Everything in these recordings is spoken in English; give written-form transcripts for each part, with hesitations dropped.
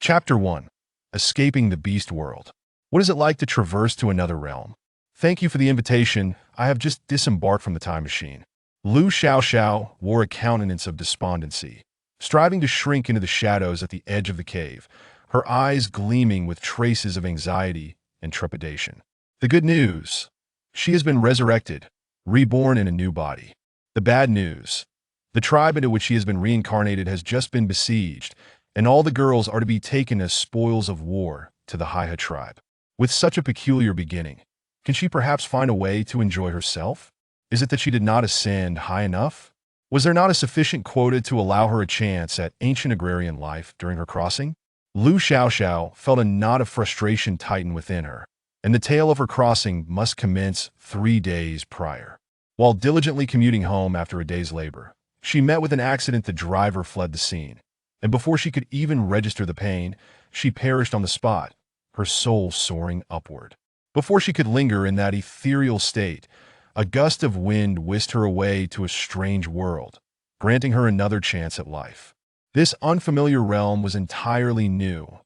Chapter 1. Escaping the Beast World. What is it like to traverse to another realm? Thank you for the invitation. I have just disembarked from the time machine. Lu Xiaoxiao wore a countenance of despondency, striving to shrink into the shadows at the edge of the cave, her eyes gleaming with traces of anxiety and trepidation. The good news: she has been resurrected, reborn in a new body. The bad news: the tribe into which she has been reincarnated has just been besieged, and all the girls are to be taken as spoils of war to the Haihe tribe. With such a peculiar beginning, can she perhaps find a way to enjoy herself? Is it that she did not ascend high enough? Was there not a sufficient quota to allow her a chance at ancient agrarian life during her crossing? Lu Xiaoxiao felt a knot of frustration tighten within her, and the tale of her crossing must commence 3 days prior. While diligently commuting home after a day's labor, she met with an accident. The driver fled the scene, and before she could even register the pain, she perished on the spot, her soul soaring upward. Before she could linger in that ethereal state, a gust of wind whisked her away to a strange world, granting her another chance at life. This unfamiliar realm was entirely new,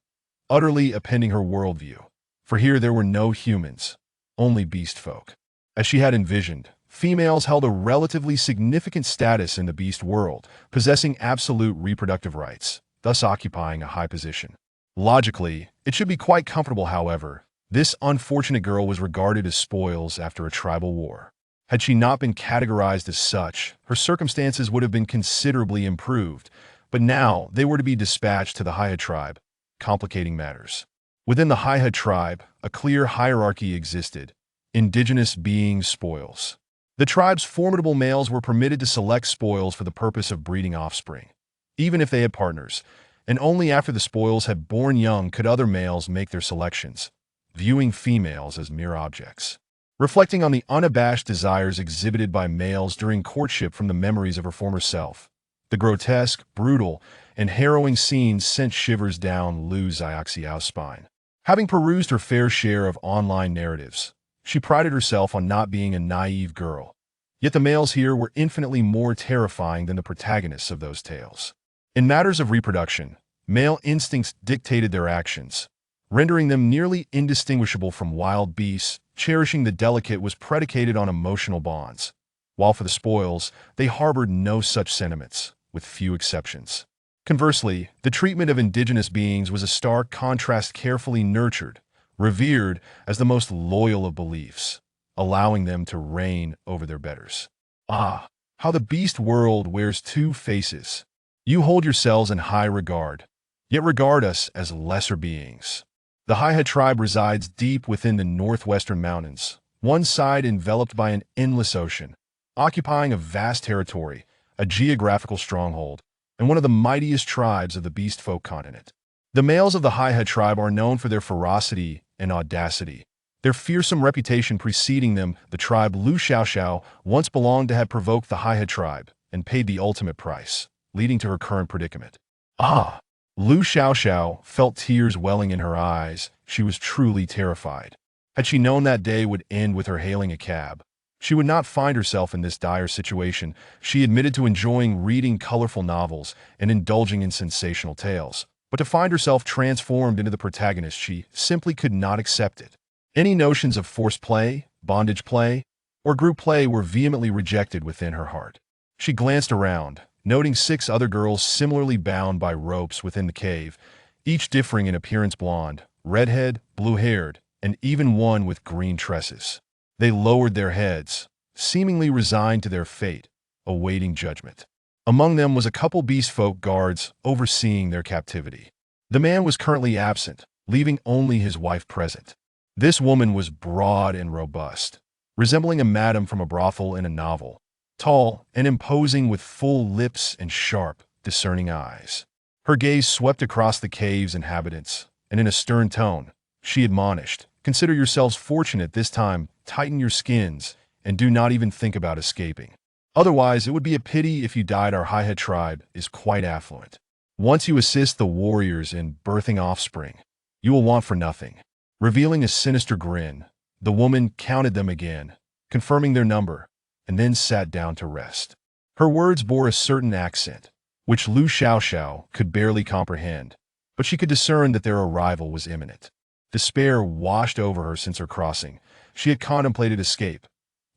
utterly upending her worldview, for here there were no humans, only beast folk. As she had envisioned, females held a relatively significant status in the beast world, possessing absolute reproductive rights, thus occupying a high position. Logically, it should be quite comfortable. However, this unfortunate girl was regarded as spoils after a tribal war. Had she not been categorized as such, her circumstances would have been considerably improved, but now they were to be dispatched to the Haihe tribe, complicating matters. Within the Haihe tribe, a clear hierarchy existed: indigenous beings, spoils. The tribe's formidable males were permitted to select spoils for the purpose of breeding offspring, even if they had partners, and only after the spoils had born young could other males make their selections, viewing females as mere objects. Reflecting on the unabashed desires exhibited by males during courtship from the memories of her former self, the grotesque, brutal, and harrowing scenes sent shivers down Lu Xiaoxiao's spine. Having perused her fair share of online narratives, she prided herself on not being a naive girl. Yet the males here were infinitely more terrifying than the protagonists of those tales. In matters of reproduction, male instincts dictated their actions, rendering them nearly indistinguishable from wild beasts. Cherishing the delicate was predicated on emotional bonds, while for the spoils, they harbored no such sentiments, with few exceptions. Conversely, the treatment of indigenous beings was a stark contrast: carefully nurtured, revered as the most loyal of beliefs, allowing them to reign over their betters. Ah, how the beast world wears two faces. You hold yourselves in high regard, yet regard us as lesser beings. The Haihe tribe resides deep within the northwestern mountains, one side enveloped by an endless ocean, occupying a vast territory, a geographical stronghold, and one of the mightiest tribes of the beast folk continent. The males of the Haihe tribe are known for their ferocity and audacity, their fearsome reputation preceding them. The tribe Lu Xiaoxiao once belonged to have provoked the Haihe tribe and paid the ultimate price, leading to her current predicament. Ah! Lu Xiaoxiao felt tears welling in her eyes. She was truly terrified. Had she known that day would end with her hailing a cab, she would not find herself in this dire situation. She admitted to enjoying reading colorful novels and indulging in sensational tales, but to find herself transformed into the protagonist, she simply could not accept it. Any notions of forced play, bondage play, or group play were vehemently rejected within her heart. She glanced around, noting 6 other girls similarly bound by ropes within the cave, each differing in appearance: blonde, redhead, blue-haired, and even one with green tresses. They lowered their heads, seemingly resigned to their fate, awaiting judgment. Among them was a couple beast folk guards overseeing their captivity. The man was currently absent, leaving only his wife present. This woman was broad and robust, resembling a madam from a brothel in a novel. Tall and imposing, with full lips and sharp, discerning eyes. Her gaze swept across the cave's inhabitants, and in a stern tone, she admonished, "Consider yourselves fortunate this time, tighten your skins, and do not even think about escaping. Otherwise, it would be a pity if you died. Our Haihe tribe is quite affluent. Once you assist the warriors in birthing offspring, you will want for nothing." Revealing a sinister grin, the woman counted them again, confirming their number, and then sat down to rest. Her words bore a certain accent, which Lu Xiaoxiao could barely comprehend, but she could discern that their arrival was imminent. Despair washed over her since her crossing. She had contemplated escape.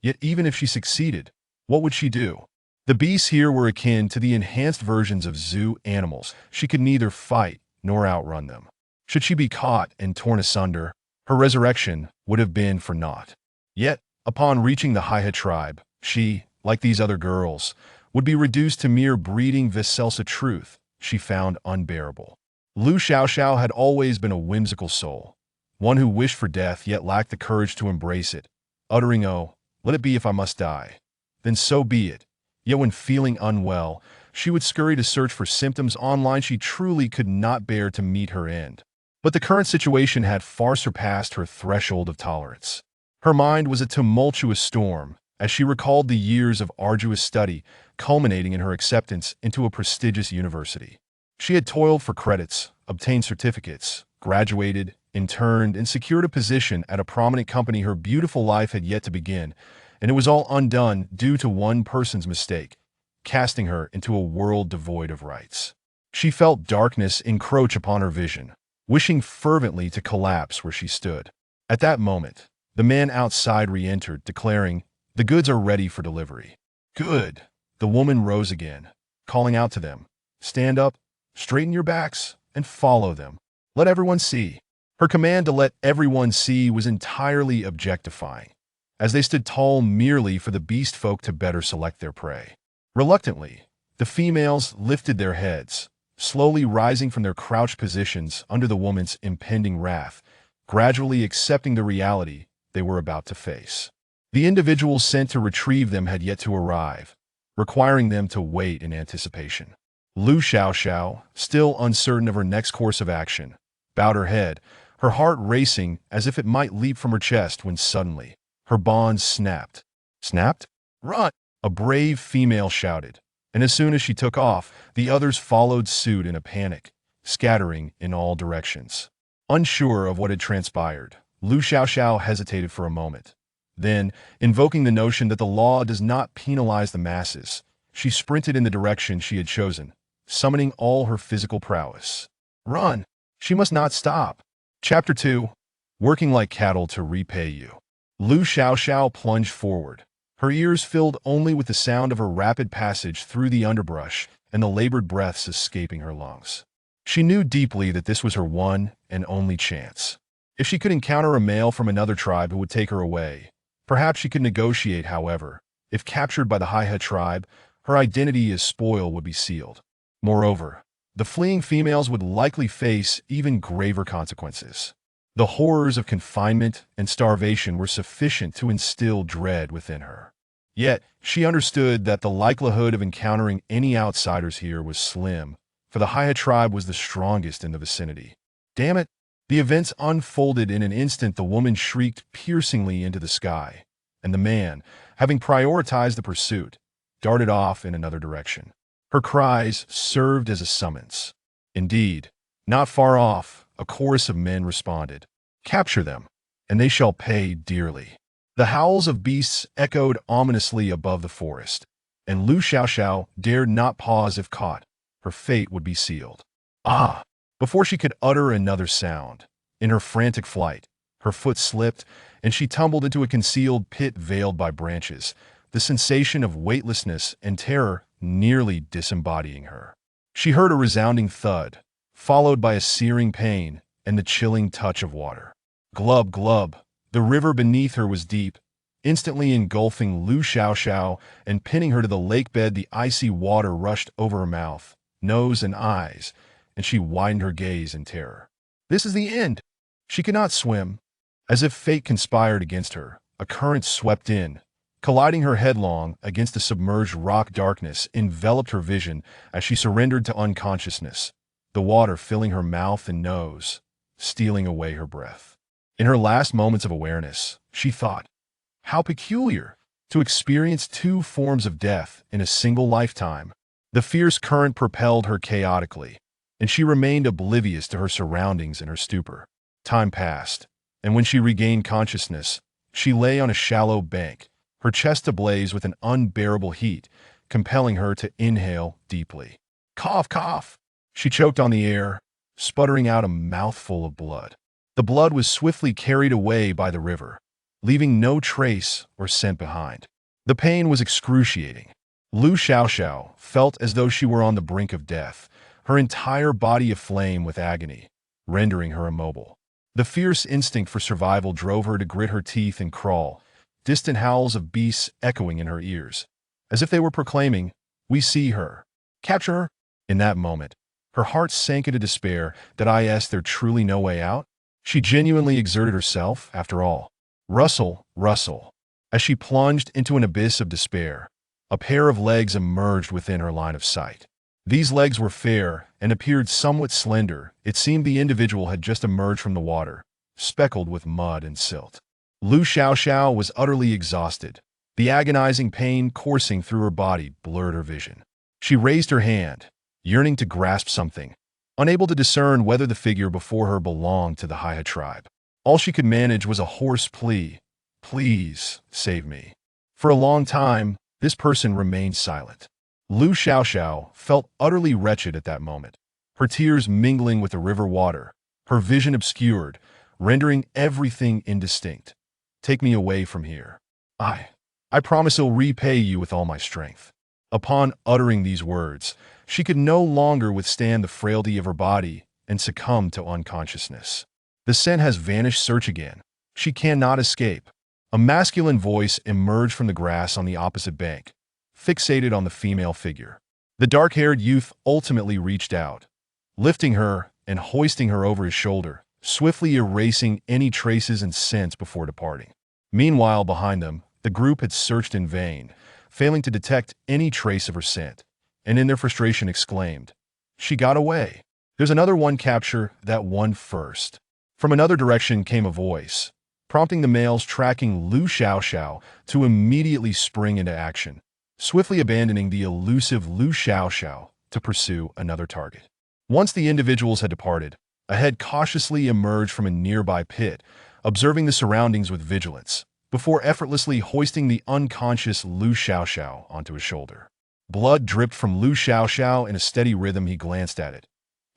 Yet even if she succeeded, what would she do? The beasts here were akin to the enhanced versions of zoo animals. She could neither fight nor outrun them. Should she be caught and torn asunder, her resurrection would have been for naught. Yet, upon reaching the Haiha tribe, she, like these other girls, would be reduced to mere breeding Veselsa truth she found unbearable. Lu Xiaoxiao had always been a whimsical soul, one who wished for death yet lacked the courage to embrace it, uttering, "Oh, let it be if I must die. Then so be it." Yet when feeling unwell, she would scurry to search for symptoms online. She truly could not bear to meet her end. But the current situation had far surpassed her threshold of tolerance. Her mind was a tumultuous storm as she recalled the years of arduous study culminating in her acceptance into a prestigious university. She had toiled for credits, obtained certificates, graduated, interned, and secured a position at a prominent company. Her beautiful life had yet to begin, and it was all undone due to one person's mistake, casting her into a world devoid of rights. She felt darkness encroach upon her vision, wishing fervently to collapse where she stood. At that moment, the man outside re-entered, declaring, "The goods are ready for delivery." "Good." The woman rose again, calling out to them, "Stand up, straighten your backs, and follow them. Let everyone see." Her command to let everyone see was entirely objectifying, as they stood tall merely for the beast folk to better select their prey. Reluctantly, the females lifted their heads, slowly rising from their crouched positions under the woman's impending wrath, gradually accepting the reality they were about to face. The individuals sent to retrieve them had yet to arrive, requiring them to wait in anticipation. Lu Xiaoxiao, still uncertain of her next course of action, bowed her head, her heart racing as if it might leap from her chest when suddenly her bonds snapped. Snapped? "Run!" a brave female shouted, and as soon as she took off, the others followed suit in a panic, scattering in all directions. Unsure of what had transpired, Lu Xiaoxiao hesitated for a moment. Then, invoking the notion that the law does not penalize the masses, she sprinted in the direction she had chosen, summoning all her physical prowess. Run! She must not stop. Chapter 2. Working like cattle to repay you. Lu Xiaoxiao plunged forward, her ears filled only with the sound of her rapid passage through the underbrush and the labored breaths escaping her lungs. She knew deeply that this was her one and only chance. If she could encounter a male from another tribe who would take her away, perhaps she could negotiate. However, if captured by the Haiha tribe, her identity as spoil would be sealed. Moreover, the fleeing females would likely face even graver consequences. The horrors of confinement and starvation were sufficient to instill dread within her. Yet, she understood that the likelihood of encountering any outsiders here was slim, for the Haiha tribe was the strongest in the vicinity. Damn it! The events unfolded in an instant. The woman shrieked piercingly into the sky, and the man, having prioritized the pursuit, darted off in another direction. Her cries served as a summons. Indeed, not far off, a chorus of men responded, "Capture them, and they shall pay dearly." The howls of beasts echoed ominously above the forest, and Lu Xiaoxiao dared not pause. If caught, her fate would be sealed. Ah! Before she could utter another sound, in her frantic flight, her foot slipped, and she tumbled into a concealed pit veiled by branches, the sensation of weightlessness and terror nearly disembodying her. She heard a resounding thud, followed by a searing pain and the chilling touch of water. Glub, glub. The river beneath her was deep, instantly engulfing Lu Xiaoxiao and pinning her to the lake bed. The icy water rushed over her mouth, nose, and eyes, and she widened her gaze in terror. This is the end! She could not swim. As if fate conspired against her, a current swept in, colliding her headlong against the submerged rock. Darkness enveloped her vision as she surrendered to unconsciousness, the water filling her mouth and nose, stealing away her breath. In her last moments of awareness, she thought, how peculiar to experience two forms of death in a single lifetime. The fierce current propelled her chaotically, and she remained oblivious to her surroundings in her stupor. Time passed, and when she regained consciousness, she lay on a shallow bank, her chest ablaze with an unbearable heat, compelling her to inhale deeply. Cough, cough! She choked on the air, sputtering out a mouthful of blood. The blood was swiftly carried away by the river, leaving no trace or scent behind. The pain was excruciating. Lu Xiaoxiao felt as though she were on the brink of death, her entire body aflame with agony, rendering her immobile. The fierce instinct for survival drove her to grit her teeth and crawl, distant howls of beasts echoing in her ears, as if they were proclaiming, "We see her. Capture her." In that moment, her heart sank into despair that there truly no way out? She genuinely exerted herself, after all. Rustle, rustle. As she plunged into an abyss of despair, a pair of legs emerged within her line of sight. These legs were fair and appeared somewhat slender. It seemed the individual had just emerged from the water, speckled with mud and silt. Lu Xiaoxiao was utterly exhausted. The agonizing pain coursing through her body blurred her vision. She raised her hand, yearning to grasp something, unable to discern whether the figure before her belonged to the Haihe tribe. All she could manage was a hoarse plea. "Please, save me." For a long time, this person remained silent. Lu Xiaoxiao felt utterly wretched at that moment, her tears mingling with the river water, her vision obscured, rendering everything indistinct. "Take me away from here. I promise I'll repay you with all my strength." Upon uttering these words, she could no longer withstand the frailty of her body and succumbed to unconsciousness. "The scent has vanished. Search again. She cannot escape." A masculine voice emerged from the grass on the opposite bank, fixated on the female figure. The dark-haired youth ultimately reached out, lifting her and hoisting her over his shoulder, swiftly erasing any traces and scents before departing. Meanwhile, behind them, the group had searched in vain, failing to detect any trace of her scent, and in their frustration exclaimed, "She got away. There's another one. Capture that one first." From another direction came a voice, prompting the males tracking Lu Xiaoxiao to immediately spring into action, swiftly abandoning the elusive Lu Xiaoxiao to pursue another target. Once the individuals had departed, a head cautiously emerged from a nearby pit, observing the surroundings with vigilance, before effortlessly hoisting the unconscious Lu Xiaoxiao onto his shoulder. Blood dripped from Lu Xiaoxiao in a steady rhythm. He glanced at it,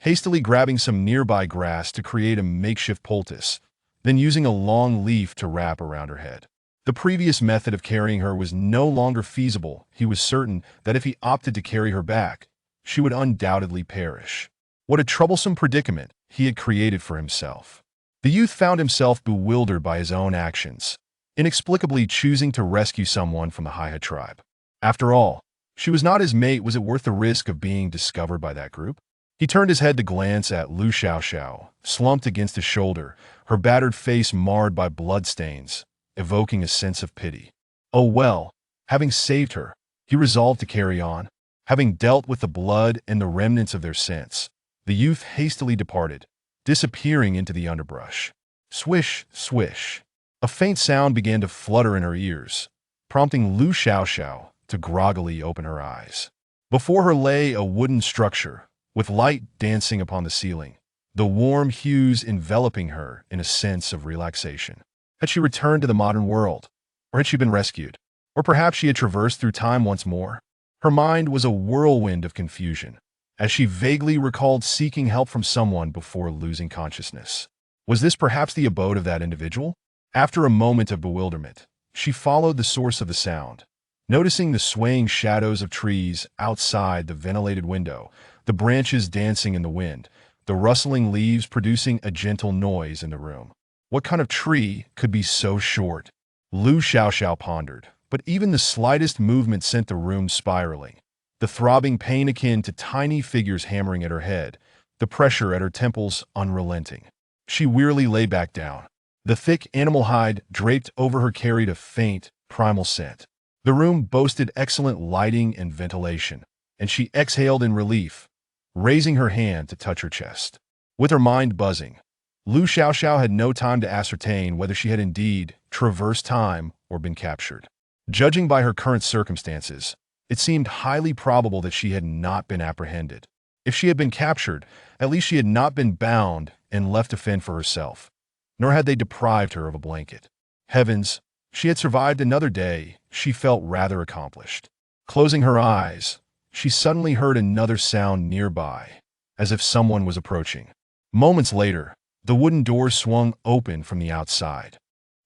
hastily grabbing some nearby grass to create a makeshift poultice, then using a long leaf to wrap around her head. The previous method of carrying her was no longer feasible. He was certain that if he opted to carry her back, she would undoubtedly perish. What a troublesome predicament he had created for himself. The youth found himself bewildered by his own actions, inexplicably choosing to rescue someone from the Haihe tribe. After all, she was not his mate. Was it worth the risk of being discovered by that group? He turned his head to glance at Lu Xiaoxiao, slumped against his shoulder, her battered face marred by bloodstains, evoking a sense of pity. Oh well, having saved her, he resolved to carry on. Having dealt with the blood and the remnants of their scents, the youth hastily departed, disappearing into the underbrush. Swish, swish. A faint sound began to flutter in her ears, prompting Lu Xiaoxiao to groggily open her eyes. Before her lay a wooden structure, with light dancing upon the ceiling, the warm hues enveloping her in a sense of relaxation. Had she returned to the modern world? Or had she been rescued? Or perhaps she had traversed through time once more? Her mind was a whirlwind of confusion, as she vaguely recalled seeking help from someone before losing consciousness. Was this perhaps the abode of that individual? After a moment of bewilderment, she followed the source of the sound, noticing the swaying shadows of trees outside the ventilated window, the branches dancing in the wind, the rustling leaves producing a gentle noise in the room. What kind of tree could be so short? Lu Xiaoxiao pondered, but even the slightest movement sent the room spiraling. The throbbing pain akin to tiny figures hammering at her head, the pressure at her temples unrelenting. She wearily lay back down. The thick animal hide draped over her carried a faint, primal scent. The room boasted excellent lighting and ventilation, and she exhaled in relief, raising her hand to touch her chest. With her mind buzzing, Lu Xiaoxiao had no time to ascertain whether she had indeed traversed time or been captured. Judging by her current circumstances, it seemed highly probable that she had not been apprehended. If she had been captured, at least she had not been bound and left to fend for herself, nor had they deprived her of a blanket. Heavens, she had survived another day. She felt rather accomplished. Closing her eyes, she suddenly heard another sound nearby, as if someone was approaching. Moments later, the wooden door swung open from the outside.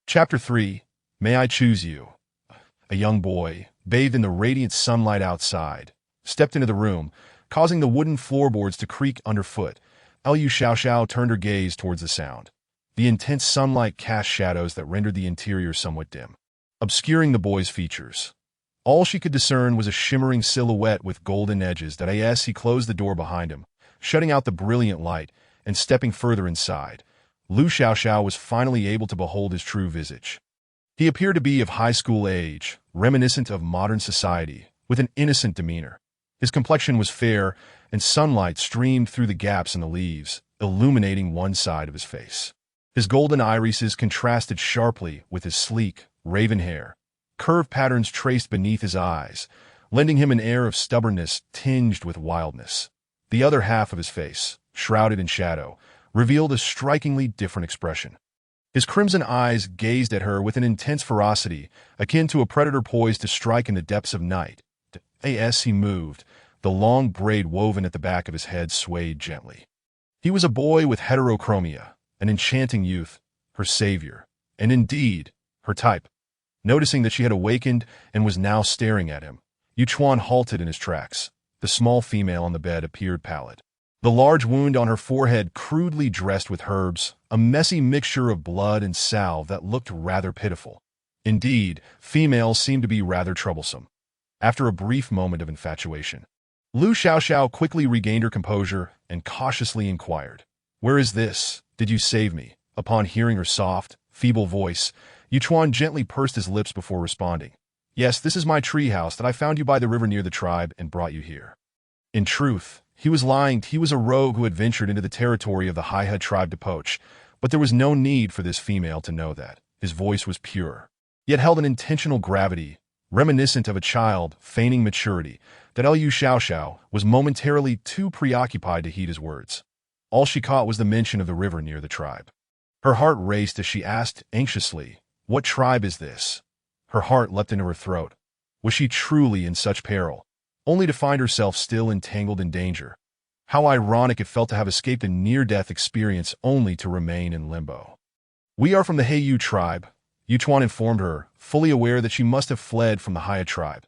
Chapter 3, May I Choose You? A young boy, bathed in the radiant sunlight outside, stepped into the room, causing the wooden floorboards to creak underfoot. Liu Xiaoxiao turned her gaze towards the sound. The intense sunlight cast shadows that rendered the interior somewhat dim, obscuring the boy's features. All she could discern was a shimmering silhouette with golden edges. As he closed the door behind him, shutting out the brilliant light, and stepping further inside, Liu Xiaoxiao was finally able to behold his true visage. He appeared to be of high school age, reminiscent of modern society, with an innocent demeanor. His complexion was fair, and sunlight streamed through the gaps in the leaves, illuminating one side of his face. His golden irises contrasted sharply with his sleek, raven hair, curved patterns traced beneath his eyes, lending him an air of stubbornness tinged with wildness. The other half of his face, shrouded in shadow, revealed a strikingly different expression. His crimson eyes gazed at her with an intense ferocity, akin to a predator poised to strike in the depths of night. As he moved, the long braid woven at the back of his head swayed gently. He was a boy with heterochromia, an enchanting youth, her savior, and indeed, her type. Noticing that she had awakened and was now staring at him, Yuchuan halted in his tracks. The small female on the bed appeared pallid. The large wound on her forehead crudely dressed with herbs, a messy mixture of blood and salve that looked rather pitiful. Indeed, females seemed to be rather troublesome. After a brief moment of infatuation, Liu Xiaoxiao quickly regained her composure and cautiously inquired, "Where is this? Did you save me?" Upon hearing her soft, feeble voice, Yuchuan gently pursed his lips before responding, "Yes, this is my treehouse that I found you by the river near the tribe and brought you here." In truth, he was lying. He was a rogue who had ventured into the territory of the Hai tribe to poach, but there was no need for this female to know that. His voice was pure, yet held an intentional gravity, reminiscent of a child feigning maturity, that Liu Xiaoxiao was momentarily too preoccupied to heed his words. All she caught was the mention of the river near the tribe. Her heart raced as she asked anxiously, "What tribe is this?" Her heart leapt into her throat. Was she truly in such peril, only to find herself still entangled in danger? How ironic it felt to have escaped a near-death experience only to remain in limbo. "We are from the Heiyu tribe," Yuchuan informed her, fully aware that she must have fled from the Haya tribe.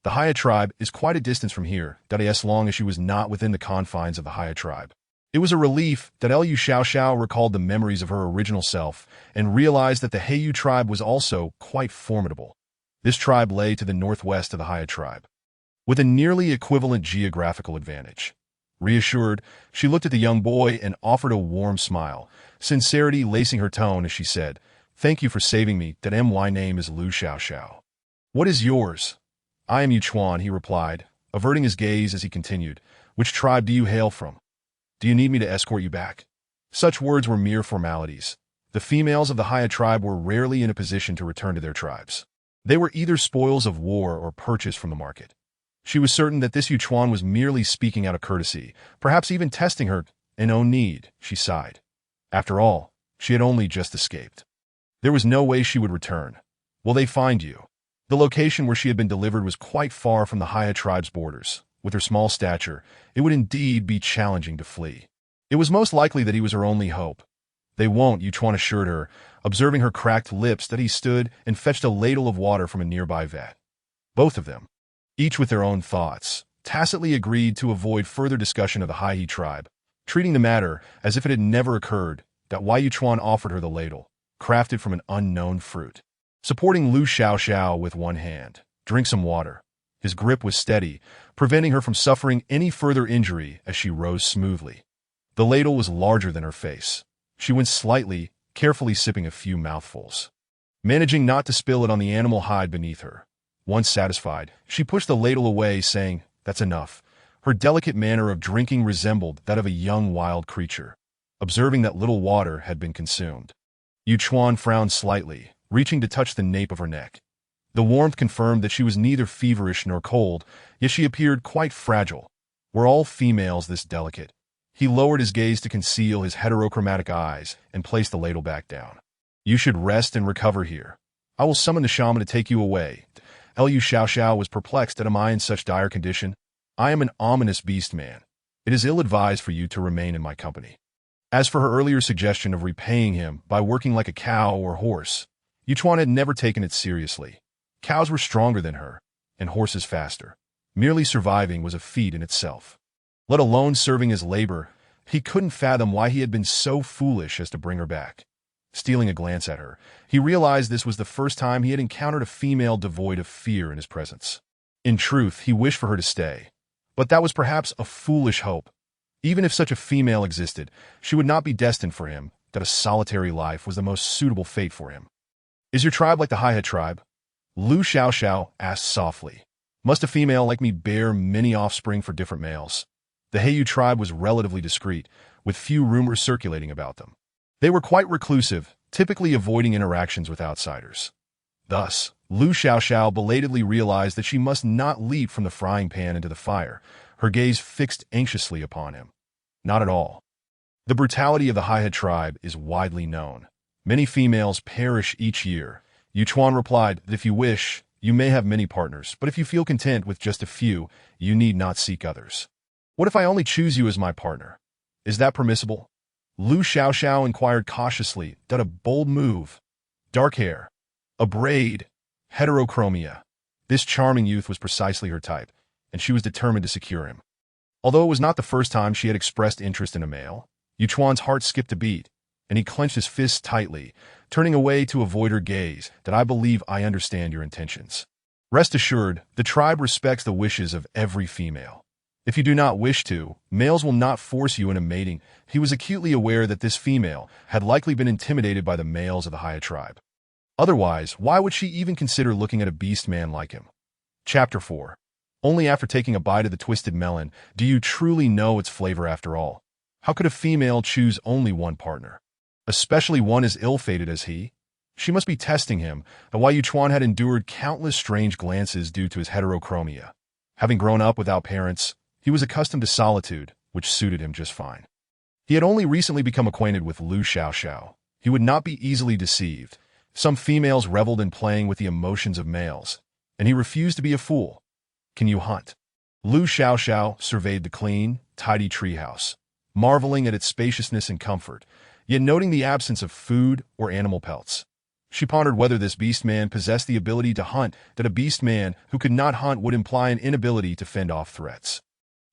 The Haya tribe is quite a distance from here, as long as she was not within the confines of the Haya tribe. It was a relief that Liu Xiaoxiao recalled the memories of her original self and realized that the Heiyu tribe was also quite formidable. This tribe lay to the northwest of the Haya tribe, with a nearly equivalent geographical advantage. Reassured, she looked at the young boy and offered a warm smile, sincerity lacing her tone as she said, "Thank you for saving me. My name is Liu Xiaoxiao." "What is yours?" "I am Yuchuan," he replied, averting his gaze as he continued, "Which tribe do you hail from? Do you need me to escort you back?" Such words were mere formalities. The females of the Haya tribe were rarely in a position to return to their tribes. They were either spoils of war or purchased from the market. She was certain that this Yuchuan was merely speaking out of courtesy, perhaps even testing her. "No need," she sighed. After all, she had only just escaped. There was no way she would return. "Will they find you?" The location where she had been delivered was quite far from the Haya tribe's borders. With her small stature, it would indeed be challenging to flee. It was most likely that he was her only hope. "They won't," Yuchuan assured her, observing her cracked lips that he stood and fetched a ladle of water from a nearby vat. Both of them, each with their own thoughts, tacitly agreed to avoid further discussion of the Hai tribe, treating the matter as if it had never occurred. That why Yuchuan offered her the ladle, crafted from an unknown fruit. Supporting Liu Xiaoxiao with one hand, "Drink some water." His grip was steady, preventing her from suffering any further injury as she rose smoothly. The ladle was larger than her face. She went slightly, carefully sipping a few mouthfuls, managing not to spill it on the animal hide beneath her. Once satisfied, she pushed the ladle away, saying, "That's enough." Her delicate manner of drinking resembled that of a young wild creature. Observing that little water had been consumed, Yuchuan frowned slightly, reaching to touch the nape of her neck. The warmth confirmed that she was neither feverish nor cold, yet she appeared quite fragile. Were all females this delicate? He lowered his gaze to conceal his heterochromatic eyes and placed the ladle back down. "You should rest and recover here. I will summon the shaman to take you away." Liu Xiaoxiao was perplexed. "Am I in such dire condition? I am an ominous beast man. It is ill-advised for you to remain in my company." As for her earlier suggestion of repaying him by working like a cow or horse, Yuchuan had never taken it seriously. Cows were stronger than her, and horses faster. Merely surviving was a feat in itself. Let alone serving as labor, he couldn't fathom why he had been so foolish as to bring her back. Stealing a glance at her, he realized this was the first time he had encountered a female devoid of fear in his presence. In truth, he wished for her to stay. But that was perhaps a foolish hope. Even if such a female existed, she would not be destined for him, that a solitary life was the most suitable fate for him. Is your tribe like the Hai tribe? Lu Xiaoxiao asked softly. Must a female like me bear many offspring for different males? The Heiyu tribe was relatively discreet, with few rumors circulating about them. They were quite reclusive, typically avoiding interactions with outsiders. Thus, Lu Xiaoxiao belatedly realized that she must not leap from the frying pan into the fire, her gaze fixed anxiously upon him. Not at all. The brutality of the Hai tribe is widely known. Many females perish each year. Yuchuan replied that if you wish, you may have many partners, but if you feel content with just a few, you need not seek others. What if I only choose you as my partner? Is that permissible? Lu Xiaoxiao inquired cautiously, that a bold move. Dark hair, a braid, heterochromia. This charming youth was precisely her type, and she was determined to secure him. Although it was not the first time she had expressed interest in a male, Yuchuan's heart skipped a beat, and he clenched his fists tightly, turning away to avoid her gaze. That I believe I understand your intentions. Rest assured, the tribe respects the wishes of every female. If you do not wish to, males will not force you into mating. He was acutely aware that this female had likely been intimidated by the males of the Hai tribe. Otherwise, why would she even consider looking at a beast man like him? Chapter 4. Only after taking a bite of the twisted melon do you truly know its flavor after all. How could a female choose only one partner? Especially one as ill-fated as he? She must be testing him, and why Yuchuan had endured countless strange glances due to his heterochromia. Having grown up without parents, he was accustomed to solitude, which suited him just fine. He had only recently become acquainted with Lu Xiaoxiao. He would not be easily deceived. Some females reveled in playing with the emotions of males, and he refused to be a fool. Can you hunt? Lu Xiaoxiao surveyed the clean, tidy treehouse, marveling at its spaciousness and comfort, yet noting the absence of food or animal pelts. She pondered whether this beast man possessed the ability to hunt, that a beast man who could not hunt would imply an inability to fend off threats.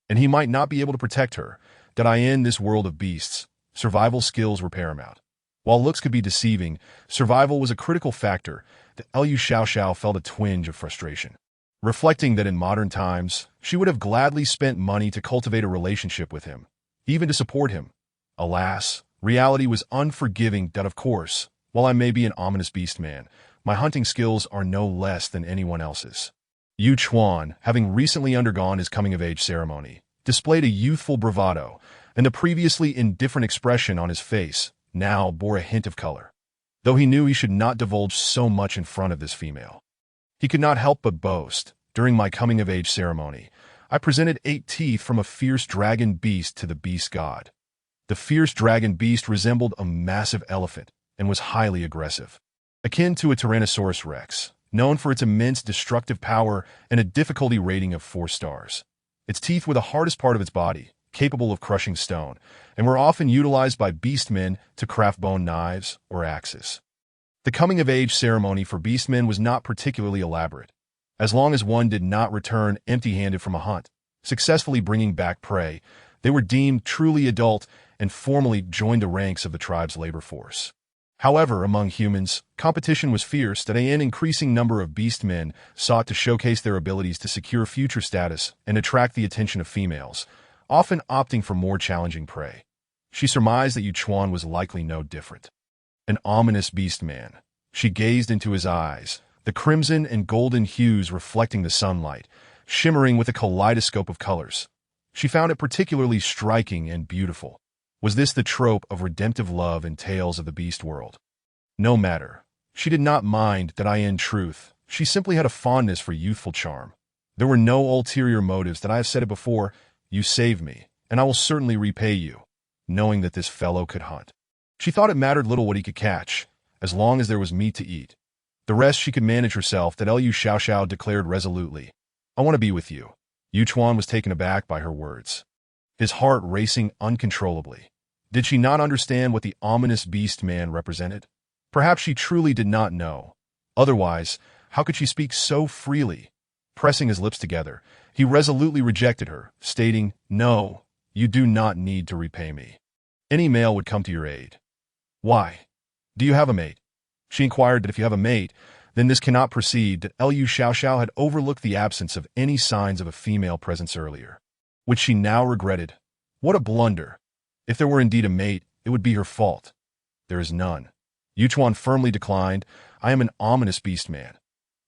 And he might not be able to protect her, that in this world of beasts, survival skills were paramount. While looks could be deceiving, survival was a critical factor. The Lu Xiaoxiao felt a twinge of frustration. Reflecting that in modern times, she would have gladly spent money to cultivate a relationship with him, even to support him. Alas, reality was unforgiving. That of course, while I may be an ominous beast man, my hunting skills are no less than anyone else's. Yuchuan, having recently undergone his coming-of-age ceremony, displayed a youthful bravado, and the previously indifferent expression on his face now bore a hint of color. Though he knew he should not divulge so much in front of this female, he could not help but boast. During my coming-of-age ceremony, I presented 8 teeth from a fierce dragon beast to the beast god. The fierce dragon beast resembled a massive elephant and was highly aggressive, akin to a Tyrannosaurus rex, known for its immense destructive power and a difficulty rating of 4 stars. Its teeth were the hardest part of its body, capable of crushing stone, and were often utilized by beastmen to craft bone knives or axes. The coming-of-age ceremony for beastmen was not particularly elaborate. As long as one did not return empty-handed from a hunt, successfully bringing back prey, they were deemed truly adult and formally joined the ranks of the tribe's labor force. However, among humans, competition was fierce. That an increasing number of beastmen sought to showcase their abilities to secure future status and attract the attention of females, often opting for more challenging prey. She surmised that Yuchuan was likely no different. An ominous beast man. She gazed into his eyes, the crimson and golden hues reflecting the sunlight, shimmering with a kaleidoscope of colors. She found it particularly striking and beautiful. Was this the trope of redemptive love in tales of the beast world? No matter. She did not mind that in truth, she simply had a fondness for youthful charm. There were no ulterior motives. That I have said it before. You saved me, and I will certainly repay you, knowing that this fellow could hunt. She thought it mattered little what he could catch, as long as there was meat to eat. The rest she could manage herself. That Lu Xiaoxiao declared resolutely. I want to be with you. Yuchuan was taken aback by her words, his heart racing uncontrollably. Did she not understand what the ominous beast man represented? Perhaps she truly did not know. Otherwise, how could she speak so freely? Pressing his lips together, he resolutely rejected her, stating, "No, you do not need to repay me. Any male would come to your aid." "Why? Do you have a mate?" She inquired that if you have a mate, then this cannot proceed, that Liu Xiaoxiao had overlooked the absence of any signs of a female presence earlier, which she now regretted. What a blunder! If there were indeed a mate, it would be her fault. There is none. Yuchuan firmly declined. "I am an ominous beast man.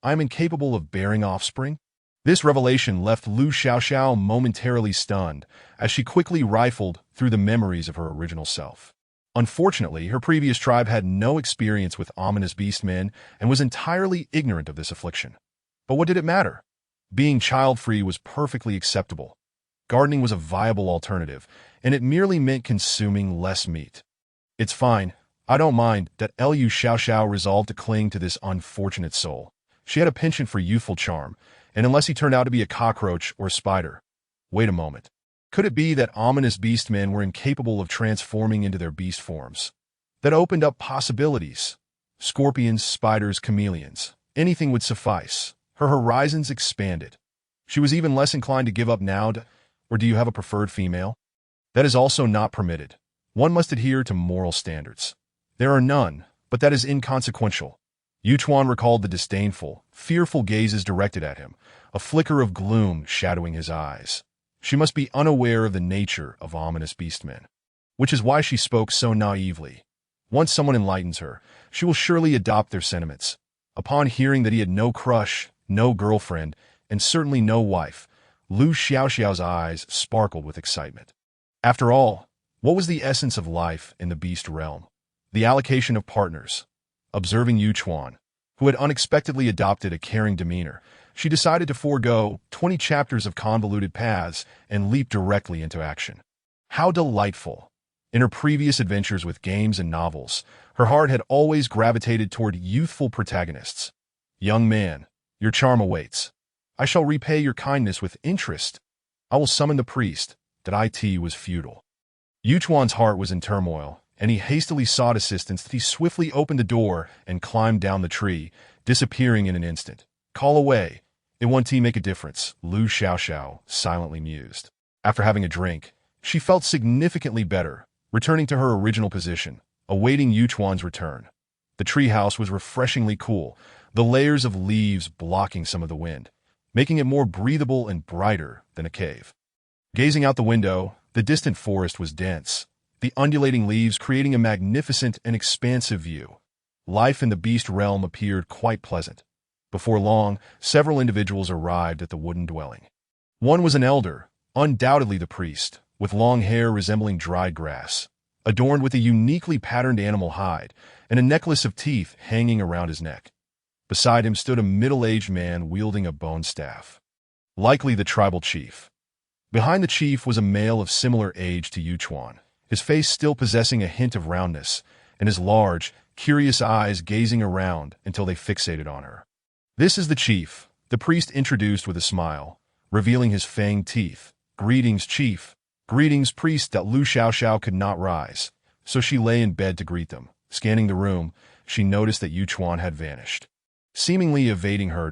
I am incapable of bearing offspring." This revelation left Liu Xiaoxiao momentarily stunned, as she quickly rifled through the memories of her original self. Unfortunately, her previous tribe had no experience with ominous beast men and was entirely ignorant of this affliction. But what did it matter? Being child-free was perfectly acceptable. Gardening was a viable alternative, and it merely meant consuming less meat. "It's fine. I don't mind," that Liu Xiaoxiao resolved to cling to this unfortunate soul. She had a penchant for youthful charm, and unless he turned out to be a cockroach or a spider. Wait a moment. Could it be that ominous beast men were incapable of transforming into their beast forms? That opened up possibilities. Scorpions, spiders, chameleons. Anything would suffice. Her horizons expanded. She was even less inclined to give up now. Or do you have a preferred female? That is also not permitted. One must adhere to moral standards. There are none, but that is inconsequential. Yuchuan recalled the disdainful, fearful gazes directed at him, a flicker of gloom shadowing his eyes. She must be unaware of the nature of ominous beastmen, which is why she spoke so naively. Once someone enlightens her, she will surely adopt their sentiments. Upon hearing that he had no crush, no girlfriend, and certainly no wife, Liu Xiaoxiao's eyes sparkled with excitement. After all, what was the essence of life in the beast realm? The allocation of partners. Observing Yuchuan, who had unexpectedly adopted a caring demeanor, she decided to forego 20 chapters of convoluted paths and leap directly into action. How delightful! In her previous adventures with games and novels, her heart had always gravitated toward youthful protagonists. "Young man, your charm awaits. I shall repay your kindness with interest. I will summon the priest." That it was futile. Yuchuan's heart was in turmoil, and he hastily sought assistance. He swiftly opened the door and climbed down the tree, disappearing in an instant. "Call away. It won't make a difference," Liu Xiaoxiao silently mused. After having a drink, she felt significantly better, returning to her original position, awaiting Yuchuan's return. The treehouse was refreshingly cool, the layers of leaves blocking some of the wind, making it more breathable and brighter than a cave. Gazing out the window, the distant forest was dense, the undulating leaves creating a magnificent and expansive view. Life in the beast realm appeared quite pleasant. Before long, several individuals arrived at the wooden dwelling. One was an elder, undoubtedly the priest, with long hair resembling dried grass, adorned with a uniquely patterned animal hide and a necklace of teeth hanging around his neck. Beside him stood a middle-aged man wielding a bone staff, likely the tribal chief. Behind the chief was a male of similar age to Yuchuan, his face still possessing a hint of roundness, and his large, curious eyes gazing around until they fixated on her. "This is the chief," the priest introduced with a smile, revealing his fanged teeth. "Greetings, chief." "Greetings, priest." That Liu Xiaoxiao could not rise, so she lay in bed to greet them. Scanning the room, she noticed that Yuchuan had vanished, seemingly evading her.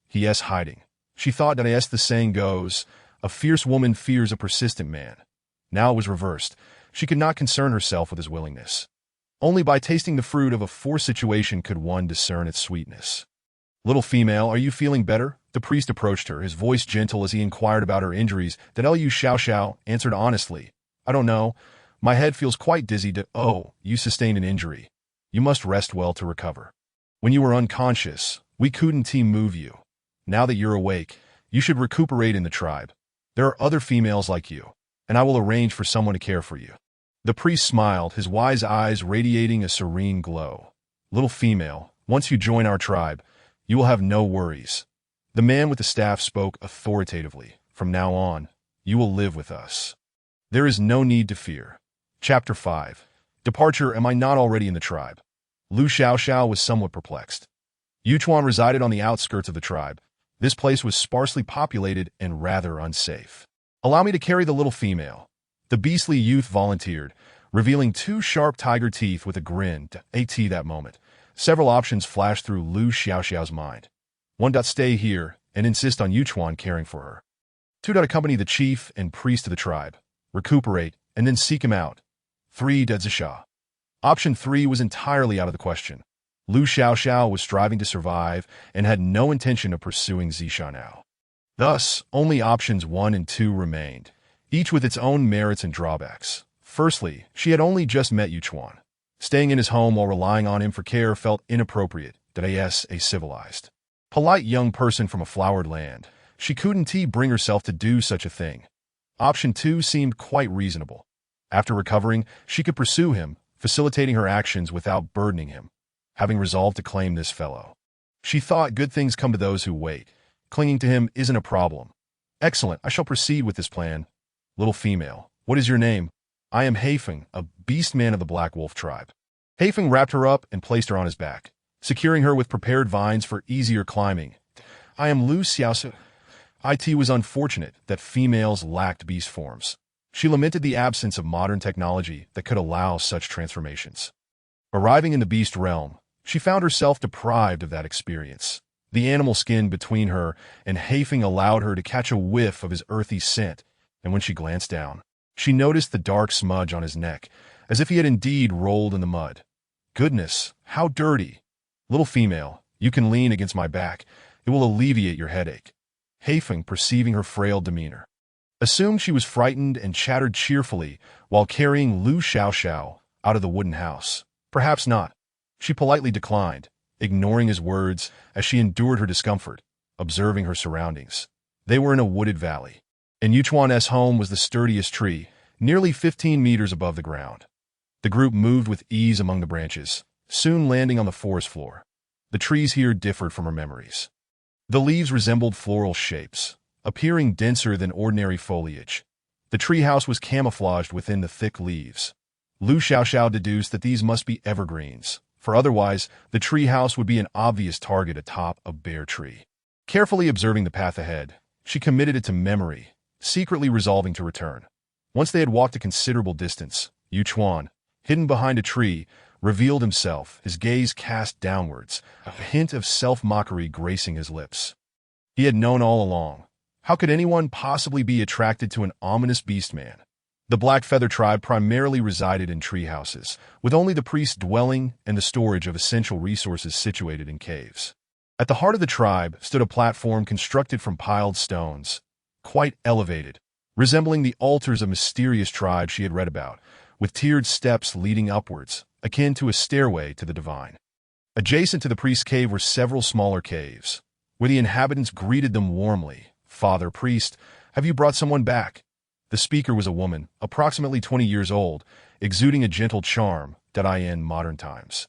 He is hiding. She thought that as the saying goes, a fierce woman fears a persistent man. Now it was reversed. She could not concern herself with his willingness. Only by tasting the fruit of a forced situation could one discern its sweetness. "Little female, are you feeling better?" The priest approached her, his voice gentle as he inquired about her injuries. That Liu Xiaoxiao answered honestly, "I don't know. My head feels quite dizzy." "Oh, you sustained an injury. You must rest well to recover. When you were unconscious, we couldn't move you. Now that you're awake, you should recuperate in the tribe. There are other females like you, and I will arrange for someone to care for you." The priest smiled, his wise eyes radiating a serene glow. "Little female, once you join our tribe, you will have no worries." The man with the staff spoke authoritatively. "From now on, you will live with us. There is no need to fear." Chapter 5. Departure. Am I not already in the tribe? Liu Xiaoxiao was somewhat perplexed. Yuchuan resided on the outskirts of the tribe. This place was sparsely populated and rather unsafe. "Allow me to carry the little female." The beastly youth volunteered, revealing two sharp tiger teeth with a grin. At that moment, several options flashed through Lu Xiaoxiao's mind. 1. Stay here and insist on Yuchuan caring for her. 2. Accompany the chief and priest of the tribe, recuperate, and then seek him out. 3. Zisha. Option 3 was entirely out of the question. Lu Xiaoxiao was striving to survive and had no intention of pursuing Zisha now. Thus, only options 1 and 2 remained, each with its own merits and drawbacks. Firstly, she had only just met Yuchuan. Staying in his home while relying on him for care felt inappropriate, a civilized, polite young person from a flowered land. She couldn't bring herself to do such a thing. Option 2 seemed quite reasonable. After recovering, she could pursue him, facilitating her actions without burdening him. Having resolved to claim this fellow, she thought good things come to those who wait. Clinging to him isn't a problem. Excellent, I shall proceed with this plan. Little female, what is your name? I am Haifeng, a beast man of the Black Wolf tribe. Haifeng wrapped her up and placed her on his back, securing her with prepared vines for easier climbing. I am Lu Xiaoxiao. It was unfortunate that females lacked beast forms. She lamented the absence of modern technology that could allow such transformations. Arriving in the beast realm, she found herself deprived of that experience. The animal skin between her and Haifeng allowed her to catch a whiff of his earthy scent, and when she glanced down, she noticed the dark smudge on his neck, as if he had indeed rolled in the mud. Goodness, how dirty! Little female, you can lean against my back. It will alleviate your headache. Haifeng, perceiving her frail demeanor, assumed she was frightened and chattered cheerfully while carrying Lu Xiaoxiao out of the wooden house. Perhaps not. She politely declined, ignoring his words as she endured her discomfort, observing her surroundings. They were in a wooded valley, and Yuchuan's home was the sturdiest tree, nearly 15 meters above the ground. The group moved with ease among the branches, soon landing on the forest floor. The trees here differed from her memories. The leaves resembled floral shapes, appearing denser than ordinary foliage. The treehouse was camouflaged within the thick leaves. Lu Xiaoxiao deduced that these must be evergreens, for otherwise the treehouse would be an obvious target atop a bare tree. Carefully observing the path ahead, she committed it to memory, secretly resolving to return. Once they had walked a considerable distance, Yuchuan, hidden behind a tree, revealed himself, his gaze cast downwards, a hint of self-mockery gracing his lips. He had known all along. How could anyone possibly be attracted to an ominous beast man? The Black Feather tribe primarily resided in tree houses, with only the priest's dwelling and the storage of essential resources situated in caves. At the heart of the tribe stood a platform constructed from piled stones, quite elevated, resembling the altars of mysterious tribes she had read about, with tiered steps leading upwards, akin to a stairway to the divine. Adjacent to the priest's cave were several smaller caves, where the inhabitants greeted them warmly. Father Priest, have you brought someone back? The speaker was a woman, approximately 20 years old, exuding a gentle charm, in modern times.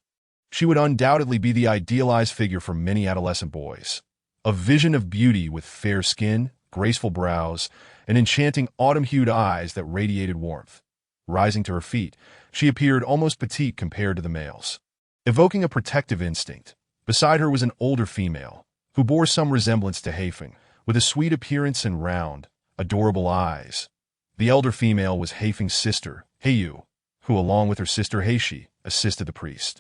She would undoubtedly be the idealized figure for many adolescent boys. A vision of beauty with fair skin, graceful brows, and enchanting autumn-hued eyes that radiated warmth. Rising to her feet, she appeared almost petite compared to the males, evoking a protective instinct. Beside her was an older female, who bore some resemblance to Haifeng, with a sweet appearance and round, adorable eyes. The elder female was Haifeng's sister, Heiyu, who along with her sister Heishi, assisted the priest.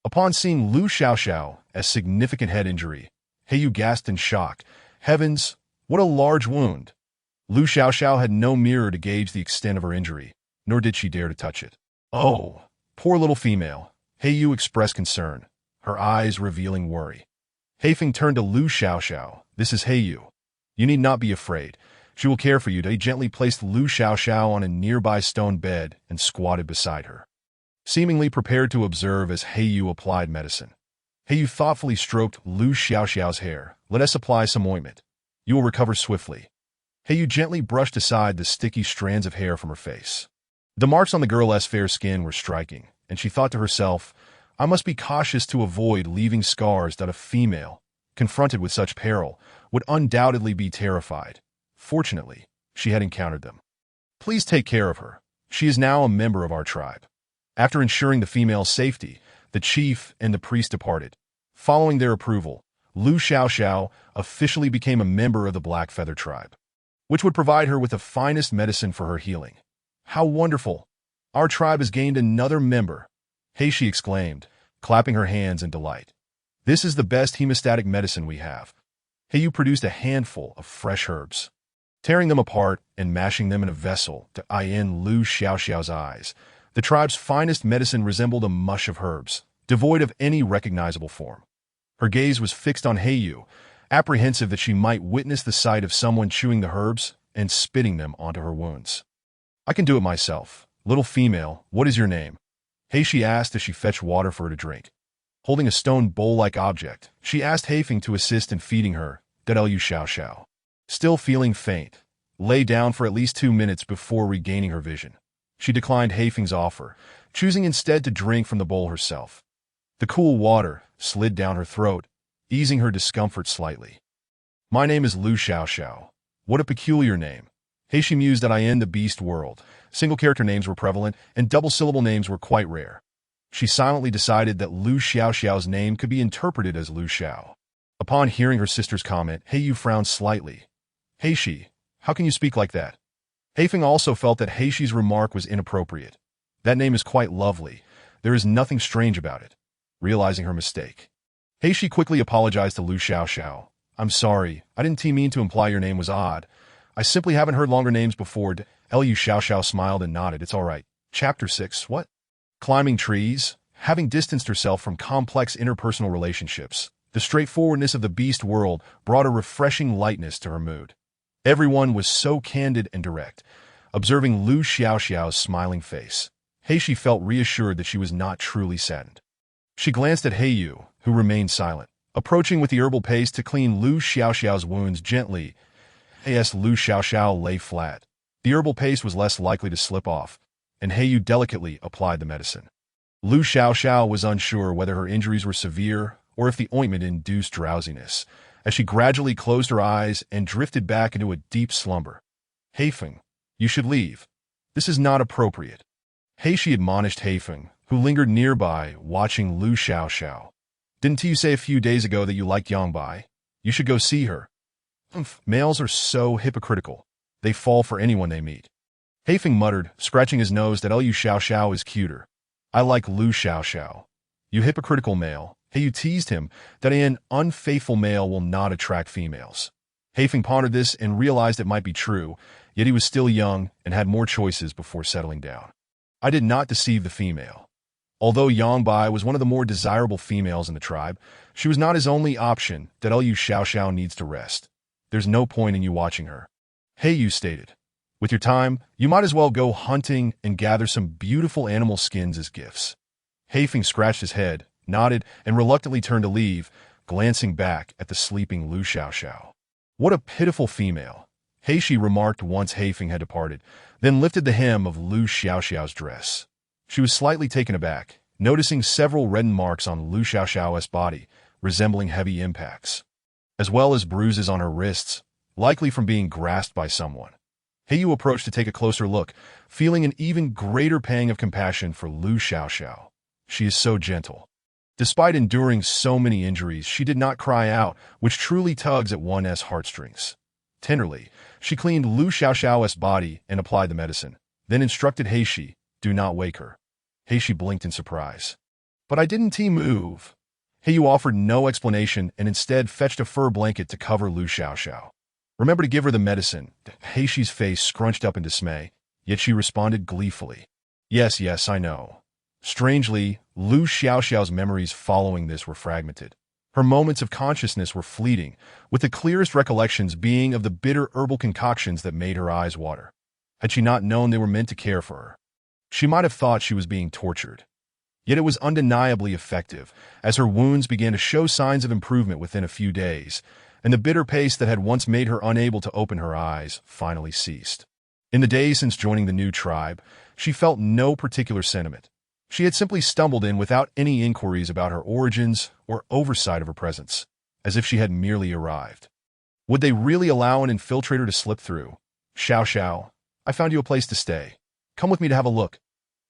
Upon seeing Lu Xiaoxiao's significant head injury, Heiyu gasped in shock. Heavens, what a large wound! Lu Xiaoxiao had no mirror to gauge the extent of her injury, nor did she dare to touch it. Oh, poor little female, Heiyu expressed concern, her eyes revealing worry. Haifeng turned to Lu Xiaoxiao. This is Heiyu. You need not be afraid. She will care for you. He gently placed Lu Xiaoxiao on a nearby stone bed and squatted beside her, seemingly prepared to observe as Heiyu applied medicine. Heiyu thoughtfully stroked Lu Xiaoxiao's hair. Let us apply some ointment. You will recover swiftly. Heiyu gently brushed aside the sticky strands of hair from her face. The marks on the girl's fair skin were striking, and she thought to herself, I must be cautious to avoid leaving scars that a female, confronted with such peril, would undoubtedly be terrified. Fortunately, she had encountered them. Please take care of her. She is now a member of our tribe. After ensuring the female's safety, the chief and the priest departed. Following their approval, Lu Xiaoxiao officially became a member of the Black Feather tribe, which would provide her with the finest medicine for her healing. How wonderful! Our tribe has gained another member, Heishi exclaimed, clapping her hands in delight. This is the best hemostatic medicine we have. Heiyu produced a handful of fresh herbs. Tearing them apart and mashing them in a vessel to in Lu Xiaoxiao's eyes, the tribe's finest medicine resembled a mush of herbs, devoid of any recognizable form. Her gaze was fixed on Heiyu, apprehensive that she might witness the sight of someone chewing the herbs and spitting them onto her wounds. I can do it myself. Little female, what is your name? Heishi asked as she fetched water for her to drink. Holding a stone bowl-like object, she asked Heifeng to assist in feeding her, Lu Xiaoxiao. Still feeling faint, lay down for at least 2 minutes before regaining her vision. She declined Heifeng's offer, choosing instead to drink from the bowl herself. The cool water slid down her throat, easing her discomfort slightly. My name is Lu Xiaoxiao. What a peculiar name. Heishi mused that in the beast world, single-character names were prevalent and double-syllable names were quite rare. She silently decided that Lu Xiaoxiao's name could be interpreted as Lu Xiao. Upon hearing her sister's comment, Heiyu frowned slightly. Heishi, how can you speak like that? Heifeng also felt that Heishi's remark was inappropriate. That name is quite lovely. There is nothing strange about it. Realizing her mistake, Heishi quickly apologized to Lu Xiaoxiao. I'm sorry, I didn't mean to imply your name was odd. I simply haven't heard longer names before. Lu Xiaoxiao smiled and nodded. It's all right. Chapter 6. What? Climbing trees. Having distanced herself from complex interpersonal relationships, the straightforwardness of the beast world brought a refreshing lightness to her mood. Everyone was so candid and direct. Observing Lu Xiaoxiao's smiling face, Heishi felt reassured that she was not truly saddened. She glanced at Heiyu, who remained silent, approaching with the herbal paste to clean Lu Xiaoxiao's wounds gently. As Lu Xiaoxiao lay flat, the herbal paste was less likely to slip off, and Heiyu delicately applied the medicine. Lu Xiaoxiao was unsure whether her injuries were severe or if the ointment induced drowsiness, as she gradually closed her eyes and drifted back into a deep slumber. Heifeng, you should leave. This is not appropriate. Heishi admonished Heifeng, who lingered nearby, watching Lu Xiaoxiao. Didn't you say a few days ago that you liked Yangbai? You should go see her. Males are so hypocritical. They fall for anyone they meet. Heifeng muttered, scratching his nose that Lu Xiaoxiao is cuter. I like Lu Xiaoxiao. You hypocritical male. Heiyu teased him that an unfaithful male will not attract females. Heifeng pondered this and realized it might be true, yet he was still young and had more choices before settling down. I did not deceive the female. Although Yangbai was one of the more desirable females in the tribe, she was not his only option. Lu Xiaoxiao needs to rest. There's no point in you watching her. Heiyu stated. With your time, you might as well go hunting and gather some beautiful animal skins as gifts. Heifeng scratched his head, nodded, and reluctantly turned to leave, glancing back at the sleeping Lu Xiaoxiao. What a pitiful female, Heishi remarked once Heifeng had departed, then lifted the hem of Lu Xiaoxiao's dress. She was slightly taken aback, noticing several reddened marks on Lu Xiaoxiao's body, resembling heavy impacts, as well as bruises on her wrists, likely from being grasped by someone. Heiyu approached to take a closer look, feeling an even greater pang of compassion for Lu Xiaoxiao. She is so gentle. Despite enduring so many injuries, she did not cry out, which truly tugs at one's heartstrings. Tenderly, she cleaned Lu Xiaoxiao's body and applied the medicine, then instructed Heishi, do not wake her. Heishi blinked in surprise. But I didn't move. Heiyu offered no explanation and instead fetched a fur blanket to cover Lu Xiaoxiao. Remember to give her the medicine. Heishi's face scrunched up in dismay, yet she responded gleefully. Yes, I know. Strangely, Lu Xiaoxiao's memories following this were fragmented. Her moments of consciousness were fleeting, with the clearest recollections being of the bitter herbal concoctions that made her eyes water. Had she not known they were meant to care for her, she might have thought she was being tortured. Yet it was undeniably effective, as her wounds began to show signs of improvement within a few days, and the bitter paste that had once made her unable to open her eyes finally ceased. In the days since joining the new tribe, she felt no particular sentiment. She had simply stumbled in without any inquiries about her origins or oversight of her presence, as if she had merely arrived. Would they really allow an infiltrator to slip through? Xiao, I found you a place to stay. Come with me to have a look.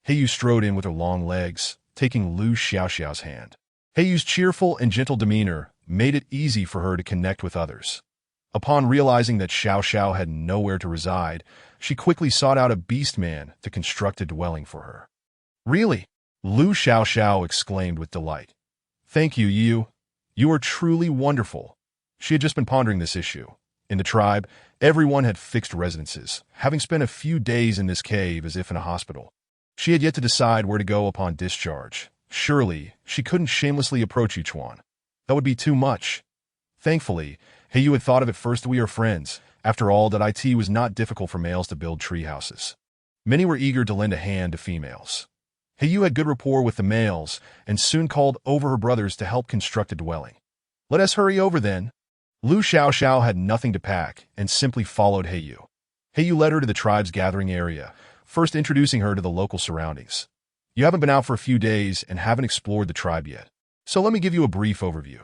Heiyu strode in with her long legs, taking Lu Xiaoxiao's hand. Heiyu's cheerful and gentle demeanor made it easy for her to connect with others. Upon realizing that Xiao Xiao had nowhere to reside, she quickly sought out a beast man to construct a dwelling for her. Really? Lu Xiao Xiao exclaimed with delight. Thank you, Yu. You are truly wonderful. She had just been pondering this issue. In the tribe, everyone had fixed residences, having spent a few days in this cave as if in a hospital. She had yet to decide where to go upon discharge. Surely, she couldn't shamelessly approach each one. That would be too much. Thankfully, Yu had thought of it first. We are friends. After all, that it was not difficult for males to build tree houses. Many were eager to lend a hand to females. Yu had good rapport with the males and soon called over her brothers to help construct a dwelling. Let us hurry over then. Lu Xiao Xiao had nothing to pack and simply followed Yu. Yu led her to the tribe's gathering area, first introducing her to the local surroundings. You haven't been out for a few days and haven't explored the tribe yet. So let me give you a brief overview.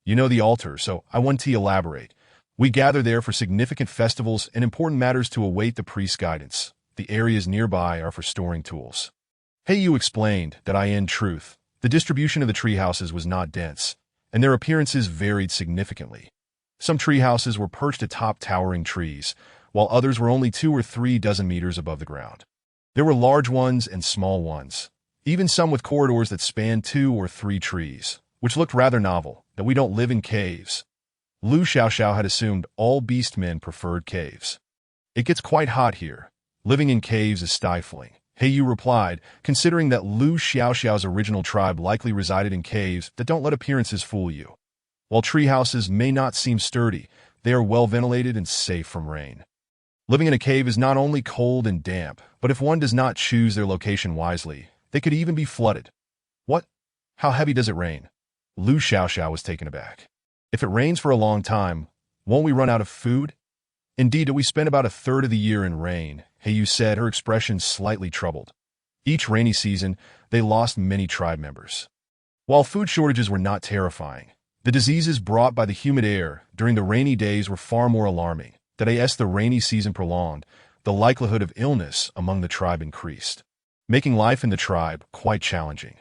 You know the altar, so I want to elaborate. We gather there for significant festivals and important matters to await the priest's guidance. The areas nearby are for storing tools. Yu explained that in truth, the distribution of the tree houses was not dense, and their appearances varied significantly. Some tree houses were perched atop towering trees, while others were only 2 or 3 dozen meters above the ground. There were large ones and small ones, even some with corridors that spanned 2 or 3 trees, which looked rather novel, that we don't live in caves. Lu Xiao Xiao had assumed all beastmen preferred caves. It gets quite hot here. Living in caves is stifling. Yu replied, considering that Lu Xiao Xiao's original tribe likely resided in caves that don't let appearances fool you. While tree houses may not seem sturdy, they are well ventilated and safe from rain. Living in a cave is not only cold and damp, but if one does not choose their location wisely, they could even be flooded. What? How heavy does it rain? Lu Xiao Xiao was taken aback. If it rains for a long time, won't we run out of food? Indeed, we spend about a third of the year in rain, Yu said, her expression slightly troubled. Each rainy season, they lost many tribe members. While food shortages were not terrifying, the diseases brought by the humid air during the rainy days were far more alarming. That as the rainy season prolonged, the likelihood of illness among the tribe increased, making life in the tribe quite challenging.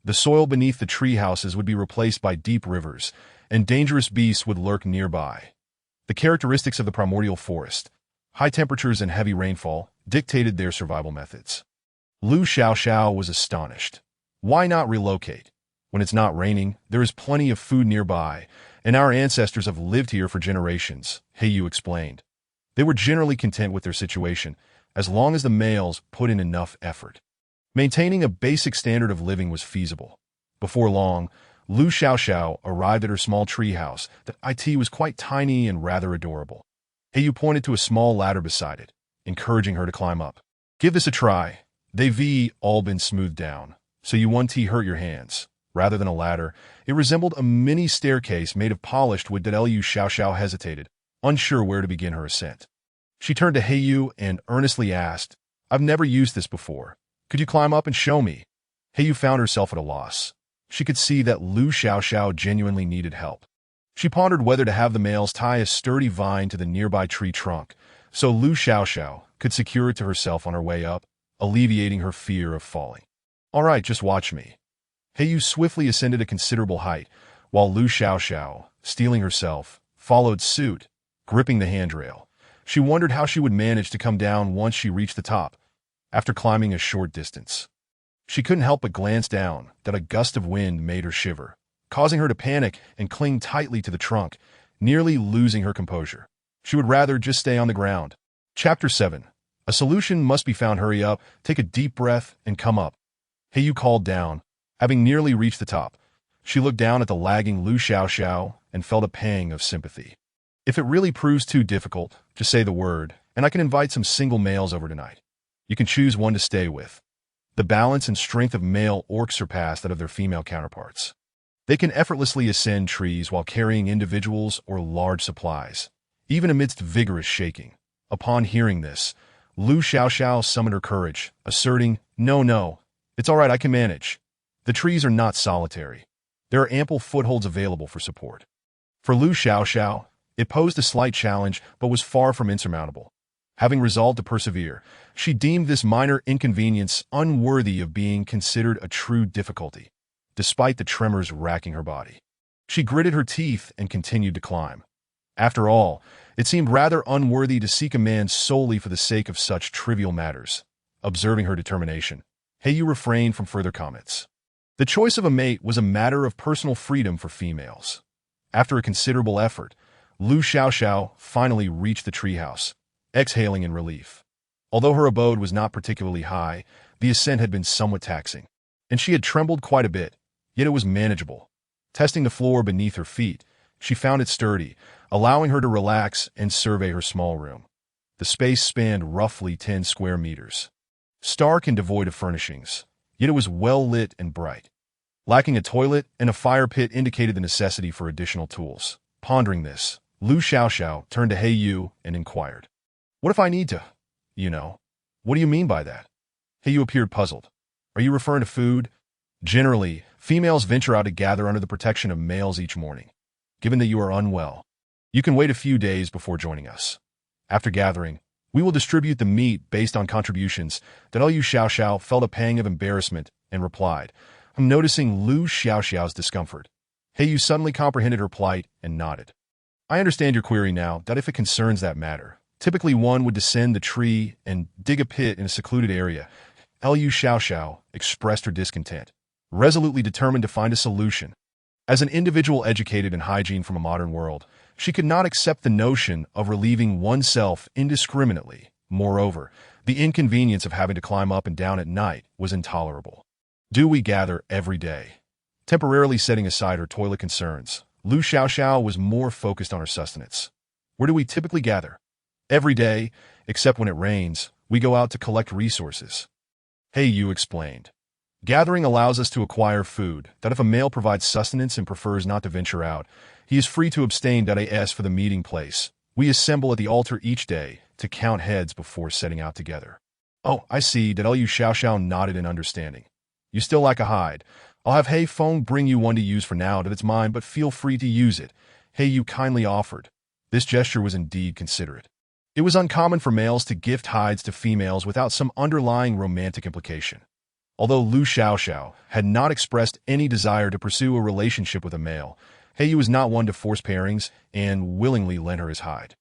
The soil beneath the tree houses would be replaced by deep rivers, and dangerous beasts would lurk nearby. The characteristics of the primordial forest, high temperatures and heavy rainfall, dictated their survival methods. Lu Xiao Xiao was astonished. Why not relocate? When it's not raining, there is plenty of food nearby, and our ancestors have lived here for generations, Yu explained. They were generally content with their situation, as long as the males put in enough effort. Maintaining a basic standard of living was feasible. Before long, Lu Xiao Xiao arrived at her small treehouse. The it was quite tiny and rather adorable. Yu pointed to a small ladder beside it, encouraging her to climb up. Give this a try. They've all been smoothed down, so you won't hurt your hands. Rather than a ladder, it resembled a mini staircase made of polished wood. Lu Xiao Xiao hesitated, unsure where to begin her ascent. She turned to Yu and earnestly asked, I've never used this before. Could you climb up and show me? Yu found herself at a loss. She could see that Lu Xiao Xiao genuinely needed help. She pondered whether to have the males tie a sturdy vine to the nearby tree trunk, so Lu Xiao Xiao could secure it to herself on her way up, alleviating her fear of falling. All right, just watch me. Yu swiftly ascended a considerable height, while Lu Xiao Xiao, steeling herself, followed suit, gripping the handrail. She wondered how she would manage to come down once she reached the top. After climbing a short distance, she couldn't help but glance down. That a gust of wind made her shiver, causing her to panic and cling tightly to the trunk, nearly losing her composure. She would rather just stay on the ground. Chapter 7. A solution must be found. Hurry up, take a deep breath, and come up. Yu called down. Having nearly reached the top, she looked down at the lagging Lu Xiao Xiao and felt a pang of sympathy. If it really proves too difficult, just say the word, and I can invite some single males over tonight. You can choose one to stay with. The balance and strength of male orcs surpass that of their female counterparts. They can effortlessly ascend trees while carrying individuals or large supplies, even amidst vigorous shaking. Upon hearing this, Lu Xiao Xiao summoned her courage, asserting, No, it's all right, I can manage. The trees are not solitary. There are ample footholds available for support. For Lu Xiao Xiao, it posed a slight challenge but was far from insurmountable. Having resolved to persevere, she deemed this minor inconvenience unworthy of being considered a true difficulty, despite the tremors racking her body. She gritted her teeth and continued to climb. After all, it seemed rather unworthy to seek a man solely for the sake of such trivial matters. Observing her determination, Heiyu refrained from further comments. The choice of a mate was a matter of personal freedom for females. After a considerable effort, Lu Xiaoxiao finally reached the treehouse, exhaling in relief. Although her abode was not particularly high, the ascent had been somewhat taxing, and she had trembled quite a bit, yet it was manageable. Testing the floor beneath her feet, she found it sturdy, allowing her to relax and survey her small room. The space spanned roughly 10 square meters. Stark and devoid of furnishings, yet it was well lit and bright. Lacking a toilet and a fire pit indicated the necessity for additional tools. Pondering this, Lu Xiaoxiao turned to Heiyu and inquired, "What if I need to? What do you mean by that?" Heiyu appeared puzzled. "Are you referring to food?" "Generally, females venture out to gather under the protection of males each morning. Given that you are unwell, you can wait a few days before joining us. After gathering, we will distribute the meat based on contributions." That Liu Xiaoxiao felt a pang of embarrassment and replied, "I'm noticing Lu Xiaoxiao's discomfort." Heiyu suddenly comprehended her plight and nodded. "I understand your query now, that if it concerns that matter, typically one would descend the tree and dig a pit in a secluded area." Liu Xiaoxiao expressed her discontent, resolutely determined to find a solution. As an individual educated in hygiene from a modern world, she could not accept the notion of relieving oneself indiscriminately. Moreover, the inconvenience of having to climb up and down at night was intolerable. "Do we gather every day?" Temporarily setting aside her toilet concerns, Lu Xiaoxiao was more focused on her sustenance. "Where do we typically gather?" "Every day, except when it rains, we go out to collect resources." Heiyu explained. "Gathering allows us to acquire food, that if a male provides sustenance and prefers not to venture out, he is free to abstain. As for the meeting place, we assemble at the altar each day to count heads before setting out together." "Oh, I see." Liu Xiaoxiao nodded in understanding. "You still lack a hide. I'll have Hei Feng bring you one to use for now. That it's mine, but feel free to use it," Heiyu kindly offered. This gesture was indeed considerate. It was uncommon for males to gift hides to females without some underlying romantic implication. Although Lu Xiaoxiao had not expressed any desire to pursue a relationship with a male, Heiyu was not one to force pairings and willingly lent her his hide.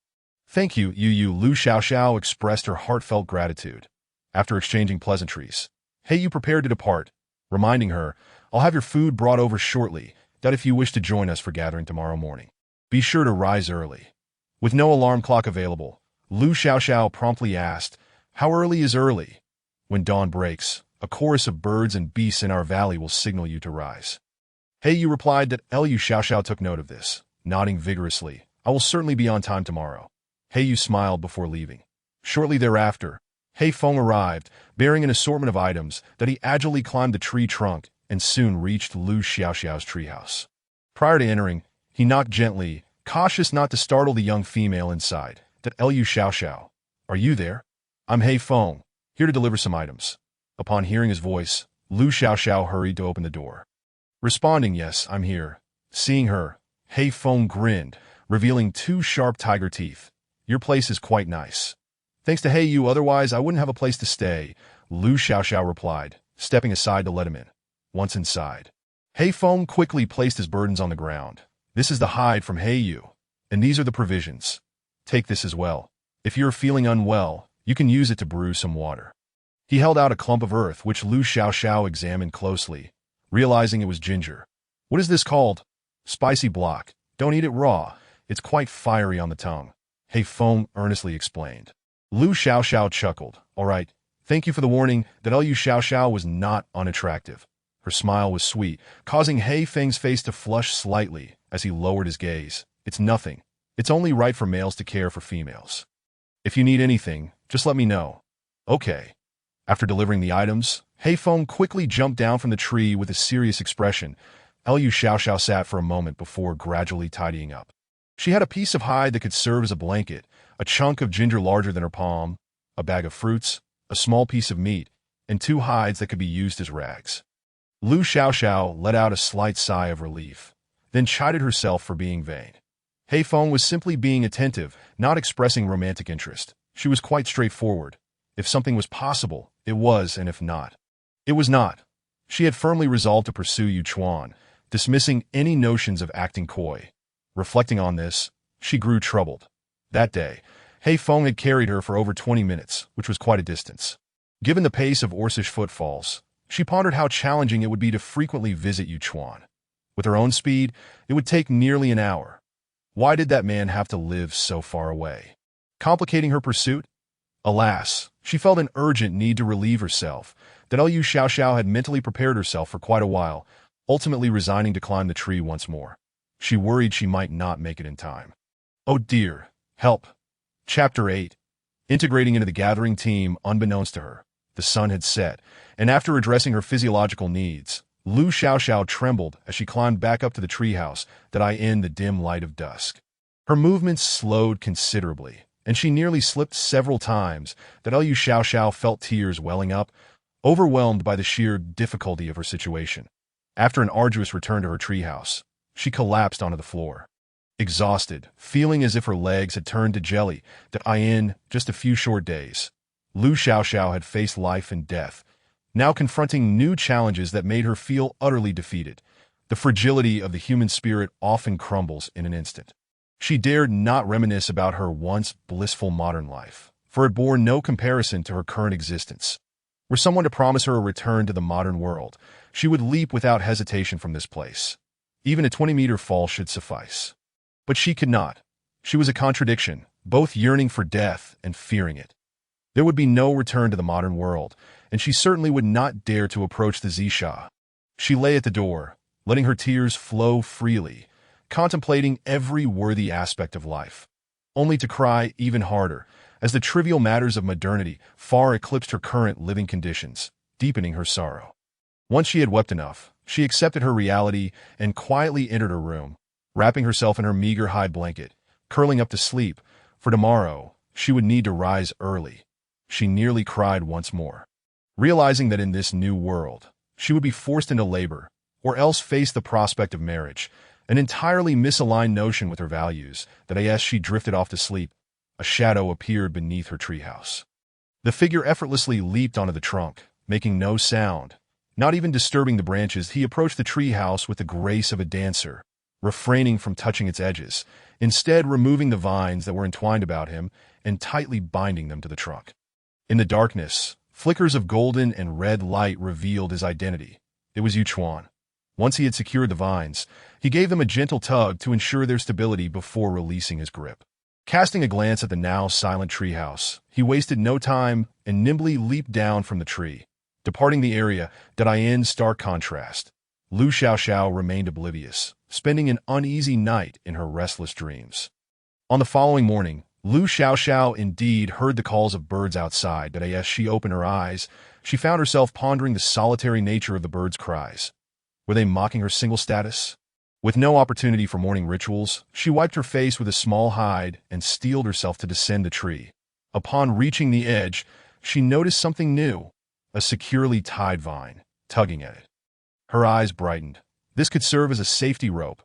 "Thank you, Lu Xiaoxiao expressed her heartfelt gratitude. After exchanging pleasantries, Heiyu prepared to depart, reminding her, "I'll have your food brought over shortly, that if you wish to join us for gathering tomorrow morning, be sure to rise early." With no alarm clock available, Lu Xiaoxiao promptly asked, "How early is early?" "When dawn breaks, a chorus of birds and beasts in our valley will signal you to rise." Heiyu replied that Liu Xiaoxiao took note of this, nodding vigorously. "I will certainly be on time tomorrow." Heiyu smiled before leaving. Shortly thereafter, Hei Feng arrived, bearing an assortment of items that he agilely climbed the tree trunk and soon reached Lu Xiaoxiao's treehouse. Prior to entering, he knocked gently, cautious not to startle the young female inside. That Liu Xiaoxiao, "Are you there?" "I'm Hei Feng, here to deliver some items." Upon hearing his voice, Lu Xiaoxiao hurried to open the door. Responding, "Yes, I'm here." Seeing her, Hei Feng grinned, revealing 2 sharp tiger teeth. "Your place is quite nice." "Thanks to Heiyu, otherwise I wouldn't have a place to stay," Lu Xiaoxiao replied, stepping aside to let him in. Once inside, Hei Feng quickly placed his burdens on the ground. "This is the hide from Heiyu, and these are the provisions. Take this as well. If you're feeling unwell, you can use it to brew some water." He held out a clump of earth which Lu Xiaoxiao examined closely, realizing it was ginger. "What is this called?" "Spicy block. Don't eat it raw. It's quite fiery on the tongue," Hei Feng earnestly explained. Lu Xiaoxiao chuckled. "All right, thank you for the warning." That Liu Xiaoxiao was not unattractive. Her smile was sweet, causing Hei Feng's face to flush slightly as he lowered his gaze. "It's nothing. It's only right for males to care for females. If you need anything, just let me know." "Okay." After delivering the items, Hei Feng quickly jumped down from the tree with a serious expression. Liu Xiaoxiao sat for a moment before gradually tidying up. She had a piece of hide that could serve as a blanket, a chunk of ginger larger than her palm, a bag of fruits, a small piece of meat, and 2 hides that could be used as rags. Lu Xiaoxiao let out a slight sigh of relief, then chided herself for being vain. Hei Feng was simply being attentive, not expressing romantic interest. She was quite straightforward. If something was possible, it was, and if not, it was not. She had firmly resolved to pursue Yu Chuan, dismissing any notions of acting coy. Reflecting on this, She grew troubled. That day, Hei Feng had carried her for over 20 minutes, which was quite a distance. Given the pace of Orsish footfalls, she pondered how challenging it would be to frequently visit Yuchuan. With her own speed, it would take nearly an hour. Why did that man have to live so far away? Complicating her pursuit? Alas, she felt an urgent need to relieve herself, that Liu Xiaoxiao had mentally prepared herself for quite a while, ultimately resigning to climb the tree once more. She worried she might not make it in time. Oh dear, help. Chapter 8. Integrating into the gathering team unbeknownst to her, the sun had set, and after addressing her physiological needs, Liu Xiaoxiao trembled as she climbed back up to the treehouse in the dim light of dusk. Her movements slowed considerably, and she nearly slipped several times that Liu Xiaoxiao felt tears welling up, overwhelmed by the sheer difficulty of her situation. After an arduous return to her treehouse, she collapsed onto the floor. Exhausted, feeling as if her legs had turned to jelly, in just a few short days, Liu Xiaoxiao had faced life and death, now confronting new challenges that made her feel utterly defeated. The fragility of the human spirit often crumbles in an instant. She dared not reminisce about her once blissful modern life, for it bore no comparison to her current existence. Were someone to promise her a return to the modern world, she would leap without hesitation from this place. Even a 20-meter fall should suffice. But she could not. She was a contradiction, both yearning for death and fearing it. There would be no return to the modern world, and she certainly would not dare to approach the Zisha. She lay at the door, letting her tears flow freely, contemplating every worthy aspect of life, only to cry even harder as the trivial matters of modernity far eclipsed her current living conditions, deepening her sorrow. Once she had wept enough, she accepted her reality and quietly entered her room, wrapping herself in her meager hide blanket, curling up to sleep. For tomorrow, she would need to rise early. She nearly cried once more, realizing that in this new world, she would be forced into labor, or else face the prospect of marriage, an entirely misaligned notion with her values. As she drifted off to sleep, a shadow appeared beneath her treehouse. The figure effortlessly leaped onto the trunk, making no sound. Not even disturbing the branches, he approached the treehouse with the grace of a dancer, refraining from touching its edges, instead removing the vines that were entwined about him and tightly binding them to the trunk. In the darkness, flickers of golden and red light revealed his identity. It was Yuchuan. Once he had secured the vines, he gave them a gentle tug to ensure their stability before releasing his grip. Casting a glance at the now silent treehouse, he wasted no time and nimbly leaped down from the tree, departing the area. In stark contrast, Liu Xiaoxiao remained oblivious, spending an uneasy night in her restless dreams. On the following morning, Liu Xiaoxiao indeed heard the calls of birds outside. As she opened her eyes, she found herself pondering the solitary nature of the birds' cries. Were they mocking her single status? With no opportunity for morning rituals, she wiped her face with a small hide and steeled herself to descend the tree. Upon reaching the edge, she noticed something new, a securely tied vine, tugging at it. Her eyes brightened. This could serve as a safety rope.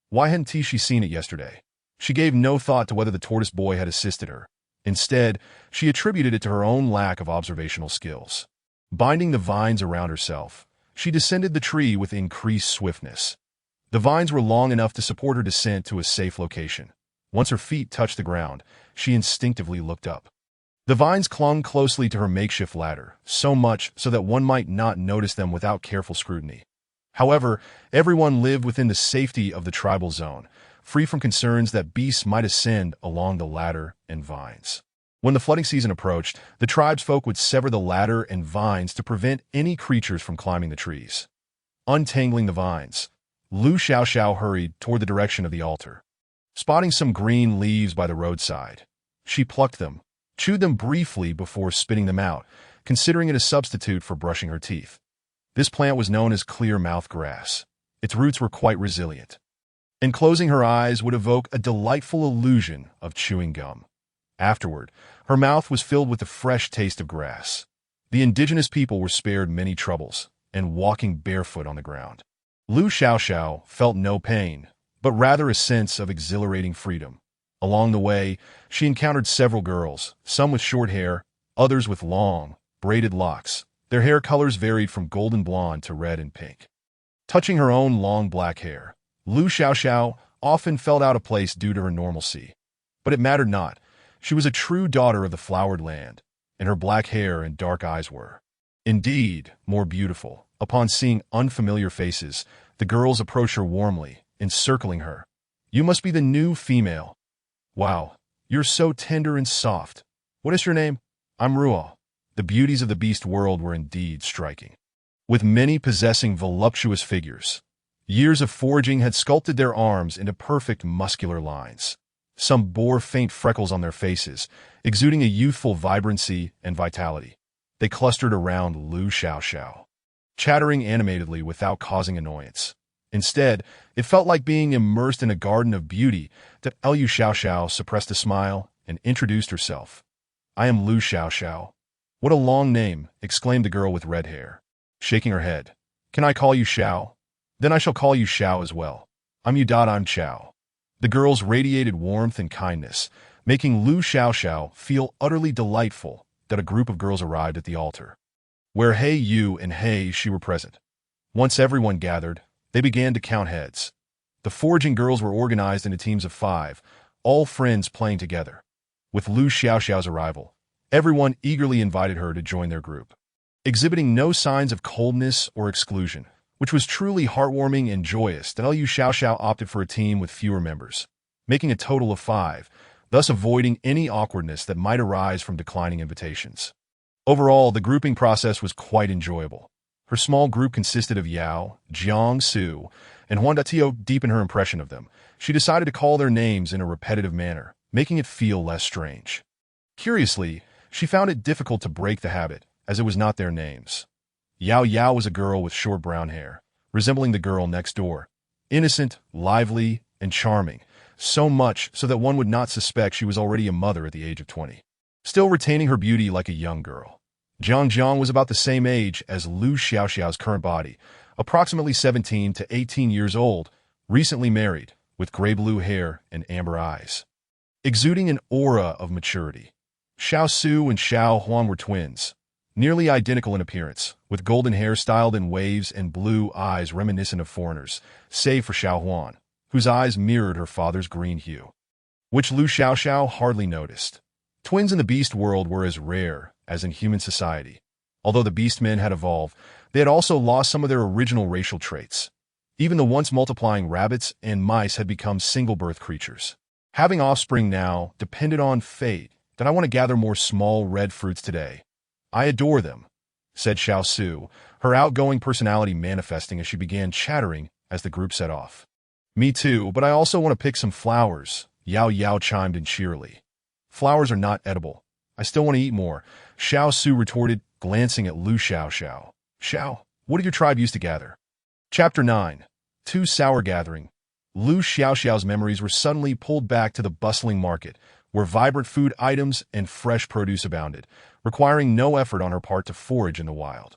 Why hadn't she seen it yesterday? She gave no thought to whether the tortoise boy had assisted her. Instead, she attributed it to her own lack of observational skills. Binding the vines around herself, she descended the tree with increased swiftness. The vines were long enough to support her descent to a safe location. Once her feet touched the ground, she instinctively looked up. The vines clung closely to her makeshift ladder, so much so that one might not notice them without careful scrutiny. However, everyone lived within the safety of the tribal zone, free from concerns that beasts might ascend along the ladder and vines. When the flooding season approached, the tribesfolk would sever the ladder and vines to prevent any creatures from climbing the trees. Untangling the vines, Liu Xiaoxiao hurried toward the direction of the altar. Spotting some green leaves by the roadside, she plucked them, chewed them briefly before spitting them out, considering it a substitute for brushing her teeth. This plant was known as clear-mouth grass. Its roots were quite resilient, and closing her eyes would evoke a delightful illusion of chewing gum. Afterward, her mouth was filled with the fresh taste of grass. The indigenous people were spared many troubles, and walking barefoot on the ground. Liu Xiaoxiao felt no pain, but rather a sense of exhilarating freedom. Along the way, she encountered several girls, some with short hair, others with long, braided locks. Their hair colors varied from golden blonde to red and pink. Touching her own long black hair, Liu Xiaoxiao often felt out of place due to her normalcy. But it mattered not. She was a true daughter of the flowered land, and her black hair and dark eyes were, indeed, more beautiful. Upon seeing unfamiliar faces, the girls approached her warmly, encircling her. "You must be the new female. Wow, you're so tender and soft. What is your name?" "I'm Rual." The beauties of the beast world were indeed striking, with many possessing voluptuous figures. Years of foraging had sculpted their arms into perfect muscular lines. Some bore faint freckles on their faces, exuding a youthful vibrancy and vitality. They clustered around Lu Xiaoxiao, chattering animatedly without causing annoyance. Instead, it felt like being immersed in a garden of beauty that Lu Xiaoxiao suppressed a smile and introduced herself. "I am Lu Xiaoxiao." "What a long name," exclaimed the girl with red hair, shaking her head. "Can I call you Xiao?" "Then I shall call you Xiao as well." "I'm Chao." The girls radiated warmth and kindness, making Lu Xiaoxiao feel utterly delightful that a group of girls arrived at the altar, where Hey Yu and Hey She were present. Once everyone gathered, they began to count heads. The foraging girls were organized into teams of 5, all friends playing together. With Lu Xiaoxiao's arrival, everyone eagerly invited her to join their group, exhibiting no signs of coldness or exclusion, which was truly heartwarming and joyous that Lu Xiaoxiao opted for a team with fewer members, making a total of 5, thus avoiding any awkwardness that might arise from declining invitations. Overall, the grouping process was quite enjoyable. Her small group consisted of Yao, Jiang Su, and Huan Datio. Deep in her impression of them, she decided to call their names in a repetitive manner, making it feel less strange. Curiously, she found it difficult to break the habit, as it was not their names. Yao Yao was a girl with short brown hair, resembling the girl next door. Innocent, lively, and charming, so much so that one would not suspect she was already a mother at the age of 20, still retaining her beauty like a young girl. Jiang Jiang was about the same age as Lu Xiaoxiao's current body, approximately 17 to 18 years old, recently married, with gray-blue hair and amber eyes, exuding an aura of maturity. Xiao Su and Xiao Huan were twins, nearly identical in appearance, with golden hair styled in waves and blue eyes reminiscent of foreigners, save for Xiao Huan, whose eyes mirrored her father's green hue, which Lu Xiaoxiao hardly noticed. Twins in the beast world were as rare as in human society. Although the beast men had evolved, they had also lost some of their original racial traits. Even the once multiplying rabbits and mice had become single-birth creatures. Having offspring now depended on fate. "That I want to gather more small red fruits today. I adore them," said Xiao Su, her outgoing personality manifesting as she began chattering as the group set off. "Me too, but I also want to pick some flowers," Yao Yao chimed in cheerily. "Flowers are not edible. I still want to eat more," Xiao Su retorted, glancing at Lu Xiaoxiao. "Xiao, what did your tribe used to gather?" Chapter 9. Too Sour Gathering. Lu Xiaoxiao's memories were suddenly pulled back to the bustling market, where vibrant food items and fresh produce abounded, requiring no effort on her part to forage in the wild.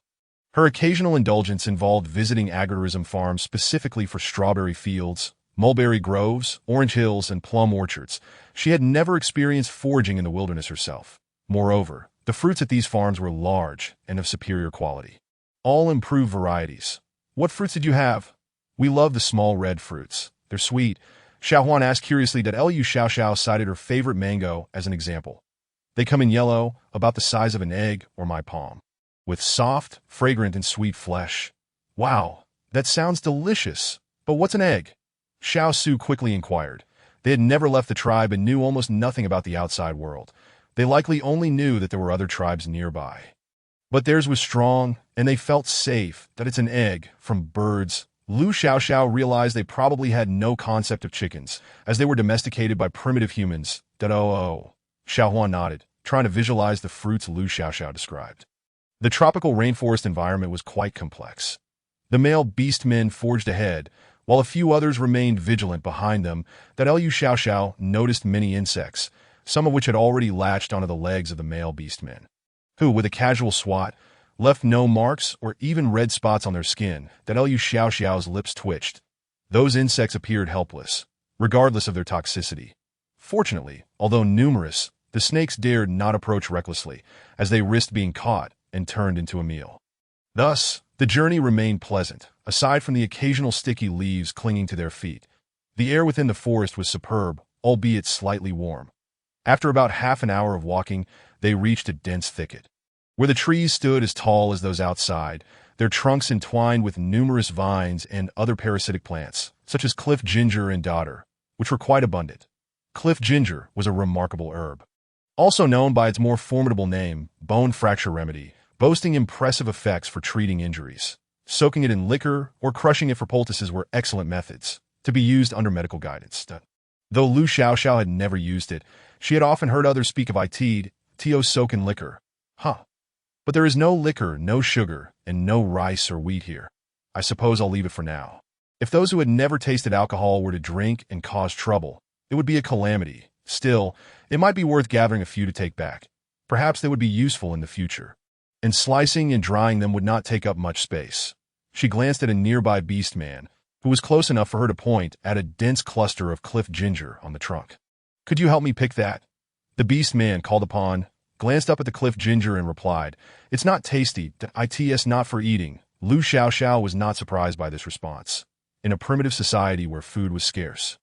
Her occasional indulgence involved visiting agritourism farms specifically for strawberry fields, mulberry groves, orange hills, and plum orchards. She had never experienced foraging in the wilderness herself. Moreover, the fruits at these farms were large and of superior quality, all improved varieties. "What fruits did you have?" "We love the small red fruits. They're sweet." Xiao Huan asked curiously that Lu Xiaoxiao cited her favorite mango as an example. "They come in yellow, about the size of an egg or my palm, with soft, fragrant, and sweet flesh." "Wow, that sounds delicious. But what's an egg?" Xiao Su quickly inquired. They had never left the tribe and knew almost nothing about the outside world. They likely only knew that there were other tribes nearby. But theirs was strong, and they felt safe that it's an egg from birds. Lu Xiaoxiao realized they probably had no concept of chickens, as they were domesticated by primitive humans. Oh. Xiao Huan nodded, trying to visualize the fruits Lu Xiaoxiao described. The tropical rainforest environment was quite complex. The male beast men forged ahead, while a few others remained vigilant behind them. Lu Xiaoxiao noticed many insects, some of which had already latched onto the legs of the male beast men, who, with a casual swat, left no marks or even red spots on their skin. Lu Xiaoxiao's lips twitched. Those insects appeared helpless, regardless of their toxicity. Fortunately, although numerous, the snakes dared not approach recklessly, as they risked being caught and turned into a meal. Thus, the journey remained pleasant, aside from the occasional sticky leaves clinging to their feet. The air within the forest was superb, albeit slightly warm. After about half an hour of walking, they reached a dense thicket, where the trees stood as tall as those outside, their trunks entwined with numerous vines and other parasitic plants, such as cliff ginger and dodder, which were quite abundant. Cliff ginger was a remarkable herb, also known by its more formidable name, bone fracture remedy, boasting impressive effects for treating injuries. Soaking it in liquor or crushing it for poultices were excellent methods to be used under medical guidance. Though Lu Xiaoxiao had never used it, she had often heard others speak of to soak in liquor. But there is no liquor, no sugar, and no rice or wheat here. I suppose I'll leave it for now. If those who had never tasted alcohol were to drink and cause trouble, it would be a calamity. Still, it might be worth gathering a few to take back. Perhaps they would be useful in the future. And slicing and drying them would not take up much space. She glanced at a nearby beast man, who was close enough for her to point at a dense cluster of cliff ginger on the trunk. Could you help me pick that? The beast man, called upon, glanced up at the cliff ginger and replied, It's not tasty, it's not for eating. Lu Xiaoxiao was not surprised by this response. In a primitive society where food was scarce,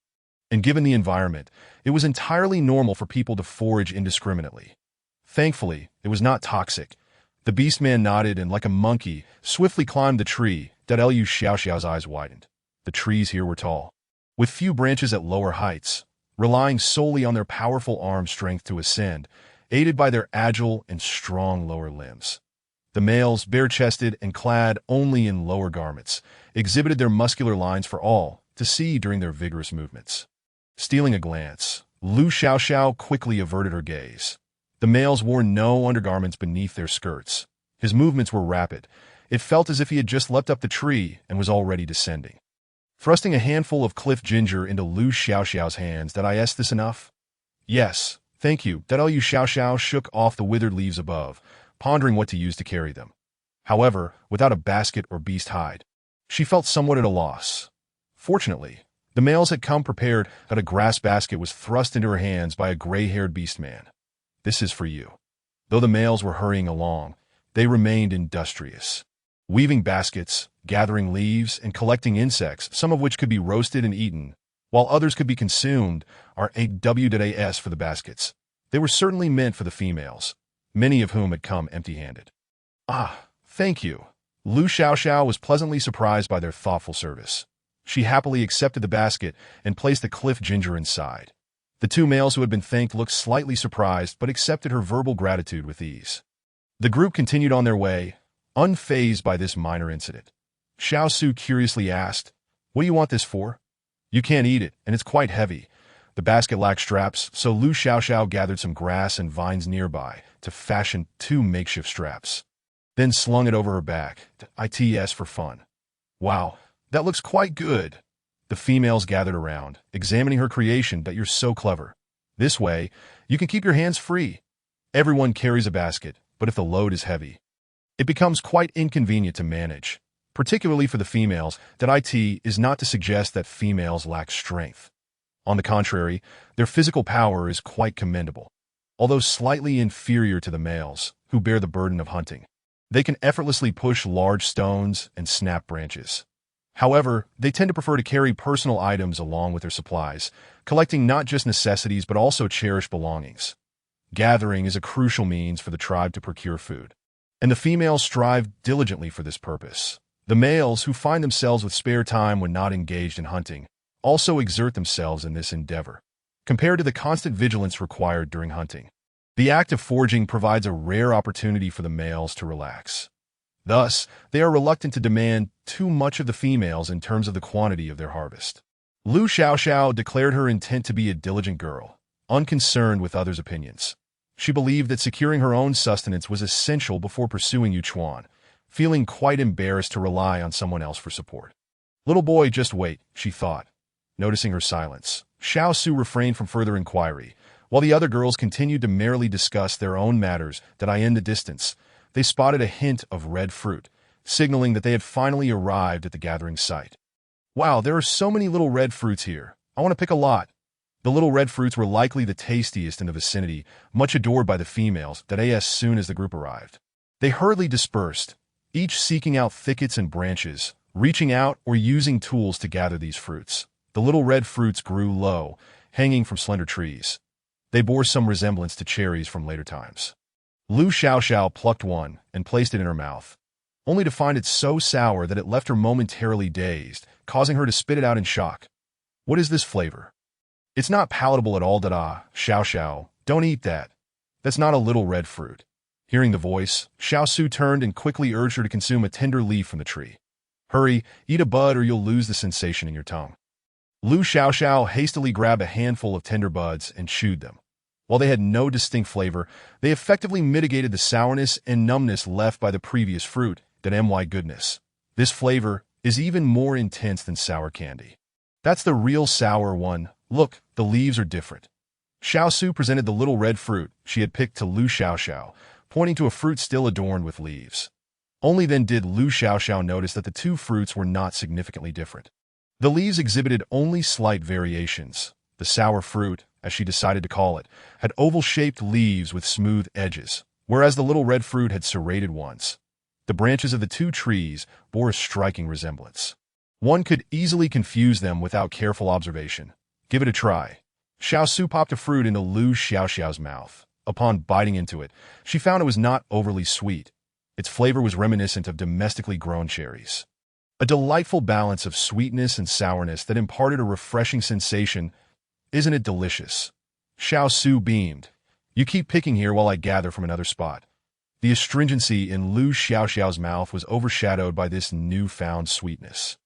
and given the environment, it was entirely normal for people to forage indiscriminately. Thankfully, it was not toxic. The beast man nodded and, like a monkey, swiftly climbed the tree. Lu Xiaoxiao's eyes widened. The trees here were tall, with few branches at lower heights, relying solely on their powerful arm strength to ascend, aided by their agile and strong lower limbs. The males, bare-chested and clad only in lower garments, exhibited their muscular lines for all to see during their vigorous movements. Stealing a glance, Lu Xiaoxiao quickly averted her gaze. The males wore no undergarments beneath their skirts. His movements were rapid. It felt as if he had just leapt up the tree and was already descending. Thrusting a handful of cliff ginger into Lu Xiaoxiao's hands, is this enough? Yes, thank you. Lu Xiaoxiao shook off the withered leaves above, pondering what to use to carry them. However, without a basket or beast hide, she felt somewhat at a loss. Fortunately, the males had come prepared. A grass basket was thrust into her hands by a gray-haired beast man. This is for you. Though the males were hurrying along, they remained industrious, weaving baskets, gathering leaves, and collecting insects, some of which could be roasted and eaten, while others could be consumed. AWAS for the baskets. They were certainly meant for the females, many of whom had come empty-handed. Thank you. Lu Xiaoxiao was pleasantly surprised by their thoughtful service. She happily accepted the basket and placed the cliff ginger inside. The two males who had been thanked looked slightly surprised but accepted her verbal gratitude with ease. The group continued on their way, unfazed by this minor incident. Xiao Su curiously asked, What do you want this for? You can't eat it, and it's quite heavy. The basket lacked straps, so Lu Xiaoxiao gathered some grass and vines nearby to fashion 2 makeshift straps, then slung it over her back, ITS for fun. Wow, that looks quite good. The females gathered around, examining her creation. You're so clever. This way, you can keep your hands free. Everyone carries a basket, but if the load is heavy, it becomes quite inconvenient to manage, particularly for the females. It is not to suggest that females lack strength. On the contrary, their physical power is quite commendable. Although slightly inferior to the males, who bear the burden of hunting, they can effortlessly push large stones and snap branches. However, they tend to prefer to carry personal items along with their supplies, collecting not just necessities but also cherished belongings. Gathering is a crucial means for the tribe to procure food, and the females strive diligently for this purpose. The males, who find themselves with spare time when not engaged in hunting, also exert themselves in this endeavor. Compared to the constant vigilance required during hunting, the act of foraging provides a rare opportunity for the males to relax. Thus, they are reluctant to demand too much of the females in terms of the quantity of their harvest. Lu Xiaoxiao declared her intent to be a diligent girl, unconcerned with others' opinions. She believed that securing her own sustenance was essential before pursuing Yuchuan, feeling quite embarrassed to rely on someone else for support. Little boy, just wait, she thought. Noticing her silence, Xiao Su refrained from further inquiry, while the other girls continued to merrily discuss their own matters. In the distance, they spotted a hint of red fruit, signaling that they had finally arrived at the gathering site. Wow, there are so many little red fruits here. I want to pick a lot. The little red fruits were likely the tastiest in the vicinity, much adored by the females. As soon as the group arrived, they hurriedly dispersed, each seeking out thickets and branches, reaching out or using tools to gather these fruits. The little red fruits grew low, hanging from slender trees. They bore some resemblance to cherries from later times. Lu Xiaoxiao plucked one and placed it in her mouth, only to find it so sour that it left her momentarily dazed, causing her to spit it out in shock. What is this flavor? It's not palatable at all, Xiaoxiao. Don't eat that. That's not a little red fruit. Hearing the voice, Xiao Su turned and quickly urged her to consume a tender leaf from the tree. Hurry, eat a bud or you'll lose the sensation in your tongue. Lu Xiaoxiao hastily grabbed a handful of tender buds and chewed them. While they had no distinct flavor, they effectively mitigated the sourness and numbness left by the previous fruit. My goodness. This flavor is even more intense than sour candy. That's the real sour one. Look, the leaves are different. Xiao Su presented the little red fruit she had picked to Lu Xiaoxiao, pointing to a fruit still adorned with leaves. Only then did Lu Xiaoxiao notice that the two fruits were not significantly different. The leaves exhibited only slight variations. The sour fruit, as she decided to call it, had oval-shaped leaves with smooth edges, whereas the little red fruit had serrated ones. The branches of the two trees bore a striking resemblance. One could easily confuse them without careful observation. Give it a try. Xiao Su popped a fruit into Lu Xiaoxiao's mouth. Upon biting into it, she found it was not overly sweet. Its flavor was reminiscent of domestically grown cherries. A delightful balance of sweetness and sourness that imparted a refreshing sensation. Isn't it delicious? Xiao Su beamed. You keep picking here while I gather from another spot. The astringency in Lu Xiaoxiao's mouth was overshadowed by this newfound sweetness,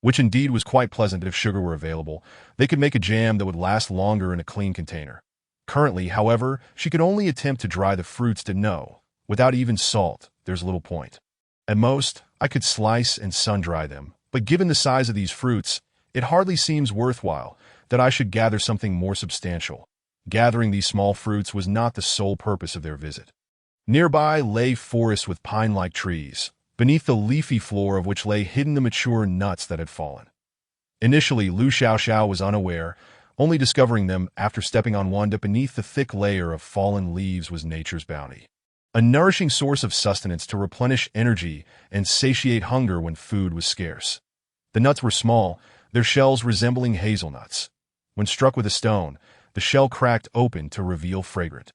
which indeed was quite pleasant. If sugar were available, they could make a jam that would last longer in a clean container. Currently, however, she could only attempt to dry the fruits to no. Without even salt, there's little point. At most, I could slice and sun-dry them, but given the size of these fruits, it hardly seems worthwhile that I should gather something more substantial. Gathering these small fruits was not the sole purpose of their visit. Nearby lay forests with pine-like trees, beneath the leafy floor of which lay hidden the mature nuts that had fallen. Initially, Lu Xiaoxiao was unaware, only discovering them after stepping on one that beneath the thick layer of fallen leaves was nature's bounty. A nourishing source of sustenance to replenish energy and satiate hunger when food was scarce. The nuts were small, their shells resembling hazelnuts. When struck with a stone, the shell cracked open to reveal fragrant,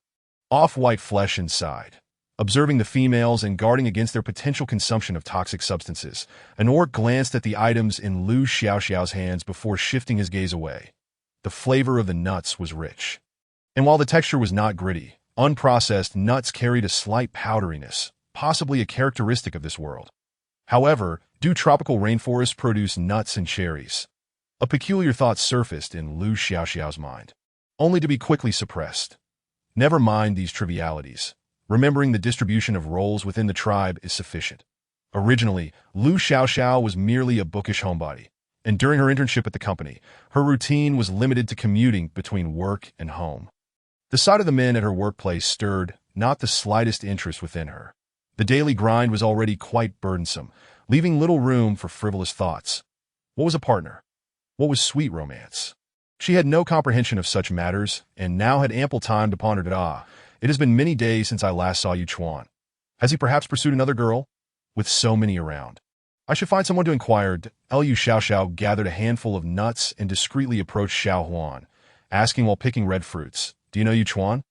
off-white flesh inside. Observing the females and guarding against their potential consumption of toxic substances, an orc glanced at the items in Lu Xiaoxiao's hands before shifting his gaze away. The flavor of the nuts was rich. And while the texture was not gritty, unprocessed nuts carried a slight powderiness, possibly a characteristic of this world. However, do tropical rainforests produce nuts and cherries? A peculiar thought surfaced in Lu Xiaoxiao's mind, only to be quickly suppressed. Never mind these trivialities. Remembering the distribution of roles within the tribe is sufficient. Originally, Lu Xiaoxiao was merely a bookish homebody, and during her internship at the company, her routine was limited to commuting between work and home. The sight of the men at her workplace stirred not the slightest interest within her. The daily grind was already quite burdensome, leaving little room for frivolous thoughts. What was a partner? What was sweet romance? She had no comprehension of such matters, and now had ample time to ponder it. It has been many days since I last saw Yu Chuan. Has he perhaps pursued another girl? With so many around, I should find someone to inquire. Lu Xiaoxiao gathered a handful of nuts and discreetly approached Xiao Huan, asking while picking red fruits, "Do you know Yu Chuan?"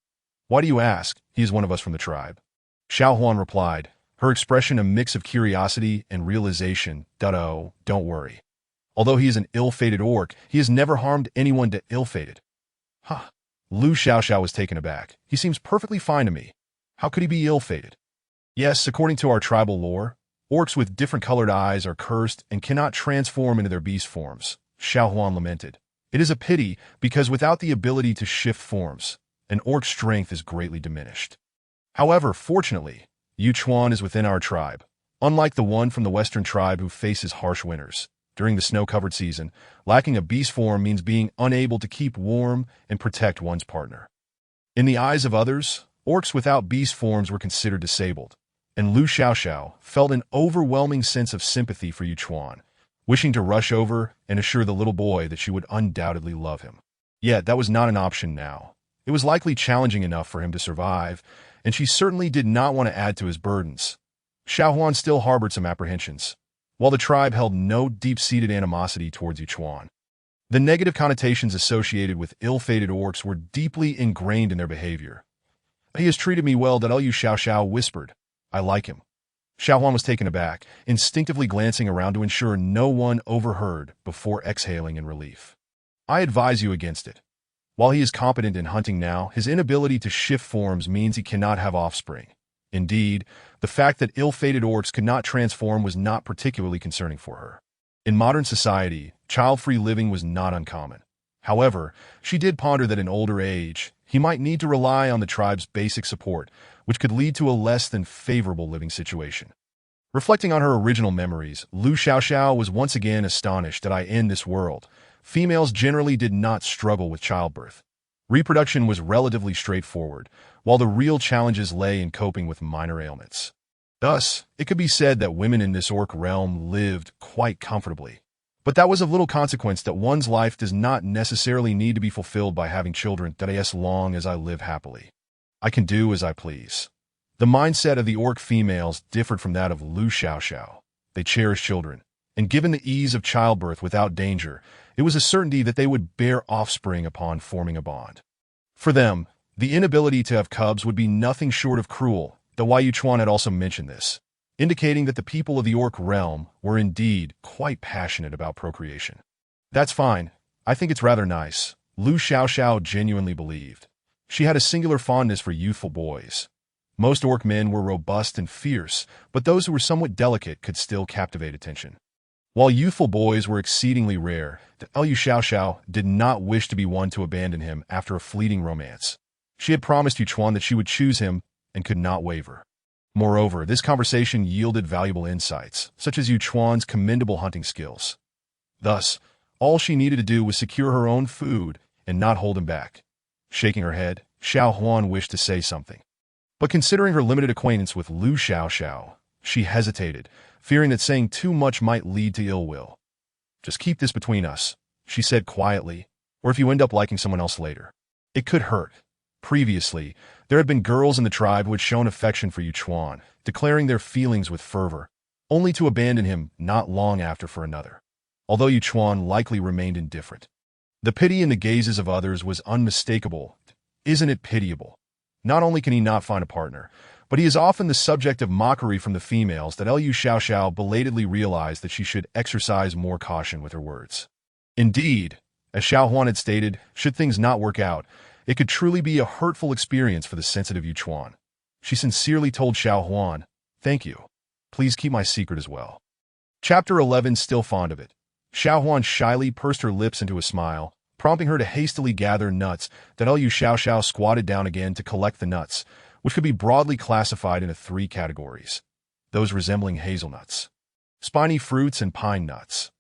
"Why do you ask? He is one of us from the tribe." Xiao Huan replied, her expression a mix of curiosity and realization. "Oh, don't worry. Although he is an ill-fated orc, he has never harmed anyone to ill-fated." "Huh." Lu Xiaoxiao was taken aback. "He seems perfectly fine to me. How could he be ill-fated?" "Yes, according to our tribal lore, orcs with different colored eyes are cursed and cannot transform into their beast forms," Xiao Huan lamented. "It is a pity, because without the ability to shift forms, an orc's strength is greatly diminished. However, fortunately, Yu Chuan is within our tribe, unlike the one from the western tribe who faces harsh winters. During the snow-covered season, lacking a beast form means being unable to keep warm and protect one's partner. In the eyes of others, orcs without beast forms were considered disabled, and Lu Xiaoxiao felt an overwhelming sense of sympathy for Yu Chuan, wishing to rush over and assure the little boy that she would undoubtedly love him. Yet that was not an option now. It was likely challenging enough for him to survive, and she certainly did not want to add to his burdens. Xiao Huan still harbored some apprehensions, while the tribe held no deep-seated animosity towards Yu Chuan. The negative connotations associated with ill-fated orcs were deeply ingrained in their behavior. "He has treated me well," Liu Xiaoxiao whispered. "I like him." Xiao Huan was taken aback, instinctively glancing around to ensure no one overheard before exhaling in relief. "I advise you against it. While he is competent in hunting now, his inability to shift forms means he cannot have offspring. Indeed, the fact that ill-fated orcs could not transform was not particularly concerning for her. In modern society, child-free living was not uncommon. However, she did ponder that in older age, he might need to rely on the tribe's basic support, which could lead to a less than favorable living situation. Reflecting on her original memories, Liu Xiaoxiao was once again astonished that in this world, females generally did not struggle with childbirth. Reproduction was relatively straightforward, while the real challenges lay in coping with minor ailments. Thus, it could be said that women in this orc realm lived quite comfortably. But that was of little consequence, that one's life does not necessarily need to be fulfilled by having children, that as long as I live happily, I can do as I please. The mindset of the orc females differed from that of Liu Xiaoxiao. They cherished children, and given the ease of childbirth without danger, it was a certainty that they would bear offspring upon forming a bond. For them, the inability to have cubs would be nothing short of cruel, though Yu Chuan had also mentioned this, indicating that the people of the orc realm were indeed quite passionate about procreation. "That's fine. I think it's rather nice," Liu Xiaoxiao genuinely believed. She had a singular fondness for youthful boys. Most orc men were robust and fierce, but those who were somewhat delicate could still captivate attention. While youthful boys were exceedingly rare, Liu Xiaoxiao did not wish to be one to abandon him after a fleeting romance. She had promised Yu Chuan that she would choose him and could not waver. Moreover, this conversation yielded valuable insights, such as Yu Chuan's commendable hunting skills. Thus, all she needed to do was secure her own food and not hold him back. Shaking her head, Xiao Huan wished to say something. But considering her limited acquaintance with Liu Xiaoxiao, she hesitated, fearing that saying too much might lead to ill will. "Just keep this between us," she said quietly, "or if you end up liking someone else later, it could hurt." Previously, there had been girls in the tribe who had shown affection for Yu Chuan, declaring their feelings with fervor, only to abandon him not long after for another. Although Yu Chuan likely remained indifferent, the pity in the gazes of others was unmistakable. Isn't it pitiable? Not only can he not find a partner, but he is often the subject of mockery from the females, that Liu Xiaoxiao belatedly realized that she should exercise more caution with her words. Indeed, as Xiao Huan had stated, should things not work out, it could truly be a hurtful experience for the sensitive Yu Chuan. She sincerely told Xiao Huan, "Thank you. Please keep my secret as well." Chapter 11. Still fond of it. Xiao Huan shyly pursed her lips into a smile, prompting her to hastily gather nuts. Liu Xiaoxiao squatted down again to collect the nuts, which could be broadly classified into 3 categories: those resembling hazelnuts, spiny fruits, and pine nuts.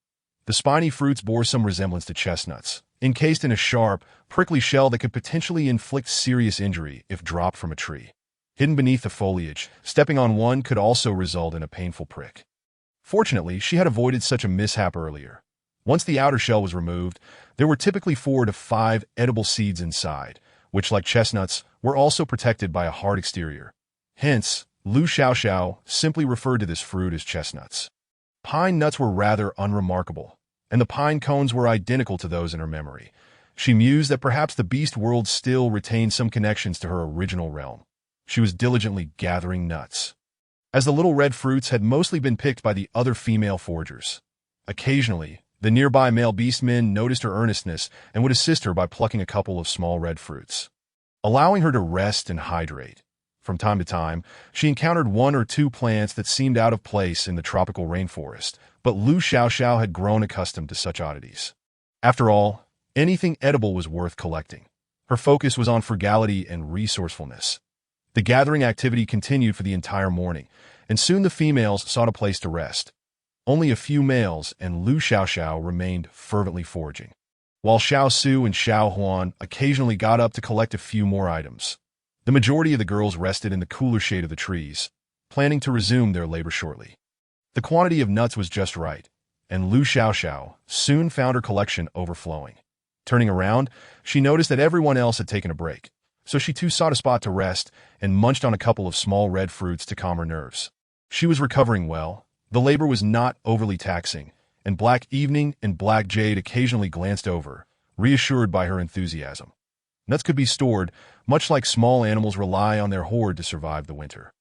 The spiny fruits bore some resemblance to chestnuts, encased in a sharp, prickly shell that could potentially inflict serious injury if dropped from a tree. Hidden beneath the foliage, stepping on one could also result in a painful prick. Fortunately, she had avoided such a mishap earlier. Once the outer shell was removed, there were typically 4 to 5 edible seeds inside, which, like chestnuts, were also protected by a hard exterior. Hence, Liu Xiaoxiao simply referred to this fruit as chestnuts. Pine nuts were rather unremarkable, and the pine cones were identical to those in her memory. She mused that perhaps the beast world still retained some connections to her original realm. She was diligently gathering nuts, as the little red fruits had mostly been picked by the other female foragers. Occasionally, the nearby male beastmen noticed her earnestness and would assist her by plucking a couple of small red fruits, allowing her to rest and hydrate. From time to time, she encountered 1 or 2 plants that seemed out of place in the tropical rainforest, but Liu Xiaoxiao had grown accustomed to such oddities. After all, anything edible was worth collecting. Her focus was on frugality and resourcefulness. The gathering activity continued for the entire morning, and soon the females sought a place to rest. Only a few males and Liu Xiaoxiao remained fervently foraging, while Xiao Su and Xiao Huan occasionally got up to collect a few more items. The majority of the girls rested in the cooler shade of the trees, planning to resume their labor shortly. The quantity of nuts was just right, and Liu Xiaoxiao soon found her collection overflowing. Turning around, she noticed that everyone else had taken a break, so she too sought a spot to rest and munched on a couple of small red fruits to calm her nerves. She was recovering well. The labor was not overly taxing, and Black Evening and Black Jade occasionally glanced over, reassured by her enthusiasm. Nuts could be stored, much like small animals rely on their hoard to survive the winter.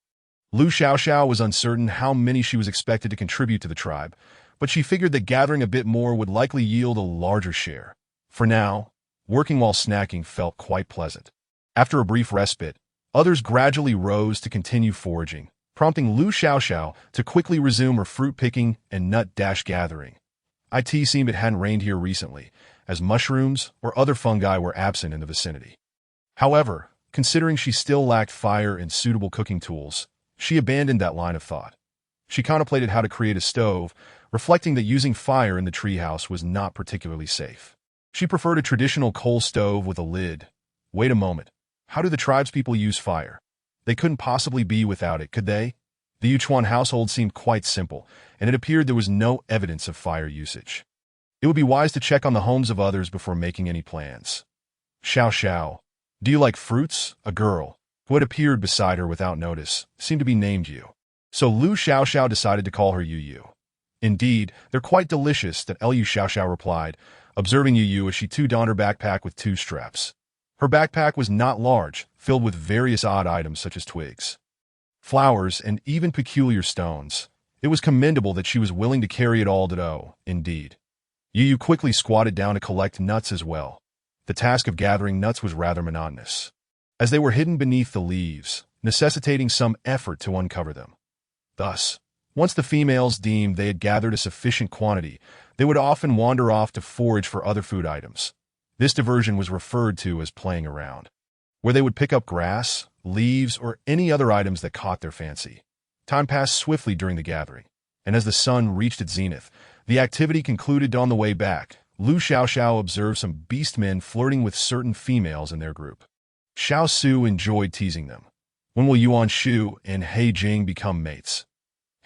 Lu Xiaoxiao was uncertain how many she was expected to contribute to the tribe, but she figured that gathering a bit more would likely yield a larger share. For now, working while snacking felt quite pleasant. After a brief respite, others gradually rose to continue foraging, prompting Lu Xiaoxiao to quickly resume her fruit picking and nut dash gathering. It seemed it hadn't rained here recently, as mushrooms or other fungi were absent in the vicinity. However, considering she still lacked fire and suitable cooking tools, she abandoned that line of thought. She contemplated how to create a stove, reflecting that using fire in the treehouse was not particularly safe. She preferred a traditional coal stove with a lid. Wait a moment. How do the tribespeople use fire? They couldn't possibly be without it, could they? The Yuchuan household seemed quite simple, and it appeared there was no evidence of fire usage. It would be wise to check on the homes of others before making any plans. Xiao Xiao, do you like fruits? A girl, who had appeared beside her without notice, seemed to be named Yu. So Lu Xiaoxiao decided to call her Yu Yu. Indeed, they're quite delicious, that Lu Xiaoxiao replied, observing Yu Yu as she donned her backpack with 2 straps. Her backpack was not large, filled with various odd items such as twigs, flowers, and even peculiar stones. It was commendable that she was willing to carry it all to indeed. Yu Yu quickly squatted down to collect nuts as well. The task of gathering nuts was rather monotonous, as they were hidden beneath the leaves, necessitating some effort to uncover them. Thus, once the females deemed they had gathered a sufficient quantity, they would often wander off to forage for other food items. This diversion was referred to as playing around, where they would pick up grass, leaves, or any other items that caught their fancy. Time passed swiftly during the gathering, and as the sun reached its zenith, the activity concluded. On the way back, Lu Xiaoxiao observed some beastmen flirting with certain females in their group. Xiao Su enjoyed teasing them. When will Yuan Shu and He Jing become mates?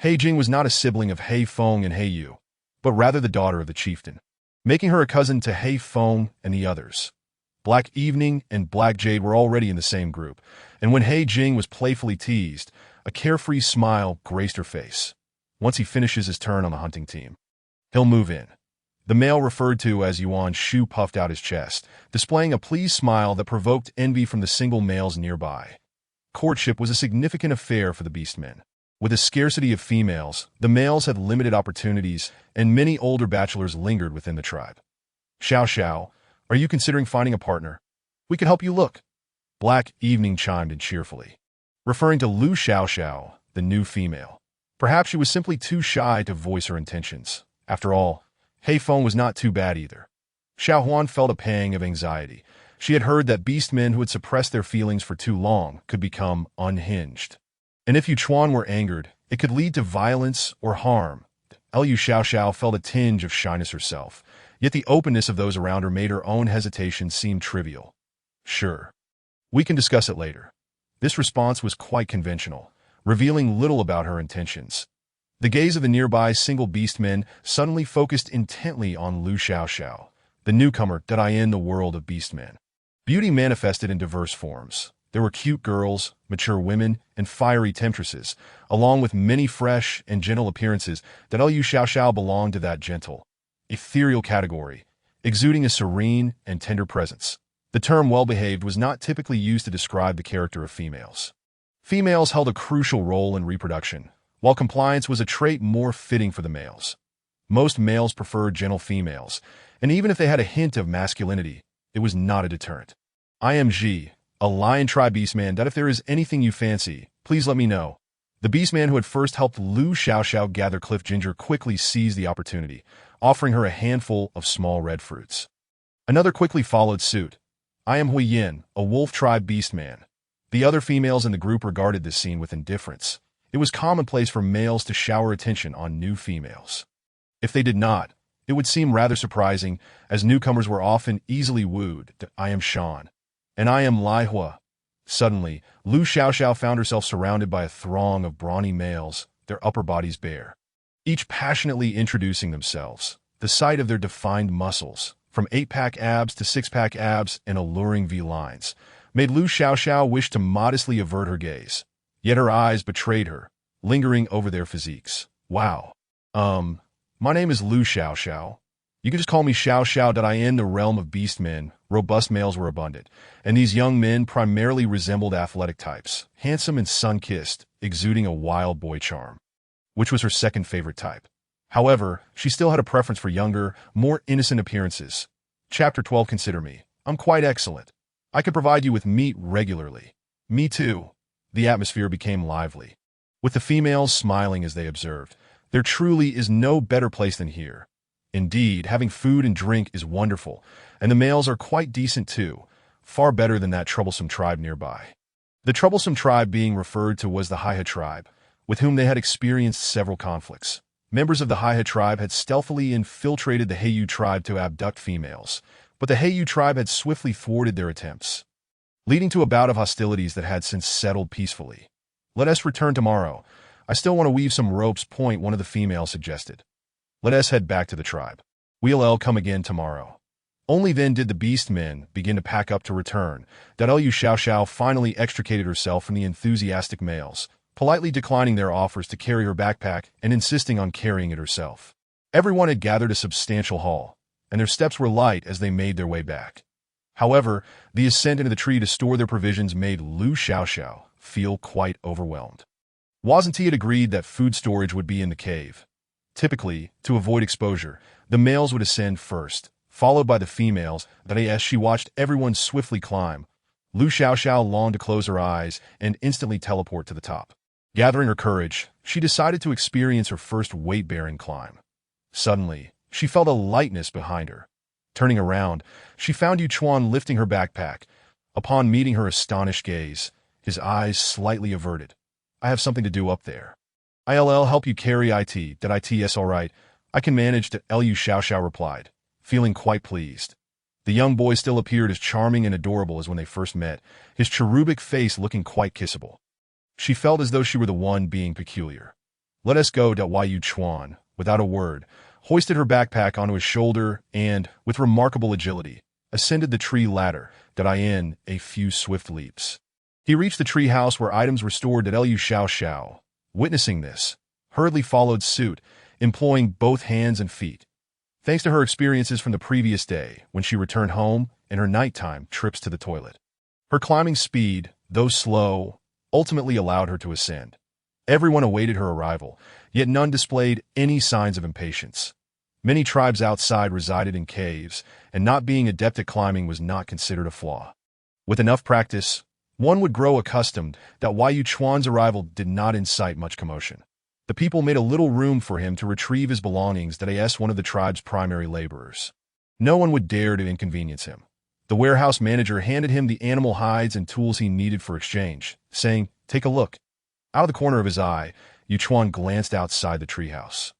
He Jing was not a sibling of He Feng and He Yu, but rather the daughter of the chieftain, making her a cousin to He Feng and the others. Black Evening and Black Jade were already in the same group, and when He Jing was playfully teased, a carefree smile graced her face. Once he finishes his turn on the hunting team, he'll move in. The male referred to as Yuan Shu puffed out his chest, displaying a pleased smile that provoked envy from the single males nearby. Courtship was a significant affair for the beastmen. With a scarcity of females, the males had limited opportunities, and many older bachelors lingered within the tribe. Xiao Xiao, are you considering finding a partner? We can help you look. Black Evening chimed in cheerfully, referring to Lu Xiaoxiao, the new female. Perhaps she was simply too shy to voice her intentions. After all, He Feng was not too bad either. Xiao Huan felt a pang of anxiety. She had heard that beastmen who had suppressed their feelings for too long could become unhinged. And if Yuchuan were angered, it could lead to violence or harm. Lu Xiaoxiao felt a tinge of shyness herself, yet the openness of those around her made her own hesitation seem trivial. Sure. We can discuss it later. This response was quite conventional, revealing little about her intentions. The gaze of the nearby single beastmen suddenly focused intently on Lu Xiaoxiao, the newcomer in the world of beastmen. Beauty manifested in diverse forms. There were cute girls, mature women, and fiery temptresses, along with many fresh and gentle appearances that Lu Xiaoxiao belonged to that gentle, ethereal category, exuding a serene and tender presence. The term well-behaved was not typically used to describe the character of females. Females held a crucial role in reproduction, while compliance was a trait more fitting for the males. Most males preferred gentle females, and even if they had a hint of masculinity, it was not a deterrent. I am Ji, a lion tribe beastman, that if there is anything you fancy, please let me know. The beastman who had first helped Lu Xiaoxiao gather cliff ginger quickly seized the opportunity, offering her a handful of small red fruits. Another quickly followed suit. I am Hui Yin, a wolf tribe beastman. The other females in the group regarded this scene with indifference. It was commonplace for males to shower attention on new females. If they did not, it would seem rather surprising, as newcomers were often easily wooed. I am Shan. And I am Lai Hua. Suddenly, Lu Xiaoxiao found herself surrounded by a throng of brawny males, their upper bodies bare, each passionately introducing themselves. The sight of their defined muscles, from 8-pack abs to 6-pack abs and alluring V-lines, made Lu Xiaoxiao wish to modestly avert her gaze. Yet her eyes betrayed her, lingering over their physiques. Wow. My name is Lu Xiao Xiao. You can just call me Xiao Xiao. In the realm of beast men, robust males were abundant, and these young men primarily resembled athletic types, handsome and sun-kissed, exuding a wild boy charm, which was her second favorite type. However, she still had a preference for younger, more innocent appearances. Chapter 12. Consider me. I'm quite excellent. I could provide you with meat regularly. Me too. The atmosphere became lively, with the females smiling as they observed. There truly is no better place than here. Indeed, having food and drink is wonderful, and the males are quite decent too, far better than that troublesome tribe nearby. The troublesome tribe being referred to was the Haiha tribe, with whom they had experienced several conflicts. Members of the Haiha tribe had stealthily infiltrated the Heiyu tribe to abduct females, but the Heiyu tribe had swiftly thwarted their attempts, leading to a bout of hostilities that had since settled peacefully. Let us return tomorrow. I still want to weave some ropes. One of the females suggested. Let us head back to the tribe. We'll come again tomorrow. Only then did the beast men begin to pack up to return. Liu Xiao Xiao finally extricated herself from the enthusiastic males, politely declining their offers to carry her backpack and insisting on carrying it herself. Everyone had gathered a substantial haul, and their steps were light as they made their way back. However, the ascent into the tree to store their provisions made Liu Xiao Xiao feel quite overwhelmed. Wasn't he had agreed that food storage would be in the cave? Typically, to avoid exposure, the males would ascend first, followed by the females. As she watched everyone swiftly climb, Liu Xiao Xiao longed to close her eyes and instantly teleport to the top. Gathering her courage, she decided to experience her first weight-bearing climb. Suddenly, she felt a lightness behind her. Turning around, she found Yuchuan lifting her backpack. Upon meeting her astonished gaze, his eyes slightly averted. I have something to do up there. I'll help you carry it. Yes, all right. I can manage. Liu Xiao Xiao replied, feeling quite pleased. The young boy still appeared as charming and adorable as when they first met, his cherubic face looking quite kissable. She felt as though she were the one being peculiar. Let us go. Yuchuan, without a word, hoisted her backpack onto his shoulder and, with remarkable agility, ascended the tree ladder. In a few swift leaps, he reached the tree house where items were stored. Liu Xiao Xiao, witnessing this, hurriedly followed suit, employing both hands and feet. Thanks to her experiences from the previous day when she returned home and her nighttime trips to the toilet, her climbing speed, though slow, ultimately allowed her to ascend. Everyone awaited her arrival, yet none displayed any signs of impatience. Many tribes outside resided in caves, and not being adept at climbing was not considered a flaw. With enough practice, one would grow accustomed. Yuchuan's arrival did not incite much commotion. The people made a little room for him to retrieve his belongings. As one of the tribe's primary laborers, no one would dare to inconvenience him. The warehouse manager handed him the animal hides and tools he needed for exchange, saying, "Take a look." Out of the corner of his eye, Yuchuan glanced outside the treehouse,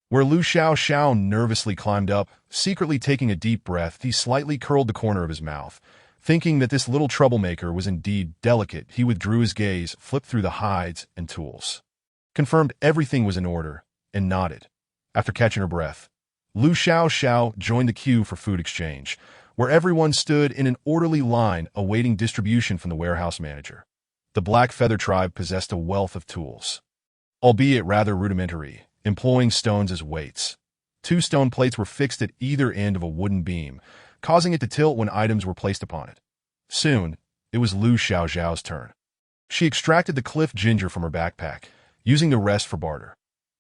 where Liu Xiao Xiao nervously climbed up. Secretly taking a deep breath, he slightly curled the corner of his mouth. Thinking that this little troublemaker was indeed delicate, he withdrew his gaze, flipped through the hides and tools, confirmed everything was in order, and nodded. After catching her breath, Liu Xiao Xiao joined the queue for food exchange, where everyone stood in an orderly line awaiting distribution from the warehouse manager. The Black Feather tribe possessed a wealth of tools, albeit rather rudimentary, employing stones as weights. 2 stone plates were fixed at either end of a wooden beam, causing it to tilt when items were placed upon it. Soon, it was Liu Xiao Xiao's turn. She extracted the cliff ginger from her backpack, using the rest for barter.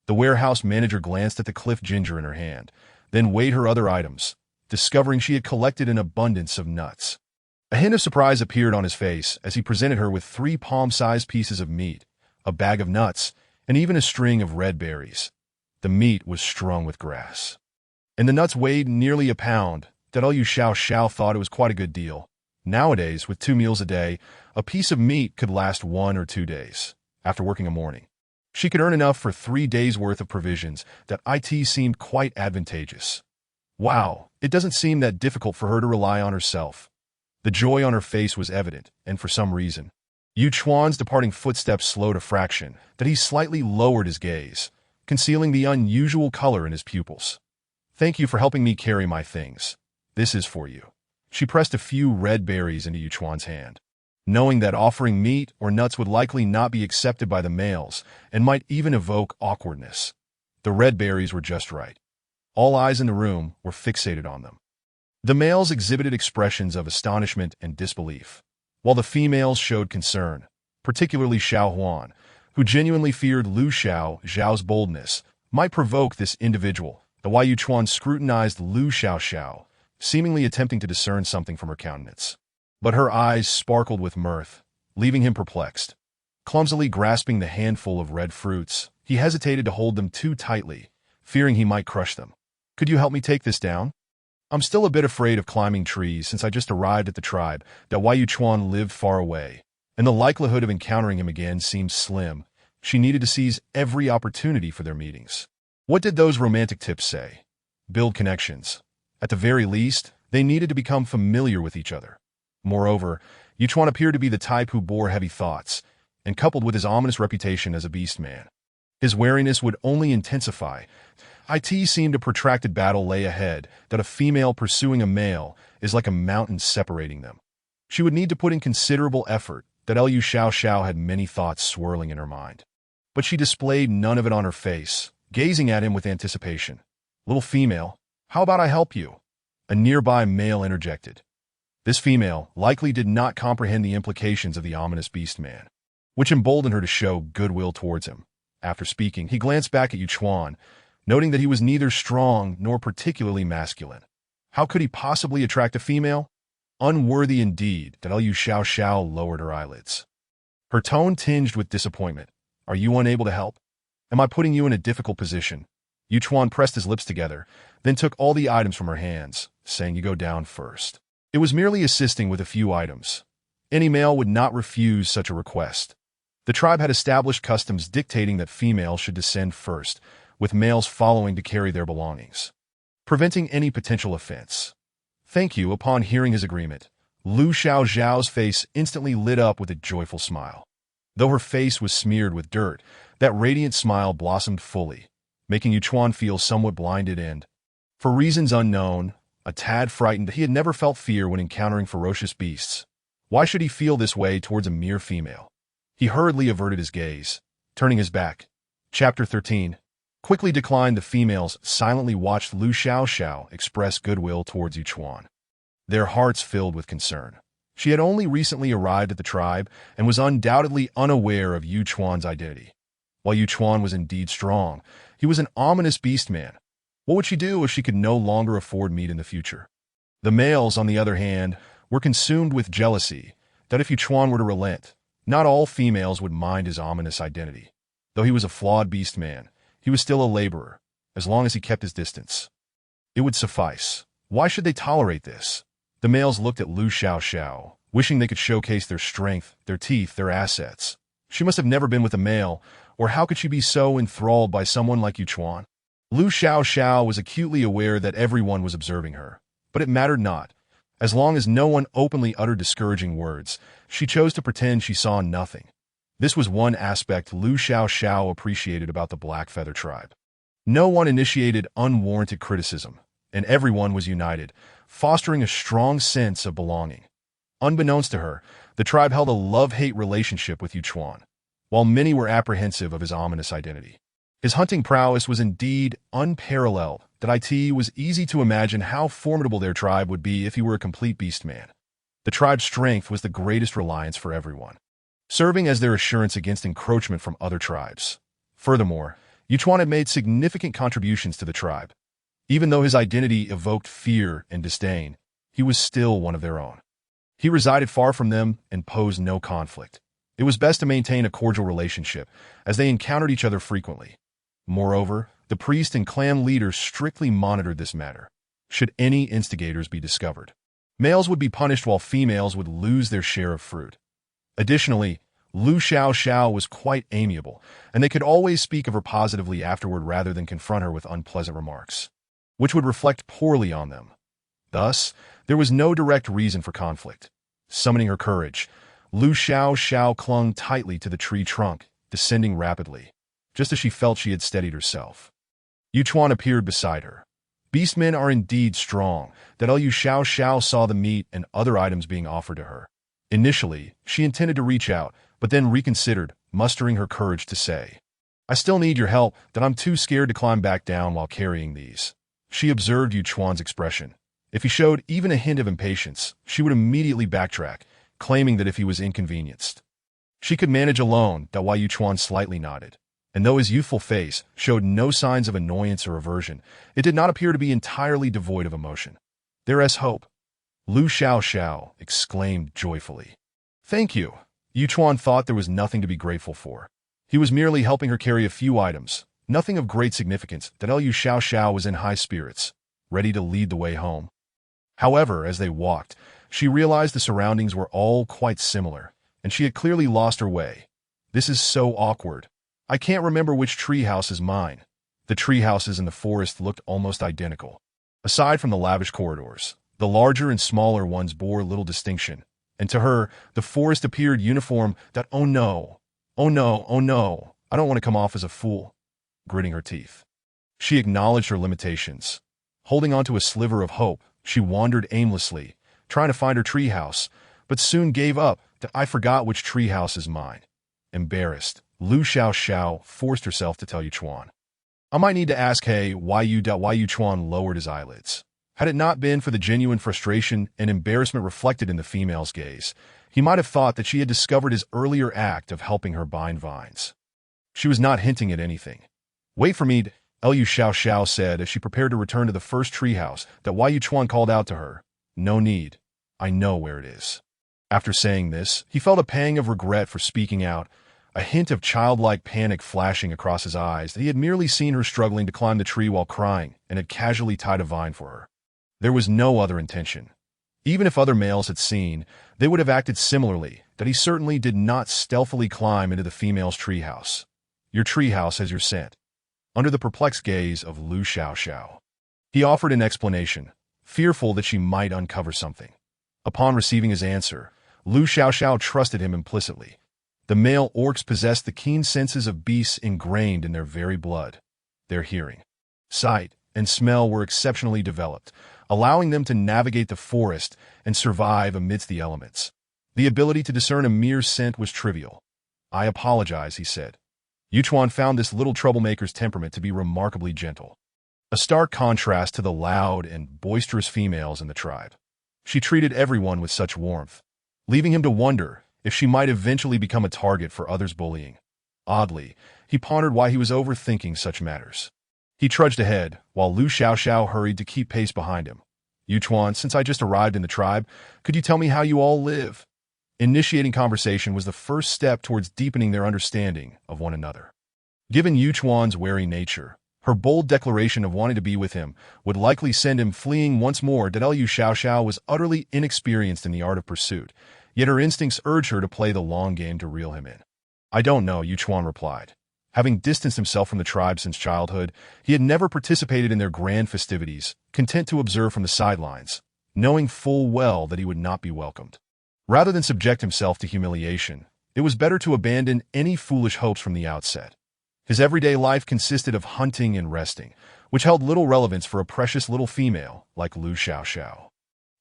The warehouse manager glanced at the cliff ginger in her hand, then weighed her other items, discovering she had collected an abundance of nuts. A hint of surprise appeared on his face as he presented her with 3 palm-sized pieces of meat, a bag of nuts, and even a string of red berries. The meat was strung with grass, and the nuts weighed nearly a pound. Liu Xiao Xiao thought it was quite a good deal. Nowadays, with 2 meals a day, a piece of meat could last 1 or 2 days. After working a morning, she could earn enough for 3 days' worth of provisions. It seemed quite advantageous. Wow, it doesn't seem that difficult for her to rely on herself. The joy on her face was evident, and for some reason, Yuchuan's departing footsteps slowed a fraction, that he slightly lowered his gaze, concealing the unusual color in his pupils. "Thank you for helping me carry my things. This is for you." She pressed a few red berries into Yuchuan's hand, knowing that offering meat or nuts would likely not be accepted by the males and might even evoke awkwardness. The red berries were just right. All eyes in the room were fixated on them. The males exhibited expressions of astonishment and disbelief, while the females showed concern, particularly Xiao Huan, who genuinely feared Lu Xiao's boldness might provoke this individual. The Yu Chuan scrutinized Lu Xiao, seemingly attempting to discern something from her countenance. But her eyes sparkled with mirth, leaving him perplexed. Clumsily grasping the handful of red fruits, he hesitated to hold them too tightly, fearing he might crush them. "Could you help me take this down? I'm still a bit afraid of climbing trees since I just arrived at the tribe that Yu Chuan lived far away, and the likelihood of encountering him again seemed slim. She needed to seize every opportunity for their meetings. What did those romantic tips say? Build connections. At the very least, they needed to become familiar with each other. Moreover, Yu Chuan appeared to be the type who bore heavy thoughts, and coupled with his ominous reputation as a beast man, his wariness would only intensify. It seemed a protracted battle lay ahead, that a female pursuing a male is like a mountain separating them. She would need to put in considerable effort, that Lu Xiao had many thoughts swirling in her mind. But she displayed none of it on her face, gazing at him with anticipation. "Little female, how about I help you?" A nearby male interjected. This female likely did not comprehend the implications of the ominous beast man, which emboldened her to show goodwill towards him. After speaking, he glanced back at Yu Chuan, noting that he was neither strong nor particularly masculine. How could he possibly attract a female? Unworthy indeed. That Lu Xiao lowered her eyelids, her tone tinged with disappointment. "Are you unable to help? Am I putting you in a difficult position?" Yu Chuan pressed his lips together, then took all the items from her hands, saying, "You go down first." It was merely assisting with a few items. Any male would not refuse such a request. The tribe had established customs dictating that females should descend first, with males following to carry their belongings, preventing any potential offense. "Thank you." Upon hearing his agreement, Lu Xiao's face instantly lit up with a joyful smile. Though her face was smeared with dirt, that radiant smile blossomed fully, making Yu Chuan feel somewhat blinded and, for reasons unknown, a tad frightened. He had never felt fear when encountering ferocious beasts. Why should he feel this way towards a mere female? He hurriedly averted his gaze, turning his back. Chapter 13. Quickly declined. The females silently watched Lu Xiao express goodwill towards Yu Chuan, their hearts filled with concern. She had only recently arrived at the tribe and was undoubtedly unaware of Yu Chuan's identity. While Yu Chuan was indeed strong, he was an ominous beast man. What would she do if she could no longer afford meat in the future? The males, on the other hand, were consumed with jealousy, that if Yu Chuan were to relent, not all females would mind his ominous identity. Though he was a flawed beast man, he was still a laborer, as long as he kept his distance. It would suffice. Why should they tolerate this? The males looked at Lu Xiao, wishing they could showcase their strength, their teeth, their assets. She must have never been with a male, or how could she be so enthralled by someone like Yu Chuan? Lu Xiao was acutely aware that everyone was observing her, but it mattered not. As long as no one openly uttered discouraging words, she chose to pretend she saw nothing. This was one aspect Lu Xiao appreciated about the Black Feather tribe. No one initiated unwarranted criticism, and everyone was united, fostering a strong sense of belonging. Unbeknownst to her, the tribe held a love-hate relationship with Yu Chuan, while many were apprehensive of his ominous identity. His hunting prowess was indeed unparalleled. That it was easy to imagine how formidable their tribe would be if he were a complete beast man. The tribe's strength was the greatest reliance for everyone, serving as their assurance against encroachment from other tribes. Furthermore, Yu Chuan had made significant contributions to the tribe. Even though his identity evoked fear and disdain, he was still one of their own. He resided far from them and posed no conflict. It was best to maintain a cordial relationship, as they encountered each other frequently. Moreover, the priest and clan leaders strictly monitored this matter. Should any instigators be discovered, males would be punished while females would lose their share of fruit. Additionally, Lu Xiao was quite amiable, and they could always speak of her positively afterward rather than confront her with unpleasant remarks, which would reflect poorly on them. Thus, there was no direct reason for conflict. Summoning her courage, Lu Xiao clung tightly to the tree trunk, descending rapidly, just as she felt she had steadied herself. Yu Chuan appeared beside her. Beastmen are indeed strong. That Lu Xiao saw the meat and other items being offered to her. Initially, she intended to reach out, but then reconsidered, mustering her courage to say, I still need your help, that I'm too scared to climb back down while carrying these. She observed Yu Chuan's expression. If he showed even a hint of impatience, she would immediately backtrack, claiming that if he was inconvenienced, she could manage alone. That why Yu Chuan slightly nodded. And though his youthful face showed no signs of annoyance or aversion, it did not appear to be entirely devoid of emotion. There is hope, Lu Xiao exclaimed joyfully. Thank you. Yu Chuan thought there was nothing to be grateful for. He was merely helping her carry a few items, nothing of great significance. That Lu Xiao was in high spirits, ready to lead the way home. However, as they walked, she realized the surroundings were all quite similar, and she had clearly lost her way. This is so awkward. I can't remember which treehouse is mine. The treehouses in the forest looked almost identical. Aside from the lavish corridors, the larger and smaller ones bore little distinction, and to her, the forest appeared uniform. That oh no, I don't want to come off as a fool. Gritting her teeth, she acknowledged her limitations. Holding on to a sliver of hope, she wandered aimlessly, trying to find her treehouse, but soon gave up. That I forgot which treehouse is mine. Embarrassed, Lu Xiao forced herself to tell Yu Chuan. I might need to ask why Yu Chuan lowered his eyelids. Had it not been for the genuine frustration and embarrassment reflected in the female's gaze, he might have thought that she had discovered his earlier act of helping her bind vines. She was not hinting at anything. Wait for me, Lu Xiao said as she prepared to return to the first treehouse. That Yu Chuan called out to her. No need. I know where it is. After saying this, he felt a pang of regret for speaking out, a hint of childlike panic flashing across his eyes that he had merely seen her struggling to climb the tree while crying and had casually tied a vine for her. There was no other intention. Even if other males had seen, they would have acted similarly. That he certainly did not stealthily climb into the female's treehouse. Your treehouse has your scent. Under the perplexed gaze of Lu Xiao, he offered an explanation, fearful that she might uncover something. Upon receiving his answer, Lu Xiao trusted him implicitly. The male orcs possessed the keen senses of beasts ingrained in their very blood. Their hearing, sight, and smell were exceptionally developed, allowing them to navigate the forest and survive amidst the elements. The ability to discern a mere scent was trivial. I apologize, he said. Yu Chuan found this little troublemaker's temperament to be remarkably gentle, a stark contrast to the loud and boisterous females in the tribe. She treated everyone with such warmth, leaving him to wonder if she might eventually become a target for others' bullying. Oddly, he pondered why he was overthinking such matters. He trudged ahead, while Lu Xiao hurried to keep pace behind him. Yu Chuan, since I just arrived in the tribe, could you tell me how you all live? Initiating conversation was the first step towards deepening their understanding of one another. Given Yu Chuan's wary nature, her bold declaration of wanting to be with him would likely send him fleeing once more. Lu Xiao was utterly inexperienced in the art of pursuit, yet her instincts urged her to play the long game to reel him in. I don't know, Yu Chuan replied. Having distanced himself from the tribe since childhood, he had never participated in their grand festivities, content to observe from the sidelines, knowing full well that he would not be welcomed. Rather than subject himself to humiliation, it was better to abandon any foolish hopes from the outset. His everyday life consisted of hunting and resting, which held little relevance for a precious little female like Lu Xiao.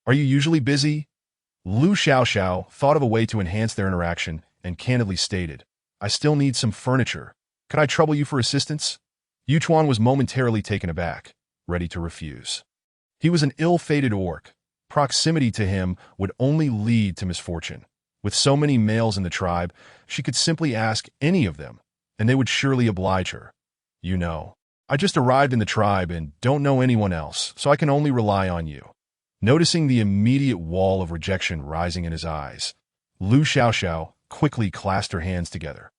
Are you usually busy? Lu Xiao thought of a way to enhance their interaction and candidly stated, I still need some furniture. Could I trouble you for assistance? Yu Chuan was momentarily taken aback, ready to refuse. He was an ill-fated orc. Proximity to him would only lead to misfortune. With so many males in the tribe, she could simply ask any of them, and they would surely oblige her. You know, I just arrived in the tribe and don't know anyone else, so I can only rely on you. Noticing the immediate wall of rejection rising in his eyes, Lu Xiao quickly clasped her hands together,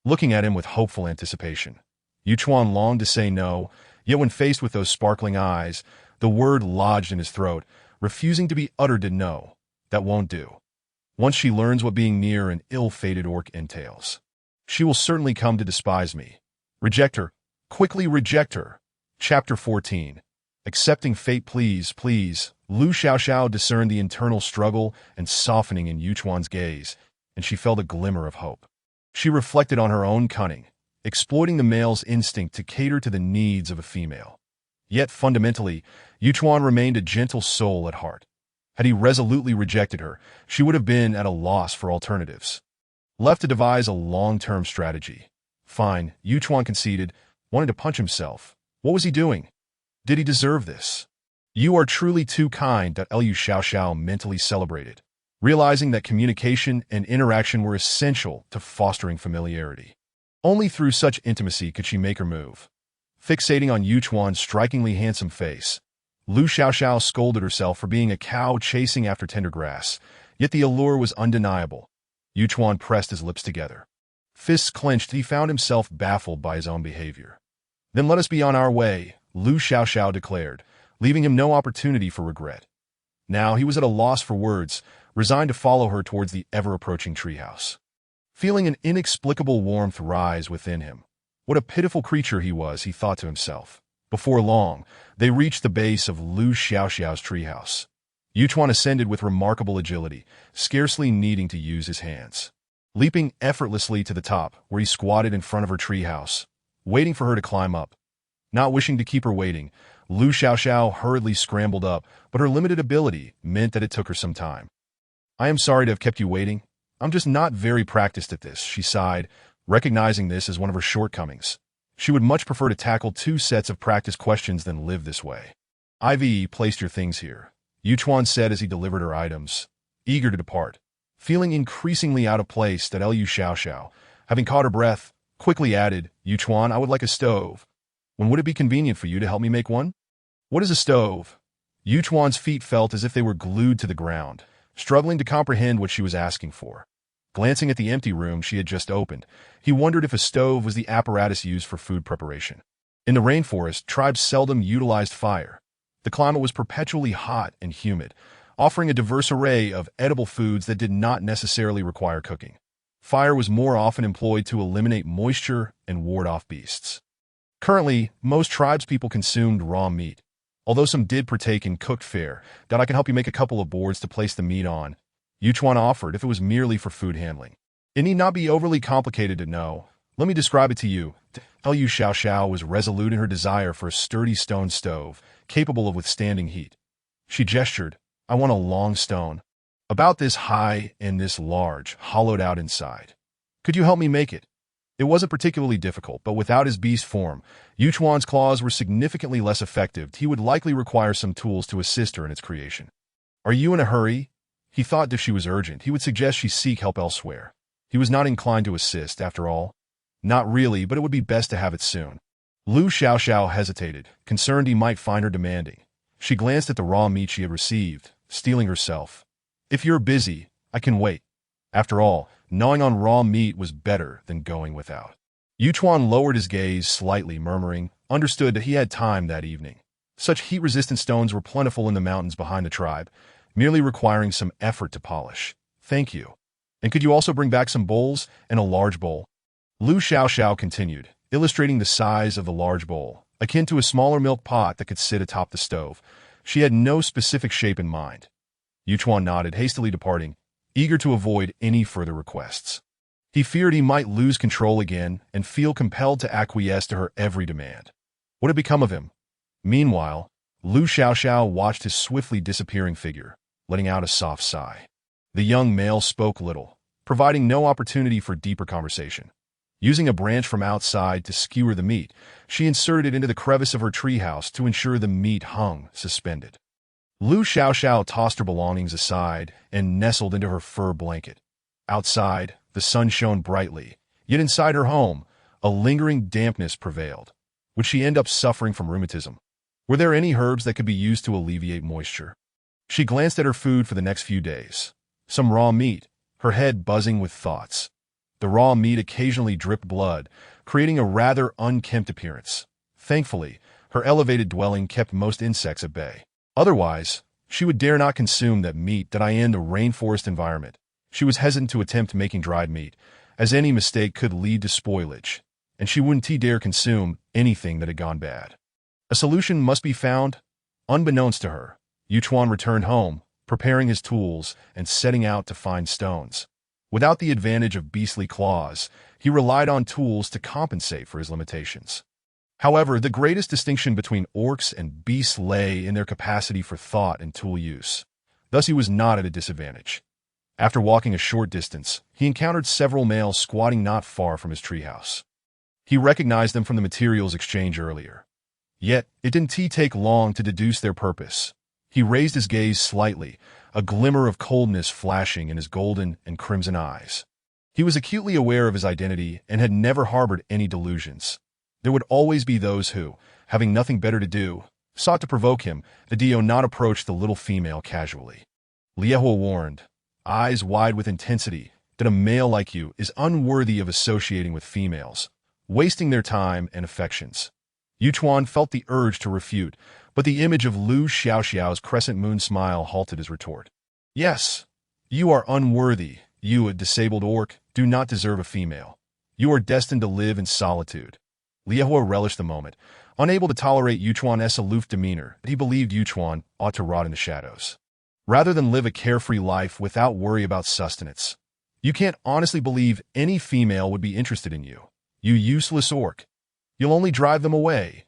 looking at him with hopeful anticipation. Yu Chuan longed to say no, yet when faced with those sparkling eyes, the word lodged in his throat, refusing to be uttered to no. That won't do. Once she learns what being near an ill-fated orc entails, she will certainly come to despise me. Reject her. Quickly reject her. Chapter 14. Accepting fate, please. Lu Xiao discerned the internal struggle and softening in Yu Chuan's gaze, and she felt a glimmer of hope. She reflected on her own cunning, exploiting the male's instinct to cater to the needs of a female. Yet fundamentally, Yu Chuan remained a gentle soul at heart. Had he resolutely rejected her, she would have been at a loss for alternatives. Left to devise a long-term strategy, Fine, Yuchuan conceded, wanted to punch himself. What was he doing? Did he deserve this? You are truly too kind, Liu Xiaoxiao mentally celebrated, realizing that communication and interaction were essential to fostering familiarity. Only through such intimacy could she make her move. Fixating on Yuchuan's strikingly handsome face, Lu Xiaoxiao scolded herself for being a cow chasing after tender grass, yet the allure was undeniable. Yuchuan pressed his lips together. Fists clenched, he found himself baffled by his own behavior. Then let us be on our way, Lu Xiaoxiao declared, leaving him no opportunity for regret. Now he was at a loss for words, resigned to follow her towards the ever-approaching treehouse. Feeling an inexplicable warmth rise within him. What a pitiful creature he was, he thought to himself. Before long, they reached the base of Lu Xiaoxiao's treehouse. Yuchuan ascended with remarkable agility, scarcely needing to use his hands. Leaping effortlessly to the top, where he squatted in front of her treehouse, waiting for her to climb up. Not wishing to keep her waiting, Lu Xiaoxiao hurriedly scrambled up, but her limited ability meant that it took her some time. I am sorry to have kept you waiting. I'm just not very practiced at this, she sighed, recognizing this as one of her shortcomings. She would much prefer to tackle 2 sets of practice questions than live this way. I've placed your things here, Yuchuan said as he delivered her items, eager to depart. Feeling increasingly out of place, that Liu Xiaoxiao, having caught her breath, quickly added, Yuchuan, I would like a stove. When would it be convenient for you to help me make one? What is a stove? Yuchuan's feet felt as if they were glued to the ground, struggling to comprehend what she was asking for. Glancing at the empty room she had just opened, he wondered if a stove was the apparatus used for food preparation. In the rainforest, tribes seldom utilized fire. The climate was perpetually hot and humid, offering a diverse array of edible foods that did not necessarily require cooking. Fire was more often employed to eliminate moisture and ward off beasts. Currently, most tribespeople consumed raw meat, although some did partake in cooked fare. That I can help you make a couple of boards to place the meat on, Yuchuan offered if it was merely for food handling. It need not be overly complicated to know. Let me describe it to you. Liu Xiaoxiao was resolute in her desire for a sturdy stone stove, capable of withstanding heat. She gestured, I want a long stone, about this high and this large, hollowed out inside. Could you help me make it? It wasn't particularly difficult, but without his beast form, Yuchuan's claws were significantly less effective. He would likely require some tools to assist her in its creation. Are you in a hurry? He thought if she was urgent, he would suggest she seek help elsewhere. He was not inclined to assist, after all. Not really, but it would be best to have it soon. Lu Xiaoxiao hesitated, concerned he might find her demanding. She glanced at the raw meat she had received, steeling herself. If you're busy, I can wait. After all, gnawing on raw meat was better than going without. Yuchuan lowered his gaze slightly, murmuring, understood that he had time that evening. Such heat-resistant stones were plentiful in the mountains behind the tribe, merely requiring some effort to polish. Thank you. And could you also bring back some bowls and a large bowl? Lu Xiaoxiao continued, illustrating the size of the large bowl, akin to a smaller milk pot that could sit atop the stove. She had no specific shape in mind. Yuchuan nodded, hastily departing, eager to avoid any further requests. He feared he might lose control again and feel compelled to acquiesce to her every demand. What had become of him? Meanwhile, Lu Xiaoxiao watched his swiftly disappearing figure, letting out a soft sigh. The young male spoke little, providing no opportunity for deeper conversation. Using a branch from outside to skewer the meat, she inserted it into the crevice of her treehouse to ensure the meat hung suspended. Lu Xiaoxiao tossed her belongings aside and nestled into her fur blanket. Outside, the sun shone brightly, yet inside her home, a lingering dampness prevailed. Would she end up suffering from rheumatism? Were there any herbs that could be used to alleviate moisture? She glanced at her food for the next few days. Some raw meat, her head buzzing with thoughts. The raw meat occasionally dripped blood, creating a rather unkempt appearance. Thankfully, her elevated dwelling kept most insects at bay. Otherwise, she would dare not consume that meat that in a rainforest environment. She was hesitant to attempt making dried meat, as any mistake could lead to spoilage, and she wouldn't dare consume anything that had gone bad. A solution must be found. Unbeknownst to her, Yuchuan returned home, preparing his tools and setting out to find stones. Without the advantage of beastly claws, he relied on tools to compensate for his limitations. However, the greatest distinction between orcs and beasts lay in their capacity for thought and tool use. Thus he was not at a disadvantage. After walking a short distance, he encountered several males squatting not far from his treehouse. He recognized them from the materials exchange earlier. Yet, it didn't take long to deduce their purpose. He raised his gaze slightly, a glimmer of coldness flashing in his golden and crimson eyes. He was acutely aware of his identity and had never harbored any delusions. There would always be those who, having nothing better to do, sought to provoke him, the Dio not approach the little female casually. Liehua warned, eyes wide with intensity, that a male like you is unworthy of associating with females, wasting their time and affections. Yuchuan felt the urge to refute, but the image of Lu Xiaoxiao's crescent moon smile halted his retort. Yes, you are unworthy. You, a disabled orc, do not deserve a female. You are destined to live in solitude. Liehua relished the moment, unable to tolerate Yuchuan's aloof demeanor, but he believed Yuchuan ought to rot in the shadows, rather than live a carefree life without worry about sustenance. You can't honestly believe any female would be interested in you. You useless orc. You'll only drive them away.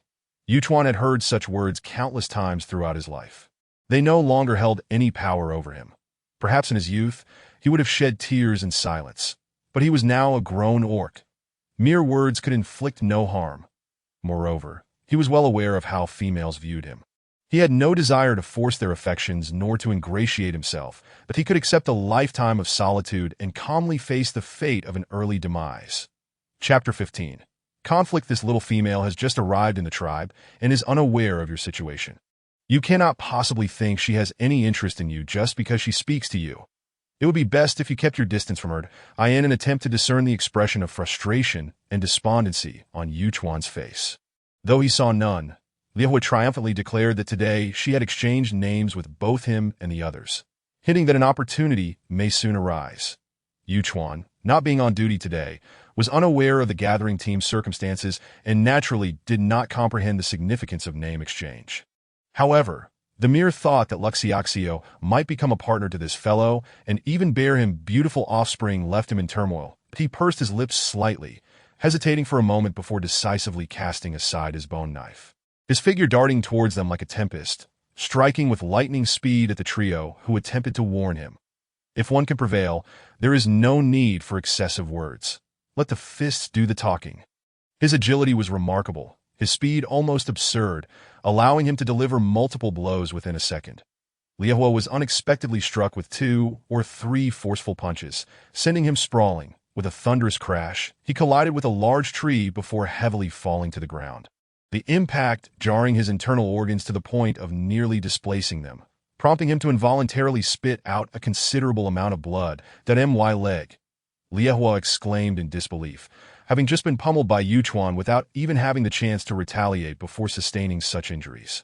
Yuchuan had heard such words countless times throughout his life. They no longer held any power over him. Perhaps in his youth, he would have shed tears in silence. But he was now a grown orc. Mere words could inflict no harm. Moreover, he was well aware of how females viewed him. He had no desire to force their affections nor to ingratiate himself, but he could accept a lifetime of solitude and calmly face the fate of an early demise. Chapter 15. Conflict. This little female has just arrived in the tribe and is unaware of your situation. You cannot possibly think she has any interest in you just because she speaks to you. It would be best if you kept your distance from her. In an attempt to discern the expression of frustration and despondency on Yuchuan's face. Though he saw none, Liehua triumphantly declared that today she had exchanged names with both him and the others, hinting that an opportunity may soon arise. Yuchuan, not being on duty today, was unaware of the gathering team's circumstances and naturally did not comprehend the significance of name exchange. However, the mere thought that Luxiaxio might become a partner to this fellow and even bear him beautiful offspring left him in turmoil, but he pursed his lips slightly, hesitating for a moment before decisively casting aside his bone knife. His figure darting towards them like a tempest, striking with lightning speed at the trio who attempted to warn him. If one can prevail, there is no need for excessive words. Let the fists do the talking. His agility was remarkable, his speed almost absurd, allowing him to deliver multiple blows within a second. Liehua was unexpectedly struck with 2 or 3 forceful punches, sending him sprawling. With a thunderous crash, he collided with a large tree before heavily falling to the ground. The impact jarring his internal organs to the point of nearly displacing them, prompting him to involuntarily spit out a considerable amount of blood. That my leg! Liehua exclaimed in disbelief, having just been pummeled by Yuchuan without even having the chance to retaliate before sustaining such injuries.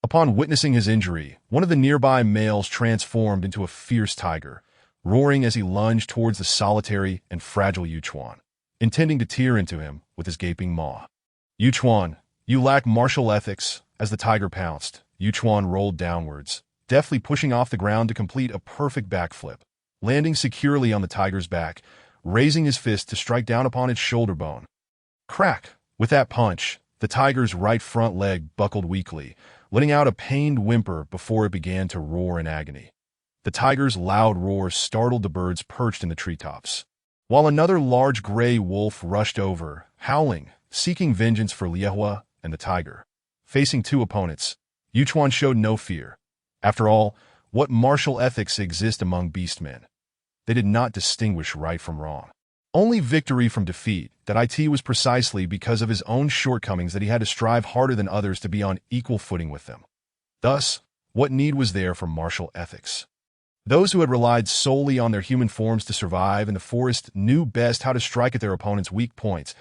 Upon witnessing his injury, one of the nearby males transformed into a fierce tiger, roaring as he lunged towards the solitary and fragile Yuchuan, intending to tear into him with his gaping maw. Yuchuan, you lack martial ethics. As the tiger pounced, Yuchuan rolled downwards, deftly pushing off the ground to complete a perfect backflip, landing securely on the tiger's back, raising his fist to strike down upon its shoulder bone. Crack! With that punch, the tiger's right front leg buckled weakly, letting out a pained whimper before it began to roar in agony. The tiger's loud roar startled the birds perched in the treetops, while another large gray wolf rushed over, howling, seeking vengeance for Liehua and the tiger. Facing 2 opponents, Yuchuan showed no fear. After all, what martial ethics exist among beastmen? They did not distinguish right from wrong. Only victory from defeat. That was precisely because of his own shortcomings that he had to strive harder than others to be on equal footing with them. Thus, what need was there for martial ethics? Those who had relied solely on their human forms to survive in the forest knew best how to strike at their opponent's weak points.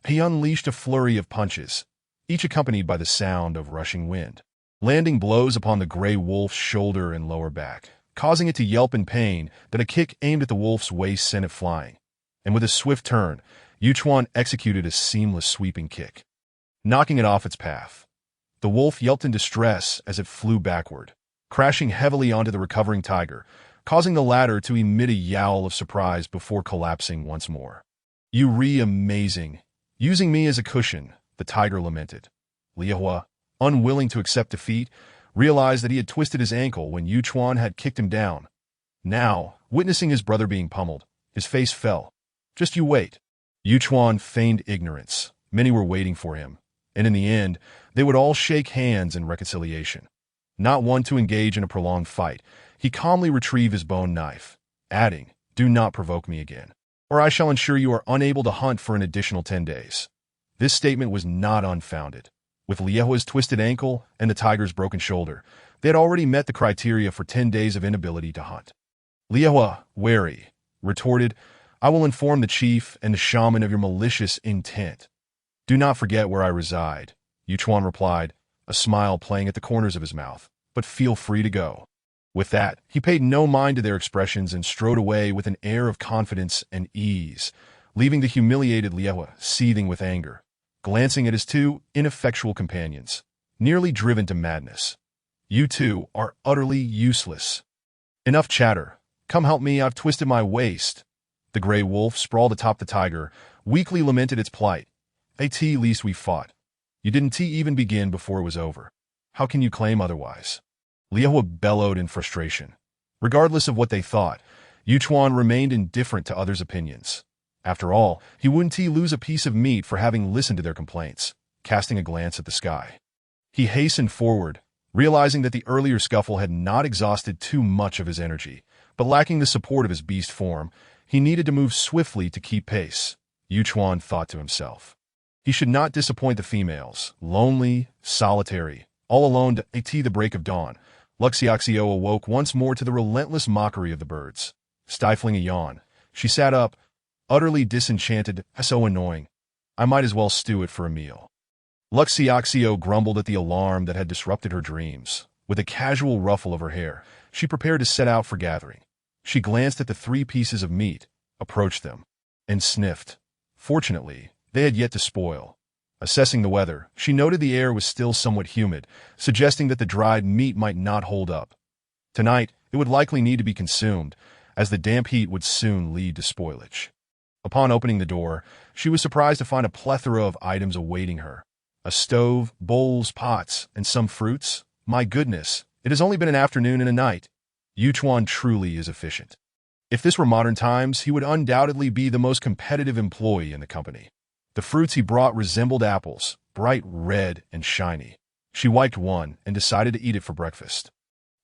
He unleashed a flurry of punches, each accompanied by the sound of rushing wind, landing blows upon the gray wolf's shoulder and lower back, causing it to yelp in pain. That a kick aimed at the wolf's waist sent it flying, and with a swift turn, Yuchuan executed a seamless sweeping kick, knocking it off its path. The wolf yelped in distress as it flew backward, crashing heavily onto the recovering tiger, causing the latter to emit a yowl of surprise before collapsing once more. You amazing. Using me as a cushion, the tiger lamented. Liehua, unwilling to accept defeat, realized that he had twisted his ankle when Yuchuan had kicked him down. Now, witnessing his brother being pummeled, his face fell. Just you wait. Yuchuan feigned ignorance, Many were waiting for him, and in the end, they would all shake hands in reconciliation. Not one to engage in a prolonged fight, he calmly retrieved his bone knife, adding, "Do not provoke me again, or I shall ensure you are unable to hunt for an additional 10 days. This statement was not unfounded. With Liehua's twisted ankle and the tiger's broken shoulder, they had already met the criteria for 10 days of inability to hunt. Liehua, wary, retorted, "I will inform the chief and the shaman of your malicious intent." "Do not forget where I reside," Yuchuan replied, a smile playing at the corners of his mouth, "but feel free to go." With that, he paid no mind to their expressions and strode away with an air of confidence and ease, leaving the humiliated Liehua seething with anger, glancing at his two ineffectual companions, nearly driven to madness. "You two are utterly useless. Enough chatter. Come help me, I've twisted my waist." The gray wolf, sprawled atop the tiger, weakly lamented its plight. "At least we fought. You didn't even begin before it was over. How can you claim otherwise?" Liehua bellowed in frustration. Regardless of what they thought, Yuchuan remained indifferent to others' opinions. After all, he wouldn't lose a piece of meat for having listened to their complaints, casting a glance at the sky. He hastened forward, realizing that the earlier scuffle had not exhausted too much of his energy, but lacking the support of his beast form, he needed to move swiftly to keep pace, Yuchuan thought to himself. He should not disappoint the females, lonely, solitary, all alone at the break of dawn. Luxiaxio awoke once more to the relentless mockery of the birds. Stifling a yawn, she sat up, utterly disenchanted. "So annoying. I might as well stew it for a meal." Luxiaxio grumbled at the alarm that had disrupted her dreams. With a casual ruffle of her hair, she prepared to set out for gathering. She glanced at the 3 pieces of meat, approached them, and sniffed. Fortunately, they had yet to spoil. Assessing the weather, she noted the air was still somewhat humid, suggesting that the dried meat might not hold up. Tonight, it would likely need to be consumed, as the damp heat would soon lead to spoilage. Upon opening the door, she was surprised to find a plethora of items awaiting her. A stove, bowls, pots, and some fruits. My goodness, it has only been an afternoon and a night. Yuchuan truly is efficient. If this were modern times, he would undoubtedly be the most competitive employee in the company. The fruits he brought resembled apples, bright red and shiny. She wiped one and decided to eat it for breakfast.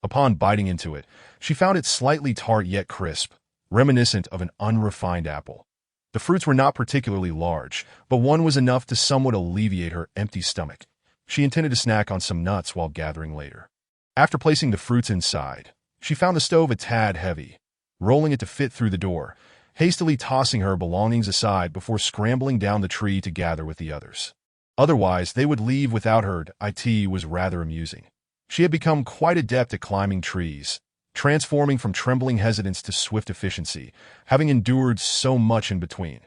Upon biting into it, she found it slightly tart yet crisp, reminiscent of an unrefined apple. The fruits were not particularly large, but one was enough to somewhat alleviate her empty stomach. She intended to snack on some nuts while gathering later. After placing the fruits inside, she found the stove a tad heavy. Rolling it to fit through the door, hastily tossing her belongings aside before scrambling down the tree to gather with the others. Otherwise, they would leave without her. It was rather amusing. She had become quite adept at climbing trees, transforming from trembling hesitance to swift efficiency, having endured so much in between.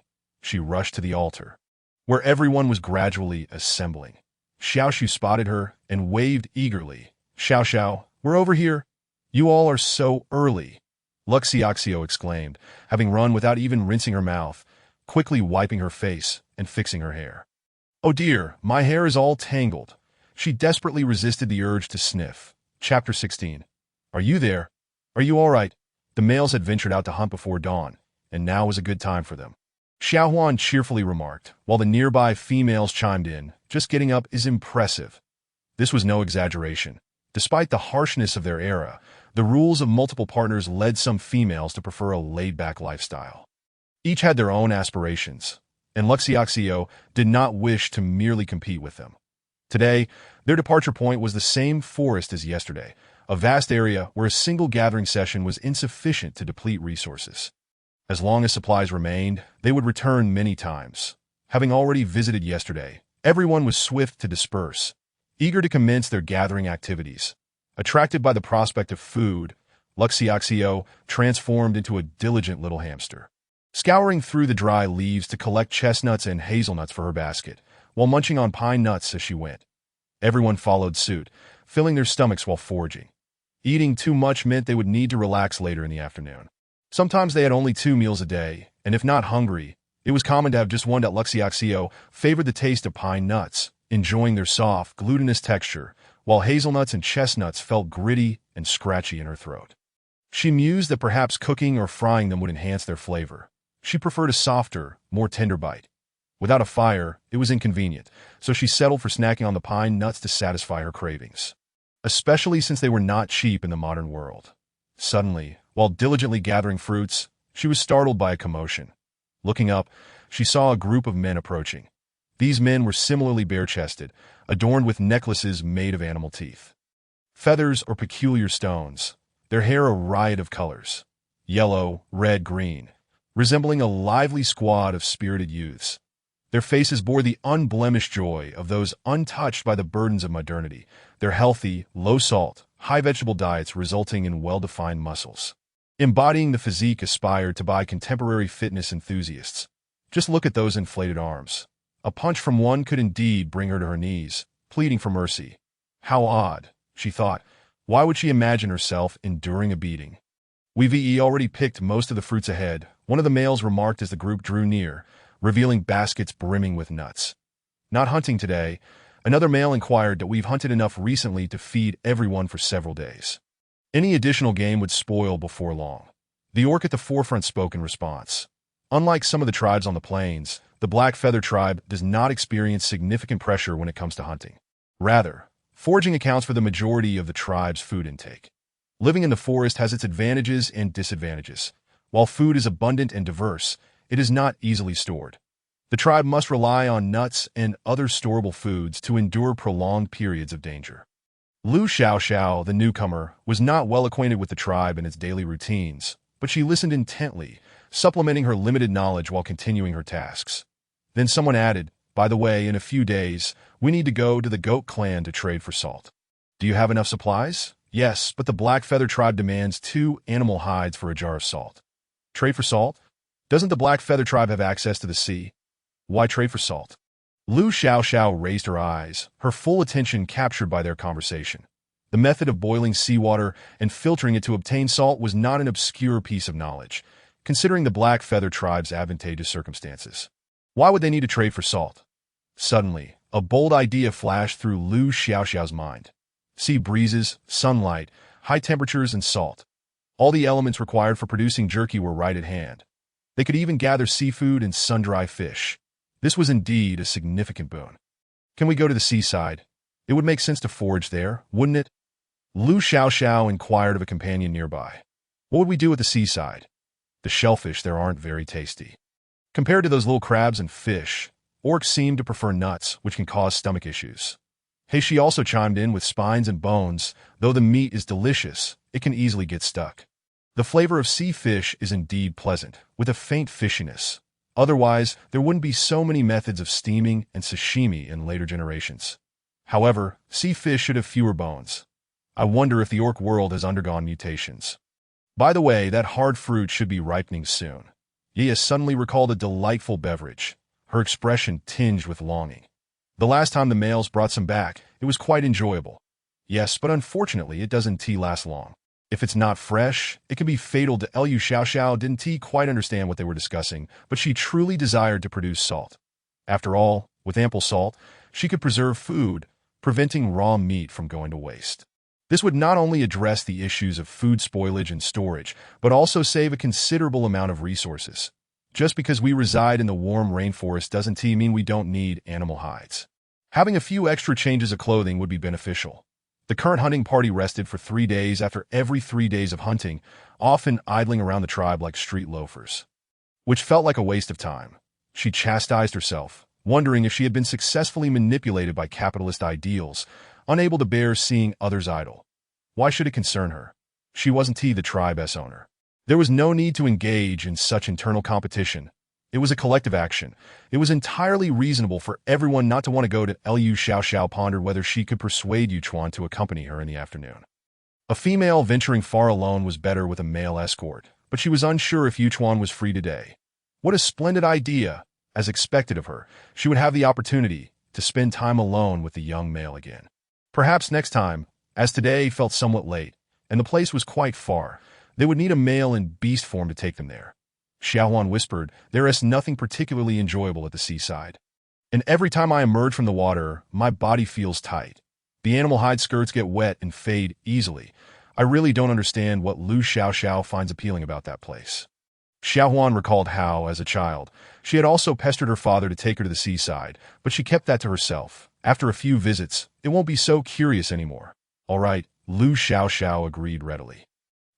She rushed to the altar, where everyone was gradually assembling. Xiaoshu spotted her and waved eagerly. "Xiao, we're over here. You all are so early," Luxiaxio exclaimed, having run without even rinsing her mouth, quickly wiping her face and fixing her hair. "Oh dear, my hair is all tangled." She desperately resisted the urge to sniff. Chapter 16. "Are you there? Are you all right?" The males had ventured out to hunt before dawn, and now was a good time for them. Xiaohuan cheerfully remarked, while the nearby females chimed in, "Just getting up is impressive." This was no exaggeration. Despite the harshness of their era, the rules of multiple partners led some females to prefer a laid-back lifestyle. Each had their own aspirations, and Luxiaxio did not wish to merely compete with them. Today, their departure point was the same forest as yesterday, a vast area where a single gathering session was insufficient to deplete resources. As long as supplies remained, they would return many times. Having already visited yesterday, everyone was swift to disperse, eager to commence their gathering activities. Attracted by the prospect of food, Luxiaxio transformed into a diligent little hamster, scouring through the dry leaves to collect chestnuts and hazelnuts for her basket, while munching on pine nuts as she went. Everyone followed suit, filling their stomachs while foraging. Eating too much meant they would need to relax later in the afternoon. Sometimes they had only 2 meals a day, and if not hungry, it was common to have just one. Luxiaxio favored the taste of pine nuts, enjoying their soft, glutinous texture, while hazelnuts and chestnuts felt gritty and scratchy in her throat. She mused that perhaps cooking or frying them would enhance their flavor. She preferred a softer, more tender bite. Without a fire, it was inconvenient, so she settled for snacking on the pine nuts to satisfy her cravings, especially since they were not cheap in the modern world. Suddenly, while diligently gathering fruits, she was startled by a commotion. Looking up, she saw a group of men approaching. These men were similarly bare-chested, adorned with necklaces made of animal teeth, feathers, or peculiar stones, their hair a riot of colors, yellow, red, green, resembling a lively squad of spirited youths. Their faces bore the unblemished joy of those untouched by the burdens of modernity, their healthy, low-salt, high-vegetable diets resulting in well-defined muscles, embodying the physique aspired to by contemporary fitness enthusiasts. Just look at those inflated arms. A punch from one could indeed bring her to her knees, pleading for mercy. How odd, she thought. Why would she imagine herself enduring a beating? We've already picked most of the fruits ahead, one of the males remarked as the group drew near, revealing baskets brimming with nuts. Not hunting today, another male inquired that we've hunted enough recently to feed everyone for several days. Any additional game would spoil before long. The orc at the forefront spoke in response. Unlike some of the tribes on the plains, the Black Feather tribe does not experience significant pressure when it comes to hunting. Rather, foraging accounts for the majority of the tribe's food intake. Living in the forest has its advantages and disadvantages. While food is abundant and diverse, it is not easily stored. The tribe must rely on nuts and other storable foods to endure prolonged periods of danger. Lu Xiaoxiao, the newcomer, was not well acquainted with the tribe and its daily routines, but she listened intently, supplementing her limited knowledge while continuing her tasks. Then someone added, "By the way, in a few days, we need to go to the Goat clan to trade for salt. Do you have enough supplies?" "Yes, but the Black Feather tribe demands 2 animal hides for a jar of salt." "Trade for salt? Doesn't the Black Feather tribe have access to the sea? Why trade for salt?" Lu Xiaoxiao raised her eyes, her full attention captured by their conversation. The method of boiling seawater and filtering it to obtain salt was not an obscure piece of knowledge, considering the Black Feather tribe's advantageous circumstances. Why would they need to trade for salt? Suddenly, a bold idea flashed through Lu Xiaoxiao's mind. Sea breezes, sunlight, high temperatures, and salt. All the elements required for producing jerky were right at hand. They could even gather seafood and sun-dry fish. This was indeed a significant boon. "Can we go to the seaside? It would make sense to forage there, wouldn't it?" Lu Xiaoxiao inquired of a companion nearby. "What would we do at the seaside? The shellfish there aren't very tasty. Compared to those little crabs and fish, orcs seem to prefer nuts, which can cause stomach issues." Heishi also chimed in with spines and bones. "Though the meat is delicious, it can easily get stuck. The flavor of sea fish is indeed pleasant, with a faint fishiness. Otherwise, there wouldn't be so many methods of steaming and sashimi in later generations. However, sea fish should have fewer bones. I wonder if the orc world has undergone mutations. By the way, that hard fruit should be ripening soon." Yia suddenly recalled a delightful beverage, her expression tinged with longing. The last time the males brought some back, it was quite enjoyable. "Yes, but unfortunately it doesn't last long. If it's not fresh, it can be fatal to Lu Xiaoxiao didn't quite understand what they were discussing, but she truly desired to produce salt. After all, with ample salt, she could preserve food, preventing raw meat from going to waste. This would not only address the issues of food spoilage and storage, but also save a considerable amount of resources. Just because we reside in the warm rainforest doesn't mean we don't need animal hides. Having a few extra changes of clothing would be beneficial. The current hunting party rested for 3 days after every 3 days of hunting, often idling around the tribe like street loafers, which felt like a waste of time. She chastised herself, wondering if she had been successfully manipulated by capitalist ideals, unable to bear seeing others idle. Why should it concern her? She wasn't the tribe's owner. There was no need to engage in such internal competition. It was a collective action. It was entirely reasonable for everyone not to want to go to Lu Xiaoxiao pondered whether she could persuade Yuchuan to accompany her in the afternoon. A female venturing far alone was better with a male escort, but she was unsure if Yuchuan was free today. What a splendid idea! As expected of her, she would have the opportunity to spend time alone with the young male again. Perhaps next time, as today felt somewhat late, and the place was quite far, they would need a male in beast form to take them there. Xiaohuan whispered, "There is nothing particularly enjoyable at the seaside. And every time I emerge from the water, my body feels tight. The animal hide skirts get wet and fade easily. I really don't understand what Lu Xiaoxiao finds appealing about that place." Xiaohuan recalled how, as a child, she had also pestered her father to take her to the seaside, but she kept that to herself. After a few visits, it won't be so curious anymore. All right, Lu Xiaoxiao agreed readily.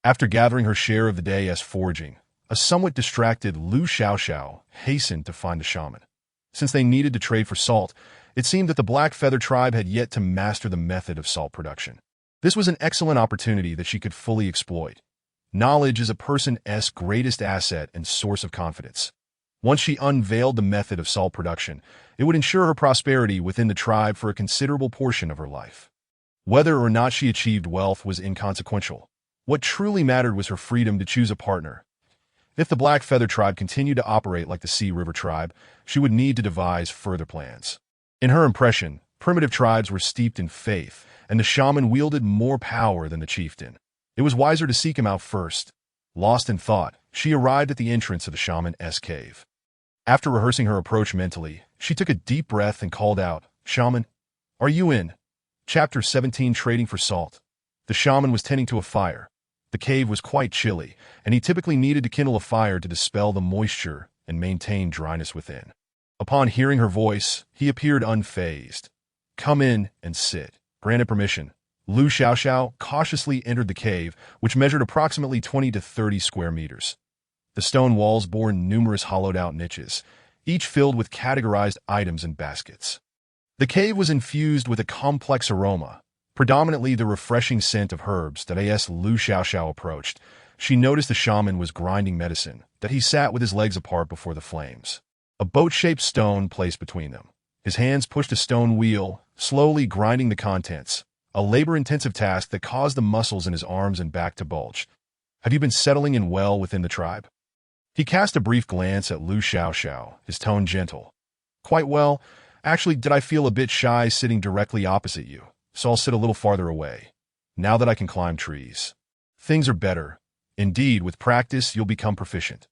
After gathering her share of the day as foraging, a somewhat distracted Lu Xiaoxiao hastened to find the shaman. Since they needed to trade for salt, it seemed that the Black Feather tribe had yet to master the method of salt production. This was an excellent opportunity that she could fully exploit. Knowledge is a person's greatest asset and source of confidence. Once she unveiled the method of salt production, it would ensure her prosperity within the tribe for a considerable portion of her life. Whether or not she achieved wealth was inconsequential. What truly mattered was her freedom to choose a partner. If the Black Feather tribe continued to operate like the Sea River tribe, she would need to devise further plans. In her impression, primitive tribes were steeped in faith, and the shaman wielded more power than the chieftain. It was wiser to seek him out first. Lost in thought, she arrived at the entrance of the shaman's cave. After rehearsing her approach mentally, she took a deep breath and called out, "Shaman, are you in?" Chapter 17, Trading for Salt. The shaman was tending to a fire. The cave was quite chilly, and he typically needed to kindle a fire to dispel the moisture and maintain dryness within. Upon hearing her voice, he appeared unfazed. "Come in and sit." Granted permission, Lu Xiaoxiao cautiously entered the cave, which measured approximately 20 to 30 square meters. The stone walls bore numerous hollowed-out niches, each filled with categorized items and baskets. The cave was infused with a complex aroma, predominantly the refreshing scent of herbs that as Lu Xiaoxiao approached. She noticed the shaman was grinding medicine, that he sat with his legs apart before the flames. A boat-shaped stone placed between them. His hands pushed a stone wheel, slowly grinding the contents, a labor-intensive task that caused the muscles in his arms and back to bulge. "Have you been settling in well within the tribe?" He cast a brief glance at Lu Xiaoxiao, his tone gentle. "Quite well. Actually, did I feel a bit shy sitting directly opposite you, so I'll sit a little farther away. Now that I can climb trees. Things are better. Indeed, with practice, you'll become proficient.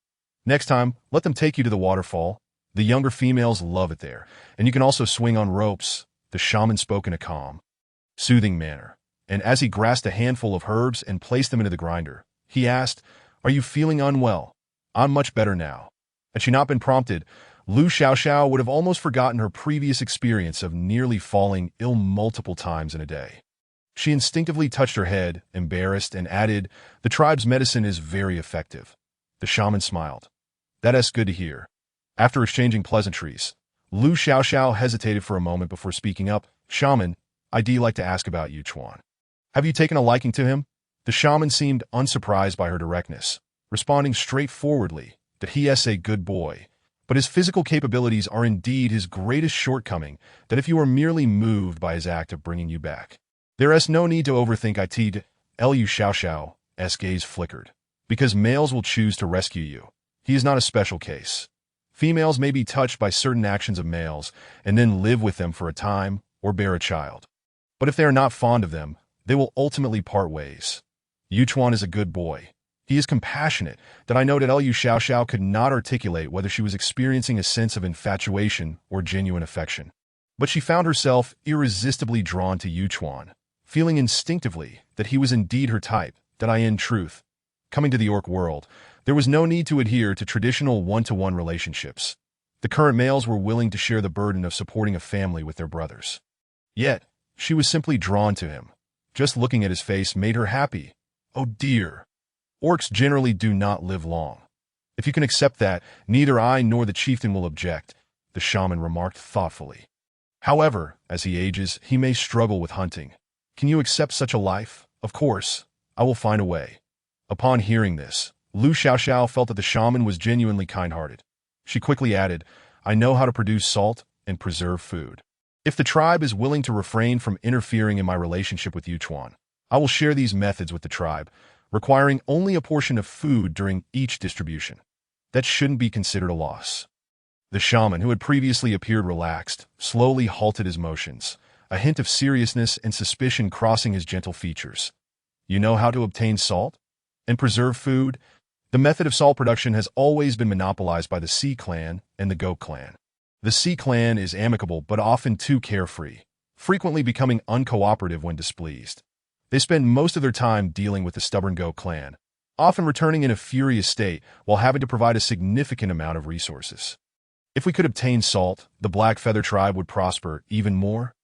Next time, let them take you to the waterfall. The younger females love it there, and you can also swing on ropes." The shaman spoke in a calm, soothing manner, and as he grasped a handful of herbs and placed them into the grinder, he asked, "Are you feeling unwell?" "I'm much better now." Had she not been prompted, Lu Xiaoxiao would have almost forgotten her previous experience of nearly falling ill multiple times in a day. She instinctively touched her head, embarrassed, and added, "The tribe's medicine is very effective." The shaman smiled. "That's good to hear." After exchanging pleasantries, Lu Xiaoxiao hesitated for a moment before speaking up. "Shaman, I'd like to ask about Yuchuan. Have you taken a liking to him?" The shaman seemed unsurprised by her directness, responding straightforwardly that he is a good boy, but his physical capabilities are indeed his greatest shortcoming, that if you are merely moved by his act of bringing you back, there is no need to overthink it. Lu Xiaoxiao's gaze flickered. "Because males will choose to rescue you. He is not a special case. Females may be touched by certain actions of males and then live with them for a time or bear a child. But if they are not fond of them, they will ultimately part ways. Yuchuan is a good boy. He is compassionate, that I know that Lu Xiaoxiao could not articulate whether she was experiencing a sense of infatuation or genuine affection. But she found herself irresistibly drawn to Yuchuan, feeling instinctively that he was indeed her type, that in truth, coming to the orc world, there was no need to adhere to traditional one-to-one relationships. The current males were willing to share the burden of supporting a family with their brothers. Yet, she was simply drawn to him. Just looking at his face made her happy. Oh dear. Orcs generally do not live long. If you can accept that, neither I nor the chieftain will object, the shaman remarked thoughtfully. However, as he ages, he may struggle with hunting. Can you accept such a life? Of course, I will find a way. Upon hearing this, Lu Xiaoxiao felt that the shaman was genuinely kind-hearted. She quickly added, "I know how to produce salt and preserve food. If the tribe is willing to refrain from interfering in my relationship with Yuchuan, I will share these methods with the tribe, requiring only a portion of food during each distribution. That shouldn't be considered a loss." The shaman, who had previously appeared relaxed, slowly halted his motions, a hint of seriousness and suspicion crossing his gentle features. "You know how to obtain salt and preserve food?" The method of salt production has always been monopolized by the Sea clan and the Goat clan. The Sea clan is amicable but often too carefree, frequently becoming uncooperative when displeased. They spend most of their time dealing with the stubborn Goat clan, often returning in a furious state while having to provide a significant amount of resources. If we could obtain salt, the Black Feather tribe would prosper even more.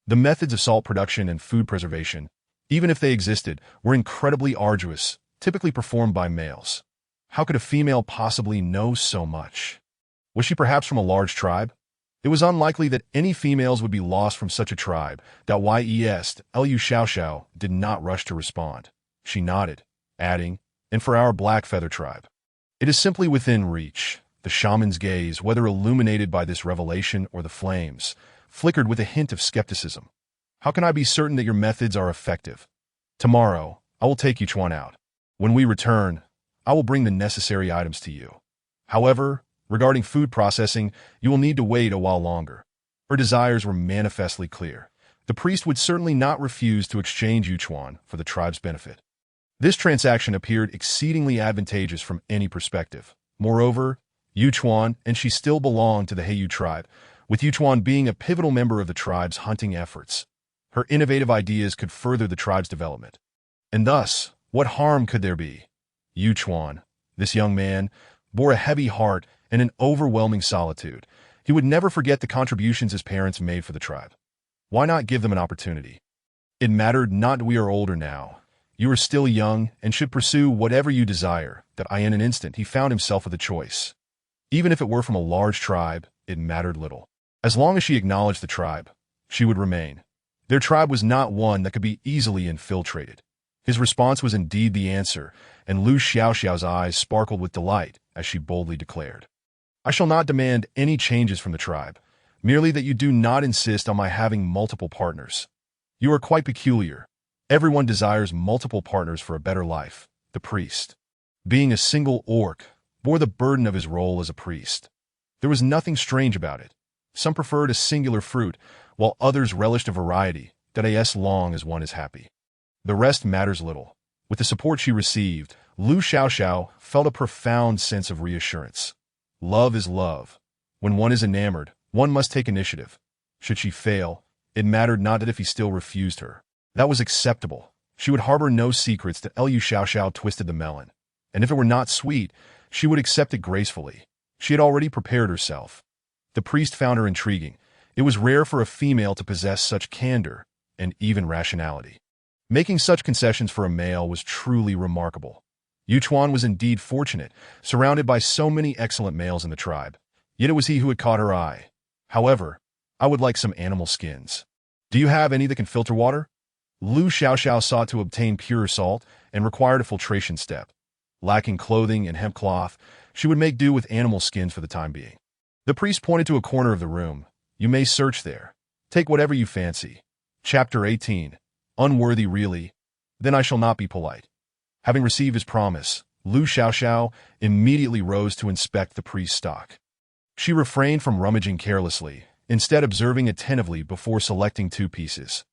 The methods of salt production and food preservation, even if they existed, were incredibly arduous, typically performed by males. How could a female possibly know so much? Was she perhaps from a large tribe? It was unlikely that any females would be lost from such a tribe. Yes, Liu Xiaoxiao did not rush to respond. She nodded, adding, "And for our Black Feather tribe, it is simply within reach." The shaman's gaze, whether illuminated by this revelation or the flames, flickered with a hint of skepticism. "How can I be certain that your methods are effective? Tomorrow, I will take Yuchuan out. When we return, I will bring the necessary items to you. However, regarding food processing, you will need to wait a while longer." Her desires were manifestly clear. The priest would certainly not refuse to exchange Yuchuan for the tribe's benefit. This transaction appeared exceedingly advantageous from any perspective. Moreover, Yuchuan and she still belonged to the Heiyu tribe, with Yuchuan being a pivotal member of the tribe's hunting efforts. Her innovative ideas could further the tribe's development. And thus, what harm could there be? Yuchuan, this young man, bore a heavy heart and an overwhelming solitude. He would never forget the contributions his parents made for the tribe. Why not give them an opportunity? It mattered not that we are older now. You are still young and should pursue whatever you desire. In an instant, he found himself with a choice. Even if it were from a large tribe, it mattered little. As long as she acknowledged the tribe, she would remain. Their tribe was not one that could be easily infiltrated. His response was indeed the answer, and Lu Xiaoxiao's eyes sparkled with delight as she boldly declared, "I shall not demand any changes from the tribe, merely that you do not insist on my having multiple partners. You are quite peculiar. Everyone desires multiple partners for a better life." The priest, being a single orc, bore the burden of his role as a priest. There was nothing strange about it. Some preferred a singular fruit, while others relished a variety, as long as one is happy. The rest matters little. With the support she received, Lu Xiaoxiao felt a profound sense of reassurance. Love is love. When one is enamored, one must take initiative. Should she fail, it mattered not that if he still refused her. That was acceptable. She would harbor no secrets that Liu Xiaoxiao twisted the melon. And if it were not sweet, she would accept it gracefully. She had already prepared herself. The priest found her intriguing. It was rare for a female to possess such candor and even rationality. Making such concessions for a male was truly remarkable. Yuchuan was indeed fortunate, surrounded by so many excellent males in the tribe. Yet it was he who had caught her eye. "However, I would like some animal skins. Do you have any that can filter water?" Lu Xiaoxiao sought to obtain pure salt and required a filtration step. Lacking clothing and hemp cloth, she would make do with animal skins for the time being. The priest pointed to a corner of the room. "You may search there. Take whatever you fancy." Chapter 18. Unworthy really? Then I shall not be polite. Having received his promise, Lu Xiaoxiao immediately rose to inspect the priest's stock. She refrained from rummaging carelessly, instead observing attentively before selecting two pieces.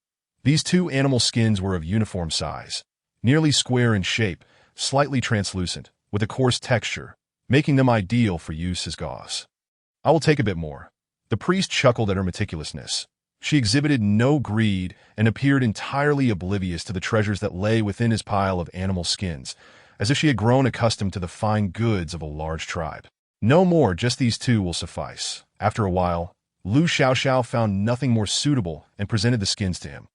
These two animal skins were of uniform size, nearly square in shape, slightly translucent, with a coarse texture, making them ideal for use as gauze. "I will take a bit more." The priest chuckled at her meticulousness. She exhibited no greed and appeared entirely oblivious to the treasures that lay within his pile of animal skins, as if she had grown accustomed to the fine goods of a large tribe. "No more, just these two will suffice." After a while, Lu Xiaoxiao found nothing more suitable and presented the skins to him.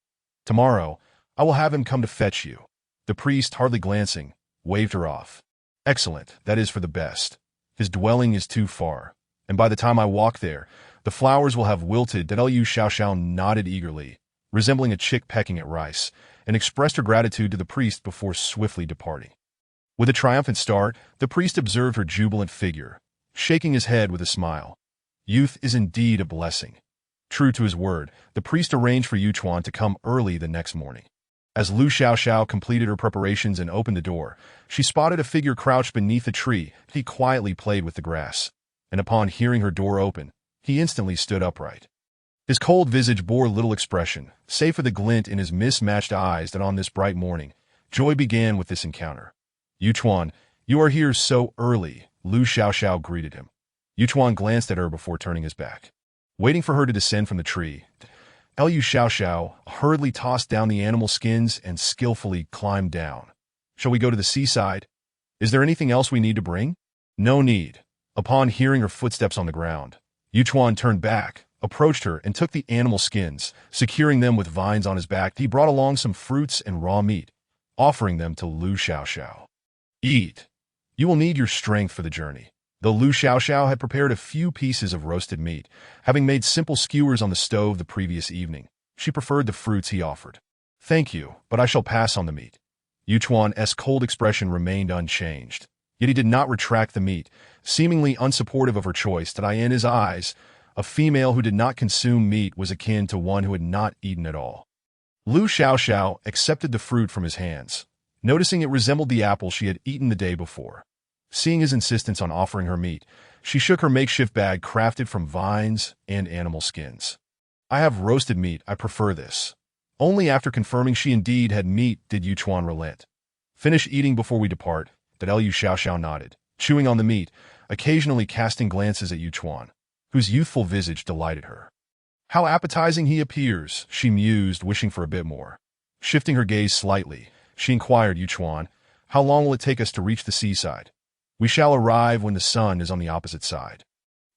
"Tomorrow, I will have him come to fetch you." The priest, hardly glancing, waved her off. "Excellent, that is for the best. His dwelling is too far, and by the time I walk there, the flowers will have wilted." Liu Xiaoxiao nodded eagerly, resembling a chick pecking at rice, and expressed her gratitude to the priest before swiftly departing. With a triumphant start, the priest observed her jubilant figure, shaking his head with a smile. Youth is indeed a blessing. True to his word, the priest arranged for Yuchuan to come early the next morning. As Lu Xiaoxiao completed her preparations and opened the door, she spotted a figure crouched beneath a tree. He quietly played with the grass, and upon hearing her door open, he instantly stood upright. His cold visage bore little expression, save for the glint in his mismatched eyes that on this bright morning, joy began with this encounter. "Yuchuan, you are here so early," Lu Xiaoxiao greeted him. Yuchuan glanced at her before turning his back. Waiting for her to descend from the tree, Liu Xiaoxiao hurriedly tossed down the animal skins and skillfully climbed down. "Shall we go to the seaside?" Is there anything else we need to bring? No need. Upon hearing her footsteps on the ground, Yuchuan turned back, approached her, and took the animal skins, securing them with vines on his back. He brought along some fruits and raw meat, offering them to Lu Xiaoxiao. Eat. You will need your strength for the journey. Though Lu Xiaoxiao had prepared a few pieces of roasted meat, having made simple skewers on the stove the previous evening, she preferred the fruits he offered. Thank you, but I shall pass on the meat. Yuchuan's cold expression remained unchanged, yet he did not retract the meat, seemingly unsupportive of her choice. That in his eyes, a female who did not consume meat was akin to one who had not eaten at all. Lu Xiaoxiao accepted the fruit from his hands, noticing it resembled the apple she had eaten the day before. Seeing his insistence on offering her meat, she shook her makeshift bag crafted from vines and animal skins. I have roasted meat, I prefer this. Only after confirming she indeed had meat did Yuchuan relent. Finish eating before we depart, that Lu Xiaoxiao nodded, chewing on the meat, occasionally casting glances at Yuchuan, whose youthful visage delighted her. How appetizing he appears, she mused, wishing for a bit more. Shifting her gaze slightly, she inquired, Yuchuan, how long will it take us to reach the seaside? We shall arrive when the sun is on the opposite side.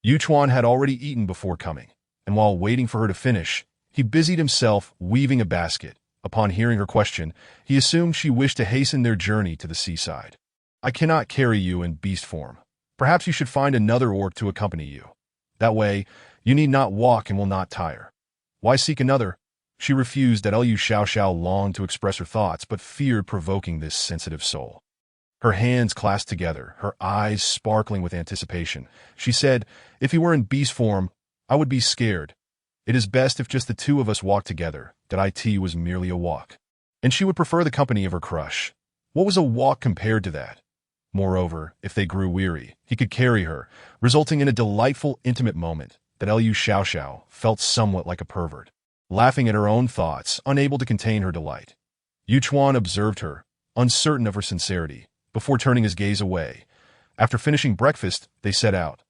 Yuchuan had already eaten before coming, and while waiting for her to finish, he busied himself weaving a basket. Upon hearing her question, he assumed she wished to hasten their journey to the seaside. I cannot carry you in beast form. Perhaps you should find another orc to accompany you. That way, you need not walk and will not tire. Why seek another? She refused. That Lu Xiaoxiao longed to express her thoughts, but feared provoking this sensitive soul. Her hands clasped together, her eyes sparkling with anticipation. She said, if he were in beast form, I would be scared. It is best if just the two of us walk together. That it was merely a walk. And she would prefer the company of her crush. What was a walk compared to that? Moreover, if they grew weary, he could carry her, resulting in a delightful, intimate moment. That Lu Xiaoxiao felt somewhat like a pervert, laughing at her own thoughts, unable to contain her delight. Yuchuan observed her, uncertain of her sincerity, before turning his gaze away. After finishing breakfast, they set out.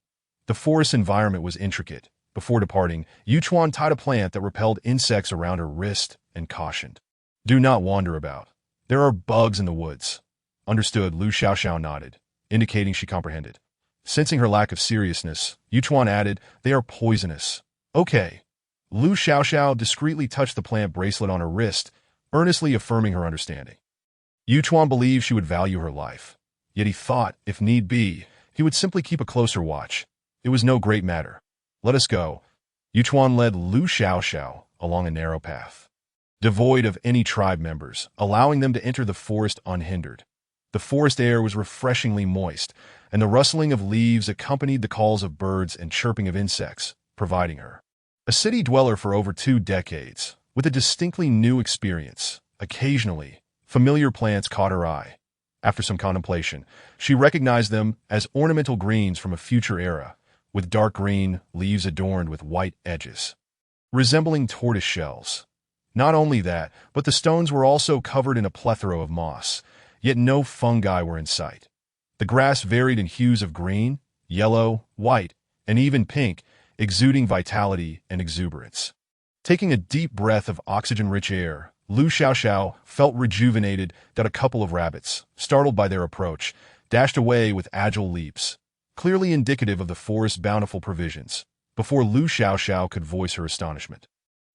The forest environment was intricate. Before departing, Yuchuan tied a plant that repelled insects around her wrist and cautioned, do not wander about. There are bugs in the woods. Understood, Lu Xiaoxiao nodded, indicating she comprehended. Sensing her lack of seriousness, Yuchuan added, they are poisonous. Okay. Lu Xiaoxiao discreetly touched the plant bracelet on her wrist, earnestly affirming her understanding. Yuchuan believed she would value her life. Yet he thought, if need be, he would simply keep a closer watch. It was no great matter. Let us go. Yuchuan led Lu Xiaoxiao along a narrow path, devoid of any tribe members, allowing them to enter the forest unhindered. The forest air was refreshingly moist, and the rustling of leaves accompanied the calls of birds and chirping of insects, providing her, a city dweller for over 2 decades, with a distinctly new experience. Occasionally, familiar plants caught her eye. After some contemplation, she recognized them as ornamental greens from a future era, with dark green leaves adorned with white edges, resembling tortoise shells. Not only that, but the stones were also covered in a plethora of moss, yet no fungi were in sight. The grass varied in hues of green, yellow, white, and even pink, exuding vitality and exuberance. Taking a deep breath of oxygen-rich air, Lu Xiaoxiao felt rejuvenated. That a couple of rabbits, startled by their approach, dashed away with agile leaps, clearly indicative of the forest's bountiful provisions. Before Lu Xiaoxiao could voice her astonishment,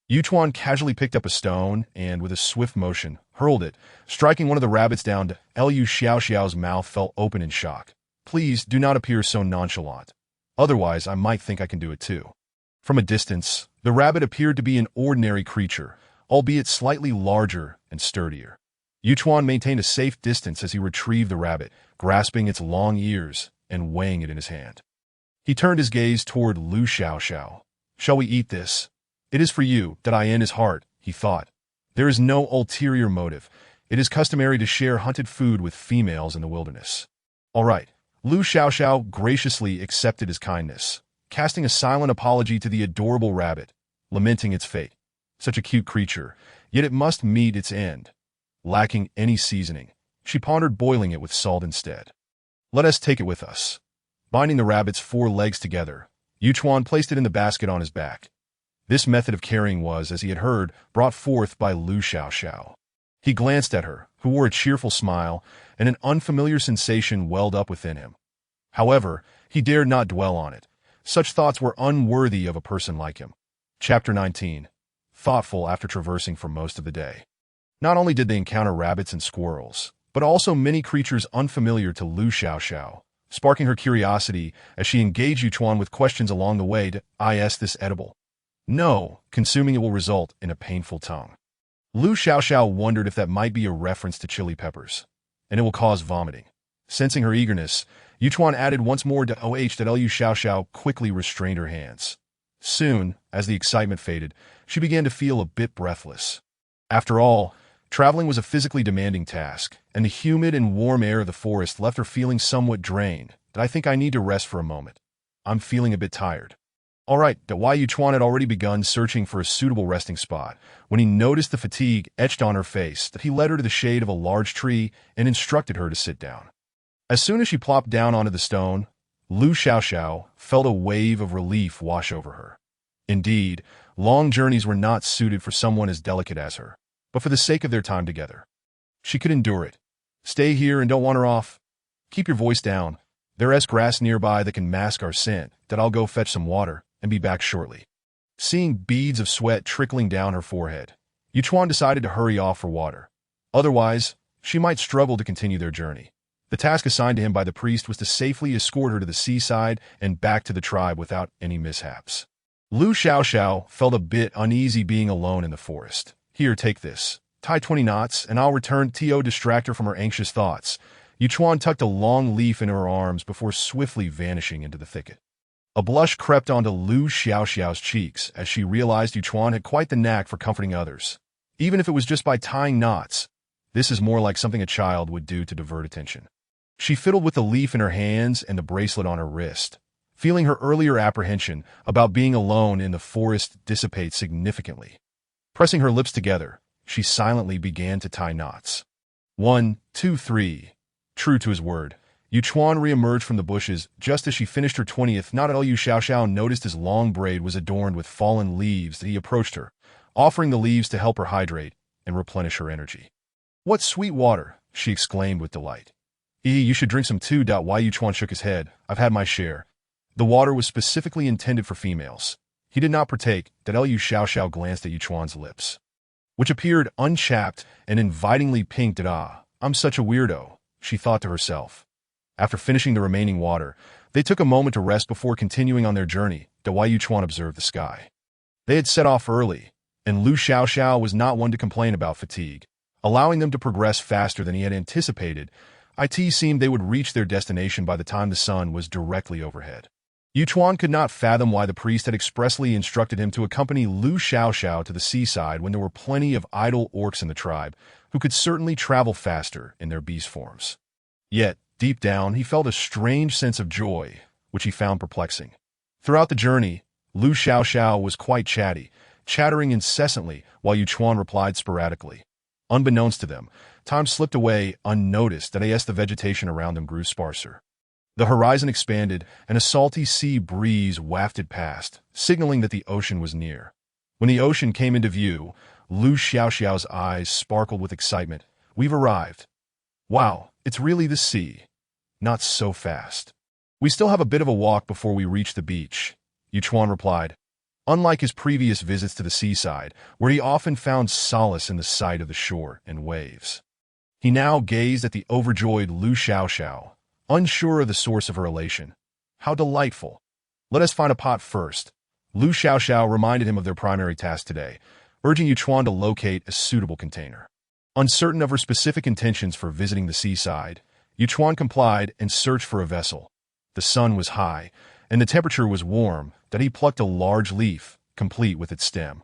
Yuchuan casually picked up a stone and, with a swift motion, hurled it, striking one of the rabbits down. Lu Xiaoxiao's mouth fell open in shock. Please do not appear so nonchalant. Otherwise, I might think I can do it too. From a distance, the rabbit appeared to be an ordinary creature, albeit slightly larger and sturdier. Yuchuan maintained a safe distance as he retrieved the rabbit, grasping its long ears and weighing it in his hand. He turned his gaze toward Lu Xiaoxiao. Shall we eat this? It is for you, that in his heart, he thought. There is no ulterior motive. It is customary to share hunted food with females in the wilderness. All right. Lu Xiaoxiao graciously accepted his kindness, casting a silent apology to the adorable rabbit, lamenting its fate. Such a cute creature, yet it must meet its end. Lacking any seasoning, she pondered boiling it with salt instead. Let us take it with us. Binding the rabbit's 4 legs together, Yuchuan placed it in the basket on his back. This method of carrying was, as he had heard, brought forth by Lu Xiaoxiao. He glanced at her, who wore a cheerful smile, and an unfamiliar sensation welled up within him. However, he dared not dwell on it. Such thoughts were unworthy of a person like him. Chapter 19. Thoughtful after traversing for most of the day. Not only did they encounter rabbits and squirrels, but also many creatures unfamiliar to Lu Xiaoxiao, sparking her curiosity as she engaged Yuchuan with questions along the way. Is this edible? No, consuming it will result in a painful tongue. Lu Xiaoxiao wondered if that might be a reference to chili peppers, and it will cause vomiting. Sensing her eagerness, Yuchuan added once more to Lu Xiaoxiao quickly restrained her hands. Soon, as the excitement faded, she began to feel a bit breathless. After all, traveling was a physically demanding task, and the humid and warm air of the forest left her feeling somewhat drained. I think I need to rest for a moment. I'm feeling a bit tired. All right, Yuchuan had already begun searching for a suitable resting spot when he noticed the fatigue etched on her face. He led her to the shade of a large tree and instructed her to sit down. As soon as she plopped down onto the stone, Lu Xiaoxiao felt a wave of relief wash over her. Indeed, long journeys were not suited for someone as delicate as her, but for the sake of their time together, she could endure it. Stay here and don't wander off. Keep your voice down. There's grass nearby that can mask our scent. I'll go fetch some water and be back shortly. Seeing beads of sweat trickling down her forehead, Yuchuan decided to hurry off for water. Otherwise, she might struggle to continue their journey. The task assigned to him by the priest was to safely escort her to the seaside and back to the tribe without any mishaps. Lu Xiaoxiao felt a bit uneasy being alone in the forest. Here, take this. Tie 20 knots, and I'll return to distract her from her anxious thoughts. Yuchuan tucked a long leaf into her arms before swiftly vanishing into the thicket. A blush crept onto Lu Xiaoxiao's cheeks as she realized Yuchuan had quite the knack for comforting others. Even if it was just by tying knots, this is more like something a child would do to divert attention. She fiddled with the leaf in her hands and the bracelet on her wrist, feeling her earlier apprehension about being alone in the forest dissipate significantly. Pressing her lips together, she silently began to tie knots. 1, 2, 3. True to his word, Yuchuan reemerged from the bushes just as she finished her 20th knot. Lu Xiaoxiao noticed his long braid was adorned with fallen leaves. He approached her, offering the leaves to help her hydrate and replenish her energy. What sweet water, she exclaimed with delight. You should drink some too. Yuchuan shook his head. I've had my share. The water was specifically intended for females. He did not partake. Lu Xiaoxiao glanced at Yuchuan's lips, which appeared unchapped and invitingly pink. I'm such a weirdo, she thought to herself. After finishing the remaining water, they took a moment to rest before continuing on their journey. Yuchuan observed the sky. They had set off early, and Lu Xiaoxiao was not one to complain about fatigue, allowing them to progress faster than he had anticipated. It seemed they would reach their destination by the time the sun was directly overhead. Yuchuan could not fathom why the priest had expressly instructed him to accompany Lu Xiaoxiao to the seaside when there were plenty of idle orcs in the tribe who could certainly travel faster in their beast forms. Yet, deep down, he felt a strange sense of joy, which he found perplexing. Throughout the journey, Lu Xiaoxiao was quite chatty, chattering incessantly while Yuchuan replied sporadically. Unbeknownst to them, time slipped away unnoticed as the vegetation around them grew sparser. The horizon expanded, and a salty sea breeze wafted past, signaling that the ocean was near. When the ocean came into view, Lu Xiaoxiao's eyes sparkled with excitement. We've arrived. Wow, it's really the sea. Not so fast. We still have a bit of a walk before we reach the beach, Yuchuan replied. Unlike his previous visits to the seaside, where he often found solace in the sight of the shore and waves, he now gazed at the overjoyed Lu Xiaoxiao, unsure of the source of her elation. How delightful. Let us find a pot first. Lu Xiaoxiao reminded him of their primary task today, urging Yuchuan to locate a suitable container. Uncertain of her specific intentions for visiting the seaside, Yuchuan complied and searched for a vessel. The sun was high, and the temperature was warm, that he plucked a large leaf, complete with its stem,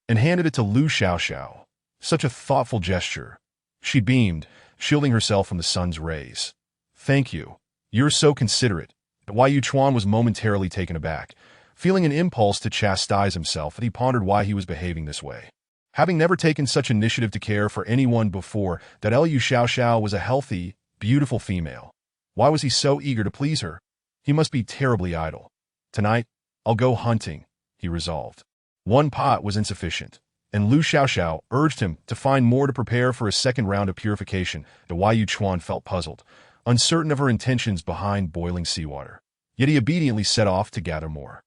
and handed it to Lu Xiaoxiao. Such a thoughtful gesture. She beamed, shielding herself from the sun's rays. Thank you. You're so considerate. Why Yuchuan was momentarily taken aback, feeling an impulse to chastise himself, that he pondered why he was behaving this way. Having never taken such initiative to care for anyone before, that Lu Xiaoxiao was a healthy, beautiful female. Why was he so eager to please her? He must be terribly idle. Tonight, I'll go hunting, he resolved. One pot was insufficient. and Lu Xiaoxiao urged him to find more to prepare for a second round of purification. The Yu Chuan felt puzzled, uncertain of her intentions behind boiling seawater. Yet he obediently set off to gather more,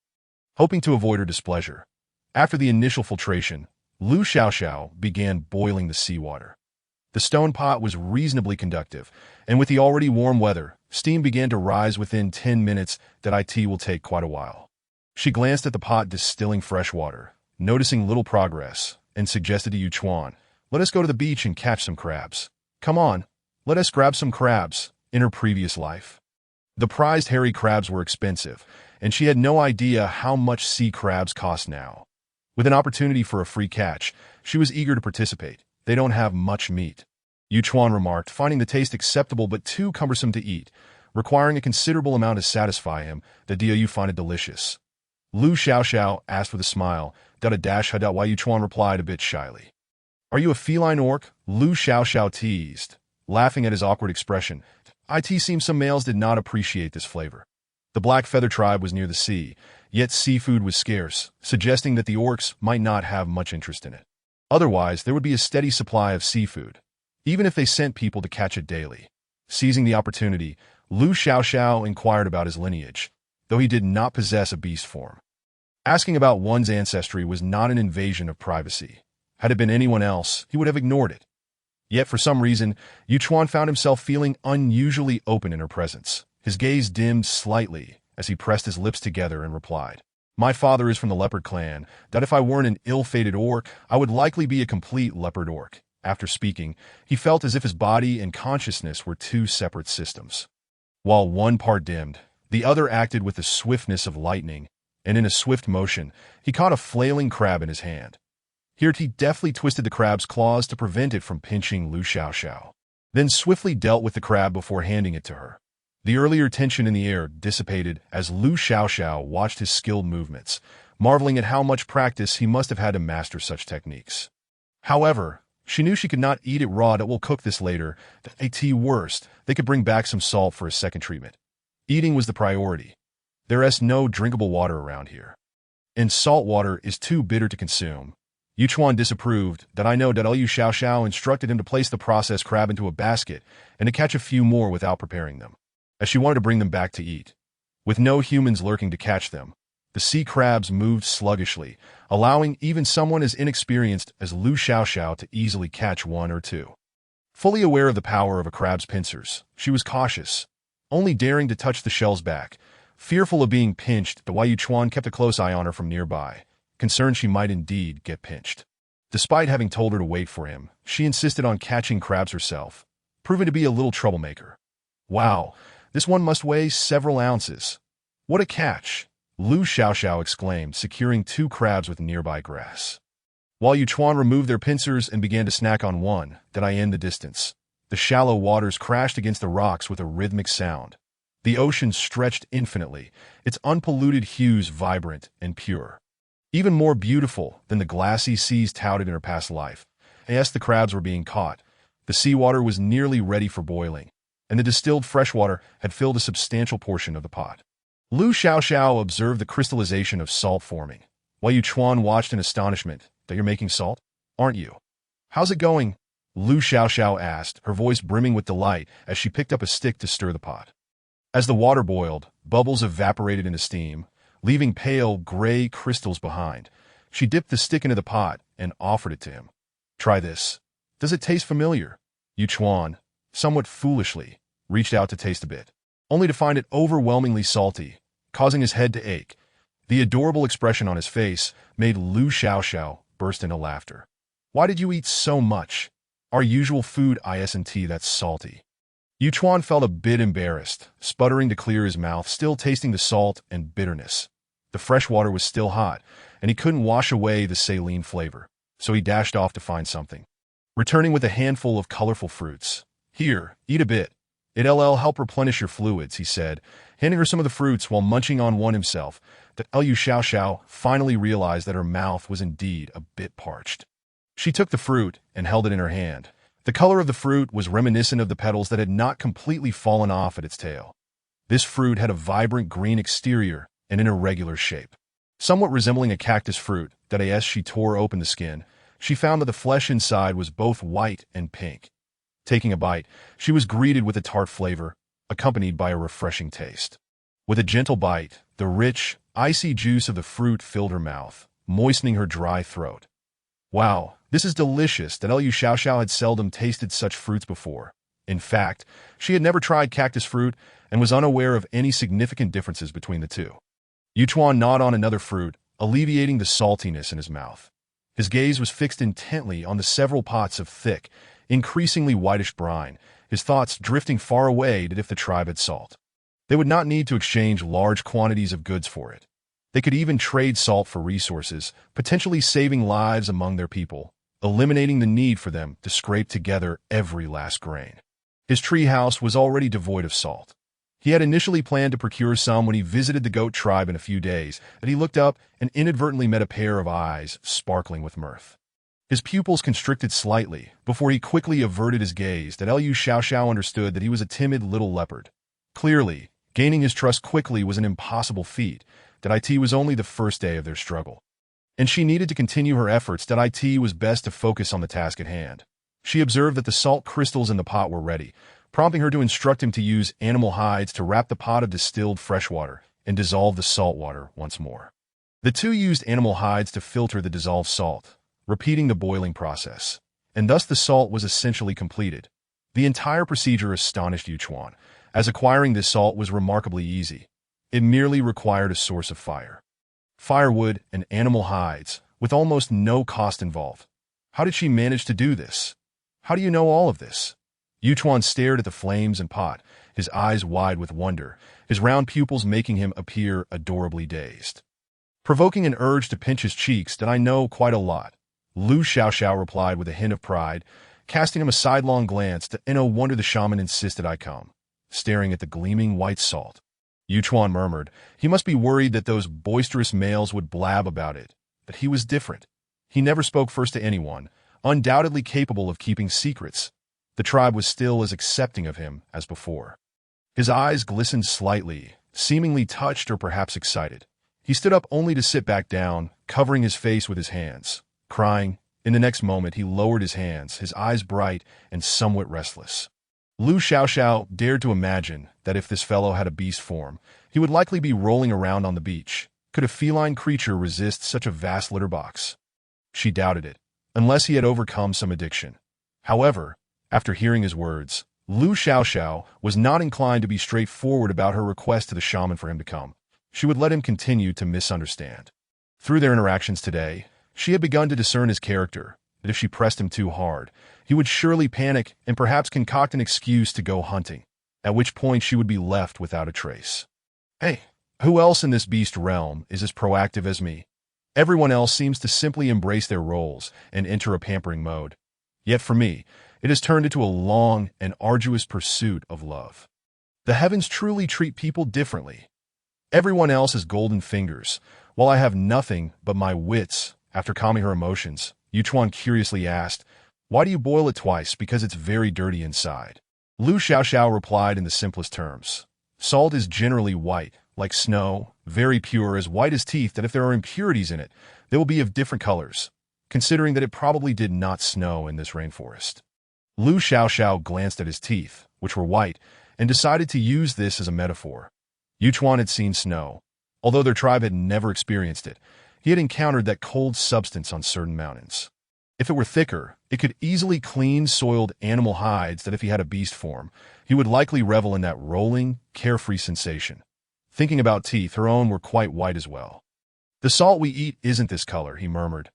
hoping to avoid her displeasure. After the initial filtration, Lu Xiaoxiao began boiling the seawater. The stone pot was reasonably conductive, and with the already warm weather, steam began to rise within 10 minutes. That will take quite a while. She glanced at the pot distilling fresh water, noticing little progress, and suggested to Yu Chuan, "Let us go to the beach and catch some crabs. Come on, let us grab some crabs." In her previous life, the prized hairy crabs were expensive, and she had no idea how much sea crabs cost now. With an opportunity for a free catch, she was eager to participate. "They don't have much meat," Yu Chuan remarked, finding the taste acceptable but too cumbersome to eat, requiring a considerable amount to satisfy him. "Do you find it delicious?" Lu Xiaoxiao asked with a smile. Yu Chuan replied a bit shyly. "Are you a feline orc?" Lu Xiaoxiao teased, laughing at his awkward expression. It seems some males did not appreciate this flavor. The Black Feather tribe was near the sea, yet seafood was scarce, suggesting that the orcs might not have much interest in it. Otherwise, there would be a steady supply of seafood, even if they sent people to catch it daily. Seizing the opportunity, Lu Xiaoxiao inquired about his lineage, though he did not possess a beast form. Asking about one's ancestry was not an invasion of privacy. Had it been anyone else, he would have ignored it. Yet for some reason, Yu Chuan found himself feeling unusually open in her presence. His gaze dimmed slightly as he pressed his lips together and replied, "My father is from the leopard clan. That if I weren't an ill-fated orc, I would likely be a complete leopard orc." After speaking, he felt as if his body and consciousness were two separate systems. While one part dimmed, the other acted with the swiftness of lightning, and in a swift motion, he caught a flailing crab in his hand. Here he deftly twisted the crab's claws to prevent it from pinching Lu Xiaoxiao, then swiftly dealt with the crab before handing it to her. The earlier tension in the air dissipated as Lu Xiaoxiao watched his skilled movements, marveling at how much practice he must have had to master such techniques. However, she knew she could not eat it raw. That will cook this later. Worst, they could bring back some salt for a second treatment. Eating was the priority. There is no drinkable water around here, and salt water is too bitter to consume. Yu Chuan disapproved. Lu Xiaoxiao instructed him to place the processed crab into a basket and to catch a few more without preparing them, as she wanted to bring them back to eat. With no humans lurking to catch them, the sea crabs moved sluggishly, allowing even someone as inexperienced as Lu Xiaoxiao to easily catch one or two. Fully aware of the power of a crab's pincers, she was cautious, only daring to touch the shell's back. Fearful of being pinched, Yu Chuan kept a close eye on her from nearby, concerned she might indeed get pinched. Despite having told her to wait for him, she insisted on catching crabs herself, proving to be a little troublemaker. "Wow, this one must weigh several ounces. What a catch!" Lu Xiaoxiao exclaimed, securing 2 crabs with nearby grass. While Yu Chuan removed their pincers and began to snack on one, in the distance, the shallow waters crashed against the rocks with a rhythmic sound. The ocean stretched infinitely, its unpolluted hues vibrant and pure, even more beautiful than the glassy seas touted in her past life. As the crabs were being caught, the seawater was nearly ready for boiling, and the distilled freshwater had filled a substantial portion of the pot. Lu Xiaoxiao observed the crystallization of salt forming, while Yu Chuan watched in astonishment. "You're making salt, aren't you? How's it going?" Lu Xiaoxiao asked, her voice brimming with delight as she picked up a stick to stir the pot. As the water boiled, bubbles evaporated into steam, leaving pale gray crystals behind. She dipped the stick into the pot and offered it to him. "Try this. Does it taste familiar?" Yu Chuan, somewhat foolishly, reached out to taste a bit, only to find it overwhelmingly salty, causing his head to ache. The adorable expression on his face made Lu Xiaoxiao burst into laughter. "Why did you eat so much? Our usual food isn't that salty." Yu Chuan felt a bit embarrassed, sputtering to clear his mouth, still tasting the salt and bitterness. The fresh water was still hot, and he couldn't wash away the saline flavor, so he dashed off to find something, returning with a handful of colorful fruits. "Here, eat a bit. It'll help replenish your fluids," he said, handing her some of the fruits while munching on one himself. Lu Xiaoxiao finally realized that her mouth was indeed a bit parched. She took the fruit and held it in her hand. The color of the fruit was reminiscent of the petals that had not completely fallen off at its tail. This fruit had a vibrant green exterior and an irregular shape, somewhat resembling a cactus fruit. As she tore open the skin, She found that the flesh inside was both white and pink. Taking a bite, she was greeted with a tart flavor, accompanied by a refreshing taste. With a gentle bite, the rich, icy juice of the fruit filled her mouth, moistening her dry throat. Wow, this is delicious. That Liu Xiaoxiao had seldom tasted such fruits before. In fact, she had never tried cactus fruit and was unaware of any significant differences between the two. Yuchuan gnawed on another fruit, alleviating the saltiness in his mouth. His gaze was fixed intently on the several pots of thick, increasingly whitish brine, his thoughts drifting far away as if the tribe had salt. They would not need to exchange large quantities of goods for it. They could even trade salt for resources, potentially saving lives among their people, eliminating the need for them to scrape together every last grain. His treehouse was already devoid of salt. He had initially planned to procure some when he visited the goat tribe in a few days, but he looked up and inadvertently met a pair of eyes sparkling with mirth. His pupils constricted slightly before he quickly averted his gaze. That Liu Xiaoxiao understood that he was a timid little leopard. Clearly, gaining his trust quickly was an impossible feat. That it was only the first day of their struggle, and she needed to continue her efforts. That it was best to focus on the task at hand. She observed that the salt crystals in the pot were ready, prompting her to instruct him to use animal hides to wrap the pot of distilled fresh water and dissolve the salt water once more. The two used animal hides to filter the dissolved salt, repeating the boiling process, and thus the salt was essentially completed. The entire procedure astonished Yuchuan, as acquiring this salt was remarkably easy. It merely required a source of fire. Firewood and animal hides, with almost no cost involved. How did she manage to do this? How do you know all of this? Yuchuan stared at the flames and pot, his eyes wide with wonder, his round pupils making him appear adorably dazed. Provoking an urge to pinch his cheeks. That I know quite a lot, Liu Xiaoxiao replied with a hint of pride, casting him a sidelong glance. No wonder the shaman insisted I come, staring at the gleaming white salt. Yuchuan murmured. He must be worried that those boisterous males would blab about it, but he was different. He never spoke first to anyone, undoubtedly capable of keeping secrets. The tribe was still as accepting of him as before. His eyes glistened slightly, seemingly touched or perhaps excited. He stood up only to sit back down, covering his face with his hands, crying. In the next moment he lowered his hands, his eyes bright and somewhat restless. Liu Xiaoxiao dared to imagine that if this fellow had a beast form, he would likely be rolling around on the beach. Could a feline creature resist such a vast litter box? She doubted it, unless he had overcome some addiction. However, after hearing his words, Liu Xiaoxiao was not inclined to be straightforward about her request to the shaman for him to come. She would let him continue to misunderstand. Through their interactions today, she had begun to discern his character, that if she pressed him too hard, he would surely panic and perhaps concoct an excuse to go hunting, at which point she would be left without a trace. Hey, who else in this beast realm is as proactive as me? Everyone else seems to simply embrace their roles and enter a pampering mode. Yet for me, it has turned into a long and arduous pursuit of love. The heavens truly treat people differently. Everyone else has golden fingers, while I have nothing but my wits. After calming her emotions, Yuchuan curiously asked, "Why do you boil it twice? Because it's very dirty inside." Liu Xiaoxiao replied in the simplest terms. Salt is generally white, like snow, very pure, as white as teeth. That if there are impurities in it, they will be of different colors, considering that it probably did not snow in this rainforest. Liu Xiaoxiao glanced at his teeth, which were white, and decided to use this as a metaphor. Yuchuan had seen snow. Although their tribe had never experienced it, he had encountered that cold substance on certain mountains. If it were thicker, it could easily clean soiled animal hides. That if he had a beast form, he would likely revel in that rolling, carefree sensation. Thinking about teeth, her own were quite white as well. "The salt we eat isn't this color," he murmured.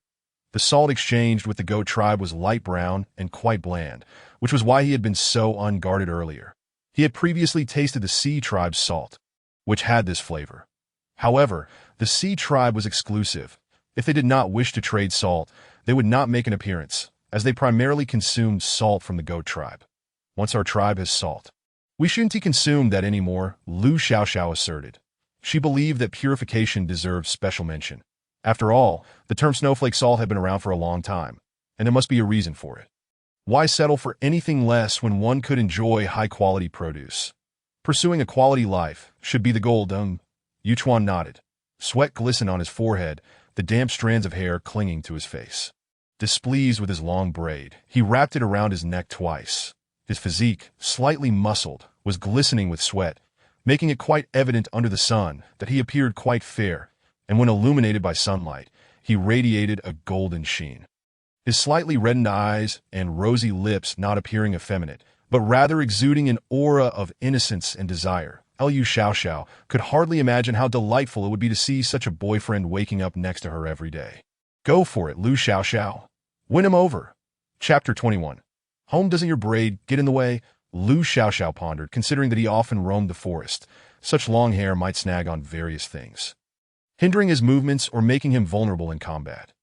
The salt exchanged with the goat tribe was light brown and quite bland, which was why he had been so unguarded earlier. He had previously tasted the sea tribe's salt, which had this flavor. However, the sea tribe was exclusive. If they did not wish to trade salt, they would not make an appearance, as they primarily consumed salt from the goat tribe. "Once our tribe has salt, we shouldn't consume that anymore," Liu Xiaoxiao asserted. She believed that purification deserved special mention. After all, the term snowflake salt had been around for a long time, and there must be a reason for it. Why settle for anything less when one could enjoy high-quality produce? Pursuing a quality life should be the goal. Yuchuan nodded. Sweat glistened on his forehead, the damp strands of hair clinging to his face. Displeased with his long braid, he wrapped it around his neck twice. His physique, slightly muscled, was glistening with sweat, making it quite evident under the sun that he appeared quite fair, and when illuminated by sunlight, he radiated a golden sheen. His slightly reddened eyes and rosy lips not appearing effeminate, but rather exuding an aura of innocence and desire. Liu Xiaoxiao could hardly imagine how delightful it would be to see such a boyfriend waking up next to her every day. Go for it, Liu Xiaoxiao. Win him over. Chapter 21. Home, doesn't your braid get in the way? Liu Xiaoxiao pondered, considering that he often roamed the forest. Such long hair might snag on various things, hindering his movements or making him vulnerable in combat.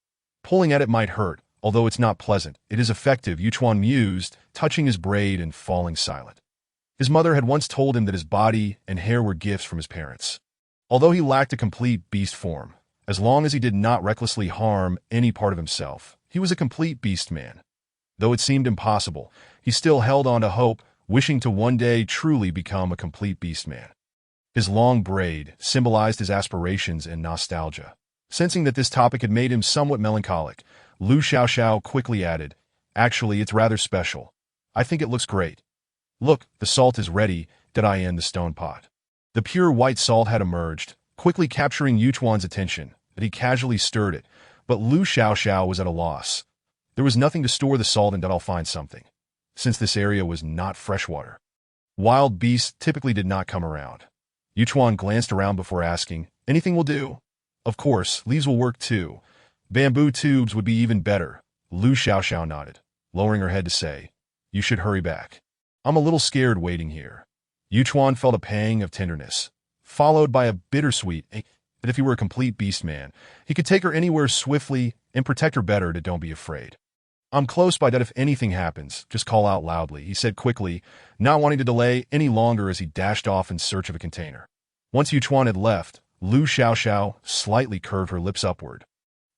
Pulling at it might hurt, although it's not pleasant. It is effective, Yuchuan mused, touching his braid and falling silent. His mother had once told him that his body and hair were gifts from his parents. Although he lacked a complete beast form, as long as he did not recklessly harm any part of himself, he was a complete beast man. Though it seemed impossible, he still held on to hope, wishing to one day truly become a complete beast man. His long braid symbolized his aspirations and nostalgia. Sensing that this topic had made him somewhat melancholic, Liu Xiaoxiao quickly added, "Actually, it's rather special. I think it looks great. Look, the salt is ready," did I in the stone pot. The pure white salt had emerged, quickly capturing Yuchuan's attention, that he casually stirred it, but Liu Xiaoxiao was at a loss. There was nothing to store the salt in, that I'll find something, since this area was not freshwater. Wild beasts typically did not come around. Yuchuan glanced around before asking, "Anything will do?" "Of course, leaves will work too. Bamboo tubes would be even better." Liu Xiaoxiao nodded, lowering her head to say, "You should hurry back. I'm a little scared waiting here." Yuchuan felt a pang of tenderness, followed by a bittersweet, that if he were a complete beast man, he could take her anywhere swiftly and protect her better. Don't be afraid. "I'm close by, that if anything happens, just call out loudly," he said quickly, not wanting to delay any longer as he dashed off in search of a container. Once Yuchuan had left, Liu Xiaoxiao slightly curved her lips upward.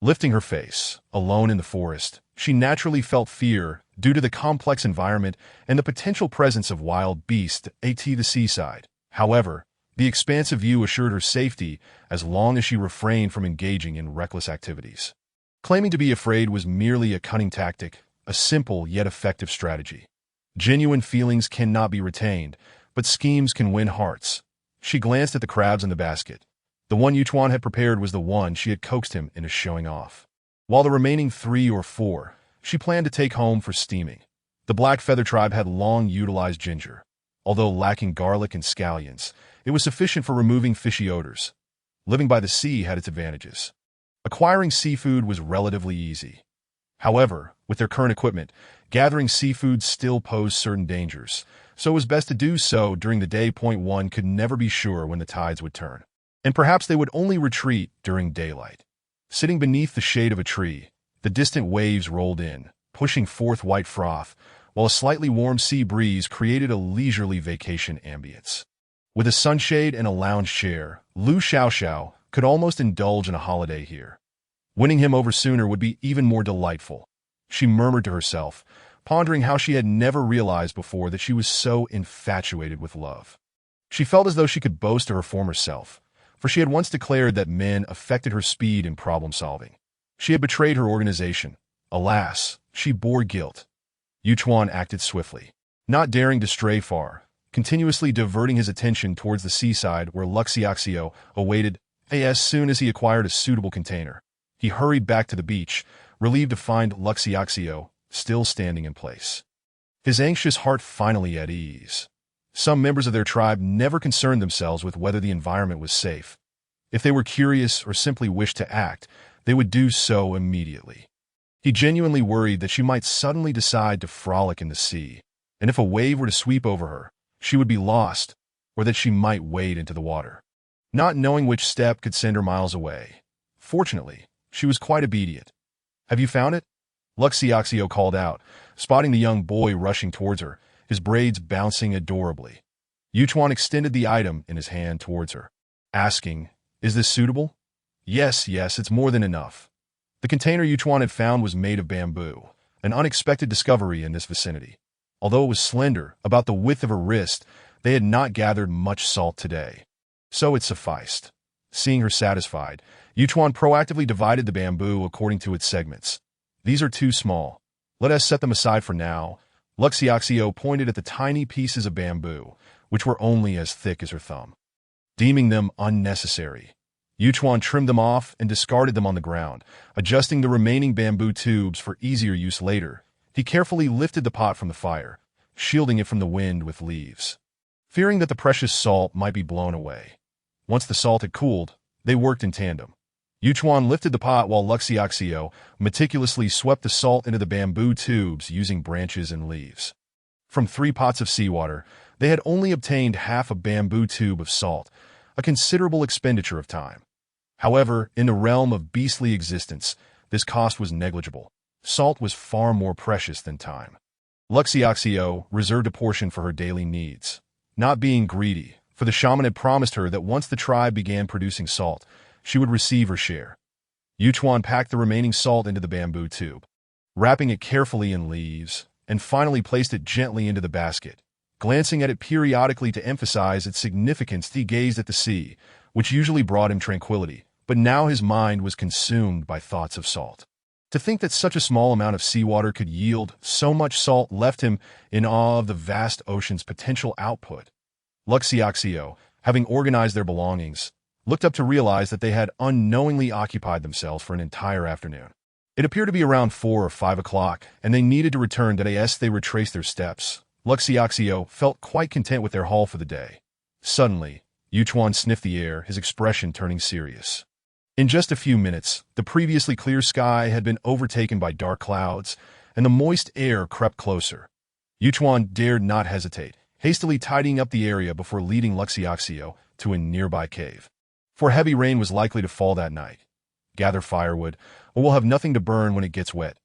Lifting her face, alone in the forest, she naturally felt fear due to the complex environment and the potential presence of wild beasts at the seaside. However, the expansive view assured her safety as long as she refrained from engaging in reckless activities. Claiming to be afraid was merely a cunning tactic, a simple yet effective strategy. Genuine feelings cannot be retained, but schemes can win hearts. She glanced at the crabs in the basket. The one Yuchuan had prepared was the one she had coaxed him into showing off, while the remaining 3 or 4 she planned to take home for steaming. The Black Feather tribe had long utilized ginger. Although lacking garlic and scallions, it was sufficient for removing fishy odors. Living by the sea had its advantages. Acquiring seafood was relatively easy. However, with their current equipment, gathering seafood still posed certain dangers, so it was best to do so during the day. One could never be sure when the tides would turn, and perhaps they would only retreat during daylight. Sitting beneath the shade of a tree, the distant waves rolled in, pushing forth white froth, while a slightly warm sea breeze created a leisurely vacation ambience. With a sunshade and a lounge chair, Liu Xiaoxiao could almost indulge in a holiday here. Winning him over sooner would be even more delightful, she murmured to herself, pondering how she had never realized before that she was so infatuated with love. She felt as though she could boast to her former self, for she had once declared that men affected her speed in problem-solving. She had betrayed her organization. Alas, she bore guilt. Yuchuan acted swiftly, not daring to stray far, continuously diverting his attention towards the seaside where Luxiaxio awaited. As soon as he acquired a suitable container, he hurried back to the beach, relieved to find Luxiaxio still standing in place. His anxious heart finally at ease. Some members of their tribe never concerned themselves with whether the environment was safe. If they were curious or simply wished to act, they would do so immediately. He genuinely worried that she might suddenly decide to frolic in the sea, and if a wave were to sweep over her, she would be lost, or that she might wade into the water, not knowing which step could send her miles away. Fortunately, she was quite obedient. "Have you found it?" Luxiaxio called out, spotting the young boy rushing towards her, his braids bouncing adorably. Yuchuan extended the item in his hand towards her, asking, "Is this suitable?" Yes, it's more than enough." The container Yuchuan had found was made of bamboo, an unexpected discovery in this vicinity. Although it was slender, about the width of her wrist, they had not gathered much salt today. So it sufficed. Seeing her satisfied, Yuchuan proactively divided the bamboo according to its segments. These are too small. Let us set them aside for now. Luxiaxio pointed at the tiny pieces of bamboo, which were only as thick as her thumb. Deeming them unnecessary, Yuchuan trimmed them off and discarded them on the ground, adjusting the remaining bamboo tubes for easier use later. He carefully lifted the pot from the fire, shielding it from the wind with leaves, fearing that the precious salt might be blown away. Once the salt had cooled, they worked in tandem. Yuchuan lifted the pot while Luxiaxio meticulously swept the salt into the bamboo tubes using branches and leaves. From 3 pots of seawater, they had only obtained half a bamboo tube of salt, a considerable expenditure of time. However, in the realm of beastly existence, this cost was negligible. Salt was far more precious than time. Luxiaxio reserved a portion for her daily needs, not being greedy, for the shaman had promised her that once the tribe began producing salt, she would receive her share. Yuchuan packed the remaining salt into the bamboo tube, wrapping it carefully in leaves, and finally placed it gently into the basket. Glancing at it periodically to emphasize its significance, he gazed at the sea, which usually brought him tranquility, but now his mind was consumed by thoughts of salt. To think that such a small amount of seawater could yield so much salt left him in awe of the vast ocean's potential output. Luxiaxio, having organized their belongings, looked up to realize that they had unknowingly occupied themselves for an entire afternoon. It appeared to be around 4 or 5 o'clock, and they needed to return to as they retraced their steps. Luxiaxio felt quite content with their haul for the day. Suddenly, Yuchuan sniffed the air, his expression turning serious. In just a few minutes, the previously clear sky had been overtaken by dark clouds, and the moist air crept closer. Yuchuan dared not hesitate, hastily tidying up the area before leading Luxiaxio to a nearby cave. For heavy rain was likely to fall that night. Gather firewood, or we'll have nothing to burn when it gets wet.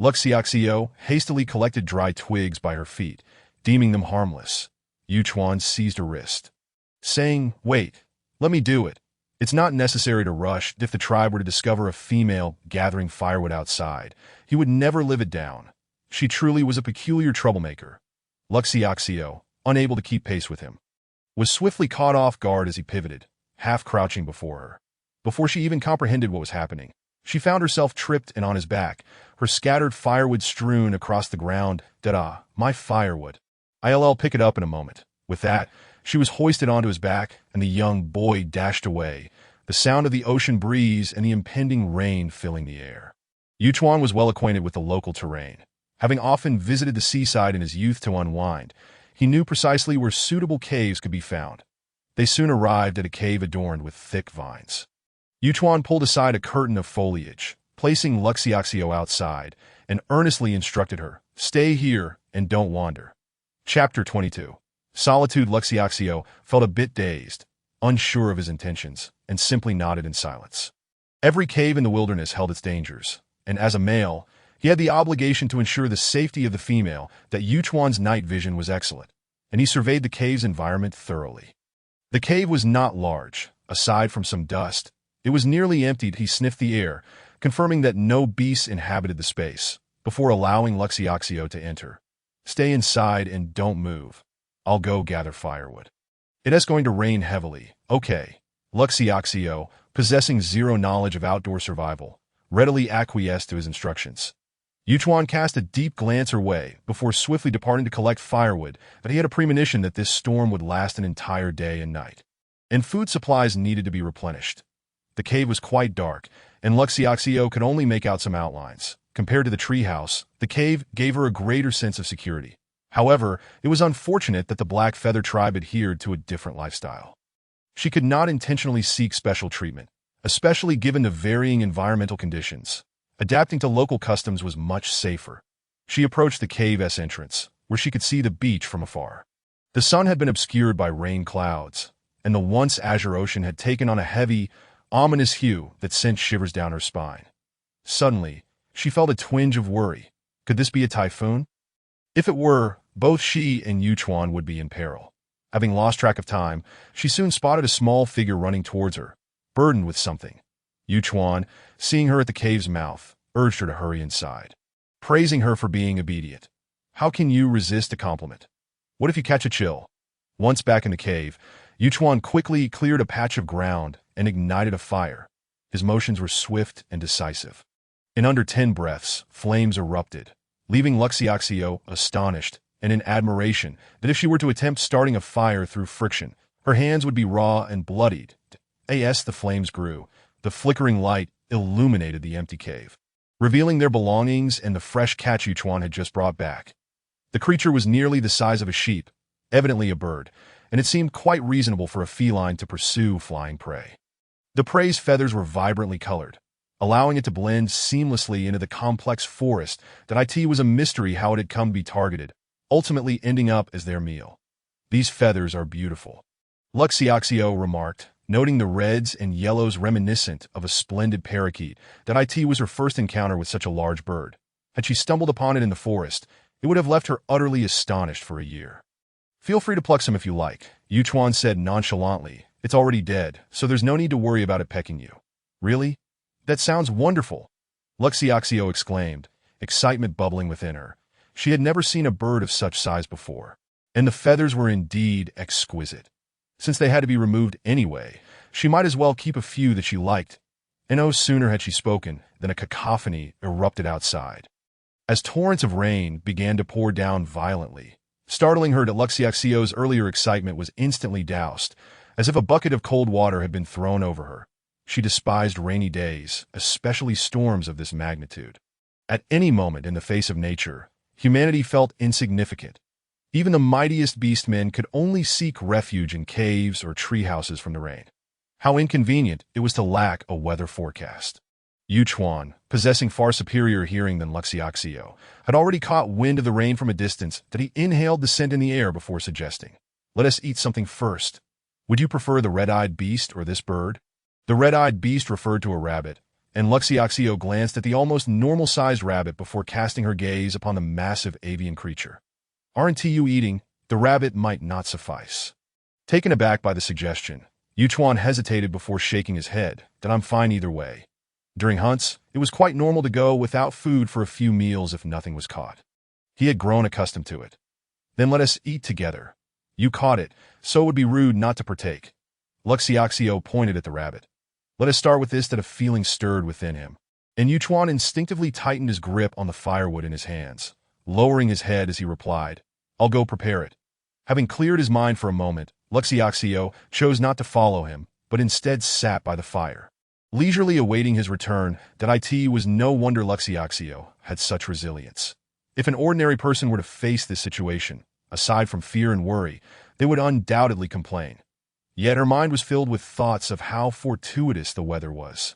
Luxiaxio hastily collected dry twigs by her feet, deeming them harmless. Yuchuan seized her wrist, saying, "Wait, let me do it. It's not necessary to rush. If the tribe were to discover a female gathering firewood outside, he would never live it down. She truly was a peculiar troublemaker." Luxiaxio, unable to keep pace with him, was swiftly caught off guard as he pivoted, half crouching before her. Before she even comprehended what was happening, she found herself tripped and on his back, her scattered firewood strewn across the ground. "Da-da, my firewood. I'll pick it up in a moment." With that, she was hoisted onto his back, and the young boy dashed away, the sound of the ocean breeze and the impending rain filling the air. Yuchuan was well acquainted with the local terrain. Having often visited the seaside in his youth to unwind, he knew precisely where suitable caves could be found. They soon arrived at a cave adorned with thick vines. Yuchuan pulled aside a curtain of foliage, placing Luxiaxio outside, and earnestly instructed her, "Stay here and don't wander." Chapter 22. Solitude. Luxiaxio felt a bit dazed, unsure of his intentions, and simply nodded in silence. Every cave in the wilderness held its dangers, and as a male, he had the obligation to ensure the safety of the female. That Yuchuan's night vision was excellent, and he surveyed the cave's environment thoroughly. The cave was not large, aside from some dust. It was nearly emptied. He sniffed the air, confirming that no beasts inhabited the space, before allowing Luxiaxio to enter. "Stay inside and don't move. I'll go gather firewood. It's going to rain heavily." "Okay." Luxiaxio, possessing zero knowledge of outdoor survival, readily acquiesced to his instructions. Yuchuan cast a deep glance her way before swiftly departing to collect firewood, but he had a premonition that this storm would last an entire day and night, and food supplies needed to be replenished. The cave was quite dark, and Luxiaxio could only make out some outlines. Compared to the treehouse, the cave gave her a greater sense of security. However, it was unfortunate that the Black Feather tribe adhered to a different lifestyle. She could not intentionally seek special treatment, especially given the varying environmental conditions. Adapting to local customs was much safer. She approached the cave's entrance, where she could see the beach from afar. The sun had been obscured by rain clouds, and the once azure ocean had taken on a heavy, ominous hue that sent shivers down her spine. Suddenly, she felt a twinge of worry. Could this be a typhoon? If it were, both she and Yuchuan would be in peril. Having lost track of time, she soon spotted a small figure running towards her, burdened with something. Yuchuan, seeing her at the cave's mouth, urged her to hurry inside, praising her for being obedient. How can you resist a compliment? What if you catch a chill? Once back in the cave, Yuchuan quickly cleared a patch of ground and ignited a fire. His motions were swift and decisive. In under 10 breaths, flames erupted, leaving Luxioxio astonished and in admiration that if she were to attempt starting a fire through friction, her hands would be raw and bloodied. As the flames grew, the flickering light illuminated the empty cave, revealing their belongings and the fresh catch Yuchuan had just brought back. The creature was nearly the size of a sheep, evidently a bird, and it seemed quite reasonable for a feline to pursue flying prey. The prey's feathers were vibrantly colored, allowing it to blend seamlessly into the complex forest that it was a mystery how it had come to be targeted, ultimately ending up as their meal. These feathers are beautiful, Luxioxio remarked, noting the reds and yellows reminiscent of a splendid parakeet that was her first encounter with such a large bird. Had she stumbled upon it in the forest, it would have left her utterly astonished for a year. Feel free to pluck some if you like, Yuchuan said nonchalantly. It's already dead, so there's no need to worry about it pecking you. Really? That sounds wonderful, Luxioxio exclaimed, excitement bubbling within her. She had never seen a bird of such size before, and the feathers were indeed exquisite. Since they had to be removed anyway, she might as well keep a few that she liked. And no sooner had she spoken than a cacophony erupted outside, as torrents of rain began to pour down violently, startling her that Luxioxio's earlier excitement was instantly doused, as if a bucket of cold water had been thrown over her. She despised rainy days, especially storms of this magnitude. At any moment in the face of nature, humanity felt insignificant. Even the mightiest beastmen could only seek refuge in caves or treehouses from the rain. How inconvenient it was to lack a weather forecast. Yuchuan, possessing far superior hearing than Luxioxio, had already caught wind of the rain from a distance that he inhaled the scent in the air before suggesting, "Let us eat something first. Would you prefer the red-eyed beast or this bird?" The red-eyed beast referred to a rabbit, and Luxioxio glanced at the almost normal-sized rabbit before casting her gaze upon the massive avian creature. "Aren't you eating? The rabbit might not suffice." Taken aback by the suggestion, Yuchuan hesitated before shaking his head, that I'm fine either way. During hunts, it was quite normal to go without food for a few meals if nothing was caught. He had grown accustomed to it. "Then let us eat together. You caught it, so it would be rude not to partake." Luxioxio pointed at the rabbit. "Let us start with this." That a feeling stirred within him, and Yuchuan instinctively tightened his grip on the firewood in his hands, lowering his head as he replied, "I'll go prepare it." Having cleared his mind for a moment, Luxioxio chose not to follow him, but instead sat by the fire, leisurely awaiting his return. That was no wonder Luxioxio had such resilience. If an ordinary person were to face this situation, aside from fear and worry, they would undoubtedly complain. Yet her mind was filled with thoughts of how fortuitous the weather was.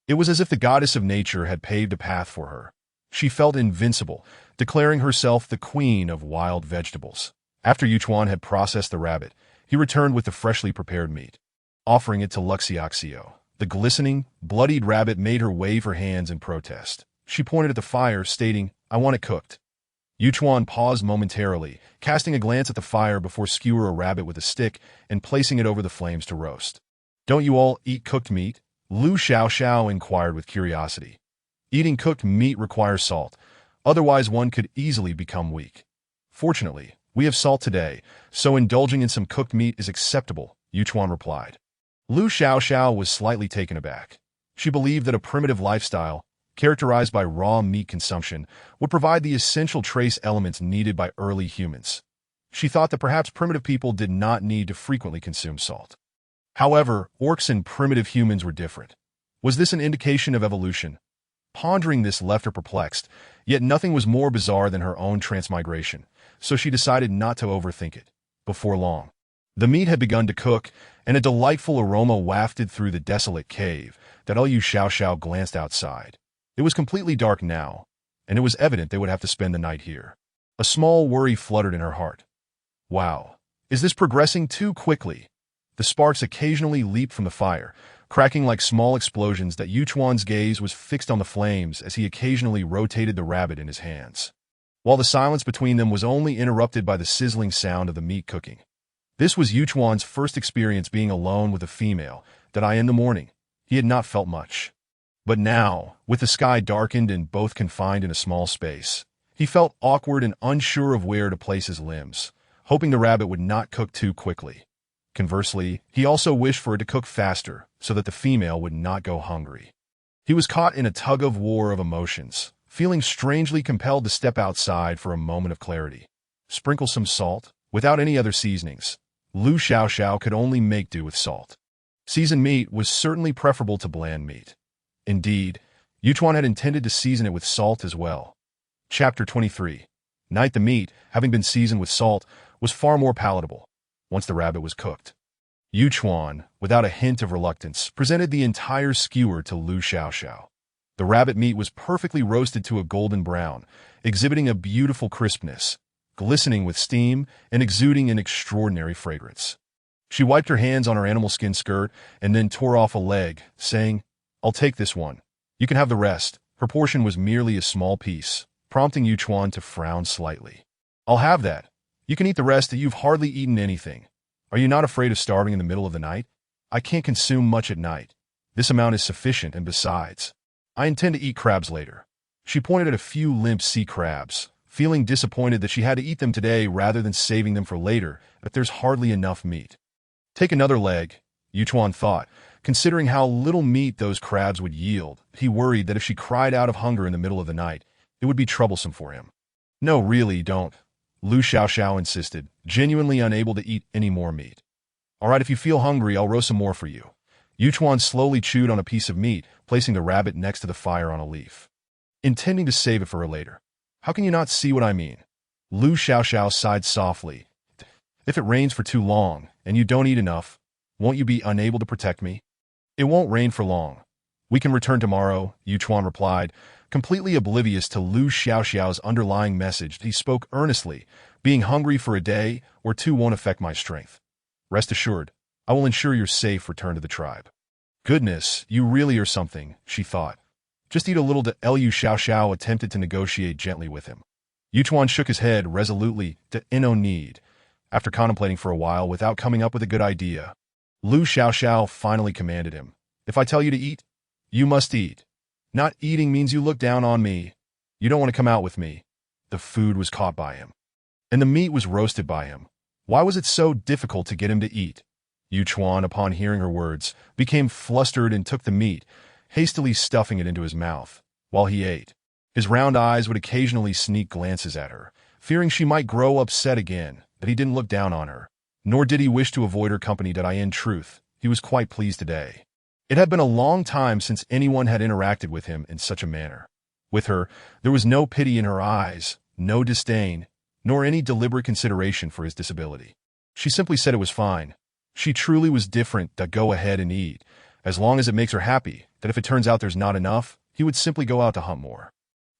It was as if the goddess of nature had paved a path for her. She felt invincible, declaring herself the queen of wild vegetables. After Yuchuan had processed the rabbit, he returned with the freshly prepared meat, offering it to Luxioxio. The glistening, bloodied rabbit made her wave her hands in protest. She pointed at the fire, stating, "I want it cooked." Yuchuan paused momentarily, casting a glance at the fire before skewer a rabbit with a stick and placing it over the flames to roast. "Don't you all eat cooked meat?" Lu Xiaoxiao inquired with curiosity. "Eating cooked meat requires salt, otherwise one could easily become weak. Fortunately, we have salt today, so indulging in some cooked meat is acceptable," Yuchuan replied. Lu Xiaoxiao was slightly taken aback. She believed that a primitive lifestyle, characterized by raw meat consumption, would provide the essential trace elements needed by early humans. She thought that perhaps primitive people did not need to frequently consume salt. However, orcs and primitive humans were different. Was this an indication of evolution? Pondering this left her perplexed, yet nothing was more bizarre than her own transmigration, so she decided not to overthink it. Before long, the meat had begun to cook, and a delightful aroma wafted through the desolate cave. That Lu Xiaoxiao glanced outside. It was completely dark now, and it was evident they would have to spend the night here. A small worry fluttered in her heart. Wow, is this progressing too quickly? The sparks occasionally leaped from the fire, cracking like small explosions. That Yuchuan's gaze was fixed on the flames as he occasionally rotated the rabbit in his hands, while the silence between them was only interrupted by the sizzling sound of the meat cooking. This was Yuchuan's first experience being alone with a female. That in the morning, he had not felt much. But now, with the sky darkened and both confined in a small space, he felt awkward and unsure of where to place his limbs, hoping the rabbit would not cook too quickly. Conversely, he also wished for it to cook faster so that the female would not go hungry. He was caught in a tug-of-war of emotions, feeling strangely compelled to step outside for a moment of clarity. Sprinkle some salt, without any other seasonings. Lu Xiaoxiao could only make do with salt. Seasoned meat was certainly preferable to bland meat. Indeed, Yuchuan had intended to season it with salt as well. Chapter 23. Night. The meat, having been seasoned with salt, was far more palatable once the rabbit was cooked. Yuchuan, without a hint of reluctance, presented the entire skewer to Lu Xiaoxiao. The rabbit meat was perfectly roasted to a golden brown, exhibiting a beautiful crispness, glistening with steam and exuding an extraordinary fragrance. She wiped her hands on her animal skin skirt and then tore off a leg, saying, "I'll take this one. You can have the rest." Her portion was merely a small piece, prompting Yuchuan to frown slightly. "I'll have that. You can eat the rest. You've hardly eaten anything. Are you not afraid of starving in the middle of the night? I can't consume much at night. This amount is sufficient, and besides, I intend to eat crabs later." She pointed at a few limp sea crabs, feeling disappointed that she had to eat them today rather than saving them for later, but there's hardly enough meat. Take another leg, Yuchuan thought. Considering how little meat those crabs would yield, he worried that if she cried out of hunger in the middle of the night, it would be troublesome for him. "No, really, don't," Lu Xiaoxiao insisted, genuinely unable to eat any more meat. "All right, if you feel hungry, I'll roast some more for you." Yuchuan slowly chewed on a piece of meat, placing the rabbit next to the fire on a leaf, intending to save it for her later. "How can you not see what I mean?" Lu Xiaoxiao sighed softly. "If it rains for too long, and you don't eat enough, won't you be unable to protect me?" "It won't rain for long. We can return tomorrow," Yuchuan replied, completely oblivious to Lu Xiaoxiao's underlying message. He spoke earnestly, "Being hungry for a day or two won't affect my strength. Rest assured, I will ensure your safe return to the tribe." "Goodness, you really are something," she thought. "Just eat a little." Lu Xiaoxiao attempted to negotiate gently with him. Yuchuan shook his head resolutely. "No need." After contemplating for a while without coming up with a good idea, Lu Xiaoxiao finally commanded him, "If I tell you to eat, you must eat. Not eating means you look down on me. You don't want to come out with me." The food was caught by him, and the meat was roasted by him. Why was it so difficult to get him to eat? Yuchuan, upon hearing her words, became flustered and took the meat, hastily stuffing it into his mouth. While he ate, his round eyes would occasionally sneak glances at her, fearing she might grow upset again, but he didn't look down on her, nor did he wish to avoid her company. In truth, he was quite pleased today. It had been a long time since anyone had interacted with him in such a manner. With her, there was no pity in her eyes, no disdain, nor any deliberate consideration for his disability. She simply said it was fine. She truly was different. Go ahead and eat, as long as it makes her happy. That if it turns out there's not enough, he would simply go out to hunt more.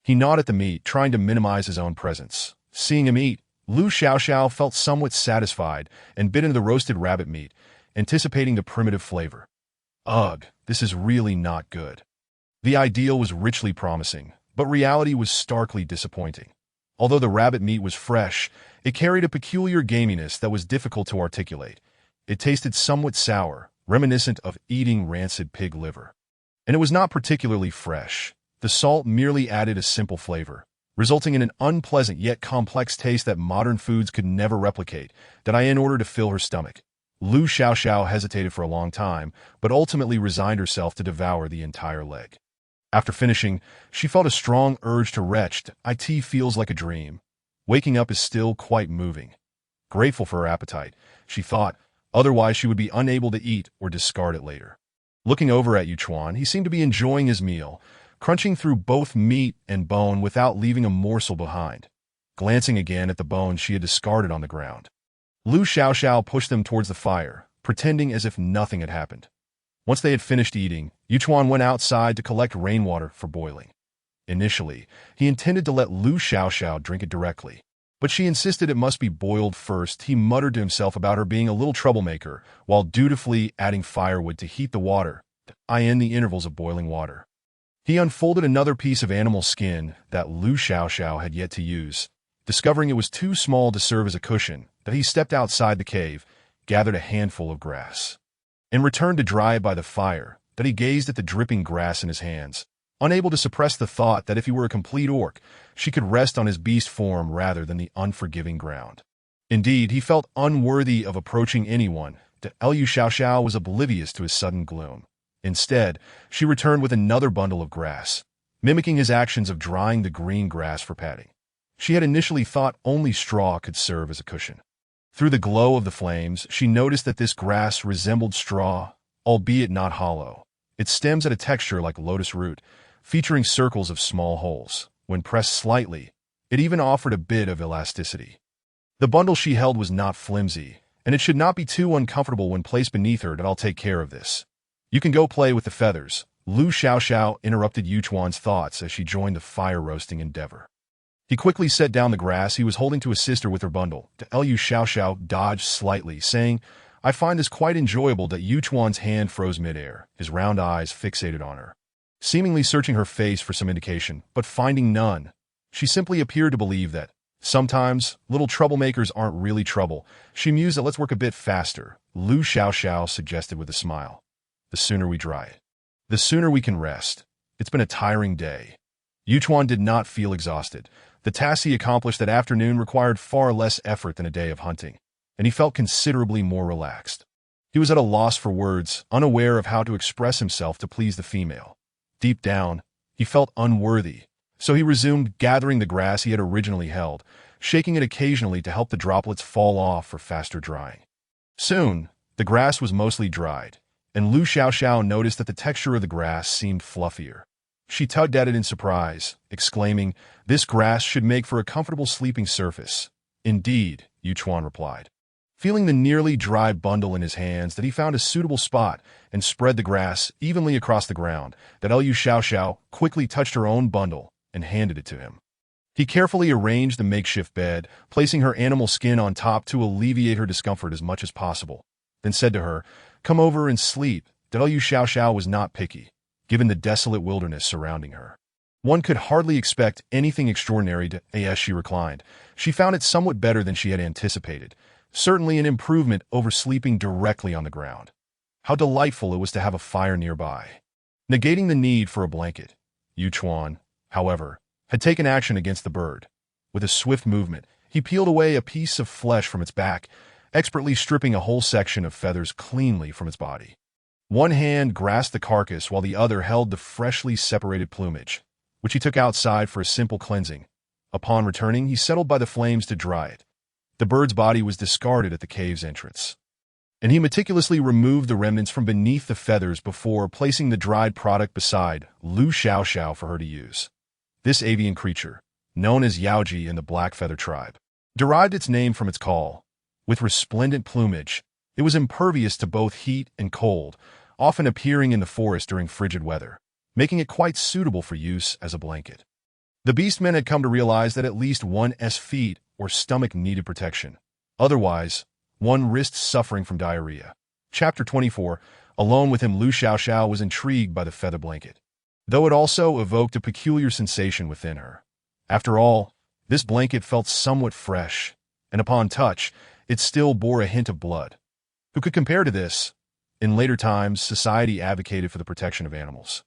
He gnawed at the meat, trying to minimize his own presence. Seeing him eat, Lu Xiaoxiao felt somewhat satisfied and bit into the roasted rabbit meat, anticipating the primitive flavor. Ugh, this is really not good. The ideal was richly promising, but reality was starkly disappointing. Although the rabbit meat was fresh, it carried a peculiar gaminess that was difficult to articulate. It tasted somewhat sour, reminiscent of eating rancid pig liver. And it was not particularly fresh. The salt merely added a simple flavor, resulting in an unpleasant yet complex taste that modern foods could never replicate. In order to fill her stomach, Lu Xiaoxiao hesitated for a long time, but ultimately resigned herself to devour the entire leg. After finishing, she felt a strong urge to retch. It feels like a dream. Waking up is still quite moving. Grateful for her appetite, she thought, otherwise she would be unable to eat or discard it later. Looking over at Yuchuan, he seemed to be enjoying his meal, crunching through both meat and bone without leaving a morsel behind. Glancing again at the bones she had discarded on the ground, Lu Xiaoxiao pushed them towards the fire, pretending as if nothing had happened. Once they had finished eating, Yuchuan went outside to collect rainwater for boiling. Initially, he intended to let Lu Xiaoxiao drink it directly, but she insisted it must be boiled first. He muttered to himself about her being a little troublemaker, while dutifully adding firewood to heat the water, in the intervals of boiling water. He unfolded another piece of animal skin that Lu Xiaoxiao had yet to use. Discovering it was too small to serve as a cushion, he stepped outside the cave, gathered a handful of grass, and returned to dry it by the fire. He gazed at the dripping grass in his hands, unable to suppress the thought that if he were a complete orc, she could rest on his beast form rather than the unforgiving ground. Indeed, he felt unworthy of approaching anyone. Lu Xiaoxiao was oblivious to his sudden gloom. Instead, she returned with another bundle of grass, mimicking his actions of drying the green grass for padding. She had initially thought only straw could serve as a cushion. Through the glow of the flames, she noticed that this grass resembled straw, albeit not hollow. Its stems had a texture like lotus root, featuring circles of small holes. When pressed slightly, it even offered a bit of elasticity. The bundle she held was not flimsy, and it should not be too uncomfortable when placed beneath her. That I'll take care of this. You can go play with the feathers. Lu Xiaoxiao interrupted Yuchuan's thoughts as she joined the fire-roasting endeavor. He quickly set down the grass he was holding to assist her with her bundle. Liu Xiaoxiao dodged slightly, saying, "I find this quite enjoyable." That Yuchuan's hand froze midair, his round eyes fixated on her, seemingly searching her face for some indication, but finding none. She simply appeared to believe that sometimes little troublemakers aren't really trouble. She mused that let's work a bit faster. Lu Xiaoxiao suggested with a smile. The sooner we dry it, the sooner we can rest. It's been a tiring day. Yuchuan did not feel exhausted. The task he accomplished that afternoon required far less effort than a day of hunting, and he felt considerably more relaxed. He was at a loss for words, unaware of how to express himself to please the female. Deep down, he felt unworthy, so he resumed gathering the grass he had originally held, shaking it occasionally to help the droplets fall off for faster drying. Soon, the grass was mostly dried, and Lu Xiaoxiao noticed that the texture of the grass seemed fluffier. She tugged at it in surprise, exclaiming, "This grass should make for a comfortable sleeping surface." "Indeed," Yuchuan replied, feeling the nearly dry bundle in his hands, that he found a suitable spot and spread the grass evenly across the ground. That Liu Xiaoxiao quickly touched her own bundle and handed it to him. He carefully arranged the makeshift bed, placing her animal skin on top to alleviate her discomfort as much as possible, then said to her, "Come over and sleep." That Liu Xiaoxiao was not picky, given the desolate wilderness surrounding her. One could hardly expect anything extraordinary as she reclined. She found it somewhat better than she had anticipated, certainly an improvement over sleeping directly on the ground. How delightful it was to have a fire nearby, negating the need for a blanket. Yuchuan, however, had taken action against the bird. With a swift movement, he peeled away a piece of flesh from its back, expertly stripping a whole section of feathers cleanly from its body. One hand grasped the carcass while the other held the freshly separated plumage, which he took outside for a simple cleansing. Upon returning, he settled by the flames to dry it. The bird's body was discarded at the cave's entrance, and he meticulously removed the remnants from beneath the feathers before placing the dried product beside Lu Xiaoxiao for her to use. This avian creature, known as Yaoji in the black feather tribe, derived its name from its call. With resplendent plumage, it was impervious to both heat and cold, often appearing in the forest during frigid weather, making it quite suitable for use as a blanket. The beastmen had come to realize that at least one's feet or stomach needed protection. Otherwise, one risked suffering from diarrhea. Chapter 24. Alone with him, Lu Xiaoxiao was intrigued by the feather blanket, though it also evoked a peculiar sensation within her. After all, this blanket felt somewhat fresh, and upon touch, it still bore a hint of blood. Who could compare to this? In later times, society advocated for the protection of animals,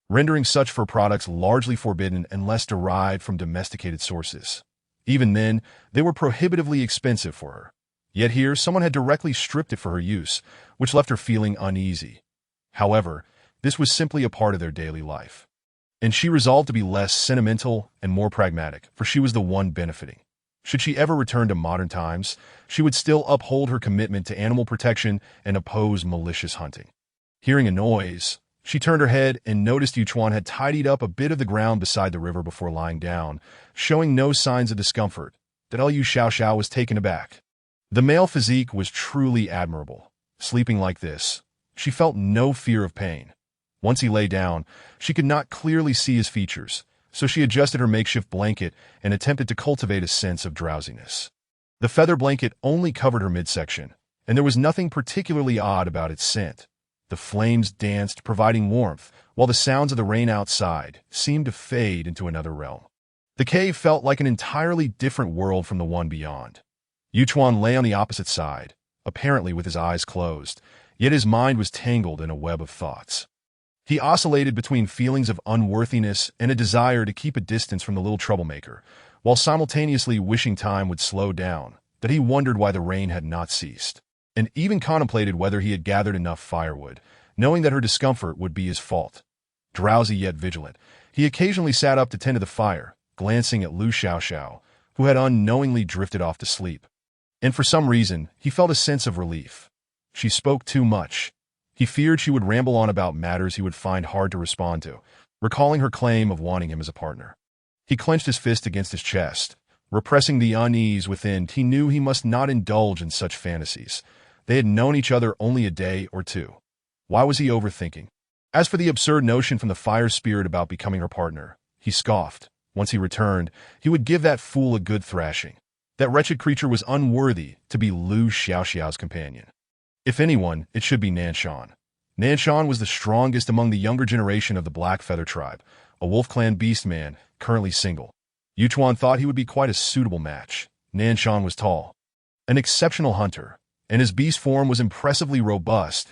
rendering such fur products largely forbidden unless derived from domesticated sources. Even then, they were prohibitively expensive for her. Yet here, someone had directly stripped it for her use, which left her feeling uneasy. However, this was simply a part of their daily life, and she resolved to be less sentimental and more pragmatic, for she was the one benefiting. Should she ever return to modern times, she would still uphold her commitment to animal protection and oppose malicious hunting. Hearing a noise, she turned her head and noticed Yuchuan had tidied up a bit of the ground beside the river before lying down, showing no signs of discomfort. That Liu Xiaoxiao was taken aback. The male physique was truly admirable. Sleeping like this, she felt no fear of pain. Once he lay down, she could not clearly see his features, so she adjusted her makeshift blanket and attempted to cultivate a sense of drowsiness. The feather blanket only covered her midsection, and there was nothing particularly odd about its scent. The flames danced, providing warmth, while the sounds of the rain outside seemed to fade into another realm. The cave felt like an entirely different world from the one beyond. Yuchuan lay on the opposite side, apparently with his eyes closed, yet his mind was tangled in a web of thoughts. He oscillated between feelings of unworthiness and a desire to keep a distance from the little troublemaker, while simultaneously wishing time would slow down. That he wondered why the rain had not ceased, and even contemplated whether he had gathered enough firewood. knowing that her discomfort would be his fault. Drowsy yet vigilant, he occasionally sat up to tend to the fire, glancing at Lu Xiaoxiao, who had unknowingly drifted off to sleep. And for some reason, he felt a sense of relief. She spoke too much. He feared she would ramble on about matters he would find hard to respond to, recalling her claim of wanting him as a partner. He clenched his fist against his chest, repressing the unease within. He knew he must not indulge in such fantasies. They had known each other only a day or two. Why was he overthinking? As for the absurd notion from the fire spirit about becoming her partner, he scoffed. Once he returned, he would give that fool a good thrashing. That wretched creature was unworthy to be Lu Xiaoxiao's companion. If anyone, it should be Nanshan. Nanshan was the strongest among the younger generation of the Black Feather tribe, a Wolf Clan beastman, currently single. Yuchuan thought he would be quite a suitable match. Nanshan was tall, an exceptional hunter, and his beast form was impressively robust.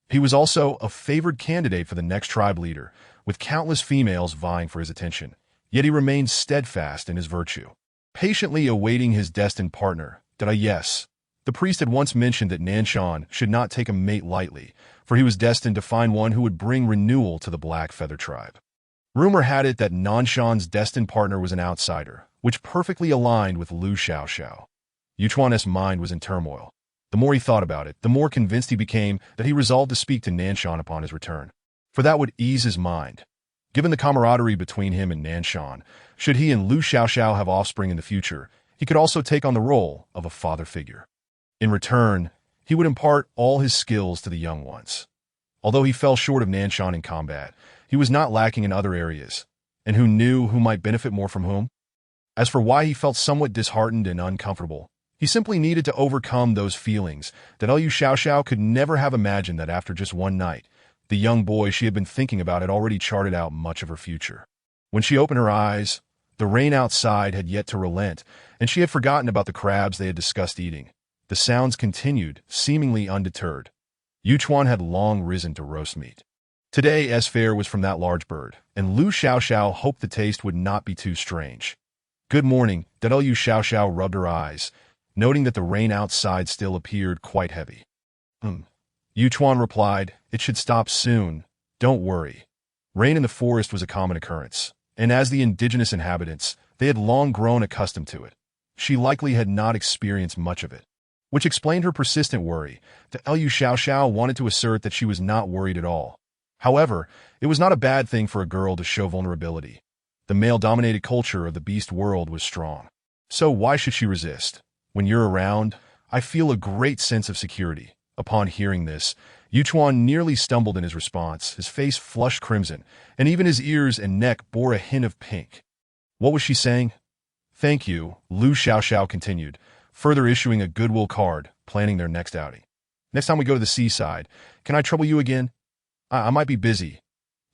He was also a favored candidate for the next tribe leader, with countless females vying for his attention. Yet he remained steadfast in his virtue, patiently awaiting his destined partner. Yes. The priest had once mentioned that Nanshan should not take a mate lightly, for he was destined to find one who would bring renewal to the Black Feather tribe. Rumor had it that Nanshan's destined partner was an outsider, which perfectly aligned with Lu Xiaoxiao. Yuchuan's mind was in turmoil. The more he thought about it, the more convinced he became that he resolved to speak to Nanshan upon his return, for that would ease his mind. Given the camaraderie between him and Nanshan, should he and Lu Xiaoxiao have offspring in the future, he could also take on the role of a father figure. In return, he would impart all his skills to the young ones. Although he fell short of Nanshan in combat, he was not lacking in other areas, and who knew who might benefit more from whom? As for why he felt somewhat disheartened and uncomfortable, he simply needed to overcome those feelings that Lu Xiaoxiao could never have imagined that after just one night, the young boy she had been thinking about had already charted out much of her future. When she opened her eyes, the rain outside had yet to relent, and she had forgotten about the crabs they had discussed eating. The sounds continued, seemingly undeterred. Yuchuan had long risen to roast meat. Today's fare was from that large bird, and Lu Xiaoxiao hoped the taste would not be too strange. Good morning, Lu Xiaoxiao rubbed her eyes, noting that the rain outside still appeared quite heavy. Yuchuan replied, it should stop soon. Don't worry. Rain in the forest was a common occurrence, and as the indigenous inhabitants, they had long grown accustomed to it. She likely had not experienced much of it, which explained her persistent worry. Lu Xiaoxiao wanted to assert that she was not worried at all. However, it was not a bad thing for a girl to show vulnerability. The male-dominated culture of the beast world was strong. So why should she resist? When you're around, I feel a great sense of security. Upon hearing this, Yuchuan nearly stumbled in his response. His face flushed crimson, and even his ears and neck bore a hint of pink. What was she saying? Thank you, Lu Xiaoxiao continued, further issuing a goodwill card, planning their next outing. Next time we go to the seaside, can I trouble you again? I might be busy.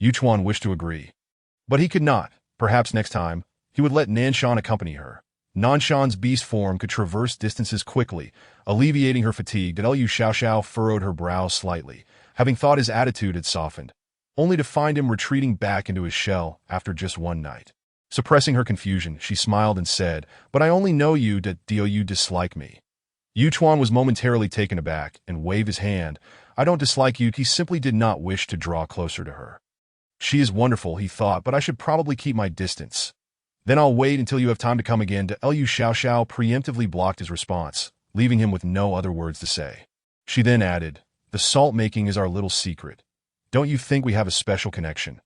Yuchuan wished to agree, but he could not. Perhaps next time, he would let Nanshan accompany her. Nanshan's beast form could traverse distances quickly, alleviating her fatigue. Lu Xiaoxiao furrowed her brows slightly, having thought his attitude had softened, only to find him retreating back into his shell after just one night. Suppressing her confusion, she smiled and said, but I only know you that you dislike me. Yuchuan was momentarily taken aback and waved his hand. I don't dislike you, he simply did not wish to draw closer to her. She is wonderful, he thought, but I should probably keep my distance. Then I'll wait until you have time to come again. Lu Xiaoxiao preemptively blocked his response, leaving him with no other words to say. She then added, the salt making is our little secret. Don't you think we have a special connection?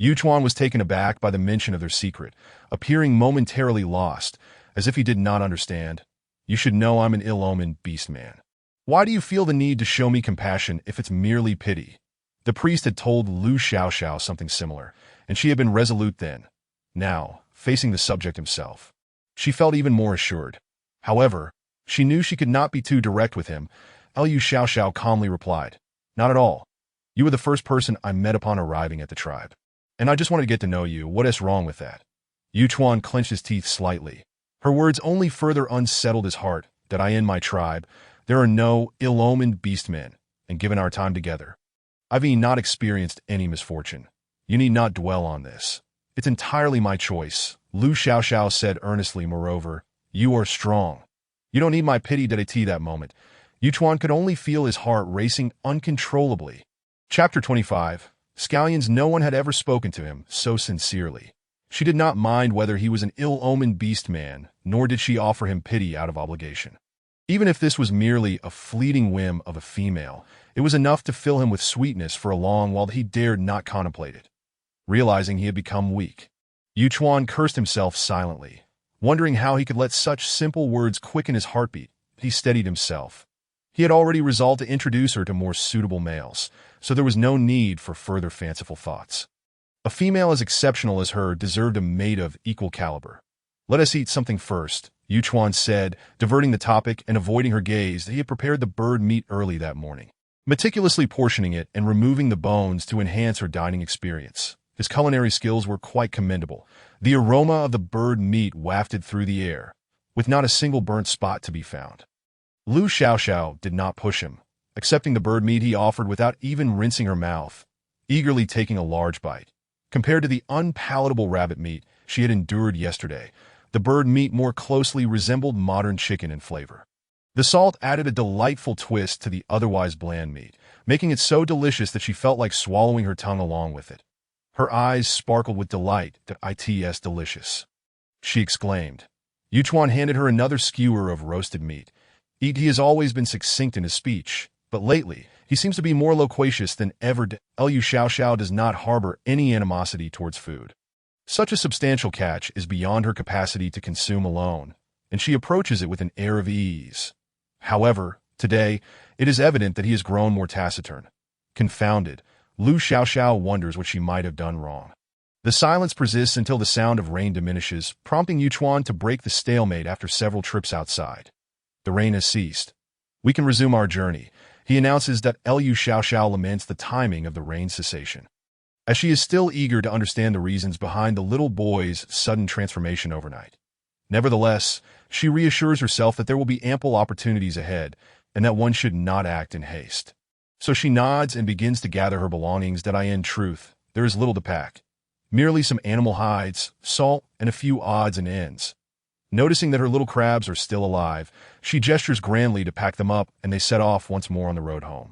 Yuchuan was taken aback by the mention of their secret, appearing momentarily lost, as if he did not understand. You should know I'm an ill-omened beast-man. Why do you feel the need to show me compassion if it's merely pity? The priest had told Lu Xiaoxiao something similar, and she had been resolute then. Now, facing the subject himself, she felt even more assured. However, she knew she could not be too direct with him. Lu Xiaoxiao calmly replied, not at all. You were the first person I met upon arriving at the tribe, and I just wanted to get to know you. What is wrong with that? Yuchuan clenched his teeth slightly. Her words only further unsettled his heart. That I in my tribe, there are no ill-omened beastmen, and given our time together, I've not experienced any misfortune. You need not dwell on this. It's entirely my choice, Lu Xiaoxiao said earnestly. Moreover, you are strong. You don't need my pity. That moment, Yuchuan could only feel his heart racing uncontrollably. Chapter 25. Scallions. No one had ever spoken to him so sincerely. She did not mind whether he was an ill-omened beast man, nor did she offer him pity out of obligation. Even if this was merely a fleeting whim of a female, it was enough to fill him with sweetness for a long while he dared not contemplate it. Realizing he had become weak, Yuchuan cursed himself silently. Wondering how he could let such simple words quicken his heartbeat, he steadied himself. He had already resolved to introduce her to more suitable males, so there was no need for further fanciful thoughts. A female as exceptional as her deserved a mate of equal caliber. "Let us eat something first," Yuchuan said, diverting the topic and avoiding her gaze. He had prepared the bird meat early that morning, meticulously portioning it and removing the bones to enhance her dining experience. His culinary skills were quite commendable. The aroma of the bird meat wafted through the air, with not a single burnt spot to be found. Lu Xiaoxiao did not push him, accepting the bird meat he offered without even rinsing her mouth, eagerly taking a large bite. Compared to the unpalatable rabbit meat she had endured yesterday, the bird meat more closely resembled modern chicken in flavor. The salt added a delightful twist to the otherwise bland meat, making it so delicious that she felt like swallowing her tongue along with it. Her eyes sparkled with delight. "It's delicious," she exclaimed. Yuchuan handed her another skewer of roasted meat. He has always been succinct in his speech, but lately he seems to be more loquacious than ever. Liu Xiaoxiao does not harbor any animosity towards food. Such a substantial catch is beyond her capacity to consume alone, and she approaches it with an air of ease. However, today, it is evident that he has grown more taciturn. Confounded, Lu Xiaoxiao wonders what she might have done wrong. The silence persists until the sound of rain diminishes, prompting Yuchuan to break the stalemate after several trips outside. The rain has ceased. "We can resume our journey," he announces. Liu Xiaoxiao laments the timing of the rain's cessation, as she is still eager to understand the reasons behind the little boy's sudden transformation overnight. Nevertheless, she reassures herself that there will be ample opportunities ahead, and that one should not act in haste. So she nods and begins to gather her belongings. In truth, there is little to pack. Merely some animal hides, salt, and a few odds and ends. Noticing that her little crabs are still alive, she gestures grandly to pack them up, and they set off once more on the road home.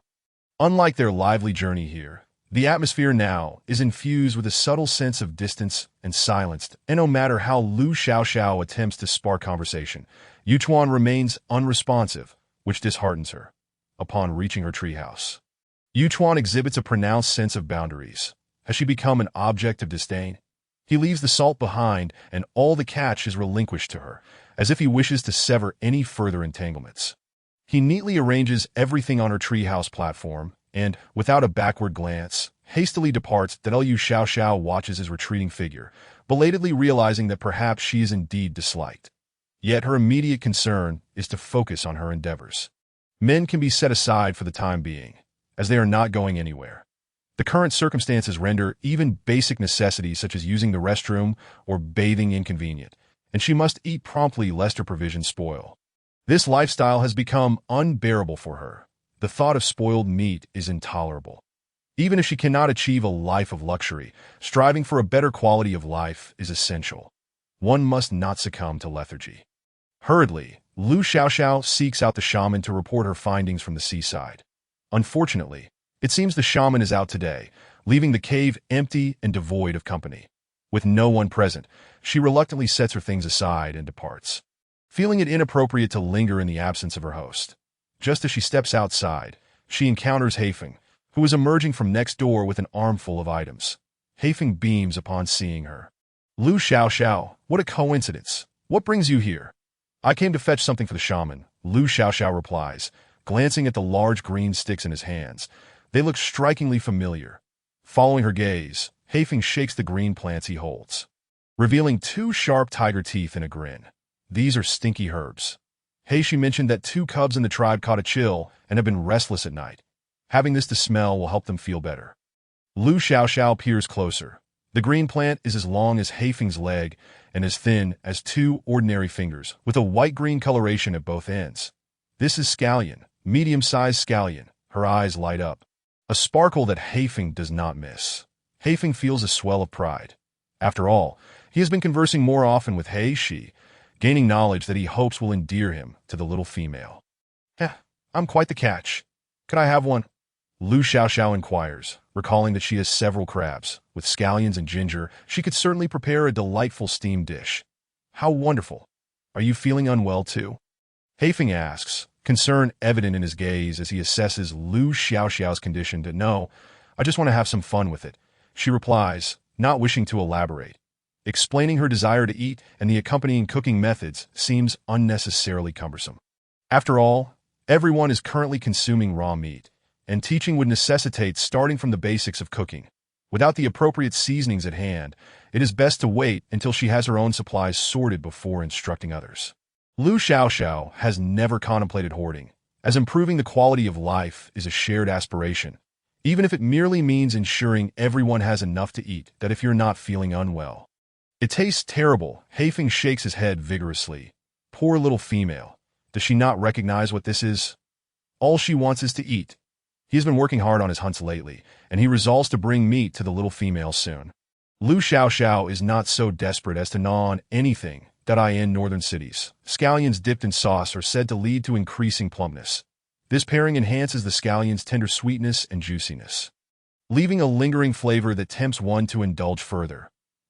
Unlike their lively journey here, the atmosphere now is infused with a subtle sense of distance and silence, and no matter how Lu Xiaoxiao attempts to spark conversation, Yuchuan remains unresponsive, which disheartens her. Upon reaching her treehouse, Yuchuan exhibits a pronounced sense of boundaries. Has she become an object of disdain? He leaves the salt behind, and all the catch is relinquished to her, as if he wishes to sever any further entanglements. He neatly arranges everything on her treehouse platform, and, without a backward glance, hastily departs. Liu Xiaoxiao watches his retreating figure, belatedly realizing that perhaps she is indeed disliked. Yet her immediate concern is to focus on her endeavors. Men can be set aside for the time being, as they are not going anywhere. The current circumstances render even basic necessities such as using the restroom or bathing inconvenient, and she must eat promptly lest her provisions spoil. This lifestyle has become unbearable for her. The thought of spoiled meat is intolerable. Even if she cannot achieve a life of luxury, striving for a better quality of life is essential. One must not succumb to lethargy. Hurriedly, Lu Xiaoxiao seeks out the shaman to report her findings from the seaside. Unfortunately, it seems the shaman is out today, leaving the cave empty and devoid of company. With no one present, she reluctantly sets her things aside and departs, feeling it inappropriate to linger in the absence of her host. Just as she steps outside, she encounters Haifeng, who is emerging from next door with an armful of items. Haifeng beams upon seeing her. "Lu Xiaoxiao, what a coincidence. What brings you here?" "I came to fetch something for the shaman," Lu Xiaoxiao replies, glancing at the large green sticks in his hands. They look strikingly familiar. Following her gaze, Haifeng shakes the green plants he holds, revealing two sharp tiger teeth and a grin. "These are stinky herbs. She mentioned that 2 cubs in the tribe caught a chill and have been restless at night. Having this to smell will help them feel better." Lu Xiaoxiao peers closer. The green plant is as long as Haifeng's leg and as thin as 2 ordinary fingers, with a white-green coloration at both ends. "This is scallion, medium-sized scallion." Her eyes light up, a sparkle that Haifeng does not miss. Haifeng feels a swell of pride. After all, he has been conversing more often with she, gaining knowledge that he hopes will endear him to the little female. "I'm quite the catch. Could I have one?" Lu Xiaoxiao inquires, recalling that she has several crabs. With scallions and ginger, she could certainly prepare a delightful steamed dish. How wonderful. Are you feeling unwell too? Haifeng asks, concern evident in his gaze as he assesses Lu Xiaoxiao's condition. No, I just want to have some fun with it, she replies, not wishing to elaborate. Explaining her desire to eat and the accompanying cooking methods seems unnecessarily cumbersome. After all, everyone is currently consuming raw meat, and teaching would necessitate starting from the basics of cooking. Without the appropriate seasonings at hand, it is best to wait until she has her own supplies sorted before instructing others. Lu Xiaoxiao has never contemplated hoarding, as improving the quality of life is a shared aspiration, even if it merely means ensuring everyone has enough to eat that if you're not feeling unwell. It tastes terrible. Haifeng shakes his head vigorously. Poor little female. Does she not recognize what this is? All she wants is to eat. He has been working hard on his hunts lately, and he resolves to bring meat to the little female soon. Lu Xiaoxiao is not so desperate as to gnaw on anything that in northern cities. Scallions dipped in sauce are said to lead to increasing plumpness. This pairing enhances the scallion's tender sweetness and juiciness, leaving a lingering flavor that tempts one to indulge further.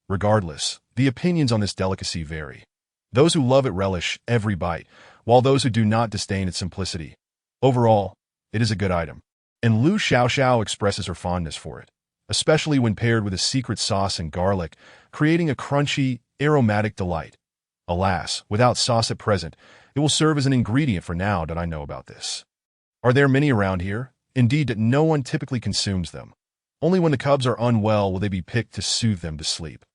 Regardless, the opinions on this delicacy vary. Those who love it relish every bite, while those who do not disdain its simplicity. Overall, it is a good item, and Lu Xiaoxiao expresses her fondness for it, especially when paired with a secret sauce and garlic, creating a crunchy, aromatic delight. Alas, without sauce at present, it will serve as an ingredient for now that I know about this. Are there many around here? Indeed, that no one typically consumes them. Only when the cubs are unwell will they be picked to soothe them to sleep.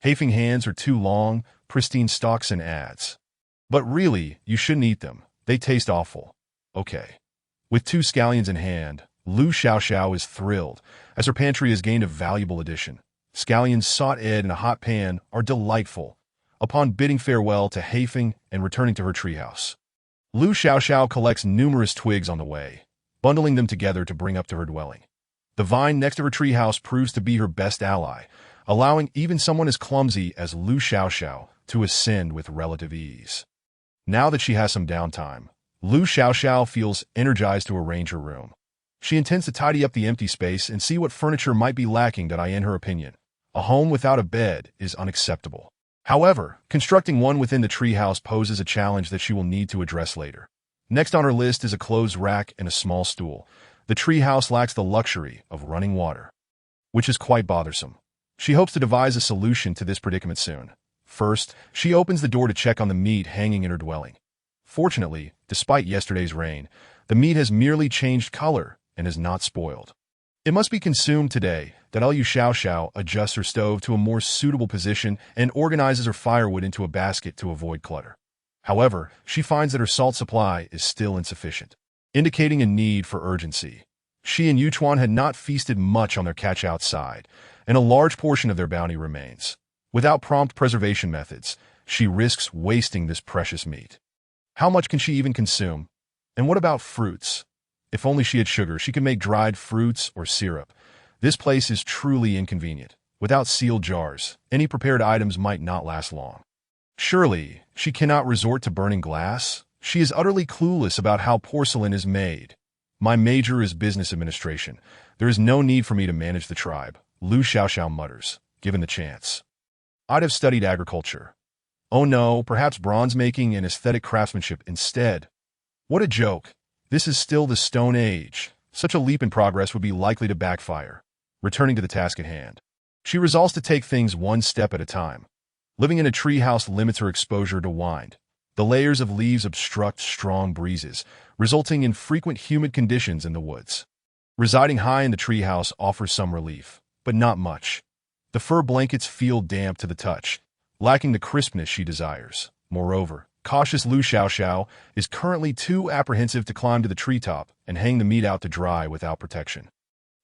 Haifeng hands are too long, pristine stalks and adds. But really, you shouldn't eat them. They taste awful. Okay. With 2 scallions in hand, Lu Xiaoxiao is thrilled, as her pantry has gained a valuable addition. Scallions sautéed in a hot pan are delightful. Upon bidding farewell to Haifeng and returning to her treehouse, Lu Xiaoxiao collects numerous twigs on the way, bundling them together to bring up to her dwelling. The vine next to her treehouse proves to be her best ally, allowing even someone as clumsy as Lu Xiaoxiao to ascend with relative ease. Now that she has some downtime, Lu Xiaoxiao feels energized to arrange her room. She intends to tidy up the empty space and see what furniture might be lacking that in her opinion, a home without a bed is unacceptable. However, constructing one within the treehouse poses a challenge that she will need to address later. Next on her list is a clothes rack and a small stool. The treehouse lacks the luxury of running water, which is quite bothersome. She hopes to devise a solution to this predicament soon. First, she opens the door to check on the meat hanging in her dwelling. Fortunately, despite yesterday's rain, the meat has merely changed color and is not spoiled. It must be consumed today. That Lu Xiaoxiao adjusts her stove to a more suitable position and organizes her firewood into a basket to avoid clutter. However, she finds that her salt supply is still insufficient, indicating a need for urgency. She and Yuchuan had not feasted much on their catch outside, and a large portion of their bounty remains. Without prompt preservation methods, she risks wasting this precious meat. How much can she even consume? And what about fruits? If only she had sugar, she could make dried fruits or syrup. This place is truly inconvenient. Without sealed jars, any prepared items might not last long. Surely, she cannot resort to burning glass? She is utterly clueless about how porcelain is made. My major is business administration. There is no need for me to manage the tribe, Lu Xiaoxiao mutters, given the chance. I'd have studied agriculture. Oh no, perhaps bronze making and aesthetic craftsmanship instead. What a joke. This is still the Stone Age. Such a leap in progress would be likely to backfire. Returning to the task at hand, she resolves to take things one step at a time. Living in a treehouse limits her exposure to wind. The layers of leaves obstruct strong breezes, resulting in frequent humid conditions in the woods. Residing high in the treehouse offers some relief, but not much. The fur blankets feel damp to the touch, lacking the crispness she desires. Moreover, cautious Lu Xiaoxiao is currently too apprehensive to climb to the treetop and hang the meat out to dry without protection.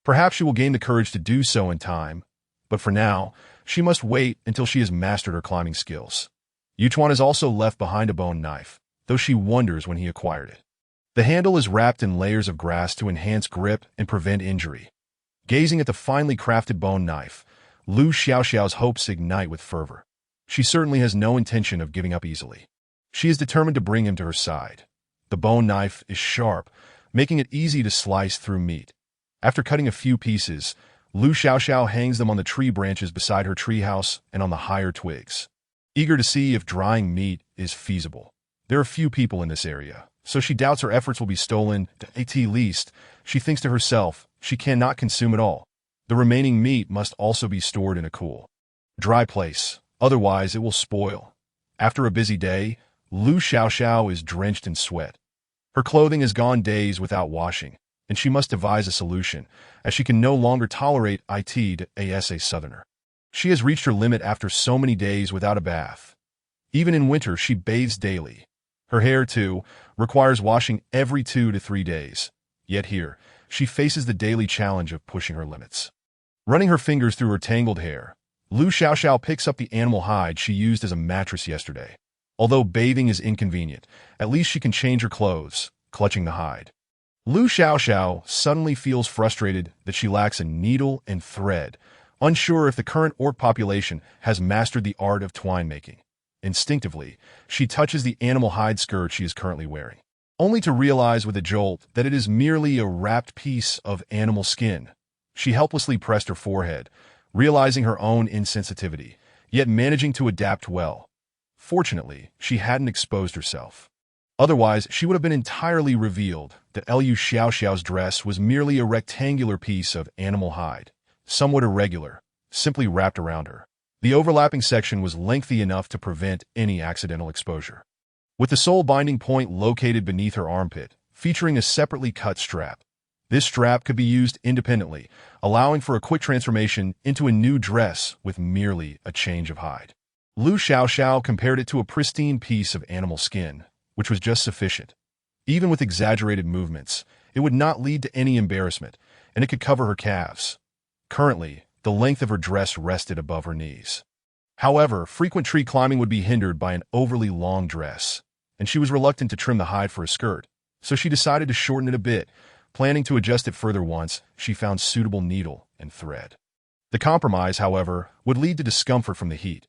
Perhaps she will gain the courage to do so in time, but for now, she must wait until she has mastered her climbing skills. Yuchuan is also left behind a bone knife, though she wonders when he acquired it. The handle is wrapped in layers of grass to enhance grip and prevent injury. Gazing at the finely crafted bone knife, Lu Xiaoxiao's hopes ignite with fervor. She certainly has no intention of giving up easily. She is determined to bring him to her side. The bone knife is sharp, making it easy to slice through meat. After cutting a few pieces, Lu Xiaoxiao hangs them on the tree branches beside her treehouse and on the higher twigs, eager to see if drying meat is feasible. There are few people in this area, so she doubts her efforts will be stolen. At least, she thinks to herself, she cannot consume it all. The remaining meat must also be stored in a cool, dry place, otherwise it will spoil. After a busy day, Lu Xiaoxiao is drenched in sweat. Her clothing has gone days without washing, and she must devise a solution, as she can no longer tolerate it as a southerner. She has reached her limit after so many days without a bath. Even in winter, she bathes daily. Her hair, too, requires washing every 2 to 3 days. Yet here, she faces the daily challenge of pushing her limits. Running her fingers through her tangled hair, Lu Xiaoxiao picks up the animal hide she used as a mattress yesterday. Although bathing is inconvenient, at least she can change her clothes, clutching the hide. Lu Xiaoxiao suddenly feels frustrated that she lacks a needle and thread, unsure if the current orc population has mastered the art of twine making. Instinctively, she touches the animal hide skirt she is currently wearing, only to realize with a jolt that it is merely a wrapped piece of animal skin. She helplessly pressed her forehead, realizing her own insensitivity, yet managing to adapt well. Fortunately, she hadn't exposed herself. Otherwise, she would have been entirely revealed that Lu Xiaoxiao's dress was merely a rectangular piece of animal hide, somewhat irregular, simply wrapped around her. The overlapping section was lengthy enough to prevent any accidental exposure. With the sole binding point located beneath her armpit, featuring a separately cut strap. This strap could be used independently, allowing for a quick transformation into a new dress with merely a change of hide. Lu Xiaoxiao compared it to a pristine piece of animal skin, which was just sufficient. Even with exaggerated movements, it would not lead to any embarrassment, and it could cover her calves. Currently, the length of her dress rested above her knees. However, frequent tree climbing would be hindered by an overly long dress, and she was reluctant to trim the hide for a skirt, so she decided to shorten it a bit, planning to adjust it further once she found suitable needle and thread. The compromise, however, would lead to discomfort from the heat.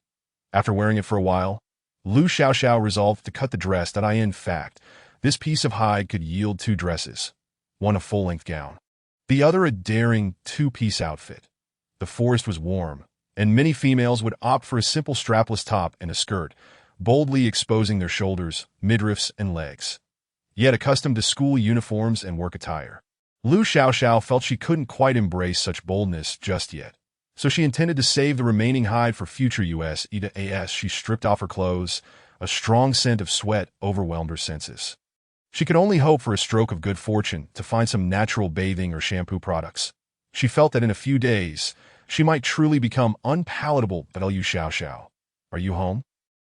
After wearing it for a while, Lu Xiaoxiao resolved to cut the dress that in fact, this piece of hide could yield 2 dresses, one a full-length gown, the other a daring 2-piece outfit. The forest was warm, and many females would opt for a simple strapless top and a skirt, boldly exposing their shoulders, midriffs, and legs. Yet accustomed to school uniforms and work attire, Lu Xiaoxiao felt she couldn't quite embrace such boldness just yet. So she intended to save the remaining hide for future use. As she stripped off her clothes, a strong scent of sweat overwhelmed her senses. She could only hope for a stroke of good fortune to find some natural bathing or shampoo products. She felt that in a few days, she might truly become unpalatable. But Lu Xiaoxiao, are you home?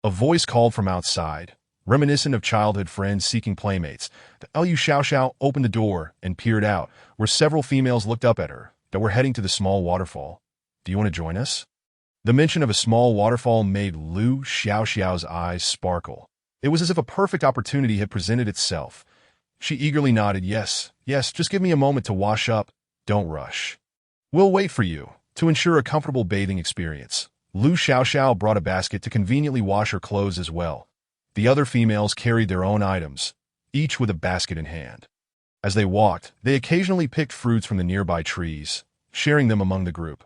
A voice called from outside, reminiscent of childhood friends seeking playmates. Lu Xiaoxiao opened the door and peered out, where several females looked up at her that were heading to the small waterfall. Do you want to join us? The mention of a small waterfall made Lu Xiaoxiao's eyes sparkle. It was as if a perfect opportunity had presented itself. She eagerly nodded, yes, just give me a moment to wash up. Don't rush. We'll wait for you. To ensure a comfortable bathing experience, Lu Xiaoxiao brought a basket to conveniently wash her clothes as well. The other females carried their own items, each with a basket in hand. As they walked, they occasionally picked fruits from the nearby trees, sharing them among the group.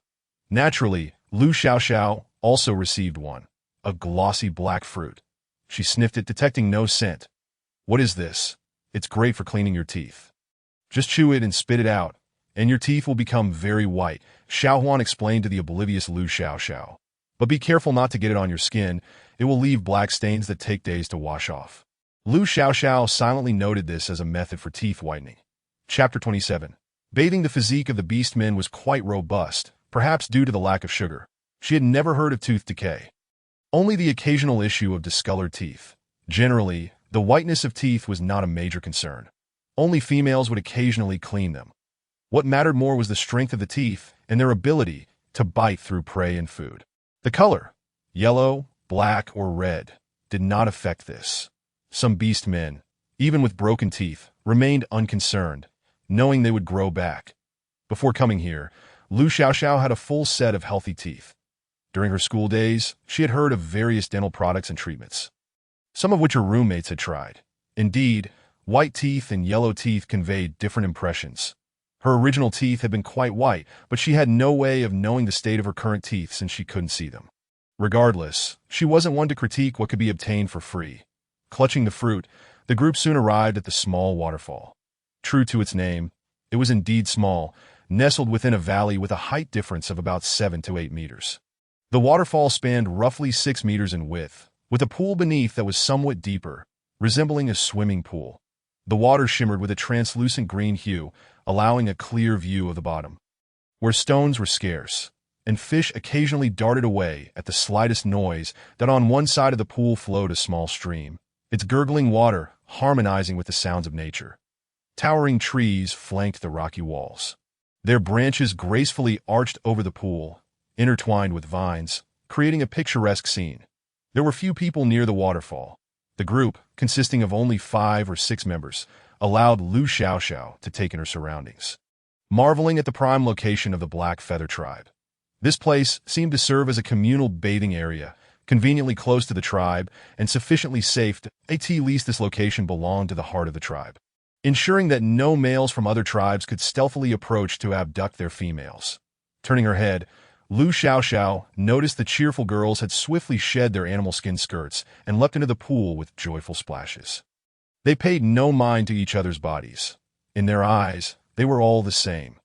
Naturally, Lu Xiaoxiao also received one, a glossy black fruit. She sniffed it, detecting no scent. What is this? It's great for cleaning your teeth. Just chew it and spit it out, and your teeth will become very white, Xiaohuan explained to the oblivious Lu Xiaoxiao. But be careful not to get it on your skin. It will leave black stains that take days to wash off. Lu Xiaoxiao silently noted this as a method for teeth whitening. Chapter 27. Bathing. The physique of the beastmen was quite robust, perhaps due to the lack of sugar. She had never heard of tooth decay. Only the occasional issue of discolored teeth. Generally, the whiteness of teeth was not a major concern. Only females would occasionally clean them. What mattered more was the strength of the teeth and their ability to bite through prey and food. The color, yellow, black, or red, did not affect this. Some beast men, even with broken teeth, remained unconcerned, knowing they would grow back. Before coming here, Lu Xiaoxiao had a full set of healthy teeth. During her school days, she had heard of various dental products and treatments, some of which her roommates had tried. Indeed, white teeth and yellow teeth conveyed different impressions. Her original teeth had been quite white, but she had no way of knowing the state of her current teeth since she couldn't see them. Regardless, she wasn't one to critique what could be obtained for free. Clutching the fruit, the group soon arrived at the small waterfall. True to its name, it was indeed small, nestled within a valley with a height difference of about 7 to 8 meters. The waterfall spanned roughly 6 meters in width, with a pool beneath that was somewhat deeper, resembling a swimming pool. The water shimmered with a translucent green hue, allowing a clear view of the bottom. Where stones were scarce, and fish occasionally darted away at the slightest noise, that on one side of the pool flowed a small stream, its gurgling water harmonizing with the sounds of nature. Towering trees flanked the rocky walls. Their branches gracefully arched over the pool, intertwined with vines, creating a picturesque scene. There were few people near the waterfall. The group, consisting of only 5 or 6 members, allowed Lu Xiaoxiao to take in her surroundings. Marveling at the prime location of the Black Feather tribe. This place seemed to serve as a communal bathing area, conveniently close to the tribe and sufficiently safe to at least this location belonged to the heart of the tribe, ensuring that no males from other tribes could stealthily approach to abduct their females. Turning her head, Lu Xiaoxiao noticed the cheerful girls had swiftly shed their animal skin skirts and leapt into the pool with joyful splashes. They paid no mind to each other's bodies. In their eyes, they were all the same.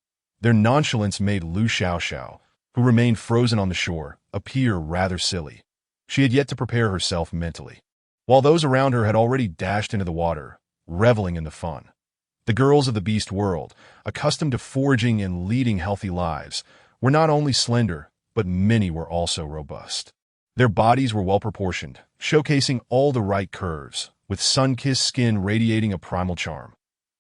Their nonchalance made Lu Xiaoxiao, who remained frozen on the shore, appear rather silly. She had yet to prepare herself mentally, while those around her had already dashed into the water, reveling in the fun. The girls of the beast world, accustomed to foraging and leading healthy lives, were not only slender, but many were also robust. Their bodies were well-proportioned, showcasing all the right curves, with sun-kissed skin radiating a primal charm.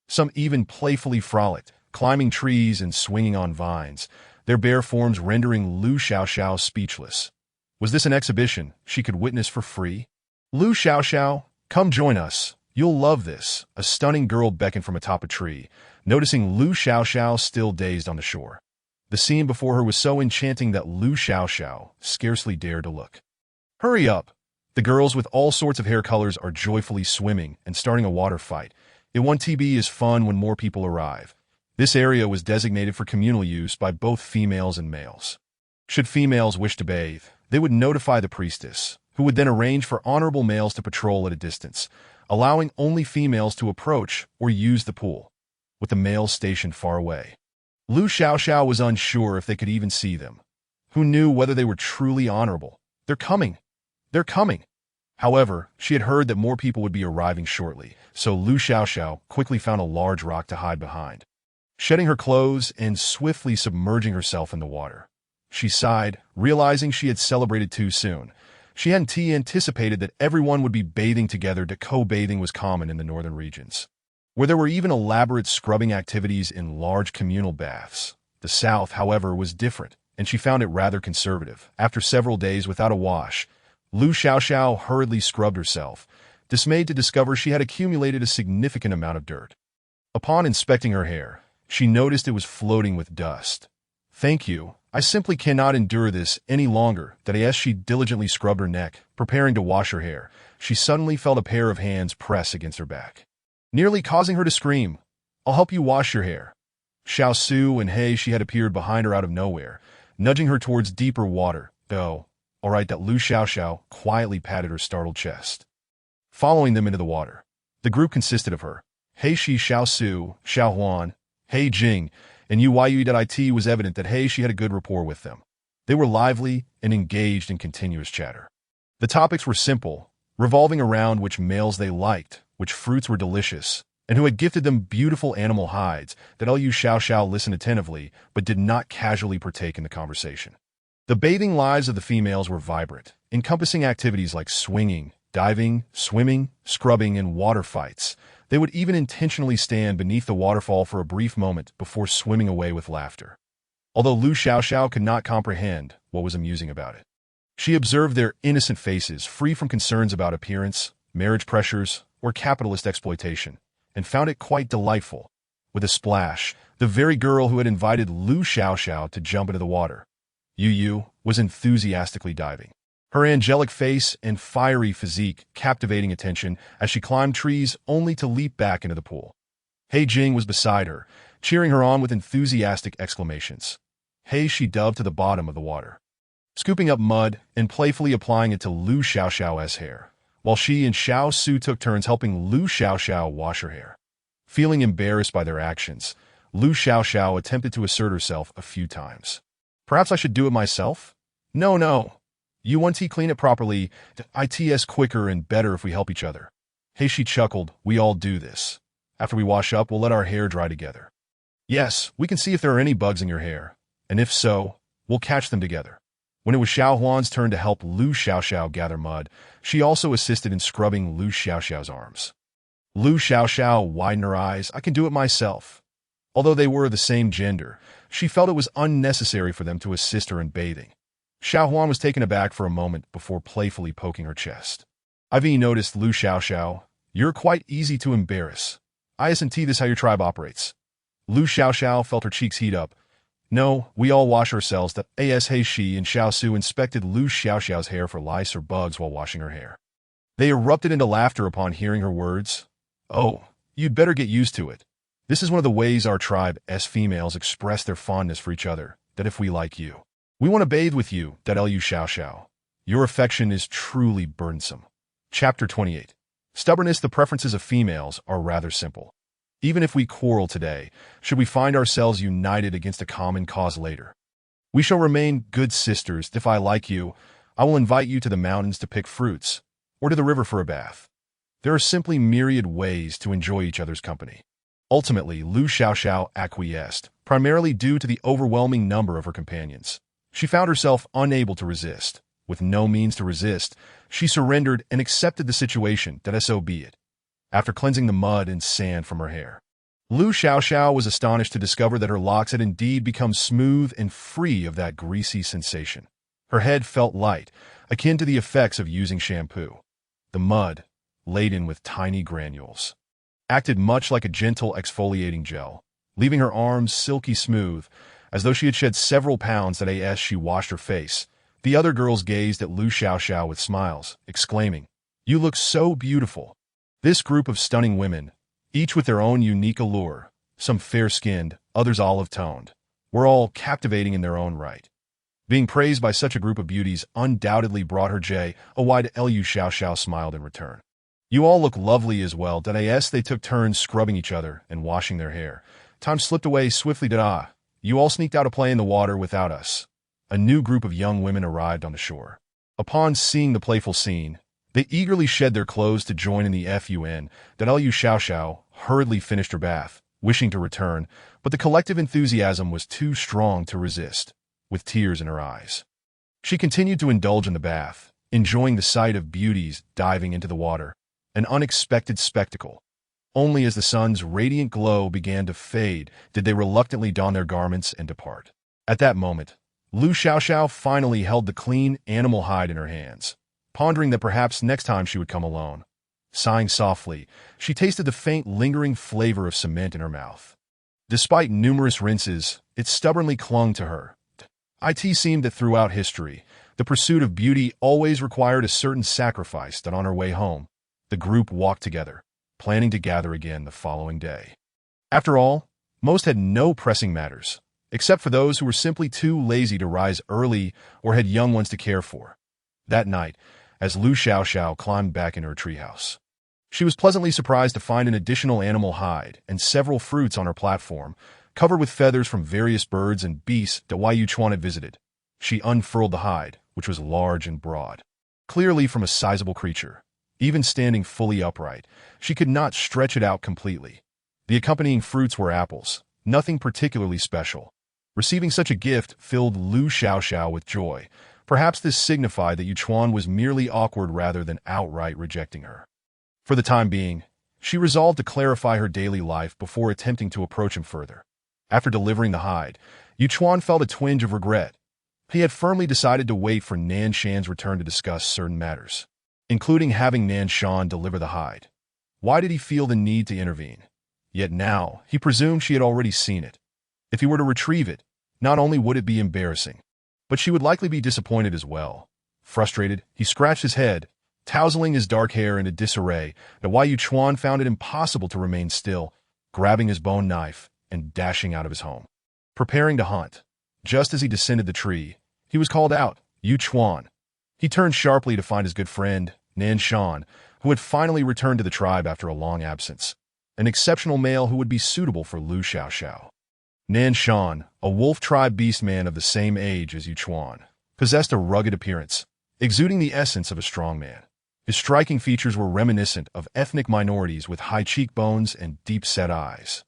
Some even playfully frolicked, climbing trees and swinging on vines, their bare forms rendering Lu Xiaoxiao speechless. Was this an exhibition she could witness for free? Lu Xiaoxiao, come join us. You'll love this, a stunning girl beckoned from atop a tree, noticing Lu Xiaoxiao still dazed on the shore. The scene before her was so enchanting that Lu Xiaoxiao scarcely dared to look. Hurry up! The girls with all sorts of hair colors are joyfully swimming and starting a water fight. It 1TB is fun when more people arrive. This area was designated for communal use by both females and males. Should females wish to bathe, they would notify the priestess, who would then arrange for honorable males to patrol at a distance, allowing only females to approach or use the pool, with the males stationed far away. Lu Xiaoxiao was unsure if they could even see them. Who knew whether they were truly honorable? They're coming. They're coming. However, she had heard that more people would be arriving shortly, so Lu Xiaoxiao quickly found a large rock to hide behind. Shedding her clothes and swiftly submerging herself in the water, she sighed, realizing she had celebrated too soon. She hadn't anticipated that everyone would be bathing together. Co-bathing was common in the northern regions, where there were even elaborate scrubbing activities in large communal baths. The south, however, was different, and she found it rather conservative. After several days without a wash, Lu Xiaoxiao hurriedly scrubbed herself, dismayed to discover she had accumulated a significant amount of dirt. Upon inspecting her hair, she noticed it was floating with dust. Thank you, I simply cannot endure this any longer. That as she diligently scrubbed her neck, preparing to wash her hair, she suddenly felt a pair of hands press against her back, nearly causing her to scream. I'll help you wash your hair. Xiao Su and He she had appeared behind her out of nowhere, nudging her towards deeper water. Oh, all right, that Lu Xiaoxiao quietly patted her startled chest. Following them into the water, the group consisted of her, He Shi, Xiao Su, Xiao Huan, He Jing, and Yu. Was evident that He she had a good rapport with them. They were lively and engaged in continuous chatter. The topics were simple, revolving around which males they liked, which fruits were delicious, and who had gifted them beautiful animal hides. That Lu Xiaoxiao listened attentively, but did not casually partake in the conversation. The bathing lives of the females were vibrant, encompassing activities like swinging, diving, swimming, scrubbing, and water fights. They would even intentionally stand beneath the waterfall for a brief moment before swimming away with laughter. Although Lu Xiaoxiao could not comprehend what was amusing about it, she observed their innocent faces free from concerns about appearance, marriage pressures, or capitalist exploitation, and found it quite delightful. With a splash, the very girl who had invited Lu Xiaoxiao to jump into the water, Yu, was enthusiastically diving. Her angelic face and fiery physique captivating attention as she climbed trees only to leap back into the pool. He Jing was beside her, cheering her on with enthusiastic exclamations. Hey, she dove to the bottom of the water, scooping up mud and playfully applying it to Lu Xiaoxiao's hair, while she and Xiao Su took turns helping Lu Xiaoxiao wash her hair. Feeling embarrassed by their actions, Lu Xiaoxiao attempted to assert herself a few times. Perhaps I should do it myself? No. You want to clean it properly. It's quicker and better if we help each other. Hey, she chuckled. We all do this. After we wash up, we'll let our hair dry together. Yes, we can see if there are any bugs in your hair. And if so, we'll catch them together. When it was Xiao Huan's turn to help Lu Xiaoxiao gather mud, she also assisted in scrubbing Lu Xiaoxiao's arms. Lu Xiaoxiao widened her eyes. I can do it myself. Although they were the same gender, she felt it was unnecessary for them to assist her in bathing. Xiao Huan was taken aback for a moment before playfully poking her chest. I've noticed, Lu Xiaoxiao, you're quite easy to embarrass. Isn't this how your tribe operates? Lu Xiaoxiao felt her cheeks heat up. No, we all wash ourselves. Hey, she and Xiao Su inspected Lu Xiaoxiao's hair for lice or bugs while washing her hair. They erupted into laughter upon hearing her words. Oh, you'd better get used to it. This is one of the ways our tribe's females express their fondness for each other, that if we like you, we want to bathe with you, Lu Xiaoxiao. Your affection is truly burdensome. Chapter 28. Stubbornness. The preferences of females are rather simple. Even if we quarrel today, should we find ourselves united against a common cause later, we shall remain good sisters. If I like you, I will invite you to the mountains to pick fruits, or to the river for a bath. There are simply myriad ways to enjoy each other's company. Ultimately, Lu Xiaoxiao acquiesced, primarily due to the overwhelming number of her companions. She found herself unable to resist. With no means to resist, she surrendered and accepted the situation, so be it. After cleansing the mud and sand from her hair, Lu Xiaoxiao was astonished to discover that her locks had indeed become smooth and free of that greasy sensation. Her head felt light, akin to the effects of using shampoo. The mud, laden with tiny granules, acted much like a gentle exfoliating gel, leaving her arms silky smooth, as though she had shed several pounds as she washed her face. The other girls gazed at Lu Xiaoxiao with smiles, exclaiming, You look so beautiful. This group of stunning women, each with their own unique allure, some fair-skinned, others olive-toned, were all captivating in their own right. Being praised by such a group of beauties undoubtedly brought her joy. A wide Lu Xiaoxiao smiled in return. You all look lovely as well. They took turns scrubbing each other and washing their hair. Time slipped away swiftly. You all sneaked out to play in the water without us. A new group of young women arrived on the shore. Upon seeing the playful scene, they eagerly shed their clothes to join in the fun. Lu Xiaoxiao hurriedly finished her bath, wishing to return, but the collective enthusiasm was too strong to resist. With tears in her eyes, she continued to indulge in the bath, enjoying the sight of beauties diving into the water, an unexpected spectacle. Only as the sun's radiant glow began to fade did they reluctantly don their garments and depart. At that moment, Lu Xiaoxiao finally held the clean animal hide in her hands, pondering that perhaps next time she would come alone. Sighing softly, she tasted the faint, lingering flavor of cement in her mouth. Despite numerous rinses, it stubbornly clung to her. It seemed that throughout history, the pursuit of beauty always required a certain sacrifice. That on her way home, the group walked together, planning to gather again the following day. After all, most had no pressing matters, except for those who were simply too lazy to rise early or had young ones to care for. That night, as Lu Xiaoxiao climbed back in her treehouse, she was pleasantly surprised to find an additional animal hide and several fruits on her platform, covered with feathers from various birds and beasts that Yuchuan had visited. She unfurled the hide, which was large and broad, clearly from a sizable creature. Even standing fully upright, she could not stretch it out completely. The accompanying fruits were apples, nothing particularly special. Receiving such a gift filled Lu Xiaoxiao with joy. Perhaps this signified that Yuchuan was merely awkward rather than outright rejecting her. For the time being, she resolved to clarify her daily life before attempting to approach him further. After delivering the hide, Yuchuan felt a twinge of regret. He had firmly decided to wait for Nanshan's return to discuss certain matters, including having Nanshan deliver the hide. Why did he feel the need to intervene? Yet now, he presumed she had already seen it. If he were to retrieve it, not only would it be embarrassing, but she would likely be disappointed as well. Frustrated, he scratched his head, tousling his dark hair into disarray. Yuchuan found it impossible to remain still. Grabbing his bone knife, and dashing out of his home. Preparing to hunt. Just as he descended the tree, he was called out, "Yu Chuan." He turned sharply to find his good friend, Nanshan, who had finally returned to the tribe after a long absence. An exceptional male who would be suitable for Lu Xiaoxiao. Nanshan, a wolf tribe beastman of the same age as Yu Chuan, possessed a rugged appearance, exuding the essence of a strong man. His striking features were reminiscent of ethnic minorities with high cheekbones and deep-set eyes.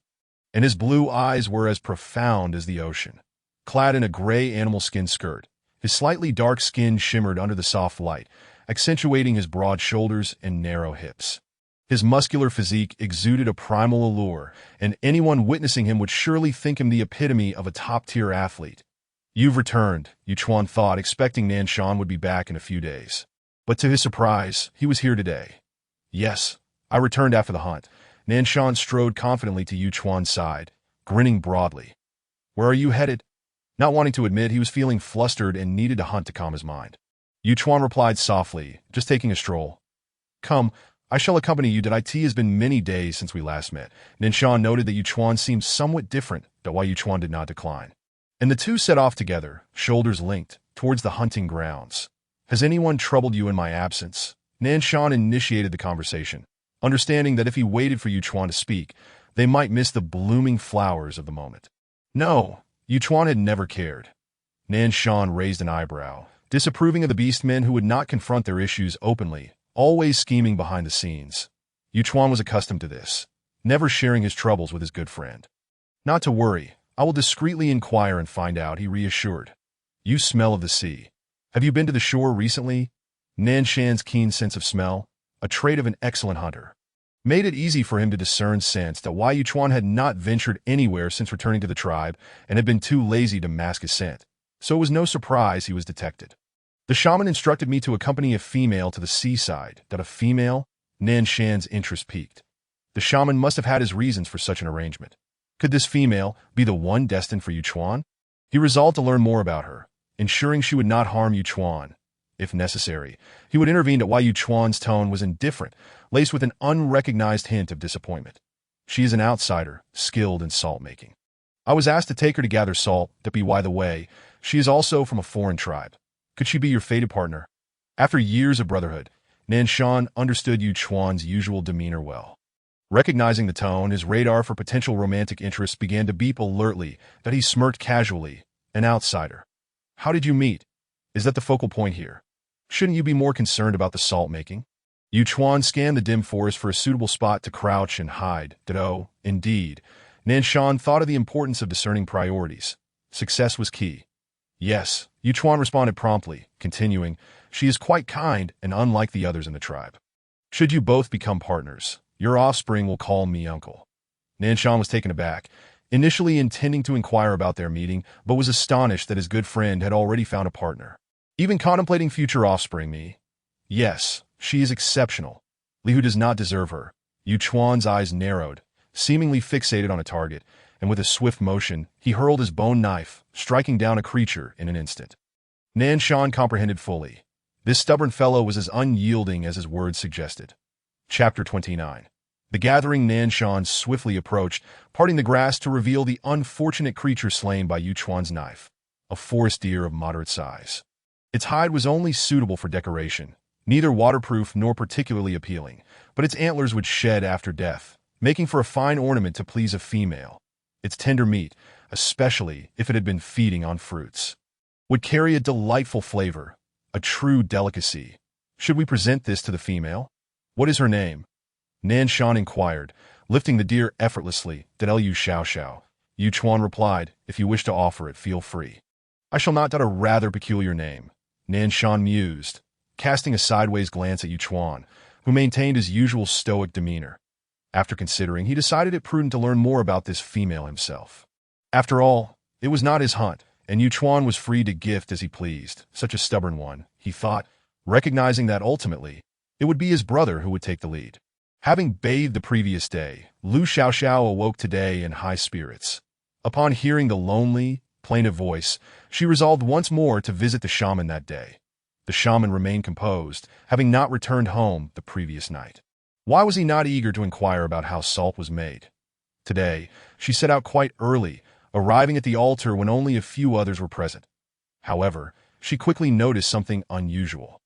And his blue eyes were as profound as the ocean. Clad in a gray animal skin skirt, his slightly dark skin shimmered under the soft light, accentuating his broad shoulders and narrow hips. His muscular physique exuded a primal allure, and anyone witnessing him would surely think him the epitome of a top-tier athlete. "You've returned," Yu Chuan thought, expecting Nanshan would be back in a few days. But to his surprise, he was here today. "Yes, I returned after the hunt." Nanshan strode confidently to Yu Chuan's side, grinning broadly. "Where are you headed?" Not wanting to admit he was feeling flustered and needed to hunt to calm his mind. Yu Chuan replied softly, "Just taking a stroll." "Come, I shall accompany you. It has been many days since we last met." Nanshan noted that Yu Chuan seemed somewhat different, but why Yu Chuan did not decline. And the two set off together, shoulders linked, towards the hunting grounds. "Has anyone troubled you in my absence?" Nanshan initiated the conversation, understanding that if he waited for Yu Chuan to speak, they might miss the blooming flowers of the moment. No, Yu Chuan had never cared. Nanshan raised an eyebrow, disapproving of the beastmen who would not confront their issues openly, always scheming behind the scenes. Yu Chuan was accustomed to this, never sharing his troubles with his good friend. "Not to worry, I will discreetly inquire and find out," he reassured. "You smell of the sea. Have you been to the shore recently?" Nanshan's keen sense of smell, a trait of an excellent hunter, made it easy for him to discern scents that Wai Yu Chuan had not ventured anywhere since returning to the tribe and had been too lazy to mask his scent, so it was no surprise he was detected. "The shaman instructed me to accompany a female to the seaside." That a female? Nanshan's interest piqued. The shaman must have had his reasons for such an arrangement. Could this female be the one destined for Yu Chuan? He resolved to learn more about her, ensuring she would not harm Yu Chuan. If necessary, he would intervene. Wai Yu Chuan's tone was indifferent, laced with an unrecognized hint of disappointment. "She is an outsider, skilled in salt-making. I was asked to take her to gather salt. By the way, she is also from a foreign tribe. Could she be your fated partner?" After years of brotherhood, Nanshan understood Yu Chuan's usual demeanor well. Recognizing the tone, his radar for potential romantic interests began to beep alertly. That he smirked casually. "An outsider. How did you meet? Is that the focal point here? Shouldn't you be more concerned about the salt-making?" Yu Chuan scanned the dim forest for a suitable spot to crouch and hide. Oh, indeed. Nanshan thought of the importance of discerning priorities. Success was key. "Yes," Yu Chuan responded promptly, continuing, "She is quite kind and unlike the others in the tribe. Should you both become partners, your offspring will call me uncle." Nanshan was taken aback, initially intending to inquire about their meeting, but was astonished that his good friend had already found a partner. "Even contemplating future offspring, me?" "Yes, she is exceptional. Liu does not deserve her." Yu Chuan's eyes narrowed, seemingly fixated on a target, and with a swift motion, he hurled his bone knife, striking down a creature in an instant. Nanshan comprehended fully. This stubborn fellow was as unyielding as his words suggested. Chapter 29. The gathering Nanshan swiftly approached, parting the grass to reveal the unfortunate creature slain by Yu Chuan's knife, a forest deer of moderate size. Its hide was only suitable for decoration, neither waterproof nor particularly appealing, but its antlers would shed after death, making for a fine ornament to please a female. Its tender meat, especially if it had been feeding on fruits, would carry a delightful flavor, a true delicacy. "Should we present this to the female? What is her name?" Nanshan inquired, lifting the deer effortlessly. "Liu Xiaoxiao." Yu Chuan replied, "If you wish to offer it, feel free." "I shall not doubt a rather peculiar name," Nanshan mused, casting a sideways glance at Yu Chuan, who maintained his usual stoic demeanor. After considering, he decided it prudent to learn more about this female himself. After all, it was not his hunt, and Yu Chuan was free to gift as he pleased. Such a stubborn one, he thought, recognizing that ultimately, it would be his brother who would take the lead. Having bathed the previous day, Lu Xiaoxiao awoke today in high spirits. Upon hearing the lonely, plaintive voice, she resolved once more to visit the shaman that day. The shaman remained composed, having not returned home the previous night. Why was he not eager to inquire about how salt was made? Today, she set out quite early, arriving at the altar when only a few others were present. However, she quickly noticed something unusual.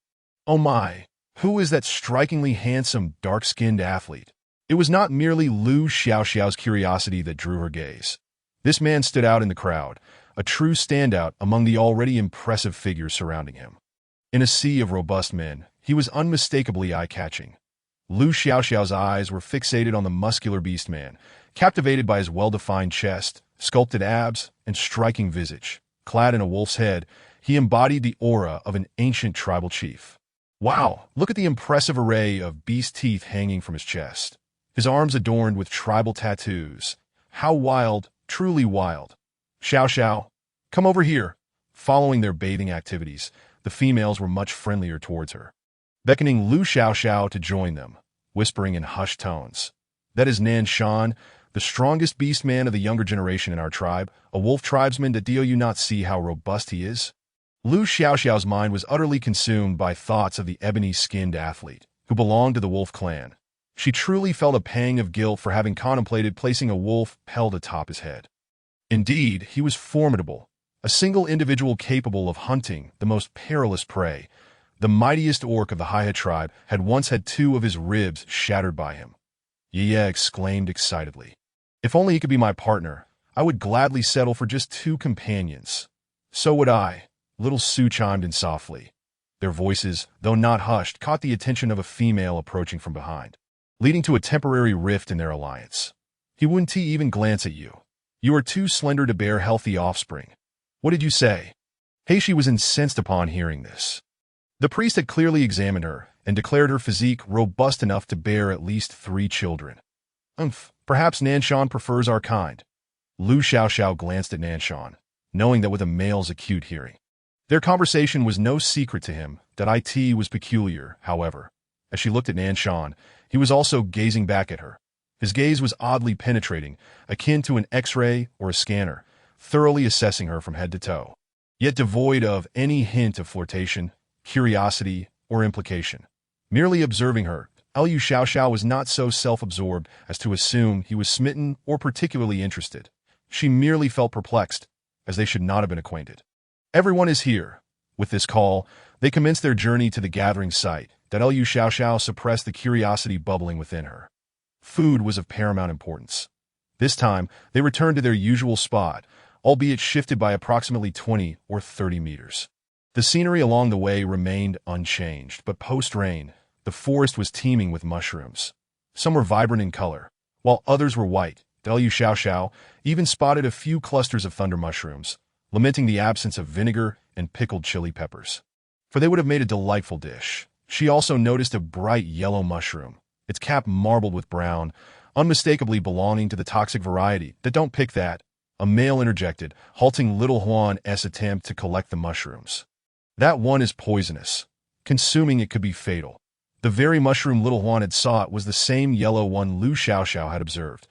Oh my, who is that strikingly handsome, dark-skinned athlete? It was not merely Lu Xiaoxiao's curiosity that drew her gaze. This man stood out in the crowd, a true standout among the already impressive figures surrounding him. In a sea of robust men, he was unmistakably eye-catching. Lu Xiaoxiao's eyes were fixated on the muscular beast man, captivated by his well-defined chest, sculpted abs, and striking visage. Clad in a wolf's head, he embodied the aura of an ancient tribal chief. Wow, look at the impressive array of beast teeth hanging from his chest. His arms adorned with tribal tattoos. How wild, truly wild. Xiao Xiao, come over here. Following their bathing activities, the females were much friendlier towards her, beckoning Lu Xiaoxiao to join them, whispering in hushed tones. That is Nanshan, the strongest beast man of the younger generation in our tribe, a wolf tribesman. Do you not see how robust he is? Lu Xiaoxiao's mind was utterly consumed by thoughts of the ebony-skinned athlete, who belonged to the wolf clan. She truly felt a pang of guilt for having contemplated placing a wolf held atop his head. Indeed, he was formidable, a single individual capable of hunting the most perilous prey. The mightiest orc of the Haihe tribe had once had 2 of his ribs shattered by him. Ye exclaimed excitedly. If only he could be my partner, I would gladly settle for just 2 companions. So would I, little Su chimed in softly. Their voices, though not hushed, caught the attention of a female approaching from behind, leading to a temporary rift in their alliance. He wouldn't even glance at you. You are too slender to bear healthy offspring. What did you say? Heishi was incensed upon hearing this. The priest had clearly examined her and declared her physique robust enough to bear at least 3 children. Perhaps Nanshan prefers our kind. Lu Xiaoxiao glanced at Nanshan, knowing that with a male's acute hearing. Their conversation was no secret to him. That it was peculiar, however. As she looked at Nanshan, he was also gazing back at her. His gaze was oddly penetrating, akin to an X-ray or a scanner, thoroughly assessing her from head to toe, yet devoid of any hint of flirtation, curiosity, or implication. Merely observing her, Lu Xiaoxiao was not so self-absorbed as to assume he was smitten or particularly interested. She merely felt perplexed, as they should not have been acquainted. Everyone is here. With this call, they commenced their journey to the gathering site. That Lu Xiaoxiao suppressed the curiosity bubbling within her. Food was of paramount importance. This time, they returned to their usual spot, albeit shifted by approximately 20 or 30 meters. The scenery along the way remained unchanged, but post-rain, the forest was teeming with mushrooms. Some were vibrant in color, while others were white. Lu Xiaoxiao even spotted a few clusters of thunder mushrooms, lamenting the absence of vinegar and pickled chili peppers, for they would have made a delightful dish. She also noticed a bright yellow mushroom, its cap marbled with brown, unmistakably belonging to the toxic variety. Don't pick that, a male interjected, halting little Huan's attempt to collect the mushrooms. That one is poisonous. Consuming it could be fatal. The very mushroom little Huan had sought was the same yellow one Lu Xiaoxiao had observed.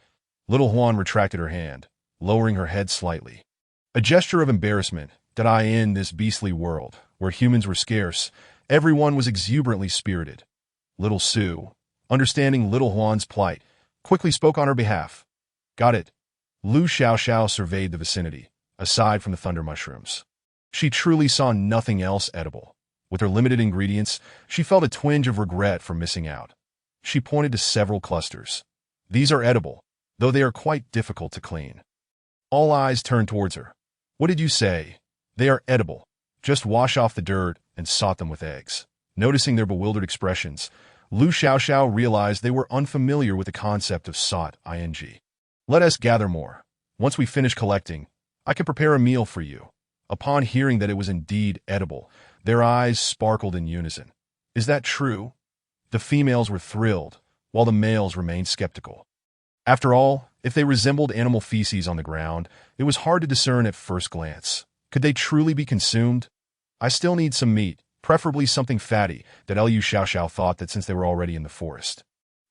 Little Huan retracted her hand, lowering her head slightly. A gesture of embarrassment. In this beastly world, where humans were scarce, everyone was exuberantly spirited. Little Su, understanding little Huan's plight, quickly spoke on her behalf. Got it. Lu Xiaoxiao surveyed the vicinity, aside from the thunder mushrooms. She truly saw nothing else edible. With her limited ingredients, she felt a twinge of regret for missing out. She pointed to several clusters. These are edible, though they are quite difficult to clean. All eyes turned towards her. What did you say? They are edible. Just wash off the dirt and salt them with eggs. Noticing their bewildered expressions, Lu Xiaoxiao realized they were unfamiliar with the concept of salt. Let us gather more. Once we finish collecting, I can prepare a meal for you. Upon hearing that it was indeed edible, their eyes sparkled in unison. Is that true? The females were thrilled, while the males remained skeptical. After all, if they resembled animal feces on the ground, it was hard to discern at first glance. Could they truly be consumed? I still need some meat, preferably something fatty. Lu Xiaoxiao thought that since they were already in the forest,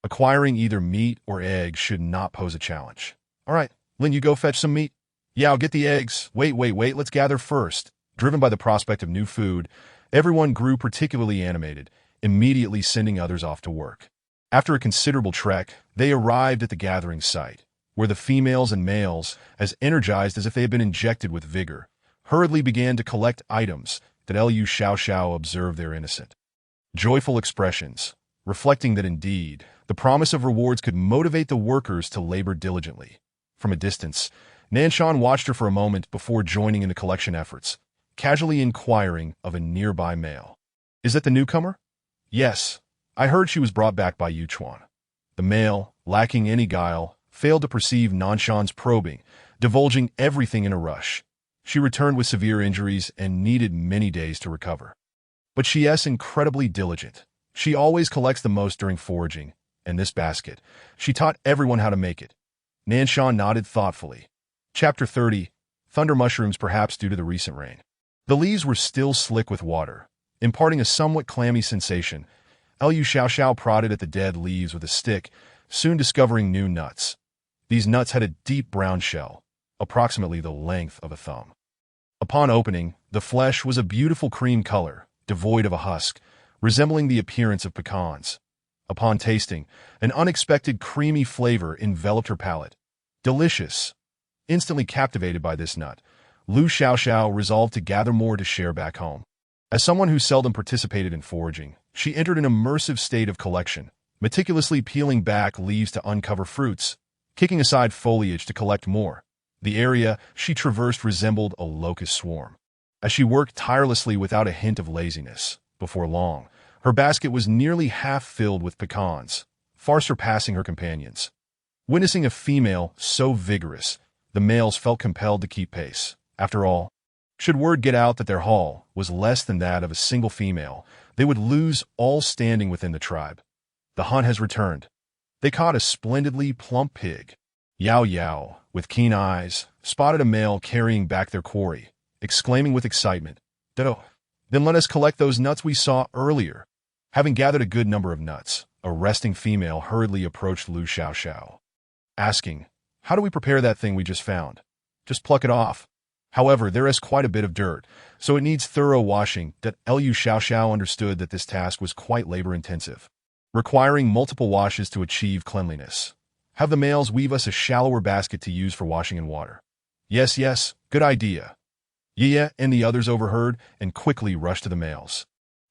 acquiring either meat or eggs should not pose a challenge. All right, Lin, you go fetch some meat. Yeah, I'll get the eggs. Wait, let's gather first. Driven by the prospect of new food, everyone grew particularly animated, immediately sending others off to work. After a considerable trek, they arrived at the gathering site. where the females and males, as energized as if they had been injected with vigor, hurriedly began to collect items that Liu Xiaoxiao observed their innocent, joyful expressions, reflecting that indeed, the promise of rewards could motivate the workers to labor diligently. From a distance, Nanshan watched her for a moment before joining in the collection efforts, casually inquiring of a nearby male. "Is that the newcomer?" "Yes. I heard she was brought back by Yuchuan." The male, lacking any guile, failed to perceive Nanshan's probing, divulging everything in a rush. She returned with severe injuries and needed many days to recover. But she is incredibly diligent. She always collects the most during foraging, and this basket, she taught everyone how to make it. Nanshan nodded thoughtfully. Chapter 30, Thunder Mushrooms, perhaps due to the recent rain. The leaves were still slick with water, imparting a somewhat clammy sensation. Liu Xiaoxiao prodded at the dead leaves with a stick, soon discovering new nuts. These nuts had a deep brown shell, approximately the length of a thumb. Upon opening, the flesh was a beautiful cream color, devoid of a husk, resembling the appearance of pecans. Upon tasting, an unexpected creamy flavor enveloped her palate. Delicious. Instantly captivated by this nut, Liu Xiaoxiao resolved to gather more to share back home. As someone who seldom participated in foraging, she entered an immersive state of collection, meticulously peeling back leaves to uncover fruits, kicking aside foliage to collect more. The area she traversed resembled a locust swarm. As she worked tirelessly without a hint of laziness, before long, her basket was nearly half filled with pecans, far surpassing her companions. Witnessing a female so vigorous, the males felt compelled to keep pace. After all, should word get out that their haul was less than that of a single female, they would lose all standing within the tribe. The hunt has returned. They caught a splendidly plump pig. Yao Yao, with keen eyes, spotted a male carrying back their quarry, exclaiming with excitement, "Ditto! Then let us collect those nuts we saw earlier." Having gathered a good number of nuts, a resting female hurriedly approached Liu Xiaoxiao, asking, "How do we prepare that thing we just found?" "Just pluck it off. However, there is quite a bit of dirt, so it needs thorough washing." That Liu Xiaoxiao understood that this task was quite labor-intensive, requiring multiple washes to achieve cleanliness. "Have the males weave us a shallower basket to use for washing in water." "Yes, yes, good idea." Yia and the others overheard and quickly rushed to the males,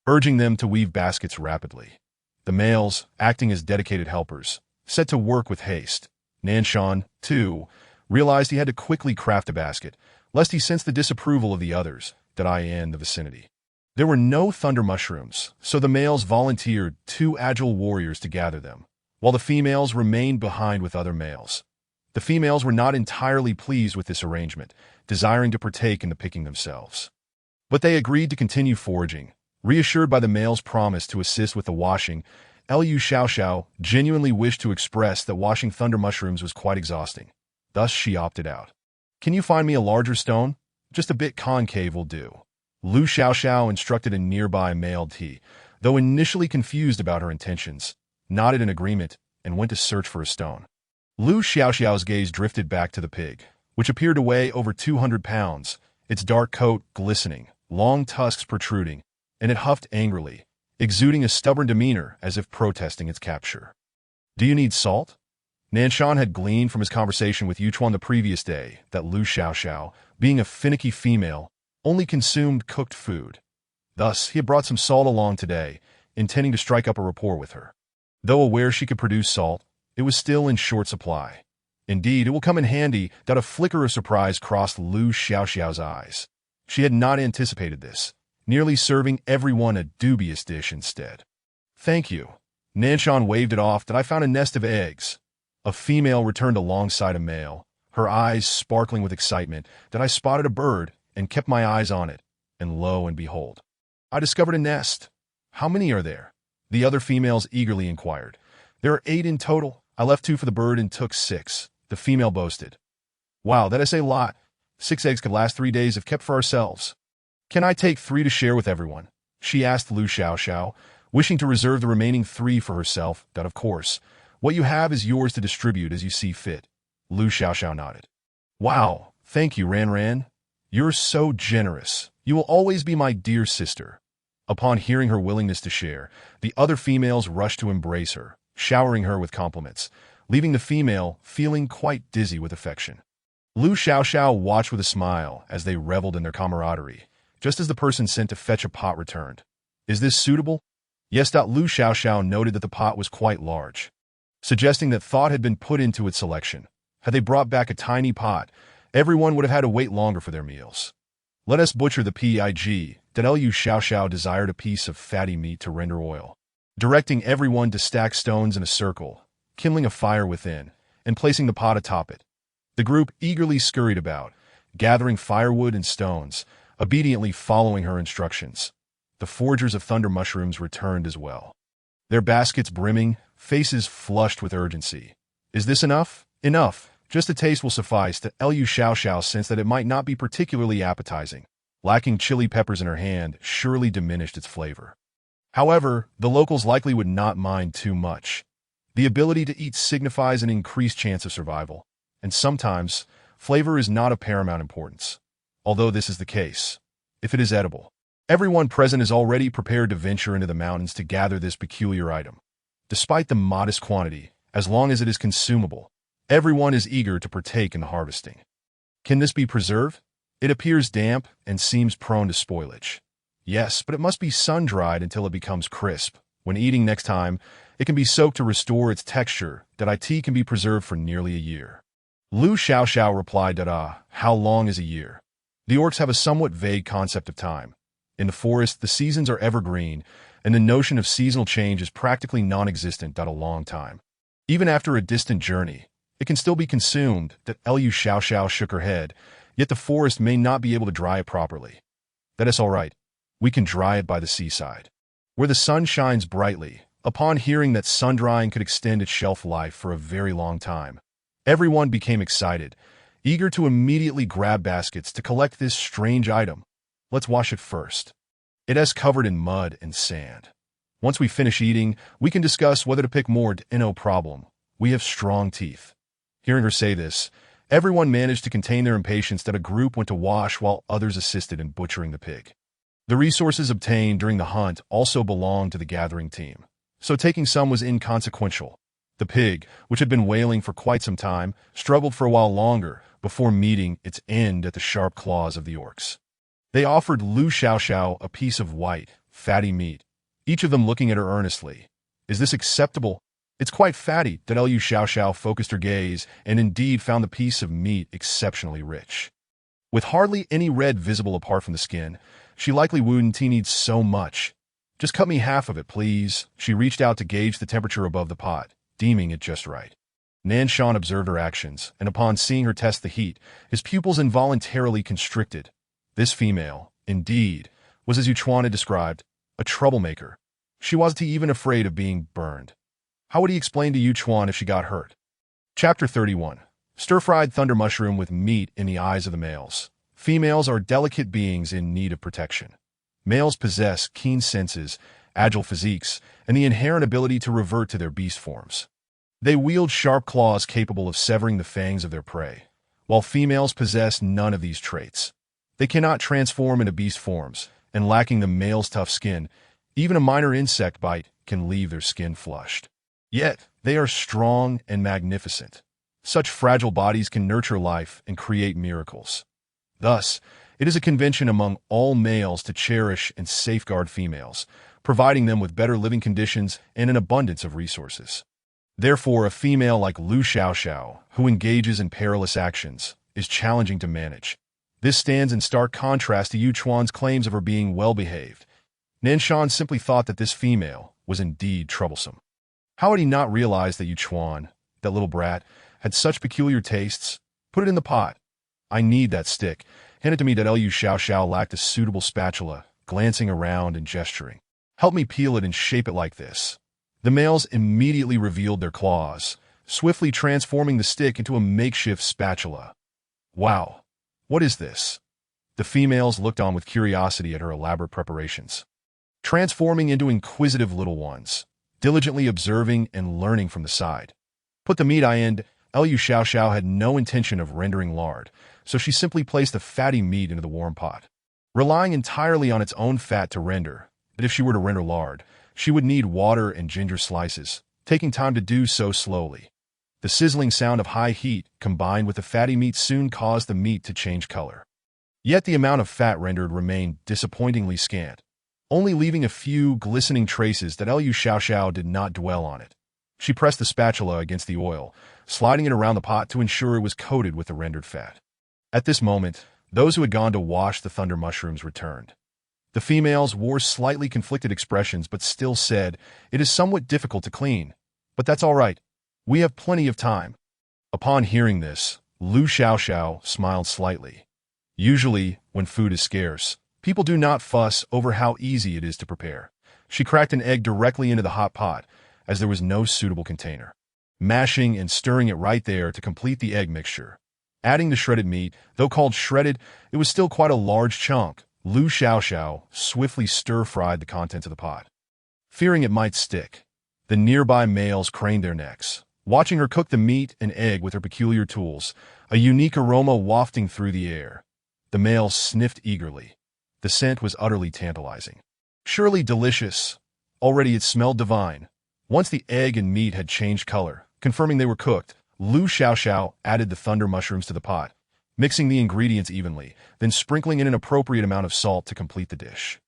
urging them to weave baskets rapidly. The males, acting as dedicated helpers, set to work with haste. Nanshan, too, realized he had to quickly craft a basket, lest he sensed the disapproval of the others that I in the vicinity. There were no thunder mushrooms, so the males volunteered 2 agile warriors to gather them, while the females remained behind with other males. The females were not entirely pleased with this arrangement, desiring to partake in the picking themselves. But they agreed to continue foraging, reassured by the male's promise to assist with the washing. Liu Xiaoxiao genuinely wished to express that washing thunder mushrooms was quite exhausting. Thus she opted out. "Can you find me a larger stone? Just a bit concave will do." Liu Xiaoxiao instructed a nearby male T, though initially confused about her intentions, nodded in agreement, and went to search for a stone. Liu Xiaoxiao's gaze drifted back to the pig, which appeared to weigh over 200 pounds, its dark coat glistening, long tusks protruding, and it huffed angrily, exuding a stubborn demeanor as if protesting its capture. "Do you need salt?" Nanshan had gleaned from his conversation with Yuchuan the previous day that Liu Xiaoxiao, being a finicky female, only consumed cooked food. Thus, he had brought some salt along today, intending to strike up a rapport with her. Though aware she could produce salt, it was still in short supply. Indeed, it will come in handy that a flicker of surprise crossed Liu Xiaoxiao's eyes. She had not anticipated this, nearly serving everyone a dubious dish instead. "Thank you." Nanshan waved it off that I found a nest of eggs. A female returned alongside a male, her eyes sparkling with excitement that I spotted a bird and kept my eyes on it, and lo and behold, I discovered a nest. "How many are there?" the other females eagerly inquired. "There are 8 in total. I left 2 for the bird and took 6, the female boasted. "Wow, that is a lot. 6 eggs could last 3 days if kept for ourselves." "Can I take 3 to share with everyone?" she asked Liu Xiaoxiao, wishing to reserve the remaining 3 for herself. "That, of course. What you have is yours to distribute as you see fit." Liu Xiaoxiao nodded. "Wow, thank you, Ran Ran. You're so generous. You will always be my dear sister." Upon hearing her willingness to share, the other females rushed to embrace her, showering her with compliments, leaving the female feeling quite dizzy with affection. Lu Xiaoxiao watched with a smile as they reveled in their camaraderie, just as the person sent to fetch a pot returned. Is this suitable? Yes. Lu Xiaoxiao noted that the pot was quite large, suggesting that thought had been put into its selection. Had they brought back a tiny pot, everyone would have had to wait longer for their meals. Let us butcher the pig. Lu Xiaoxiao desired a piece of fatty meat to render oil, directing everyone to stack stones in a circle, kindling a fire within, and placing the pot atop it. The group eagerly scurried about, gathering firewood and stones, obediently following her instructions. The foragers of thunder mushrooms returned as well, their baskets brimming, faces flushed with urgency. Is this enough? Enough. Just a taste will suffice. Lu Xiaoxiao sensed that it might not be particularly appetizing. Lacking chili peppers in her hand surely diminished its flavor. However, the locals likely would not mind too much. The ability to eat signifies an increased chance of survival, and sometimes, flavor is not of paramount importance. Although this is the case, if it is edible, everyone present is already prepared to venture into the mountains to gather this peculiar item. Despite the modest quantity, as long as it is consumable, everyone is eager to partake in the harvesting. Can this be preserved? It appears damp and seems prone to spoilage. Yes, but it must be sun-dried until it becomes crisp. When eating next time, it can be soaked to restore its texture. It can be preserved for nearly a year. Lu Xiaoxiao replied, how long is a year? The orcs have a somewhat vague concept of time. In the forest, the seasons are evergreen, and the notion of seasonal change is practically non-existent. A long time. Even after a distant journey, it can still be consumed. Lu Xiaoxiao shook her head, yet the forest may not be able to dry it properly. That is all right. We can dry it by the seaside, where the sun shines brightly. Upon hearing that sun-drying could extend its shelf life for a very long time, everyone became excited, eager to immediately grab baskets to collect this strange item. Let's wash it first. It is covered in mud and sand. Once we finish eating, we can discuss whether to pick more. No problem. We have strong teeth. Hearing her say this, everyone managed to contain their impatience. A group went to wash while others assisted in butchering the pig. The resources obtained during the hunt also belonged to the gathering team, so taking some was inconsequential. The pig, which had been wailing for quite some time, struggled for a while longer before meeting its end at the sharp claws of the orcs. They offered Lu Xiaoxiao a piece of white, fatty meat, each of them looking at her earnestly. Is this acceptable? It's quite fatty. Lu Xiaoxiao focused her gaze and indeed found the piece of meat exceptionally rich. With hardly any red visible apart from the skin, she likely wouldn't need so much. Just cut me half of it, please. She reached out to gauge the temperature above the pot, deeming it just right. Nanshan observed her actions, and upon seeing her test the heat, his pupils involuntarily constricted. This female, indeed, was as Yuchuan had described, a troublemaker. She wasn't even afraid of being burned. How would he explain to Yuchuan if she got hurt? Chapter 31. Stir-fried thunder mushroom with meat in the eyes of the males. Females are delicate beings in need of protection. Males possess keen senses, agile physiques, and the inherent ability to revert to their beast forms. They wield sharp claws capable of severing the fangs of their prey, while females possess none of these traits. They cannot transform into beast forms, and lacking the male's tough skin, even a minor insect bite can leave their skin flushed. Yet, they are strong and magnificent. Such fragile bodies can nurture life and create miracles. Thus, it is a convention among all males to cherish and safeguard females, providing them with better living conditions and an abundance of resources. Therefore, a female like Lu Xiaoxiao, who engages in perilous actions, is challenging to manage. This stands in stark contrast to Yuchuan's claims of her being well-behaved. Nanshan simply thought that this female was indeed troublesome. How had he not realized that Yuchuan, that little brat, had such peculiar tastes? Put it in the pot. I need that stick. Hand it to me. Lu Xiaoxiao lacked a suitable spatula, glancing around and gesturing. Help me peel it and shape it like this. The males immediately revealed their claws, swiftly transforming the stick into a makeshift spatula. Wow, what is this? The females looked on with curiosity at her elaborate preparations, transforming into inquisitive little ones, diligently observing and learning from the side. Put the meat in. Lu Xiaoxiao had no intention of rendering lard, so she simply placed the fatty meat into the warm pot, relying entirely on its own fat to render. But if she were to render lard, she would need water and ginger slices, taking time to do so slowly. The sizzling sound of high heat, combined with the fatty meat, soon caused the meat to change color. Yet the amount of fat rendered remained disappointingly scant, only leaving a few glistening traces that Liu Xiaoxiao did not dwell on it. She pressed the spatula against the oil, sliding it around the pot to ensure it was coated with the rendered fat. At this moment, those who had gone to wash the thunder mushrooms returned. The females wore slightly conflicted expressions but still said, "It is somewhat difficult to clean, but that's all right. We have plenty of time." Upon hearing this, Liu Xiaoxiao smiled slightly. Usually, when food is scarce, people do not fuss over how easy it is to prepare. She cracked an egg directly into the hot pot, as there was no suitable container, mashing and stirring it right there to complete the egg mixture. Adding the shredded meat, though called shredded, it was still quite a large chunk. Liu Xiaoxiao swiftly stir-fried the contents of the pot. Fearing it might stick, the nearby males craned their necks, watching her cook the meat and egg with her peculiar tools, a unique aroma wafting through the air. The males sniffed eagerly. The scent was utterly tantalizing. Surely delicious. Already it smelled divine. Once the egg and meat had changed color, confirming they were cooked, Liu Xiaoxiao added the thunder mushrooms to the pot, mixing the ingredients evenly, then sprinkling in an appropriate amount of salt to complete the dish.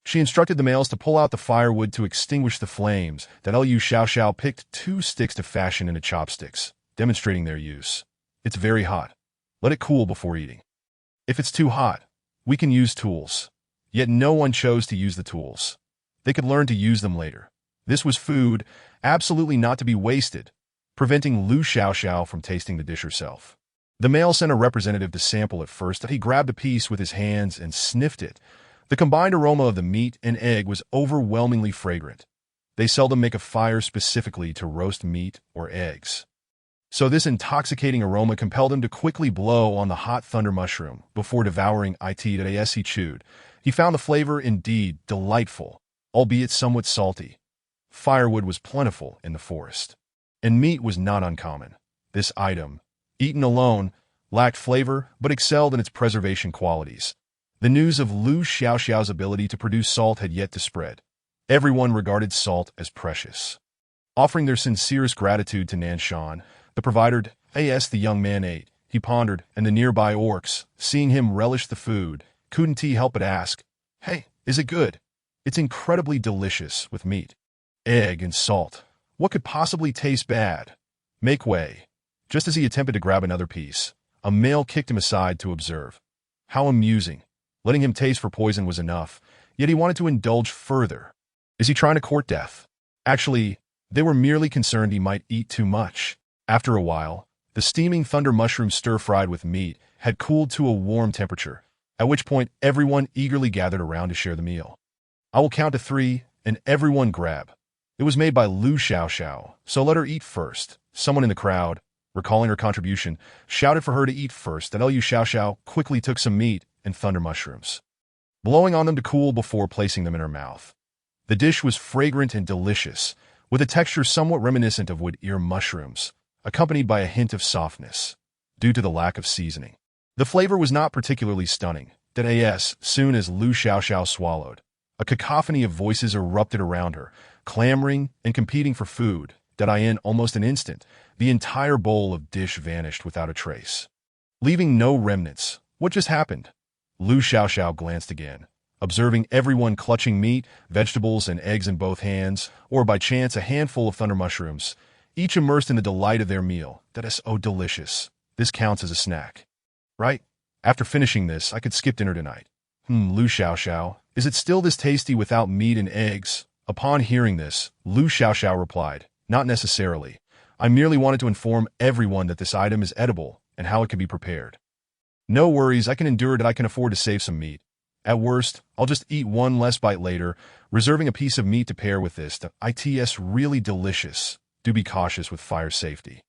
She instructed the males to pull out the firewood to extinguish the flames. That Liu Xiaoxiao picked 2 sticks to fashion into chopsticks, demonstrating their use. "It's very hot. Let it cool before eating. If it's too hot, we can use tools." Yet no one chose to use the tools. They could learn to use them later. This was food, absolutely not to be wasted, preventing Liu Xiaoxiao from tasting the dish herself. The male sent a representative to sample it first. He grabbed a piece with his hands and sniffed it. The combined aroma of the meat and egg was overwhelmingly fragrant. They seldom make a fire specifically to roast meat or eggs. So this intoxicating aroma compelled him to quickly blow on the hot thunder mushroom before devouring it. As he chewed, he found the flavor indeed delightful, albeit somewhat salty. Firewood was plentiful in the forest, and meat was not uncommon. This item, eaten alone, lacked flavor but excelled in its preservation qualities. The news of Liu Xiaoxiao's ability to produce salt had yet to spread. Everyone regarded salt as precious. Offering their sincerest gratitude to Nanshan, the provider, the young man ate. He pondered, and the nearby orcs, seeing him relish the food, couldn't help but ask, "Hey, is it good?" "It's incredibly delicious with meat, egg, and salt. What could possibly taste bad?" "Make way." Just as he attempted to grab another piece, a male kicked him aside to observe. How amusing. Letting him taste for poison was enough, yet he wanted to indulge further. Is he trying to court death? Actually, they were merely concerned he might eat too much. After a while, the steaming thunder mushroom stir-fried with meat had cooled to a warm temperature, at which point everyone eagerly gathered around to share the meal. "I will count to 3, and everyone grab." It was made by Liu Xiaoxiao, so let her eat first. Someone in the crowd, recalling her contribution, shouted for her to eat first. Liu Xiaoxiao quickly took some meat and thunder mushrooms, blowing on them to cool before placing them in her mouth. The dish was fragrant and delicious, with a texture somewhat reminiscent of wood ear mushrooms, accompanied by a hint of softness, due to the lack of seasoning. The flavor was not particularly stunning. As soon as Liu Xiaoxiao swallowed, a cacophony of voices erupted around her, clamoring and competing for food. In almost an instant, the entire bowl of dish vanished without a trace, leaving no remnants. What just happened? Liu Xiaoxiao glanced again, observing everyone clutching meat, vegetables, and eggs in both hands, or by chance a handful of thunder mushrooms, each immersed in the delight of their meal. That is so delicious. This counts as a snack, right? After finishing this, I could skip dinner tonight. Liu Xiaoxiao, is it still this tasty without meat and eggs? Upon hearing this, Liu Xiaoxiao replied, "Not necessarily. I merely wanted to inform everyone that this item is edible and how it can be prepared. No worries, I can endure it. I can afford to save some meat. At worst, I'll just eat one less bite later, reserving a piece of meat to pair with this. It's really delicious. Do be cautious with fire safety.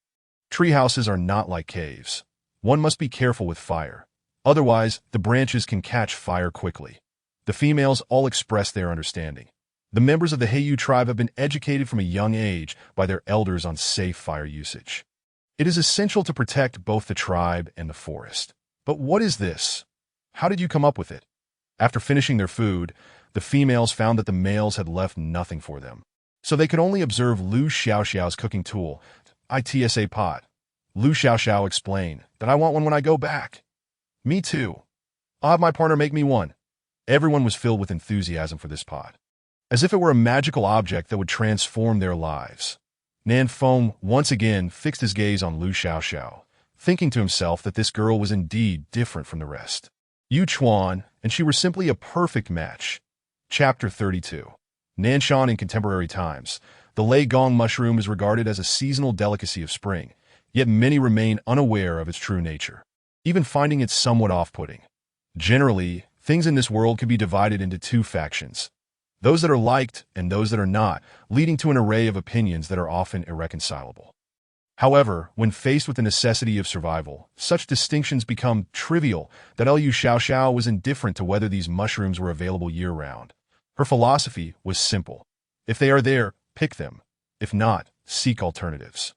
Treehouses are not like caves. One must be careful with fire. Otherwise, the branches can catch fire quickly." The females all expressed their understanding. The members of the Heiyu tribe have been educated from a young age by their elders on safe fire usage. It is essential to protect both the tribe and the forest. But what is this? How did you come up with it? After finishing their food, the females found that the males had left nothing for them. So they could only observe Liu Xiaoxiao's cooking tool. ITSA pot. Lu Xiaoxiao explained that I want one when I go back. Me too. I'll have my partner make me one. Everyone was filled with enthusiasm for this pot, as if it were a magical object that would transform their lives. Nanshan once again fixed his gaze on Lu Xiaoxiao, thinking to himself that this girl was indeed different from the rest. Yu Chuan and she were simply a perfect match. Chapter 32. Nanshan in contemporary times. The lei gong mushroom is regarded as a seasonal delicacy of spring, yet many remain unaware of its true nature, even finding it somewhat off-putting. Generally, things in this world can be divided into two factions, those that are liked and those that are not, leading to an array of opinions that are often irreconcilable. However, when faced with the necessity of survival, such distinctions become trivial that Liu Xiaoxiao was indifferent to whether these mushrooms were available year-round. Her philosophy was simple. If they are there, pick them. If not, seek alternatives.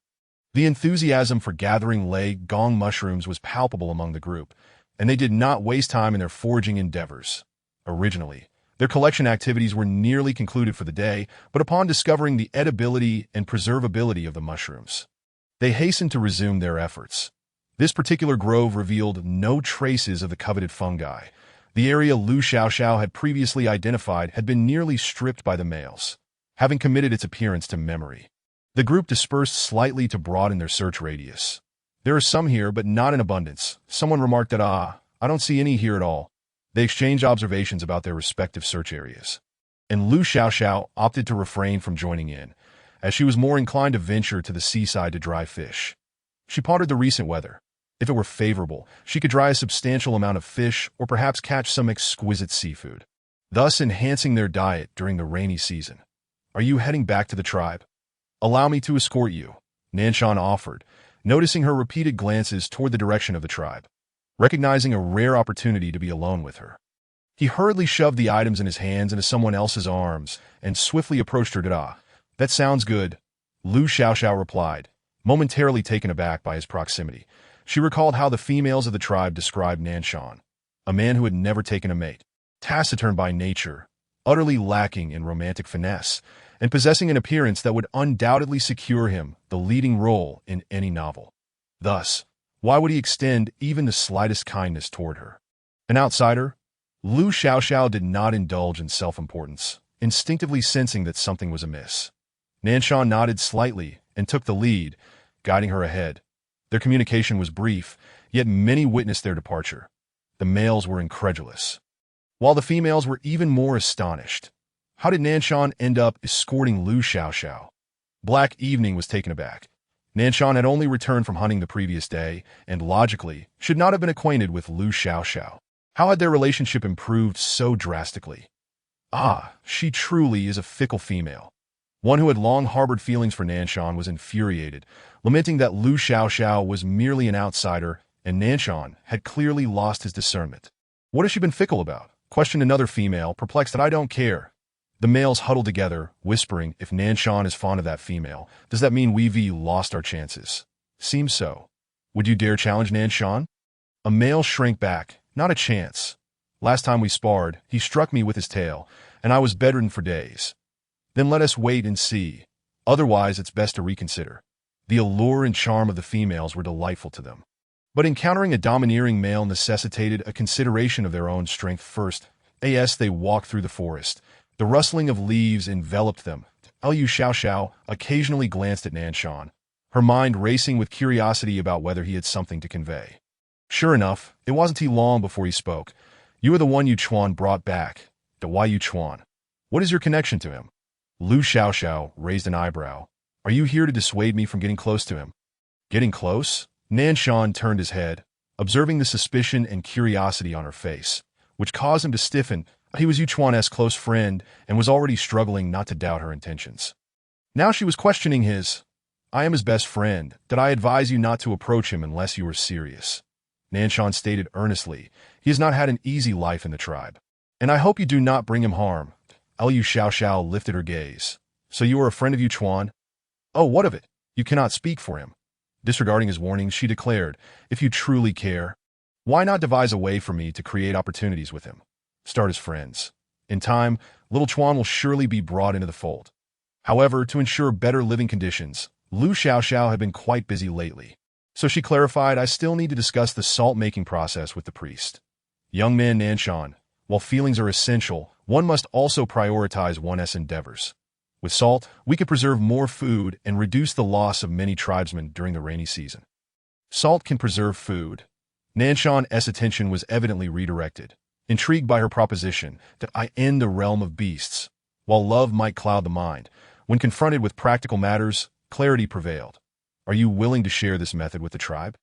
The enthusiasm for gathering lei gong mushrooms was palpable among the group, and they did not waste time in their foraging endeavors. Originally, their collection activities were nearly concluded for the day, but upon discovering the edibility and preservability of the mushrooms, they hastened to resume their efforts. This particular grove revealed no traces of the coveted fungi. The area Lu Xiaoxiao had previously identified had been nearly stripped by the males, having committed its appearance to memory. The group dispersed slightly to broaden their search radius. There are some here, but not in abundance. Someone remarked that, I don't see any here at all. They exchanged observations about their respective search areas, and Lu Xiaoxiao opted to refrain from joining in, as she was more inclined to venture to the seaside to dry fish. She pondered the recent weather. If it were favorable, she could dry a substantial amount of fish or perhaps catch some exquisite seafood, thus enhancing their diet during the rainy season. Are you heading back to the tribe? Allow me to escort you, Nanshan offered, noticing her repeated glances toward the direction of the tribe, recognizing a rare opportunity to be alone with her. He hurriedly shoved the items in his hands into someone else's arms and swiftly approached her. That sounds good, Lu Xiaoxiao replied, momentarily taken aback by his proximity. She recalled how the females of the tribe described Nanshan, a man who had never taken a mate, taciturn by nature, utterly lacking in romantic finesse, and possessing an appearance that would undoubtedly secure him the leading role in any novel. Thus, why would he extend even the slightest kindness toward her? An outsider? Lu Xiaoxiao did not indulge in self-importance, instinctively sensing that something was amiss. Nanshan nodded slightly and took the lead, guiding her ahead. Their communication was brief, yet many witnessed their departure. The males were incredulous, while the females were even more astonished. How did Nanshan end up escorting Lu Xiaoxiao? Black Evening was taken aback. Nanshan had only returned from hunting the previous day, and logically, should not have been acquainted with Lu Xiaoxiao. How had their relationship improved so drastically? She truly is a fickle female. One who had long harbored feelings for Nanshan was infuriated, lamenting that Lu Xiaoxiao was merely an outsider, and Nanshan had clearly lost his discernment. What has she been fickle about? Questioned another female, perplexed that I don't care. The males huddled together, whispering, if Nanshan is fond of that female, does that mean we've lost our chances? Seems so. Would you dare challenge Nanshan? A male shrank back. Not a chance. Last time we sparred, he struck me with his tail, and I was bedridden for days. Then let us wait and see. Otherwise, it's best to reconsider. The allure and charm of the females were delightful to them, but encountering a domineering male necessitated a consideration of their own strength first. As they walked through the forest, the rustling of leaves enveloped them. Liu Xiaoxiao occasionally glanced at Nanshan, her mind racing with curiosity about whether he had something to convey. Sure enough, it wasn't too long before he spoke. You are the one Yu Chuan brought back. The why Yu Chuan? What is your connection to him? Lu Xiaoxiao raised an eyebrow. Are you here to dissuade me from getting close to him? Getting close? Nanshan turned his head, observing the suspicion and curiosity on her face, which caused him to stiffen. He was Yu Chuan's close friend and was already struggling not to doubt her intentions. Now she was questioning his. I am his best friend. Did I advise you not to approach him unless you were serious? Nanshan stated earnestly. He has not had an easy life in the tribe, and I hope you do not bring him harm. Liu Xiaoxiao lifted her gaze. So you are a friend of Yu Chuan? Oh, what of it? You cannot speak for him. Disregarding his warnings, she declared, if you truly care, why not devise a way for me to create opportunities with him? Start as friends. In time, little Chuan will surely be brought into the fold. However, to ensure better living conditions, Lu Xiaoxiao had been quite busy lately, so she clarified, I still need to discuss the salt-making process with the priest. Young man Nanshan, while feelings are essential, one must also prioritize one's endeavors. With salt, we could preserve more food and reduce the loss of many tribesmen during the rainy season. Salt can preserve food. Nanshan's attention was evidently redirected, intrigued by her proposition that I end the realm of beasts. While love might cloud the mind, when confronted with practical matters, clarity prevailed. Are you willing to share this method with the tribe?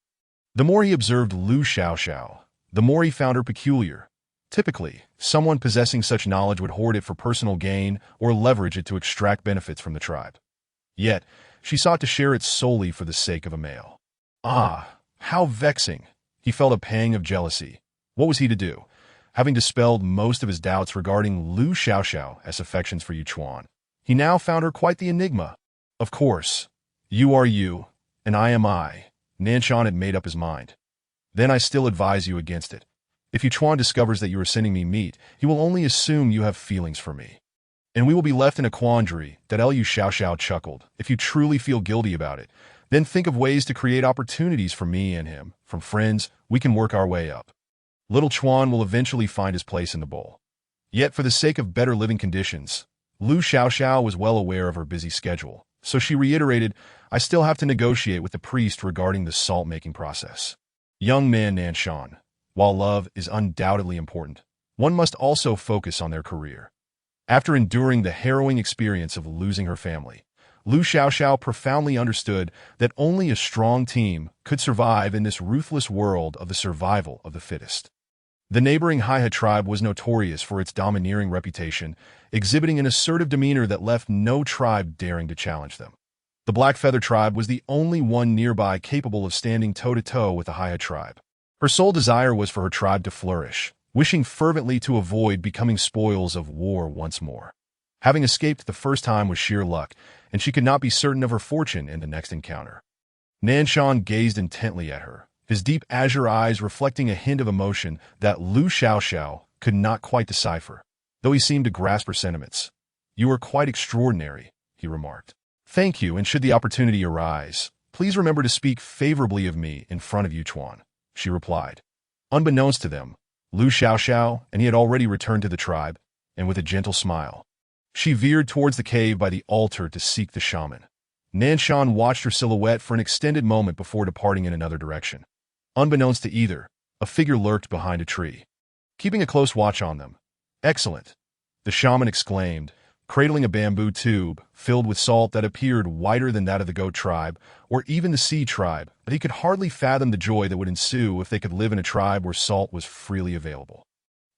The more he observed Lu Xiaoxiao, the more he found her peculiar. Typically, someone possessing such knowledge would hoard it for personal gain or leverage it to extract benefits from the tribe. Yet, she sought to share it solely for the sake of a male. Ah, how vexing! He felt a pang of jealousy. What was he to do? Having dispelled most of his doubts regarding Lu Xiaoxiao's affections for Yuchuan, he now found her quite the enigma. Of course, you are you, and I am I. Nanshan had made up his mind. Then I still advise you against it. If Yuchuan discovers that you are sending me meat, he will only assume you have feelings for me. And we will be left in a quandary, that Lu Xiaoxiao chuckled. If you truly feel guilty about it, then think of ways to create opportunities for me and him. From friends, we can work our way up. Little Chuan will eventually find his place in the bowl. Yet for the sake of better living conditions, Lu Xiaoxiao was well aware of her busy schedule, so she reiterated, I still have to negotiate with the priest regarding the salt-making process. Young man Nanshan, while love is undoubtedly important, one must also focus on their career. After enduring the harrowing experience of losing her family, Lu Xiaoxiao profoundly understood that only a strong team could survive in this ruthless world of the survival of the fittest. The neighboring Haihe tribe was notorious for its domineering reputation, exhibiting an assertive demeanor that left no tribe daring to challenge them. The Black Feather tribe was the only one nearby capable of standing toe-to-toe with the Haihe tribe. Her sole desire was for her tribe to flourish, wishing fervently to avoid becoming spoils of war once more. Having escaped the first time was sheer luck, and she could not be certain of her fortune in the next encounter. Nanshan gazed intently at her, his deep azure eyes reflecting a hint of emotion that Lu Xiaoxiao could not quite decipher, though he seemed to grasp her sentiments. You are quite extraordinary, he remarked. Thank you, and should the opportunity arise, please remember to speak favorably of me in front of Yuchuan, she replied. Unbeknownst to them, Lu Xiaoxiao and he had already returned to the tribe, and with a gentle smile, she veered towards the cave by the altar to seek the shaman. Nanshan watched her silhouette for an extended moment before departing in another direction. Unbeknownst to either, a figure lurked behind a tree, keeping a close watch on them. Excellent, the shaman exclaimed, cradling a bamboo tube filled with salt that appeared whiter than that of the goat tribe, or even the sea tribe, but he could hardly fathom the joy that would ensue if they could live in a tribe where salt was freely available.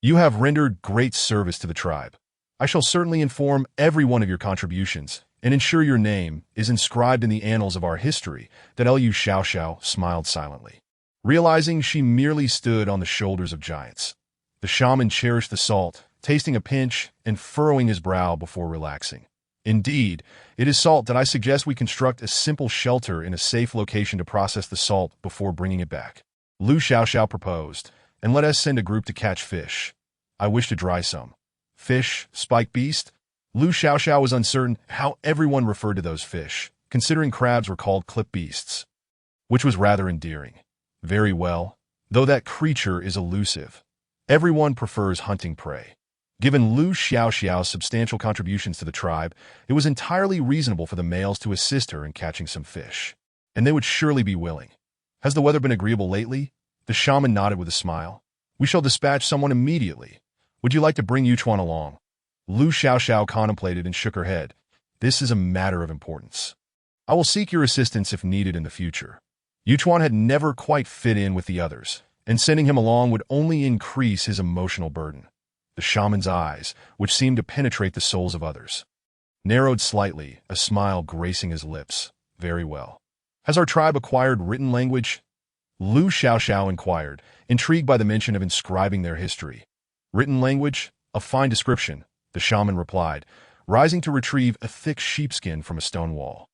You have rendered great service to the tribe. I shall certainly inform every one of your contributions, and ensure your name is inscribed in the annals of our history, that Lu Xiaoxiao smiled silently, realizing she merely stood on the shoulders of giants. The shaman cherished the salt, tasting a pinch and furrowing his brow before relaxing. Indeed, it is salt that I suggest we construct a simple shelter in a safe location to process the salt before bringing it back. Lu Xiaoxiao proposed, and let us send a group to catch fish. I wish to dry some. Fish, spike beast? Lu Xiaoxiao was uncertain how everyone referred to those fish, considering crabs were called clip beasts, which was rather endearing. Very well, though that creature is elusive. Everyone prefers hunting prey. Given Lu Xiaoxiao's substantial contributions to the tribe, it was entirely reasonable for the males to assist her in catching some fish, and they would surely be willing. Has the weather been agreeable lately? The shaman nodded with a smile. We shall dispatch someone immediately. Would you like to bring Yuchuan along? Lu Xiaoxiao contemplated and shook her head. This is a matter of importance. I will seek your assistance if needed in the future. Yuchuan had never quite fit in with the others, and sending him along would only increase his emotional burden. The shaman's eyes, which seemed to penetrate the souls of others, narrowed slightly, a smile gracing his lips. Very well. Has our tribe acquired written language? Lu Xiaoxiao inquired, intrigued by the mention of inscribing their history. Written language? A fine description, the shaman replied, rising to retrieve a thick sheepskin from a stone wall.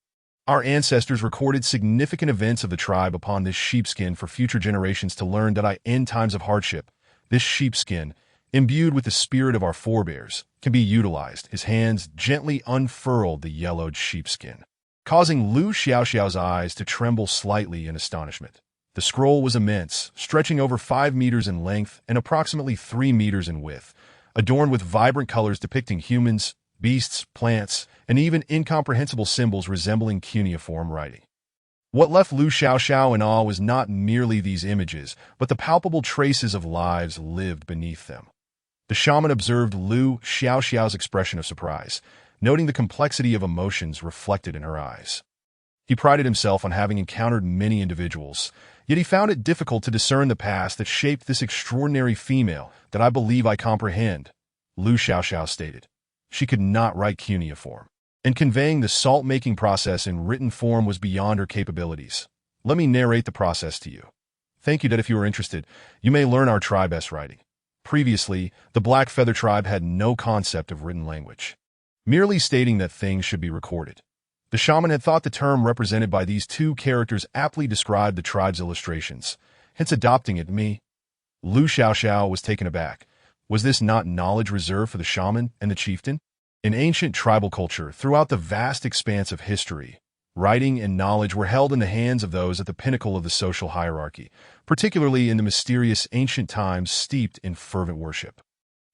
Our ancestors recorded significant events of the tribe upon this sheepskin for future generations to learn that in times of hardship, this sheepskin, imbued with the spirit of our forebears, can be utilized. His hands gently unfurled the yellowed sheepskin, causing Lu Xiaoxiao's eyes to tremble slightly in astonishment. The scroll was immense, stretching over 5 meters in length and approximately 3 meters in width, adorned with vibrant colors depicting humans, beasts, plants, and even incomprehensible symbols resembling cuneiform writing. What left Lu Xiaoxiao in awe was not merely these images, but the palpable traces of lives lived beneath them. The shaman observed Lu Xiaoxiao's expression of surprise, noting the complexity of emotions reflected in her eyes. He prided himself on having encountered many individuals, yet he found it difficult to discern the past that shaped this extraordinary female that I believe I comprehend, Lu Xiaoxiao stated. She could not write cuneiform, and conveying the salt-making process in written form was beyond her capabilities. Let me narrate the process to you. Thank you that if you are interested, you may learn our tribe's writing. Previously, the Black Feather tribe had no concept of written language, merely stating that things should be recorded. The shaman had thought the term represented by these two characters aptly described the tribe's illustrations, hence adopting it. Lu Xiaoxiao was taken aback. Was this not knowledge reserved for the shaman and the chieftain? In ancient tribal culture, throughout the vast expanse of history, writing and knowledge were held in the hands of those at the pinnacle of the social hierarchy, particularly in the mysterious ancient times steeped in fervent worship.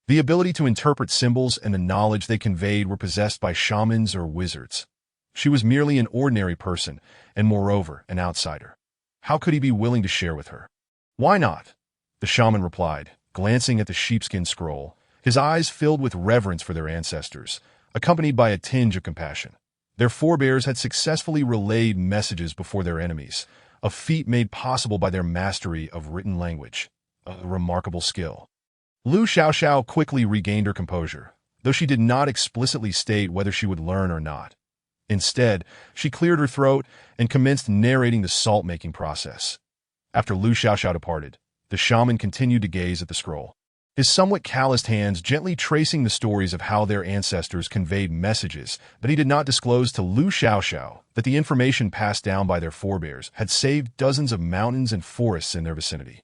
The ability to interpret symbols and the knowledge they conveyed were possessed by shamans or wizards. She was merely an ordinary person, and moreover, an outsider. How could he be willing to share with her? Why not? The shaman replied, glancing at the sheepskin scroll, his eyes filled with reverence for their ancestors, accompanied by a tinge of compassion. Their forebears had successfully relayed messages before their enemies, a feat made possible by their mastery of written language, a remarkable skill. Lu Xiaoxiao quickly regained her composure, though she did not explicitly state whether she would learn or not. Instead, she cleared her throat and commenced narrating the salt-making process. After Lu Xiaoxiao departed, the shaman continued to gaze at the scroll, his somewhat calloused hands gently tracing the stories of how their ancestors conveyed messages, but he did not disclose to Lu Xiaoxiao that the information passed down by their forebears had saved dozens of mountains and forests in their vicinity.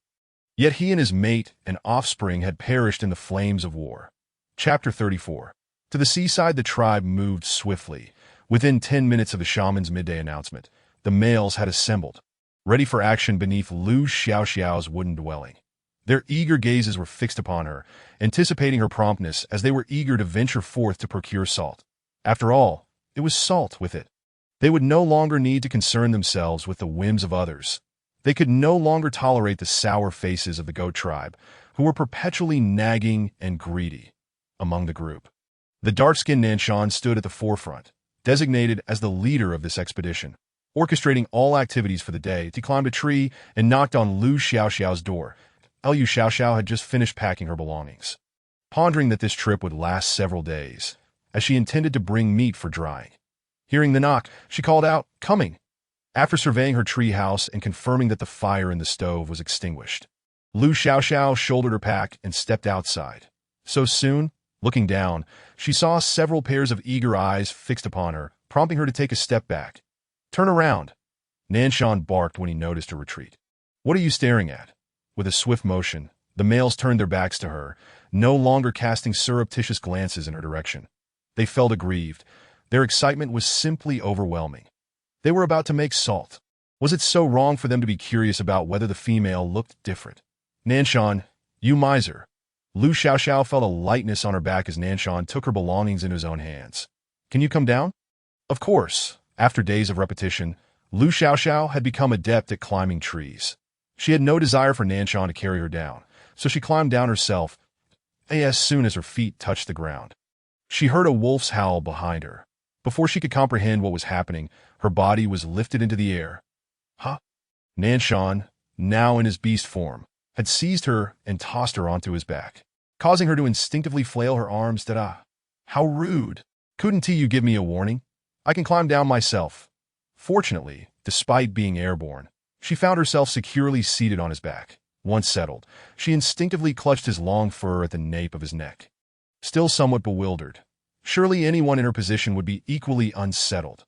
Yet he and his mate and offspring had perished in the flames of war. Chapter 34. To the seaside the tribe moved swiftly. Within 10 minutes of the shaman's midday announcement, the males had assembled, ready for action beneath Lu Xiaoxiao's wooden dwelling. Their eager gazes were fixed upon her, anticipating her promptness as they were eager to venture forth to procure salt. After all, it was salt with it. They would no longer need to concern themselves with the whims of others. They could no longer tolerate the sour faces of the goat tribe, who were perpetually nagging and greedy. Among the group, the dark-skinned Nanshan stood at the forefront, designated as the leader of this expedition. Orchestrating all activities for the day, he climbed a tree and knocked on Lu Xiaoxiao's door. Lu Xiaoxiao had just finished packing her belongings, pondering that this trip would last several days, as she intended to bring meat for drying. Hearing the knock, she called out, "Coming!" After surveying her tree house and confirming that the fire in the stove was extinguished, Lu Xiaoxiao shouldered her pack and stepped outside. So soon, looking down, she saw several pairs of eager eyes fixed upon her, prompting her to take a step back. "Turn around!" Nanshan barked when he noticed her retreat. "What are you staring at?" With a swift motion, the males turned their backs to her, no longer casting surreptitious glances in her direction. They felt aggrieved. Their excitement was simply overwhelming. They were about to make salt. Was it so wrong for them to be curious about whether the female looked different? "Nanshan, you miser!" Lu Xiaoxiao felt a lightness on her back as Nanshan took her belongings into his own hands. "Can you come down?" Of course. After days of repetition, Lu Xiaoxiao had become adept at climbing trees. She had no desire for Nanshan to carry her down, so she climbed down herself as soon as her feet touched the ground. She heard a wolf's howl behind her. Before she could comprehend what was happening, her body was lifted into the air. Huh? Nanshan, now in his beast form, had seized her and tossed her onto his back, causing her to instinctively flail her arms. How rude! Couldn't you give me a warning? I can climb down myself. Fortunately, despite being airborne, she found herself securely seated on his back. Once settled, she instinctively clutched his long fur at the nape of his neck. Still somewhat bewildered, surely anyone in her position would be equally unsettled.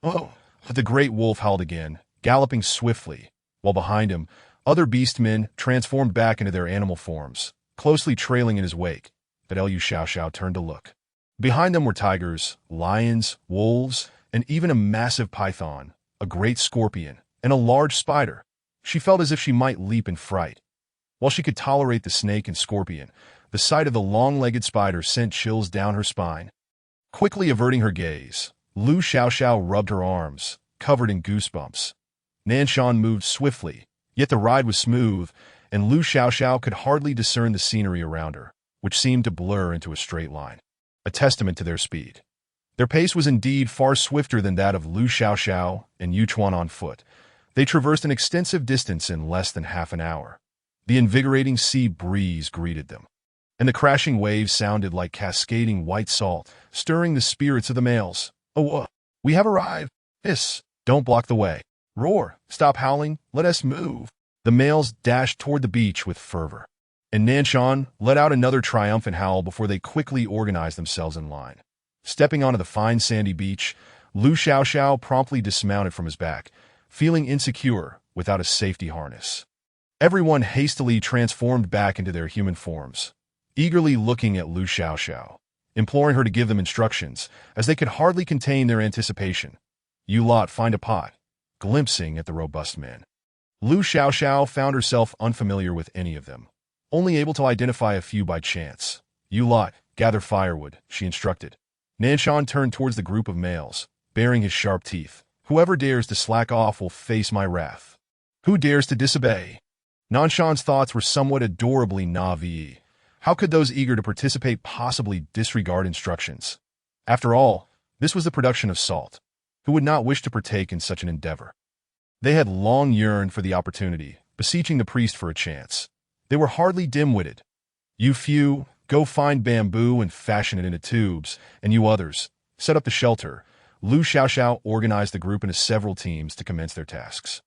Oh! The great wolf howled again, galloping swiftly, while behind him, other beastmen transformed back into their animal forms, closely trailing in his wake. But Lu Xiaoxiao turned to look. Behind them were tigers, lions, wolves, and even a massive python, a great scorpion, and a large spider. She felt as if she might leap in fright. While she could tolerate the snake and scorpion, the sight of the long-legged spider sent chills down her spine. Quickly averting her gaze, Lu Xiaoxiao rubbed her arms, covered in goosebumps. Nanshan moved swiftly, yet the ride was smooth, and Lu Xiaoxiao could hardly discern the scenery around her, which seemed to blur into a straight line, a testament to their speed. Their pace was indeed far swifter than that of Lu Xiaoxiao and Yuchuan on foot. They traversed an extensive distance in less than half an hour. The invigorating sea breeze greeted them, and the crashing waves sounded like cascading white salt, stirring the spirits of the males. "Oh, we have arrived. Hiss, don't block the way. Roar, stop howling, let us move." The males dashed toward the beach with fervor, and Nanshan let out another triumphant howl before they quickly organized themselves in line. Stepping onto the fine sandy beach, Lu Xiaoxiao promptly dismounted from his back, feeling insecure without a safety harness. Everyone hastily transformed back into their human forms, eagerly looking at Lu Xiaoxiao, imploring her to give them instructions, as they could hardly contain their anticipation. "You lot find a pot," glimpsing at the robust man. Lu Xiaoxiao found herself unfamiliar with any of them, only able to identify a few by chance. "You lot, gather firewood," she instructed. Nanshan turned towards the group of males, baring his sharp teeth. "Whoever dares to slack off will face my wrath. Who dares to disobey?" Nanshan's thoughts were somewhat adorably naive. How could those eager to participate possibly disregard instructions? After all, this was the production of salt. Who would not wish to partake in such an endeavor? They had long yearned for the opportunity, beseeching the priest for a chance. They were hardly dim-witted. "You few, go find bamboo and fashion it into tubes, and you others, set up the shelter." Lu Xiaoxiao organized the group into several teams to commence their tasks.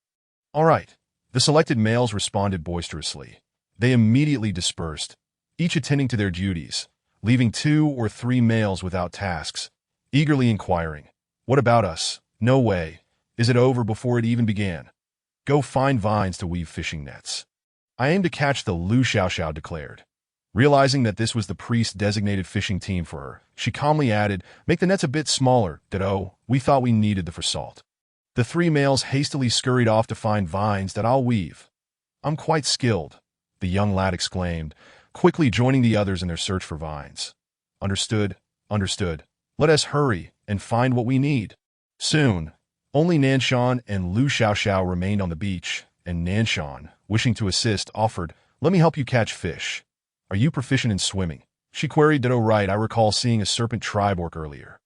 "All right." The selected males responded boisterously. They immediately dispersed, each attending to their duties, leaving 2 or 3 males without tasks, eagerly inquiring, "What about us? No way. Is it over before it even began? Go find vines to weave fishing nets." "I aim to catch the," Lu Xiaoxiao declared. Realizing that this was the priest's designated fishing team for her, she calmly added, "Make the nets a bit smaller, ditto. We thought we needed them for salt." The 3 males hastily scurried off to find vines that I'll weave. "I'm quite skilled," the young lad exclaimed, quickly joining the others in their search for vines. Understood, understood. Let us hurry and find what we need." Soon, only Nanshan and Lu Xiaoxiao remained on the beach, and Nanshan, wishing to assist, offered, "Let me help you catch fish." "Are you proficient in swimming?" she queried. "Oh, right, I recall seeing a serpent tribe orc earlier.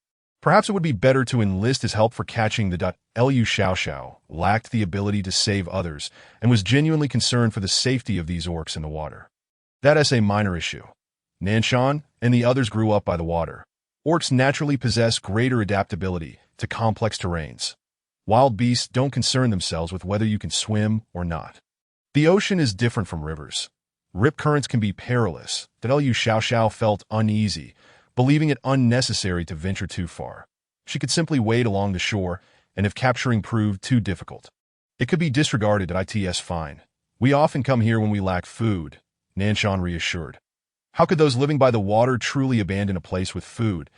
Perhaps it would be better to enlist his help for catching the Lu Xiaoxiao lacked the ability to save others and was genuinely concerned for the safety of these orcs in the water. That's a minor issue. Nanshan and the others grew up by the water. Orcs naturally possess greater adaptability to complex terrains. Wild beasts don't concern themselves with whether you can swim or not. The ocean is different from rivers. Rip currents can be perilous. Lu Xiaoxiao felt uneasy, believing it unnecessary to venture too far. She could simply wade along the shore, and if capturing proved too difficult, it could be disregarded. "It's fine. We often come here when we lack food," Nanshan reassured. "How could those living by the water truly abandon a place with food?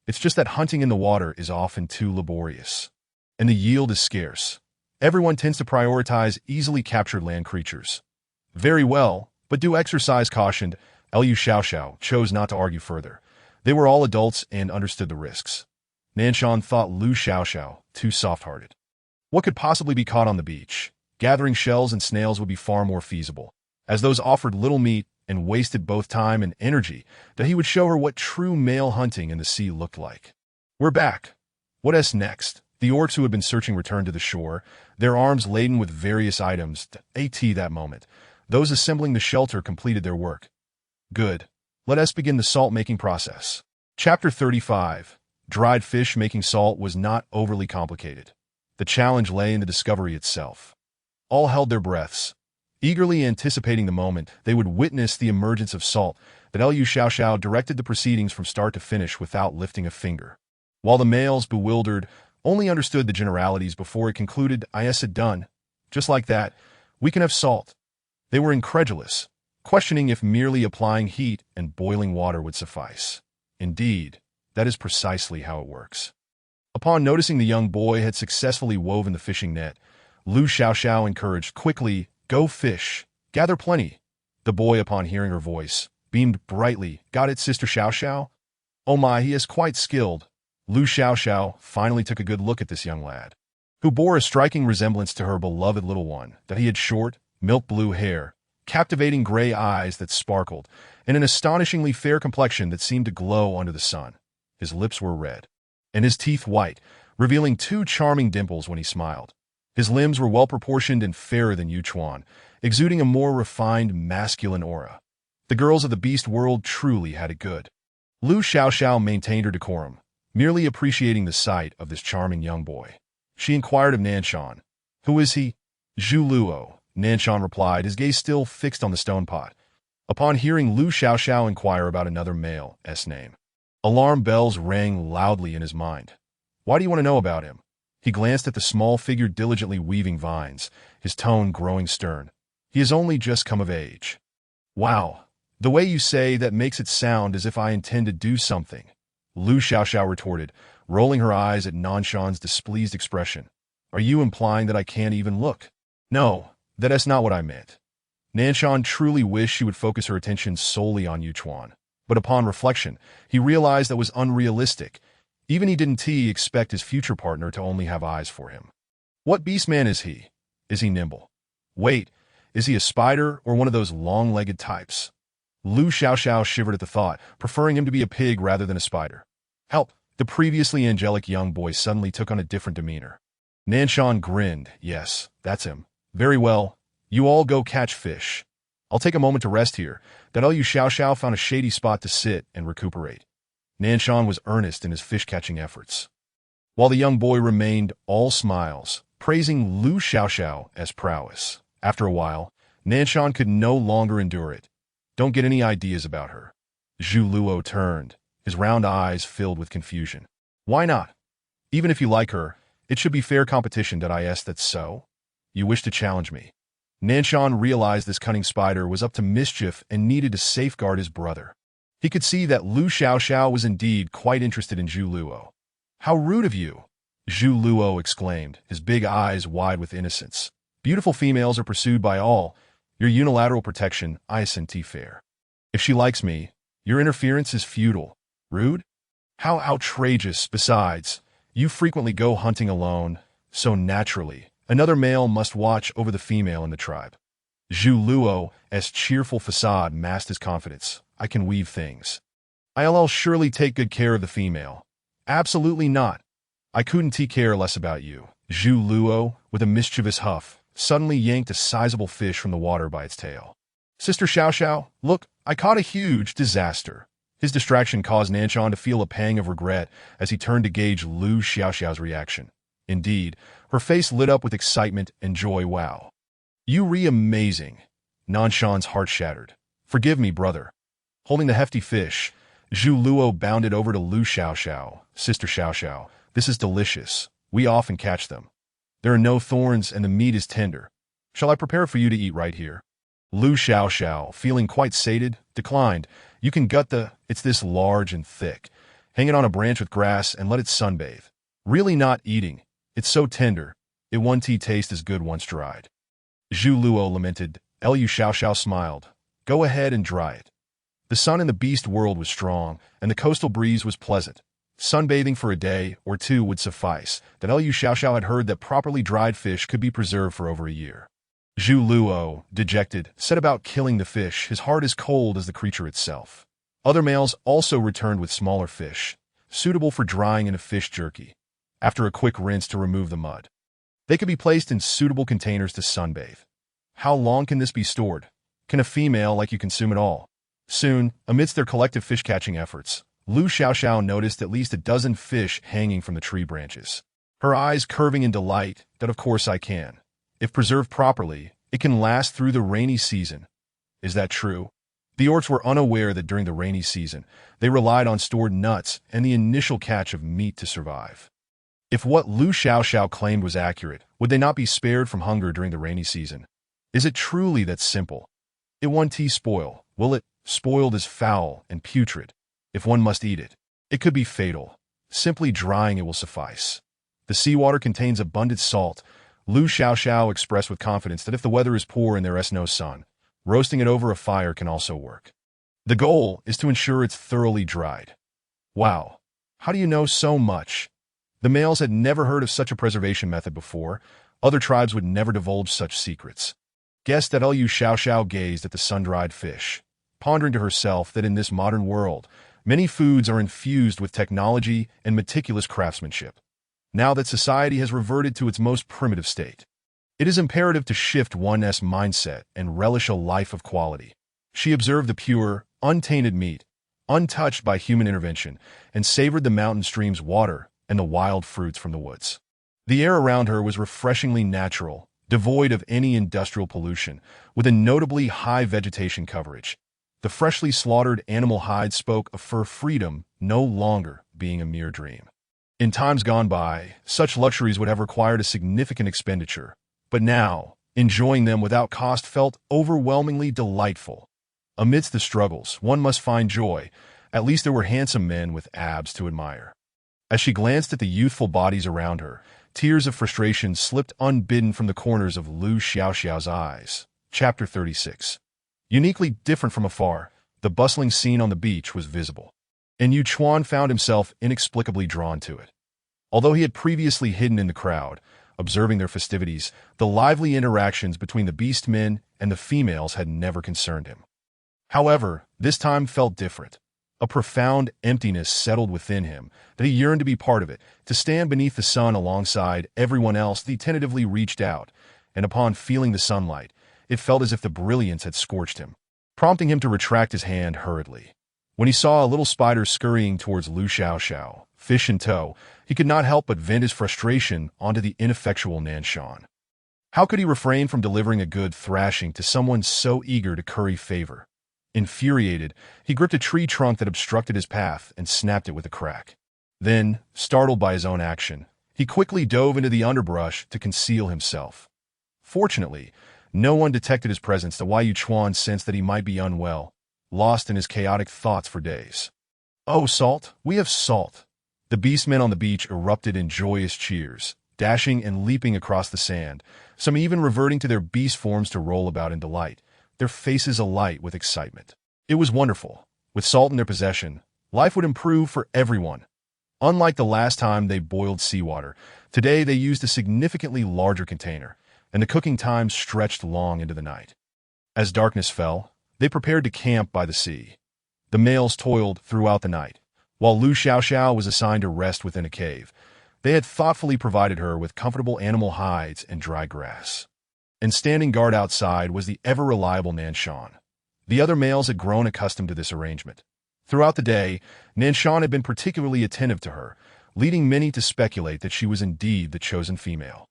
It's just that hunting in the water is often too laborious, and the yield is scarce. Everyone tends to prioritize easily captured land creatures." "Very well, but do exercise caution." Lu Xiaoxiao chose not to argue further. They were all adults and understood the risks. Nanshan thought Lu Xiaoxiao too soft-hearted. What could possibly be caught on the beach? Gathering shells and snails would be far more feasible, as those offered little meat and wasted both time and energy. That he would show her what true male hunting in the sea looked like. "We're back. What's next?" The orcs who had been searching returned to the shore, their arms laden with various items. At that moment, those assembling the shelter completed their work. "Good. Let us begin the salt-making process." Chapter 35. Dried fish. Making salt was not overly complicated. The challenge lay in the discovery itself. All held their breaths, eagerly anticipating the moment they would witness the emergence of salt. Lu Xiaoxiao directed the proceedings from start to finish without lifting a finger, while the males, bewildered, only understood the generalities before it concluded. "I said done. Just like that, we can have salt." They were incredulous, questioning if merely applying heat and boiling water would suffice. Indeed, that is precisely how it works. Upon noticing the young boy had successfully woven the fishing net, Lu Xiaoxiao encouraged, "Quickly, go fish. Gather plenty." The boy, upon hearing her voice, beamed brightly. "Got it, Sister Xiaoxiao? Oh my, he is quite skilled." Lu Xiaoxiao finally took a good look at this young lad, who bore a striking resemblance to her beloved little one, that he had short, milk-blue hair, captivating gray eyes that sparkled, and an astonishingly fair complexion that seemed to glow under the sun. His lips were red, and his teeth white, revealing two charming dimples when he smiled. His limbs were well-proportioned and fairer than Yuchuan, exuding a more refined masculine aura. The girls of the beast world truly had it good. Lu Xiaoxiao maintained her decorum, merely appreciating the sight of this charming young boy. She inquired of Nanshan, "Who is he?" "Zhu Luo," Nanshan replied, his gaze still fixed on the stone pot. Upon hearing Lu Xiaoxiao inquire about another male's name, alarm bells rang loudly in his mind. "Why do you want to know about him?" He glanced at the small figure diligently weaving vines, his tone growing stern. "He has only just come of age." "Wow, the way you say that makes it sound as if I intend to do something," Lu Xiaoxiao retorted, rolling her eyes at Nanshan's displeased expression. "Are you implying that I can't even look?" "No, that's not what I meant." Nanshan truly wished she would focus her attention solely on Yuchuan, but upon reflection, he realized that was unrealistic. Even he didn't expect his future partner to only have eyes for him. "What beastman is he? Is he nimble? Wait, is he a spider or one of those long-legged types?" Lu Xiaoxiao shivered at the thought, preferring him to be a pig rather than a spider. "Help!" The previously angelic young boy suddenly took on a different demeanor. Nanshan grinned. "Yes, that's him. Very well. You all go catch fish. I'll take a moment to rest here." That Lu Xiaoxiao found a shady spot to sit and recuperate. Nanshan was earnest in his fish-catching efforts, while the young boy remained all smiles, praising Lu Xiaoxiao as prowess. After a while, Nanshan could no longer endure it. "Don't get any ideas about her." Zhu Luo turned, his round eyes filled with confusion. "Why not? Even if you like her, it should be fair competition. That's so? You wish to challenge me?" Nanshan realized this cunning spider was up to mischief and needed to safeguard his brother. He could see that Lu Xiaoxiao was indeed quite interested in Zhu Luo. "How rude of you!" Zhu Luo exclaimed, his big eyes wide with innocence. "Beautiful females are pursued by all. Your unilateral protection, I isn't fair. If she likes me, your interference is futile. Rude? How outrageous! Besides, you frequently go hunting alone, so naturally, another male must watch over the female in the tribe." Zhu Luo's cheerful facade masked his confidence. "I can weave things. I'll surely take good care of the female." "Absolutely not. I couldn't care less about you." Zhu Luo, with a mischievous huff, suddenly yanked a sizable fish from the water by its tail. "Sister Xiaoxiao, look, I caught a huge disaster." His distraction caused Nanshan to feel a pang of regret as he turned to gauge Lu Xiaoxiao's reaction. Indeed, her face lit up with excitement and joy. "Wow. You amazing." Nanshan's heart shattered. "Forgive me, brother." Holding the hefty fish, Zhu Luo bounded over to Lu Xiaoxiao. "Sister Xiaoxiao, this is delicious. We often catch them. There are no thorns and the meat is tender. Shall I prepare for you to eat right here?" Lu Xiaoxiao, feeling quite sated, declined. "You can gut it's this large and thick. Hang it on a branch with grass and let it sunbathe. Really not eating. It's so tender. It won't taste as good once dried." Zhu Luo lamented. Lu Xiaoxiao smiled. "Go ahead and dry it." The sun in the beast world was strong, and the coastal breeze was pleasant. Sunbathing for a day or two would suffice. That Lu Xiaoxiao had heard that properly dried fish could be preserved for over a year. Zhu Luo, dejected, set about killing the fish, his heart as cold as the creature itself. Other males also returned with smaller fish, suitable for drying in a fish jerky. After a quick rinse to remove the mud, they could be placed in suitable containers to sunbathe. "How long can this be stored? Can a female like you consume it all?" Soon, amidst their collective fish-catching efforts, Lu Xiaoxiao noticed at least a dozen fish hanging from the tree branches. Her eyes curving in delight. "That of course I can. If preserved properly, it can last through the rainy season." "Is that true?" The orcs were unaware that during the rainy season, they relied on stored nuts and the initial catch of meat to survive. If what Lu Xiaoxiao claimed was accurate, would they not be spared from hunger during the rainy season? Is it truly that simple? It won't spoil, will it? Spoiled is foul and putrid. If one must eat it, it could be fatal. Simply drying it will suffice. The seawater contains abundant salt. Lu Xiaoxiao expressed with confidence that if the weather is poor and there is no sun, roasting it over a fire can also work. The goal is to ensure it's thoroughly dried. Wow, how do you know so much? The males had never heard of such a preservation method before. Other tribes would never divulge such secrets. Guessed that Lu Xiaoxiao gazed at the sun-dried fish, pondering to herself that in this modern world, many foods are infused with technology and meticulous craftsmanship. Now that society has reverted to its most primitive state, it is imperative to shift one's mindset and relish a life of quality. She observed the pure, untainted meat, untouched by human intervention, and savored the mountain stream's water and the wild fruits from the woods. The air around her was refreshingly natural, devoid of any industrial pollution, with a notably high vegetation coverage. The freshly slaughtered animal hide spoke of fur freedom no longer being a mere dream. In times gone by, such luxuries would have required a significant expenditure, but now, enjoying them without cost felt overwhelmingly delightful. Amidst the struggles, one must find joy. At least there were handsome men with abs to admire. As she glanced at the youthful bodies around her, tears of frustration slipped unbidden from the corners of Lu Xiaoxiao's eyes. Chapter 36. Uniquely different from afar, the bustling scene on the beach was visible, and Yu Chuan found himself inexplicably drawn to it. Although he had previously hidden in the crowd, observing their festivities, the lively interactions between the beast men and the females had never concerned him. However, this time felt different. A profound emptiness settled within him that he yearned to be part of it, to stand beneath the sun alongside everyone else. He tentatively reached out, and upon feeling the sunlight, it felt as if the brilliance had scorched him, prompting him to retract his hand hurriedly. When he saw a little spider scurrying towards Lu Xiaoxiao, fish in tow, he could not help but vent his frustration onto the ineffectual Nanshan. How could he refrain from delivering a good thrashing to someone so eager to curry favor? Infuriated, he gripped a tree trunk that obstructed his path and snapped it with a crack. Then, startled by his own action, he quickly dove into the underbrush to conceal himself. Fortunately, no one detected his presence. The Yu Chuan sensed that he might be unwell, lost in his chaotic thoughts for days. "Oh, salt! We have salt!" The beastmen on the beach erupted in joyous cheers, dashing and leaping across the sand, some even reverting to their beast forms to roll about in delight, their faces alight with excitement. It was wonderful. With salt in their possession, life would improve for everyone. Unlike the last time they boiled seawater, today they used a significantly larger container, and the cooking time stretched long into the night. As darkness fell, they prepared to camp by the sea. The males toiled throughout the night, while Lu Xiaoxiao was assigned to rest within a cave. They had thoughtfully provided her with comfortable animal hides and dry grass. And standing guard outside was the ever-reliable Nanshan. The other males had grown accustomed to this arrangement. Throughout the day, Nanshan had been particularly attentive to her, leading many to speculate that she was indeed the chosen female.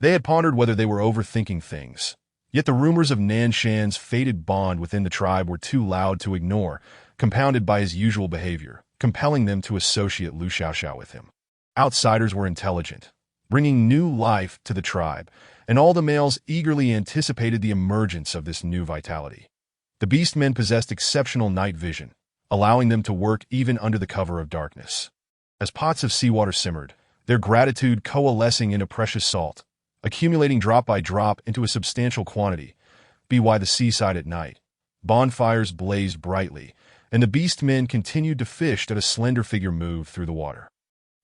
They had pondered whether they were overthinking things. Yet the rumors of Nanshan's fated bond within the tribe were too loud to ignore, compounded by his usual behavior, compelling them to associate Lu Xiaoxiao with him. Outsiders were intelligent, bringing new life to the tribe, and all the males eagerly anticipated the emergence of this new vitality. The beastmen possessed exceptional night vision, allowing them to work even under the cover of darkness. As pots of seawater simmered, their gratitude coalescing into precious salt, accumulating drop by drop into a substantial quantity. By the seaside at night, bonfires blazed brightly, and the beastmen continued to fish as a slender figure moved through the water.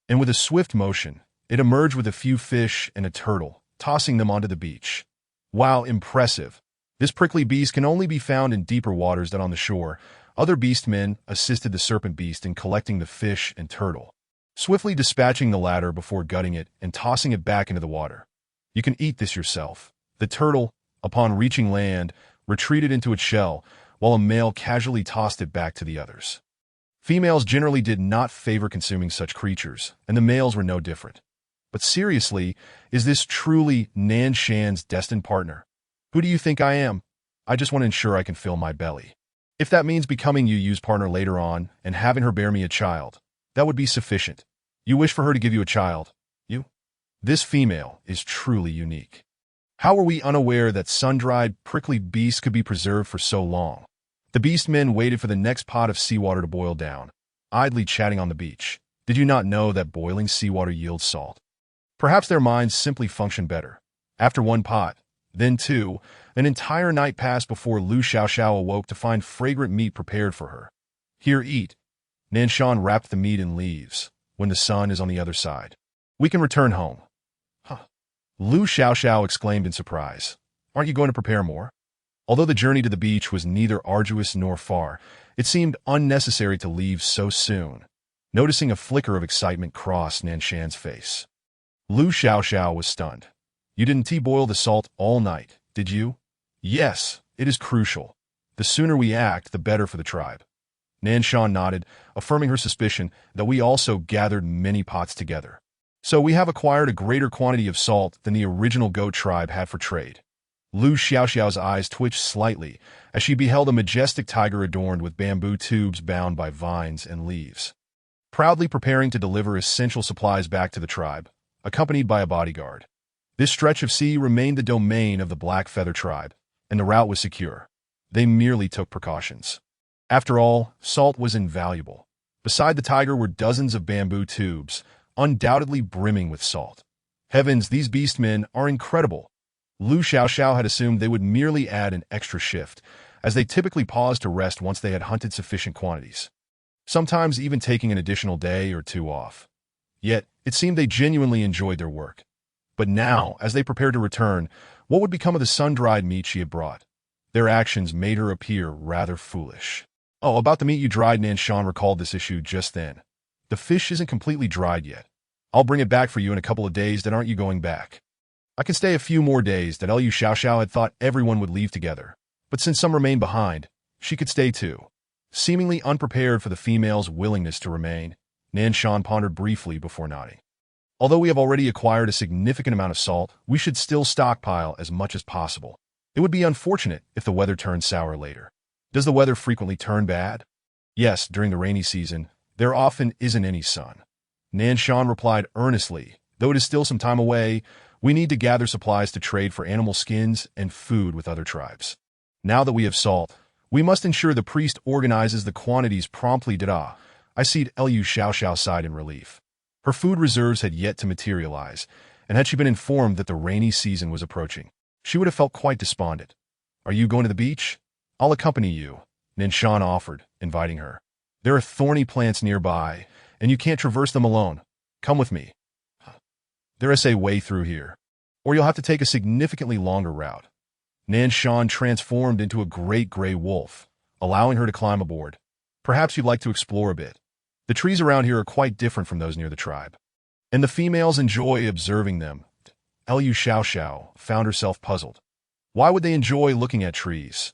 And with a swift motion, it emerged with a few fish and a turtle, tossing them onto the beach. While impressive, this prickly beast can only be found in deeper waters than on the shore. Other beastmen assisted the serpent beast in collecting the fish and turtle, swiftly dispatching the latter before gutting it and tossing it back into the water. "You can eat this yourself." The turtle, upon reaching land, retreated into its shell, while a male casually tossed it back to the others. Females generally did not favor consuming such creatures, and the males were no different. But seriously, is this truly Nanshan's destined partner? Who do you think I am? I just want to ensure I can fill my belly. If that means becoming Yu's partner later on and having her bear me a child, that would be sufficient. You wish for her to give you a child, you? This female is truly unique. How were we unaware that sun-dried, prickly beasts could be preserved for so long? The beastmen waited for the next pot of seawater to boil down, idly chatting on the beach, Did you not know that boiling seawater yields salt? Perhaps their minds simply function better. After one pot, then two, an entire night passed before Lu Xiaoxiao awoke to find fragrant meat prepared for her. Here, eat. Nanshan wrapped the meat in leaves, when the sun is on the other side. We can return home. Huh. Lu Xiaoxiao exclaimed in surprise. Aren't you going to prepare more? Although the journey to the beach was neither arduous nor far, it seemed unnecessary to leave so soon. Noticing a flicker of excitement cross Nanshan's face. Lu Xiaoxiao was stunned. You didn't boil the salt all night, did you? Yes, it is crucial. The sooner we act, the better for the tribe. Nanshan nodded, affirming her suspicion that we also gathered many pots together. So we have acquired a greater quantity of salt than the original goat tribe had for trade. Lu Xiaoxiao's eyes twitched slightly as she beheld a majestic tiger adorned with bamboo tubes bound by vines and leaves. Proudly preparing to deliver essential supplies back to the tribe, accompanied by a bodyguard. This stretch of sea remained the domain of the Black Feather tribe, and the route was secure. They merely took precautions. After all, salt was invaluable. Beside the tiger were dozens of bamboo tubes, undoubtedly brimming with salt. Heavens, these beastmen are incredible. Lu Xiaoxiao had assumed they would merely add an extra shift, as they typically paused to rest once they had hunted sufficient quantities. Sometimes even taking an additional day or two off. Yet, it seemed they genuinely enjoyed their work. But now, as they prepared to return, what would become of the sun-dried meat she had brought? Their actions made her appear rather foolish. Oh, about the meat you dried, Nanshan recalled this issue just then. The fish isn't completely dried yet. I'll bring it back for you in a couple of days. Then aren't you going back? I can stay a few more days. That Lu Xiaoxiao had thought everyone would leave together. But since some remained behind, she could stay too. Seemingly unprepared for the female's willingness to remain, Nanshan pondered briefly before nodding. Although we have already acquired a significant amount of salt, we should still stockpile as much as possible. It would be unfortunate if the weather turned sour later. Does the weather frequently turn bad? Yes, during the rainy season, there often isn't any sun. Nanshan replied earnestly, though it is still some time away, we need to gather supplies to trade for animal skins and food with other tribes. Now that we have salt, we must ensure the priest organizes the quantities promptly. I cede Lu Xiaoxiao sighed in relief. Her food reserves had yet to materialize, and had she been informed that the rainy season was approaching, she would have felt quite despondent. Are you going to the beach? I'll accompany you, Nanshan offered, inviting her. There are thorny plants nearby, and you can't traverse them alone. Come with me. There is a way through here, or you'll have to take a significantly longer route. Nanshan transformed into a great gray wolf, allowing her to climb aboard. Perhaps you'd like to explore a bit. The trees around here are quite different from those near the tribe, and the females enjoy observing them. Lu Xiaoxiao found herself puzzled. Why would they enjoy looking at trees?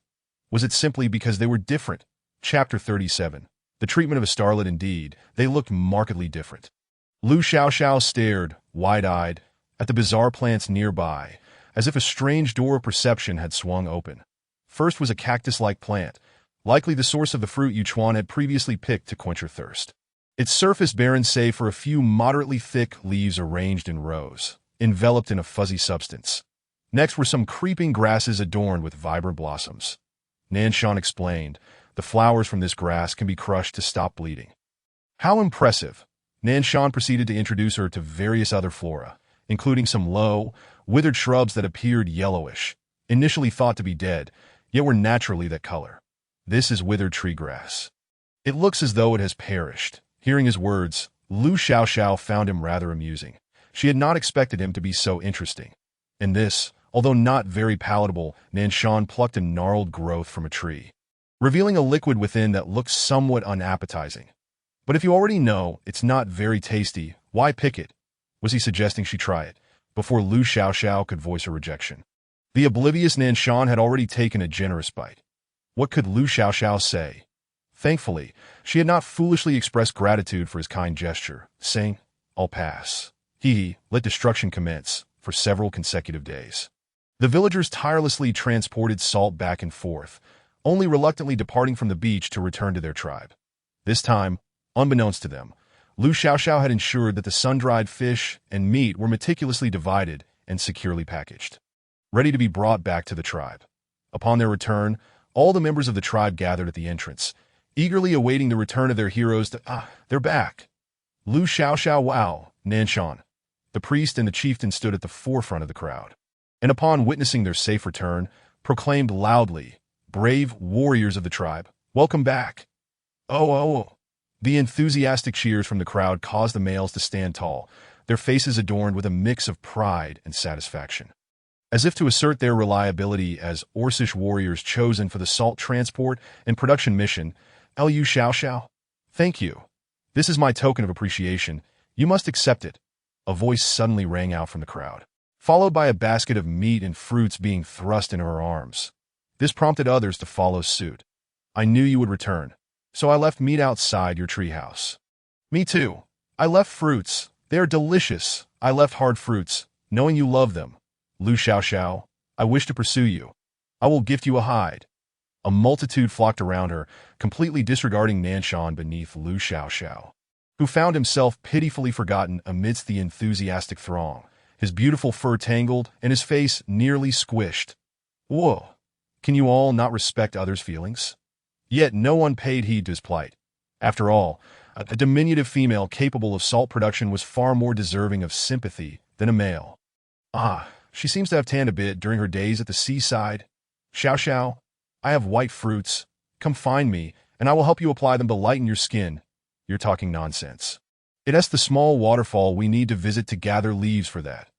Was it simply because they were different? Chapter 37. The treatment of a starlet. Indeed, they looked markedly different. Lu Xiaoxiao stared, wide-eyed, at the bizarre plants nearby, as if a strange door of perception had swung open. First was a cactus-like plant, likely the source of the fruit Yuchuan had previously picked to quench her thirst. Its surface barren save for a few moderately thick leaves arranged in rows, enveloped in a fuzzy substance. Next were some creeping grasses adorned with vibrant blossoms. Nanshan explained, the flowers from this grass can be crushed to stop bleeding. How impressive! Nanshan proceeded to introduce her to various other flora, including some low, withered shrubs that appeared yellowish, initially thought to be dead, yet were naturally that color. This is withered tree grass. It looks as though it has perished. Hearing his words, Lu Xiaoxiao found him rather amusing. She had not expected him to be so interesting. In this, although not very palatable, Nanshan plucked a gnarled growth from a tree, revealing a liquid within that looked somewhat unappetizing. But if you already know it's not very tasty, why pick it? Was he suggesting she try it, before Lu Xiaoxiao could voice her rejection? The oblivious Nanshan had already taken a generous bite. What could Lu Xiaoxiao say? Thankfully, she had not foolishly expressed gratitude for his kind gesture, saying, I'll pass. He let destruction commence for several consecutive days. The villagers tirelessly transported salt back and forth, only reluctantly departing from the beach to return to their tribe. This time, unbeknownst to them, Lu Xiaoxiao had ensured that the sun-dried fish and meat were meticulously divided and securely packaged, ready to be brought back to the tribe. Upon their return, all the members of the tribe gathered at the entrance, eagerly awaiting the return of their heroes. They're back. Lu Xiao wow, Nanshan. The priest and the chieftain stood at the forefront of the crowd, and upon witnessing their safe return, proclaimed loudly, "Brave warriors of the tribe, welcome back." Oh. The enthusiastic cheers from the crowd caused the males to stand tall, their faces adorned with a mix of pride and satisfaction. As if to assert their reliability as Orcish warriors chosen for the salt transport and production mission, Lu Xiao. Thank you. This is my token of appreciation. You must accept it. A voice suddenly rang out from the crowd, followed by a basket of meat and fruits being thrust into her arms. This prompted others to follow suit. I knew you would return, so I left meat outside your treehouse. Me too. I left fruits. They are delicious. I left hard fruits, knowing you love them. Lu Xiao, I wish to pursue you. I will gift you a hide. A multitude flocked around her, completely disregarding Nanshan beneath Lu Xiao, who found himself pitifully forgotten amidst the enthusiastic throng, his beautiful fur tangled and his face nearly squished. Whoa! Can you all not respect others' feelings? Yet no one paid heed to his plight. After all, a diminutive female capable of salt production was far more deserving of sympathy than a male. She seems to have tanned a bit during her days at the seaside. Xiao, I have white fruits. Come find me, and I will help you apply them to lighten your skin. You're talking nonsense. It's the small waterfall we need to visit to gather leaves for that.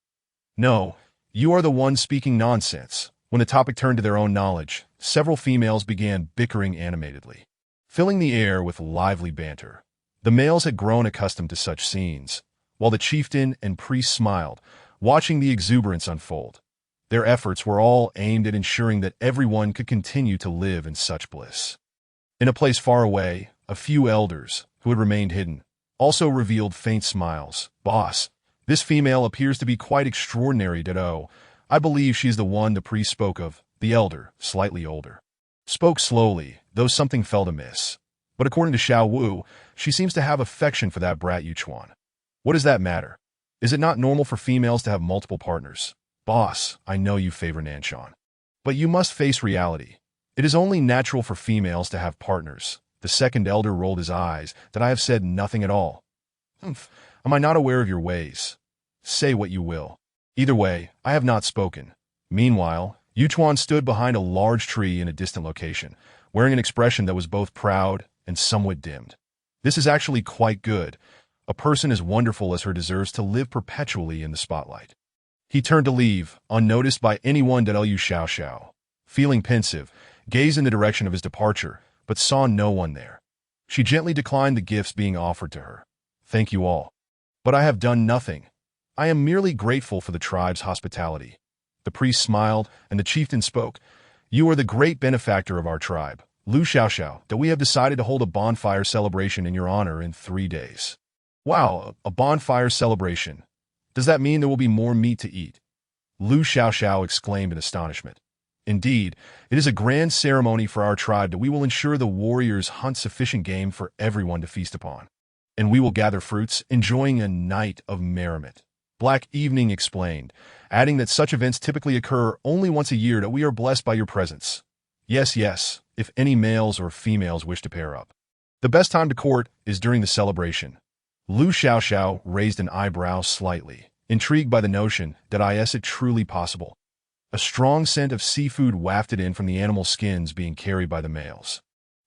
No, you are the one speaking nonsense. When the topic turned to their own knowledge, several females began bickering animatedly, filling the air with lively banter. The males had grown accustomed to such scenes, while the chieftain and priest smiled, watching the exuberance unfold. Their efforts were all aimed at ensuring that everyone could continue to live in such bliss. In a place far away, a few elders, who had remained hidden, also revealed faint smiles. Boss, this female appears to be quite extraordinary, Ditto. I believe she's the one the priest spoke of. The elder, slightly older, spoke slowly, though something felt amiss. But according to Xiao Wu, she seems to have affection for that brat Yuchuan. What does that matter? Is it not normal for females to have multiple partners? Boss, I know you favor Nanshan, but you must face reality. It is only natural for females to have partners. The second elder rolled his eyes, that I have said nothing at all. Am I not aware of your ways? Say what you will. Either way, I have not spoken. Meanwhile, Yuchuan stood behind a large tree in a distant location, wearing an expression that was both proud and somewhat dimmed. This is actually quite good. A person as wonderful as her deserves to live perpetually in the spotlight. He turned to leave, unnoticed by anyone but Lu Xiao. Feeling pensive, gazed in the direction of his departure, but saw no one there. She gently declined the gifts being offered to her. Thank you all. But I have done nothing. I am merely grateful for the tribe's hospitality. The priest smiled, and the chieftain spoke. You are the great benefactor of our tribe, Lu Xiao, that we have decided to hold a bonfire celebration in your honor in 3 days. Wow, a bonfire celebration. Does that mean there will be more meat to eat? Lu Xiao exclaimed in astonishment. Indeed, it is a grand ceremony for our tribe that we will ensure the warriors hunt sufficient game for everyone to feast upon. And we will gather fruits, enjoying a night of merriment. Black Evening explained, adding that such events typically occur only once a year, that we are blessed by your presence. Yes, if any males or females wish to pair up. The best time to court is during the celebration. Lu Xiao raised an eyebrow slightly, intrigued by the notion that is it truly possible. A strong scent of seafood wafted in from the animal skins being carried by the males,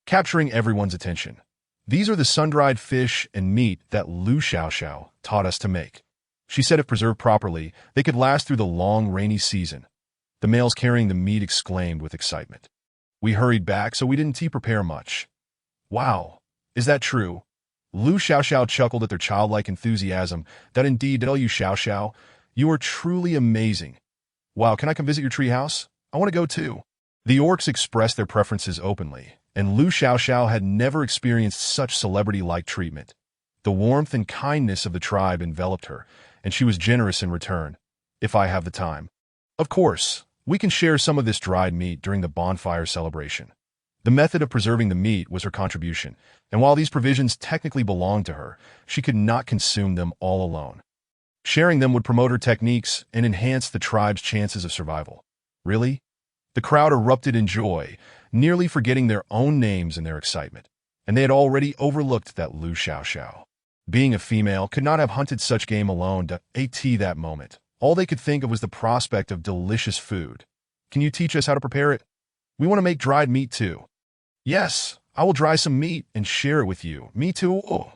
capturing everyone's attention. These are the sun-dried fish and meat that Lu Xiao taught us to make. She said if preserved properly, they could last through the long rainy season. The males carrying the meat exclaimed with excitement. We hurried back, so we didn't prepare much. Wow, is that true? Lu Xiao chuckled at their childlike enthusiasm. That indeed, Lu Xiao, you are truly amazing. Wow, can I come visit your treehouse? I want to go too. The orcs expressed their preferences openly, and Lu Xiao had never experienced such celebrity-like treatment. The warmth and kindness of the tribe enveloped her, and she was generous in return. If I have the time. Of course, we can share some of this dried meat during the bonfire celebration. The method of preserving the meat was her contribution, and while these provisions technically belonged to her, she could not consume them all alone. Sharing them would promote her techniques and enhance the tribe's chances of survival. Really? The crowd erupted in joy, nearly forgetting their own names in their excitement, and they had already overlooked that Lu Xiao. Being a female could not have hunted such game alone to at that moment. All they could think of was the prospect of delicious food. Can you teach us how to prepare it? We want to make dried meat too. Yes, I will dry some meat and share it with you. Me too. Oh.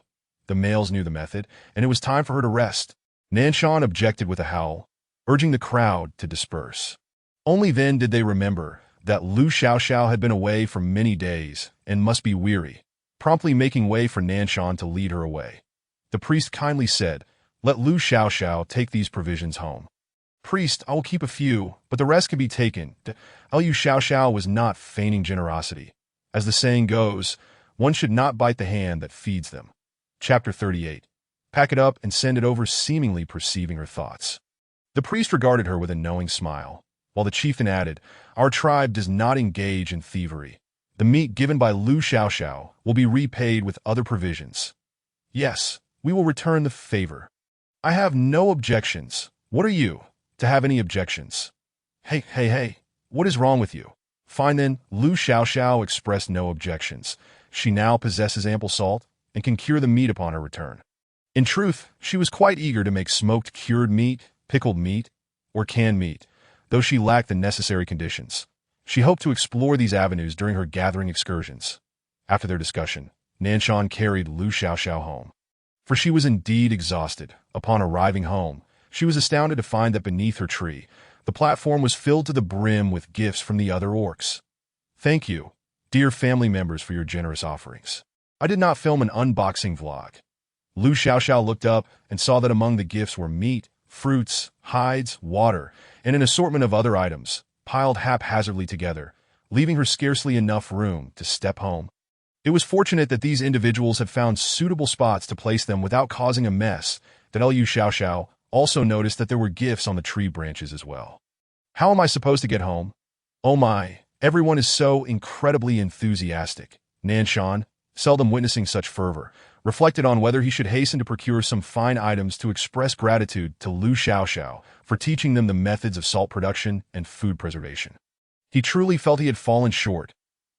The males knew the method, and it was time for her to rest. Nanshan objected with a howl, urging the crowd to disperse. Only then did they remember that Lu Xiaoxiao had been away for many days and must be weary, promptly making way for Nanshan to lead her away. The priest kindly said, "Let Lu Xiaoxiao take these provisions home." "Priest, I will keep a few, but the rest can be taken." Lu Xiaoxiao was not feigning generosity. As the saying goes, one should not bite the hand that feeds them. Chapter 38. Pack it up and send it over, seemingly perceiving her thoughts. The priest regarded her with a knowing smile, while the chieftain added, "Our tribe does not engage in thievery. The meat given by Lu Xiaoxiao will be repaid with other provisions. Yes, we will return the favor. I have no objections. What are you, to have any objections? Hey, what is wrong with you?" Fine then, Lu Xiaoxiao expressed no objections. She now possesses ample salt and can cure the meat upon her return. In truth, she was quite eager to make smoked cured meat, pickled meat, or canned meat, though she lacked the necessary conditions. She hoped to explore these avenues during her gathering excursions. After their discussion, Nanshan carried Lu Xiaoxiao home. For she was indeed exhausted. Upon arriving home, she was astounded to find that beneath her tree, the platform was filled to the brim with gifts from the other orcs. "Thank you, dear family members, for your generous offerings. I did not film an unboxing vlog." Lu Xiaoxiao looked up and saw that among the gifts were meat, fruits, hides, water, and an assortment of other items, piled haphazardly together, leaving her scarcely enough room to step home. It was fortunate that these individuals had found suitable spots to place them without causing a mess, that Lu Xiaoxiao also noticed that there were gifts on the tree branches as well. "How am I supposed to get home? Oh my, everyone is so incredibly enthusiastic." Nanshan, seldom witnessing such fervor, reflected on whether he should hasten to procure some fine items to express gratitude to Lu Xiaoxiao for teaching them the methods of salt production and food preservation. He truly felt he had fallen short.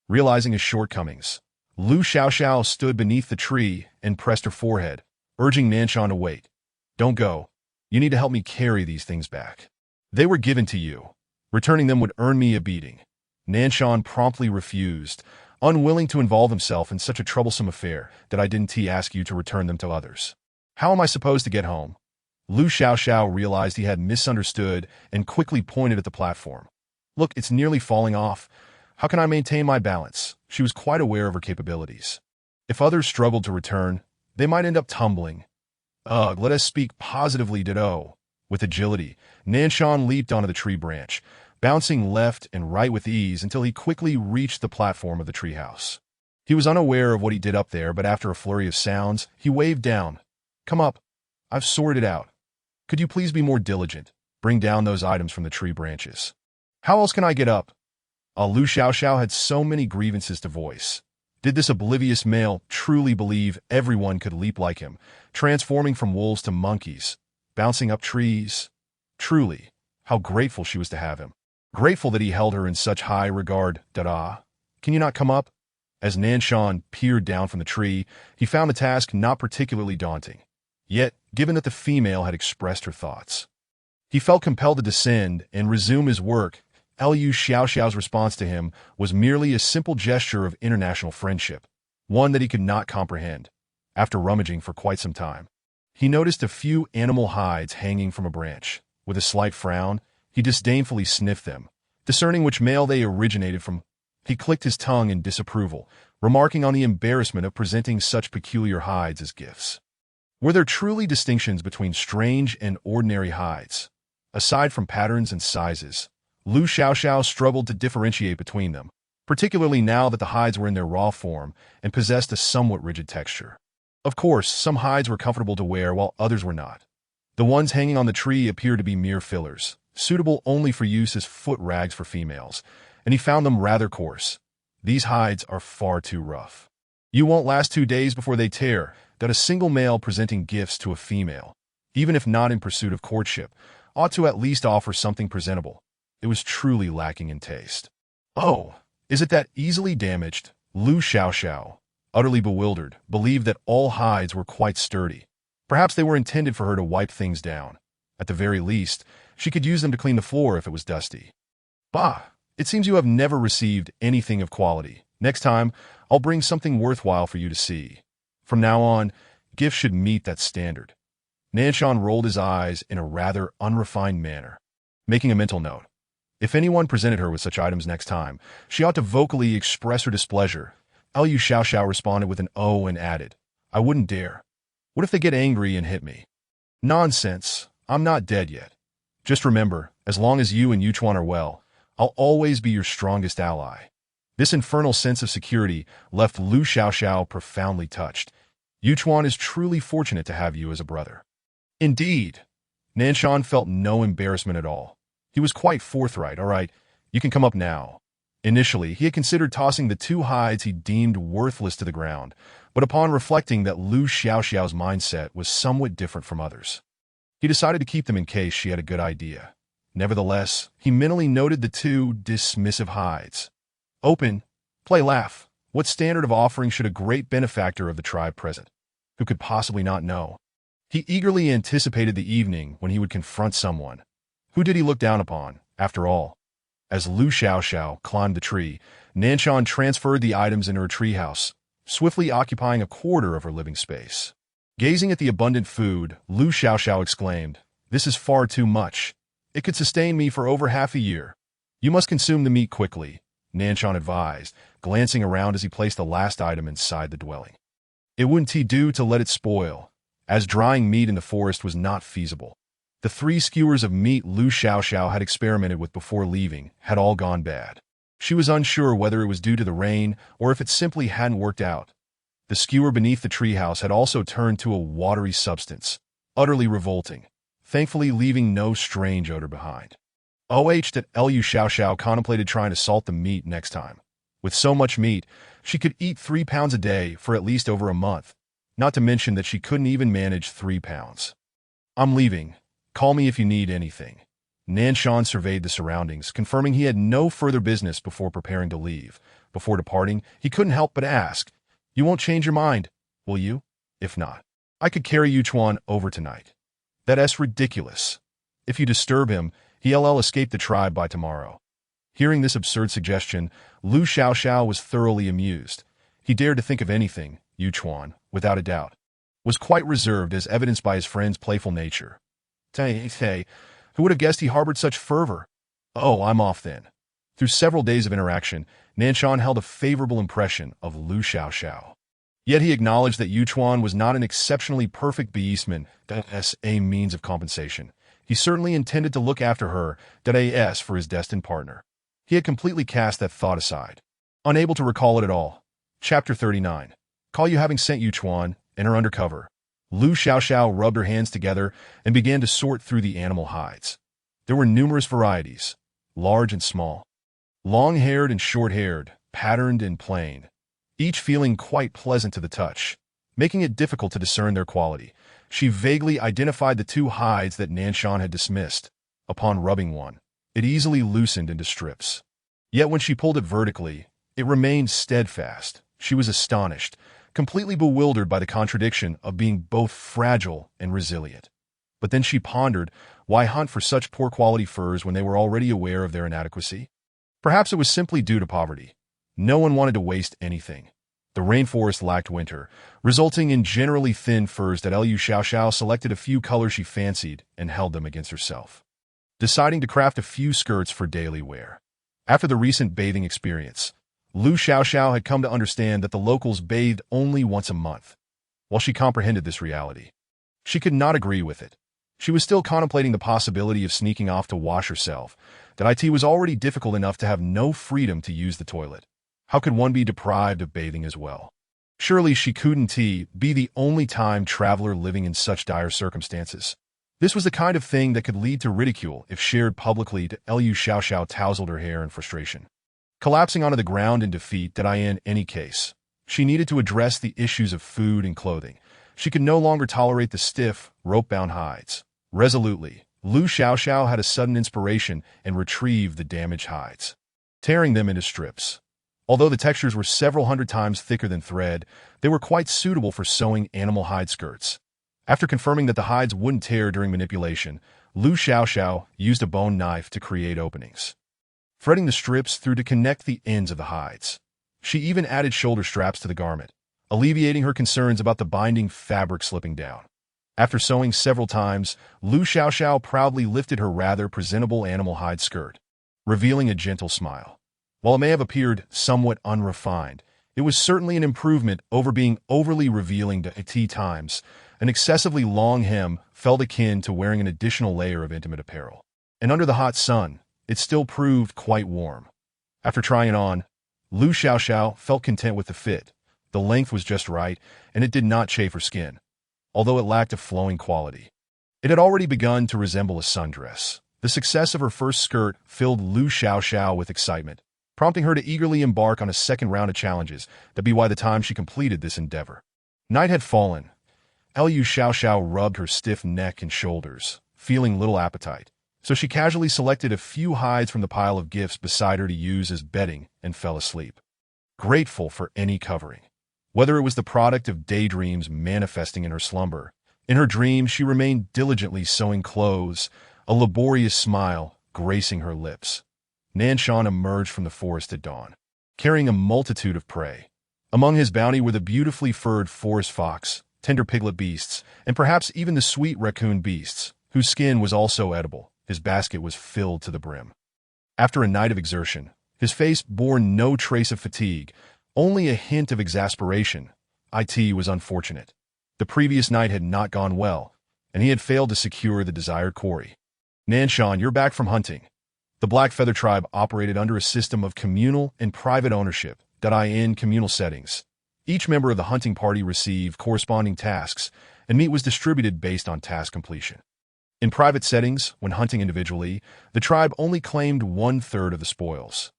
Realizing his shortcomings, Lu Xiaoxiao stood beneath the tree and pressed her forehead, urging Nanshan to wait. "Don't go. You need to help me carry these things back. They were given to you. Returning them would earn me a beating." Nanshan promptly refused, unwilling to involve himself in such a troublesome affair. "That I didn't ask you to return them to others. How am I supposed to get home?" Lu Xiaoxiao realized he had misunderstood and quickly pointed at the platform. "Look, it's nearly falling off. How can I maintain my balance?" She was quite aware of her capabilities. If others struggled to return, they might end up tumbling. "Ugh, let us speak positively, ditto." With agility, Nanshan leaped onto the tree branch, bouncing left and right with ease until he quickly reached the platform of the treehouse. He was unaware of what he did up there, but after a flurry of sounds, he waved down. "Come up. I've sorted it out. Could you please be more diligent? Bring down those items from the tree branches." "How else can I get up?" Lu Xiaoxiao had so many grievances to voice. Did this oblivious male truly believe everyone could leap like him, transforming from wolves to monkeys, bouncing up trees? Truly, how grateful she was to have him. Grateful that he held her in such high regard. "Da-da, can you not come up?" As Nanshan peered down from the tree, he found the task not particularly daunting. Yet, given that the female had expressed her thoughts, he felt compelled to descend and resume his work. Lu Xiaoxiao's response to him was merely a simple gesture of international friendship, one that he could not comprehend. After rummaging for quite some time, he noticed a few animal hides hanging from a branch. With a slight frown, he disdainfully sniffed them, discerning which male they originated from. He clicked his tongue in disapproval, remarking on the embarrassment of presenting such peculiar hides as gifts. Were there truly distinctions between strange and ordinary hides? Aside from patterns and sizes, Lu Xiaoxiao struggled to differentiate between them, particularly now that the hides were in their raw form and possessed a somewhat rigid texture. Of course, some hides were comfortable to wear while others were not. The ones hanging on the tree appeared to be mere fillers, suitable only for use as foot rags for females, and he found them rather coarse. "These hides are far too rough. You won't last 2 days before they tear." That a single male presenting gifts to a female, even if not in pursuit of courtship, ought to at least offer something presentable. It was truly lacking in taste. "Oh, is it that easily damaged?" Lu Xiaoxiao, utterly bewildered, believed that all hides were quite sturdy. Perhaps they were intended for her to wipe things down. At the very least, she could use them to clean the floor if it was dusty. Bah! It seems you have never received anything of quality. Next time, I'll bring something worthwhile for you to see. From now on, gifts should meet that standard. Nanshan rolled his eyes in a rather unrefined manner, making a mental note. If anyone presented her with such items next time, she ought to vocally express her displeasure. Liu Xiaoxiao responded with an "oh" and added, "I wouldn't dare. What if they get angry and hit me?" "Nonsense. I'm not dead yet. Just remember, as long as you and Yuchuan are well, I'll always be your strongest ally." This infernal sense of security left Liu Xiaoxiao profoundly touched. Yuchuan is truly fortunate to have you as a brother. Indeed. Nanshan felt no embarrassment at all. He was quite forthright. "All right, you can come up now." Initially, he had considered tossing the 2 hides he deemed worthless to the ground, but upon reflecting that Liu Xiaoxiao's mindset was somewhat different from others, he decided to keep them in case she had a good idea. Nevertheless, he mentally noted the 2 dismissive hides. Open, play, laugh. What standard of offering should a great benefactor of the tribe present? Who could possibly not know? He eagerly anticipated the evening when he would confront someone. Who did he look down upon, after all? As Liu Xiaoxiao climbed the tree, Nanshan transferred the items into her treehouse, swiftly occupying a quarter of her living space. Gazing at the abundant food, Liu Xiaoxiao exclaimed, "This is far too much. It could sustain me for over half a year." "You must consume the meat quickly," Nanshan advised, glancing around as he placed the last item inside the dwelling. It wouldn't do to let it spoil, as drying meat in the forest was not feasible. The 3 skewers of meat Liu Xiaoxiao had experimented with before leaving had all gone bad. She was unsure whether it was due to the rain or if it simply hadn't worked out. The skewer beneath the treehouse had also turned to a watery substance, utterly revolting, thankfully leaving no strange odor behind. That Liu Xiaoxiao contemplated trying to salt the meat next time. With so much meat, she could eat 3 pounds a day for at least over a month, not to mention that she couldn't even manage 3 pounds. "I'm leaving. Call me if you need anything." Nanshan surveyed the surroundings, confirming he had no further business before preparing to leave. Before departing, he couldn't help but ask, "You won't change your mind, will you? If not, I could carry Yuchuan over tonight." "That's ridiculous. If you disturb him, he'll escape the tribe by tomorrow." Hearing this absurd suggestion, Liu Xiaoxiao was thoroughly amused. He dared to think of anything. Yuchuan, without a doubt, was quite reserved, as evidenced by his friend's playful nature. Who would have guessed he harbored such fervor? "Oh, I'm off then." Through several days of interaction, Nanshan held a favorable impression of Liu Xiaoxiao. Yet he acknowledged that Yuchuan was not an exceptionally perfect beastman. That's a means of compensation. He certainly intended to look after her, for his destined partner. He had completely cast that thought aside, unable to recall it at all. Chapter 39. Call you having sent Yuchuan, enter undercover. Liu Xiaoxiao rubbed her hands together and began to sort through the animal hides. There were numerous varieties, large and small, long-haired and short-haired, patterned and plain, each feeling quite pleasant to the touch, making it difficult to discern their quality. She vaguely identified the 2 hides that Nanshan had dismissed. Upon rubbing one, it easily loosened into strips. Yet when she pulled it vertically, it remained steadfast. She was astonished, completely bewildered by the contradiction of being both fragile and resilient. But then she pondered, why hunt for such poor quality furs when they were already aware of their inadequacy? Perhaps it was simply due to poverty. No one wanted to waste anything. The rainforest lacked winter, resulting in generally thin furs that Liu Xiaoxiao selected a few colors she fancied and held them against herself, deciding to craft a few skirts for daily wear. After the recent bathing experience, Liu Xiaoxiao had come to understand that the locals bathed only once a month. While she comprehended this reality, she could not agree with it. She was still contemplating the possibility of sneaking off to wash herself. That it was already difficult enough to have no freedom to use the toilet. How could one be deprived of bathing as well? Surely she couldn't be the only time traveler living in such dire circumstances. This was the kind of thing that could lead to ridicule if shared publicly. Liu Xiaoxiao tousled her hair in frustration, collapsing onto the ground in defeat. In any case, she needed to address the issues of food and clothing. She could no longer tolerate the stiff, rope-bound hides. Resolutely, Liu Xiaoxiao had a sudden inspiration and retrieved the damaged hides, tearing them into strips. Although the textures were several hundred times thicker than thread, they were quite suitable for sewing animal hide skirts. After confirming that the hides wouldn't tear during manipulation, Lu Xiaoxiao used a bone knife to create openings, threading the strips through to connect the ends of the hides. She even added shoulder straps to the garment, alleviating her concerns about the binding fabric slipping down. After sewing several times, Lu Xiaoxiao proudly lifted her rather presentable animal hide skirt, revealing a gentle smile. While it may have appeared somewhat unrefined, it was certainly an improvement over being overly revealing at times. An excessively long hem felt akin to wearing an additional layer of intimate apparel. And under the hot sun, it still proved quite warm. After trying it on, Lu Xiaoxiao felt content with the fit. The length was just right, and it did not chafe her skin, although it lacked a flowing quality. It had already begun to resemble a sundress. The success of her first skirt filled Lu Xiaoxiao with excitement, prompting her to eagerly embark on a second round of challenges that be by the time she completed this endeavor. Night had fallen. Lu Xiaoxiao rubbed her stiff neck and shoulders, feeling little appetite, so she casually selected a few hides from the pile of gifts beside her to use as bedding and fell asleep, grateful for any covering. Whether it was the product of daydreams manifesting in her slumber, in her dreams she remained diligently sewing clothes, a laborious smile gracing her lips. Nanshan emerged from the forest at dawn, carrying a multitude of prey. Among his bounty were the beautifully furred forest fox, tender piglet beasts, and perhaps even the sweet raccoon beasts, whose skin was also edible. His basket was filled to the brim. After a night of exertion, his face bore no trace of fatigue, only a hint of exasperation. It was unfortunate. The previous night had not gone well, and he had failed to secure the desired quarry. Nanshan, you're back from hunting. The Black Feather Tribe operated under a system of communal and private ownership, in communal settings. Each member of the hunting party received corresponding tasks, and meat was distributed based on task completion. In private settings, when hunting individually, the tribe only claimed 1/3 of the spoils.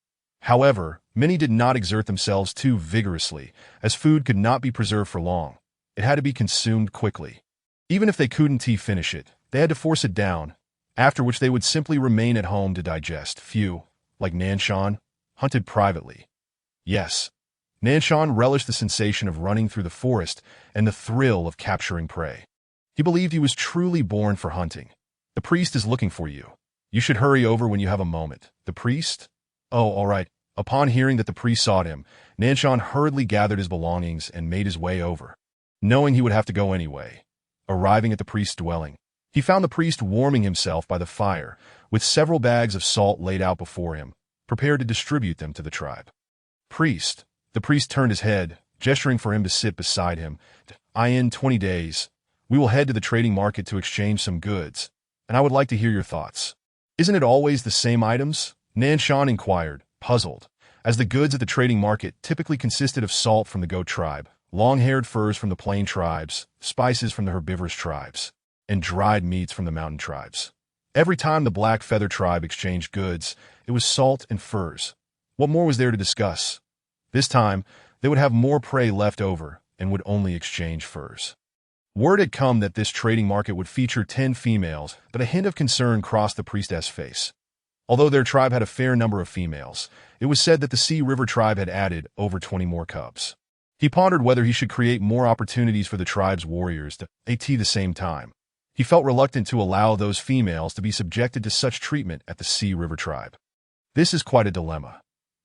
However, many did not exert themselves too vigorously, as food could not be preserved for long. It had to be consumed quickly. Even if they couldn't finish it, they had to force it down, after which they would simply remain at home to digest. Few, like Nanshan, hunted privately. Yes, Nanshan relished the sensation of running through the forest and the thrill of capturing prey. He believed he was truly born for hunting. The priest is looking for you. You should hurry over when you have a moment. The priest? Oh, all right. Upon hearing that the priest sought him, Nanshan hurriedly gathered his belongings and made his way over, knowing he would have to go anyway. Arriving at the priest's dwelling, he found the priest warming himself by the fire, with several bags of salt laid out before him, prepared to distribute them to the tribe. Priest. The priest turned his head, gesturing for him to sit beside him. In 20 days, we will head to the trading market to exchange some goods, and I would like to hear your thoughts. Isn't it always the same items? Nanshan inquired, puzzled, as the goods at the trading market typically consisted of salt from the goat tribe, long-haired furs from the plain tribes, spices from the herbivorous tribes, and dried meats from the mountain tribes. Every time the Black Feather Tribe exchanged goods, it was salt and furs. What more was there to discuss? This time, they would have more prey left over and would only exchange furs. Word had come that this trading market would feature 10 females, but a hint of concern crossed the priestess' face. Although their tribe had a fair number of females, it was said that the Sea River Tribe had added over 20 more cubs. He pondered whether he should create more opportunities for the tribe's warriors to at the same time. He felt reluctant to allow those females to be subjected to such treatment at the Sea River Tribe. This is quite a dilemma.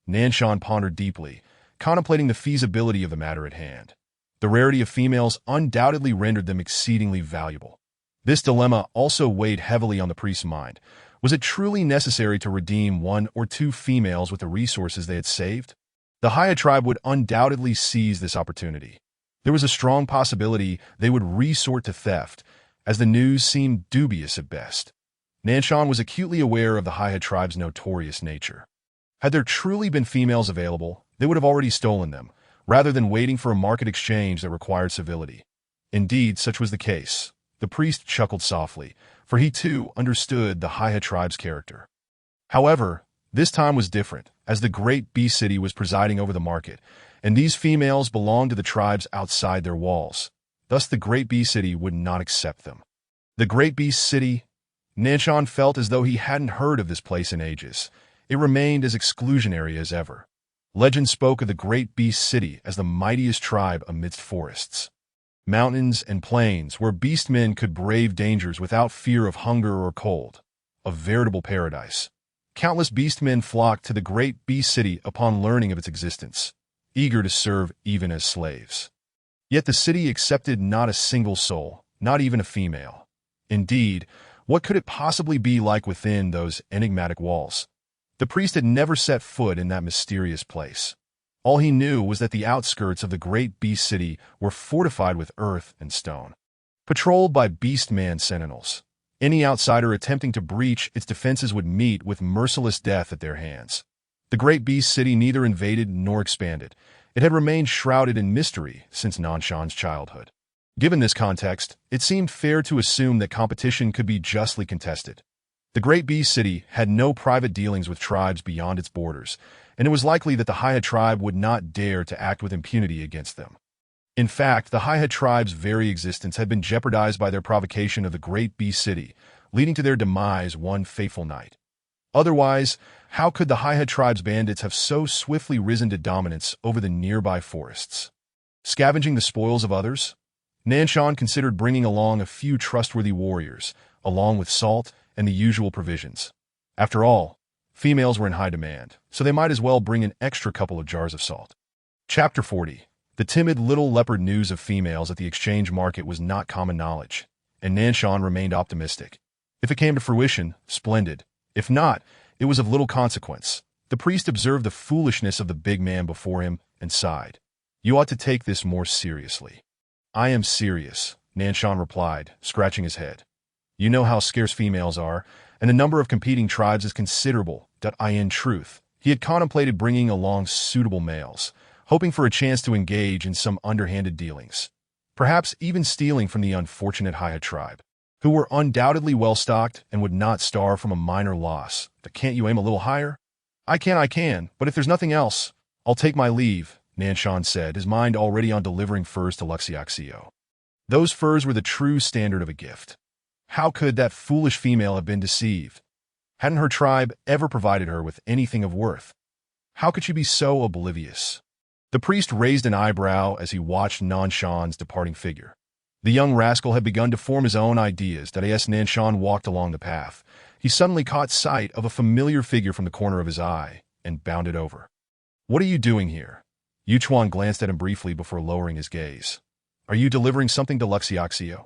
Nanshan pondered deeply, contemplating the feasibility of the matter at hand. The rarity of females undoubtedly rendered them exceedingly valuable. This dilemma also weighed heavily on the priest's mind. Was it truly necessary to redeem 1 or 2 females with the resources they had saved? The Haya tribe would undoubtedly seize this opportunity. There was a strong possibility they would resort to theft, as the news seemed dubious at best. Nanshan was acutely aware of the Haya tribe's notorious nature. Had there truly been females available, they would have already stolen them, rather than waiting for a market exchange that required civility. Indeed, such was the case. The priest chuckled softly, for he too understood the Haya tribe's character. However, this time was different, as the Great Beast City was presiding over the market, and these females belonged to the tribes outside their walls. Thus the Great Beast City would not accept them. The Great Beast City? Nanshan felt as though he hadn't heard of this place in ages. It remained as exclusionary as ever. Legend spoke of the great beast city as the mightiest tribe amidst forests, mountains, and plains where beastmen could brave dangers without fear of hunger or cold. A veritable paradise. Countless beastmen flocked to the great beast city upon learning of its existence, eager to serve even as slaves. Yet the city accepted not a single soul, not even a female. Indeed, what could it possibly be like within those enigmatic walls? The priest had never set foot in that mysterious place. All he knew was that the outskirts of the great beast city were fortified with earth and stone, patrolled by beastman sentinels. Any outsider attempting to breach its defenses would meet with merciless death at their hands. The great beast city neither invaded nor expanded. It had remained shrouded in mystery since Nanshan's childhood. Given this context, it seemed fair to assume that competition could be justly contested. The great beast city had no private dealings with tribes beyond its borders, and it was likely that the Haiha tribe would not dare to act with impunity against them. In fact, the Haiha tribe's very existence had been jeopardized by their provocation of the great beast city, leading to their demise one fateful night. Otherwise, how could the Haiha tribe's bandits have so swiftly risen to dominance over the nearby forests? Scavenging the spoils of others? Nanshan considered bringing along a few trustworthy warriors, along with salt and the usual provisions. After all, females were in high demand, so they might as well bring an extra couple of jars of salt. Chapter 40. The timid little leopard news of females at the exchange market was not common knowledge, and Nanshan remained optimistic. If it came to fruition, splendid. If not, it was of little consequence. The priest observed the foolishness of the big man before him and sighed. You ought to take this more seriously. I am serious, Nanshan replied, scratching his head. You know how scarce females are, and the number of competing tribes is considerable. In truth, he had contemplated bringing along suitable males, hoping for a chance to engage in some underhanded dealings, perhaps even stealing from the unfortunate Haiha tribe, who were undoubtedly well-stocked and would not starve from a minor loss. But can't you aim a little higher? I can, but if there's nothing else, I'll take my leave, Nanshan said, his mind already on delivering furs to Luxiaxio. Those furs were the true standard of a gift. How could that foolish female have been deceived? Hadn't her tribe ever provided her with anything of worth? How could she be so oblivious? The priest raised an eyebrow as he watched Nanshan's departing figure. The young rascal had begun to form his own ideas as Nanshan walked along the path. He suddenly caught sight of a familiar figure from the corner of his eye and bounded over. What are you doing here? Yuchuan glanced at him briefly before lowering his gaze. Are you delivering something to Luxiaxio?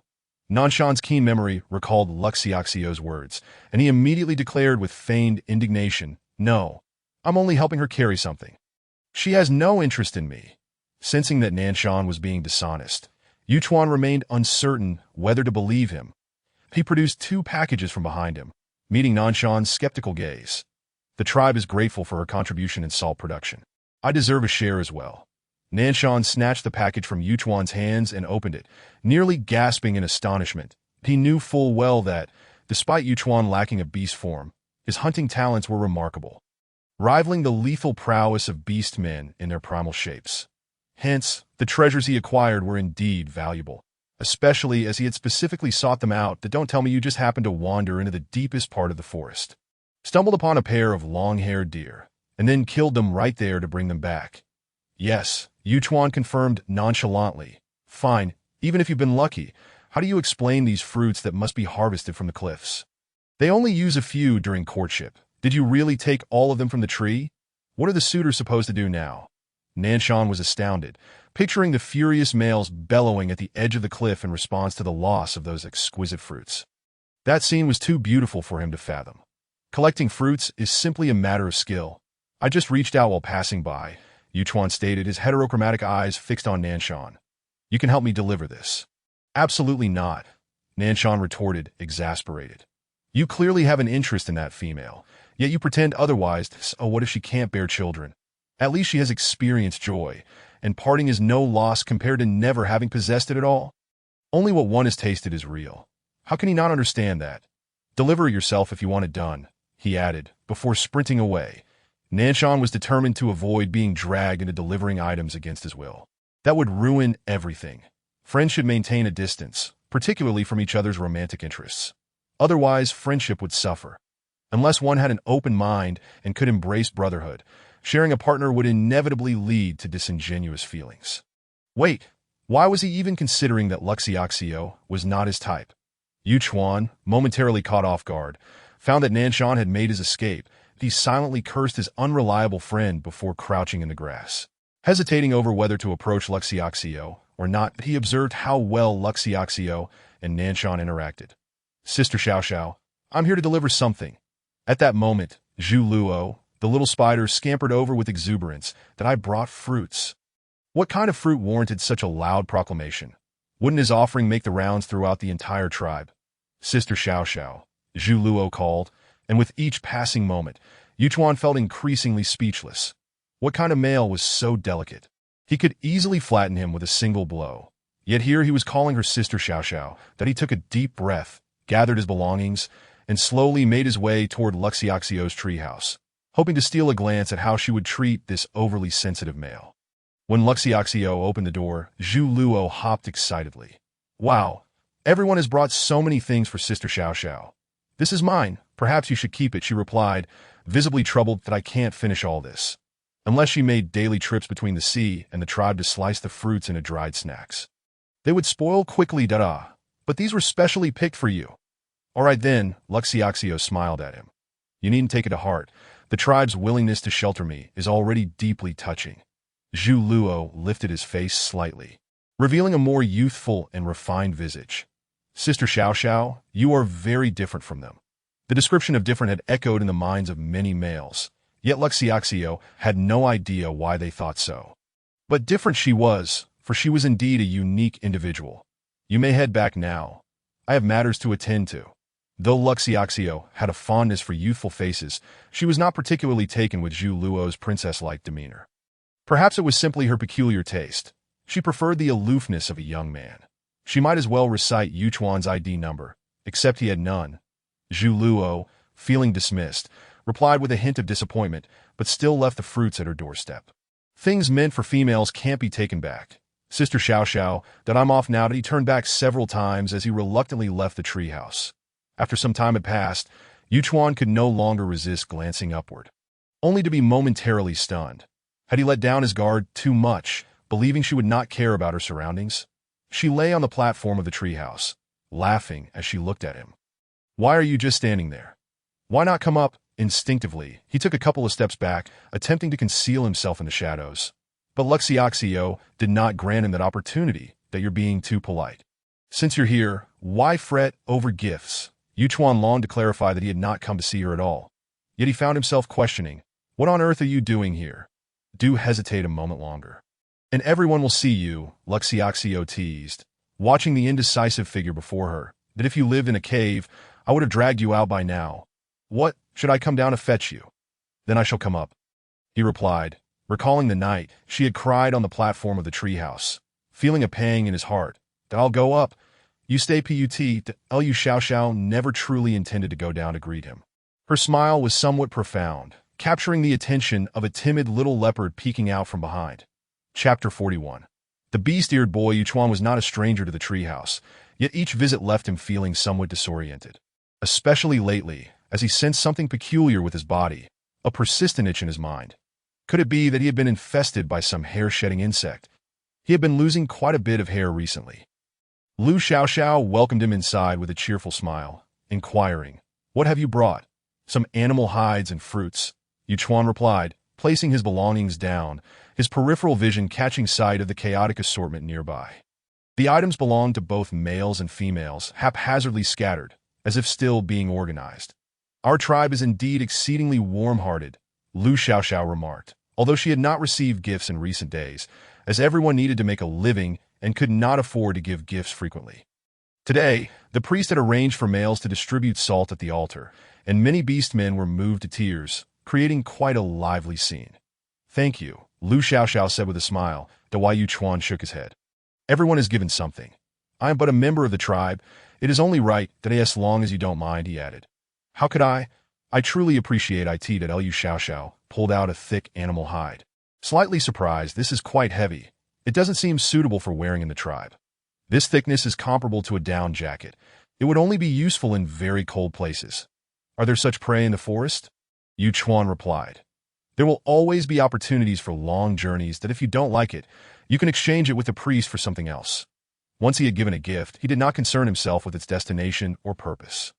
Nanshan's keen memory recalled Luxiaxio's words, and he immediately declared with feigned indignation, No, I'm only helping her carry something. She has no interest in me. Sensing that Nanshan was being dishonest, Yuchuan remained uncertain whether to believe him. He produced 2 packages from behind him, meeting Nanshan's skeptical gaze. The tribe is grateful for her contribution in salt production. I deserve a share as well. Nanshan snatched the package from Yuchuan's hands and opened it, nearly gasping in astonishment. He knew full well that, despite Yuchuan lacking a beast form, his hunting talents were remarkable, rivaling the lethal prowess of beast men in their primal shapes. Hence, the treasures he acquired were indeed valuable, especially as he had specifically sought them out. Don't tell me you just happened to wander into the deepest part of the forest, stumbled upon a pair of long-haired deer, and then killed them right there to bring them back. Yes, Yuchuan confirmed nonchalantly. Fine, even if you've been lucky, how do you explain these fruits that must be harvested from the cliffs? They only use a few during courtship. Did you really take all of them from the tree? What are the suitors supposed to do now? Nanshan was astounded, picturing the furious males bellowing at the edge of the cliff in response to the loss of those exquisite fruits. That scene was too beautiful for him to fathom. Collecting fruits is simply a matter of skill. I just reached out while passing by, Yuchuan stated, his heterochromatic eyes fixed on Nanshan. You can help me deliver this. Absolutely not, Nanshan retorted, exasperated. You clearly have an interest in that female, yet you pretend otherwise. Oh, what if she can't bear children? At least she has experienced joy, and parting is no loss compared to never having possessed it at all. Only what one has tasted is real. How can he not understand that? Deliver it yourself if you want it done, he added, before sprinting away. Nanshan was determined to avoid being dragged into delivering items against his will. That would ruin everything. Friends should maintain a distance, particularly from each other's romantic interests. Otherwise, friendship would suffer. Unless one had an open mind and could embrace brotherhood, sharing a partner would inevitably lead to disingenuous feelings. Wait, why was he even considering that Luxiaxio was not his type? Yu Chuan, momentarily caught off guard, found that Nanshan had made his escape. He silently cursed his unreliable friend before crouching in the grass. Hesitating over whether to approach Luxiaxio or not, he observed how well Luxiaxio and Nanshan interacted. Sister Xiao Xiao, I'm here to deliver something. At that moment, Zhu Luo, the little spider, scampered over with exuberance that I brought fruits. What kind of fruit warranted such a loud proclamation? Wouldn't his offering make the rounds throughout the entire tribe? Sister Xiao Xiao, Zhu Luo called, and with each passing moment, Yuchuan felt increasingly speechless. What kind of male was so delicate? He could easily flatten him with a single blow. Yet here he was calling her Sister Xiao Xiao, that he took a deep breath, gathered his belongings, and slowly made his way toward Luxiaxio's treehouse, hoping to steal a glance at how she would treat this overly sensitive male. When Luxiaxio opened the door, Zhu Luo hopped excitedly. Wow, everyone has brought so many things for Sister Xiao Xiao. This is mine. Perhaps you should keep it, she replied, visibly troubled that I can't finish all this. Unless she made daily trips between the sea and the tribe to slice the fruits into dried snacks. They would spoil quickly, da-da, but these were specially picked for you. All right then, Luxiaxio smiled at him. You needn't take it to heart. The tribe's willingness to shelter me is already deeply touching. Zhu Luo lifted his face slightly, revealing a more youthful and refined visage. Sister Xiao Xiao, you are very different from them. The description of different had echoed in the minds of many males, yet Luxiaxio had no idea why they thought so. But different she was, for she was indeed a unique individual. You may head back now. I have matters to attend to. Though Luxiaxio had a fondness for youthful faces, she was not particularly taken with Zhu Luo's princess-like demeanor. Perhaps it was simply her peculiar taste. She preferred the aloofness of a young man. She might as well recite Yuchuan's ID number, except he had none. Zhu Luo, feeling dismissed, replied with a hint of disappointment, but still left the fruits at her doorstep. Things meant for females can't be taken back. Sister Xiao Xiao, that I'm off now. He turned back several times as he reluctantly left the treehouse. After some time had passed, Yuchuan could no longer resist glancing upward, only to be momentarily stunned. Had he let down his guard too much, believing she would not care about her surroundings? She lay on the platform of the treehouse, laughing as she looked at him. Why are you just standing there? Why not come up? Instinctively, he took a couple of steps back, attempting to conceal himself in the shadows. But Luxiaxio did not grant him that opportunity, that you're being too polite. Since you're here, why fret over gifts? Yuchuan longed to clarify that he had not come to see her at all. Yet he found himself questioning, what on earth are you doing here? Do hesitate a moment longer. And everyone will see you, Luxiaxio teased, watching the indecisive figure before her, that if you lived in a cave, I would have dragged you out by now. What, should I come down to fetch you? Then I shall come up, he replied, recalling the night she had cried on the platform of the treehouse, feeling a pang in his heart, that I'll go up. You stay put, Lu Xiao Xiao never truly intended to go down to greet him. Her smile was somewhat profound, capturing the attention of a timid little leopard peeking out from behind. Chapter 41. The beast-eared boy Yuchuan was not a stranger to the treehouse, yet each visit left him feeling somewhat disoriented. Especially lately, as he sensed something peculiar with his body, a persistent itch in his mind. Could it be that he had been infested by some hair-shedding insect? He had been losing quite a bit of hair recently. Lu Xiao Xiao welcomed him inside with a cheerful smile, inquiring, what have you brought? Some animal hides and fruits, Yuchuan replied, placing his belongings down, his peripheral vision catching sight of the chaotic assortment nearby. The items belonged to both males and females, haphazardly scattered, as if still being organized. Our tribe is indeed exceedingly warm-hearted, Lu Xiao Xiao remarked, although she had not received gifts in recent days, as everyone needed to make a living and could not afford to give gifts frequently. Today, the priest had arranged for males to distribute salt at the altar, and many beastmen were moved to tears, creating quite a lively scene. Thank you, Lu Xiao Xiao said with a smile, to Wai Yuchuan shook his head. Everyone is given something. I am but a member of the tribe. It is only right that as long as you don't mind, he added. How could I? I truly appreciate it that Lu Xiao Xiao pulled out a thick animal hide. Slightly surprised, this is quite heavy. It doesn't seem suitable for wearing in the tribe. This thickness is comparable to a down jacket. It would only be useful in very cold places. Are there such prey in the forest? Yuchuan replied. There will always be opportunities for long journeys that if you don't like it, you can exchange it with the priest for something else. Once he had given a gift, he did not concern himself with its destination or purpose.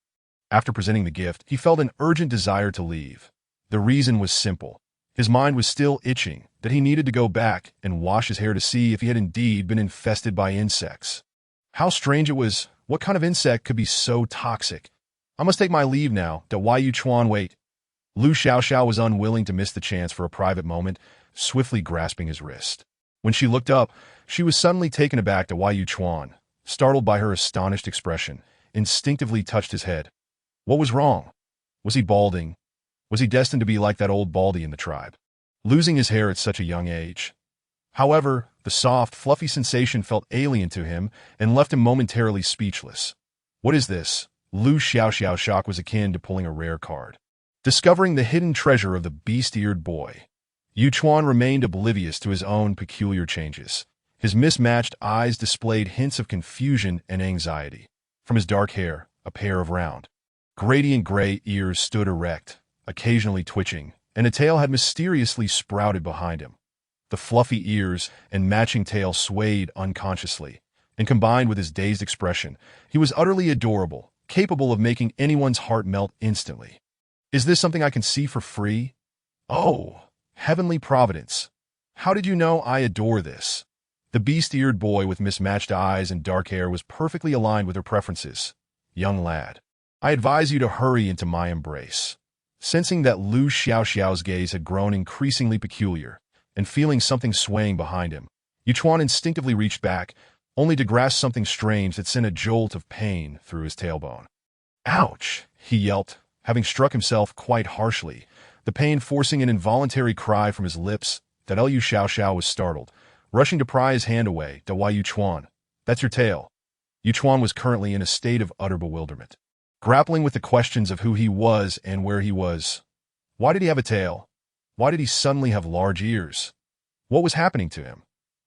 After presenting the gift, he felt an urgent desire to leave. The reason was simple. His mind was still itching, that he needed to go back and wash his hair to see if he had indeed been infested by insects. How strange it was. What kind of insect could be so toxic? I must take my leave now. Yu Chuan wait. Lu Xiaoxiao was unwilling to miss the chance for a private moment, swiftly grasping his wrist. When she looked up, she was suddenly taken aback. Yu Chuan, startled by her astonished expression, instinctively touched his head. What was wrong? Was he balding? Was he destined to be like that old baldy in the tribe, losing his hair at such a young age? However, the soft, fluffy sensation felt alien to him and left him momentarily speechless. What is this? Lu Xiaoxiao's shock was akin to pulling a rare card. Discovering the hidden treasure of the beast-eared boy, Yu Chuan remained oblivious to his own peculiar changes. His mismatched eyes displayed hints of confusion and anxiety. From his dark hair, a pair of round, gradient gray ears stood erect, occasionally twitching, and a tail had mysteriously sprouted behind him. The fluffy ears and matching tail swayed unconsciously, and combined with his dazed expression, he was utterly adorable, capable of making anyone's heart melt instantly. Is this something I can see for free? Oh, heavenly providence. How did you know I adore this? The beast-eared boy with mismatched eyes and dark hair was perfectly aligned with her preferences. Young lad, I advise you to hurry into my embrace. Sensing that Lu Xiaoxiao's gaze had grown increasingly peculiar, and feeling something swaying behind him, Yu Chuan instinctively reached back, only to grasp something strange that sent a jolt of pain through his tailbone. Ouch! He yelped, having struck himself quite harshly, the pain forcing an involuntary cry from his lips. Yu Xiaoxiao was startled, rushing to pry his hand away. Yu Chuan, that's your tail. Yu Chuan was currently in a state of utter bewilderment, grappling with the questions of who he was and where he was. Why did he have a tail? Why did he suddenly have large ears? What was happening to him?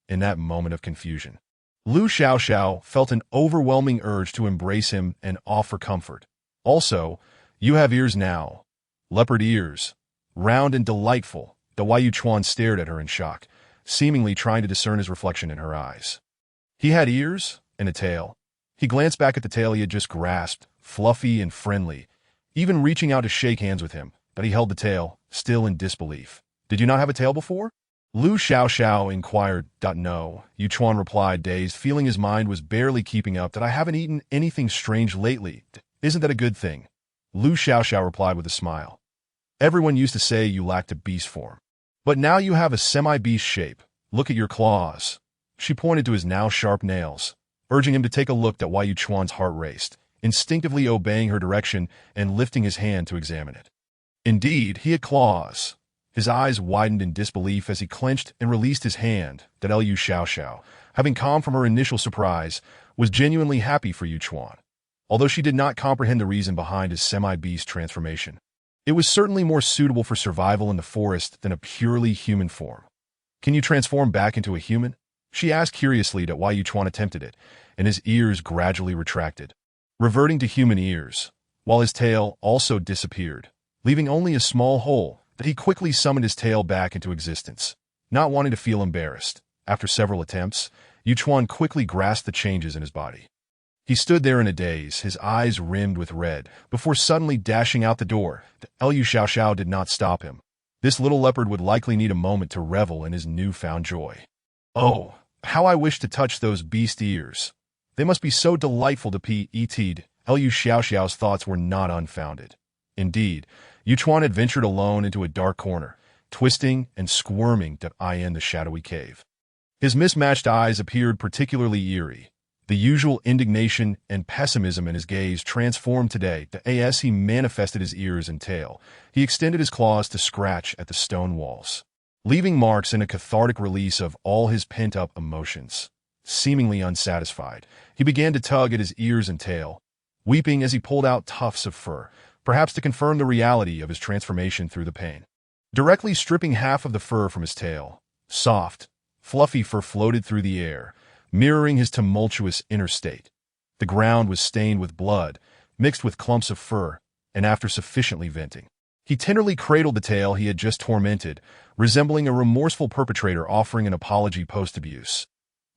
In that moment of confusion, Lu Xiaoxiao felt an overwhelming urge to embrace him and offer comfort. Also, you have ears now. Leopard ears. Round and delightful. Yu Chuan stared at her in shock, seemingly trying to discern his reflection in her eyes. He had ears and a tail. He glanced back at the tail he had just grasped, fluffy and friendly, even reaching out to shake hands with him, but he held the tail, still in disbelief. Did you not have a tail before? Lu Xiaoxiao inquired. No, Yu Chuan replied, dazed, feeling his mind was barely keeping up. I haven't eaten anything strange lately. Isn't that a good thing? Lu Xiaoxiao replied with a smile. Everyone used to say you lacked a beast form, but now you have a semi-beast shape. Look at your claws. She pointed to his now sharp nails, urging him to take a look. Yu Chuan's heart raced, instinctively obeying her direction and lifting his hand to examine it. Indeed, he had claws. His eyes widened in disbelief as he clenched and released his hand. Lu Xiaoxiao, having calmed from her initial surprise, was genuinely happy for Yu Chuan, although she did not comprehend the reason behind his semi-beast transformation. It was certainly more suitable for survival in the forest than a purely human form. Can you transform back into a human? She asked curiously. Yu Chuan attempted it, and his ears gradually retracted, reverting to human ears, while his tail also disappeared, leaving only a small hole. That he quickly summoned his tail back into existence, not wanting to feel embarrassed. After several attempts, Yu Chuan quickly grasped the changes in his body. He stood there in a daze, his eyes rimmed with red, before suddenly dashing out the door. Lu Xiaoxiao did not stop him. This little leopard would likely need a moment to revel in his newfound joy. Oh, how I wish to touch those beast ears. They must be so delightful to pet. Lu Xiaoxiao's thoughts were not unfounded. Indeed, Yu Chuan had ventured alone into a dark corner, twisting and squirming in the shadowy cave. His mismatched eyes appeared particularly eerie. The usual indignation and pessimism in his gaze transformed today. As he manifested his ears and tail, he extended his claws to scratch at the stone walls, leaving marks in a cathartic release of all his pent-up emotions. Seemingly unsatisfied, he began to tug at his ears and tail, weeping as he pulled out tufts of fur, perhaps to confirm the reality of his transformation through the pain. Directly stripping half of the fur from his tail, soft, fluffy fur floated through the air, mirroring his tumultuous inner state. The ground was stained with blood, mixed with clumps of fur, and after sufficiently venting, He tenderly cradled the tail he had just tormented, resembling a remorseful perpetrator offering an apology post-abuse.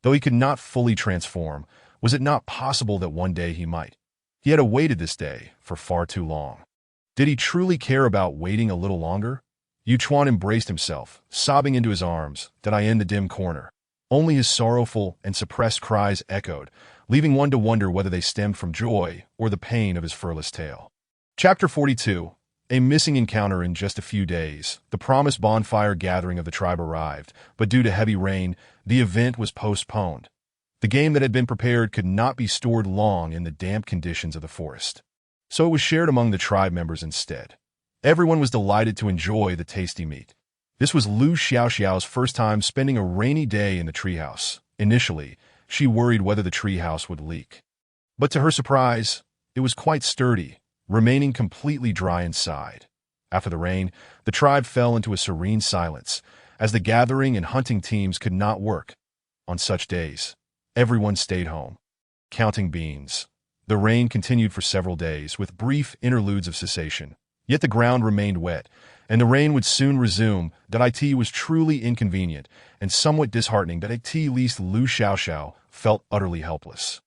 Though he could not fully transform, was it not possible that one day he might? He had awaited this day for far too long. Did he truly care about waiting a little longer? Yuchuan embraced himself, sobbing into his arms, that I in the dim corner. Only his sorrowful and suppressed cries echoed, leaving one to wonder whether they stemmed from joy or the pain of his furless tail. Chapter 42. A missing encounter in just a few days. The promised bonfire gathering of the tribe arrived, but due to heavy rain, the event was postponed. The game that had been prepared could not be stored long in the damp conditions of the forest, so it was shared among the tribe members instead. Everyone was delighted to enjoy the tasty meat. This was Lu Xiaoxiao's first time spending a rainy day in the treehouse. Initially, she worried whether the treehouse would leak. But to her surprise, it was quite sturdy, remaining completely dry inside. After the rain, the tribe fell into a serene silence, as the gathering and hunting teams could not work. On such days, everyone stayed home, counting beans. The rain continued for several days, with brief interludes of cessation. Yet the ground remained wet, and the rain would soon resume. That it was truly inconvenient and somewhat disheartening that at least Lu Xiaoxiao felt utterly helpless.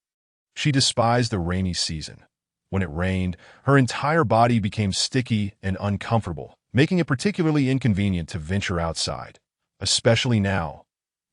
She despised the rainy season. When it rained, her entire body became sticky and uncomfortable, making it particularly inconvenient to venture outside, especially now.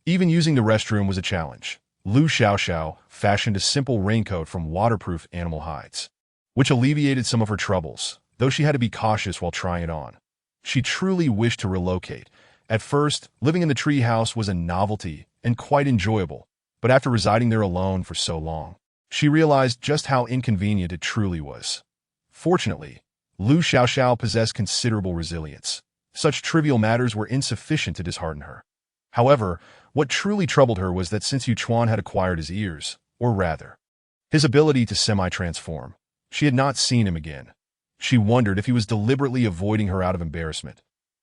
Even using the restroom was a challenge. Lu Xiaoxiao fashioned a simple raincoat from waterproof animal hides, which alleviated some of her troubles, though she had to be cautious while trying it on. She truly wished to relocate. At first, living in the treehouse was a novelty and quite enjoyable, but after residing there alone for so long, she realized just how inconvenient it truly was. Fortunately, Lu Xiaoxiao possessed considerable resilience. Such trivial matters were insufficient to dishearten her. However, what truly troubled her was that since Yuchuan had acquired his ears, or rather, his ability to semi-transform, she had not seen him again. She wondered if he was deliberately avoiding her out of embarrassment.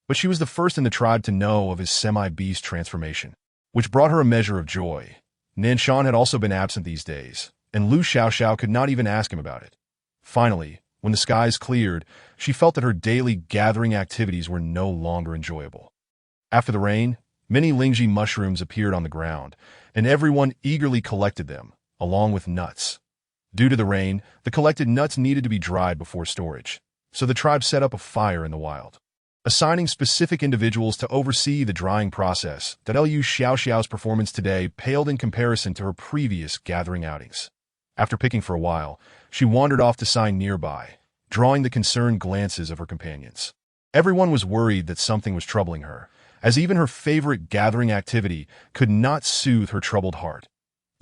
But she was the first in the tribe to know of his semi-beast transformation, which brought her a measure of joy. Nanshan had also been absent these days, and Lu Xiaoxiao could not even ask him about it. Finally, when the skies cleared, she felt that her daily gathering activities were no longer enjoyable. After the rain, many Lingji mushrooms appeared on the ground, and everyone eagerly collected them, along with nuts. Due to the rain, the collected nuts needed to be dried before storage, so the tribe set up a fire in the wild, assigning specific individuals to oversee the drying process. That Lu Xiaoxiao's performance today paled in comparison to her previous gathering outings. After picking for a while, she wandered off to sign nearby, drawing the concerned glances of her companions. Everyone was worried that something was troubling her, as even her favorite gathering activity could not soothe her troubled heart.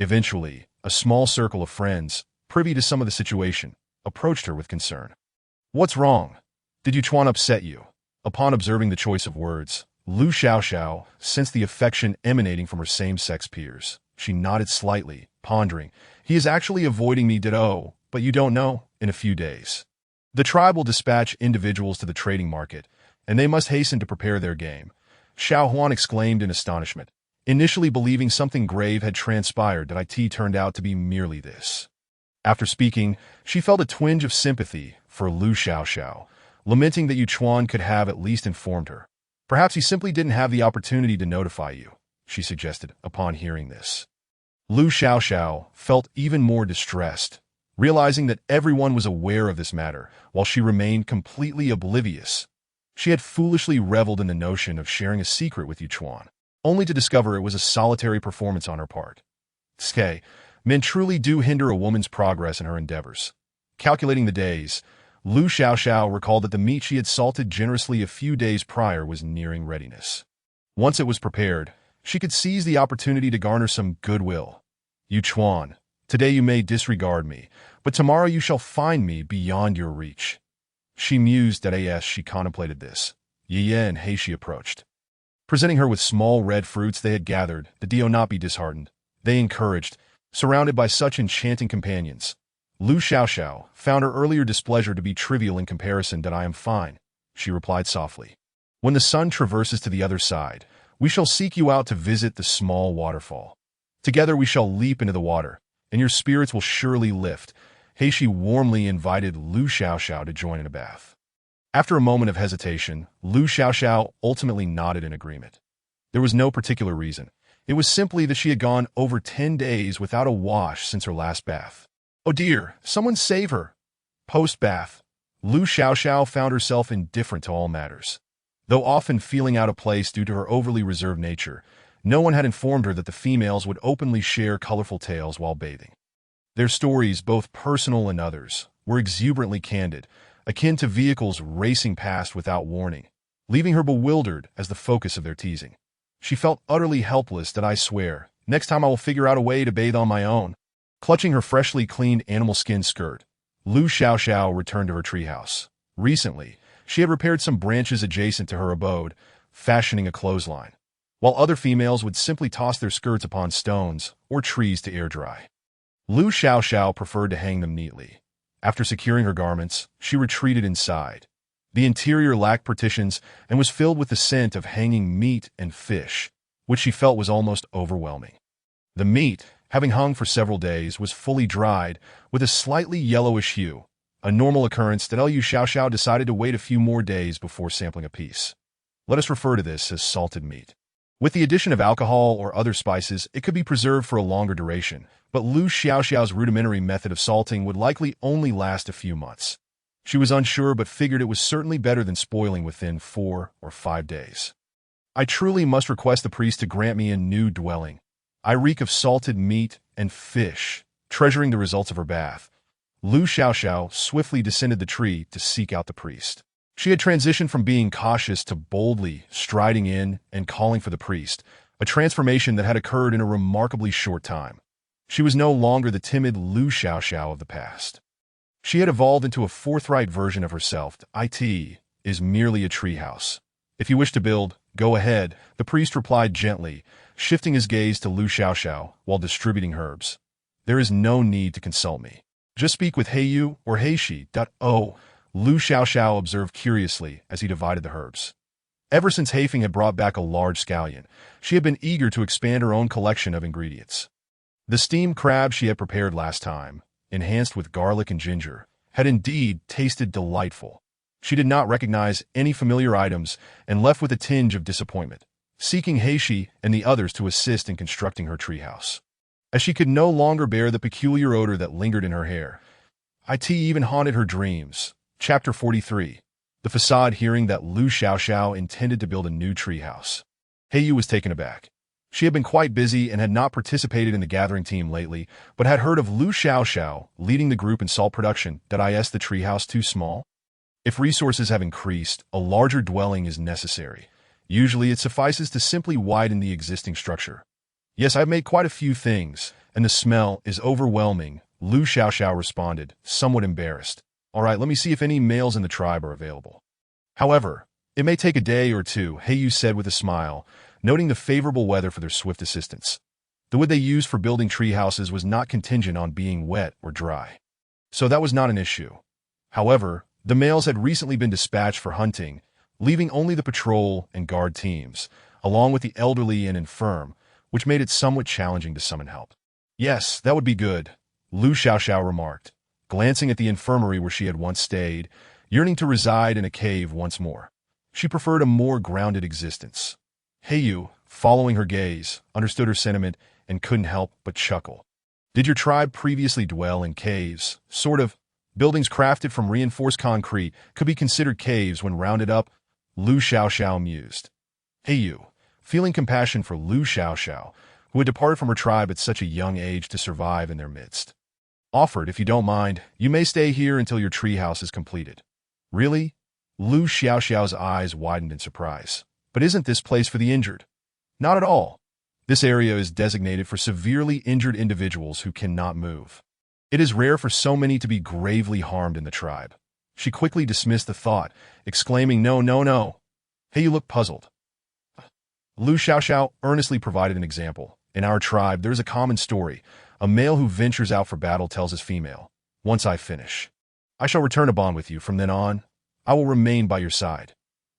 Eventually, a small circle of friends, privy to some of the situation, approached her with concern. "What's wrong? Did Yuchuan upset you?" Upon observing the choice of words, Lu Xiaoxiao sensed the affection emanating from her same-sex peers. She nodded slightly, pondering. "He is actually avoiding me, ditto, but you don't know, in a few days. The tribe will dispatch individuals to the trading market, and they must hasten to prepare their game." Xiao Huan exclaimed in astonishment, initially believing something grave had transpired. That it turned out to be merely this. After speaking, she felt a twinge of sympathy for Lu Xiaoxiao, lamenting that Yuchuan could have at least informed her. "Perhaps he simply didn't have the opportunity to notify you," she suggested upon hearing this. Lu Xiaoxiao felt even more distressed, realizing that everyone was aware of this matter, while she remained completely oblivious. She had foolishly reveled in the notion of sharing a secret with Yuchuan, only to discover it was a solitary performance on her part. Men truly do hinder a woman's progress in her endeavors. Calculating the days, Lu Xiaoxiao recalled that the meat she had salted generously a few days prior was nearing readiness. Once it was prepared, she could seize the opportunity to garner some goodwill. "Yuchuan, today you may disregard me, but tomorrow you shall find me beyond your reach." She mused as she contemplated this. Yi and Heishi approached, presenting her with small red fruits they had gathered. The Dio not be disheartened, they encouraged. Surrounded by such enchanting companions, Lu Xiaoxiao found her earlier displeasure to be trivial in comparison. "I am fine," she replied softly. "When the sun traverses to the other side, we shall seek you out to visit the small waterfall. Together we shall leap into the water, and your spirits will surely lift." Heishi warmly invited Lu Xiaoxiao to join in a bath. After a moment of hesitation, Lu Xiaoxiao ultimately nodded in agreement. There was no particular reason. It was simply that she had gone over 10 days without a wash since her last bath. Oh dear, someone save her! Post-bath, Lu Xiaoxiao found herself indifferent to all matters. Though often feeling out of place due to her overly reserved nature, no one had informed her that the females would openly share colorful tales while bathing. Their stories, both personal and others, were exuberantly candid, akin to vehicles racing past without warning, leaving her bewildered as the focus of their teasing. She felt utterly helpless that I swear, next time I will figure out a way to bathe on my own. Clutching her freshly cleaned animal skin skirt, Lu Xiaoxiao returned to her treehouse. Recently, she had repaired some branches adjacent to her abode, fashioning a clothesline, while other females would simply toss their skirts upon stones or trees to air dry. Lu Xiaoxiao preferred to hang them neatly. After securing her garments, she retreated inside. The interior lacked partitions and was filled with the scent of hanging meat and fish, which she felt was almost overwhelming. The meat, having hung for several days, was fully dried with a slightly yellowish hue, a normal occurrence that Lu Xiaoxiao decided to wait a few more days before sampling a piece. Let us refer to this as salted meat. With the addition of alcohol or other spices, it could be preserved for a longer duration, but Lu Xiaoxiao's rudimentary method of salting would likely only last a few months. She was unsure but figured it was certainly better than spoiling within 4 or 5 days. I truly must request the priest to grant me a new dwelling. I reek of salted meat and fish. Treasuring the results of her bath, Lu Xiaoxiao swiftly descended the tree to seek out the priest. She had transitioned from being cautious to boldly striding in and calling for the priest, a transformation that had occurred in a remarkably short time. She was no longer the timid Lu Xiaoxiao of the past. She had evolved into a forthright version of herself. It is merely a treehouse. If you wish to build, go ahead, the priest replied gently, shifting his gaze to Lu Xiaoxiao while distributing herbs. There is no need to consult me. Just speak with Heiyu or Heishi. Oh, Lu Xiaoxiao observed curiously as he divided the herbs. Ever since Haifeng had brought back a large scallion, she had been eager to expand her own collection of ingredients. The steamed crab she had prepared last time, enhanced with garlic and ginger, had indeed tasted delightful. She did not recognize any familiar items and left with a tinge of disappointment, seeking Heishi and the others to assist in constructing her treehouse. As she could no longer bear the peculiar odor that lingered in her hair, it even haunted her dreams. Chapter 43. The facade hearing that Lu Xiaoxiao intended to build a new treehouse. Heiyu was taken aback. She had been quite busy and had not participated in the gathering team lately, but had heard of Lu Xiaoxiao leading the group in salt production. Is the treehouse too small? If resources have increased, a larger dwelling is necessary. Usually it suffices to simply widen the existing structure. Yes, I've made quite a few things, and the smell is overwhelming, Lu Xiaoxiao responded, somewhat embarrassed. All right, let me see if any males in the tribe are available. However, it may take a day or two, Heiyu said with a smile, noting the favorable weather for their swift assistance. The wood they used for building tree houses was not contingent on being wet or dry, so that was not an issue. However, the males had recently been dispatched for hunting, leaving only the patrol and guard teams, along with the elderly and infirm, which made it somewhat challenging to summon help. Yes, that would be good, Lu Xiaoxiao remarked, glancing at the infirmary where she had once stayed, yearning to reside in a cave once more. She preferred a more grounded existence. Heiyu, following her gaze, understood her sentiment and couldn't help but chuckle. Did your tribe previously dwell in caves? Sort of. Buildings crafted from reinforced concrete could be considered caves when rounded up, Lu Xiaoxiao mused. Heiyu, feeling compassion for Lu Xiaoxiao, who had departed from her tribe at such a young age to survive in their midst, offered, if you don't mind, you may stay here until your treehouse is completed. Really? Lu Xiaoxiao's eyes widened in surprise. But isn't this place for the injured? Not at all. This area is designated for severely injured individuals who cannot move. It is rare for so many to be gravely harmed in the tribe. She quickly dismissed the thought, exclaiming, no, no, no. Heiyu looked puzzled. Lu Xiaoxiao earnestly provided an example. In our tribe, there is a common story. A male who ventures out for battle tells his female, once I finish, I shall return to bond with you. From then on, I will remain by your side.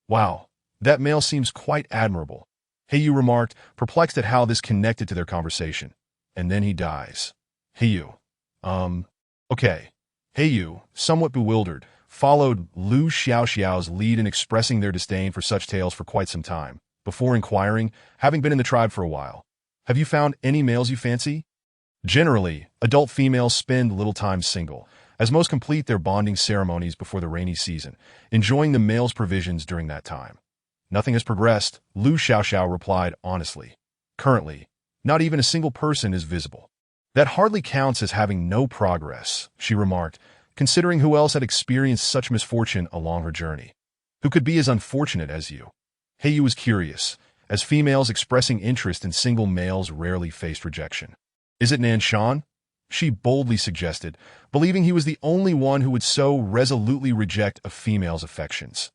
Wow, that male seems quite admirable, Heiyu remarked, perplexed at how this connected to their conversation. And then he dies. Heiyu. Okay. Heiyu, somewhat bewildered, followed Lu Xiaoxiao's lead in expressing their disdain for such tales for quite some time, before inquiring, having been in the tribe for a while, "Have you found any males you fancy?" Generally, adult females spend little time single, as most complete their bonding ceremonies before the rainy season, enjoying the male's provisions during that time. "Nothing has progressed," Lu Xiaoxiao replied honestly. "Currently, not even a single person is visible." "That hardly counts as having no progress," she remarked, considering who else had experienced such misfortune along her journey. "Who could be as unfortunate as you?" Heiyu was curious, as females expressing interest in single males rarely faced rejection. "Is it Nanshan?" she boldly suggested, believing he was the only one who would so resolutely reject a female's affections.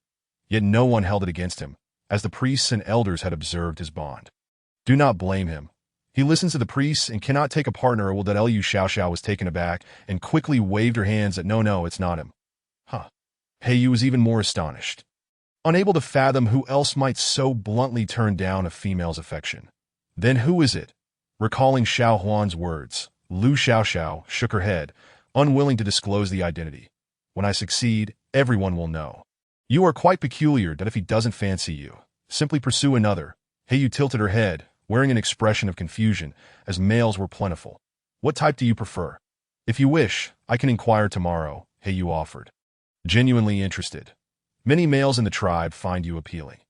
Yet no one held it against him, as the priests and elders had observed his bond. Do not blame him. He listens to the priests and cannot take a partner. Will that Lu Xiaoxiao was taken aback and quickly waved her hands that no, it's not him. Huh. Heiyu was even more astonished, unable to fathom who else might so bluntly turn down a female's affection. "Then who is it?" Recalling Xiao Huan's words, Lu Xiaoxiao shook her head, unwilling to disclose the identity. "When I succeed, everyone will know. You are quite peculiar that if he doesn't fancy you, simply pursue another." Heiyu tilted her head, wearing an expression of confusion, as males were plentiful. "What type do you prefer?" "If you wish, I can inquire tomorrow," Heiyu offered, genuinely interested. "Many males in the tribe find you appealing."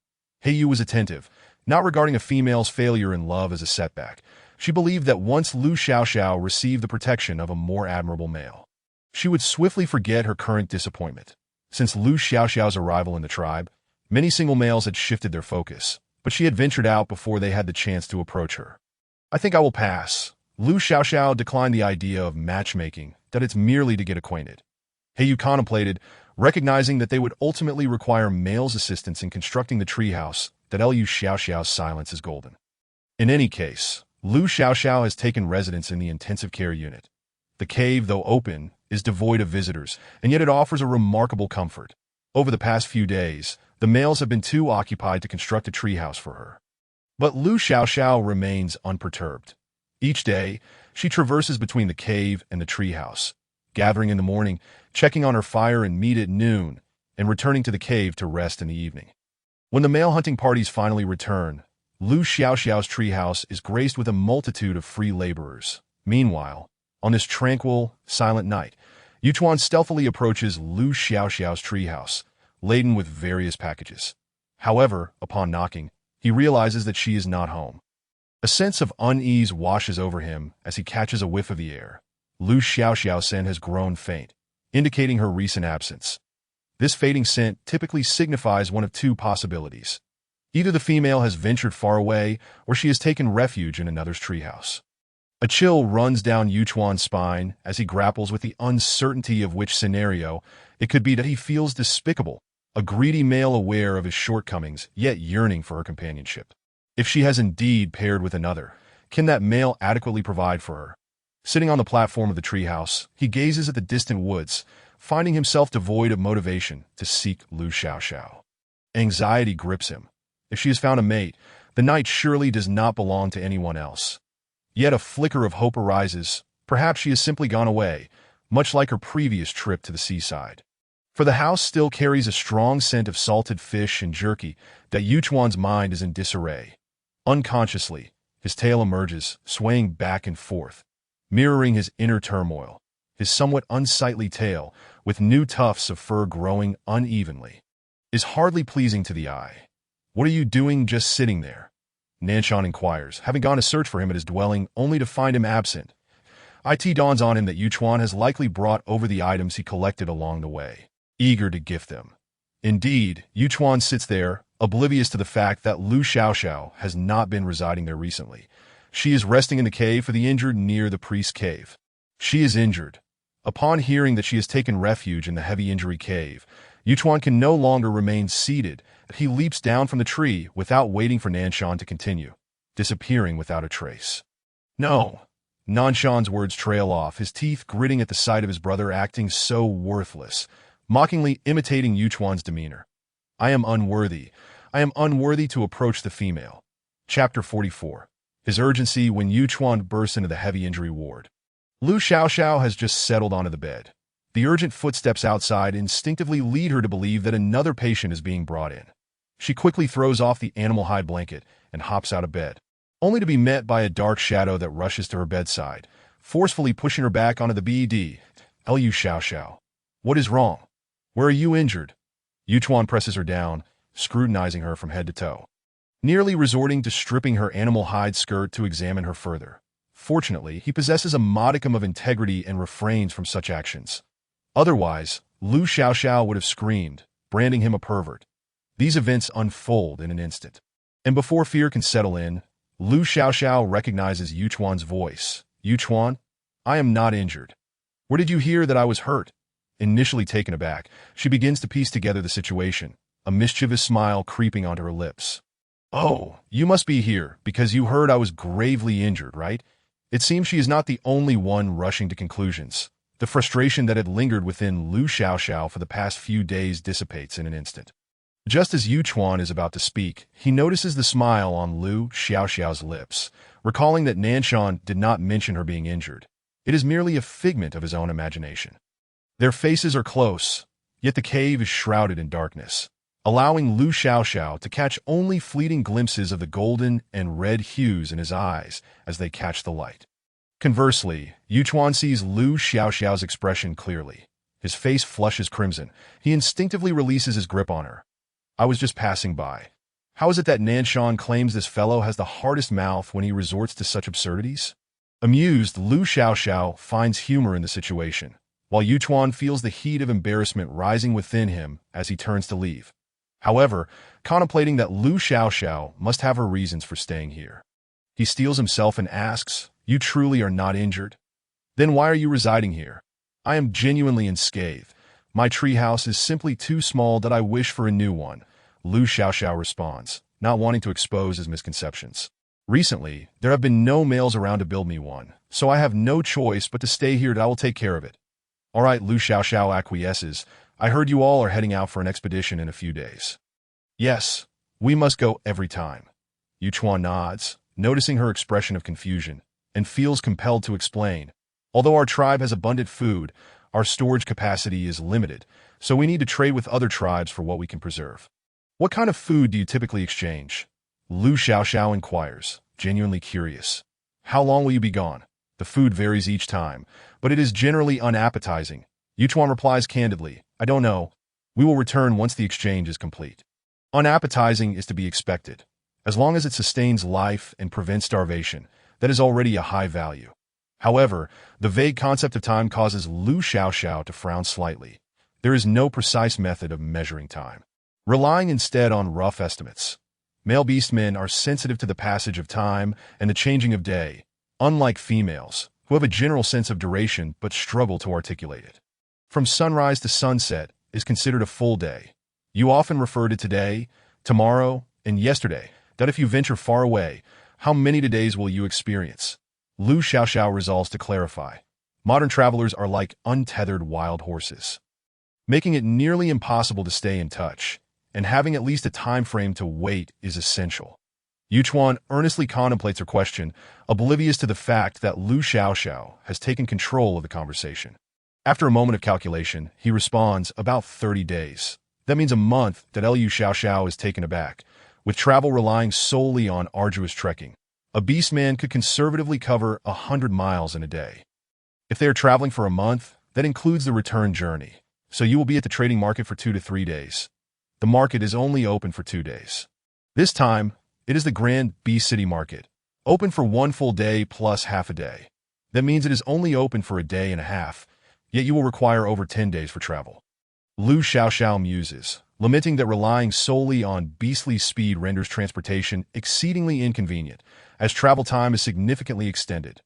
Heiyu was attentive, not regarding a female's failure in love as a setback. She believed that once Lu Xiaoxiao received the protection of a more admirable male, she would swiftly forget her current disappointment. Since Lu Xiaoxiao's arrival in the tribe, many single males had shifted their focus, but she had ventured out before they had the chance to approach her. "I think I will pass." Lu Xiaoxiao declined the idea of matchmaking, that it's merely to get acquainted. Heiyu contemplated, recognizing that they would ultimately require males' assistance in constructing the treehouse, that Lu Xiaoxiao's silence is golden. In any case, Lu Xiaoxiao has taken residence in the intensive care unit. The cave, though open, is devoid of visitors, and yet it offers a remarkable comfort. Over the past few days, the males have been too occupied to construct a treehouse for her. But Lu Xiaoxiao remains unperturbed. Each day, she traverses between the cave and the treehouse, gathering in the morning, checking on her fire and meat at noon, and returning to the cave to rest in the evening. When the male hunting parties finally return, Lu Xiaoxiao's treehouse is graced with a multitude of free laborers. Meanwhile, on this tranquil, silent night, Yuchuan stealthily approaches Lu Xiaoxiao's treehouse, laden with various packages. However, upon knocking, he realizes that she is not home. A sense of unease washes over him as he catches a whiff of the air. Lu Xiaoxiao's scent has grown faint, indicating her recent absence. This fading scent typically signifies one of two possibilities. Either the female has ventured far away, or she has taken refuge in another's treehouse. A chill runs down Yuchuan's spine as he grapples with the uncertainty of which scenario. It could be that he feels despicable, a greedy male aware of his shortcomings, yet yearning for her companionship. If she has indeed paired with another, can that male adequately provide for her? Sitting on the platform of the treehouse, he gazes at the distant woods, finding himself devoid of motivation to seek Lu Xiaoxiao. Anxiety grips him. If she has found a mate, the night surely does not belong to anyone else. Yet a flicker of hope arises. Perhaps she has simply gone away, much like her previous trip to the seaside. For the house still carries a strong scent of salted fish and jerky that Yuchuan's mind is in disarray. Unconsciously, his tail emerges, swaying back and forth, mirroring his inner turmoil, his somewhat unsightly tail, with new tufts of fur growing unevenly, is hardly pleasing to the eye. "What are you doing just sitting there?" Nanshan inquires, having gone to search for him at his dwelling only to find him absent. It dawns on him that Yuchuan has likely brought over the items he collected along the way, eager to gift them. Indeed, Yuchuan sits there, oblivious to the fact that Lu Xiaoxiao has not been residing there recently. She is resting in the cave for the injured near the priest's cave. She is injured. Upon hearing that she has taken refuge in the heavy injury cave, Yuchuan can no longer remain seated. He leaps down from the tree without waiting for Nanshan to continue, disappearing without a trace. "No." Nanshan's words trail off, his teeth gritting at the sight of his brother acting so worthless, mockingly imitating Yuchuan's demeanor. I am unworthy to approach the female." Chapter 44. His urgency when Yuchuan bursts into the heavy injury ward. Lu Xiaoxiao has just settled onto the bed. The urgent footsteps outside instinctively lead her to believe that another patient is being brought in. She quickly throws off the animal hide blanket and hops out of bed, only to be met by a dark shadow that rushes to her bedside, forcefully pushing her back onto the bed. Liu Xiao. What is wrong? Where are you injured? Yuchuan presses her down, scrutinizing her from head to toe, nearly resorting to stripping her animal hide skirt to examine her further. Fortunately, he possesses a modicum of integrity and refrains from such actions. Otherwise, Liu Xiao would have screamed, branding him a pervert. These events unfold in an instant. And before fear can settle in, Liu Xiao recognizes Yuchuan's voice. Yuchuan, I am not injured. Where did you hear that I was hurt? Initially taken aback, she begins to piece together the situation, a mischievous smile creeping onto her lips. Oh, you must be here because you heard I was gravely injured, right? It seems she is not the only one rushing to conclusions. The frustration that had lingered within Liu Xiao for the past few days dissipates in an instant. Just as Yuchuan is about to speak, he notices the smile on Liu Xiao's lips, recalling that Nanshan did not mention her being injured. It is merely a figment of his own imagination. Their faces are close, yet the cave is shrouded in darkness, allowing Liu Xiao to catch only fleeting glimpses of the golden and red hues in his eyes as they catch the light. Conversely, Yuchuan sees Liu Xiao's expression clearly. His face flushes crimson. He instinctively releases his grip on her. I was just passing by. How is it that Nanshan claims this fellow has the hardest mouth when he resorts to such absurdities? Amused, Liu Xiao finds humor in the situation, while Yuchuan feels the heat of embarrassment rising within him as he turns to leave. However, contemplating that Liu Xiao must have her reasons for staying here, he steels himself and asks, You truly are not injured? Then why are you residing here? I am genuinely unscathed. My treehouse is simply too small that I wish for a new one, Liu Xiao responds, not wanting to expose his misconceptions. Recently, there have been no males around to build me one, so I have no choice but to stay here and I will take care of it. All right, Liu Xiao acquiesces. I heard you all are heading out for an expedition in a few days. Yes, we must go every time. Yuchuan nods, noticing her expression of confusion, and feels compelled to explain. Although our tribe has abundant food, our storage capacity is limited, so we need to trade with other tribes for what we can preserve. What kind of food do you typically exchange? Liu Xiao inquires, genuinely curious. How long will you be gone? The food varies each time, but it is generally unappetizing. Yuchuan replies candidly, I don't know. We will return once the exchange is complete. Unappetizing is to be expected. As long as it sustains life and prevents starvation, that is already a high value. However, the vague concept of time causes Liu Xiao to frown slightly. There is no precise method of measuring time, relying instead on rough estimates. Male beastmen are sensitive to the passage of time and the changing of day, unlike females, who have a general sense of duration but struggle to articulate it. From sunrise to sunset is considered a full day. You often refer to today, tomorrow, and yesterday, that if you venture far away, how many days will you experience? Liu Xiao resolves to clarify. Modern travelers are like untethered wild horses, making it nearly impossible to stay in touch, and having at least a time frame to wait is essential. Yuchuan earnestly contemplates her question, oblivious to the fact that Liu Xiao has taken control of the conversation. After a moment of calculation, he responds, about 30 days. That means a month that Liu Xiao is taken aback, with travel relying solely on arduous trekking. A beastman could conservatively cover 100 miles in a day. If they are traveling for a month, that includes the return journey, so you will be at the trading market for 2 to 3 days. The market is only open for 2 days. This time, it is the Grand Beast City Market, open for 1 full day plus half a day. That means it is only open for a day and a half, yet you will require over 10 days for travel. Liu Xiao muses, lamenting that relying solely on beastly speed renders transportation exceedingly inconvenient, as travel time is significantly extended.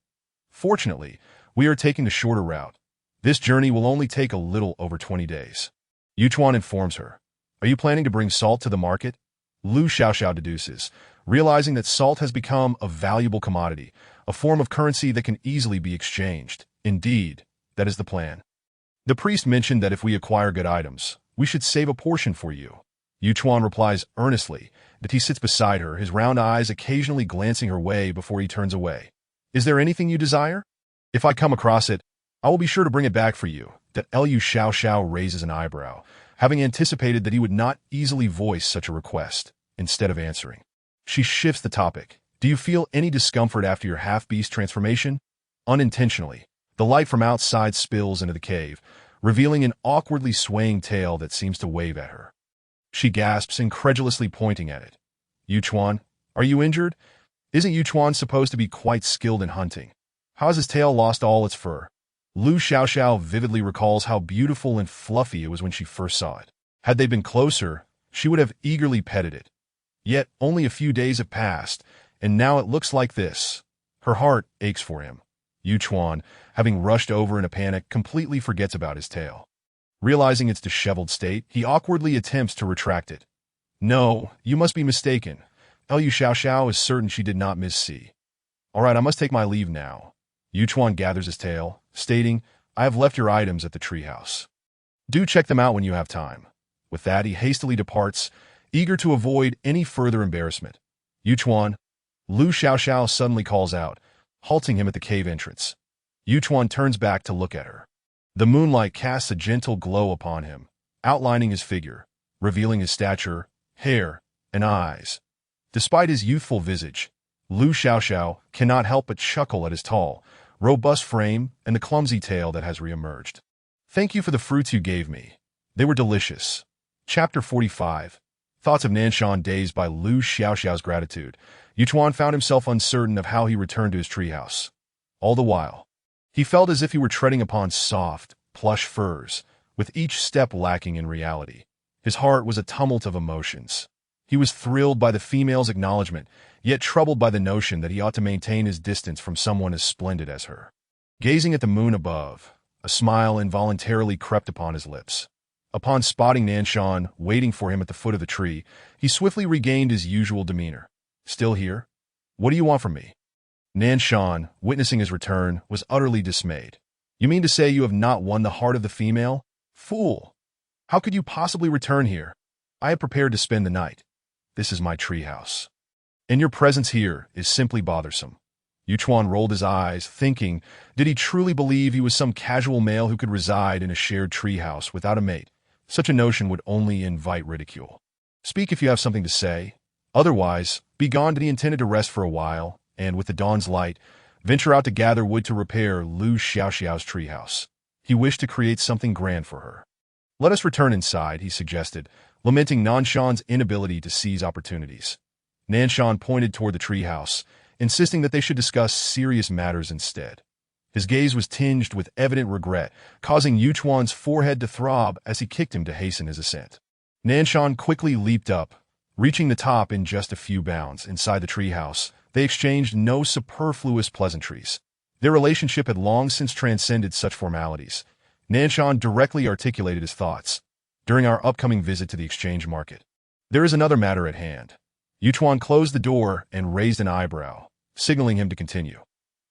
Fortunately, we are taking the shorter route. This journey will only take a little over 20 days. Yuchuan informs her. Are you planning to bring salt to the market? Liu Xiao deduces, realizing that salt has become a valuable commodity, a form of currency that can easily be exchanged. Indeed, that is the plan. The priest mentioned that if we acquire good items, we should save a portion for you. Yuchuan replies earnestly that he sits beside her, his round eyes occasionally glancing her way before he turns away. Is there anything you desire? If I come across it, I will be sure to bring it back for you, that Lu Xiao raises an eyebrow, having anticipated that he would not easily voice such a request, instead of answering. She shifts the topic. Do you feel any discomfort after your half-beast transformation? Unintentionally, the light from outside spills into the cave, revealing an awkwardly swaying tail that seems to wave at her. She gasps, incredulously pointing at it. Yuchuan, are you injured? Isn't Yuchuan supposed to be quite skilled in hunting? How has his tail lost all its fur? Lu Xiaoxiao vividly recalls how beautiful and fluffy it was when she first saw it. Had they been closer, she would have eagerly petted it. Yet only a few days have passed, and now it looks like this. Her heart aches for him. Yuchuan, having rushed over in a panic, completely forgets about his tail. Realizing its disheveled state, he awkwardly attempts to retract it. No, you must be mistaken. Lu Xiaoxiao is certain she did not miss-see. All right, I must take my leave now. Yuchuan gathers his tail, stating, I have left your items at the treehouse. Do check them out when you have time. With that, he hastily departs, eager to avoid any further embarrassment. Yuchuan, Lu Xiaoxiao suddenly calls out, halting him at the cave entrance. Yuchuan turns back to look at her. The moonlight casts a gentle glow upon him, outlining his figure, revealing his stature, hair, and eyes. Despite his youthful visage, Lu Xiaoxiao cannot help but chuckle at his tall, robust frame and the clumsy tail that has reemerged. Thank you for the fruits you gave me. They were delicious. Chapter 45. Thoughts of Nanshan dazed by Lu Xiaoxiao's gratitude. Yuchuan found himself uncertain of how he returned to his treehouse. All the while, he felt as if he were treading upon soft, plush furs, with each step lacking in reality. His heart was a tumult of emotions. He was thrilled by the female's acknowledgement, yet troubled by the notion that he ought to maintain his distance from someone as splendid as her. Gazing at the moon above, a smile involuntarily crept upon his lips. Upon spotting Nanshan waiting for him at the foot of the tree, he swiftly regained his usual demeanor. Still here? What do you want from me? Nanshan, witnessing his return, was utterly dismayed. You mean to say you have not won the heart of the female? Fool! How could you possibly return here? I have prepared to spend the night. This is my treehouse. And your presence here is simply bothersome. Yuchuan rolled his eyes, thinking, did he truly believe he was some casual male who could reside in a shared treehouse without a mate? Such a notion would only invite ridicule. Speak if you have something to say. Otherwise, be gone. He intended to rest for a while, and with the dawn's light, venture out to gather wood to repair Lu Xiaoxiao's treehouse. He wished to create something grand for her. Let us return inside, he suggested, lamenting Nanshan's inability to seize opportunities. Nanshan pointed toward the treehouse, insisting that they should discuss serious matters instead. His gaze was tinged with evident regret, causing Yuchuan's forehead to throb as he kicked him to hasten his ascent. Nanshan quickly leaped up, reaching the top in just a few bounds. Inside the treehouse, they exchanged no superfluous pleasantries. Their relationship had long since transcended such formalities. Nanshan directly articulated his thoughts. During our upcoming visit to the exchange market, there is another matter at hand. Yuchuan closed the door and raised an eyebrow, signaling him to continue.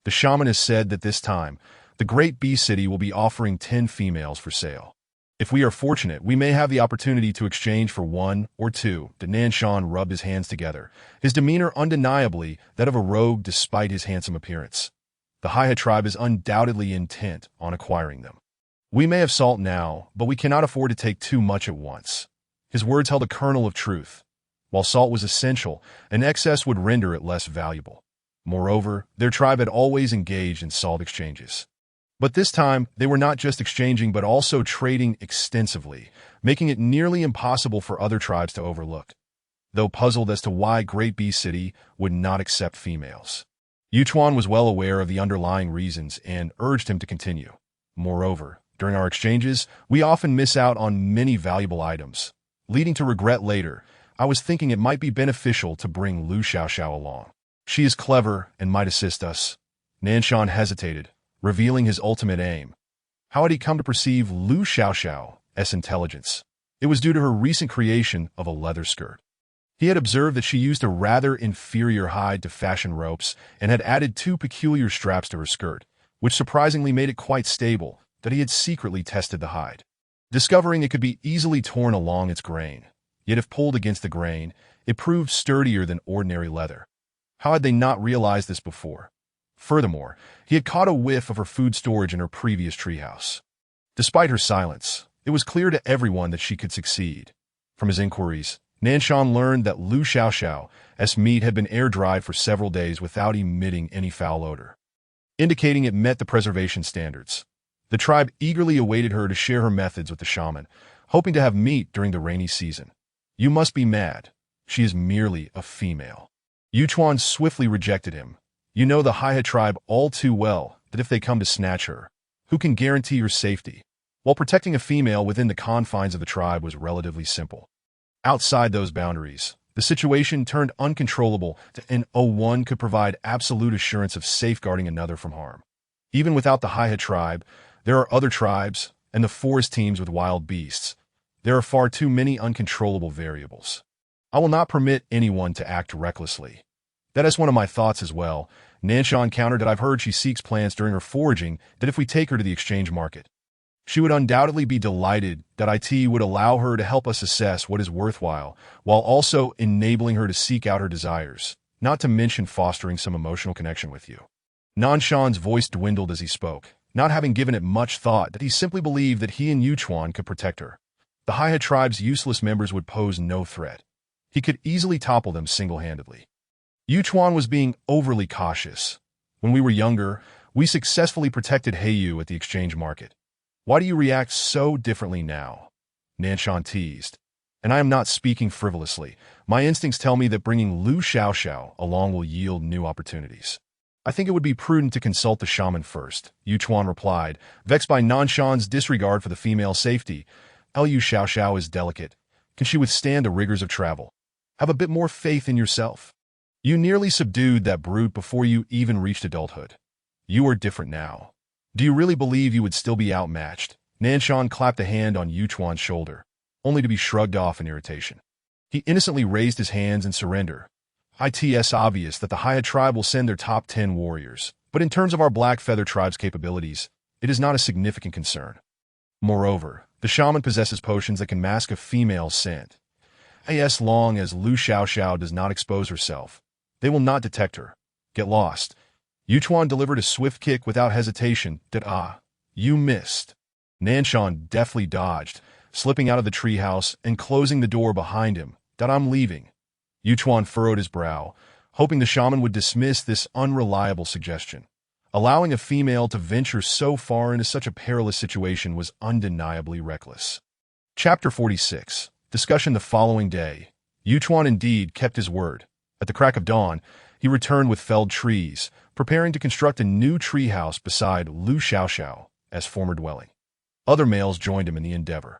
The shaman has said that this time, the great bee city will be offering 10 females for sale. If we are fortunate, we may have the opportunity to exchange for 1 or 2. Nanshan rubbed his hands together, his demeanor undeniably that of a rogue despite his handsome appearance. The Haiha tribe is undoubtedly intent on acquiring them. We may have salt now, but we cannot afford to take too much at once. His words held a kernel of truth. While salt was essential, an excess would render it less valuable. Moreover, their tribe had always engaged in salt exchanges. But this time, they were not just exchanging but also trading extensively, making it nearly impossible for other tribes to overlook. Though puzzled as to why Great Bee City would not accept females, Yuchuan was well aware of the underlying reasons and urged him to continue. Moreover, during our exchanges, we often miss out on many valuable items, leading to regret later. I was thinking it might be beneficial to bring Lu Xiaoxiao along. She is clever and might assist us. Nanshan hesitated, revealing his ultimate aim. How had he come to perceive Lu Xiaoxiao's intelligence? It was due to her recent creation of a leather skirt. He had observed that she used a rather inferior hide to fashion ropes and had added 2 peculiar straps to her skirt, which surprisingly made it quite stable. That he had secretly tested the hide, discovering it could be easily torn along its grain. Yet if pulled against the grain, it proved sturdier than ordinary leather. How had they not realized this before? Furthermore, he had caught a whiff of her food storage in her previous treehouse. Despite her silence, it was clear to everyone that she could succeed. From his inquiries, Nanshan learned that Lu Xiaoxiao's meat had been air-dried for several days without emitting any foul odor, indicating it met the preservation standards. The tribe eagerly awaited her to share her methods with the shaman, hoping to have meat during the rainy season. You must be mad. She is merely a female. Yuchuan swiftly rejected him. You know the Haihe tribe all too well that if they come to snatch her, who can guarantee your safety? While protecting a female within the confines of the tribe was relatively simple. Outside those boundaries, the situation turned uncontrollable and one could provide absolute assurance of safeguarding another from harm. Even without the Haihe tribe, there are other tribes and the forest teams with wild beasts. There are far too many uncontrollable variables. I will not permit anyone to act recklessly. That is one of my thoughts as well. Nanshan countered that I've heard she seeks plants during her foraging that if we take her to the exchange market, she would undoubtedly be delighted that it would allow her to help us assess what is worthwhile, while also enabling her to seek out her desires, not to mention fostering some emotional connection with you. Nanshan's voice dwindled as he spoke, not having given it much thought that he simply believed that he and Yuchuan could protect her. The Haihe tribe's useless members would pose no threat. He could easily topple them single-handedly. Yuchuan was being overly cautious. When we were younger, we successfully protected Heiyu at the exchange market. Why do you react so differently now? Nanshan teased. And I am not speaking frivolously. My instincts tell me that bringing Lu Xiaoxiao along will yield new opportunities. I think it would be prudent to consult the shaman first, Yuchuan replied, vexed by Nanshan's disregard for the female safety. Lu Xiaoxiao is delicate. Can she withstand the rigors of travel? Have a bit more faith in yourself. You nearly subdued that brute before you even reached adulthood. You are different now. Do you really believe you would still be outmatched? Nanshan clapped a hand on Yuchuan's shoulder, only to be shrugged off in irritation. He innocently raised his hands in surrender. It's obvious that the Haihe tribe will send their top 10 warriors, but in terms of our Black Feather tribe's capabilities, it is not a significant concern. Moreover, the shaman possesses potions that can mask a female's scent. As long as Lu Xiaoxiao does not expose herself, they will not detect her. Get lost. Yuchuan delivered a swift kick without hesitation. You missed. Nanshan deftly dodged, slipping out of the treehouse and closing the door behind him. I'm leaving. Yuchuan furrowed his brow, hoping the shaman would dismiss this unreliable suggestion. Allowing a female to venture so far into such a perilous situation was undeniably reckless. Chapter 46. Discussion the following day. Yuchuan indeed kept his word. At the crack of dawn, he returned with felled trees, preparing to construct a new treehouse beside Lu Xiaoxiao's former dwelling. Other males joined him in the endeavor.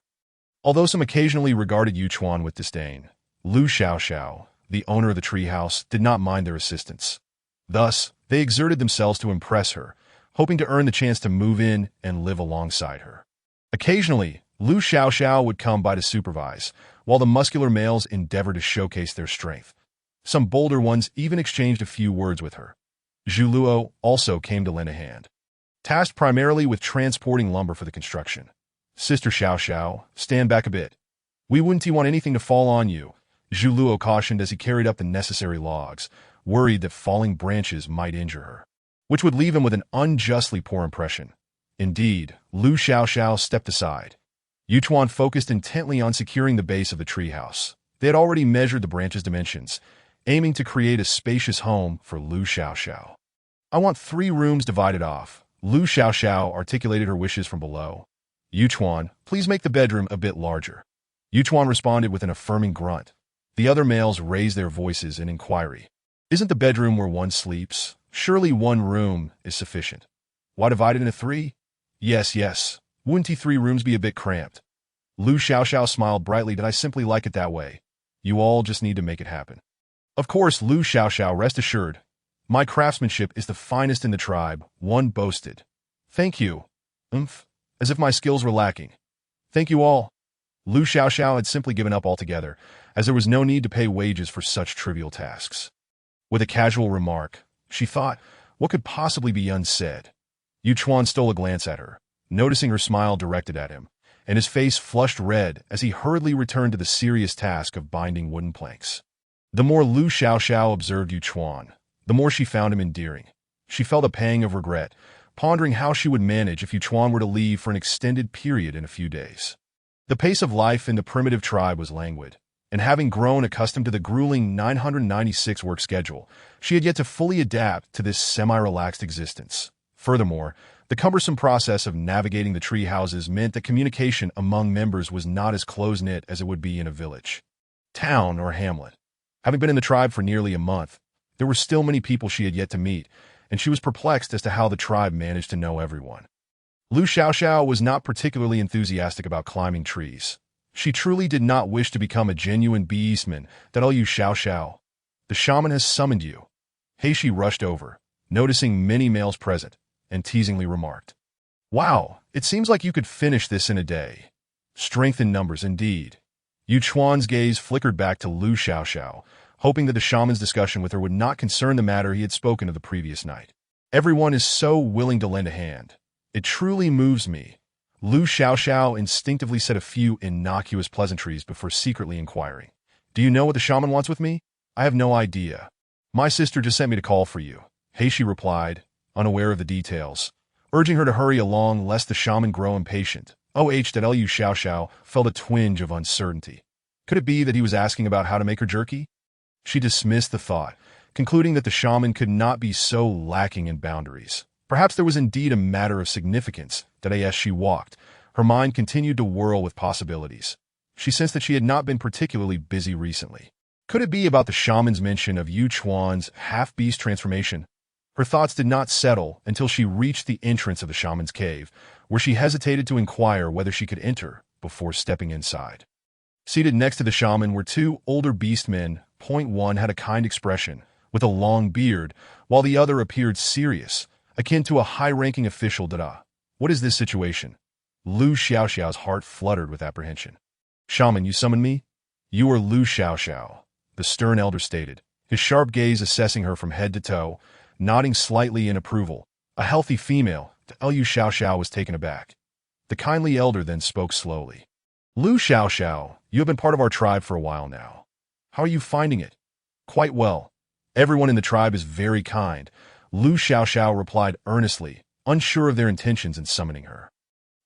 Although some occasionally regarded Yuchuan with disdain, Lu Xiaoxiao, the owner of the treehouse, did not mind their assistance. Thus, they exerted themselves to impress her, hoping to earn the chance to move in and live alongside her. Occasionally, Lu Xiaoxiao would come by to supervise, while the muscular males endeavored to showcase their strength. Some bolder ones even exchanged a few words with her. Zhuluo also came to lend a hand, tasked primarily with transporting lumber for the construction. Sister Xiaoxiao, stand back a bit. We wouldn't want anything to fall on you, Zhuluo cautioned as he carried up the necessary logs, worried that falling branches might injure her, which would leave him with an unjustly poor impression. Indeed, Lu Xiaoxiao stepped aside. Yuchuan focused intently on securing the base of the treehouse. They had already measured the branch's dimensions, aiming to create a spacious home for Lu Xiaoxiao. I want 3 rooms divided off. Lu Xiaoxiao articulated her wishes from below. Yuchuan, please make the bedroom a bit larger. Yuchuan responded with an affirming grunt. The other males raised their voices in inquiry. Isn't the bedroom where one sleeps? Surely 1 room is sufficient. Why divide it into 3? Yes. Wouldn't 3 rooms be a bit cramped? Lu Xiaoxiao smiled brightly. Did I simply like it that way? You all just need to make it happen. Of course, Lu Xiaoxiao, rest assured. My craftsmanship is the finest in the tribe, one boasted. Thank you. As if my skills were lacking. Thank you all. Lu Xiaoxiao had simply given up altogether, as there was no need to pay wages for such trivial tasks. With a casual remark, she thought, what could possibly be unsaid? Yuchuan stole a glance at her, noticing her smile directed at him, and his face flushed red as he hurriedly returned to the serious task of binding wooden planks. The more Lu Xiaoxiao observed Yuchuan, the more she found him endearing. She felt a pang of regret, pondering how she would manage if Yuchuan were to leave for an extended period in a few days. The pace of life in the primitive tribe was languid, and having grown accustomed to the grueling 996 work schedule, she had yet to fully adapt to this semi-relaxed existence. Furthermore, the cumbersome process of navigating the tree houses meant that communication among members was not as close-knit as it would be in a village, town, or hamlet. Having been in the tribe for nearly a month, there were still many people she had yet to meet, and she was perplexed as to how the tribe managed to know everyone. Lu Xiaoxiao was not particularly enthusiastic about climbing trees. She truly did not wish to become a genuine beastman. That Lu Xiaoxiao, the shaman has summoned you. Heishi rushed over, noticing many males present, and teasingly remarked, "Wow, it seems like you could finish this in a day. Strength in numbers, indeed." Yuchuan's gaze flickered back to Lu Xiaoxiao, hoping that the shaman's discussion with her would not concern the matter he had spoken of the previous night. "Everyone is so willing to lend a hand. It truly moves me." Lu Xiaoxiao instinctively said a few innocuous pleasantries before secretly inquiring, "Do you know what the shaman wants with me?" "I have no idea. My sister just sent me to call for you," Heishi replied, unaware of the details, urging her to hurry along lest the shaman grow impatient. Lu Xiaoxiao felt a twinge of uncertainty. Could it be that he was asking about how to make her jerky? She dismissed the thought, concluding that the shaman could not be so lacking in boundaries. Perhaps there was indeed a matter of significance that as she walked, her mind continued to whirl with possibilities. She sensed that she had not been particularly busy recently. Could it be about the shaman's mention of Yuchuan's half-beast transformation? Her thoughts did not settle until she reached the entrance of the shaman's cave, where she hesitated to inquire whether she could enter before stepping inside. Seated next to the shaman were two older beastmen. One had a kind expression, with a long beard, while the other appeared serious, akin to a high-ranking official. What is this situation? Lu Xiaoxiao's heart fluttered with apprehension. "Shaman, you summoned me?" "You are Lu Xiaoxiao," the stern elder stated, his sharp gaze assessing her from head to toe, nodding slightly in approval. A healthy female. Lu Xiaoxiao was taken aback. The kindly elder then spoke slowly. "Lu Xiaoxiao, you have been part of our tribe for a while now. How are you finding it?" "Quite well. Everyone in the tribe is very kind," Lu Xiaoxiao replied earnestly, unsure of their intentions in summoning her.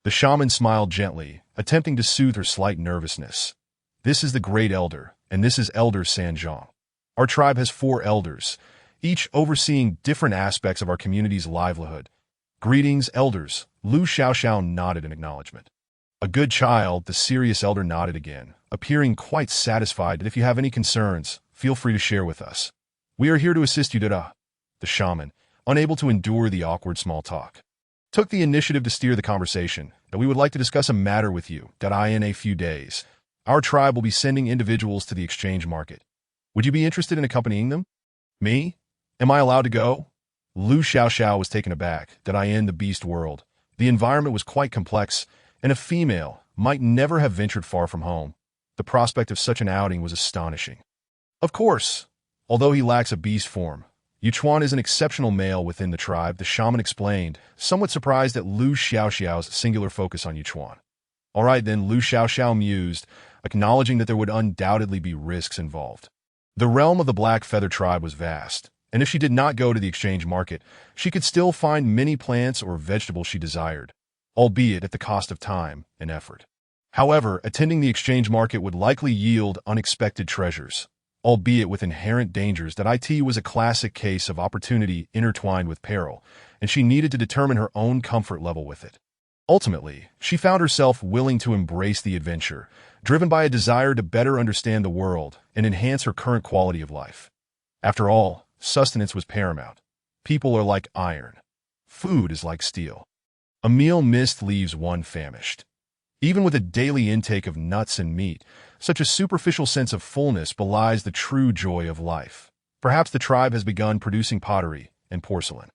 The shaman smiled gently, attempting to soothe her slight nervousness. "This is the great elder, and this is Elder Sanjiang. Our tribe has 4 elders, each overseeing different aspects of our community's livelihood. Greetings, elders." Lu Xiaoxiao nodded in acknowledgement. "A good child," the serious elder nodded again, appearing quite satisfied that if you have any concerns, feel free to share with us. "We are here to assist you." The shaman, unable to endure the awkward small talk, took the initiative to steer the conversation. "That we would like to discuss a matter with you. In a few days, our tribe will be sending individuals to the exchange market. Would you be interested in accompanying them?" "Me? Am I allowed to go?" Lu Xiaoxiao was taken aback. In the beast world, the environment was quite complex, and a female might never have ventured far from home. The prospect of such an outing was astonishing. "Of course. Although he lacks a beast form, Yuchuan is an exceptional male within the tribe," the shaman explained, somewhat surprised at Lu Xiaoxiao's singular focus on Yuchuan. "All right then," Lu Xiaoxiao mused, acknowledging that there would undoubtedly be risks involved. The realm of the Black Feather tribe was vast, and if she did not go to the exchange market, she could still find many plants or vegetables she desired, albeit at the cost of time and effort. However, attending the exchange market would likely yield unexpected treasures, albeit with inherent dangers. It was a classic case of opportunity intertwined with peril, and she needed to determine her own comfort level with it. Ultimately, she found herself willing to embrace the adventure, driven by a desire to better understand the world and enhance her current quality of life. After all, sustenance was paramount. People are like iron. Food is like steel. A meal missed leaves one famished. Even with a daily intake of nuts and meat, such a superficial sense of fullness belies the true joy of life. Perhaps the tribe has begun producing pottery and porcelain.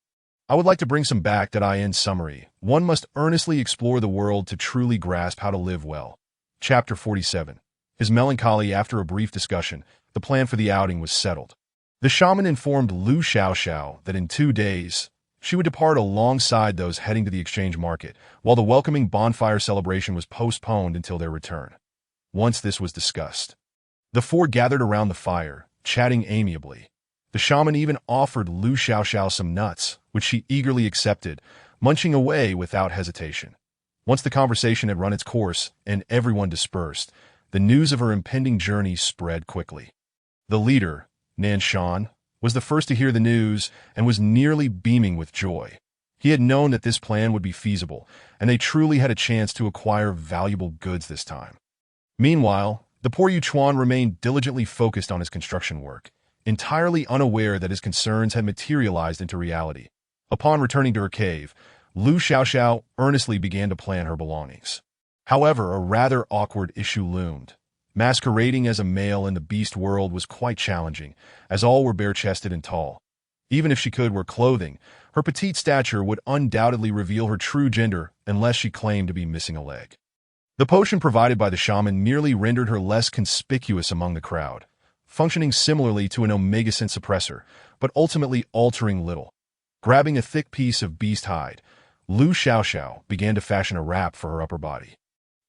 I would like to bring some back. In summary, one must earnestly explore the world to truly grasp how to live well. Chapter 47. His melancholy. After a brief discussion, the plan for the outing was settled. The shaman informed Lu Xiaoxiao that in 2 days, she would depart alongside those heading to the exchange market, while the welcoming bonfire celebration was postponed until their return. Once this was discussed, the 4 gathered around the fire, chatting amiably. The shaman even offered Lu Xiaoxiao some nuts, which she eagerly accepted, munching away without hesitation. Once the conversation had run its course and everyone dispersed, the news of her impending journey spread quickly. The leader, Nanshan, was the first to hear the news and was nearly beaming with joy. He had known that this plan would be feasible, and they truly had a chance to acquire valuable goods this time. Meanwhile, the poor Yuchuan remained diligently focused on his construction work, entirely unaware that his concerns had materialized into reality. Upon returning to her cave, Lu Xiaoxiao earnestly began to plan her belongings. However, a rather awkward issue loomed. Masquerading as a male in the beast world was quite challenging, as all were bare-chested and tall. Even if she could wear clothing, her petite stature would undoubtedly reveal her true gender unless she claimed to be missing a leg. The potion provided by the shaman merely rendered her less conspicuous among the crowd, functioning similarly to an omega-sin suppressor, but ultimately altering little. Grabbing a thick piece of beast hide, Lu Xiaoxiao began to fashion a wrap for her upper body.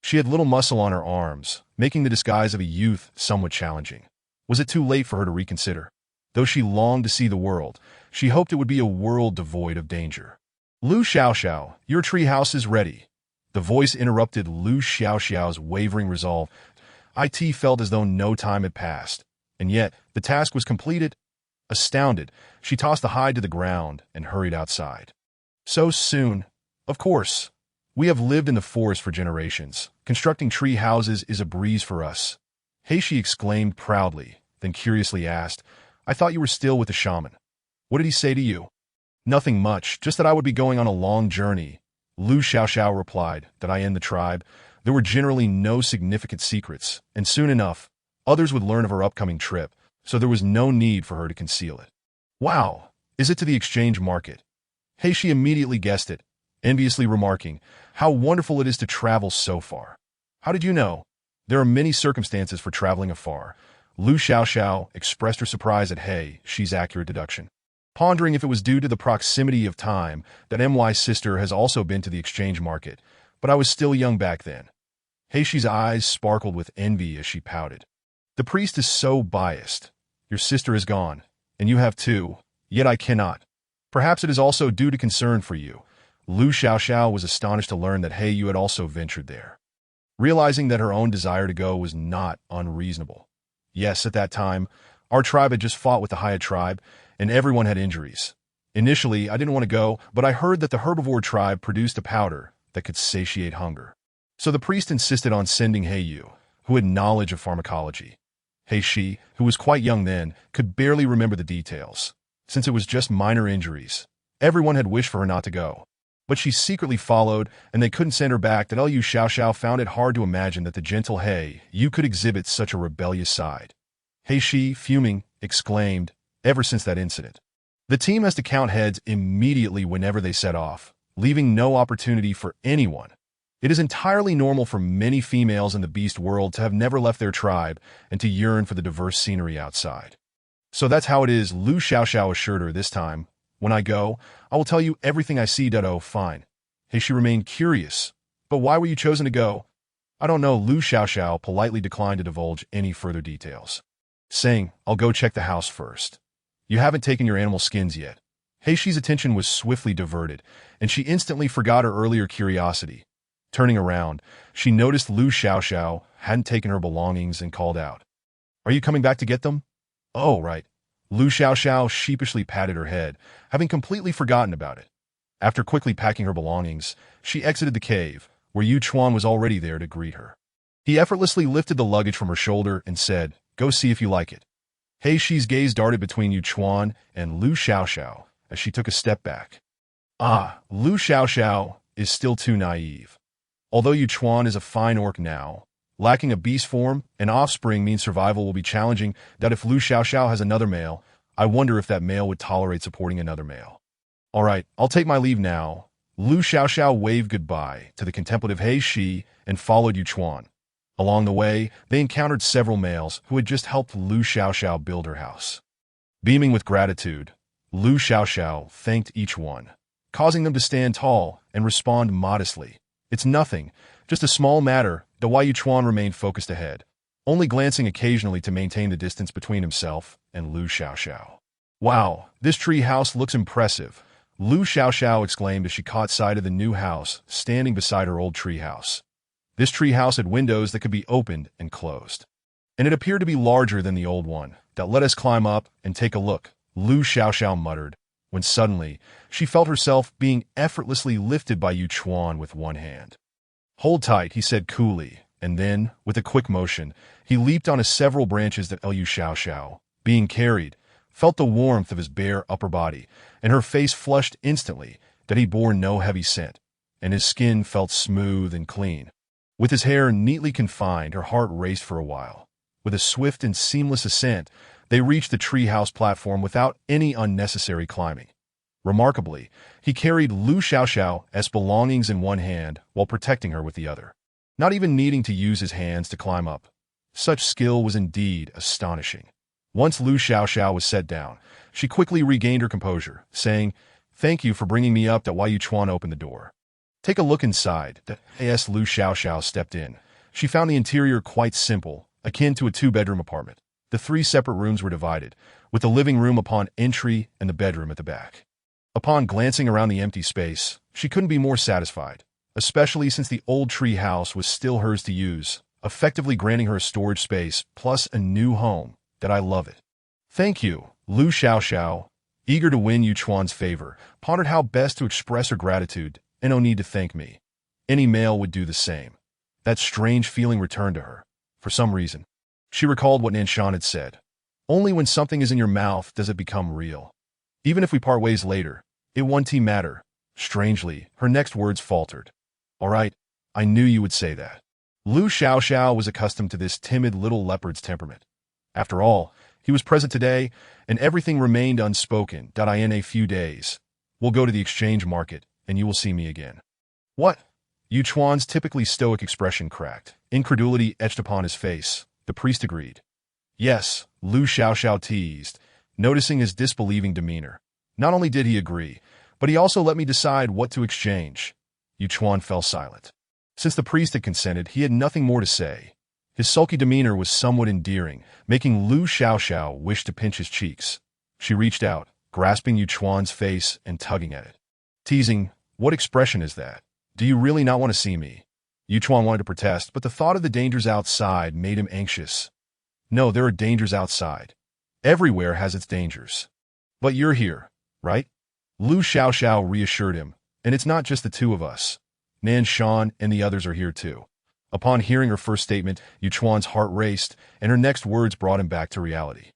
She had little muscle on her arms, making the disguise of a youth somewhat challenging. Was it too late for her to reconsider? Though she longed to see the world, she hoped it would be a world devoid of danger. Lu Xiaoxiao, your tree house is ready. The voice interrupted Lu Xiaoxiao's wavering resolve. It felt as though no time had passed, and yet the task was completed. Astounded, she tossed the hide to the ground and hurried outside. So soon? Of course. We have lived in the forest for generations. Constructing tree houses is a breeze for us. Heishi exclaimed proudly, then curiously asked, I thought you were still with the shaman. What did he say to you? Nothing much, just that I would be going on a long journey. Lu Xiaoxiao replied that I end the tribe. There were generally no significant secrets, and soon enough, others would learn of her upcoming trip, so there was no need for her to conceal it. Wow, is it to the exchange market? Heishi immediately guessed it, enviously remarking, how wonderful it is to travel so far. How did you know? There are many circumstances for traveling afar. Lu Xiaoxiao expressed her surprise at Hei's accurate deduction, pondering if it was due to the proximity of time that MY's sister has also been to the exchange market, but I was still young back then. Heishi's eyes sparkled with envy as she pouted. The priest is so biased. Your sister is gone, and you have too, yet I cannot. Perhaps it is also due to concern for you. Lu Xiaoxiao was astonished to learn that Yu had also ventured there. Realizing that her own desire to go was not unreasonable. Yes, at that time, our tribe had just fought with the Haya tribe, and everyone had injuries. Initially, I didn't want to go, but I heard that the herbivore tribe produced a powder that could satiate hunger. So the priest insisted on sending Yu, who had knowledge of pharmacology. Heishi, who was quite young then, could barely remember the details. Since it was just minor injuries, everyone had wished for her not to go. But she secretly followed, and they couldn't send her back. That Lu Xiaoxiao found it hard to imagine that the gentle Yu could exhibit such a rebellious side. Heishi, fuming, exclaimed, ever since that incident. The team has to count heads immediately whenever they set off, leaving no opportunity for anyone. It is entirely normal for many females in the beast world to have never left their tribe and to yearn for the diverse scenery outside. So that's how it is, Lu Xiaoxiao assured her this time. When I go, I will tell you everything I see. Oh, fine. Heishi remained curious. But why were you chosen to go? I don't know. Lu Xiaoxiao politely declined to divulge any further details, saying, I'll go check the house first. You haven't taken your animal skins yet. Heishi's attention was swiftly diverted, and she instantly forgot her earlier curiosity. Turning around, she noticed Lu Xiaoxiao hadn't taken her belongings and called out, Are you coming back to get them? Oh, right. Lu Xiaoxiao sheepishly patted her head, having completely forgotten about it. After quickly packing her belongings, she exited the cave, where Yu Chuan was already there to greet her. He effortlessly lifted the luggage from her shoulder and said, Go see if you like it. Heishi's gaze darted between Yu Chuan and Lu Xiaoxiao as she took a step back. Lu Xiaoxiao is still too naive. Although Yu Chuan is a fine orc now, lacking a beast form and offspring means survival will be challenging. That if Lu Xiaoxiao has another male, I wonder if that male would tolerate supporting another male. All right, I'll take my leave now. Lu Xiaoxiao waved goodbye to the contemplative Heishi and followed Yu Chuan. Along the way, they encountered several males who had just helped Lu Xiaoxiao build her house. Beaming with gratitude, Lu Xiaoxiao thanked each one, causing them to stand tall and respond modestly. It's nothing, just a small matter. Dawai Yu Chuan remained focused ahead, only glancing occasionally to maintain the distance between himself and Lu Xiaoxiao. Wow, this tree house looks impressive. Lu Xiaoxiao exclaimed as she caught sight of the new house standing beside her old tree house. This tree house had windows that could be opened and closed, and it appeared to be larger than the old one. "That let us climb up and take a look," Lu Xiaoxiao muttered, when suddenly she felt herself being effortlessly lifted by Yu Chuan with one hand. "Hold tight," he said coolly, and then, with a quick motion, he leaped onto several branches that Lu Xiaoxiao, being carried, felt the warmth of his bare upper body, and her face flushed instantly that he bore no heavy scent, and his skin felt smooth and clean. With his hair neatly confined, her heart raced for a while. With a swift and seamless ascent, they reached the treehouse platform without any unnecessary climbing. Remarkably, he carried Lu Xiaoxiao's belongings in one hand while protecting her with the other, not even needing to use his hands to climb up. Such skill was indeed astonishing. Once Lu Xiaoxiao was set down, she quickly regained her composure, saying, "Thank you for bringing me up." That Yu Chuan opened the door. "Take a look inside." As Lu Xiaoxiao stepped in, she found the interior quite simple, akin to a two-bedroom apartment. The three separate rooms were divided, with the living room upon entry and the bedroom at the back. Upon glancing around the empty space, she couldn't be more satisfied, especially since the old tree house was still hers to use, effectively granting her a storage space plus a new home. "That I love it." "Thank you." Lu Xiaoxiao, eager to win Yu Chuan's favor, pondered how best to express her gratitude. "And no need to thank me. Any male would do the same." That strange feeling returned to her. For some reason, she recalled what Nanshan had said. "Only when something is in your mouth does it become real. Even if we part ways later, it won't matter." Strangely, her next words faltered. "All right, I knew you would say that." Lu Xiaoxiao was accustomed to this timid little leopard's temperament. After all, he was present today, and everything remained unspoken. "In a few days, we'll go to the exchange market, and you will see me again." "What?" Yu Chuan's typically stoic expression cracked. Incredulity etched upon his face. The priest agreed. "Yes," Lu Xiaoxiao teased, noticing his disbelieving demeanor. "Not only did he agree, but he also let me decide what to exchange." Yu Chuan fell silent. Since the priest had consented, he had nothing more to say. His sulky demeanor was somewhat endearing, making Lu Xiaoxiao wish to pinch his cheeks. She reached out, grasping Yu Chuan's face and tugging at it. Teasing, "What expression is that? Do you really not want to see me?" Yu Chuan wanted to protest, but the thought of the dangers outside made him anxious. "No, there are dangers outside. Everywhere has its dangers. But you're here, right?" Lu Xiaoxiao reassured him, "And it's not just the two of us. Nanshan and the others are here too." Upon hearing her first statement, Yu Chuan's heart raced, and her next words brought him back to reality.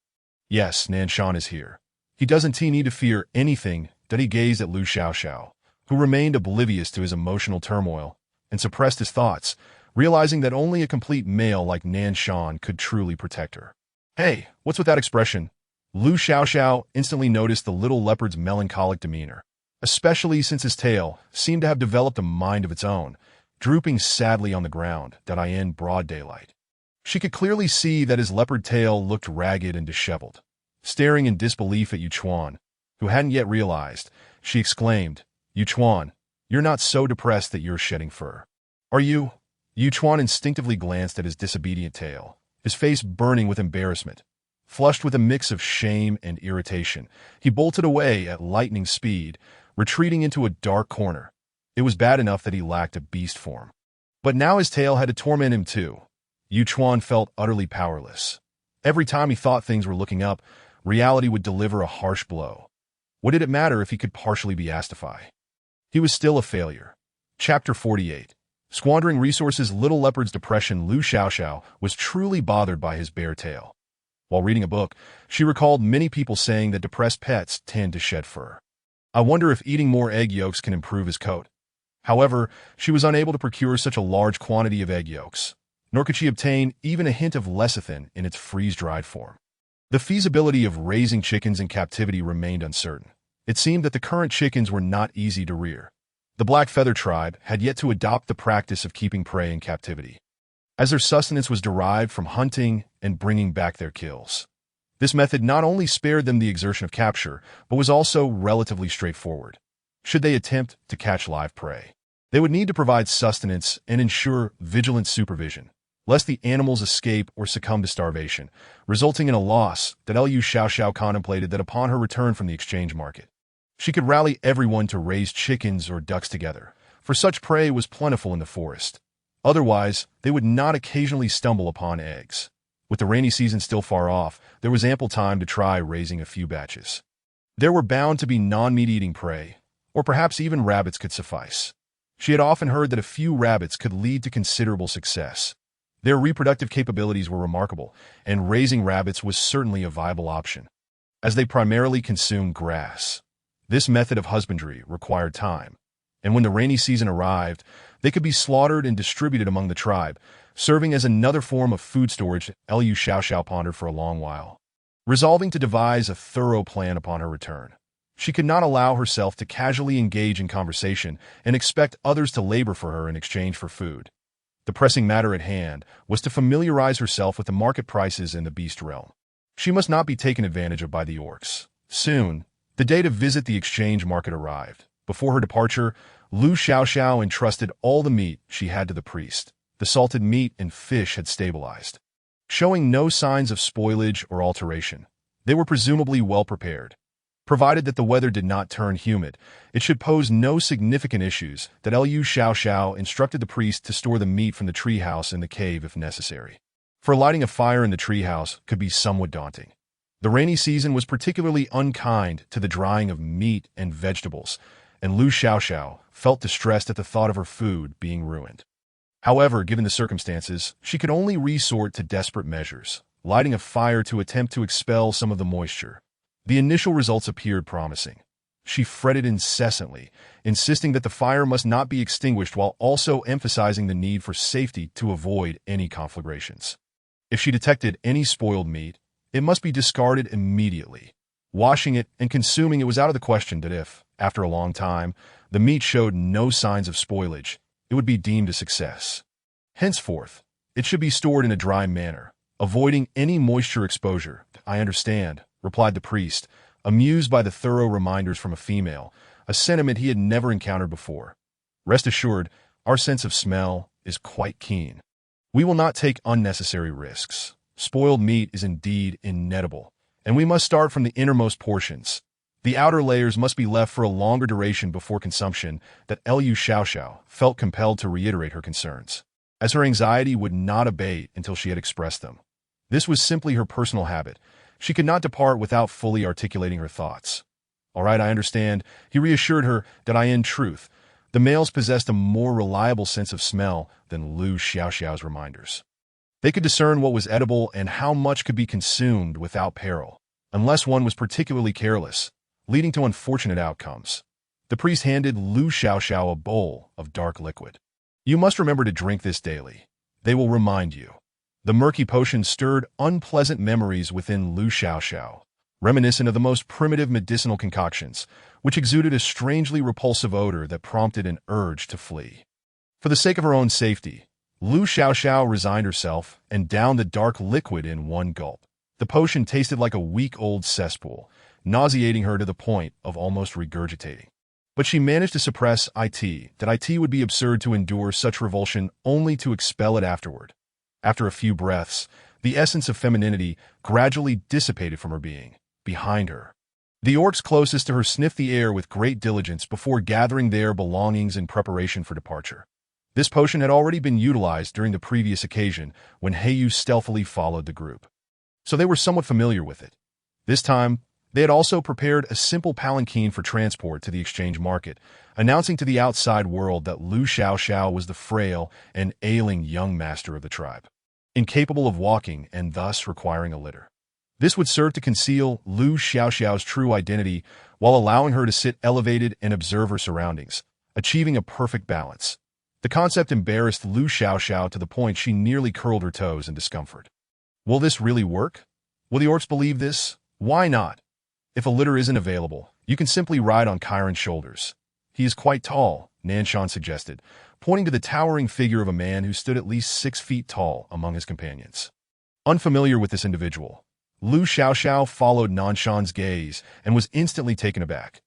"Yes, Nanshan is here. He doesn't need to fear anything." That he gazed at Lu Xiaoxiao, who remained oblivious to his emotional turmoil, and suppressed his thoughts, realizing that only a complete male like Nanshan could truly protect her. "Hey, what's with that expression?" Lu Xiaoxiao instantly noticed the little leopard's melancholic demeanor, especially since his tail seemed to have developed a mind of its own, drooping sadly on the ground. In broad daylight, she could clearly see that his leopard tail looked ragged and disheveled. Staring in disbelief at Yu Chuan, who hadn't yet realized, she exclaimed, "Yu Chuan, you're not so depressed that you're shedding fur, are you?" Yu Chuan instinctively glanced at his disobedient tail, his face burning with embarrassment. Flushed with a mix of shame and irritation, he bolted away at lightning speed, retreating into a dark corner. It was bad enough that he lacked a beast form, but now his tail had to torment him too. Yu Chuan felt utterly powerless. Every time he thought things were looking up, reality would deliver a harsh blow. What did it matter if he could partially be Astify? He was still a failure. Chapter 48. Squandering resources. Little Leopard's depression. Lu Xiaoxiao was truly bothered by his bare tail. While reading a book, she recalled many people saying that depressed pets tend to shed fur. I wonder if eating more egg yolks can improve his coat. However, she was unable to procure such a large quantity of egg yolks, nor could she obtain even a hint of lecithin in its freeze-dried form. The feasibility of raising chickens in captivity remained uncertain. It seemed that the current chickens were not easy to rear. The Black Feather tribe had yet to adopt the practice of keeping prey in captivity, as their sustenance was derived from hunting and bringing back their kills. This method not only spared them the exertion of capture, but was also relatively straightforward. Should they attempt to catch live prey, they would need to provide sustenance and ensure vigilant supervision, lest the animals escape or succumb to starvation, resulting in a loss. That Lu Xiaoxiao contemplated that upon her return from the exchange market, She could rally everyone to raise chickens or ducks together, for such prey was plentiful in the forest. Otherwise, they would not occasionally stumble upon eggs. With the rainy season still far off, there was ample time to try raising a few batches. There were bound to be non-meat-eating prey, or perhaps even rabbits could suffice. She had often heard that a few rabbits could lead to considerable success. Their reproductive capabilities were remarkable, and raising rabbits was certainly a viable option, as they primarily consumed grass. This method of husbandry required time, and when the rainy season arrived, they could be slaughtered and distributed among the tribe, serving as another form of food storage. Liu Xiaoxiao pondered for a long while, resolving to devise a thorough plan upon her return. She could not allow herself to casually engage in conversation and expect others to labor for her in exchange for food. The pressing matter at hand was to familiarize herself with the market prices in the beast realm. She must not be taken advantage of by the orcs. Soon, the day to visit the exchange market arrived. Before her departure, Liu Xiaoxiao entrusted all the meat she had to the priest. The salted meat and fish had stabilized, showing no signs of spoilage or alteration. They were presumably well prepared. Provided that the weather did not turn humid, it should pose no significant issues. That Liu Xiaoxiao instructed the priest to store the meat from the treehouse in the cave if necessary. For lighting a fire in the treehouse could be somewhat daunting. The rainy season was particularly unkind to the drying of meat and vegetables, and Liu Xiaoxiao felt distressed at the thought of her food being ruined. However, given the circumstances, she could only resort to desperate measures, lighting a fire to attempt to expel some of the moisture. The initial results appeared promising. She fretted incessantly, insisting that the fire must not be extinguished while also emphasizing the need for safety to avoid any conflagrations. If she detected any spoiled meat, it must be discarded immediately. Washing it and consuming it was out of the question that if, after a long time, the meat showed no signs of spoilage, it would be deemed a success. Henceforth, it should be stored in a dry manner, avoiding any moisture exposure. I understand, replied the priest, amused by the thorough reminders from a female, a sentiment he had never encountered before. Rest assured, our sense of smell is quite keen. We will not take unnecessary risks. Spoiled meat is indeed inedible, and we must start from the innermost portions. The outer layers must be left for a longer duration before consumption. That Liu Xiaoxiao felt compelled to reiterate her concerns, as her anxiety would not abate until she had expressed them. This was simply her personal habit. She could not depart without fully articulating her thoughts. All right, I understand. He reassured her that in truth, the males possessed a more reliable sense of smell than Liu Xiaoxiao's reminders. They could discern what was edible and how much could be consumed without peril, unless one was particularly careless, leading to unfortunate outcomes. The priest handed Liu Xiaoxiao a bowl of dark liquid. You must remember to drink this daily. They will remind you. The murky potion stirred unpleasant memories within Liu Xiaoxiao, reminiscent of the most primitive medicinal concoctions, which exuded a strangely repulsive odor that prompted an urge to flee. For the sake of her own safety, Liu Xiaoxiao resigned herself and downed the dark liquid in one gulp. The potion tasted like a week-old cesspool, nauseating her to the point of almost regurgitating. But she managed to suppress it would be absurd to endure such revulsion only to expel it afterward. After a few breaths, the essence of femininity gradually dissipated from her being. Behind her, the orcs closest to her sniffed the air with great diligence before gathering their belongings in preparation for departure. This potion had already been utilized during the previous occasion when Heyu stealthily followed the group, so they were somewhat familiar with it. This time, they had also prepared a simple palanquin for transport to the exchange market, announcing to the outside world that Liu Xiaoxiao was the frail and ailing young master of the tribe, incapable of walking and thus requiring a litter. This would serve to conceal Liu Xiaoxiao's true identity while allowing her to sit elevated and observe her surroundings, achieving a perfect balance. The concept embarrassed Liu Xiaoxiao to the point she nearly curled her toes in discomfort. Will this really work? Will the orcs believe this? Why not? If a litter isn't available, you can simply ride on Chiron's shoulders. He is quite tall, Nanshan suggested, pointing to the towering figure of a man who stood at least 6 feet tall among his companions. Unfamiliar with this individual, Liu Xiaoxiao followed Nanshan's gaze and was instantly taken aback.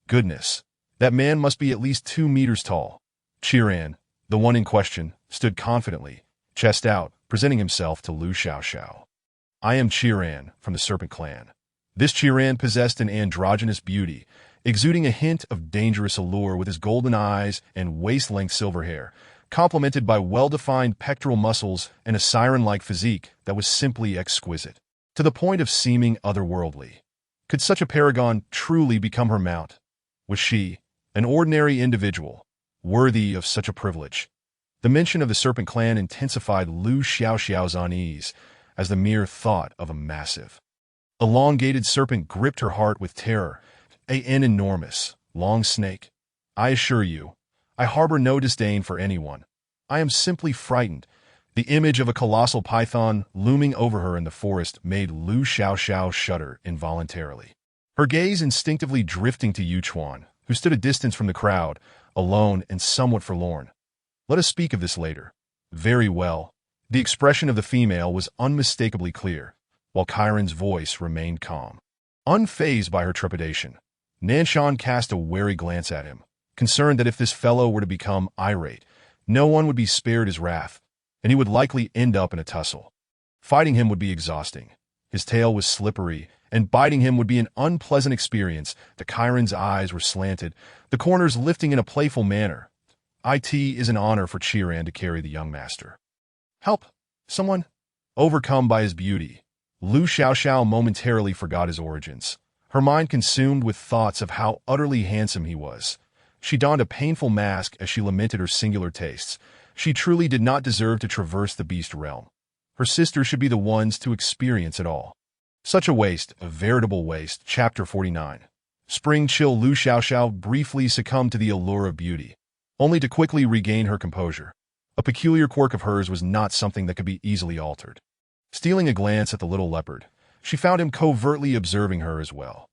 Goodness, that man must be at least 2 meters tall. Chiron, the one in question, stood confidently, chest out, presenting himself to Liu Xiaoxiao. I am Chiron from the Serpent Clan. This Chiron possessed an androgynous beauty, exuding a hint of dangerous allure with his golden eyes and waist-length silver hair, complemented by well-defined pectoral muscles and a siren-like physique that was simply exquisite, to the point of seeming otherworldly. Could such a paragon truly become her mount? Was she, an ordinary individual, worthy of such a privilege? The mention of the Serpent Clan intensified Lu Xiaoxiao's unease as the mere thought of a massive, elongated serpent gripped her heart with terror. An enormous, long snake. I assure you, I harbor no disdain for anyone. I am simply frightened. The image of a colossal python looming over her in the forest made Lu Xiaoxiao shudder involuntarily. Her gaze instinctively drifting to Yuchuan, who stood a distance from the crowd, alone and somewhat forlorn. Let us speak of this later. Very well. The expression of the female was unmistakably clear, while Chiron's voice remained calm. Unfazed by her trepidation, Nanshan cast a wary glance at him, concerned that if this fellow were to become irate, no one would be spared his wrath, and he would likely end up in a tussle. Fighting him would be exhausting. His tail was slippery, and biting him would be an unpleasant experience. The Chiron's eyes were slanted, the corners lifting in a playful manner. It is an honor for Chiron to carry the young master. Help! Someone! Overcome by his beauty, Lu Xiaoxiao momentarily forgot his origins, her mind consumed with thoughts of how utterly handsome he was. She donned a painful mask as she lamented her singular tastes. She truly did not deserve to traverse the beast realm. Her sisters should be the ones to experience it all. Such a waste, a veritable waste. Chapter 49. Spring chill. Lu Xiaoxiao briefly succumbed to the allure of beauty, only to quickly regain her composure. A peculiar quirk of hers was not something that could be easily altered. Stealing a glance at the little leopard, she found him covertly observing her as well.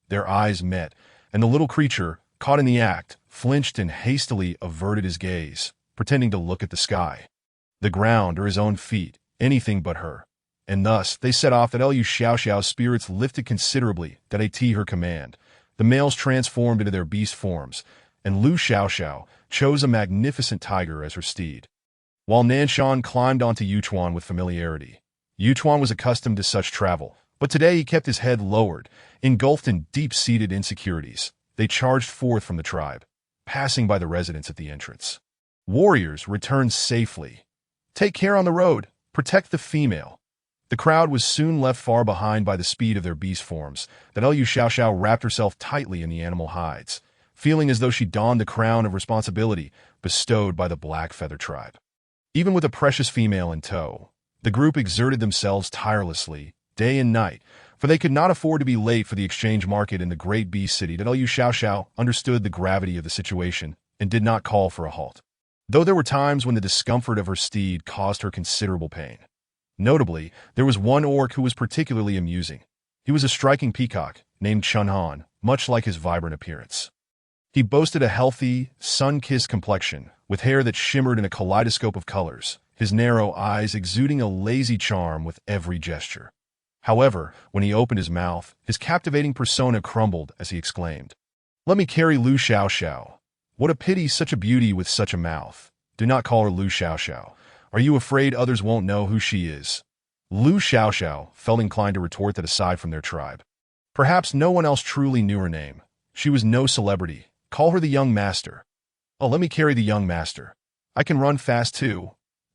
Their eyes met, and the little creature, caught in the act, flinched and hastily averted his gaze, pretending to look at the sky, the ground, or his own feet, anything but her. And thus they set off. That Lu Xiaoxiao's spirits lifted considerably, that at her command, the males transformed into their beast forms, and Lu Xiaoxiao chose a magnificent tiger as her steed. While Nanshan climbed onto Yuchuan with familiarity. Yuchuan was accustomed to such travel, but today he kept his head lowered, engulfed in deep-seated insecurities. They charged forth from the tribe, passing by the residents at the entrance. Warriors, returned safely. Take care on the road. Protect the female. The crowd was soon left far behind by the speed of their beast forms. That Lu Xiaoxiao wrapped herself tightly in the animal hides, feeling as though she donned the crown of responsibility bestowed by the Black Feather tribe. Even with a precious female in tow, the group exerted themselves tirelessly, day and night, for they could not afford to be late for the exchange market in the great beast city. That Lu Xiaoxiao understood the gravity of the situation and did not call for a halt, though there were times when the discomfort of her steed caused her considerable pain. Notably, there was one orc who was particularly amusing. He was a striking peacock, named Chunhan, much like his vibrant appearance. He boasted a healthy, sun-kissed complexion, with hair that shimmered in a kaleidoscope of colors, his narrow eyes exuding a lazy charm with every gesture. However, when he opened his mouth, his captivating persona crumbled as he exclaimed, "Let me carry Lu Xiaoxiao. What a pity, such a beauty with such a mouth. Do not call her Lu Xiaoxiao. Are you afraid others won't know who she is?" Lu Xiaoxiao felt inclined to retort that aside from their tribe, perhaps no one else truly knew her name. She was no celebrity. Call her the young master. Oh, let me carry the young master. I can run fast too.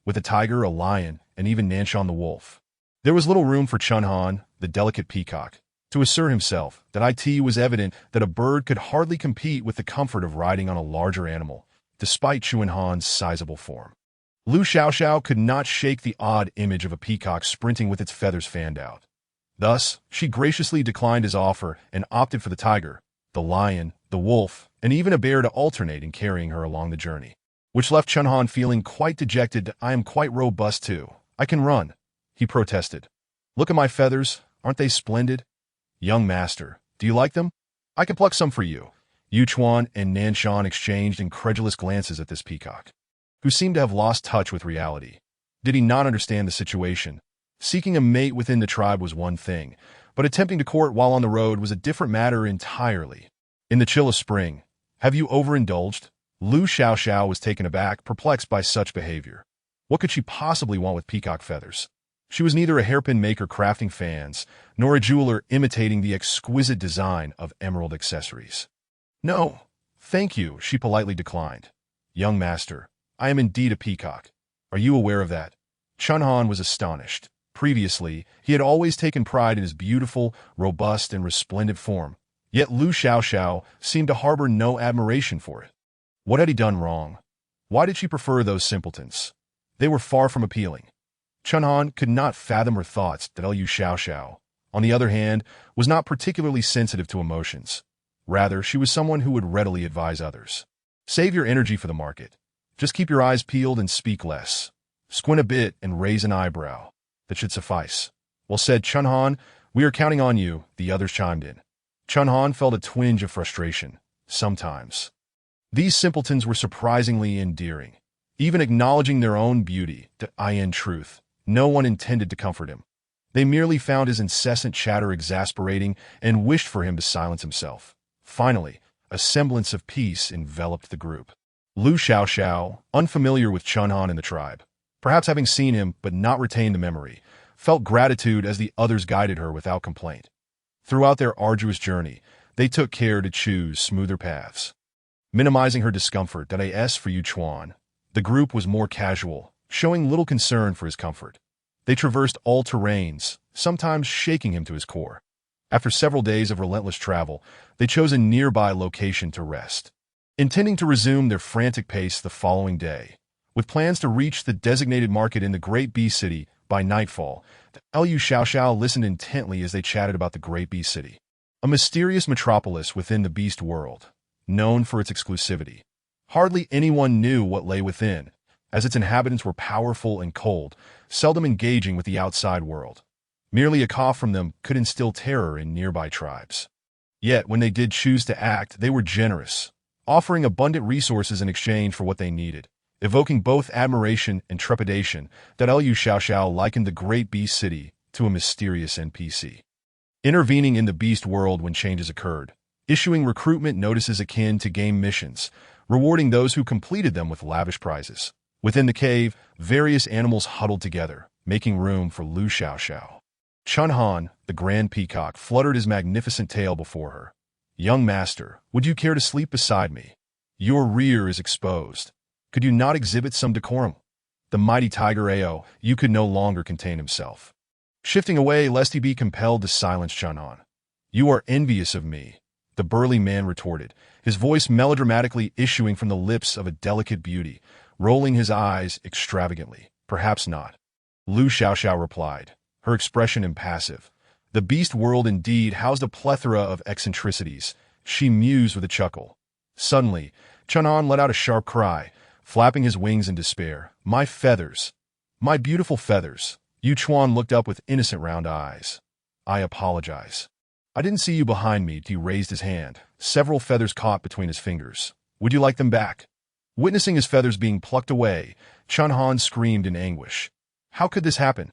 With a tiger, a lion, and even Nanshan the wolf. There was little room for Chunhan, the delicate peacock, to assert himself. That it was evident that a bird could hardly compete with the comfort of riding on a larger animal, despite Chunhan's sizable form. Lu Xiaoxiao could not shake the odd image of a peacock sprinting with its feathers fanned out. Thus, she graciously declined his offer and opted for the tiger, the lion, the wolf, and even a bear to alternate in carrying her along the journey, which left Chunhan feeling quite dejected. "I am quite robust too. I can run," he protested. "Look at my feathers. Aren't they splendid? Young master, do you like them? I can pluck some for you." Yuchuan and Nanshan exchanged incredulous glances at this peacock, who seemed to have lost touch with reality. Did he not understand the situation? Seeking a mate within the tribe was one thing, but attempting to court while on the road was a different matter entirely. In the chill of spring, have you overindulged? Lu Xiaoxiao was taken aback, perplexed by such behavior. What could she possibly want with peacock feathers? She was neither a hairpin maker crafting fans, nor a jeweler imitating the exquisite design of emerald accessories. No, thank you, she politely declined. Young master, I am indeed a peacock. Are you aware of that? Chunhan was astonished. Previously, he had always taken pride in his beautiful, robust, and resplendent form. Yet Lu Xiaoxiao seemed to harbor no admiration for it. What had he done wrong? Why did she prefer those simpletons? They were far from appealing. Chunhan could not fathom her thoughts that Lu Xiaoxiao, on the other hand, was not particularly sensitive to emotions. Rather, she was someone who would readily advise others. Save your energy for the market. Just keep your eyes peeled and speak less. Squint a bit and raise an eyebrow. That should suffice. Well said, Chunhan. We are counting on you, the others chimed in. Chunhan felt a twinge of frustration. Sometimes. These simpletons were surprisingly endearing. Even acknowledging their own beauty, in truth, no one intended to comfort him. They merely found his incessant chatter exasperating and wished for him to silence himself. Finally, a semblance of peace enveloped the group. Lu Xiaoxiao, unfamiliar with Chunhan and the tribe, perhaps having seen him but not retained the memory, felt gratitude as the others guided her without complaint. Throughout their arduous journey, they took care to choose smoother paths. Minimizing her discomfort, as for Yu Chuan, the group was more casual, showing little concern for his comfort. They traversed all terrains, sometimes shaking him to his core. After several days of relentless travel, they chose a nearby location to rest, intending to resume their frantic pace the following day. With plans to reach the designated market in the Great Bee City by nightfall, Lu Xiaoxiao listened intently as they chatted about the Great Bee City, a mysterious metropolis within the beast world, known for its exclusivity. Hardly anyone knew what lay within, as its inhabitants were powerful and cold, seldom engaging with the outside world. Merely a cough from them could instill terror in nearby tribes. Yet, when they did choose to act, they were generous, offering abundant resources in exchange for what they needed, evoking both admiration and trepidation. That Lu Xiaoxiao likened the Great Beast City to a mysterious NPC, intervening in the beast world when changes occurred, issuing recruitment notices akin to game missions, rewarding those who completed them with lavish prizes. Within the cave, various animals huddled together, making room for Lu Xiaoxiao. Chunhan, the grand peacock, fluttered his magnificent tail before her. Young master, would you care to sleep beside me? Your rear is exposed. Could you not exhibit some decorum? The mighty tiger Ao, you could no longer contain himself, shifting away lest he be compelled to silence Chunhan. You are envious of me, the burly man retorted, his voice melodramatically issuing from the lips of a delicate beauty, rolling his eyes extravagantly. Perhaps not. Lu Xiaoxiao replied, her expression impassive. The beast world indeed housed a plethora of eccentricities, she mused with a chuckle. Suddenly, Chunhan let out a sharp cry, flapping his wings in despair. My feathers! My beautiful feathers! Yu Chuan looked up with innocent round eyes. I apologize. I didn't see you behind me. He raised his hand, several feathers caught between his fingers. Would you like them back? Witnessing his feathers being plucked away, Chunhan screamed in anguish. How could this happen?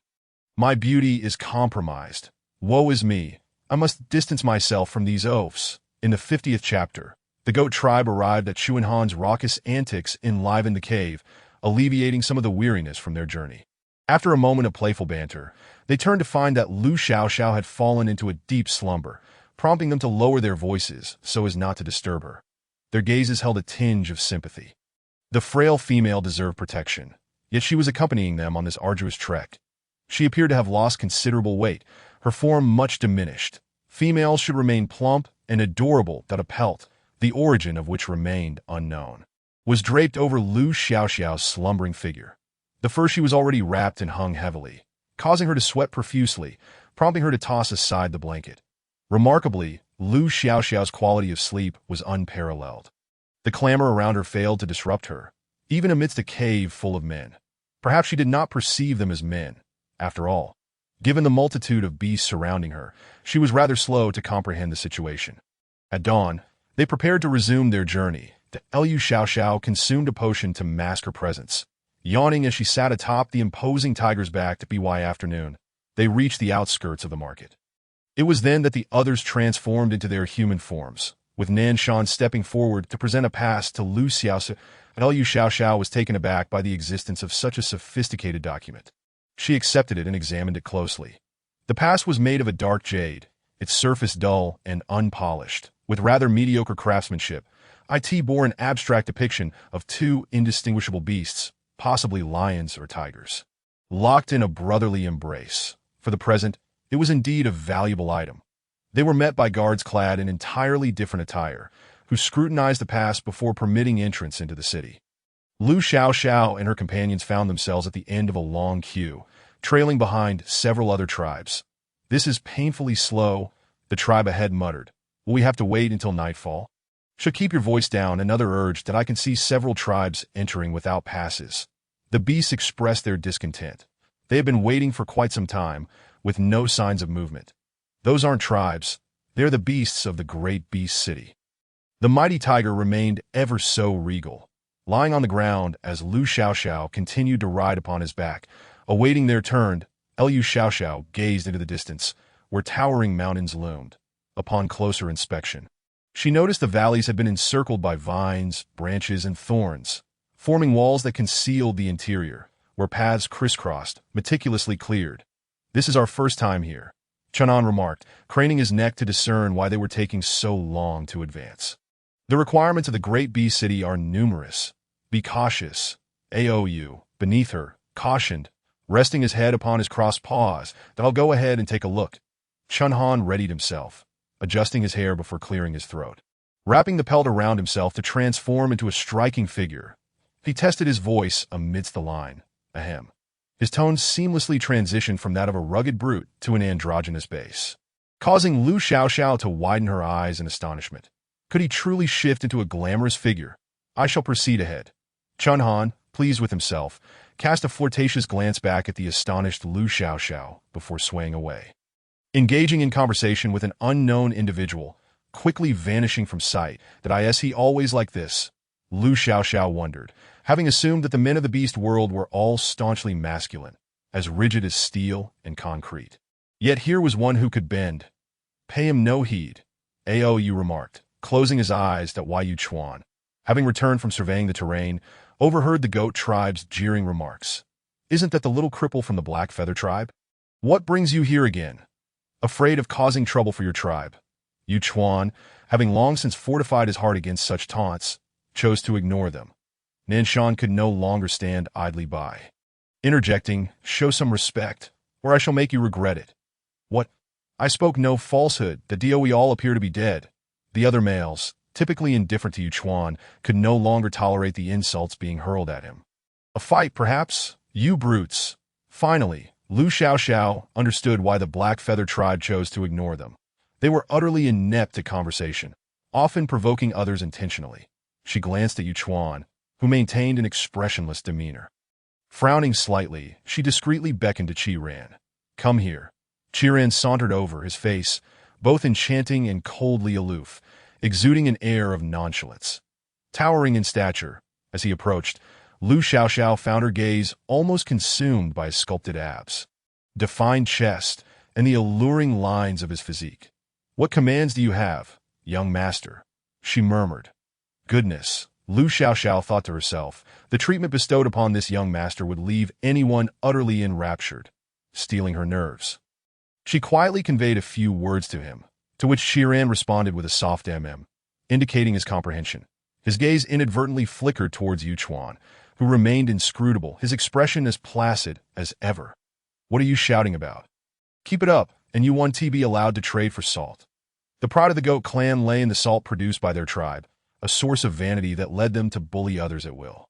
My beauty is compromised. Woe is me. I must distance myself from these oafs. In the 50th chapter, the goat tribe arrived at Chunhan's raucous antics enlivened the cave, alleviating some of the weariness from their journey. After a moment of playful banter, they turned to find that Lu Xiaoxiao had fallen into a deep slumber, prompting them to lower their voices so as not to disturb her. Their gazes held a tinge of sympathy. The frail female deserved protection, yet she was accompanying them on this arduous trek. She appeared to have lost considerable weight, her form much diminished. Females should remain plump and adorable. That a pelt, the origin of which remained unknown, was draped over Lu Xiaoxiao's slumbering figure. The fur she was already wrapped and hung heavily, causing her to sweat profusely, prompting her to toss aside the blanket. Remarkably, Lu Xiaoxiao's quality of sleep was unparalleled. The clamor around her failed to disrupt her, even amidst a cave full of men. Perhaps she did not perceive them as men. After all, given the multitude of beasts surrounding her, she was rather slow to comprehend the situation. At dawn, they prepared to resume their journey. Lu Xiaoxiao consumed a potion to mask her presence. Yawning as she sat atop the imposing tiger's back by afternoon, they reached the outskirts of the market. It was then that the others transformed into their human forms, with Nanshan stepping forward to present a pass to Lu Xiaoxiao. Lu Xiaoxiao was taken aback by the existence of such a sophisticated document. She accepted it and examined it closely. The pass was made of a dark jade, its surface dull and unpolished, With rather mediocre craftsmanship, it bore an abstract depiction of two indistinguishable beasts, possibly lions or tigers, locked in a brotherly embrace. For the present, it was indeed a valuable item. They were met by guards clad in entirely different attire, who scrutinized the pass before permitting entrance into the city. Lu Xiaoxiao and her companions found themselves at the end of a long queue, trailing behind several other tribes. "This is painfully slow," the tribe ahead muttered. "Will we have to wait until nightfall?" "Should keep your voice down," another urged. "That I can see several tribes entering without passes." The beasts expressed their discontent. They had been waiting for quite some time, with no signs of movement. "Those aren't tribes. They're the beasts of the great beast city." The mighty tiger remained ever so regal, lying on the ground as Lu Xiaoxiao continued to ride upon his back. Awaiting their turn, Lu Xiaoxiao gazed into the distance, where towering mountains loomed. Upon closer inspection, she noticed the valleys had been encircled by vines, branches, and thorns, forming walls that concealed the interior, where paths crisscrossed, meticulously cleared. "This is our first time here," Chang'an remarked, craning his neck to discern why they were taking so long to advance. "The requirements of the great bee city are numerous. Be cautious." Aou, beneath her, cautioned, resting his head upon his crossed paws. "Then I'll go ahead and take a look." Chang'an readied himself, adjusting his hair before clearing his throat. Wrapping the pelt around himself to transform into a striking figure, he tested his voice amidst the line. Ahem. His tone seamlessly transitioned from that of a rugged brute to an androgynous bass, causing Lu Xiaoxiao to widen her eyes in astonishment. Could he truly shift into a glamorous figure? "I shall proceed ahead." Chang'an, pleased with himself, cast a flirtatious glance back at the astonished Lu Xiaoxiao before swaying away. Engaging in conversation with an unknown individual, quickly vanishing from sight. "Did I he always like this?" Lu Xiaoxiao wondered, having assumed that the men of the beast world were all staunchly masculine, as rigid as steel and concrete. Yet here was one who could bend. "Pay him no heed," Aou remarked, closing his eyes that Yu Chuan, having returned from surveying the terrain, overheard the goat tribe's jeering remarks. "Isn't that the little cripple from the Black Feather tribe? What brings you here again? Afraid of causing trouble for your tribe?" Yu Chuan, having long since fortified his heart against such taunts, chose to ignore them. Nanshan could no longer stand idly by. Interjecting, "Show some respect, or I shall make you regret it." "What? I spoke no falsehood. The DOE all appear to be dead." The other males, typically indifferent to Yu Chuan, could no longer tolerate the insults being hurled at him. "A fight, perhaps? You brutes." Finally, Lu Xiaoxiao understood why the Black Feather tribe chose to ignore them. They were utterly inept at conversation, often provoking others intentionally. She glanced at Yu Chuan, who maintained an expressionless demeanor. Frowning slightly, she discreetly beckoned to Qiran. "Come here." Qiran sauntered over, his face, both enchanting and coldly aloof, exuding an air of nonchalance. Towering in stature, as he approached, Lu Xiaoxiao found her gaze almost consumed by his sculpted abs, defined chest, and the alluring lines of his physique. "What commands do you have, young master?" she murmured. Goodness, Lu Xiaoxiao thought to herself, the treatment bestowed upon this young master would leave anyone utterly enraptured, stealing her nerves. She quietly conveyed a few words to him, to which Qiran responded with a soft indicating his comprehension. His gaze inadvertently flickered towards Yu Chuan, who remained inscrutable, his expression as placid as ever. "What are you shouting about? Keep it up, and you won't be allowed to trade for salt." The pride of the goat clan lay in the salt produced by their tribe, a source of vanity that led them to bully others at will.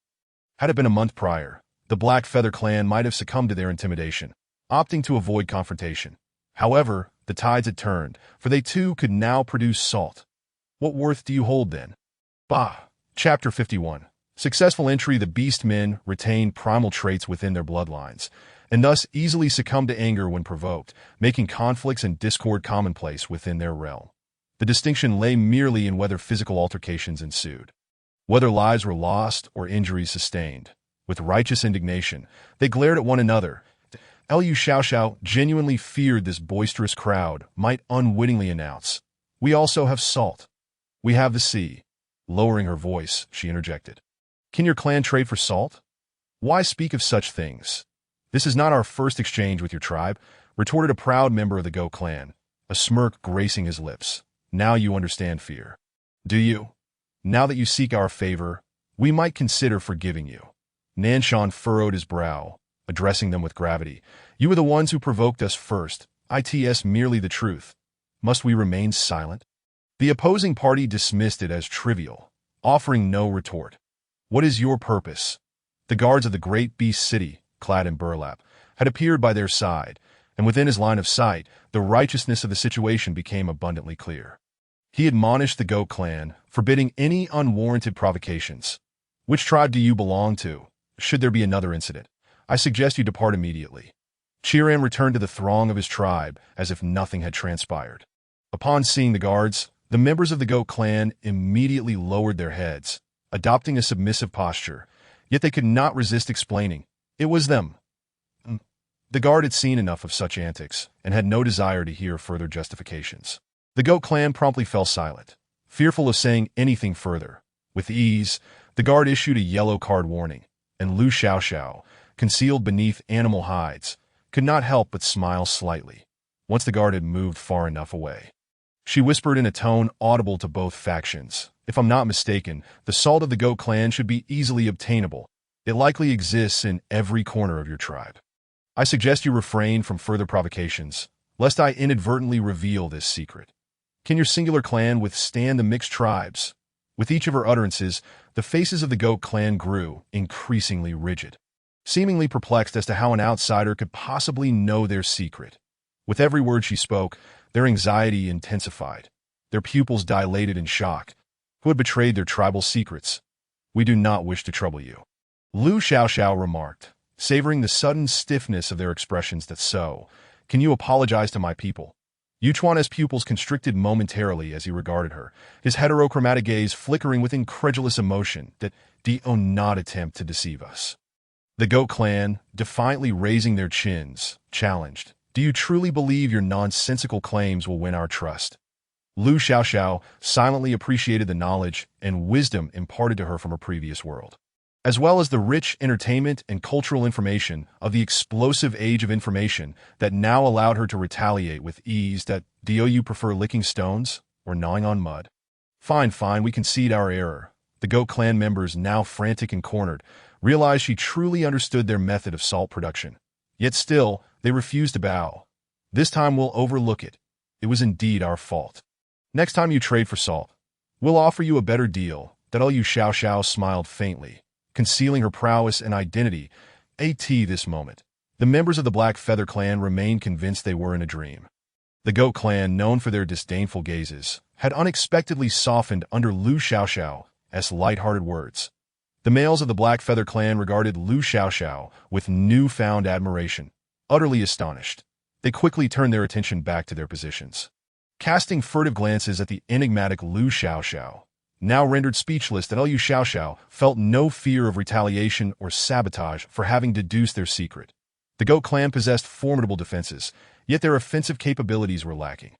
Had it been a month prior, the Black Feather clan might have succumbed to their intimidation, opting to avoid confrontation. However, the tides had turned, for they too could now produce salt. "What worth do you hold, then?" Bah! Chapter 51. Successful entry. The beast men retain primal traits within their bloodlines, and thus easily succumb to anger when provoked, making conflicts and discord commonplace within their realm. The distinction lay merely in whether physical altercations ensued, whether lives were lost or injuries sustained. With righteous indignation, they glared at one another. Lu Xiaoxiao genuinely feared this boisterous crowd might unwittingly announce, "We also have salt. We have the sea." Lowering her voice, she interjected, "Can your clan trade for salt?" "Why speak of such things? This is not our first exchange with your tribe," retorted a proud member of the goat clan, a smirk gracing his lips. Now you understand fear. Do you? Now that you seek our favor, we might consider forgiving you. Nanshan furrowed his brow, addressing them with gravity. You were the ones who provoked us first. It's merely the truth. Must we remain silent? The opposing party dismissed it as trivial, offering no retort. What is your purpose? The guards of the great beast city, clad in burlap, had appeared by their side, and within his line of sight, the righteousness of the situation became abundantly clear. He admonished the goat clan, forbidding any unwarranted provocations. Which tribe do you belong to? Should there be another incident, I suggest you depart immediately. Chiram returned to the throng of his tribe as if nothing had transpired. Upon seeing the guards, the members of the goat clan immediately lowered their heads, adopting a submissive posture, yet they could not resist explaining. It was them. The guard had seen enough of such antics and had no desire to hear further justifications. The goat clan promptly fell silent, fearful of saying anything further. With ease, the guard issued a yellow card warning, and Lu Xiaoxiao, concealed beneath animal hides, could not help but smile slightly, once the guard had moved far enough away. She whispered in a tone audible to both factions. If I'm not mistaken, the salt of the goat clan should be easily obtainable. It likely exists in every corner of your tribe. I suggest you refrain from further provocations, lest I inadvertently reveal this secret. Can your singular clan withstand the mixed tribes? With each of her utterances, the faces of the goat clan grew increasingly rigid, seemingly perplexed as to how an outsider could possibly know their secret. With every word she spoke, their anxiety intensified. Their pupils dilated in shock. Who had betrayed their tribal secrets? We do not wish to trouble you, Lu Xiaoxiao remarked, savoring the sudden stiffness of their expressions. Can you apologize to my people? Yuchuan's pupils constricted momentarily as he regarded her, his heterochromatic gaze flickering with incredulous emotion. Do not attempt to deceive us. The goat clan, defiantly raising their chins, challenged. Do you truly believe your nonsensical claims will win our trust? Lu Xiaoxiao silently appreciated the knowledge and wisdom imparted to her from her previous world, as well as the rich entertainment and cultural information of the explosive age of information that now allowed her to retaliate with ease. Do you prefer licking stones or gnawing on mud? Fine, we concede our error. The goat clan members, now frantic and cornered, realized she truly understood their method of salt production. Yet still, they refused to bow. This time we'll overlook it. It was indeed our fault. Next time you trade for salt, we'll offer you a better deal. Lu Xiaoxiao smiled faintly, concealing her prowess and identity. This moment, the members of the Black Feather clan remained convinced they were in a dream. The goat clan, known for their disdainful gazes, had unexpectedly softened under Lu Xiaoxiao's light-hearted words. The males of the Black Feather clan regarded Lu Xiaoxiao with newfound admiration. Utterly astonished, they quickly turned their attention back to their positions, casting furtive glances at the enigmatic Lu Xiaoxiao. Now rendered speechless, Lu Xiaoxiao felt no fear of retaliation or sabotage for having deduced their secret. The goat clan possessed formidable defenses, yet their offensive capabilities were lacking,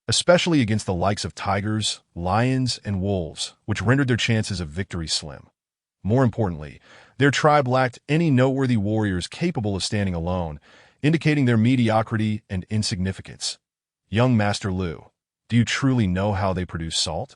especially against the likes of tigers, lions, and wolves, which rendered their chances of victory slim. More importantly, their tribe lacked any noteworthy warriors capable of standing alone, indicating their mediocrity and insignificance. Young Master Lu, do you truly know how they produce salt?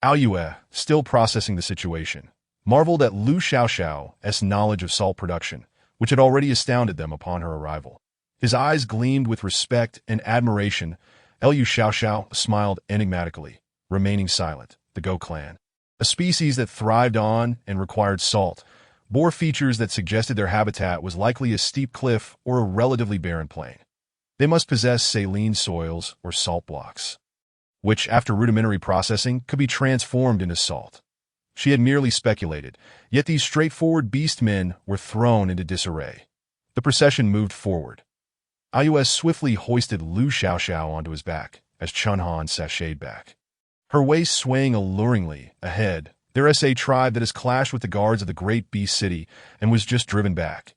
Aoyue, still processing the situation, marveled at Lu Xiaoxiao's knowledge of salt production, which had already astounded them upon her arrival. His eyes gleamed with respect and admiration. Lu Xiaoxiao smiled enigmatically, remaining silent. The goat clan, a species that thrived on and required salt, bore features that suggested their habitat was likely a steep cliff or a relatively barren plain. They must possess saline soils or salt blocks, which, after rudimentary processing, could be transformed into salt. She had merely speculated, yet these straightforward beast-men were thrown into disarray. The procession moved forward. Aoyue swiftly hoisted Lu Xiaoxiao onto his back, as Chunhan sashayed back, her waist swaying alluringly ahead. There's a tribe that has clashed with the guards of the great beast city and was just driven back.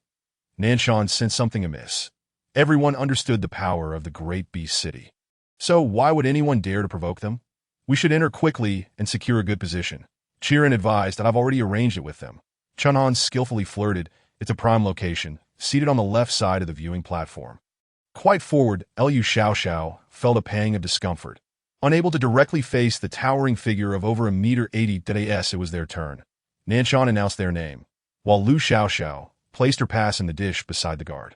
Nanshan sensed something amiss. Everyone understood the power of the great beast city. So why would anyone dare to provoke them? We should enter quickly and secure a good position. Chirin advised that I've already arranged it with them. Chunhan skillfully flirted. It's a prime location, seated on the left side of the viewing platform. Quite forward, Lu Xiaoxiao felt a pang of discomfort. Unable to directly face the towering figure of over 1.80 meters, it was their turn. Nanshan announced their name, while Lu Xiaoxiao placed her pass in the dish beside the guard.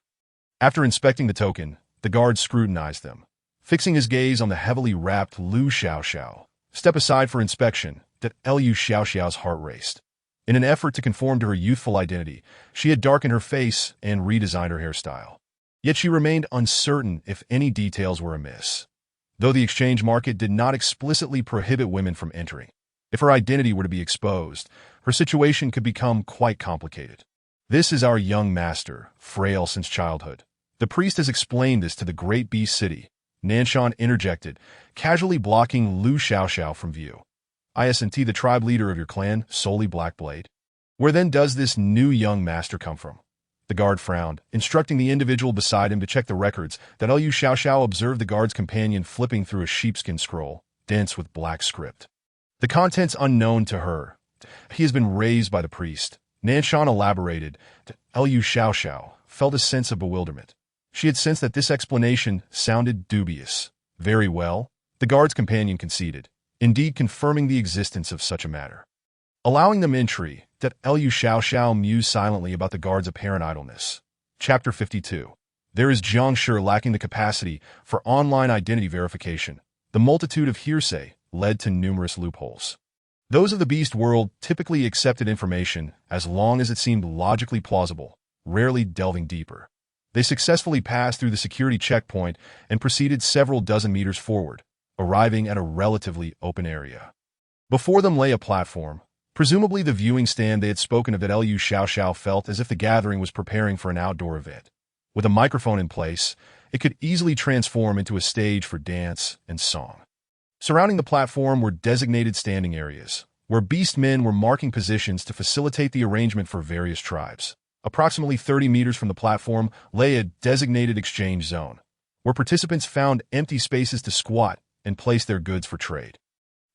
After inspecting the token, the guard scrutinized them. Fixing his gaze on the heavily wrapped Lu Xiaoxiao, step aside for inspection, that Lu Xiaoxiao's heart raced. In an effort to conform to her youthful identity, she had darkened her face and redesigned her hairstyle. Yet she remained uncertain if any details were amiss. Though the exchange market did not explicitly prohibit women from entering, if her identity were to be exposed, her situation could become quite complicated. This is our young master, frail since childhood. The priest has explained this to the great beast city. Nanshan interjected, casually blocking Lu Xiaoxiao from view. Isn't the tribe leader of your clan, solely Black Blade? Where then does this new young master come from? The guard frowned, instructing the individual beside him to check the records. That Lu Xiaoxiao observed the guard's companion flipping through a sheepskin scroll, dense with black script. The contents unknown to her. He has been raised by the priest. Nanshan elaborated. Lu Xiaoxiao felt a sense of bewilderment. She had sensed that this explanation sounded dubious. Very well, the guard's companion conceded, indeed confirming the existence of such a matter. Allowing them entry, that Lu Xiaoxiao mused silently about the guard's apparent idleness. Chapter 52. There is Jiangshi lacking the capacity for online identity verification. The multitude of hearsay led to numerous loopholes. Those of the beast world typically accepted information as long as it seemed logically plausible, rarely delving deeper. They successfully passed through the security checkpoint and proceeded several dozen meters forward, arriving at a relatively open area. Before them lay a platform, presumably the viewing stand they had spoken of. That Lu Xiaoxiao felt as if the gathering was preparing for an outdoor event. With a microphone in place, it could easily transform into a stage for dance and song. Surrounding the platform were designated standing areas, where beast men were marking positions to facilitate the arrangement for various tribes. Approximately 30 meters from the platform lay a designated exchange zone, where participants found empty spaces to squat and place their goods for trade.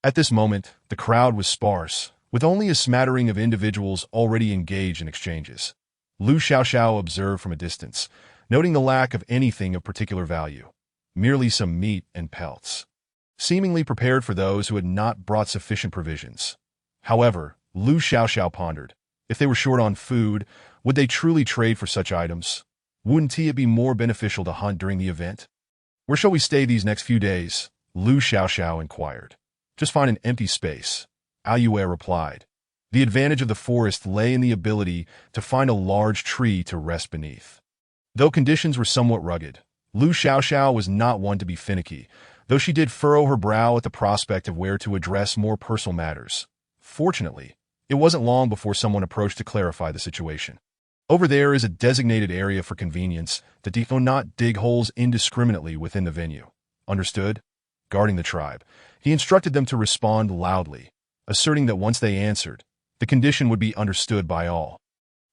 At this moment, the crowd was sparse, with only a smattering of individuals already engaged in exchanges. Lu Xiaoxiao observed from a distance, noting the lack of anything of particular value, merely some meat and pelts, seemingly prepared for those who had not brought sufficient provisions. However, Lu Xiaoxiao pondered, if they were short on food, would they truly trade for such items? Wouldn't it be more beneficial to hunt during the event? Where shall we stay these next few days? Lu Xiaoxiao inquired. Just find an empty space, Yue replied. The advantage of the forest lay in the ability to find a large tree to rest beneath. Though conditions were somewhat rugged, Lu Xiaoxiao was not one to be finicky, though she did furrow her brow at the prospect of where to address more personal matters. Fortunately, it wasn't long before someone approached to clarify the situation. Over there is a designated area for convenience that do not dig holes indiscriminately within the venue. Understood? Guarding the tribe, he instructed them to respond loudly, asserting that once they answered, the condition would be understood by all.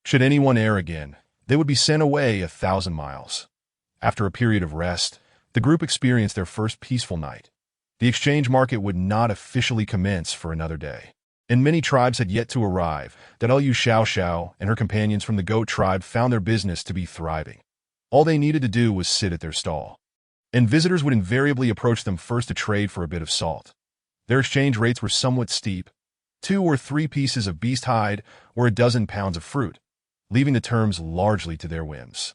Should anyone err again, they would be sent away 1,000 miles. After a period of rest, the group experienced their first peaceful night. The exchange market would not officially commence for another day, and many tribes had yet to arrive. That Lu Xiaoxiao and her companions from the goat tribe found their business to be thriving. All they needed to do was sit at their stall, and visitors would invariably approach them first to trade for a bit of salt. Their exchange rates were somewhat steep, 2 or 3 pieces of beast hide or a dozen pounds of fruit, leaving the terms largely to their whims.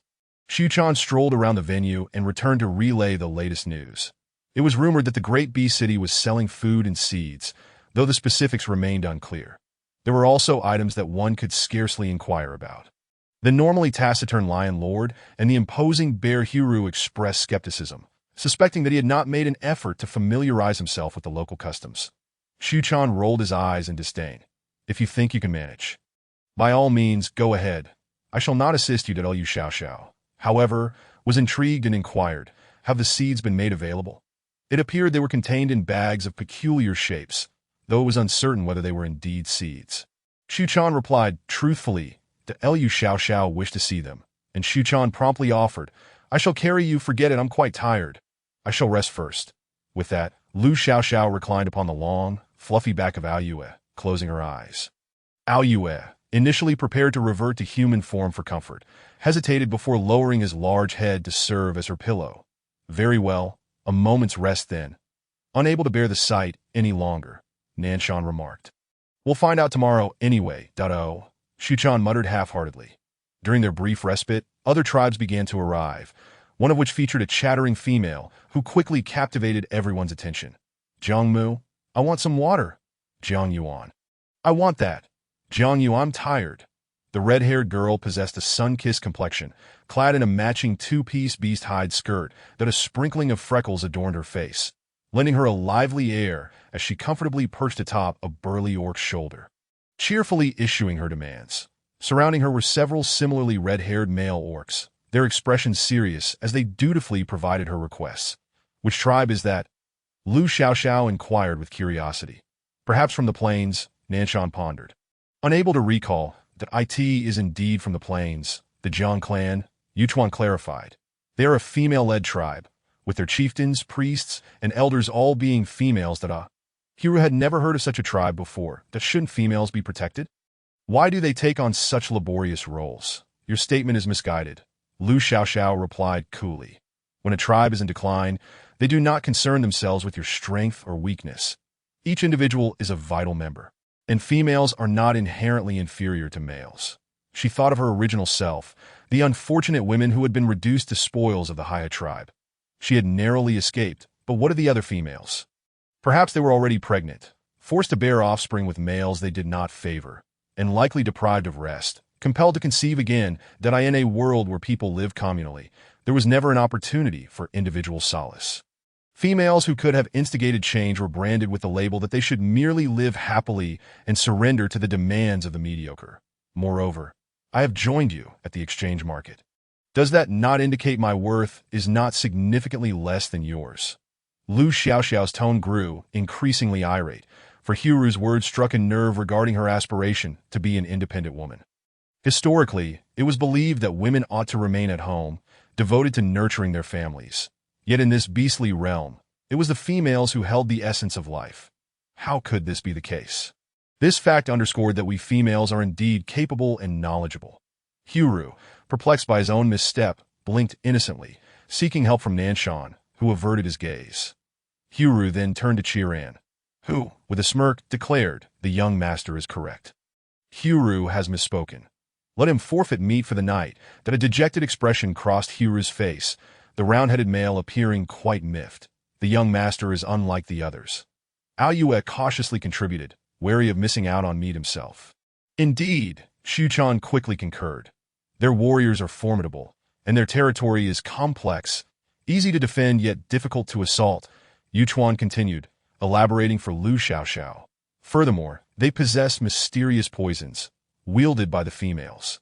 Xuchan strolled around the venue and returned to relay the latest news. It was rumored that the great bee city was selling food and seeds, though the specifics remained unclear. There were also items that one could scarcely inquire about. The normally taciturn Lion Lord and the imposing Bear Huru expressed skepticism, suspecting that he had not made an effort to familiarize himself with the local customs. Xuchan rolled his eyes in disdain. If you think you can manage, by all means, go ahead. I shall not assist you. Lu Xiaoxiao, however, was intrigued and inquired, have the seeds been made available? It appeared they were contained in bags of peculiar shapes, though it was uncertain whether they were indeed seeds. Xuchan replied, truthfully, that Lu Xiaoxiao wished to see them, and Xuchan promptly offered, I shall carry you. Forget it, I'm quite tired. I shall rest first. With that, Lu Xiaoxiao reclined upon the long, fluffy back of Yue, closing her eyes. Yue, initially prepared to revert to human form for comfort, hesitated before lowering his large head to serve as her pillow. Very well, a moment's rest then. Unable to bear the sight any longer, Nanshan remarked. We'll find out tomorrow anyway, Oh, Shuchan muttered half-heartedly. During their brief respite, other tribes began to arrive, one of which featured a chattering female who quickly captivated everyone's attention. Jiangmu, I want some water. Jiang Yuan. I want that. Jiang Yu, I'm tired. The red-haired girl possessed a sun-kissed complexion, clad in a matching two-piece beast-hide skirt that a sprinkling of freckles adorned her face, lending her a lively air as she comfortably perched atop a burly orc's shoulder, cheerfully issuing her demands. Surrounding her were several similarly red-haired male orcs, their expressions serious as they dutifully provided her requests. Which tribe is that? Lu Xiaoxiao inquired with curiosity. Perhaps from the plains, Nanshan pondered. Unable to recall that it is indeed from the plains, the Jiang clan, Yuchuan clarified. They are a female-led tribe, with their chieftains, priests, and elders all being females that Hiru had never heard of such a tribe before. That shouldn't females be protected? Why do they take on such laborious roles? Your statement is misguided, Lu Xiaoxiao replied coolly. When a tribe is in decline, they do not concern themselves with your strength or weakness. Each individual is a vital member, and females are not inherently inferior to males. She thought of her original self, the unfortunate women who had been reduced to spoils of the Haya tribe. She had narrowly escaped, but what of the other females? Perhaps they were already pregnant, forced to bear offspring with males they did not favor, and likely deprived of rest, compelled to conceive again that in a world where people live communally, there was never an opportunity for individual solace. Females who could have instigated change were branded with the label that they should merely live happily and surrender to the demands of the mediocre. Moreover, I have joined you at the exchange market. Does that not indicate my worth is not significantly less than yours? Lu Xiaoxiao's tone grew, increasingly irate, for Hiru's words struck a nerve regarding her aspiration to be an independent woman. Historically, it was believed that women ought to remain at home, devoted to nurturing their families. Yet in this beastly realm, it was the females who held the essence of life. How could this be the case? This fact underscored that we females are indeed capable and knowledgeable. Hiru, perplexed by his own misstep, blinked innocently, seeking help from Nanshan, who averted his gaze. Hiru then turned to Chiran, who, with a smirk, declared, the young master is correct. Hiru has misspoken. Let him forfeit meat for the night. That a dejected expression crossed Hiru's face, the round-headed male appearing quite miffed. The young master is unlike the others. Aoyue cautiously contributed, wary of missing out on meat himself. Indeed, Shuchan quickly concurred. Their warriors are formidable, and their territory is complex, easy to defend yet difficult to assault, Yuchuan continued, elaborating for Lu Xiaoxiao. Furthermore, they possess mysterious poisons, wielded by the females.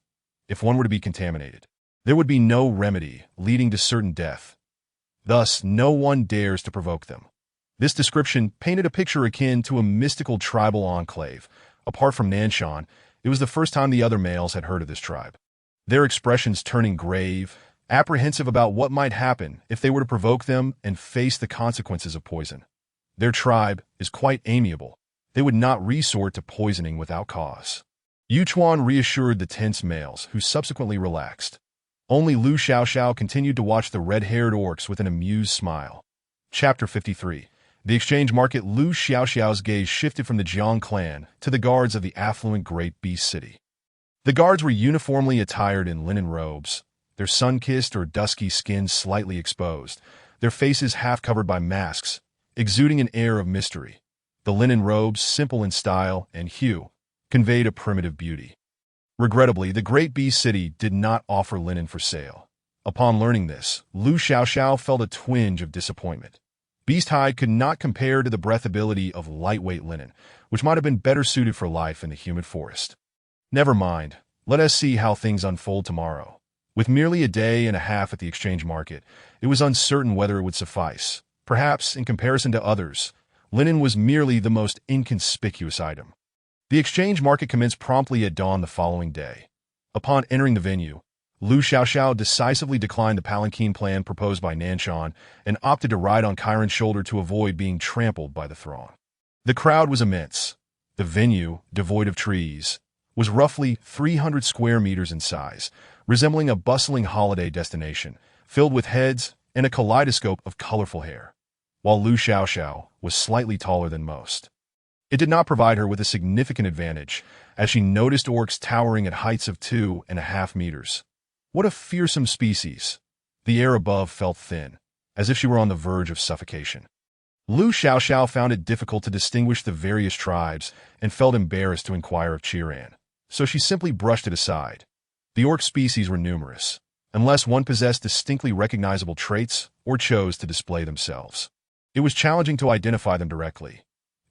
If one were to be contaminated, there would be no remedy, leading to certain death. Thus, no one dares to provoke them. This description painted a picture akin to a mystical tribal enclave. Apart from Nanshan, it was the first time the other males had heard of this tribe. Their expressions turning grave, apprehensive about what might happen if they were to provoke them and face the consequences of poison. Their tribe is quite amiable. They would not resort to poisoning without cause. Yuchuan reassured the tense males, who subsequently relaxed. Only Lu Xiaoxiao continued to watch the red-haired orcs with an amused smile. Chapter 53. The exchange market. Lu Xiaoxiao's gaze shifted from the Jiang clan to the guards of the affluent Great Beast City. The guards were uniformly attired in linen robes, their sun-kissed or dusky skins slightly exposed, their faces half covered by masks, exuding an air of mystery. The linen robes, simple in style and hue, conveyed a primitive beauty. Regrettably, the Great Beast City did not offer linen for sale. Upon learning this, Lu Xiaoxiao felt a twinge of disappointment. Beast hide could not compare to the breathability of lightweight linen, which might have been better suited for life in the humid forest. Never mind, let us see how things unfold tomorrow. With merely a day and a half at the exchange market, it was uncertain whether it would suffice. Perhaps, in comparison to others, linen was merely the most inconspicuous item. The exchange market commenced promptly at dawn the following day. Upon entering the venue, Lu Xiaoxiao decisively declined the palanquin plan proposed by Nanshan and opted to ride on Chiron's shoulder to avoid being trampled by the throng. The crowd was immense. The venue, devoid of trees, was roughly 300 square meters in size, resembling a bustling holiday destination, filled with heads and a kaleidoscope of colorful hair. while Lu Xiaoxiao was slightly taller than most. It did not provide her with a significant advantage, as she noticed orcs towering at heights of 2.5 meters. What a fearsome species! The air above felt thin, as if she were on the verge of suffocation. Lu Xiaoxiao found it difficult to distinguish the various tribes and felt embarrassed to inquire of Qiran, so she simply brushed it aside. The orc species were numerous, unless one possessed distinctly recognizable traits or chose to display themselves. It was challenging to identify them directly.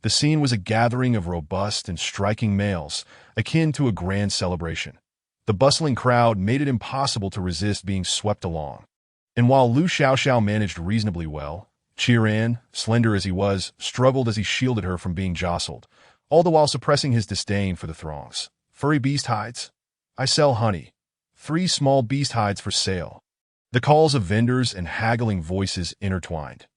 The scene was a gathering of robust and striking males, akin to a grand celebration. The bustling crowd made it impossible to resist being swept along. And while Lu Xiaoxiao managed reasonably well, Qiran, slender as he was, struggled as he shielded her from being jostled, all the while suppressing his disdain for the throngs. Furry beast hides? I sell honey. 3 small beast hides for sale. The calls of vendors and haggling voices intertwined.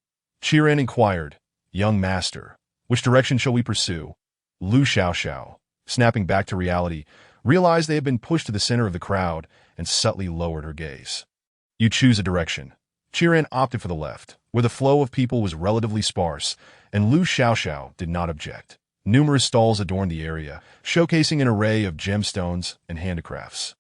Qiran inquired, Young master, which direction shall we pursue? Lu Xiaoxiao, snapping back to reality, realized they had been pushed to the center of the crowd and subtly lowered her gaze. You choose a direction. Qiran opted for the left, where the flow of people was relatively sparse, and Lu Xiaoxiao did not object. Numerous stalls adorned the area, showcasing an array of gemstones and handicrafts.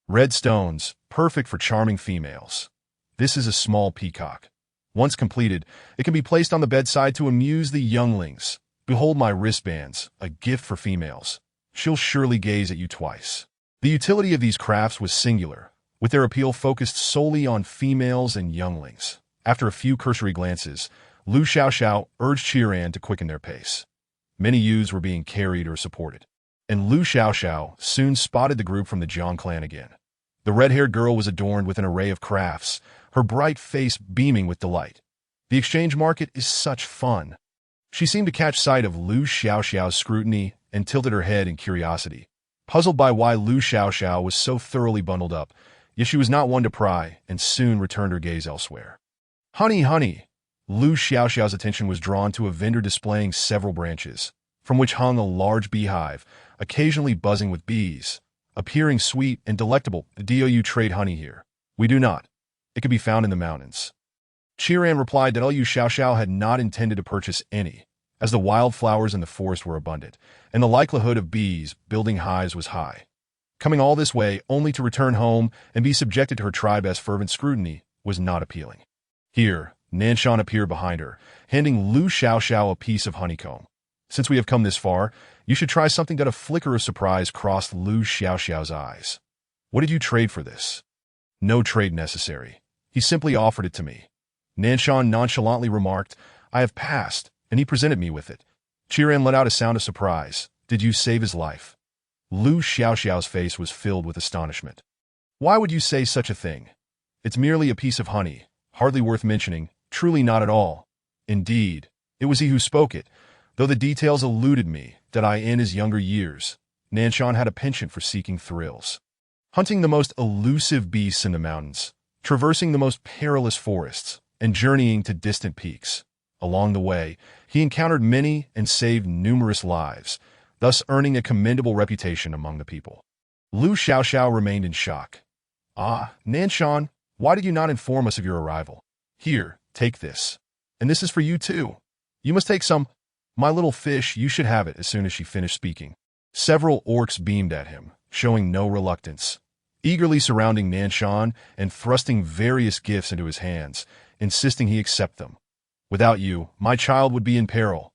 Red stones, perfect for charming females. This is a small peacock. Once completed, it can be placed on the bedside to amuse the younglings. Behold my wristbands, a gift for females. She'll surely gaze at you twice. The utility of these crafts was singular, with their appeal focused solely on females and younglings. After a few cursory glances, Lu Xiaoxiao urged Qiran to quicken their pace. Many youths were being carried or supported, and Lu Xiaoxiao soon spotted the group from the Jiang clan again. The red-haired girl was adorned with an array of crafts, her bright face beaming with delight. The exchange market is such fun. She seemed to catch sight of Lu Xiaoxiao's scrutiny and tilted her head in curiosity, puzzled by why Lu Xiaoxiao was so thoroughly bundled up, yet she was not one to pry and soon returned her gaze elsewhere. Honey, honey! Lu Xiaoxiao's attention was drawn to a vendor displaying several branches, from which hung a large beehive, occasionally buzzing with bees, appearing sweet and delectable. Do you trade honey here? We do not. It can be found in the mountains. Qiran replied that Lu Xiaoxiao had not intended to purchase any, as the wildflowers in the forest were abundant, and the likelihood of bees building hives was high. Coming all this way only to return home and be subjected to her tribe's fervent scrutiny was not appealing. Here, Nanshan appeared behind her, handing Lu Xiaoxiao a piece of honeycomb. Since we have come this far, you should try something. That a flicker of surprise crossed Lu Xiaoxiao's eyes. What did you trade for this? No trade necessary. He simply offered it to me. Nanshan nonchalantly remarked, I have passed, and he presented me with it. Qiran let out a sound of surprise. Did you save his life? Lu Xiaoxiao's face was filled with astonishment. Why would you say such a thing? It's merely a piece of honey, hardly worth mentioning, truly not at all. Indeed, it was he who spoke it, though the details eluded me, that in his younger years, Nanshan had a penchant for seeking thrills. Hunting the most elusive beasts in the mountains, traversing the most perilous forests, and journeying to distant peaks. Along the way, he encountered many and saved numerous lives, thus earning a commendable reputation among the people. Lu Xiaoxiao remained in shock. Ah, Nanshan, why did you not inform us of your arrival? Here, take this. And this is for you too. You must take some. My little fish, you should have it. As soon as she finished speaking, several orcs beamed at him, showing no reluctance, eagerly surrounding Nanshan and thrusting various gifts into his hands, insisting he accept them. Without you, my child would be in peril.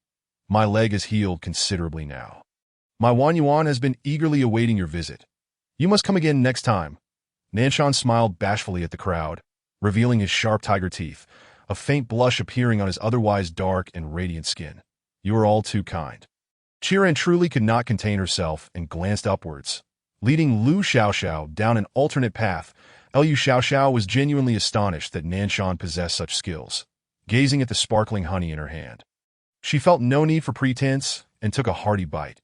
My leg has healed considerably now. My Wan Yuan has been eagerly awaiting your visit. You must come again next time. Nanshan smiled bashfully at the crowd, revealing his sharp tiger teeth, a faint blush appearing on his otherwise dark and radiant skin. You are all too kind. Qiran truly could not contain herself and glanced upwards, leading Lu Xiaoxiao down an alternate path. Lu Xiaoxiao was genuinely astonished that Nanshan possessed such skills, gazing at the sparkling honey in her hand. She felt no need for pretense and took a hearty bite.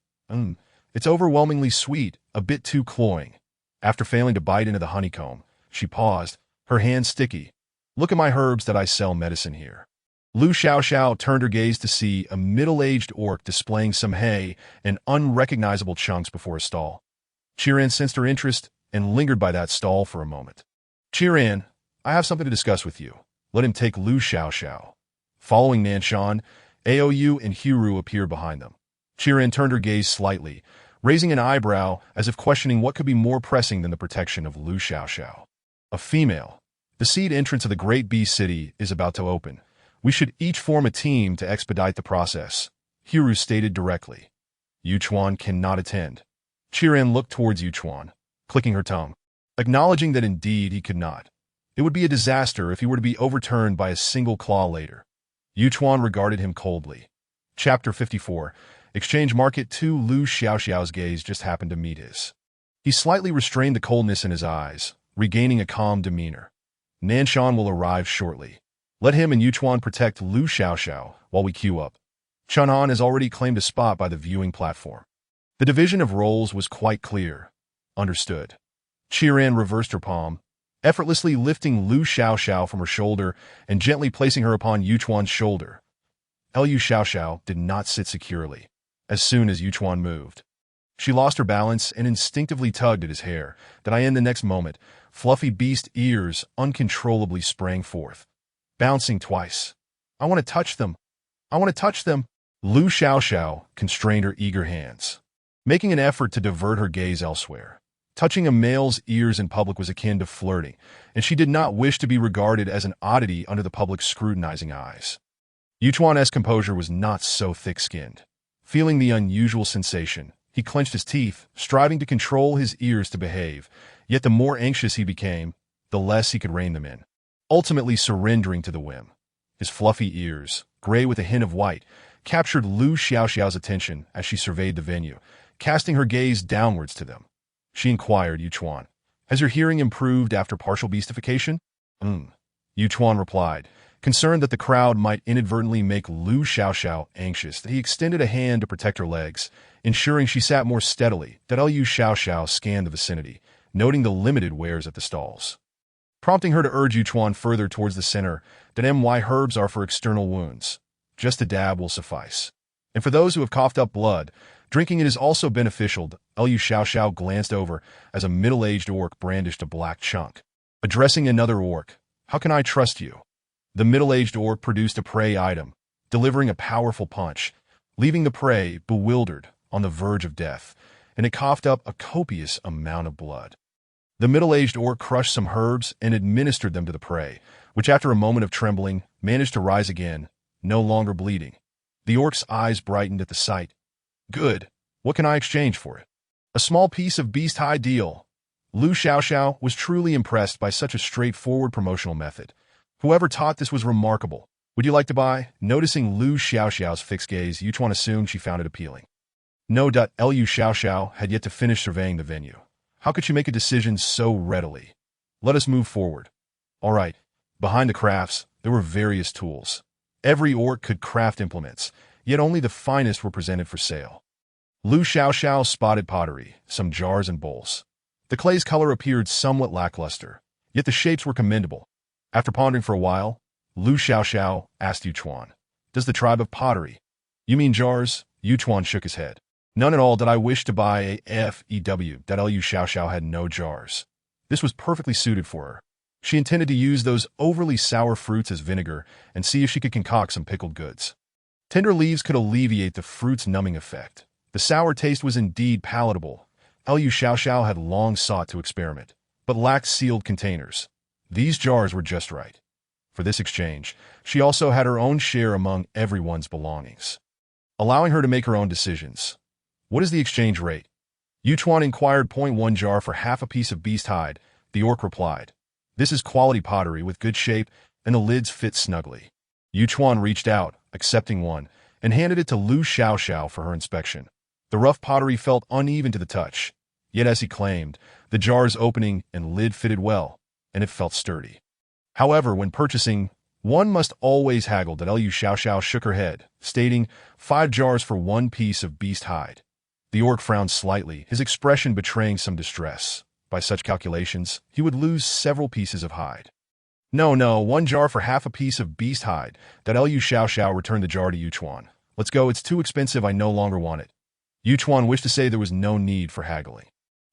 It's overwhelmingly sweet, a bit too cloying. After failing to bite into the honeycomb, she paused, her hands sticky. Look at my herbs that I sell medicine here. Lu Xiaoxiao turned her gaze to see a middle-aged orc displaying some hay and unrecognizable chunks before a stall. Qiran sensed her interest and lingered by that stall for a moment. Qiran, I have something to discuss with you. Let him take Lu Xiaoxiao. Following Nanshan, Aou and Hiru appeared behind them. Chirin turned her gaze slightly, raising an eyebrow as if questioning what could be more pressing than the protection of Lu Xiaoxiao. A female. The seed entrance of the Great Bee City is about to open. We should each form a team to expedite the process, Hiru stated directly. Yuchuan cannot attend. Chirin looked towards Yuchuan, clicking her tongue, acknowledging that indeed he could not. It would be a disaster if he were to be overturned by a single claw later. Yuchuan regarded him coldly. Chapter 54. Exchange Market 2. Lu Xiaoxiao's gaze just happened to meet his. He slightly restrained the coldness in his eyes, regaining a calm demeanor. Nanshan will arrive shortly. Let him and Yuchuan protect Lu Xiaoxiao while we queue up. Chun'an has already claimed a spot by the viewing platform. The division of roles was quite clear. Understood. Chirin reversed her palm, effortlessly lifting Lu Xiaoxiao from her shoulder and gently placing her upon Yuchuan's shoulder. Lu Xiaoxiao did not sit securely. As soon as Yuchuan moved, she lost her balance and instinctively tugged at his hair. In the next moment, fluffy beast ears uncontrollably sprang forth, bouncing twice. I want to touch them. I want to touch them. Lu Xiaoxiao constrained her eager hands, making an effort to divert her gaze elsewhere. Touching a male's ears in public was akin to flirting, and she did not wish to be regarded as an oddity under the public's scrutinizing eyes. Yuchuan's composure was not so thick-skinned. Feeling the unusual sensation, he clenched his teeth, striving to control his ears to behave, yet the more anxious he became, the less he could rein them in, ultimately surrendering to the whim. His fluffy ears, gray with a hint of white, captured Lu Xiaoxiao's attention as she surveyed the venue, casting her gaze downwards to them. She inquired Yuchuan, "Has your hearing improved after partial beastification?" Yuchuan replied, concerned that the crowd might inadvertently make Lu Xiaoxiao anxious. He extended a hand to protect her legs, ensuring she sat more steadily. Lu Xiaoxiao scanned the vicinity, noting the limited wares at the stalls, prompting her to urge Yuchuan further towards the center. My herbs are for external wounds. Just a dab will suffice. And for those who have coughed up blood, drinking it is also beneficial. Lu Xiaoxiao glanced over as a middle-aged orc brandished a black chunk. Addressing another orc, "How can I trust you?" The middle-aged orc produced a prey item, delivering a powerful punch, leaving the prey bewildered, on the verge of death, and it coughed up a copious amount of blood. The middle-aged orc crushed some herbs and administered them to the prey, which after a moment of trembling, managed to rise again, no longer bleeding. The orc's eyes brightened at the sight. "Good. What can I exchange for it?" "A small piece of beast hide deal." Lu Xiaoxiao was truly impressed by such a straightforward promotional method. Whoever taught this was remarkable. "Would you like to buy?" Noticing Lu Xiaoxiao's fixed gaze, Yuchuan assumed she found it appealing. No. Lu Xiaoxiao had yet to finish surveying the venue. How could she make a decision so readily? "Let us move forward." All right. Behind the crafts, there were various tools. Every orc could craft implements, yet only the finest were presented for sale. Lu Xiaoxiao spotted pottery, some jars and bowls. The clay's color appeared somewhat lackluster, yet the shapes were commendable. After pondering for a while, Lu Xiaoxiao asked Yuchuan, "Does the tribe of pottery?" "You mean jars?" Yuchuan shook his head. "None at all. Did I wish to buy a FEW?" Lu Xiaoxiao had no jars. This was perfectly suited for her. She intended to use those overly sour fruits as vinegar and see if she could concoct some pickled goods. Tender leaves could alleviate the fruit's numbing effect. The sour taste was indeed palatable. Lu Xiaoxiao had long sought to experiment, but lacked sealed containers. These jars were just right. For this exchange, she also had her own share among everyone's belongings, allowing her to make her own decisions. "What is the exchange rate?" Yuchuan inquired. "1 jar for half a piece of beast hide," the orc replied. "This is quality pottery with good shape, and the lids fit snugly." Yuchuan reached out, accepting one, and handed it to Lu Xiaoxiao for her inspection. The rough pottery felt uneven to the touch, yet as he claimed, the jar's opening and lid fitted well, and it felt sturdy. However, when purchasing, one must always haggle. Lu Xiaoxiao shook her head, stating, 5 jars for 1 piece of beast hide. The orc frowned slightly, his expression betraying some distress. By such calculations, he would lose several pieces of hide. No, 1 jar for half a piece of beast hide." Lu Xiaoxiao returned the jar to Yuchuan. "Let's go, it's too expensive, I no longer want it." Yuchuan wished to say there was no need for haggling.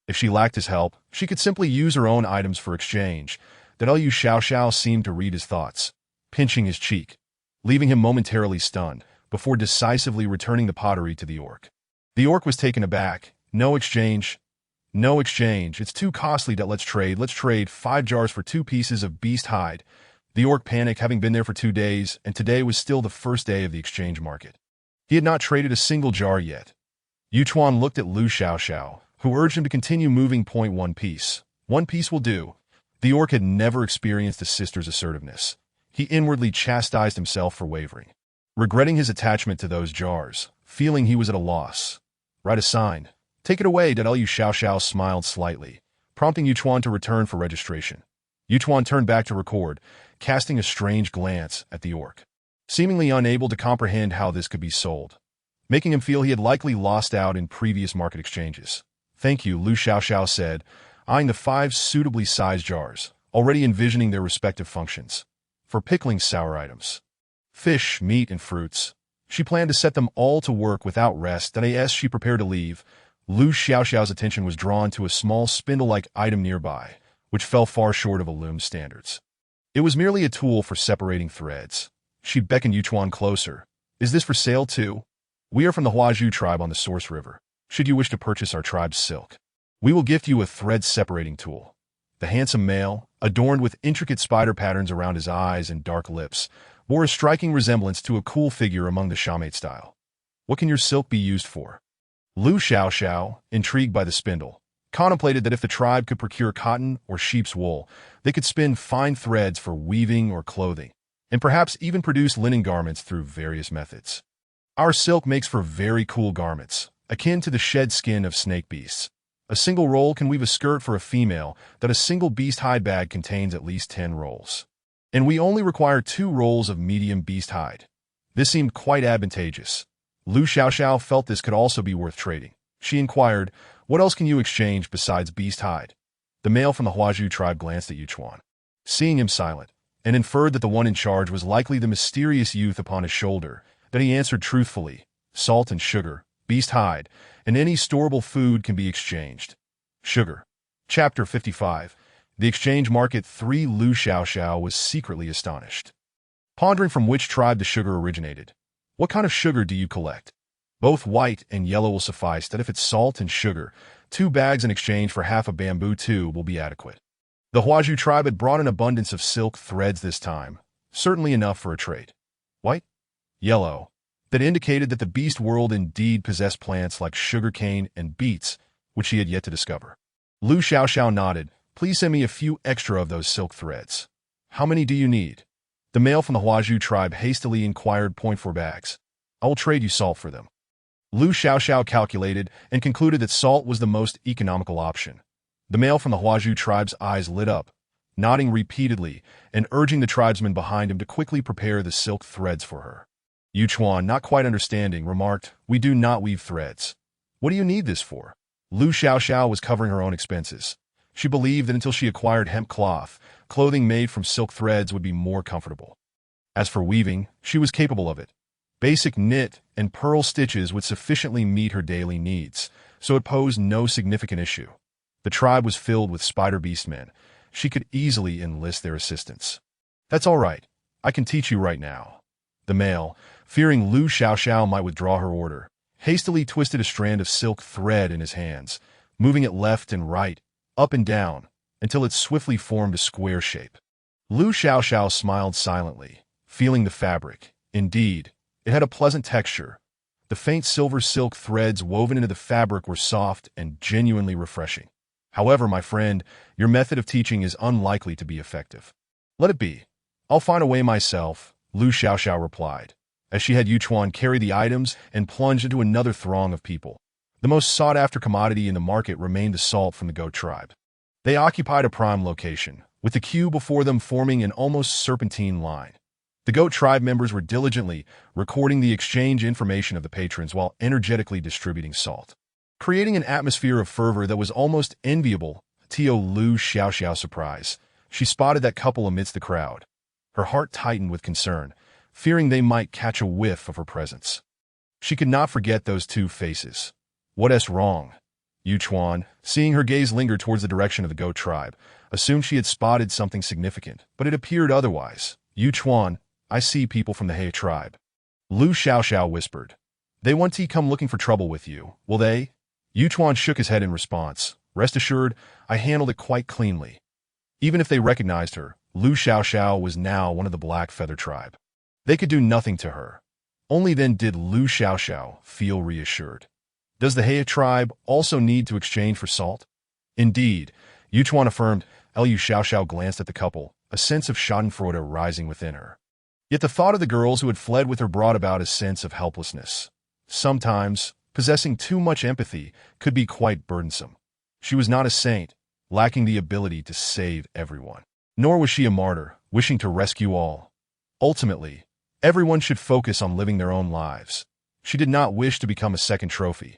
If she lacked his help, she could simply use her own items for exchange. Lu Xiaoxiao seemed to read his thoughts, pinching his cheek. leaving him momentarily stunned, before decisively returning the pottery to the orc. The orc was taken aback. No exchange. No exchange. It's too costly. Let's trade. Let's trade 5 jars for 2 pieces of beast hide. The orc panicked, having been there for 2 days, and today was still the first day of the exchange market. He had not traded a single jar yet. Yuchuan looked at Lu Xiaoxiao, who urged him to continue moving. 1 piece. 1 piece will do. The orc had never experienced a sister's assertiveness. He inwardly chastised himself for wavering, regretting his attachment to those jars, feeling he was at a loss. Write a sign. Take it away. Lu Xiaoxiao smiled slightly, prompting Yuchuan to return for registration. Yuchuan turned back to record, casting a strange glance at the orc, seemingly unable to comprehend how this could be sold, making him feel he had likely lost out in previous market exchanges. Thank you, Lu Xiaoxiao said, eyeing the 5 suitably sized jars, already envisioning their respective functions. For pickling sour items, fish, meat, and fruits. She planned to set them all to work without rest, and as she prepared to leave, Lu Xiaoxiao's attention was drawn to a small spindle-like item nearby, which fell far short of a loom's standards. It was merely a tool for separating threads. She beckoned Yuchuan closer. Is this for sale too? We are from the Huazhu tribe on the Source River. Should you wish to purchase our tribe's silk, we will gift you a thread-separating tool. The handsome male, adorned with intricate spider patterns around his eyes and dark lips, bore a striking resemblance to a cool figure among the shamate style. What can your silk be used for? Lu Xiaoxiao, intrigued by the spindle, contemplated that if the tribe could procure cotton or sheep's wool, they could spin fine threads for weaving or clothing, and perhaps even produce linen garments through various methods. Our silk makes for very cool garments, akin to the shed skin of snake beasts. A single roll can weave a skirt for a female that a single beast hide bag contains at least 10 rolls. And we only require 2 rolls of medium beast hide. This seemed quite advantageous. Lu Xiaoxiao felt this could also be worth trading. She inquired, what else can you exchange besides beast hide? The male from the Huazhu tribe glanced at Yuchuan, seeing him silent, and inferred that the one in charge was likely the mysterious youth upon his shoulder, that he answered truthfully, salt and sugar, beast hide, and any storable food can be exchanged. Sugar. Chapter 55. The Exchange Market 3. Lu Xiaoxiao was secretly astonished, pondering from which tribe the sugar originated. What kind of sugar do you collect? Both white and yellow will suffice. That if it's salt and sugar, 2 bags in exchange for half a bamboo tube will be adequate. The Huazhu tribe had brought an abundance of silk threads this time, certainly enough for a trade. White? Yellow. That indicated that the beast world indeed possessed plants like sugarcane and beets, which he had yet to discover. Lu Xiaoxiao nodded. Please send me a few extra of those silk threads. How many do you need? The male from the Huazhu tribe hastily inquired. 4 bags. I will trade you salt for them. Lu Xiaoxiao calculated and concluded that salt was the most economical option. The male from the Huazhu tribe's eyes lit up, nodding repeatedly and urging the tribesmen behind him to quickly prepare the silk threads for her. Yuchuan, not quite understanding, remarked, we do not weave threads. What do you need this for? Lu Xiaoxiao was covering her own expenses. She believed that until she acquired hemp cloth, clothing made from silk threads would be more comfortable. As for weaving, she was capable of it. Basic knit and purl stitches would sufficiently meet her daily needs, so it posed no significant issue. The tribe was filled with spider beast men. She could easily enlist their assistance. That's all right. I can teach you right now. The male, fearing Lu Xiaoxiao might withdraw her order, hastily twisted a strand of silk thread in his hands, moving it left and right, up and down, until it swiftly formed a square shape. Lu Xiaoxiao smiled silently, feeling the fabric. Indeed, it had a pleasant texture. The faint silver silk threads woven into the fabric were soft and genuinely refreshing. However, my friend, your method of teaching is unlikely to be effective. Let it be. I'll find a way myself, Lu Xiaoxiao replied, as she had Yuchuan carry the items and plunge into another throng of people. The most sought-after commodity in the market remained the salt from the goat tribe. They occupied a prime location, with the queue before them forming an almost serpentine line. The goat tribe members were diligently recording the exchange information of the patrons while energetically distributing salt, creating an atmosphere of fervor that was almost enviable. To Lu Xiaoxiao's surprise, she spotted that couple amidst the crowd. Her heart tightened with concern, fearing they might catch a whiff of her presence. She could not forget those 2 faces. What's wrong? Yuchuan, seeing her gaze linger towards the direction of the goat tribe, assumed she had spotted something significant, but it appeared otherwise. Yuchuan, I see people from the He tribe. Lu Xiaoxiao whispered. They want to come looking for trouble with you, will they? Yuchuan shook his head in response. Rest assured, I handled it quite cleanly. Even if they recognized her, Lu Xiaoxiao was now one of the Black Feather tribe. They could do nothing to her. Only then did Lu Xiaoxiao feel reassured. Does the He tribe also need to exchange for salt? Indeed, Yuchuan affirmed. Lu Xiaoxiao glanced at the couple, a sense of schadenfreude rising within her. Yet the thought of the girls who had fled with her brought about a sense of helplessness. Sometimes, possessing too much empathy could be quite burdensome. She was not a saint, lacking the ability to save everyone. Nor was she a martyr, wishing to rescue all. Ultimately, everyone should focus on living their own lives. She did not wish to become a second trophy.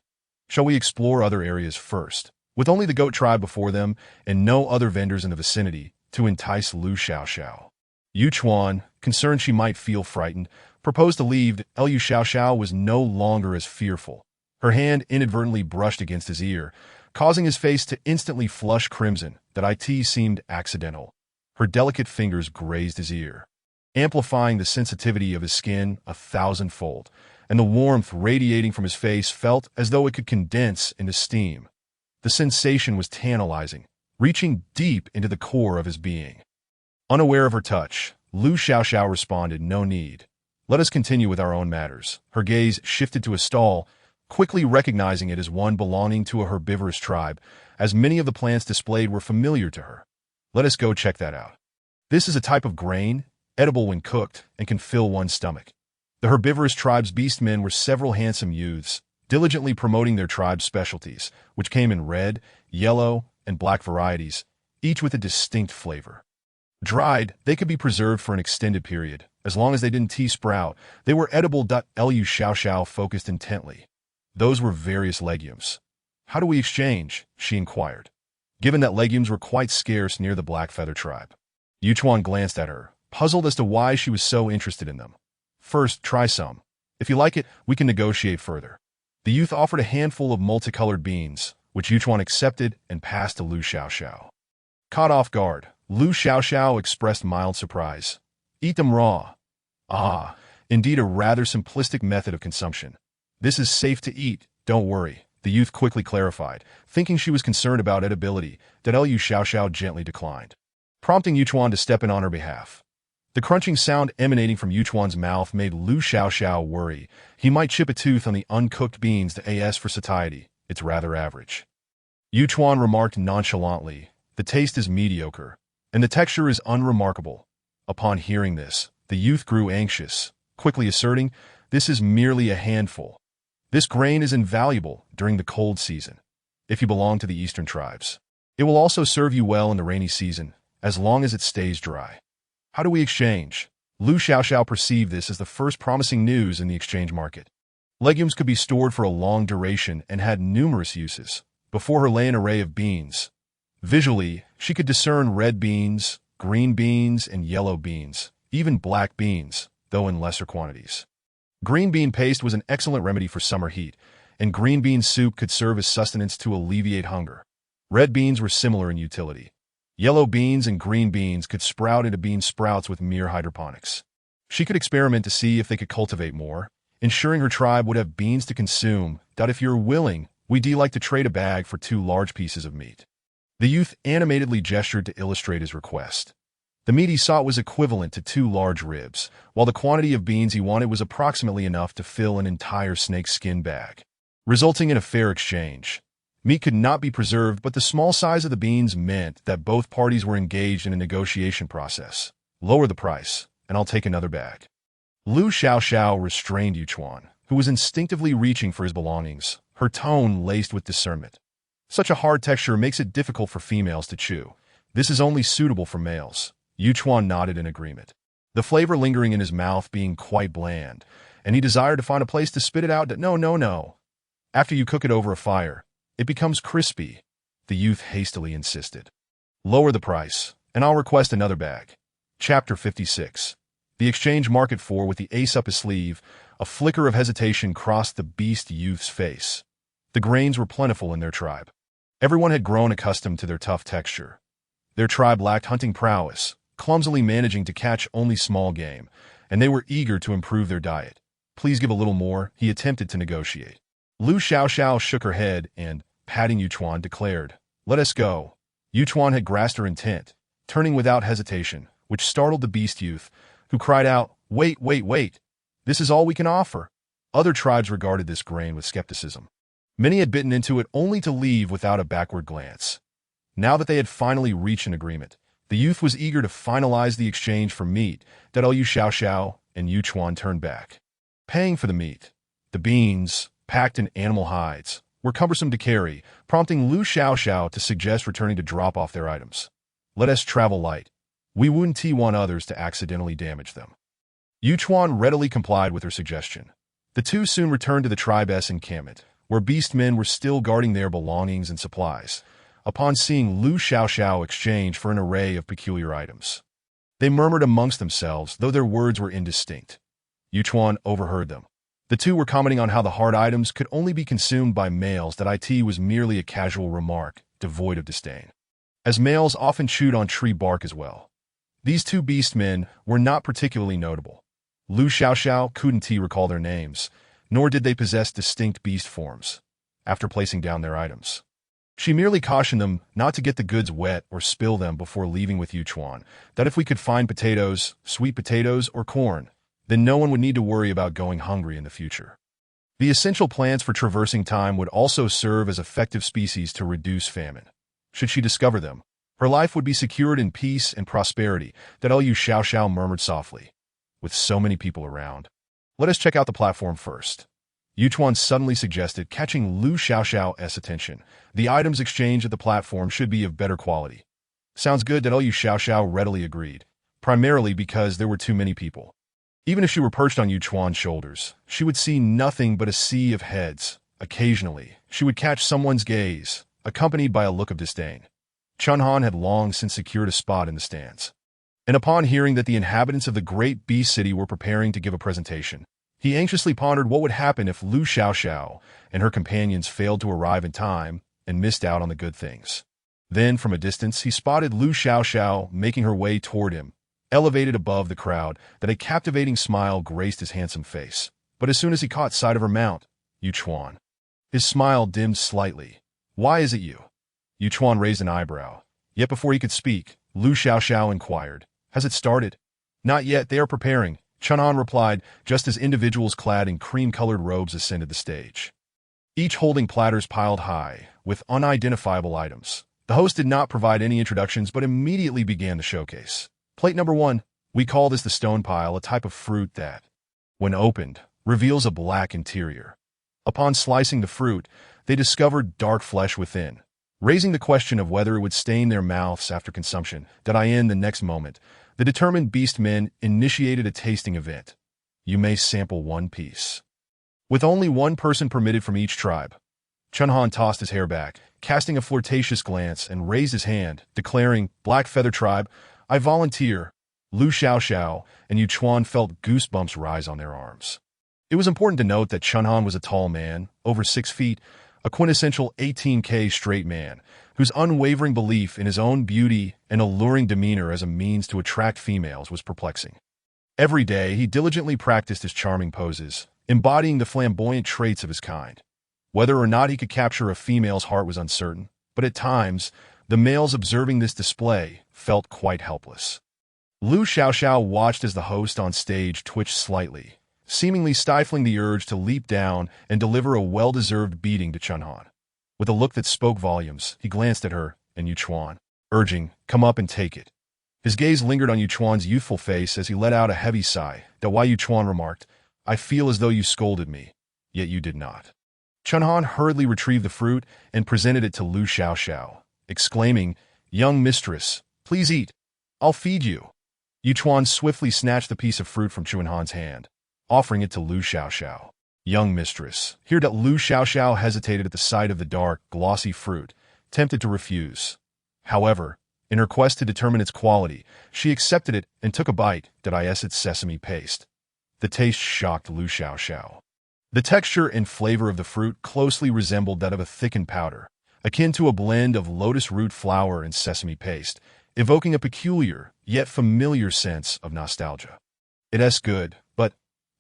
Shall we explore other areas first? With only the goat tribe before them and no other vendors in the vicinity to entice Lu Xiaoxiao. Yuchuan, concerned she might feel frightened, proposed to leave. Lu Xiaoxiao was no longer as fearful. Her hand inadvertently brushed against his ear, causing his face to instantly flush crimson. That it seemed accidental. Her delicate fingers grazed his ear, amplifying the sensitivity of his skin 1,000-fold, and the warmth radiating from his face felt as though it could condense into steam. The sensation was tantalizing, reaching deep into the core of his being. Unaware of her touch, Lu Xiaoxiao responded, no need. Let us continue with our own matters. Her gaze shifted to a stall, quickly recognizing it as one belonging to a herbivorous tribe, as many of the plants displayed were familiar to her. Let us go check that out. This is a type of grain, edible when cooked, and can fill one's stomach. The herbivorous tribe's beastmen were several handsome youths, diligently promoting their tribe's specialties, which came in red, yellow, and black varieties, each with a distinct flavor. Dried, they could be preserved for an extended period. As long as they didn't sprout, they were edible. Lu Xiaoxiao focused intently. Those were various legumes. How do we exchange? She inquired, given that legumes were quite scarce near the Black Feather tribe. Yuchuan glanced at her, puzzled as to why she was so interested in them. First, try some. If you like it, we can negotiate further. The youth offered a handful of multicolored beans, which Yuchuan accepted and passed to Lu Xiaoxiao. Caught off guard, Lu Xiaoxiao expressed mild surprise. Eat them raw. Ah, indeed a rather simplistic method of consumption. This is safe to eat, don't worry, the youth quickly clarified, thinking she was concerned about edibility. Lu Xiaoxiao gently declined, prompting Yuchuan to step in on her behalf. The crunching sound emanating from Yuchuan's mouth made Lu Xiaoxiao worry. He might chip a tooth on the uncooked beans. As for satiety, it's rather average. Yuchuan remarked nonchalantly, the taste is mediocre, and the texture is unremarkable. Upon hearing this, the youth grew anxious, quickly asserting, this is merely a handful. This grain is invaluable during the cold season, if you belong to the eastern tribes. It will also serve you well in the rainy season, as long as it stays dry. How do we exchange? Lu Xiaoxiao perceived this as the first promising news in the exchange market. Legumes could be stored for a long duration and had numerous uses. Before her lay an array of beans. Visually, she could discern red beans, green beans, and yellow beans, even black beans, though in lesser quantities. Green bean paste was an excellent remedy for summer heat, and green bean soup could serve as sustenance to alleviate hunger. Red beans were similar in utility. Yellow beans and green beans could sprout into bean sprouts with mere hydroponics. She could experiment to see if they could cultivate more, ensuring her tribe would have beans to consume. If you're willing, we'd like to trade a bag for 2 large pieces of meat. The youth animatedly gestured to illustrate his request. The meat he sought was equivalent to 2 large ribs, while the quantity of beans he wanted was approximately enough to fill an entire snakeskin bag, resulting in a fair exchange. Meat could not be preserved, but the small size of the beans meant that both parties were engaged in a negotiation process. Lower the price, and I'll take another bag. Lu Xiaoxiao restrained Yuchuan, who was instinctively reaching for his belongings, her tone laced with discernment. Such a hard texture makes it difficult for females to chew. This is only suitable for males. Yuchuan nodded in agreement, the flavor lingering in his mouth being quite bland, and he desired to find a place to spit it out. No. After you cook it over a fire, it becomes crispy, the youth hastily insisted. Lower the price, and I'll request another bag. Chapter 56. The exchange market. For with the ace up his sleeve, a flicker of hesitation crossed the beast youth's face. The grains were plentiful in their tribe. Everyone had grown accustomed to their tough texture. Their tribe lacked hunting prowess, clumsily managing to catch only small game, and they were eager to improve their diet. Please give a little more, he attempted to negotiate. Lu Xiaoxiao shook her head and, patting Yuchuan, declared, "Let us go." Yuchuan had grasped her intent, turning without hesitation, which startled the beast youth, who cried out, "Wait, wait, wait! This is all we can offer." Other tribes regarded this grain with skepticism. Many had bitten into it only to leave without a backward glance. Now that they had finally reached an agreement, the youth was eager to finalize the exchange for meat that Lu Xiaoxiao and Yuchuan turned back. Paying for the meat, the beans, packed in animal hides, were cumbersome to carry, prompting Lu Xiaoxiao to suggest returning to drop off their items. "Let us travel light. We wouldn't want others to accidentally damage them." Yuchuan readily complied with her suggestion. The two soon returned to the tribe's encampment, where beastmen were still guarding their belongings and supplies, upon seeing Lu Xiaoxiao exchange for an array of peculiar items. They murmured amongst themselves, though their words were indistinct. Yuchuan overheard them. The two were commenting on how the hard items could only be consumed by males, that it was merely a casual remark, devoid of disdain, as males often chewed on tree bark as well. These two beastmen were not particularly notable. Lu Xiaoxiao couldn't recall their names, nor did they possess distinct beast forms. After placing down their items, she merely cautioned them not to get the goods wet or spill them before leaving with Yuchuan, that if we could find potatoes, sweet potatoes, or corn, then no one would need to worry about going hungry in the future. The essential plants for traversing time would also serve as effective species to reduce famine. Should she discover them, her life would be secured in peace and prosperity, that Lu Xiaoxiao murmured softly. With so many people around, let us check out the platform first. Yuchuan suddenly suggested, catching Lu Xiaoxiao's attention. The items exchanged at the platform should be of better quality. Sounds good, that Lu Xiaoxiao readily agreed, primarily because there were too many people. Even if she were perched on Yuchuan's shoulders, she would see nothing but a sea of heads. Occasionally, she would catch someone's gaze, accompanied by a look of disdain. Chunhan had long since secured a spot in the stands, and upon hearing that the inhabitants of the great beast city were preparing to give a presentation, he anxiously pondered what would happen if Lu Xiaoxiao and her companions failed to arrive in time and missed out on the good things. Then, from a distance, he spotted Lu Xiaoxiao making her way toward him, elevated above the crowd, that a captivating smile graced his handsome face. But as soon as he caught sight of her mount, Yuchuan, his smile dimmed slightly. "Why is it you?" Yuchuan raised an eyebrow. Yet before he could speak, Lu Xiaoxiao inquired, "Has it started?" "Not yet, they are preparing," Chunhan replied, just as individuals clad in cream-colored robes ascended the stage, each holding platters piled high, with unidentifiable items. The host did not provide any introductions, but immediately began the showcase. Plate number 1. We call this the stone pile, a type of fruit that, when opened, reveals a black interior. Upon slicing the fruit, they discovered dark flesh within, raising the question of whether it would stain their mouths after consumption. The next moment, the determined beastmen initiated a tasting event. You may sample one piece, with only one person permitted from each tribe. Chunhan tossed his hair back, casting a flirtatious glance, and raised his hand, declaring, "Black Feather Tribe, I volunteer." Lu Xiaoxiao and Yuchuan felt goosebumps rise on their arms. It was important to note that Chunhan was a tall man, over 6 feet, a quintessential 18K straight man, whose unwavering belief in his own beauty and alluring demeanor as a means to attract females was perplexing. Every day, he diligently practiced his charming poses, embodying the flamboyant traits of his kind. Whether or not he could capture a female's heart was uncertain, but at times, the males observing this display felt quite helpless. Lu Xiaoxiao watched as the host on stage twitched slightly, seemingly stifling the urge to leap down and deliver a well-deserved beating to Chunhan. With a look that spoke volumes, he glanced at her and Yuchuan, urging, "Come up and take it." His gaze lingered on Yuchuan's youthful face as he let out a heavy sigh. That why Yuchuan remarked, "I feel as though you scolded me, yet you did not." Chunhan hurriedly retrieved the fruit and presented it to Lu Xiaoxiao, exclaiming, "Young mistress, please eat. I'll feed you." Yuchuan swiftly snatched the piece of fruit from Chunhan's hand, offering it to Lu Xiaoxiao. "Young mistress." Here that Lu Xiaoxiao hesitated at the sight of the dark, glossy fruit, tempted to refuse. However, in her quest to determine its quality, she accepted it and took a bite. Its sesame paste. The taste shocked Lu Xiaoxiao. The texture and flavor of the fruit closely resembled that of a thickened powder, akin to a blend of lotus root flour and sesame paste, evoking a peculiar, yet familiar sense of nostalgia. It's good, but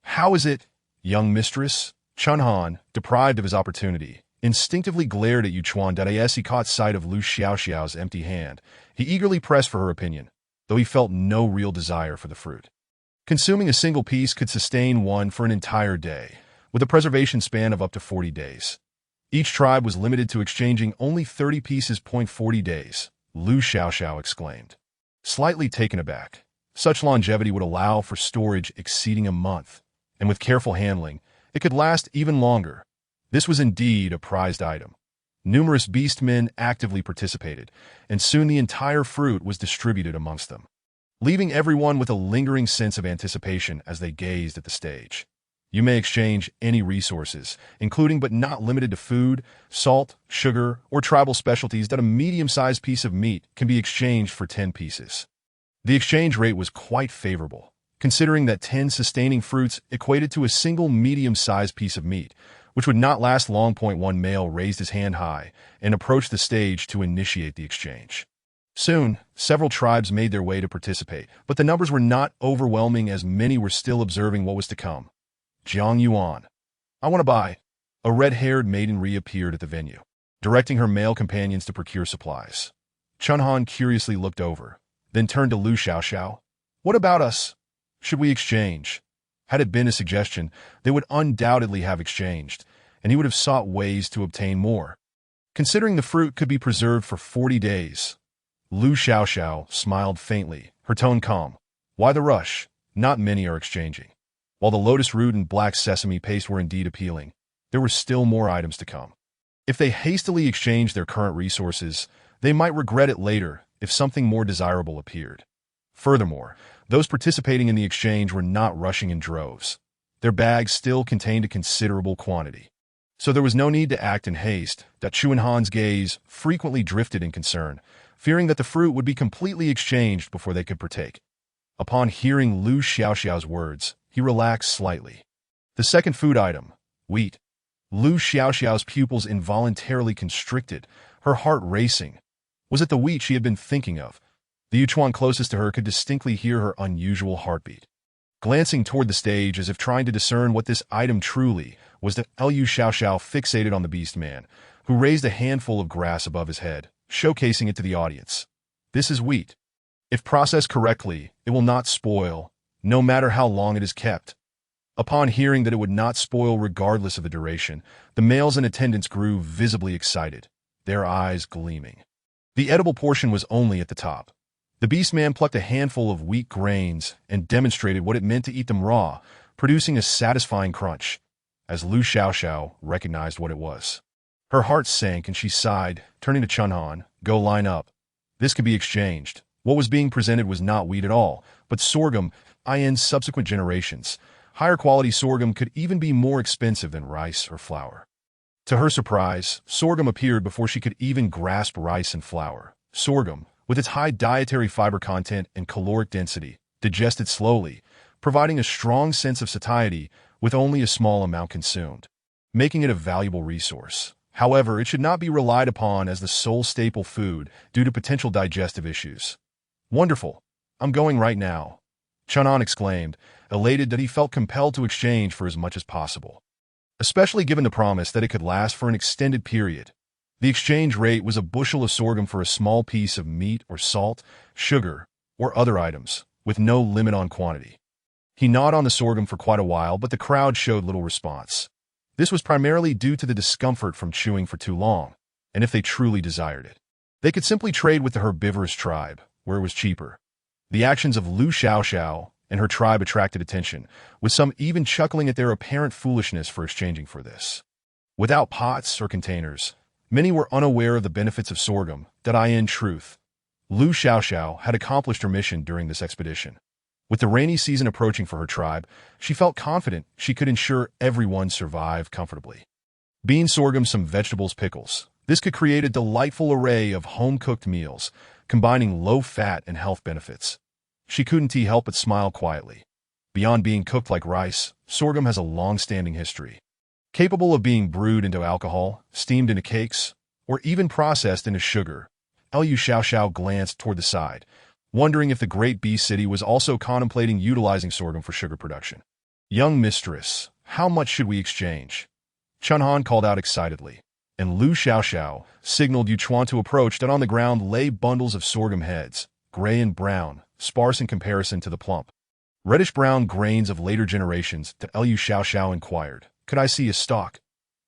how is it, young mistress? Chunhan, deprived of his opportunity, instinctively glared at Yuchuan. As he caught sight of Lu Xiaoxiao's empty hand, he eagerly pressed for her opinion, though he felt no real desire for the fruit. Consuming a single piece could sustain one for an entire day, with a preservation span of up to 40 days. Each tribe was limited to exchanging only 30 pieces. 40 days, Lu Xiaoxiao exclaimed. Slightly taken aback, such longevity would allow for storage exceeding a month, and with careful handling, it could last even longer. This was indeed a prized item. Numerous beastmen actively participated, and soon the entire fruit was distributed amongst them, leaving everyone with a lingering sense of anticipation as they gazed at the stage. You may exchange any resources, including but not limited to food, salt, sugar, or tribal specialties. That a medium-sized piece of meat can be exchanged for 10 pieces. The exchange rate was quite favorable, considering that 10 sustaining fruits equated to a single medium-sized piece of meat, which would not last long. One male raised his hand high and approached the stage to initiate the exchange. Soon, several tribes made their way to participate, but the numbers were not overwhelming as many were still observing what was to come. Jiang Yuan. I want to buy. A red-haired maiden reappeared at the venue, directing her male companions to procure supplies. Chunhan curiously looked over, then turned to Lu Xiaoxiao. What about us? Should we exchange? Had it been a suggestion, they would undoubtedly have exchanged, and he would have sought ways to obtain more. Considering the fruit could be preserved for 40 days, Lu Xiaoxiao smiled faintly, her tone calm. Why the rush? Not many are exchanging. While the lotus root and black sesame paste were indeed appealing, there were still more items to come. If they hastily exchanged their current resources, they might regret it later if something more desirable appeared. Furthermore, those participating in the exchange were not rushing in droves. Their bags still contained a considerable quantity. So there was no need to act in haste. Chunhan's gaze frequently drifted in concern, fearing that the fruit would be completely exchanged before they could partake. Upon hearing Lu Xiaoxiao's words, he relaxed slightly. The second food item, wheat. Lu Xiaoxiao's pupils involuntarily constricted, her heart racing. Was it the wheat she had been thinking of? The Yuchuan closest to her could distinctly hear her unusual heartbeat. Glancing toward the stage as if trying to discern what this item truly was, the Lu Xiaoxiao fixated on the beast man, who raised a handful of grass above his head, showcasing it to the audience. This is wheat. If processed correctly, it will not spoil, no matter how long it is kept. Upon hearing that it would not spoil regardless of the duration, the males in attendance grew visibly excited, their eyes gleaming. The edible portion was only at the top. The beastman plucked a handful of wheat grains and demonstrated what it meant to eat them raw, producing a satisfying crunch, as Lu Xiaoxiao recognized what it was. Her heart sank and she sighed, turning to Chunhan. Go line up. This could be exchanged. What was being presented was not wheat at all, but sorghum. In subsequent generations, higher quality sorghum could even be more expensive than rice or flour. To her surprise, sorghum appeared before she could even grasp rice and flour. Sorghum, with its high dietary fiber content and caloric density, digested slowly, providing a strong sense of satiety with only a small amount consumed, making it a valuable resource. However, it should not be relied upon as the sole staple food due to potential digestive issues. Wonderful. I'm going right now, Chunhan exclaimed, elated that he felt compelled to exchange for as much as possible, especially given the promise that it could last for an extended period. The exchange rate was a bushel of sorghum for a small piece of meat or salt, sugar, or other items, with no limit on quantity. He gnawed on the sorghum for quite a while, but the crowd showed little response. This was primarily due to the discomfort from chewing for too long, and if they truly desired it, they could simply trade with the herbivorous tribe, where it was cheaper. The actions of Lu Xiaoxiao and her tribe attracted attention, with some even chuckling at their apparent foolishness for exchanging for this. Without pots or containers, many were unaware of the benefits of sorghum. In truth, Lu Xiaoxiao had accomplished her mission during this expedition. With the rainy season approaching for her tribe, she felt confident she could ensure everyone survived comfortably. Bean sorghum, some vegetables, pickles. This could create a delightful array of home-cooked meals, combining low fat and health benefits. She couldn't help but smile quietly. Beyond being cooked like rice, sorghum has a long-standing history. Capable of being brewed into alcohol, steamed into cakes, or even processed into sugar, Lu Xiaoxiao glanced toward the side, wondering if the great bee city was also contemplating utilizing sorghum for sugar production. Young mistress, how much should we exchange? Chunhan called out excitedly, and Lu Xiaoxiao signaled Yuchuan to approach. That on the ground lay bundles of sorghum heads, gray and brown, sparse in comparison to the plump, reddish-brown grains of later generations. Liu Xiaoxiao inquired, "Could I see a stalk?"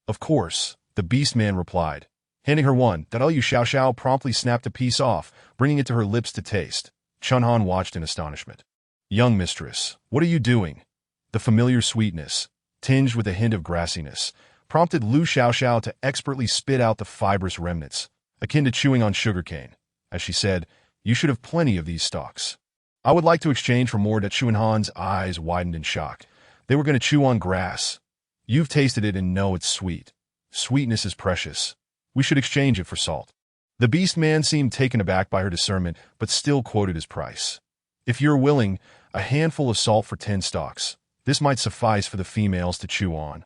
"Of course," the beast man replied, handing her one. Liu Xiaoxiao promptly snapped a piece off, bringing it to her lips to taste. Chunhan watched in astonishment. "Young mistress, what are you doing?" The familiar sweetness, tinged with a hint of grassiness, prompted Lu Xiaoxiao to expertly spit out the fibrous remnants, akin to chewing on sugarcane. As she said, "You should have plenty of these stalks." "I would like to exchange for more." Chunhan's eyes widened in shock. They were going to chew on grass. "You've tasted it and know it's sweet. Sweetness is precious. We should exchange it for salt." The beast man seemed taken aback by her discernment, but still quoted his price. "If you're willing, a handful of salt for 10 stalks. This might suffice for the females to chew on."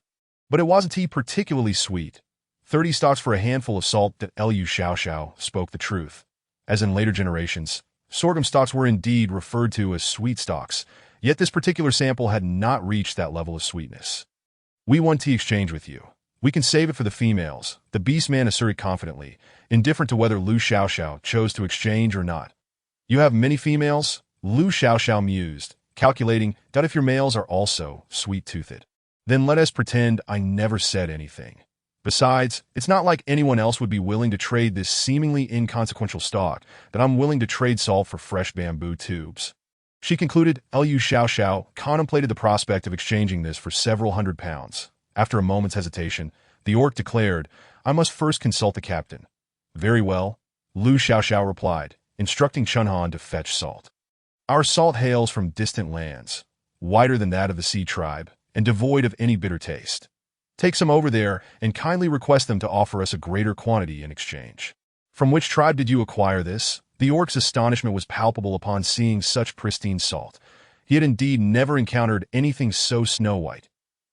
But it wasn't particularly sweet. 30 stalks for a handful of salt. Liu Xiaoxiao spoke the truth. As in later generations, sorghum stalks were indeed referred to as sweet stalks, yet this particular sample had not reached that level of sweetness. "We want to exchange with you. We can save it for the females," the beast man asserted confidently, indifferent to whether Lu Xiaoxiao chose to exchange or not. "You have many females?" Lu Xiaoxiao mused, calculating that if your males are also sweet-toothed, then let us pretend I never said anything. Besides, it's not like anyone else would be willing to trade this seemingly inconsequential stalk that I'm willing to trade salt for fresh bamboo tubes. She concluded. Liu Xiaoxiao contemplated the prospect of exchanging this for several £100. After a moment's hesitation, the orc declared, "I must first consult the captain." "Very well," Lu Xiaoxiao replied, instructing Chunhan to fetch salt. "Our salt hails from distant lands, whiter than that of the sea tribe, and devoid of any bitter taste. Take some over there and kindly request them to offer us a greater quantity in exchange." "From which tribe did you acquire this?" The orc's astonishment was palpable upon seeing such pristine salt. He had indeed never encountered anything so snow-white.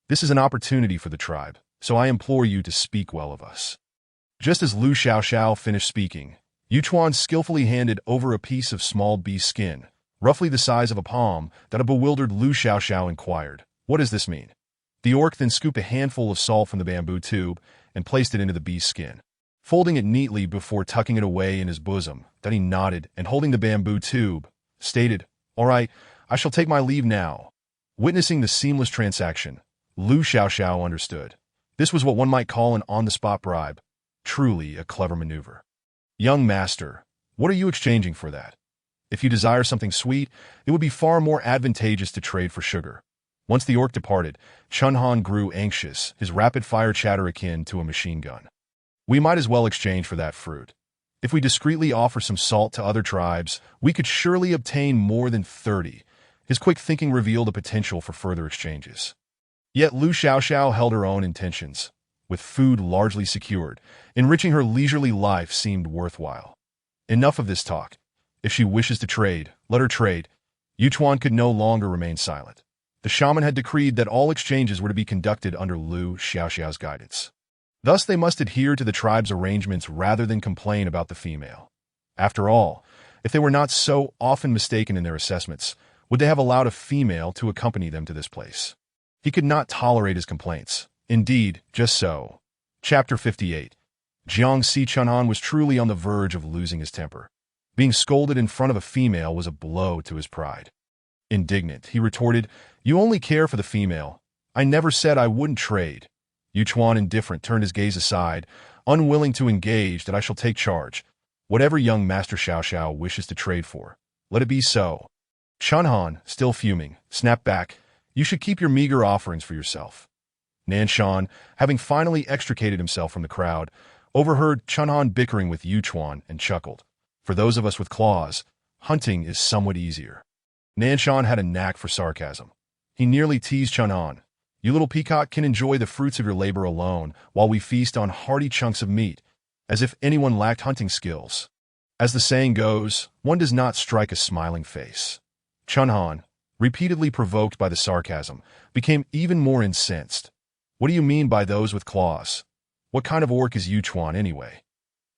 "This is an opportunity for the tribe, so I implore you to speak well of us." Just as Lu Xiaoxiao finished speaking, Yuchuan skillfully handed over a piece of small beast skin, roughly the size of a palm. That a bewildered Lu Xiaoxiao inquired, "What does this mean?" The orc then scooped a handful of salt from the bamboo tube and placed it into the beast skin, folding it neatly before tucking it away in his bosom. Then he nodded and, holding the bamboo tube, stated, "All right, I shall take my leave now." Witnessing the seamless transaction, Lu Xiaoxiao understood. This was what one might call an on-the-spot bribe. Truly a clever maneuver. "Young master, what are you exchanging for that?" "If you desire something sweet, it would be far more advantageous to trade for sugar." Once the orc departed, Chunhan grew anxious, his rapid-fire chatter akin to a machine gun. "We might as well exchange for that fruit. If we discreetly offer some salt to other tribes, we could surely obtain more than 30. His quick thinking revealed a potential for further exchanges. Yet Lu Xiaoxiao held her own intentions. With food largely secured, enriching her leisurely life seemed worthwhile. Enough of this talk. If she wishes to trade, let her trade. Yuchuan could no longer remain silent. The shaman had decreed that all exchanges were to be conducted under Lu Xiaoxiao's guidance. Thus they must adhere to the tribe's arrangements rather than complain about the female. After all, if they were not so often mistaken in their assessments, would they have allowed a female to accompany them to this place? He could not tolerate his complaints. Indeed, just so. Chapter 58. Jiangxi Chunhan was truly on the verge of losing his temper. Being scolded in front of a female was a blow to his pride. Indignant, he retorted, "You only care for the female. I never said I wouldn't trade." Yuchuan, indifferent, turned his gaze aside, unwilling to engage. "That I shall take charge. Whatever young Master Xiaoxiao wishes to trade for, let it be so." Chunhan, still fuming, snapped back, "You should keep your meager offerings for yourself." Nanshan, having finally extricated himself from the crowd, overheard Chunhan bickering with Yuchuan and chuckled. "For those of us with claws, hunting is somewhat easier." Nanshan had a knack for sarcasm. He nearly teased Chunhan. "You little peacock can enjoy the fruits of your labor alone, while we feast on hearty chunks of meat," as if anyone lacked hunting skills. As the saying goes, one does not strike a smiling face. Chunhan, repeatedly provoked by the sarcasm, became even more incensed. "What do you mean by those with claws? What kind of orc is Yuchuan anyway?"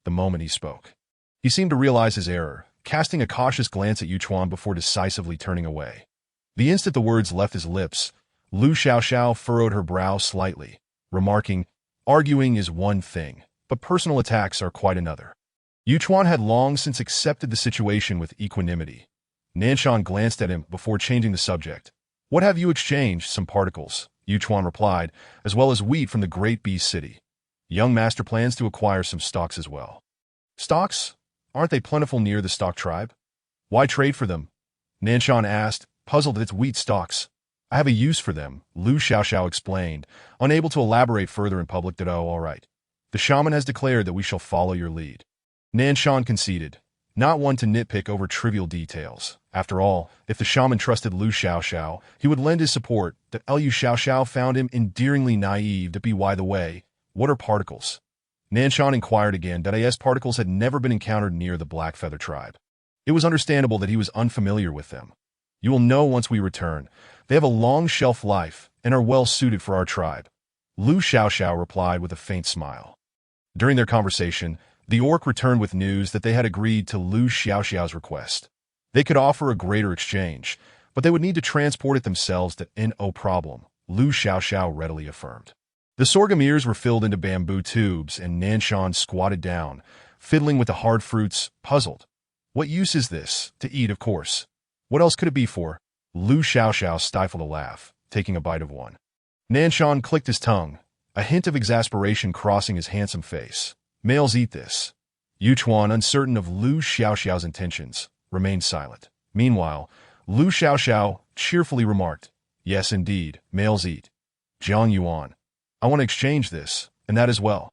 The moment he spoke, he seemed to realize his error. casting a cautious glance at Yuchuan before decisively turning away. The instant the words left his lips, Lu Xiaoxiao furrowed her brow slightly, remarking, "Arguing is one thing, but personal attacks are quite another." Yuchuan had long since accepted the situation with equanimity. Nanshan glanced at him before changing the subject. "What have you exchanged?" "Some particles," Yuchuan replied, "as well as wheat from the great beast city. Young master plans to acquire some stocks as well." "Stocks? Aren't they plentiful near the stock tribe? Why trade for them?" Nanshan asked, puzzled at its wheat stalks. "I have a use for them," Lu Xiaoxiao explained, unable to elaborate further in public. "Oh, all right. The shaman has declared that we shall follow your lead." Nanshan conceded, not one to nitpick over trivial details. After all, if the shaman trusted Lu Xiaoxiao, he would lend his support. That Lu Xiaoxiao found him endearingly naive to be. "By the way, what are particles?" Nanshan inquired again. As particles had never been encountered near the Black Feather tribe. It was understandable that he was unfamiliar with them. "You will know once we return. They have a long shelf life and are well suited for our tribe," Lu Xiaoxiao replied with a faint smile. During their conversation, the orc returned with news that they had agreed to Lu Xiaoxiao's request. They could offer a greater exchange, but they would need to transport it themselves. No problem, Lu Xiaoxiao readily affirmed. The sorghum ears were filled into bamboo tubes, and Nanshan squatted down, fiddling with the hard fruits, puzzled. "What use is this?" "To eat, of course. What else could it be for?" Lu Xiaoxiao stifled a laugh, taking a bite of one. Nanshan clicked his tongue, a hint of exasperation crossing his handsome face. "Males eat this." Yuchuan, uncertain of Lu Xiaoxiao's intentions, remained silent. Meanwhile, Lu Xiaoxiao cheerfully remarked, "Yes, indeed, males eat. Jiang Yuan. I want to exchange this, and that as well."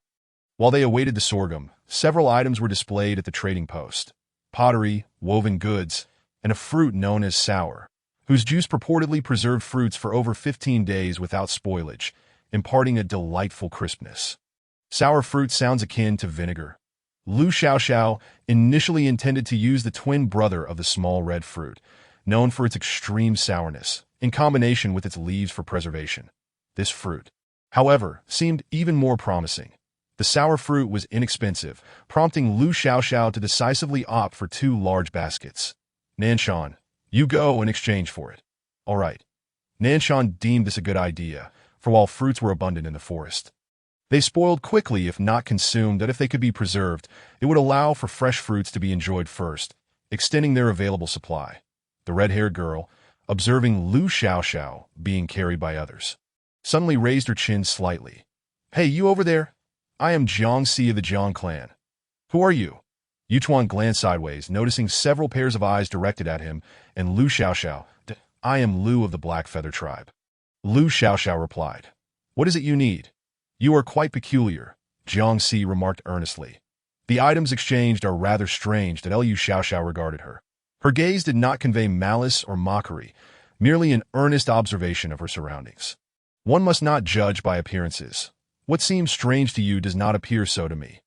While they awaited the sorghum, several items were displayed at the trading post. Pottery, woven goods, and a fruit known as sour, whose juice purportedly preserved fruits for over 15 days without spoilage, imparting a delightful crispness. Sour fruit sounds akin to vinegar. Lu Xiaoxiao initially intended to use the twin brother of the small red fruit, known for its extreme sourness, in combination with its leaves for preservation. This fruit, however, seemed even more promising. The sour fruit was inexpensive, prompting Lu Xiaoxiao to decisively opt for 2 large baskets. "Nanshan, you go in exchange for it." "All right." Nanshan deemed this a good idea, for while fruits were abundant in the forest, they spoiled quickly if not consumed. That if they could be preserved, it would allow for fresh fruits to be enjoyed first, extending their available supply. The red-haired girl, observing Lu Xiaoxiao being carried by others, suddenly raised her chin slightly. "Hey, you over there? I am Jiang Si of the Jiang clan." "Who are you?" Yuchuan glanced sideways, noticing several pairs of eyes directed at him, and Lu Xiaoxiao. "I am Lu of the Black Feather tribe." Lu Xiaoxiao replied. "What is it you need?" "You are quite peculiar," Jiang Si remarked earnestly. "The items exchanged are rather strange." Lu Xiaoxiao regarded her. Her gaze did not convey malice or mockery, merely an earnest observation of her surroundings. "One must not judge by appearances. What seems strange to you does not appear so to me."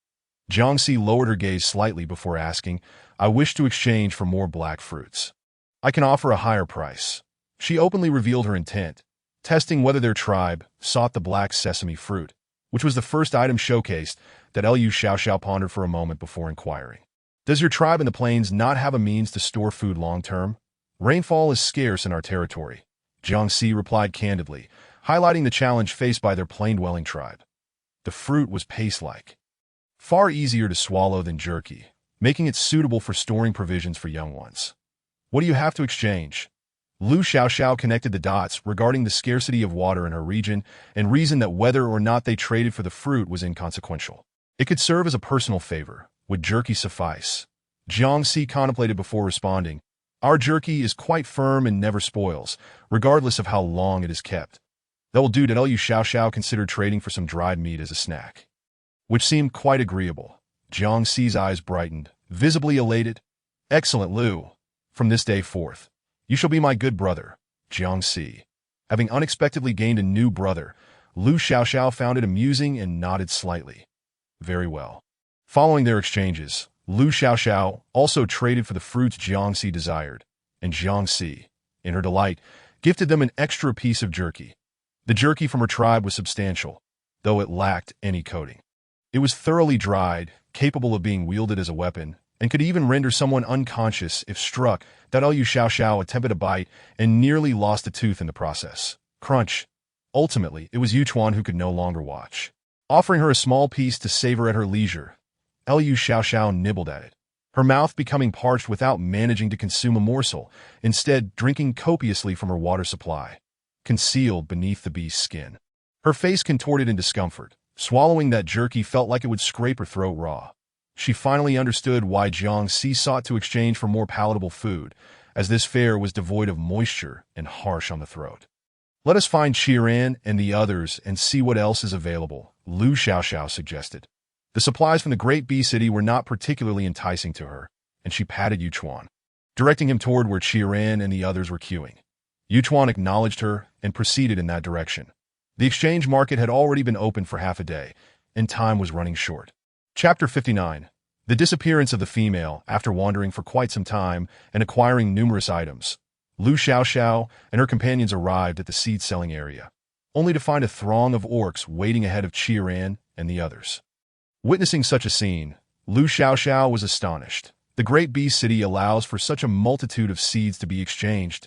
Jiangxi lowered her gaze slightly before asking, "I wish to exchange for more black fruits. I can offer a higher price." She openly revealed her intent, testing whether their tribe sought the black sesame fruit, which was the first item showcased. Lu Xiaoxiao pondered for a moment before inquiring. "Does your tribe in the plains not have a means to store food long-term? Rainfall is scarce in our territory," Jiangxi replied candidly, highlighting the challenge faced by their plain-dwelling tribe. The fruit was paste-like, far easier to swallow than jerky, making it suitable for storing provisions for young ones. "What do you have to exchange?" Lu Xiaoxiao connected the dots regarding the scarcity of water in her region and reasoned that whether or not they traded for the fruit was inconsequential. It could serve as a personal favor. Would jerky suffice? Jiangxi contemplated before responding. "Our jerky is quite firm and never spoils, regardless of how long it is kept." "That will do." Lu Xiaoxiao considered trading for some dried meat as a snack, which seemed quite agreeable. Jiangxi's eyes brightened, visibly elated. "Excellent, Lu. From this day forth, you shall be my good brother, Jiangxi." Having unexpectedly gained a new brother, Lu Xiaoxiao found it amusing and nodded slightly. "Very well." Following their exchanges, Lu Xiaoxiao also traded for the fruits Jiangxi desired, and Jiangxi, in her delight, gifted them an extra piece of jerky. The jerky from her tribe was substantial, though it lacked any coating. It was thoroughly dried, capable of being wielded as a weapon, and could even render someone unconscious if struck. Liu Xiaoxiao attempted a bite and nearly lost a tooth in the process. Crunch. Ultimately, it was Yuchuan who could no longer watch. Offering her a small piece to savor at her leisure, Liu Xiaoxiao nibbled at it, her mouth becoming parched without managing to consume a morsel, instead drinking copiously from her water supply, concealed beneath the beast's skin. Her face contorted in discomfort. Swallowing that jerky felt like it would scrape her throat raw. She finally understood why Jiang Si sought to exchange for more palatable food, as this fare was devoid of moisture and harsh on the throat. Let us find Qiran and the others and see what else is available, Liu Xiaoxiao suggested. The supplies from the Great Bee City were not particularly enticing to her, and she patted Yuchuan, directing him toward where Qiran and the others were queuing. Yuchuan acknowledged her and proceeded in that direction. The exchange market had already been open for half a day, and time was running short. Chapter 59. The disappearance of the female after wandering for quite some time and acquiring numerous items. Liu Xiaoxiao and her companions arrived at the seed-selling area, only to find a throng of orcs waiting ahead of Qiran and the others. Witnessing such a scene, Liu Xiaoxiao was astonished. The Great Bee City allows for such a multitude of seeds to be exchanged.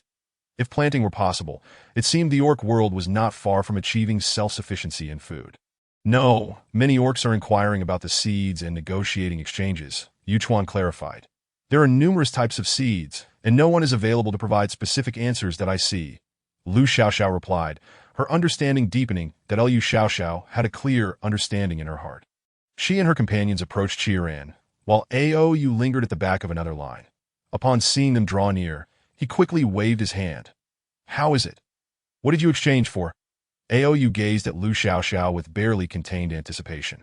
If planting were possible, it seemed the orc world was not far from achieving self-sufficiency in food. No, many orcs are inquiring about the seeds and negotiating exchanges, Yuchuan clarified. There are numerous types of seeds, and no one is available to provide specific answers that I see. Liu Xiaoxiao replied, her understanding deepening that Liu Xiaoxiao had a clear understanding in her heart. She and her companions approached Qiran, while Aou lingered at the back of another line. Upon seeing them draw near, he quickly waved his hand. How is it? What did you exchange for? Aou gazed at Liu Xiaoxiao with barely contained anticipation.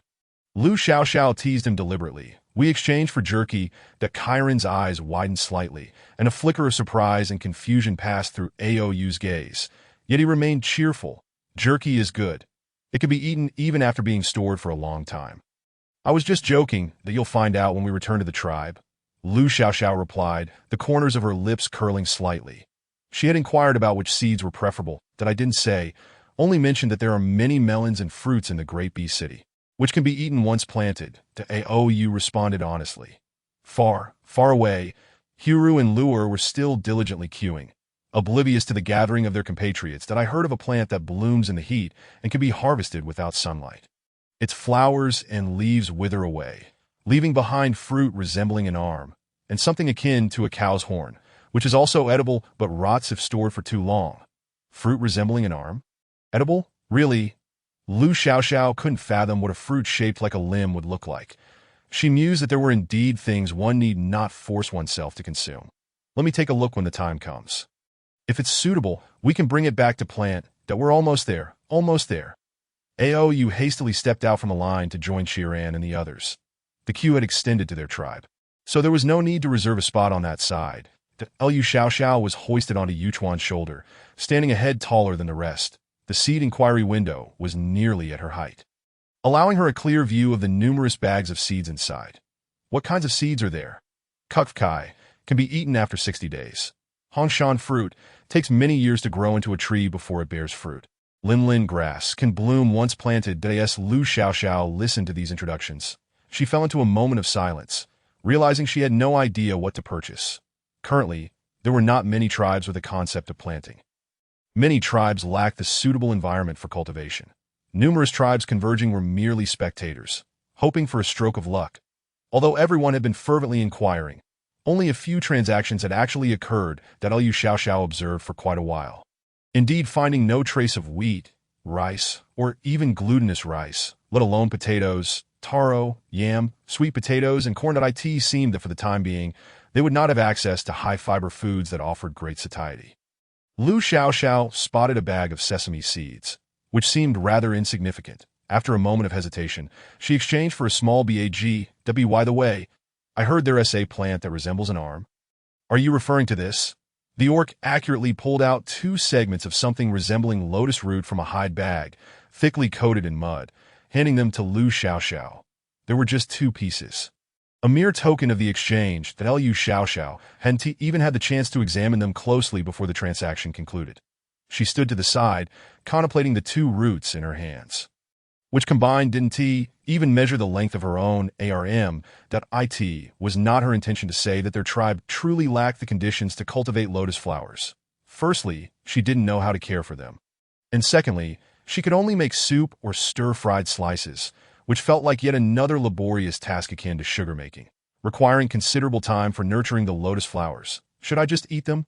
Liu Xiaoxiao teased him deliberately. We exchanged for jerky. That Chiron's eyes widened slightly, and a flicker of surprise and confusion passed through Aou's gaze. Yet he remained cheerful. Jerky is good. It can be eaten even after being stored for a long time. I was just joking that you'll find out when we return to the tribe. Liu Xiaoxiao replied, the corners of her lips curling slightly. She had inquired about which seeds were preferable, that I didn't say, only mentioned that there are many melons and fruits in the Great Bee City, which can be eaten once planted. To Aou responded honestly. Far, far away, Huru and Luer were still diligently queuing, oblivious to the gathering of their compatriots, that I heard of a plant that blooms in the heat and can be harvested without sunlight. Its flowers and leaves wither away, leaving behind fruit resembling an arm, and something akin to a cow's horn, which is also edible but rots if stored for too long. Fruit resembling an arm? Edible? Really? Liu Xiaoxiao couldn't fathom what a fruit shaped like a limb would look like. She mused that there were indeed things one need not force oneself to consume. Let me take a look when the time comes. If it's suitable, we can bring it back to plant. That we're almost there, almost there. Aou hastily stepped out from the line to join Qiran and the others. The queue had extended to their tribe, so there was no need to reserve a spot on that side. Liu Xiaoxiao was hoisted onto Yuchuan's shoulder, standing a head taller than the rest. The seed inquiry window was nearly at her height, allowing her a clear view of the numerous bags of seeds inside. What kinds of seeds are there? Kukkai can be eaten after 60 days. Hongshan fruit takes many years to grow into a tree before it bears fruit. Linlin grass can bloom once planted. As Liu Xiaoxiao listened to these introductions, she fell into a moment of silence, realizing she had no idea what to purchase. Currently, there were not many tribes with a concept of planting. Many tribes lacked the suitable environment for cultivation. Numerous tribes converging were merely spectators, hoping for a stroke of luck. Although everyone had been fervently inquiring, only a few transactions had actually occurred that Liu Xiaoxiao observed for quite a while. Indeed, finding no trace of wheat, rice, or even glutinous rice, let alone potatoes, taro, yam, sweet potatoes, and corn. It seemed that for the time being, they would not have access to high-fiber foods that offered great satiety. Liu Xiaoxiao spotted a bag of sesame seeds, which seemed rather insignificant. After a moment of hesitation, she exchanged for a small bag. By the way, I heard there's a plant that resembles an arm. Are you referring to this? The orc accurately pulled out 2 segments of something resembling lotus root from a hide bag, thickly coated in mud, handing them to Liu Xiaoxiao. There were just 2 pieces. A mere token of the exchange that Liu Xiaoxiao hadn't even had the chance to examine them closely before the transaction concluded. She stood to the side, contemplating the 2 roots in her hands. which combined didn't even measure the length of her own ARM. It was not her intention to say that their tribe truly lacked the conditions to cultivate lotus flowers. Firstly, she didn't know how to care for them. And secondly, she could only make soup or stir-fried slices, which felt like yet another laborious task akin to sugar making, requiring considerable time for nurturing the lotus flowers. Should I just eat them?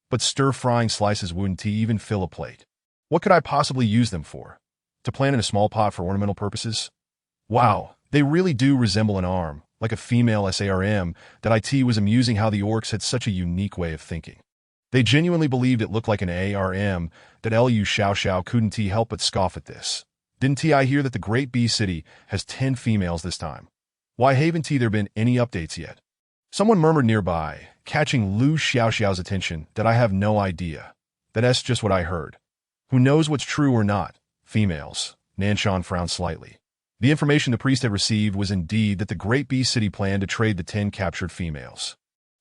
But stir-frying slices wouldn't even fill a plate. What could I possibly use them for? To plant in a small pot for ornamental purposes? Wow, they really do resemble an arm, like a female SARM. It was amusing how the orcs had such a unique way of thinking. They genuinely believed it looked like an ARM. Lu Xiao couldn't help but scoff at this. Didn't I hear that the Great Bee City has 10 females this time? Why haven't there been any updates yet? Someone murmured nearby, catching Lu Xiao's attention. I have no idea. That's just what I heard. Who knows what's true or not? Females. Nanshan frowned slightly. The information the priest had received was indeed that the Great Bee City planned to trade the 10 captured females.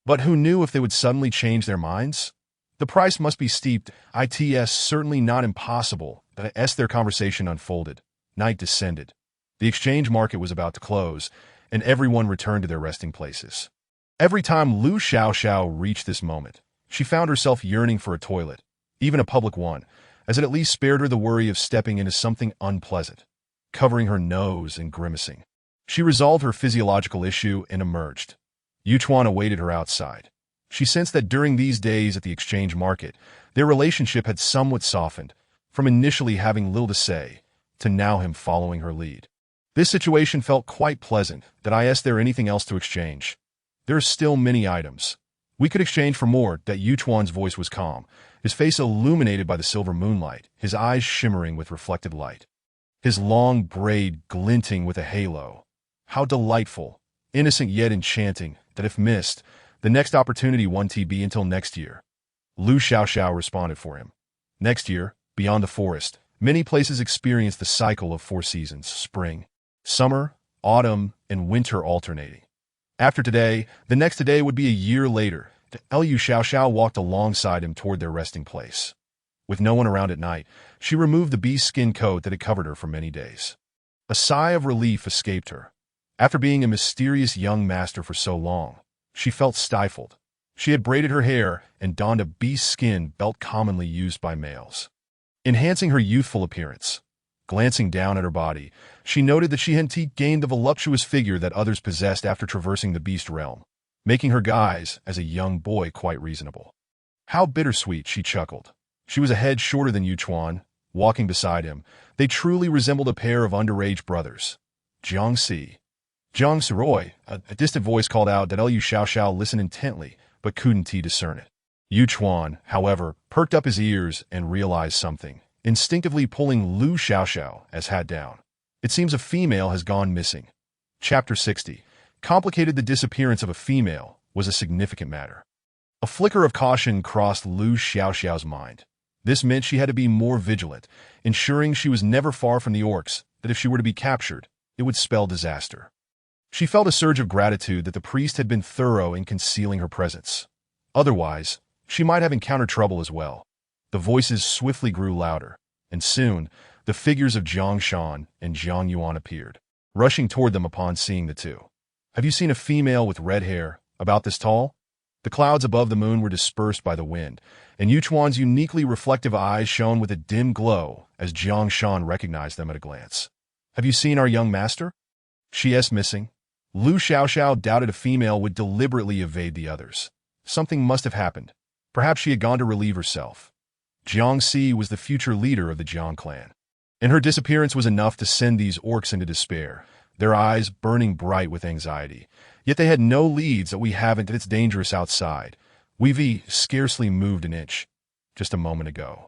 But who knew if they would suddenly change their minds? The price must be steep. It's certainly not impossible. As their conversation unfolded, night descended. The exchange market was about to close, and everyone returned to their resting places. Every time Lu Xiao reached this moment, she found herself yearning for a toilet, even a public one, as it at least spared her the worry of stepping into something unpleasant, covering her nose and grimacing. She resolved her physiological issue and emerged. Yuchuan awaited her outside. She sensed that during these days at the exchange market, their relationship had somewhat softened, from initially having little to say, to now him following her lead. This situation felt quite pleasant. Is there anything else to exchange? There are still many items. We could exchange for more. Yuchuan's voice was calm, his face illuminated by the silver moonlight, his eyes shimmering with reflected light. His long braid glinting with a halo. How delightful, innocent yet enchanting, that if missed, the next opportunity won't be until next year. Lu Xiao responded for him. Next year, beyond the forest, many places experience the cycle of 4 seasons: spring, summer, autumn, and winter alternating. After today, the next today would be a year later. Lu Xiao walked alongside him toward their resting place. With no one around at night, she removed the beast skin coat that had covered her for many days. A sigh of relief escaped her. After being a mysterious young master for so long, she felt stifled. She had braided her hair and donned a beast skin belt commonly used by males, enhancing her youthful appearance. Glancing down at her body, she noted that she hadn't gained the voluptuous figure that others possessed after traversing the beast realm, making her guise as a young boy quite reasonable. How bittersweet, she chuckled. She was a head shorter than Yuchuan. Walking beside him, they truly resembled a pair of underage brothers. Jiangxi. Jiangxi, a distant voice called out. Lu Xiao listened intently, but couldn't discern it. Yuchuan, however, perked up his ears and realized something, instinctively pulling Lu Xiao's hat down. It seems a female has gone missing. Chapter 60. Complicated. The disappearance of a female was a significant matter. A flicker of caution crossed Lu Xiao's mind. This meant she had to be more vigilant, ensuring she was never far from the orcs, that if she were to be captured, it would spell disaster. She felt a surge of gratitude that the priest had been thorough in concealing her presence. Otherwise, she might have encountered trouble as well. The voices swiftly grew louder, and soon, the figures of Jiang Shan and Jiang Yuan appeared, rushing toward them upon seeing the two. Have you seen a female with red hair, about this tall? The clouds above the moon were dispersed by the wind, and Yuchuan's uniquely reflective eyes shone with a dim glow as Jiang Shan recognized them at a glance. Have you seen our young master? She is missing. Lu Xiao doubted a female would deliberately evade the others. Something must have happened. Perhaps she had gone to relieve herself. Jiangxi was the future leader of the Jiang clan, and her disappearance was enough to send these orcs into despair, their eyes burning bright with anxiety. Yet they had no leads that we haven't, and it's dangerous outside. We've scarcely moved an inch. Just a moment ago.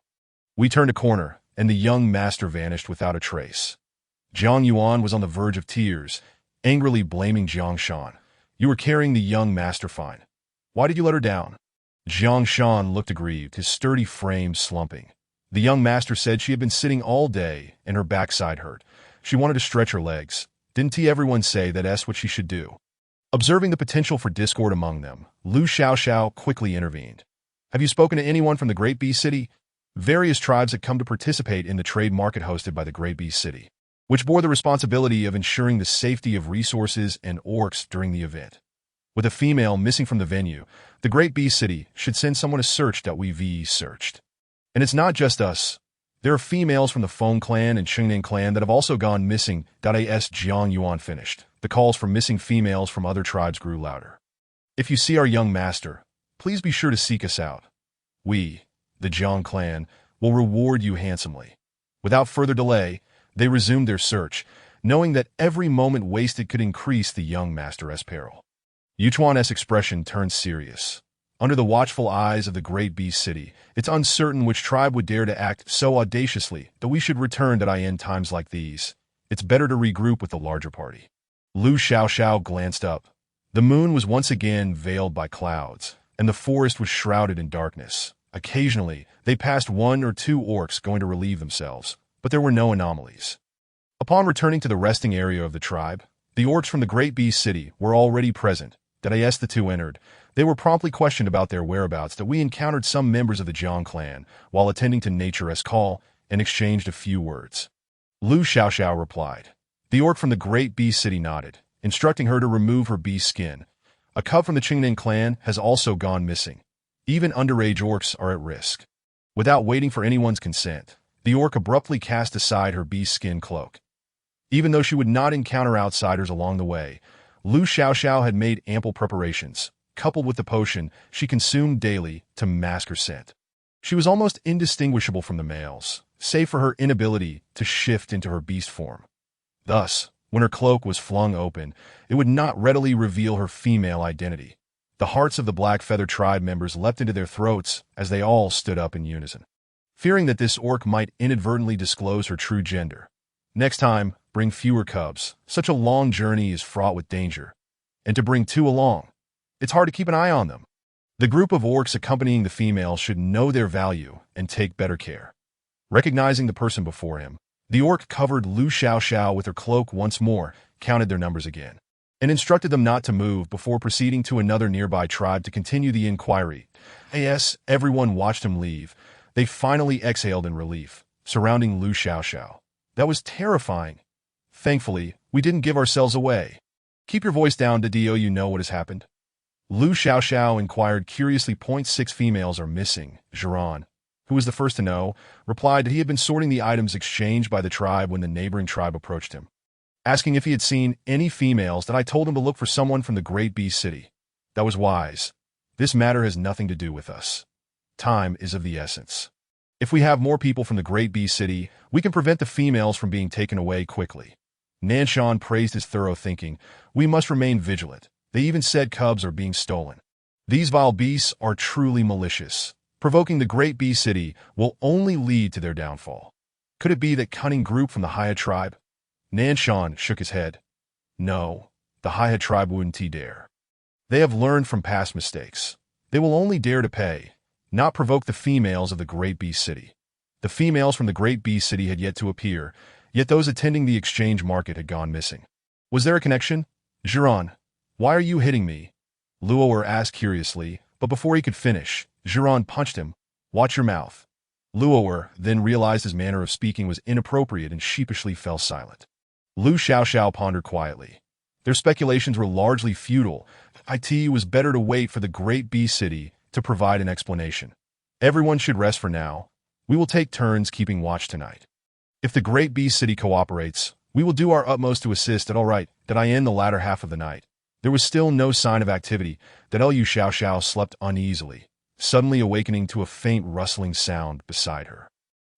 We turned a corner, and the young master vanished without a trace. Jiang Yuan was on the verge of tears, angrily blaming Jiang Shan. You were carrying the young master fine. Why did you let her down? Jiang Shan looked aggrieved, his sturdy frame slumping. The young master said she had been sitting all day and her backside hurt. She wanted to stretch her legs. Didn't everyone say that's what she should do? Observing the potential for discord among them, Lu Xiao quickly intervened. Have you spoken to anyone from the Great Bee City? Various tribes had come to participate in the trade market hosted by the Great Bee City. which bore the responsibility of ensuring the safety of resources and orcs during the event. With a female missing from the venue, the Great Beast City should send someone to search that we searched. And it's not just us. There are females from the Feng clan and Chengnan clan that have also gone missing. As Jiang Yuan finished, the calls for missing females from other tribes grew louder. If you see our young master, please be sure to seek us out. We, the Jiang clan, will reward you handsomely. Without further delay, they resumed their search, knowing that every moment wasted could increase the young master's peril. Yuchuan's expression turned serious. Under the watchful eyes of the Great Beast City, it's uncertain which tribe would dare to act so audaciously that we should return to in times like these. It's better to regroup with the larger party. Lu Xiaoxiao glanced up. The moon was once again veiled by clouds, and the forest was shrouded in darkness. Occasionally, they passed one or two orcs going to relieve themselves, but there were no anomalies. Upon returning to the resting area of the tribe, the orcs from the Great Beast City were already present. As the two entered, they were promptly questioned about their whereabouts that we encountered some members of the Jiang clan while attending to Nature's call and exchanged a few words. Lu Xiaoxiao replied. The orc from the Great Beast City nodded, instructing her to remove her beast skin. A cub from the Chengnan clan has also gone missing. Even underage orcs are at risk. Without waiting for anyone's consent, the orc abruptly cast aside her beast skin cloak. Even though she would not encounter outsiders along the way, Lu Xiaoxiao had made ample preparations, coupled with the potion she consumed daily to mask her scent. She was almost indistinguishable from the males, save for her inability to shift into her beast form. Thus, when her cloak was flung open, it would not readily reveal her female identity. The hearts of the Black Feather tribe members leapt into their throats as they all stood up in unison, fearing that this orc might inadvertently disclose her true gender. Next time, bring fewer cubs. Such a long journey is fraught with danger. And to bring two along, it's hard to keep an eye on them. The group of orcs accompanying the female should know their value and take better care. Recognizing the person before him, the orc covered Lu Xiaoxiao with her cloak once more, counted their numbers again, and instructed them not to move before proceeding to another nearby tribe to continue the inquiry. As everyone watched him leave, they finally exhaled in relief, surrounding Lu Xiaoxiao. That was terrifying. Thankfully, we didn't give ourselves away. Keep your voice down, Dio, you know what has happened. Lu Xiaoxiao inquired curiously. 6 females are missing. Jiran, who was the first to know, replied that he had been sorting the items exchanged by the tribe when the neighboring tribe approached him. Asking if he had seen any females, then I told him to look for someone from the Great Beast City. That was wise. This matter has nothing to do with us. Time is of the essence. If we have more people from the Great Beast City, we can prevent the females from being taken away quickly. Nanshan praised his thorough thinking. We must remain vigilant. They even said cubs are being stolen. These vile beasts are truly malicious. Provoking the Great Beast City will only lead to their downfall. Could it be that cunning group from the Haya tribe? Nanshan shook his head. No, the Haya tribe wouldn't dare. They have learned from past mistakes. They will only dare to pay, not provoke the females of the Great Beast City. The females from the Great Beast City had yet to appear, yet those attending the exchange market had gone missing. Was there a connection? Jiran, why are you hitting me? Luoer asked curiously, but before he could finish, Jiran punched him. Watch your mouth. Luoer then realized his manner of speaking was inappropriate and sheepishly fell silent. Lu Xiaoxiao pondered quietly. Their speculations were largely futile. It was better to wait for the Great Beast City to provide an explanation. Everyone should rest for now. We will take turns keeping watch tonight. If the Great Beast City cooperates, we will do our utmost to assist at all right, that I end the latter half of the night. There was still no sign of activity, that Lu Xiaoxiao slept uneasily, suddenly awakening to a faint rustling sound beside her.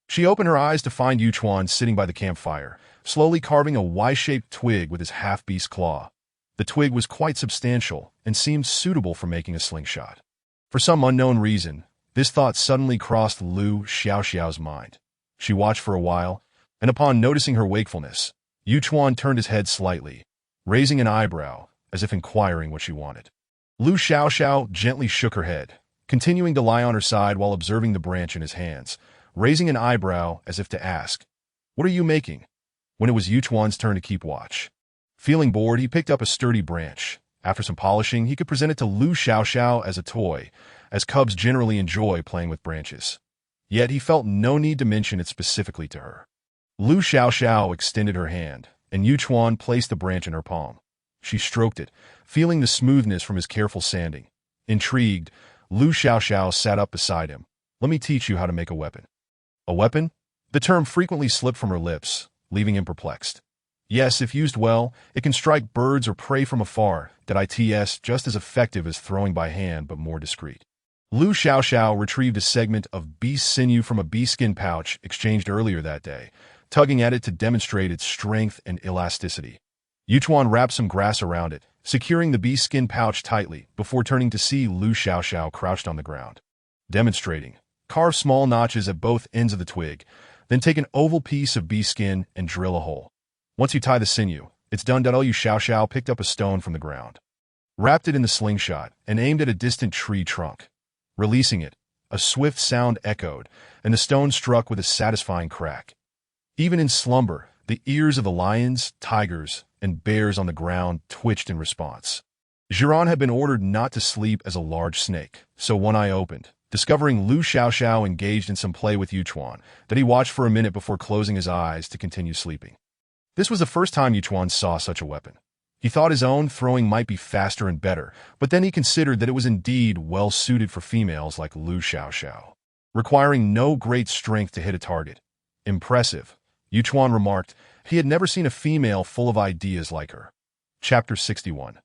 She opened her eyes to find Yuchuan sitting by the campfire, slowly carving a Y-shaped twig with his half-beast claw. The twig was quite substantial and seemed suitable for making a slingshot. For some unknown reason, this thought suddenly crossed Lu Xiaoxiao's mind. She watched for a while, and upon noticing her wakefulness, Yuchuan turned his head slightly, raising an eyebrow, as if inquiring what she wanted. Lu Xiaoxiao gently shook her head, continuing to lie on her side while observing the branch in his hands, raising an eyebrow as if to ask, "What are you making?" When it was Yuchuan's turn to keep watch. Feeling bored, he picked up a sturdy branch. After some polishing, he could present it to Lu Xiaoxiao as a toy, as cubs generally enjoy playing with branches. Yet he felt no need to mention it specifically to her. Lu Xiaoxiao extended her hand, and Yuchuan placed the branch in her palm. She stroked it, feeling the smoothness from his careful sanding. Intrigued, Lu Xiaoxiao sat up beside him. Let me teach you how to make a weapon. A weapon? The term frequently slipped from her lips, leaving him perplexed. Yes, if used well, it can strike birds or prey from afar, it's just as effective as throwing by hand but more discreet. Lu Xiaoxiao retrieved a segment of beast sinew from a beast skin pouch exchanged earlier that day, tugging at it to demonstrate its strength and elasticity. Yuchuan wrapped some grass around it, securing the beast skin pouch tightly before turning to see Lu Xiaoxiao crouched on the ground. Demonstrating, carve small notches at both ends of the twig, then take an oval piece of beast skin and drill a hole. Once you tie the sinew, it's done. Lu Xiaoxiao picked up a stone from the ground, wrapped it in the slingshot, and aimed at a distant tree trunk. Releasing it, a swift sound echoed, and the stone struck with a satisfying crack. Even in slumber, the ears of the lions, tigers, and bears on the ground twitched in response. Jiran had been ordered not to sleep as a large snake, so one eye opened, discovering Lu Xiaoxiao engaged in some play with Yuchuan, that he watched for a minute before closing his eyes to continue sleeping. This was the first time Yuchuan saw such a weapon. He thought his own throwing might be faster and better, but then he considered that it was indeed well suited for females like Lu Xiaoxiao, requiring no great strength to hit a target. Impressive, Yuchuan remarked. He had never seen a female full of ideas like her. Chapter 61.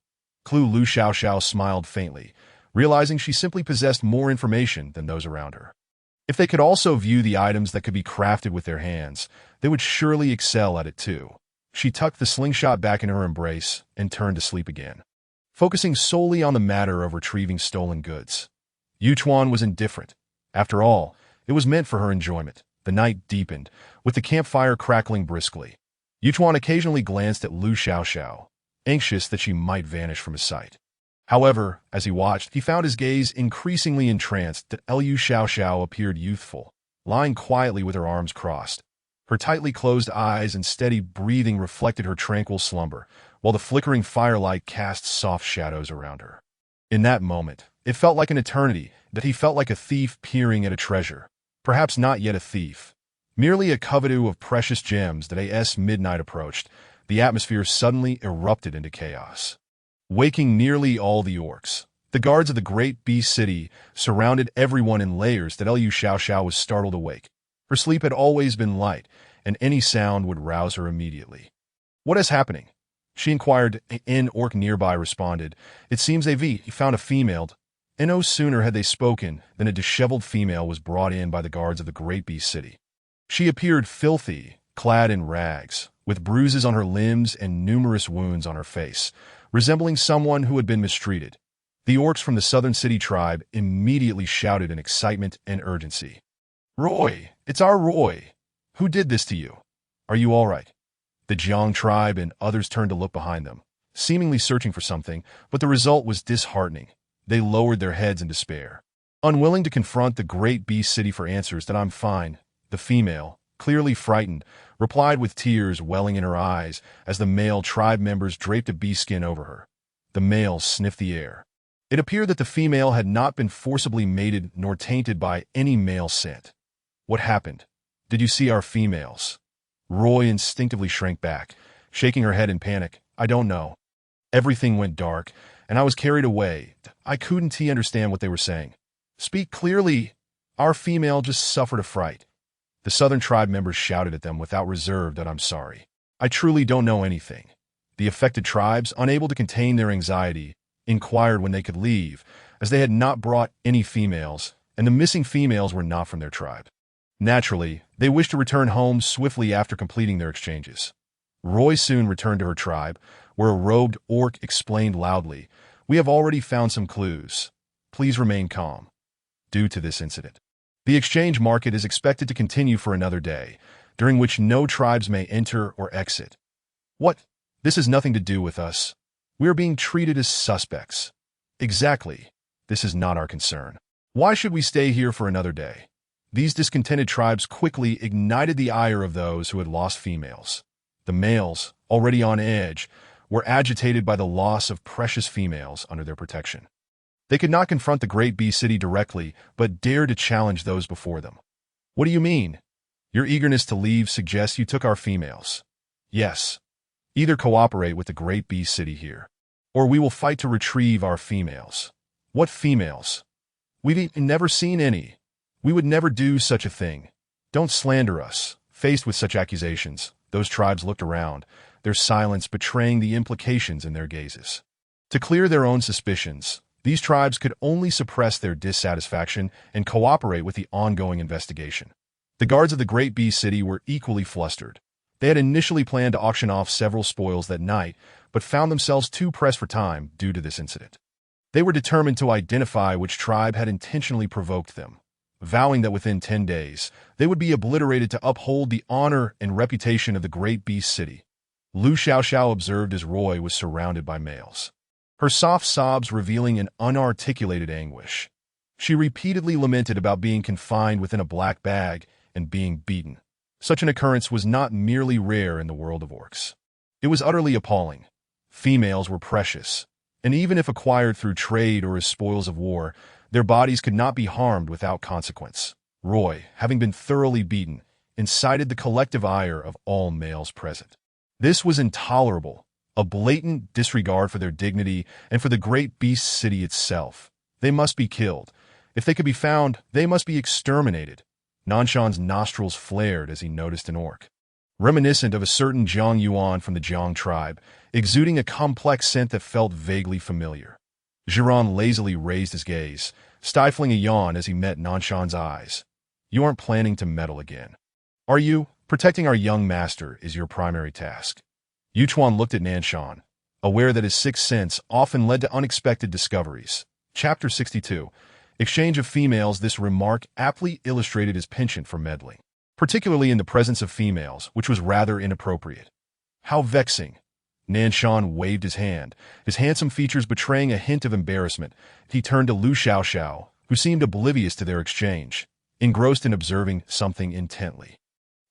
Lu Xiaoxiao smiled faintly, realizing she simply possessed more information than those around her. If they could also view the items that could be crafted with their hands, they would surely excel at it too. She tucked the slingshot back in her embrace and turned to sleep again, focusing solely on the matter of retrieving stolen goods. Yuchuan was indifferent. After all, it was meant for her enjoyment. The night deepened, with the campfire crackling briskly. Yuchuan occasionally glanced at Lu Xiaoxiao, anxious that she might vanish from his sight. However, as he watched, he found his gaze increasingly entranced that Lu Xiaoxiao appeared youthful, lying quietly with her arms crossed. Her tightly closed eyes and steady breathing reflected her tranquil slumber, while the flickering firelight cast soft shadows around her. In that moment, it felt like an eternity, that he felt like a thief peering at a treasure. Perhaps not yet a thief, merely a coveter of precious gems that as midnight approached, the atmosphere suddenly erupted into chaos, waking nearly all the orcs. The guards of the great beast city surrounded everyone in layers that Lu Xiaoxiao was startled awake. Her sleep had always been light, and any sound would rouse her immediately. "What is happening?" she inquired. An orc nearby responded, "It seems he found a female." And no sooner had they spoken than a disheveled female was brought in by the guards of the great beast city. She appeared filthy, clad in rags, with bruises on her limbs and numerous wounds on her face, resembling someone who had been mistreated. The orcs from the southern city tribe immediately shouted in excitement and urgency. "Roy! It's our Roy! Who did this to you? Are you all right?" The Jiang tribe and others turned to look behind them, seemingly searching for something, but the result was disheartening. They lowered their heads in despair, unwilling to confront the great beast city for answers. "That I'm fine," the female, clearly frightened, replied with tears welling in her eyes as the male tribe members draped a beast skin over her. The male sniffed the air. It appeared that the female had not been forcibly mated nor tainted by any male scent. "What happened? Did you see our females?" Roy instinctively shrank back, shaking her head in panic. "I don't know. Everything went dark, and I was carried away. I couldn't understand what they were saying." "Speak clearly." "Our female just suffered a fright." The southern tribe members shouted at them without reserve that I'm sorry. "I truly don't know anything." The affected tribes, unable to contain their anxiety, inquired when they could leave, as they had not brought any females, and the missing females were not from their tribe. Naturally, they wished to return home swiftly after completing their exchanges. Roy soon returned to her tribe, where a robed orc explained loudly, "We have already found some clues. Please remain calm." Due to this incident, the exchange market is expected to continue for another day, during which no tribes may enter or exit. "What? This has nothing to do with us. We are being treated as suspects." "Exactly. This is not our concern. Why should we stay here for another day?" These discontented tribes quickly ignited the ire of those who had lost females. The males, already on edge, were agitated by the loss of precious females under their protection. They could not confront the great beast city directly, but dared to challenge those before them. "What do you mean?" Your eagerness to leave suggests you took our females. Yes. Either cooperate with the great beast city here, or we will fight to retrieve our females. What females? We've never seen any. We would never do such a thing. Don't slander us. Faced with such accusations, those tribes looked around, their silence betraying the implications in their gazes. To clear their own suspicions, these tribes could only suppress their dissatisfaction and cooperate with the ongoing investigation. The guards of the great beast city were equally flustered. They had initially planned to auction off several spoils that night, but found themselves too pressed for time due to this incident. They were determined to identify which tribe had intentionally provoked them, vowing that within 10 days, they would be obliterated to uphold the honor and reputation of the great beast city. Lu Xiaoxiao observed as Roy was surrounded by males, her soft sobs revealing an unarticulated anguish. She repeatedly lamented about being confined within a black bag and being beaten. Such an occurrence was not merely rare in the world of orcs. It was utterly appalling. Females were precious, and even if acquired through trade or as spoils of war, their bodies could not be harmed without consequence. Roy, having been thoroughly beaten, incited the collective ire of all males present. This was intolerable, a blatant disregard for their dignity and for the great beast city itself. They must be killed. If they could be found, they must be exterminated. Nanshan's nostrils flared as he noticed an orc, reminiscent of a certain Zhang Yuan from the Zhang tribe, exuding a complex scent that felt vaguely familiar. Jiran lazily raised his gaze, stifling a yawn as he met Nanshan's eyes. You aren't planning to meddle again, are you? Protecting our young master is your primary task. Yuchuan looked at Nanshan, aware that his sixth sense often led to unexpected discoveries. Chapter 62. Exchange of females. This remark aptly illustrated his penchant for meddling, particularly in the presence of females, which was rather inappropriate. How vexing. Nanshan waved his hand, his handsome features betraying a hint of embarrassment. He turned to Lu Xiaoxiao, who seemed oblivious to their exchange, engrossed in observing something intently.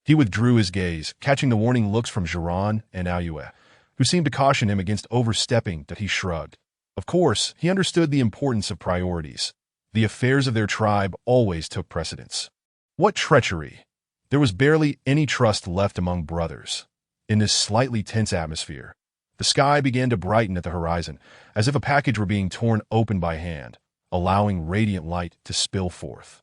He withdrew his gaze, catching the warning looks from Jiran and Aoyue, who seemed to caution him against overstepping. That he shrugged. Of course, he understood the importance of priorities. The affairs of their tribe always took precedence. What treachery! There was barely any trust left among brothers. In this slightly tense atmosphere, the sky began to brighten at the horizon, as if a package were being torn open by hand, allowing radiant light to spill forth.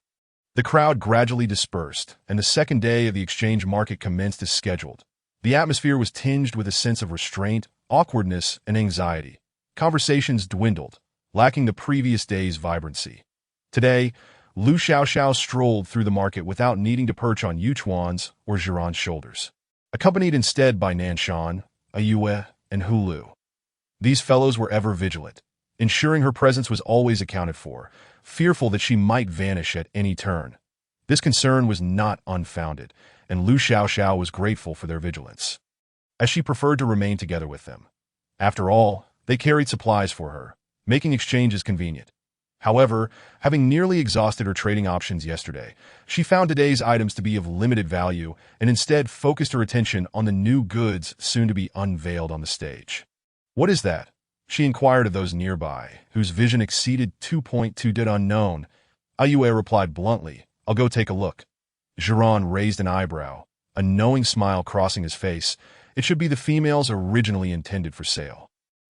The crowd gradually dispersed, and the second day of the exchange market commenced as scheduled. The atmosphere was tinged with a sense of restraint, awkwardness, and anxiety. Conversations dwindled, lacking the previous day's vibrancy. Today, Lu Xiaoxiao strolled through the market without needing to perch on Yuchuan's or Jiran's shoulders, accompanied instead by Nanshan, Aoyue, and Hulu. These fellows were ever vigilant, ensuring her presence was always accounted for, fearful that she might vanish at any turn. This concern was not unfounded, and Lu Xiaoxiao was grateful for their vigilance, as she preferred to remain together with them. After all, they carried supplies for her, making exchanges convenient. However, having nearly exhausted her trading options yesterday, she found today's items to be of limited value and instead focused her attention on the new goods soon to be unveiled on the stage. What is that? She inquired of those nearby, whose vision exceeded 2.2 did unknown. Aoyue replied bluntly, I'll go take a look. Jiran raised an eyebrow, a knowing smile crossing his face. It should be the females originally intended for sale.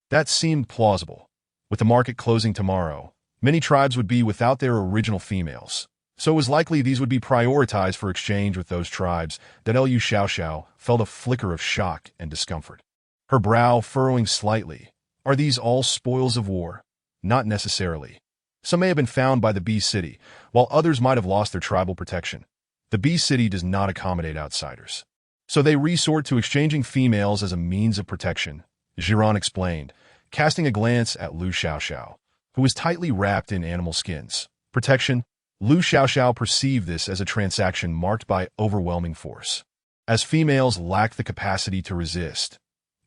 That seemed plausible. With the market closing tomorrow, many tribes would be without their original females, so it was likely these would be prioritized for exchange with those tribes. That Lu Xiaoxiao felt a flicker of shock and discomfort, her brow furrowing slightly. Are these all spoils of war? Not necessarily. Some may have been found by the Beast City, while others might have lost their tribal protection. The Beast City does not accommodate outsiders, so they resort to exchanging females as a means of protection, Jiran explained, casting a glance at Lu Xiaoxiao, who was tightly wrapped in animal skins. Protection? Lu Xiaoxiao perceived this as a transaction marked by overwhelming force. As females lacked the capacity to resist,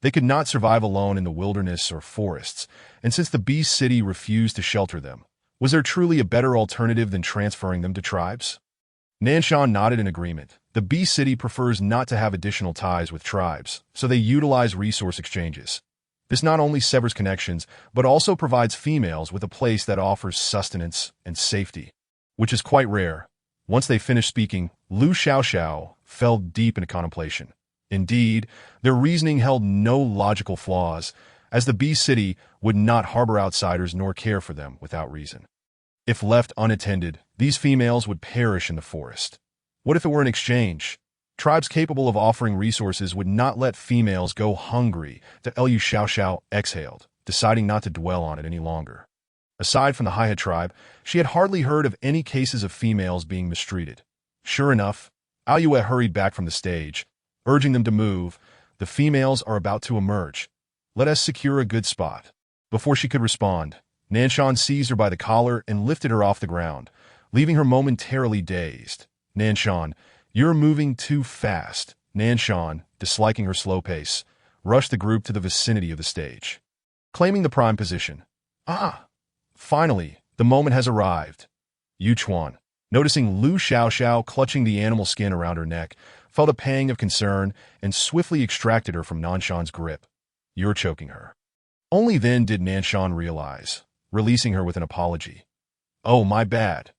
they could not survive alone in the wilderness or forests, and since the Beast City refused to shelter them, was there truly a better alternative than transferring them to tribes? Nanshan nodded in agreement. The Beast City prefers not to have additional ties with tribes, so they utilize resource exchanges. This not only severs connections, but also provides females with a place that offers sustenance and safety, which is quite rare. Once they finished speaking, Lu Xiaoxiao fell deep into contemplation. Indeed, their reasoning held no logical flaws, as the Bee City would not harbor outsiders nor care for them without reason. If left unattended, these females would perish in the forest. What if it were an exchange? Tribes capable of offering resources would not let females go hungry. The Lu Xiao exhaled, deciding not to dwell on it any longer. Aside from the Haiha tribe, she had hardly heard of any cases of females being mistreated. Sure enough, Aoyue hurried back from the stage, urging them to move. The females are about to emerge. Let us secure a good spot. Before she could respond, Nanshan seized her by the collar and lifted her off the ground, leaving her momentarily dazed. Nanshan, you're moving too fast. Nanshan, disliking her slow pace, rushed the group to the vicinity of the stage. Claiming the prime position. Finally, the moment has arrived. Yuchuan, noticing Lu Xiao clutching the animal skin around her neck, felt a pang of concern and swiftly extracted her from Nanshan's grip. You're choking her. Only then did Nanshan realize, releasing her with an apology. Oh, my bad.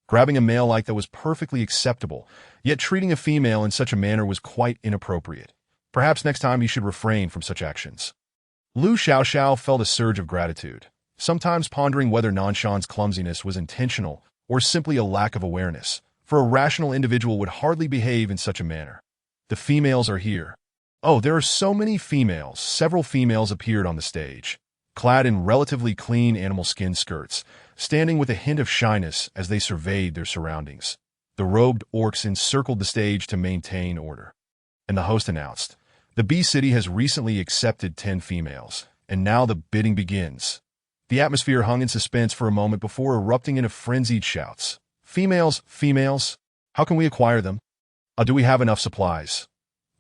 Grabbing a male like that was perfectly acceptable, yet treating a female in such a manner was quite inappropriate. Perhaps next time you should refrain from such actions. Lu Xiao felt a surge of gratitude, sometimes pondering whether Nanshan's clumsiness was intentional or simply a lack of awareness, for a rational individual would hardly behave in such a manner. The females are here. Oh, there are so many females. Several females appeared on the stage, clad in relatively clean animal skin skirts, standing with a hint of shyness as they surveyed their surroundings. The robed orcs encircled the stage to maintain order. And the host announced, the Bee City has recently accepted 10 females, and now the bidding begins. The atmosphere hung in suspense for a moment before erupting into frenzied shouts. Females, females, how can we acquire them? Do we have enough supplies?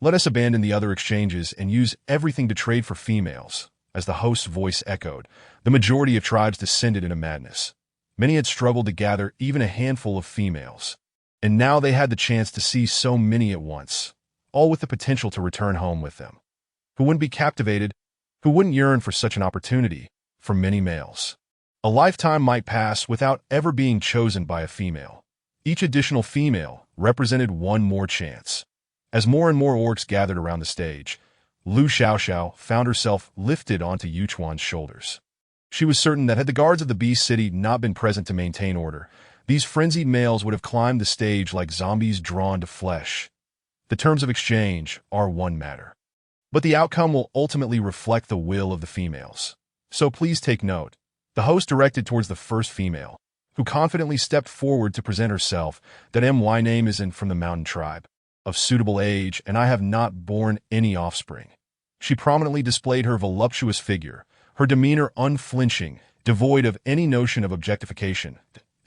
Let us abandon the other exchanges and use everything to trade for females. As the host's voice echoed, the majority of tribes descended into madness. Many had struggled to gather even a handful of females, and now they had the chance to see so many at once, all with the potential to return home with them. Who wouldn't be captivated? Who wouldn't yearn for such an opportunity? For many males, a lifetime might pass without ever being chosen by a female. Each additional female represented one more chance. As more and more orcs gathered around the stage, Lu Xiao found herself lifted onto Yuchuan's shoulders. She was certain that had the guards of the Bee City not been present to maintain order, these frenzied males would have climbed the stage like zombies drawn to flesh. The terms of exchange are one matter, but the outcome will ultimately reflect the will of the females. So please take note. The host directed towards the first female, who confidently stepped forward to present herself. That my name isn't from the mountain tribe, of suitable age, and I have not borne any offspring. She prominently displayed her voluptuous figure, her demeanor unflinching, devoid of any notion of objectification.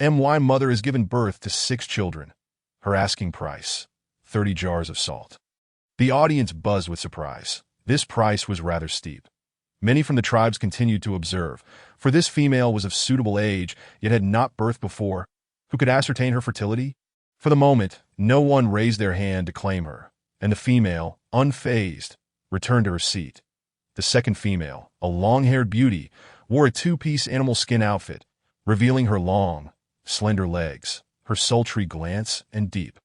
My mother has given birth to 6 children. Her asking price, 30 jars of salt. The audience buzzed with surprise. This price was rather steep. Many from the tribes continued to observe, for this female was of suitable age, yet had not birthed before. Who could ascertain her fertility? For the moment, no one raised their hand to claim her, and the female, unfazed, returned to her seat. The second female, a long-haired beauty, wore a 2-piece animal skin outfit, revealing her long, slender legs, her sultry glance, and deep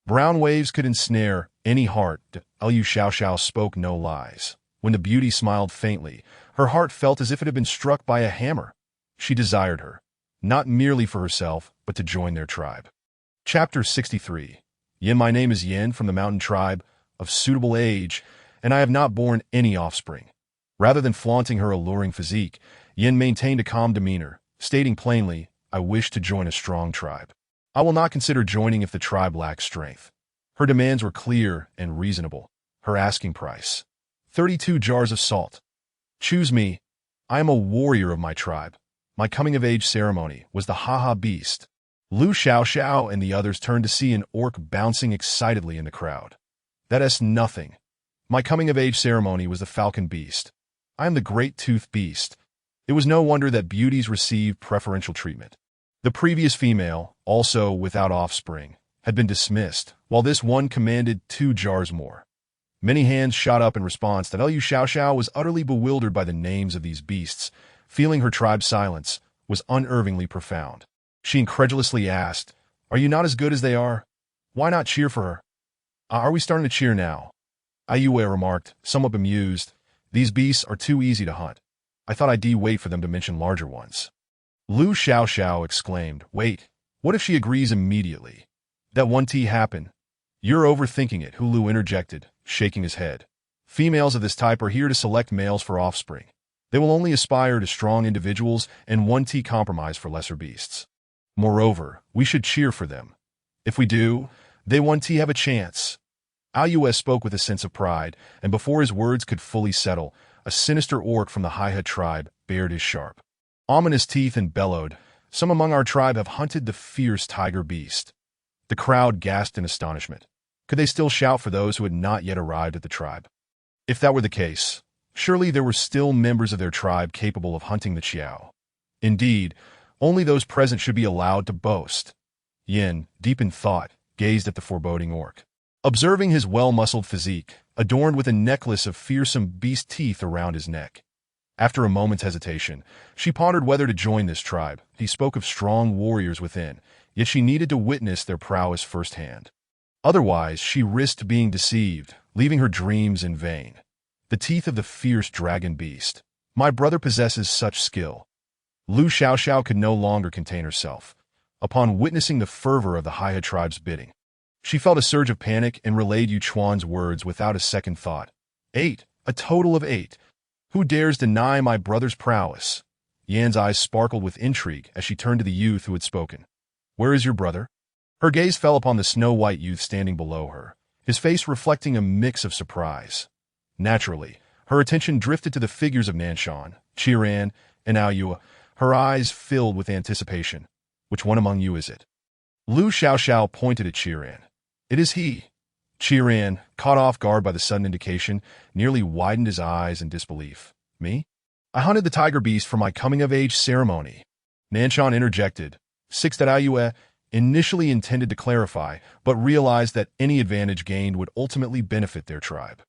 brown waves could ensnare any heart. Lu Xiao spoke no lies. When the beauty smiled faintly, her heart felt as if it had been struck by a hammer. She desired her, not merely for herself, but to join their tribe. Chapter 63. Yin, my name is Yin from the mountain tribe, of suitable age, and I have not borne any offspring. Rather than flaunting her alluring physique, Yin maintained a calm demeanor, stating plainly, I wish to join a strong tribe. I will not consider joining if the tribe lacks strength. Her demands were clear and reasonable. Her asking price, 32 jars of salt. Choose me. I am a warrior of my tribe. My coming-of-age ceremony was the Haha Beast. Lu Xiao and the others turned to see an orc bouncing excitedly in the crowd. That is nothing. My coming-of-age ceremony was the Falcon Beast. I am the Great Tooth Beast. It was no wonder that beauties received preferential treatment. The previous female, also without offspring, had been dismissed, while this one commanded 2 jars more. Many hands shot up in response that Lu Xiao was utterly bewildered by the names of these beasts, feeling her tribe's silence was unervingly profound. She incredulously asked, Are you not as good as they are? Why not cheer for her? Are we starting to cheer now? Ayue remarked, somewhat bemused. These beasts are too easy to hunt. I thought I'd wait for them to mention larger ones. Lu Xiaoxiao exclaimed, wait, what if she agrees immediately? That one tea happen. You're overthinking it, Hulu interjected, shaking his head. Females of this type are here to select males for offspring. They will only aspire to strong individuals and one tea compromise for lesser beasts. Moreover, we should cheer for them. If we do, they one tea have a chance. Ayue spoke with a sense of pride, and before his words could fully settle, a sinister orc from the Haiha tribe bared his sharp, ominous teeth and bellowed, some among our tribe have hunted the fierce tiger beast. The crowd gasped in astonishment. Could they still shout for those who had not yet arrived at the tribe? If that were the case, surely there were still members of their tribe capable of hunting the Chiao. Indeed, only those present should be allowed to boast. Yin, deep in thought, gazed at the foreboding orc. Observing his well-muscled physique, adorned with a necklace of fearsome beast teeth around his neck. After a moment's hesitation, she pondered whether to join this tribe. He spoke of strong warriors within, yet she needed to witness their prowess firsthand. Otherwise, she risked being deceived, leaving her dreams in vain. The teeth of the fierce dragon beast. My brother possesses such skill. Lu Xiaoxiao could no longer contain herself. Upon witnessing the fervor of the Haiha tribe's bidding, she felt a surge of panic and relayed Yu Chuan's words without a second thought. 8, a total of 8. Who dares deny my brother's prowess? Yan's eyes sparkled with intrigue as she turned to the youth who had spoken. Where is your brother? Her gaze fell upon the snow-white youth standing below her, his face reflecting a mix of surprise. Naturally, her attention drifted to the figures of Nanshan, Qiran, and Ayue, her eyes filled with anticipation. Which one among you is it? Lu Xiaoxiao pointed at Qiran. It is he. Qiran, caught off guard by the sudden indication, nearly widened his eyes in disbelief. Me? I hunted the tiger beast for my coming-of-age ceremony. Nanshan interjected. 6 that Ayue initially intended to clarify, but realized that any advantage gained would ultimately benefit their tribe.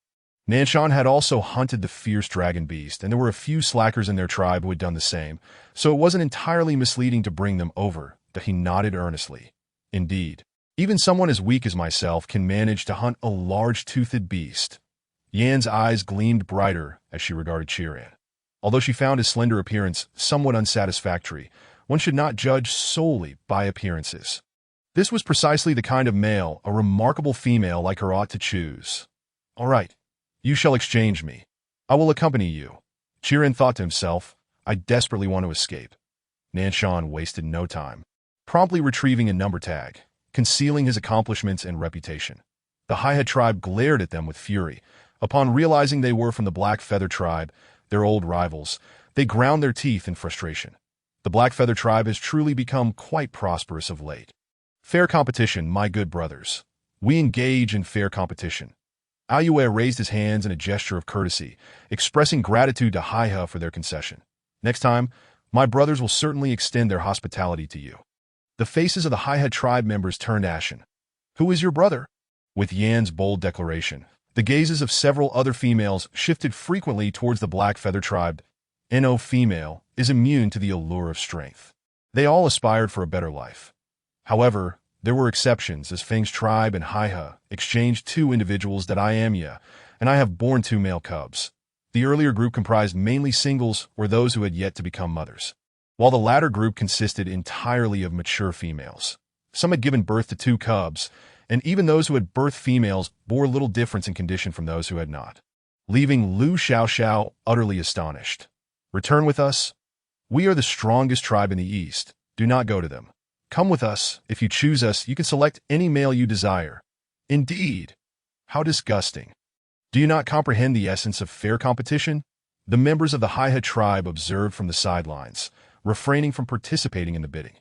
Nanshan had also hunted the fierce dragon beast, and there were a few slackers in their tribe who had done the same, so it wasn't entirely misleading to bring them over, that he nodded earnestly. Indeed, even someone as weak as myself can manage to hunt a large-toothed beast. Yan's eyes gleamed brighter as she regarded Qiran. Although she found his slender appearance somewhat unsatisfactory, one should not judge solely by appearances. This was precisely the kind of male a remarkable female like her ought to choose. All right, you shall exchange me. I will accompany you. Qiran thought to himself, I desperately want to escape. Nanshan wasted no time, promptly retrieving a number tag, concealing his accomplishments and reputation. The Haiha tribe glared at them with fury. Upon realizing they were from the Black Feather tribe, their old rivals, they ground their teeth in frustration. The Black Feather tribe has truly become quite prosperous of late. Fair competition, my good brothers. We engage in fair competition. Ayue raised his hands in a gesture of courtesy, expressing gratitude to Haiha for their concession. Next time, my brothers will certainly extend their hospitality to you. The faces of the Haiha tribe members turned ashen. Who is your brother? With Yan's bold declaration, the gazes of several other females shifted frequently towards the Black Feather tribe. No female is immune to the allure of strength. They all aspired for a better life. However, there were exceptions, as Feng's tribe and Haiha exchanged 2 individuals that I am ya, and I have borne 2 male cubs. The earlier group comprised mainly singles or those who had yet to become mothers, while the latter group consisted entirely of mature females. Some had given birth to 2 cubs, and even those who had birthed females bore little difference in condition from those who had not, leaving Lu Xiaoxiao utterly astonished. Return with us? We are the strongest tribe in the East. Do not go to them. Come with us. If you choose us, you can select any male you desire. Indeed. How disgusting. Do you not comprehend the essence of fair competition? The members of the Haiha tribe observed from the sidelines, refraining from participating in the bidding.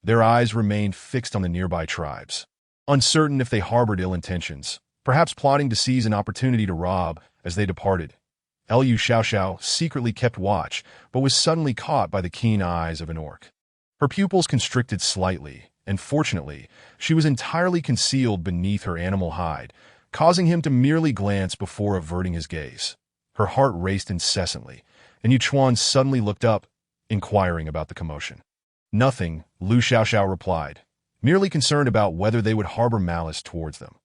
Their eyes remained fixed on the nearby tribes, uncertain if they harbored ill intentions, perhaps plotting to seize an opportunity to rob as they departed. Lu Xiaoxiao secretly kept watch, but was suddenly caught by the keen eyes of an orc. Her pupils constricted slightly, and fortunately, she was entirely concealed beneath her animal hide, causing him to merely glance before averting his gaze. Her heart raced incessantly, and Yu Chuan suddenly looked up, inquiring about the commotion. Nothing, Lu Xiaoxiao replied, merely concerned about whether they would harbor malice towards them.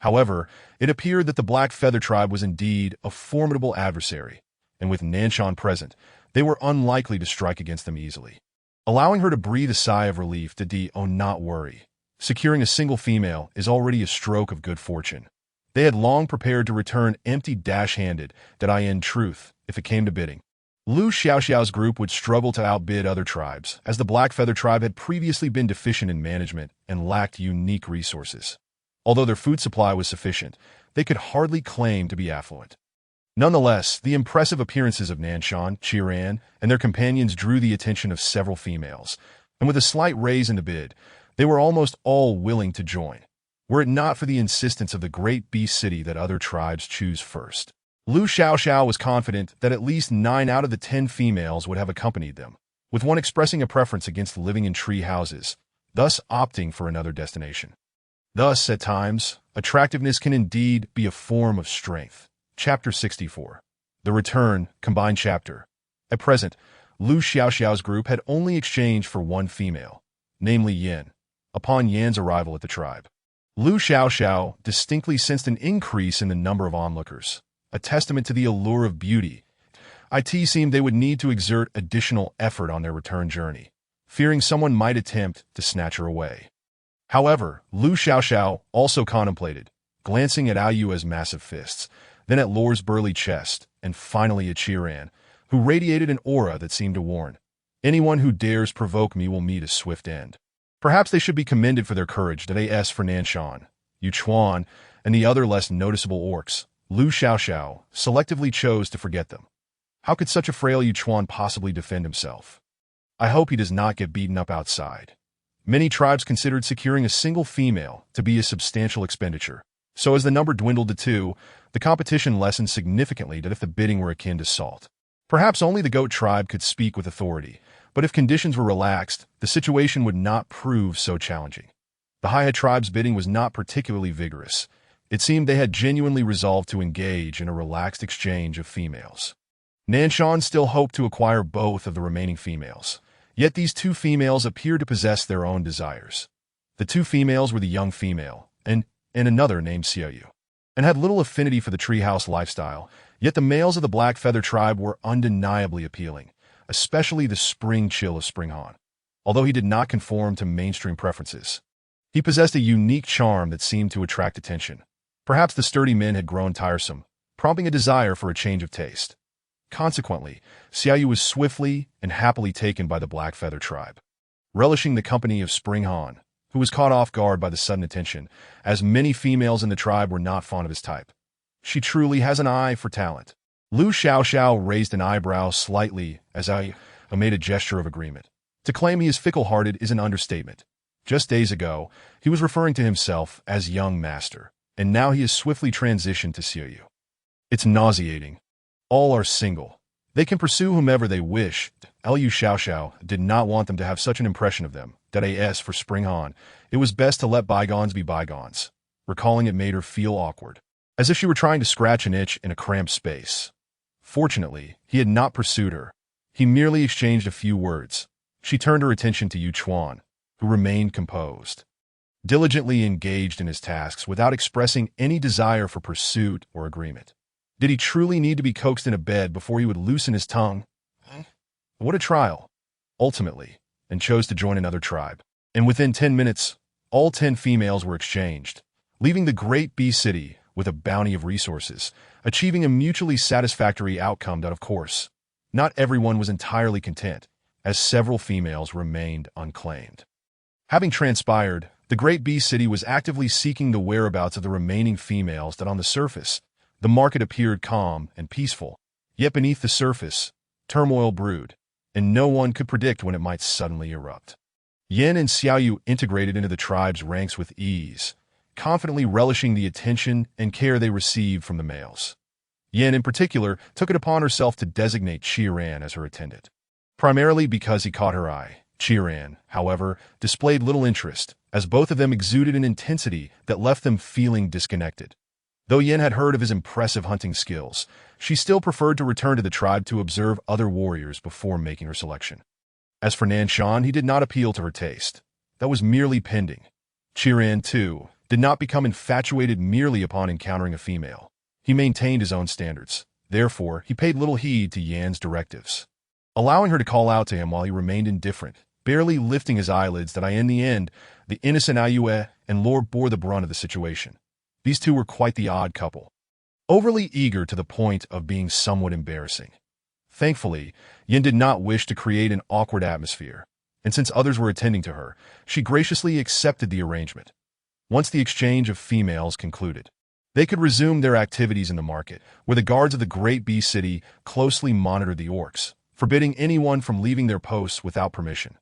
However, it appeared that the Black Feather tribe was indeed a formidable adversary, and with Nanshan present, they were unlikely to strike against them easily. Allowing her to breathe a sigh of relief, not worry. Securing a single female is already a stroke of good fortune. They had long prepared to return empty-handed, in truth, if it came to bidding. Lu Xiaoxiao's group would struggle to outbid other tribes, as the Black Feather tribe had previously been deficient in management and lacked unique resources. Although their food supply was sufficient, they could hardly claim to be affluent. Nonetheless, the impressive appearances of Nanshan, Qiran, and their companions drew the attention of several females, and with a slight raise in the bid, they were almost all willing to join, were it not for the insistence of the great beast city that other tribes choose first. Lu Xiaoxiao was confident that at least 9 out of the 10 females would have accompanied them, with one expressing a preference against living in tree houses, thus opting for another destination. Thus, at times, attractiveness can indeed be a form of strength. Chapter 64. The Return, Combined Chapter. At present, Lu Xiaoxiao's group had only exchanged for one female, namely Yan, upon Yan's arrival at the tribe. Lu Xiaoxiao distinctly sensed an increase in the number of onlookers, a testament to the allure of beauty. It seemed they would need to exert additional effort on their return journey, fearing someone might attempt to snatch her away. However, Lu Xiaoxiao also contemplated, glancing at Ayua's massive fists, then at Lor's burly chest, and finally at Qiran, who radiated an aura that seemed to warn, anyone who dares provoke me will meet a swift end. Perhaps they should be commended for their courage, as for Nanshan, Yuchuan, and the other less noticeable orcs. Lu Xiaoxiao selectively chose to forget them. How could such a frail Yuchuan possibly defend himself? I hope he does not get beaten up outside. Many tribes considered securing a single female to be a substantial expenditure, so as the number dwindled to 2, the competition lessened significantly if the bidding were akin to salt. Perhaps only the goat tribe could speak with authority, but if conditions were relaxed, the situation would not prove so challenging. The Hiya tribe's bidding was not particularly vigorous. It seemed they had genuinely resolved to engage in a relaxed exchange of females. Nanshan still hoped to acquire both of the remaining females, yet these 2 females appeared to possess their own desires. The 2 females were the young female, and another named Xiaoyu, and had little affinity for the treehouse lifestyle, yet the males of the Black Feather tribe were undeniably appealing, especially the spring chill of Springhan. Although he did not conform to mainstream preferences, he possessed a unique charm that seemed to attract attention. Perhaps the sturdy men had grown tiresome, prompting a desire for a change of taste. Consequently, Xiaoyu was swiftly and happily taken by the Black Feather tribe. Relishing the company of Springhan, who was caught off guard by the sudden attention, as many females in the tribe were not fond of his type. She truly has an eye for talent. Lu Xiaoxiao raised an eyebrow slightly as I made a gesture of agreement. To claim he is fickle-hearted is an understatement. Just days ago, he was referring to himself as young master, and now he has swiftly transitioned to Xiaoyu. It's nauseating. All are single. They can pursue whomever they wish. Lu Xiaoxiao did not want them to have such an impression of them. As for Springhan, it was best to let bygones be bygones. Recalling it made her feel awkward, as if she were trying to scratch an itch in a cramped space. Fortunately, he had not pursued her. He merely exchanged a few words. She turned her attention to Yuchuan, who remained composed, diligently engaged in his tasks without expressing any desire for pursuit or agreement. Did he truly need to be coaxed into bed before he would loosen his tongue? What a trial! Ultimately, and chose to join another tribe. And within 10 minutes, all 10 females were exchanged, leaving the great bee city with a bounty of resources, achieving a mutually satisfactory outcome that, of course, not everyone was entirely content, as several females remained unclaimed. Having transpired, the great bee city was actively seeking the whereabouts of the remaining females that on the surface, the market appeared calm and peaceful, yet beneath the surface, turmoil brewed, and no one could predict when it might suddenly erupt. Yan and Xiaoyu integrated into the tribe's ranks with ease, confidently relishing the attention and care they received from the males. Yan, in particular, took it upon herself to designate Qiran as her attendant, primarily because he caught her eye. Qiran, however, displayed little interest, as both of them exuded an intensity that left them feeling disconnected. Though Yan had heard of his impressive hunting skills, she still preferred to return to the tribe to observe other warriors before making her selection. As for Nanshan, he did not appeal to her taste. That was merely pending. Qiran, too, did not become infatuated merely upon encountering a female. He maintained his own standards. Therefore, he paid little heed to Yan's directives, allowing her to call out to him while he remained indifferent, barely lifting his eyelids. That in the end, the innocent Ayue and Lord bore the brunt of the situation. These two were quite the odd couple, overly eager to the point of being somewhat embarrassing. Thankfully, Yin did not wish to create an awkward atmosphere, and since others were attending to her, she graciously accepted the arrangement. Once the exchange of females concluded, they could resume their activities in the market, where the guards of the Great Bee City closely monitored the orcs, forbidding anyone from leaving their posts without permission.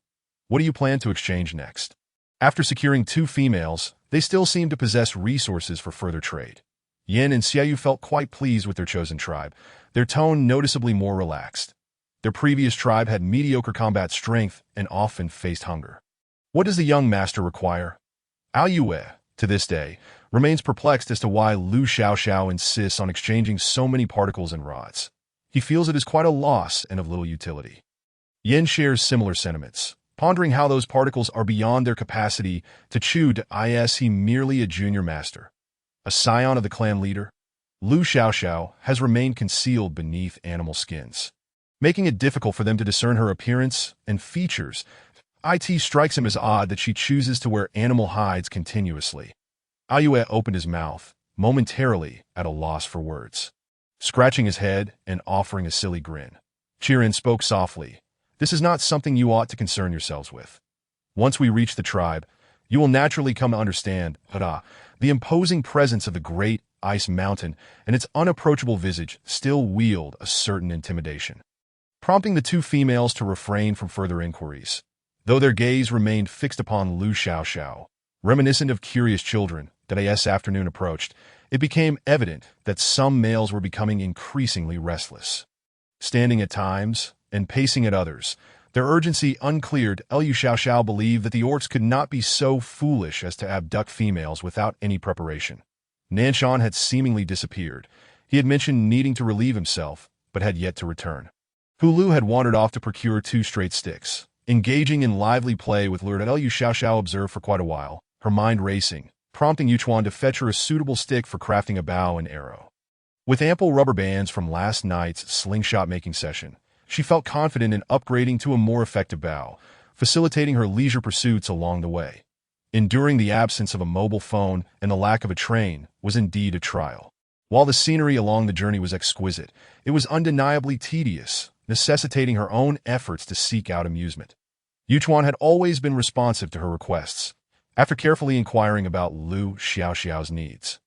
What do you plan to exchange next? After securing 2 females, they still seemed to possess resources for further trade. Yin and Xiaoyu felt quite pleased with their chosen tribe, their tone noticeably more relaxed. Their previous tribe had mediocre combat strength and often faced hunger. What does the young master require? Ayue, to this day, remains perplexed as to why Lu Xiaoxiao insists on exchanging so many particles and rods. He feels it is quite a loss and of little utility. Yin shares similar sentiments, pondering how those particles are beyond their capacity to chew. Is he merely a junior master, a scion of the clan leader? Lu Xiaoxiao has remained concealed beneath animal skins, making it difficult for them to discern her appearance and features. It strikes him as odd that she chooses to wear animal hides continuously. Ayue opened his mouth, momentarily at a loss for words, scratching his head and offering a silly grin. Chirin spoke softly. This is not something you ought to concern yourselves with. Once we reach the tribe, you will naturally come to understand, the imposing presence of the great ice mountain and its unapproachable visage still wield a certain intimidation, prompting the 2 females to refrain from further inquiries, though their gaze remained fixed upon Lu Xiaoxiao. Reminiscent of curious children, as afternoon approached, it became evident that some males were becoming increasingly restless, standing at times and pacing at others. Their urgency uncleared. Lu Xiaoxiao believed that the orcs could not be so foolish as to abduct females without any preparation. Nanshan had seemingly disappeared. He had mentioned needing to relieve himself, but had yet to return. Hulu had wandered off to procure 2 straight sticks, engaging in lively play with Lord. Lu Xiaoxiao observed for quite a while, her mind racing, prompting Yuchuan to fetch her a suitable stick for crafting a bow and arrow. With ample rubber bands from last night's slingshot-making session, she felt confident in upgrading to a more effective bow, facilitating her leisure pursuits along the way. Enduring the absence of a mobile phone and the lack of a train was indeed a trial. While the scenery along the journey was exquisite, it was undeniably tedious, necessitating her own efforts to seek out amusement. Yuchuan had always been responsive to her requests. After carefully inquiring about Lu Xiaoxiao's needs,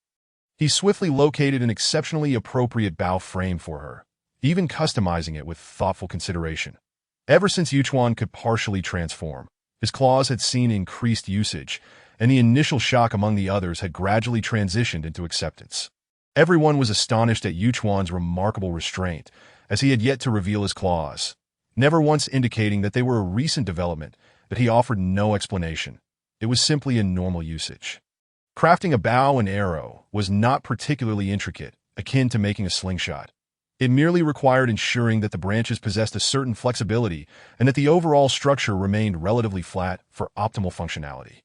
he swiftly located an exceptionally appropriate bow frame for her, even customizing it with thoughtful consideration. Ever since Yuchuan could partially transform, his claws had seen increased usage, and the initial shock among the others had gradually transitioned into acceptance. Everyone was astonished at Yuchuan's remarkable restraint, as he had yet to reveal his claws, never once indicating that they were a recent development, but he offered no explanation. It was simply a normal usage. Crafting a bow and arrow was not particularly intricate, akin to making a slingshot. It merely required ensuring that the branches possessed a certain flexibility and that the overall structure remained relatively flat for optimal functionality.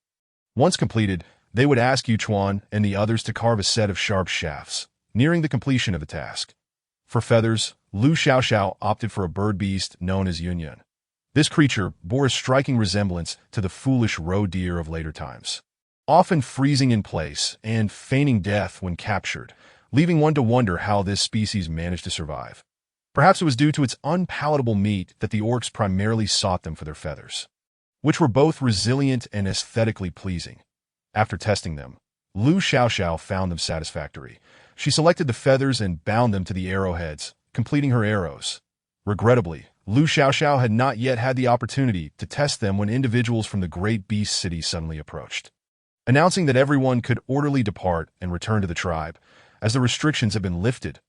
Once completed, they would ask Yuchuan and the others to carve a set of sharp shafts, nearing the completion of the task. For feathers, Lu Xiaoxiao opted for a bird beast known as Yunyun. This creature bore a striking resemblance to the foolish roe deer of later times, often freezing in place and feigning death when captured, leaving one to wonder how this species managed to survive. Perhaps it was due to its unpalatable meat that the orcs primarily sought them for their feathers, which were both resilient and aesthetically pleasing. After testing them, Lu Xiaoxiao found them satisfactory. She selected the feathers and bound them to the arrowheads, completing her arrows. Regrettably, Lu Xiaoxiao had not yet had the opportunity to test them when individuals from the Great Beast City suddenly approached, announcing that everyone could orderly depart and return to the tribe, as the restrictions had been lifted.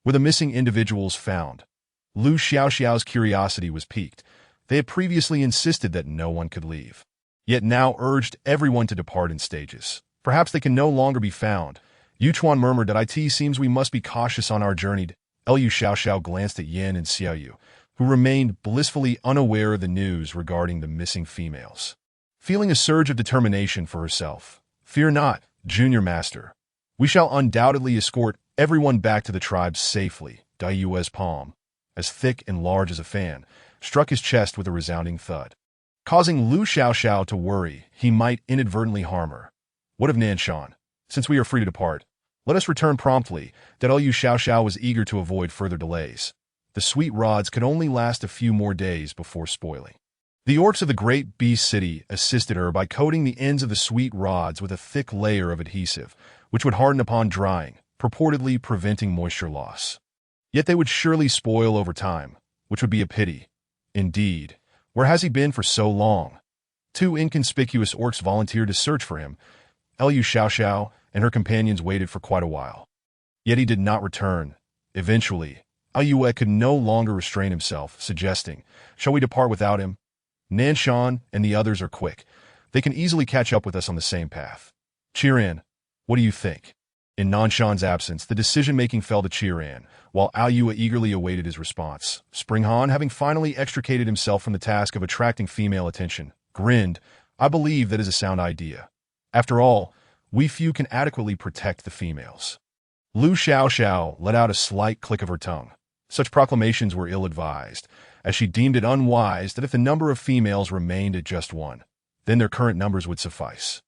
Were the missing individuals found? Lu Xiaoxiao's curiosity was piqued. They had previously insisted that no one could leave, yet now urged everyone to depart in stages. Perhaps they can no longer be found. Yuchuan murmured that it seems we must be cautious on our journey. Lu Xiaoxiao glanced at Yin and Xiaoyu, who remained blissfully unaware of the news regarding the missing females. Feeling a surge of determination for herself, "Fear not, Junior Master. We shall undoubtedly escort everyone back to the tribes safely. Daiu's palm, as thick and large as a fan, struck his chest with a resounding thud, causing Lu Xiaoxiao to worry he might inadvertently harm her. What of Nanshan? Since we are free to depart, let us return promptly. Liu Xiaoxiao was eager to avoid further delays. The sweet rods could only last a few more days before spoiling. The orcs of the great beast city assisted her by coating the ends of the sweet rods with a thick layer of adhesive, which would harden upon drying, purportedly preventing moisture loss. Yet they would surely spoil over time, which would be a pity. Indeed, where has he been for so long? Two inconspicuous orcs volunteered to search for him. Liu Xiaoxiao and her companions waited for quite a while. Yet he did not return. Eventually, Liu could no longer restrain himself, suggesting, "Shall we depart without him? Nanshan and the others are quick. They can easily catch up with us on the same path. Qiran, what do you think?" In Nanshan's absence, the decision-making fell to Qiran, while Liu eagerly awaited his response. Springhan, having finally extricated himself from the task of attracting female attention, grinned. "I believe that is a sound idea. After all, we few can adequately protect the females." Lu Xiaoxiao let out a slight click of her tongue. Such proclamations were ill-advised, as she deemed it unwise that if the number of females remained at just one, then their current numbers would suffice.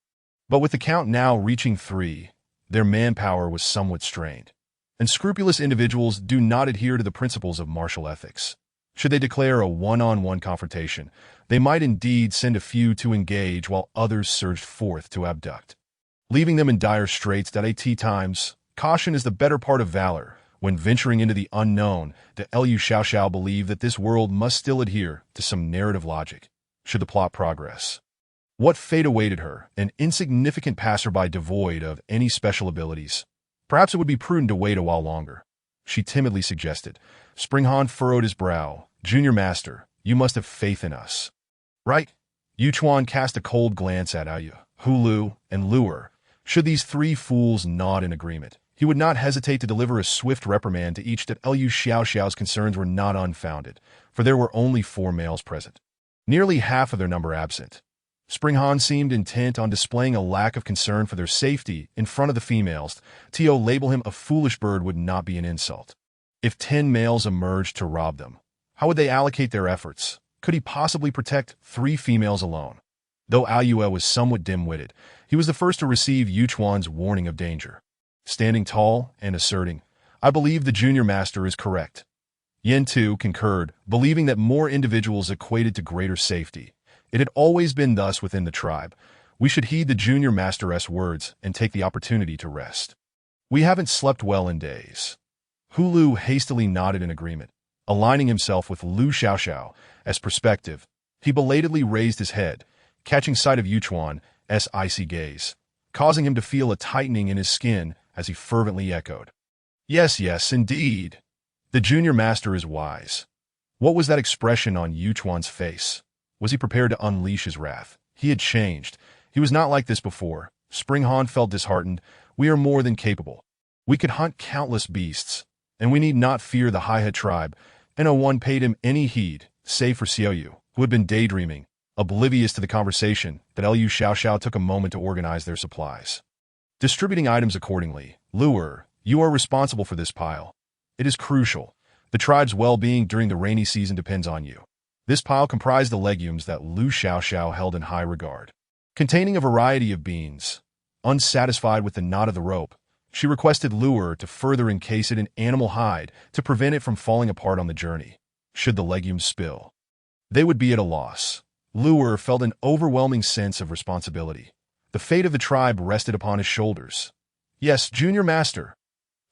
But with the count now reaching 3, their manpower was somewhat strained. Unscrupulous individuals do not adhere to the principles of martial ethics. Should they declare a one-on-one confrontation, they might indeed send a few to engage while others surged forth to abduct, leaving them in dire straits. At times, caution is the better part of valor. When venturing into the unknown, the Liu Xiaoxiao believed that this world must still adhere to some narrative logic, should the plot progress. What fate awaited her, an insignificant passerby devoid of any special abilities? Perhaps it would be prudent to wait a while longer, she timidly suggested. Springhan furrowed his brow. "Junior Master, you must have faith in us, right?" Yuchuan cast a cold glance at Liu, Hulu, and Luer. Should these 3 fools nod in agreement, he would not hesitate to deliver a swift reprimand to each. That Liu Xiaoxiao's concerns were not unfounded, for there were only 4 males present, nearly half of their number absent. Springhan seemed intent on displaying a lack of concern for their safety in front of the females. To label him a foolish bird would not be an insult. If 10 males emerged to rob them, how would they allocate their efforts? Could he possibly protect 3 females alone? Though Liu was somewhat dim-witted, he was the first to receive Yuchuan's warning of danger. Standing tall and asserting, "I believe the Junior Master is correct." Yen too concurred, believing that more individuals equated to greater safety. It had always been thus within the tribe. We should heed the Junior Master's words and take the opportunity to rest. We haven't slept well in days. Hulu hastily nodded in agreement, aligning himself with Lu Xiaoxiao as perspective. He belatedly raised his head, catching sight of Yuchuan's icy gaze, causing him to feel a tightening in his skin as he fervently echoed, "Yes, yes, indeed. The Junior Master is wise." What was that expression on Yuchuan's face? Was he prepared to unleash his wrath? He had changed. He was not like this before. Springhan felt disheartened. "We are more than capable. We could hunt countless beasts, and we need not fear the Highhead tribe." And no one paid him any heed, save for Xiaoyu, who had been daydreaming, oblivious to the conversation. That Liu Xiaoxiao took a moment to organize their supplies, distributing items accordingly. "Luer, you are responsible for this pile. It is crucial. The tribe's well-being during the rainy season depends on you." This pile comprised the legumes that Lu Xiaoxiao held in high regard, containing a variety of beans. Unsatisfied with the knot of the rope, she requested Luer to further encase it in animal hide to prevent it from falling apart on the journey. Should the legumes spill, they would be at a loss. Luer felt an overwhelming sense of responsibility. The fate of the tribe rested upon his shoulders. "Yes, Junior Master."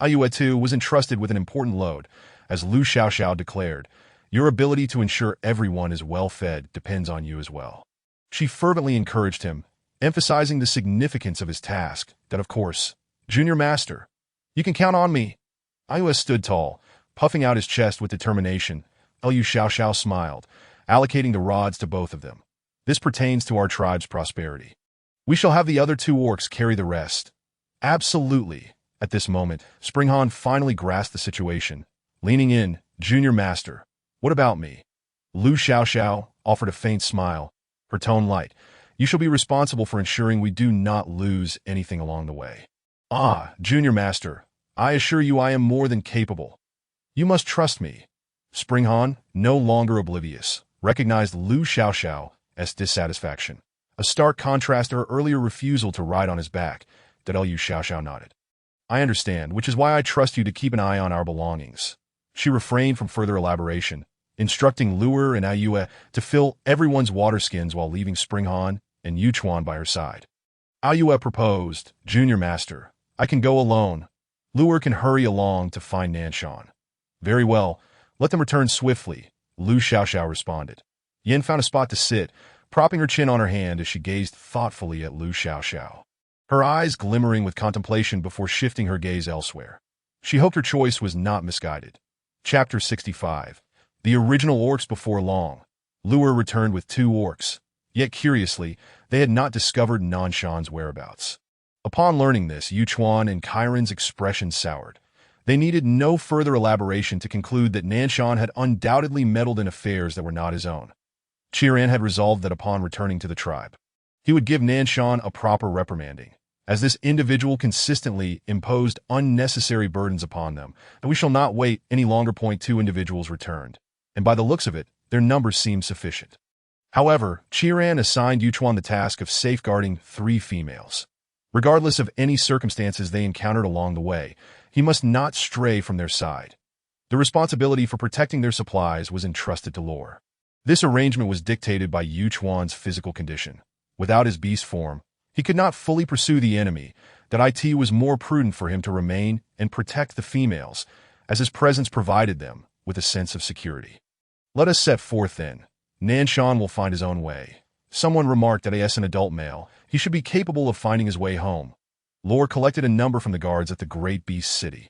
Liu too was entrusted with an important load. As Lu Xiaoxiao declared, "Your ability to ensure everyone is well-fed depends on you as well." She fervently encouraged him, emphasizing the significance of his task. "That, of course, Junior Master. You can count on me." Liu stood tall, puffing out his chest with determination. Liu Xiaoxiao smiled, allocating the rods to both of them. "This pertains to our tribe's prosperity. We shall have the other 2 orcs carry the rest." "Absolutely." At this moment, Springhan finally grasped the situation. Leaning in, "Junior Master, what about me?" Lu Xiaoxiao offered a faint smile, her tone light. You shall be responsible for ensuring we do not lose anything along the way. Ah, Junior Master, I assure you I am more than capable. You must trust me. Springhan, no longer oblivious, recognized Lu Xiaoxiao's dissatisfaction. A stark contrast to her earlier refusal to ride on his back, that Lu Xiaoxiao nodded. I understand, which is why I trust you to keep an eye on our belongings. She refrained from further elaboration, instructing Luer and Ayue to fill everyone's water skins while leaving Springhan and Yuchuan by her side. Ayue proposed, Junior Master, I can go alone. Luer can hurry along to find Nanshan. Very well, let them return swiftly, Lu Xiaoxiao responded. Yin found a spot to sit, propping her chin on her hand as she gazed thoughtfully at Lu Xiaoxiao, her eyes glimmering with contemplation before shifting her gaze elsewhere. She hoped her choice was not misguided. Chapter 65. The original orcs before long. Luer returned with 2 orcs, yet curiously, they had not discovered Nanshan's whereabouts. Upon learning this, Yuchuan and Chiron's expression soured. They needed no further elaboration to conclude that Nanshan had undoubtedly meddled in affairs that were not his own. Chiron had resolved that upon returning to the tribe, he would give Nanshan a proper reprimanding, as this individual consistently imposed unnecessary burdens upon them, and we shall not wait any longer. 2 individuals returned, and by the looks of it, their numbers seemed sufficient. However, Chiron assigned Yuchuan the task of safeguarding 3 females. Regardless of any circumstances they encountered along the way, he must not stray from their side. The responsibility for protecting their supplies was entrusted to Lore. This arrangement was dictated by Yuchuan's physical condition. Without his beast form, he could not fully pursue the enemy. That it was more prudent for him to remain and protect the females, as his presence provided them with a sense of security. Let us set forth then. Nanshan will find his own way. Someone remarked that as an adult male, he should be capable of finding his way home. Lore collected a number from the guards at the Great Beast City.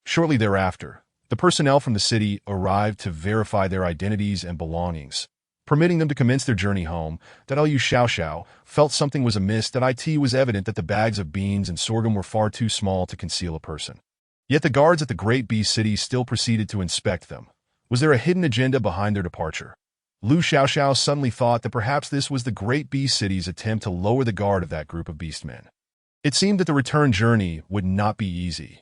Shortly thereafter, the personnel from the city arrived to verify their identities and belongings, permitting them to commence their journey home. That Lu Xiaoxiao felt something was amiss. That it was evident that the bags of beans and sorghum were far too small to conceal a person. Yet the guards at the Great Beast City still proceeded to inspect them. Was there a hidden agenda behind their departure? Lu Xiaoxiao suddenly thought that perhaps this was the Great Beast City's attempt to lower the guard of that group of beastmen. It seemed that the return journey would not be easy.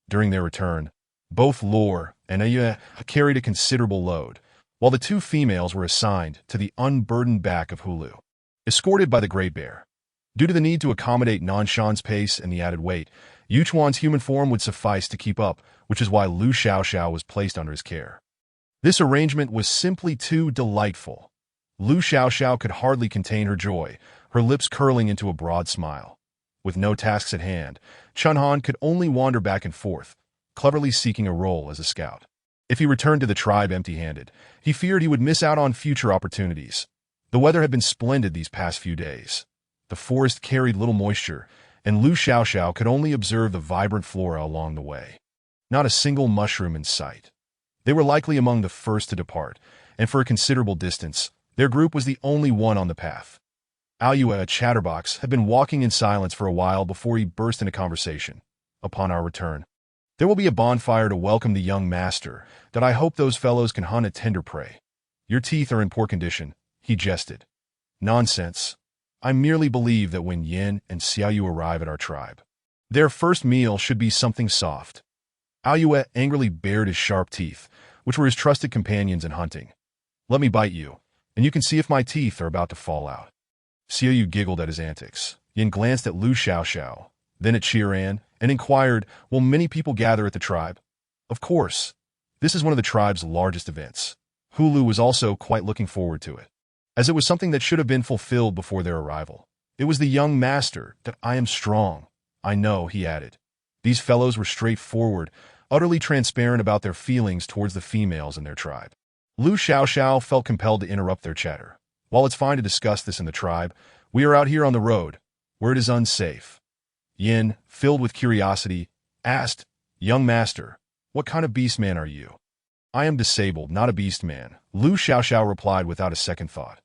During their return, both Lore and Ayue carried a considerable load, while the 2 females were assigned to the unburdened back of Hulu, escorted by the Great Bear. Due to the need to accommodate Nanshan's pace and the added weight, Yuchuan's human form would suffice to keep up, which is why Lu Xiaoxiao was placed under his care. This arrangement was simply too delightful. Lu Xiaoxiao could hardly contain her joy, her lips curling into a broad smile. With no tasks at hand, Chunhan could only wander back and forth, cleverly seeking a role as a scout. If he returned to the tribe empty-handed, he feared he would miss out on future opportunities. The weather had been splendid these past few days. The forest carried little moisture, and Lu Xiaoxiao could only observe the vibrant flora along the way. Not a single mushroom in sight. They were likely among the first to depart, and for a considerable distance, their group was the only one on the path. Ayue, a chatterbox, had been walking in silence for a while before he burst into conversation. Upon our return, there will be a bonfire to welcome the young master. That I hope those fellows can hunt a tender prey. Your teeth are in poor condition, he jested. Nonsense. I merely believe that when Yin and Xiaoyu arrive at our tribe, their first meal should be something soft. Ayue angrily bared his sharp teeth, which were his trusted companions in hunting. Let me bite you, and you can see if my teeth are about to fall out. Xiaoyu giggled at his antics. Yin glanced at Lu Xiaoxiao, then at Chiran, and inquired, will many people gather at the tribe? Of course. This is one of the tribe's largest events. Hulu was also quite looking forward to it, as it was something that should have been fulfilled before their arrival. It was the young master. That I am strong. I know, he added. These fellows were straightforward, utterly transparent about their feelings towards the females in their tribe. Lu Xiaoxiao felt compelled to interrupt their chatter. While it's fine to discuss this in the tribe, we are out here on the road, where it is unsafe. Yin, filled with curiosity, asked, Young master, what kind of beastman are you? I am disabled, not a beastman, Lu Xiaoxiao replied without a second thought.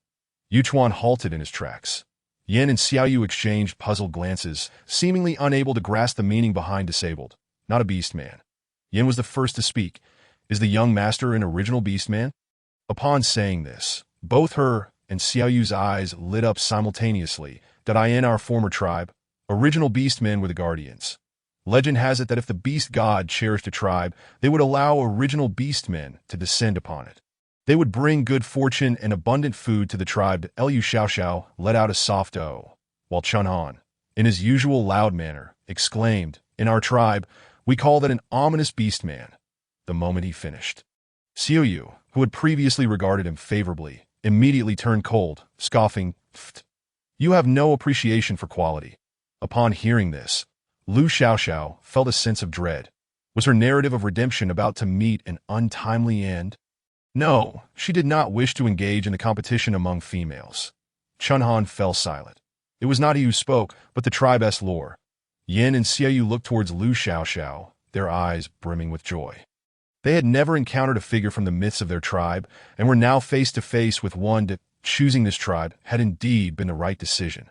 Yuchuan halted in his tracks. Yin and Xiaoyu exchanged puzzled glances, seemingly unable to grasp the meaning behind disabled, not a beastman. Yin was the first to speak. Is the young master an original beastman? Upon saying this, both her and Xiaoyu's eyes lit up simultaneously. Did I in our former tribe? Original beastmen were the guardians. Legend has it that if the beast god cherished a tribe, they would allow original beastmen to descend upon it. They would bring good fortune and abundant food to the tribe. Liu Xiaoxiao let out a soft "oh," while Chun Han, in his usual loud manner, exclaimed, "In our tribe, we call that an ominous beastman." The moment he finished, Xiaoyu, who had previously regarded him favorably, immediately turned cold, scoffing, "Pfft. You have no appreciation for quality." Upon hearing this, Liu Xiaoxiao felt a sense of dread. Was her narrative of redemption about to meet an untimely end? No, she did not wish to engage in a competition among females. Chun Han fell silent. It was not he who spoke, but the tribe's lore. Yin and Xiaoyu looked towards Liu Xiaoxiao, their eyes brimming with joy. They had never encountered a figure from the myths of their tribe, and were now face to face with one that, choosing this tribe, had indeed been the right decision.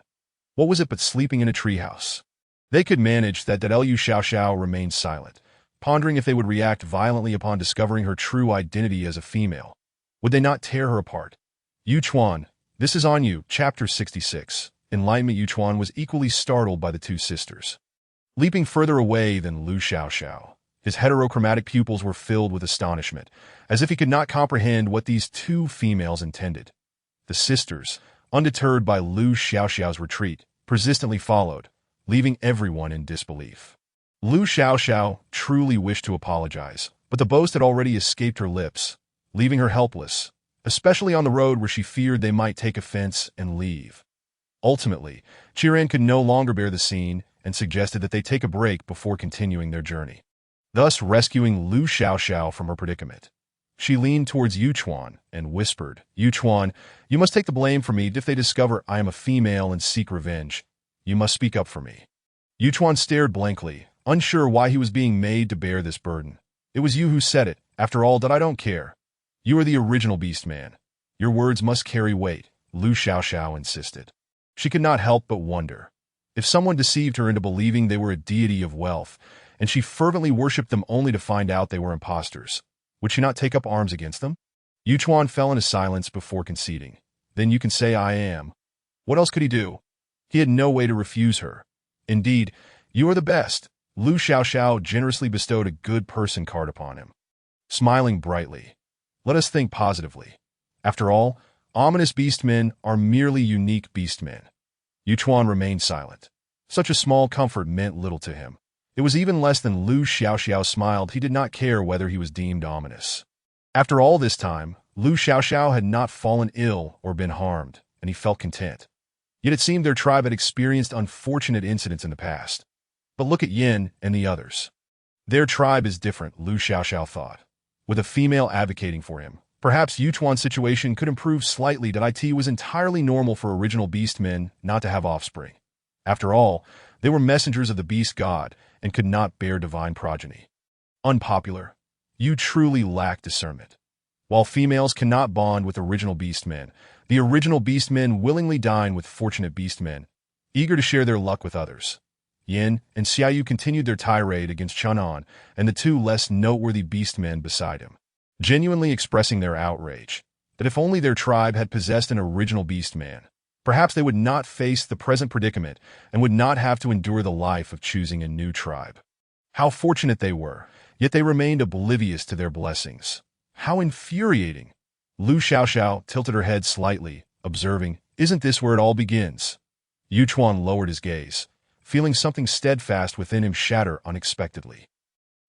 What was it but sleeping in a treehouse? They could manage that. Liu Xiaoxiao remained silent, pondering if they would react violently upon discovering her true identity as a female. Would they not tear her apart? Yu Chuan, this is on you. Chapter 66. Enlightenment. Yu Chuan was equally startled by the two sisters. Leaping further away than Liu Xiaoxiao, his heterochromatic pupils were filled with astonishment, as if he could not comprehend what these two females intended. The sisters, undeterred by Liu Xiaoxiao's retreat, persistently followed, leaving everyone in disbelief. Liu Xiaoxiao truly wished to apologize, but the boast had already escaped her lips, leaving her helpless, especially on the road where she feared they might take offense and leave. Ultimately, Qiren could no longer bear the scene and suggested that they take a break before continuing their journey, thus rescuing Liu Xiaoxiao from her predicament. She leaned towards Yu Chuan and whispered, "Yu Chuan, you must take the blame for me if they discover I am a female and seek revenge. You must speak up for me." Yu Chuan stared blankly, unsure why he was being made to bear this burden. "It was you who said it. After all, that I don't care. You are the original beast man. Your words must carry weight," Liu Xiaoxiao insisted. She could not help but wonder. If someone deceived her into believing they were a deity of wealth, and she fervently worshipped them only to find out they were impostors, would she not take up arms against them? Yu Chuan fell into silence before conceding. "Then you can say I am." What else could he do? He had no way to refuse her. "Indeed, you are the best." Liu Xiaoxiao generously bestowed a good person card upon him. Smiling brightly, "Let us think positively. After all, ominous beastmen are merely unique beastmen." Yu Chuan remained silent. Such a small comfort meant little to him. It was even less than Liu Xiaoxiao smiled. He did not care whether he was deemed ominous. After all this time, Liu Xiaoxiao had not fallen ill or been harmed, and he felt content. Yet it seemed their tribe had experienced unfortunate incidents in the past. But look at Yin and the others. Their tribe is different, Liu Xiaoxiao thought. With a female advocating for him, perhaps Yu Chuan's situation could improve slightly. That it was entirely normal for original beastmen not to have offspring. After all, they were messengers of the beast god and could not bear divine progeny. Unpopular. You truly lack discernment. While females cannot bond with original beastmen, the original beastmen willingly dine with fortunate beastmen, eager to share their luck with others. Yin and Xiaoyu continued their tirade against Chun Han and the two less noteworthy beastmen beside him, genuinely expressing their outrage that if only their tribe had possessed an original beastman, perhaps they would not face the present predicament and would not have to endure the life of choosing a new tribe. How fortunate they were, yet they remained oblivious to their blessings. How infuriating! Liu Xiaoxiao tilted her head slightly, observing, "Isn't this where it all begins?" Yu Chuan lowered his gaze, feeling something steadfast within him shatter unexpectedly.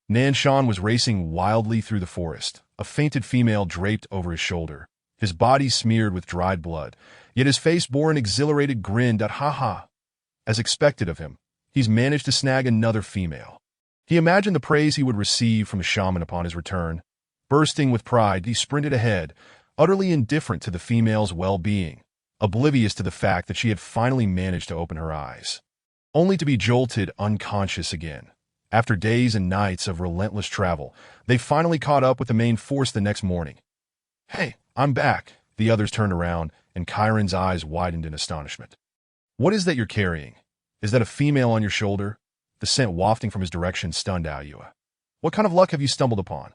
Nanshan was racing wildly through the forest, a fainted female draped over his shoulder, his body smeared with dried blood, yet his face bore an exhilarated grin. "Ha ha! As expected of him, he's managed to snag another female." He imagined the praise he would receive from the shaman upon his return. Bursting with pride, he sprinted ahead, utterly indifferent to the female's well-being, oblivious to the fact that she had finally managed to open her eyes, only to be jolted unconscious again. After days and nights of relentless travel, they finally caught up with the main force the next morning. "Hey, I'm back." The others turned around, and Chiron's eyes widened in astonishment. "What is that you're carrying? Is that a female on your shoulder?" The scent wafting from his direction stunned Aoyue. "What kind of luck have you stumbled upon?"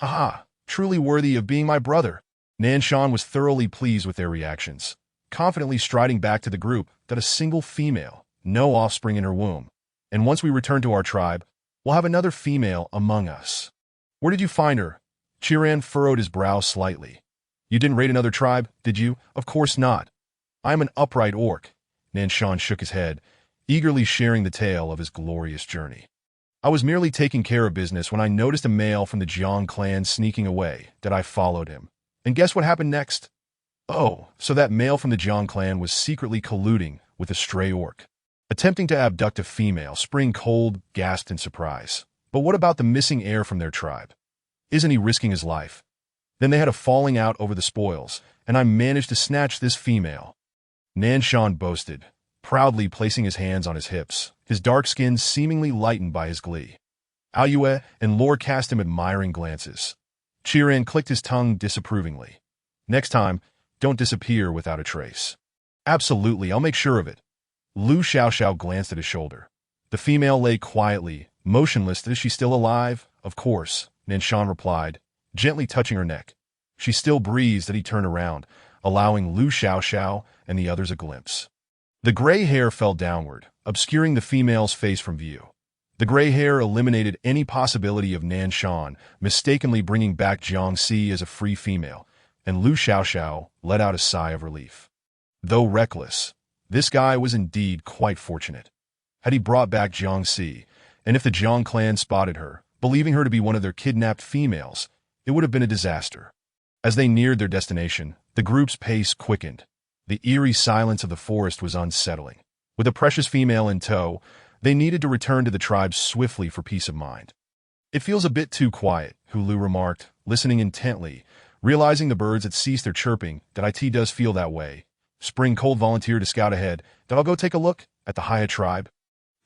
"Aha, truly worthy of being my brother." Nanshan was thoroughly pleased with their reactions, confidently striding back to the group that a single female, no offspring in her womb. And once we return to our tribe, we'll have another female among us. Where did you find her? Chiran furrowed his brow slightly. You didn't raid another tribe, did you? Of course not. I am an upright orc. Nanshan shook his head, eagerly sharing the tale of his glorious journey. I was merely taking care of business when I noticed a male from the Jiang clan sneaking away, that I followed him. And guess what happened next? Oh, so that male from the Jiang clan was secretly colluding with a stray orc, attempting to abduct a female. Spring Cold gasped in surprise. But what about the missing heir from their tribe? Isn't he risking his life? Then they had a falling out over the spoils, and I managed to snatch this female. Nanshan boasted, proudly placing his hands on his hips, his dark skin seemingly lightened by his glee. Aoyue and Lore cast him admiring glances. Chiran clicked his tongue disapprovingly. Next time, don't disappear without a trace. Absolutely, I'll make sure of it. Lu Xiaoxiao glanced at his shoulder. The female lay quietly, motionless. Is she still alive? Of course, Nanshan replied, gently touching her neck. She still breathes. That he turned around, allowing Lu Xiaoxiao and the others a glimpse. The gray hair fell downward, obscuring the female's face from view. The gray hair eliminated any possibility of Nanshan mistakenly bringing back Jiangxi as a free female, and Lu Xiaoxiao let out a sigh of relief. Though reckless, this guy was indeed quite fortunate. Had he brought back Jiangxi, and if the Jiang clan spotted her, believing her to be one of their kidnapped females, it would have been a disaster. As they neared their destination, the group's pace quickened. The eerie silence of the forest was unsettling. With a precious female in tow, they needed to return to the tribe swiftly for peace of mind. It feels a bit too quiet, Hulu remarked, listening intently, realizing the birds had ceased their chirping. That it does feel that way. Spring Cold volunteered to scout ahead. That I'll go take a look at the Haya tribe.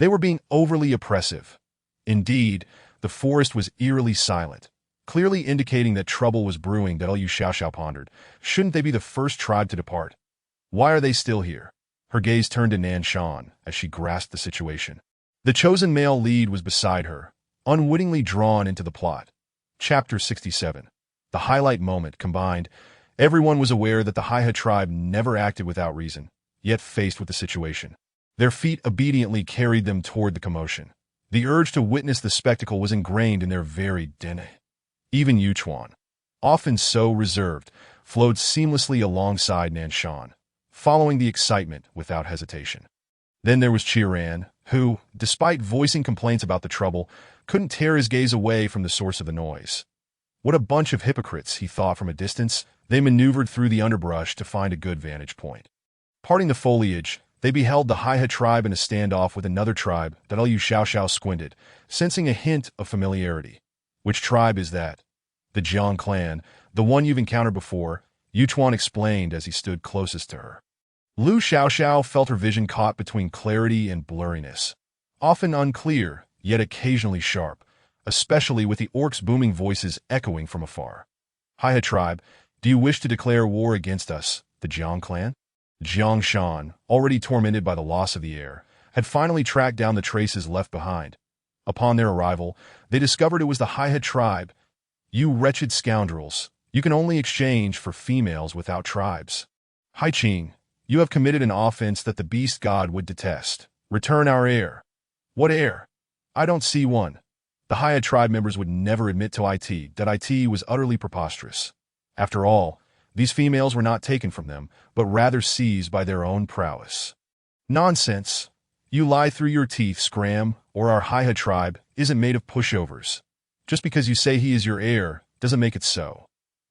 They were being overly oppressive. Indeed, the forest was eerily silent, clearly indicating that trouble was brewing. That Lu Xiaoxiao pondered. Shouldn't they be the first tribe to depart? Why are they still here? Her gaze turned to Nanshan as she grasped the situation. The chosen male lead was beside her, unwittingly drawn into the plot. Chapter 67. The highlight moment combined. Everyone was aware that the Haiha tribe never acted without reason, yet faced with the situation, their feet obediently carried them toward the commotion. The urge to witness the spectacle was ingrained in their very DNA. Even Yuchuan, often so reserved, flowed seamlessly alongside Nanshan, following the excitement without hesitation. Then there was Chiran, who, despite voicing complaints about the trouble, couldn't tear his gaze away from the source of the noise. What a bunch of hypocrites, he thought from a distance. They maneuvered through the underbrush to find a good vantage point. Parting the foliage, they beheld the Haiha tribe in a standoff with another tribe. That Lu Xiaoxiao squinted, sensing a hint of familiarity. Which tribe is that? The Jiang clan, the one you've encountered before, Yuchuan explained as he stood closest to her. Lu Xiaoxiao felt her vision caught between clarity and blurriness, often unclear, yet occasionally sharp, especially with the orcs' booming voices echoing from afar. Haiha tribe, do you wish to declare war against us, the Jiang clan? Jiang Shan, already tormented by the loss of the heir, had finally tracked down the traces left behind. Upon their arrival, they discovered it was the Haiha tribe. You wretched scoundrels, you can only exchange for females without tribes. Hai Qing, you have committed an offense that the beast god would detest. Return our heir. What heir? I don't see one. The Haiha tribe members would never admit to it that it was utterly preposterous. After all, these females were not taken from them, but rather seized by their own prowess. Nonsense. You lie through your teeth, Scram, or our Haiha tribe isn't made of pushovers. Just because you say he is your heir doesn't make it so.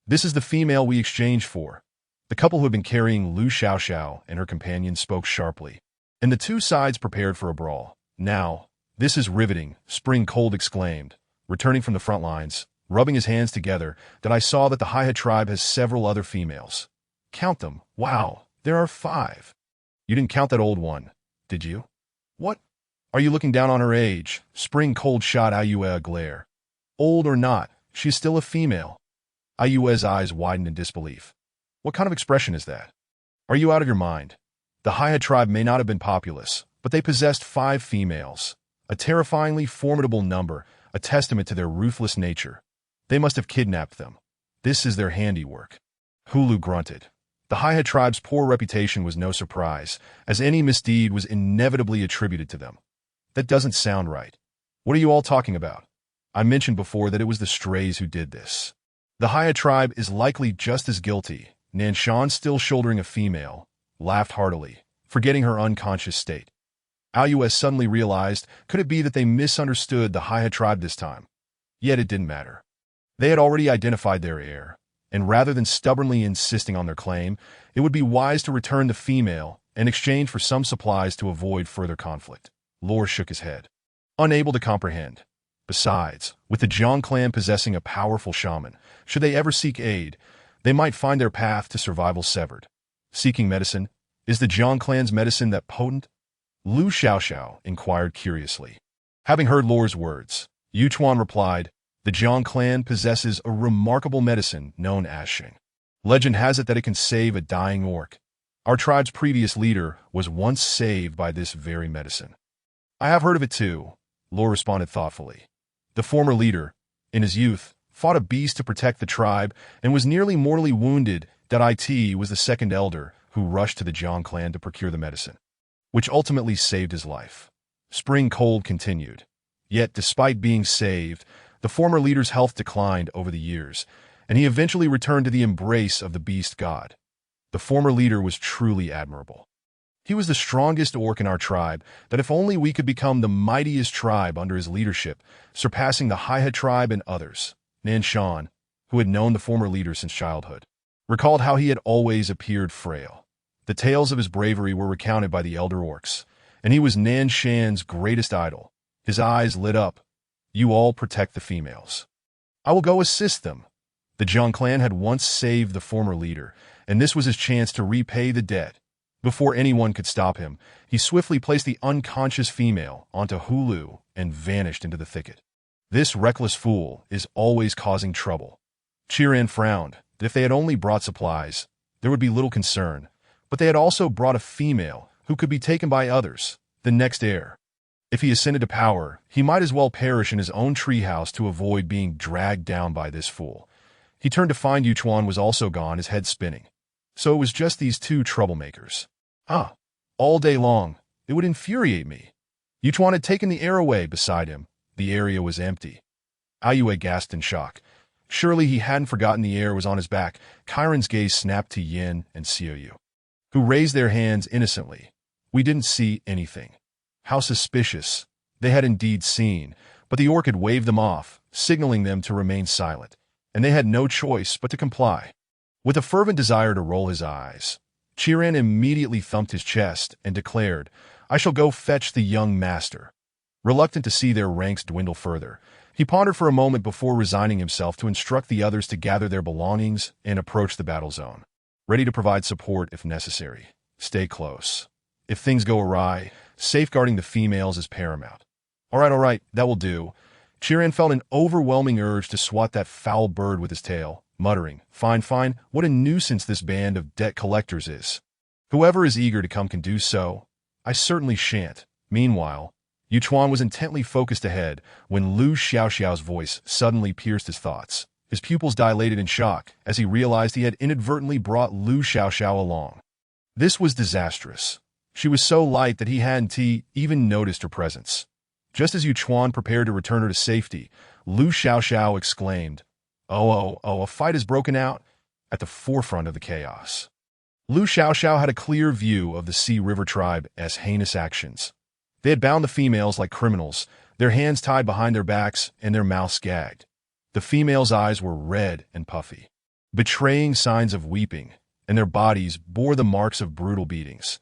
This is the female we exchanged for. The couple who had been carrying Lu Xiaoxiao and her companion spoke sharply, and the two sides prepared for a brawl. Now, this is riveting, Spring Cold exclaimed, returning from the front lines, rubbing his hands together. That I saw that the Haiha tribe has several other females. Count them. Wow, there are 5. You didn't count that old one, did you? What? Are you looking down on her age? Spring Cold shot Aoyue a glare. Old or not, she's still a female. Aoyue's eyes widened in disbelief. What kind of expression is that? Are you out of your mind? The Haiha tribe may not have been populous, but they possessed 5 females, a terrifyingly formidable number, a testament to their ruthless nature. They must have kidnapped them. This is their handiwork. Hulu grunted. The Hiha tribe's poor reputation was no surprise, as any misdeed was inevitably attributed to them. That doesn't sound right. What are you all talking about? I mentioned before that it was the strays who did this. The Hiha tribe is likely just as guilty. Nanshan, still shouldering a female, laughed heartily, forgetting her unconscious state. Alus suddenly realized, could it be that they misunderstood the Hiha tribe this time? Yet it didn't matter. They had already identified their heir, and rather than stubbornly insisting on their claim, it would be wise to return the female in exchange for some supplies to avoid further conflict. Lore shook his head, unable to comprehend. Besides, with the Jiang clan possessing a powerful shaman, should they ever seek aid, they might find their path to survival severed. Seeking medicine, is the Jiang clan's medicine that potent? Lu Xiaoxiao inquired curiously. Having heard Lore's words, Yuchuan replied, the Jiang clan possesses a remarkable medicine known as Shing. Legend has it that it can save a dying orc. Our tribe's previous leader was once saved by this very medicine. I have heard of it too, Lore responded thoughtfully. The former leader, in his youth, fought a beast to protect the tribe and was nearly mortally wounded. It was the second elder who rushed to the Jiang clan to procure the medicine, which ultimately saved his life. Spring cold continued. Yet, despite being saved, the former leader's health declined over the years, and he eventually returned to the embrace of the beast god. The former leader was truly admirable. He was the strongest orc in our tribe, that if only we could become the mightiest tribe under his leadership, surpassing the Hiha tribe and others. Nanshan, who had known the former leader since childhood, recalled how he had always appeared frail. The tales of his bravery were recounted by the elder orcs, and he was Nanshan's greatest idol. His eyes lit up. You all protect the females. I will go assist them. The Jiang clan had once saved the former leader, and this was his chance to repay the debt. Before anyone could stop him, he swiftly placed the unconscious female onto Hulu and vanished into the thicket. This reckless fool is always causing trouble. Chiran frowned. If they had only brought supplies, there would be little concern, but they had also brought a female who could be taken by others, the next heir. If he ascended to power, he might as well perish in his own treehouse to avoid being dragged down by this fool. He turned to find Yuchuan was also gone, his head spinning. So it was just these two troublemakers. All day long, it would infuriate me. Yuchuan had taken the air away beside him. The area was empty. Ayue gasped in shock. Surely he hadn't forgotten the air was on his back. Chiron's gaze snapped to Yin and Xiaoyu, who raised their hands innocently. We didn't see anything. How suspicious. They had indeed seen, but the orc had waved them off, signaling them to remain silent, and they had no choice but to comply. With a fervent desire to roll his eyes, Chiran immediately thumped his chest and declared, I shall go fetch the young master. Reluctant to see their ranks dwindle further, he pondered for a moment before resigning himself to instruct the others to gather their belongings and approach the battle zone, ready to provide support if necessary. Stay close. If things go awry, safeguarding the females is paramount. All right, that will do. Chiran felt an overwhelming urge to swat that foul bird with his tail, muttering, Fine, what a nuisance this band of debt collectors is. Whoever is eager to come can do so. I certainly shan't. Meanwhile, Yuchuan was intently focused ahead when Lu Xiaoxiao's voice suddenly pierced his thoughts. His pupils dilated in shock as he realized he had inadvertently brought Lu Xiaoxiao along. This was disastrous. She was so light that he hadn't even noticed her presence. Just as Yuchuan prepared to return her to safety, Lu Xiaoxiao exclaimed, Oh, a fight has broken out at the forefront of the chaos. Lu Xiaoxiao had a clear view of the Sea River tribe's heinous actions. They had bound the females like criminals, their hands tied behind their backs and their mouths gagged. The females' eyes were red and puffy, betraying signs of weeping, and their bodies bore the marks of brutal beatings.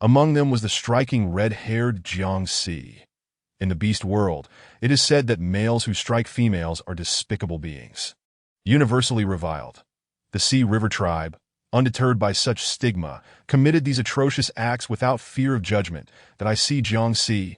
Among them was the striking red-haired Jiang Si. In the beast world, it is said that males who strike females are despicable beings, universally reviled. The Sea River tribe, undeterred by such stigma, committed these atrocious acts without fear of judgment. That I see Jiang Si,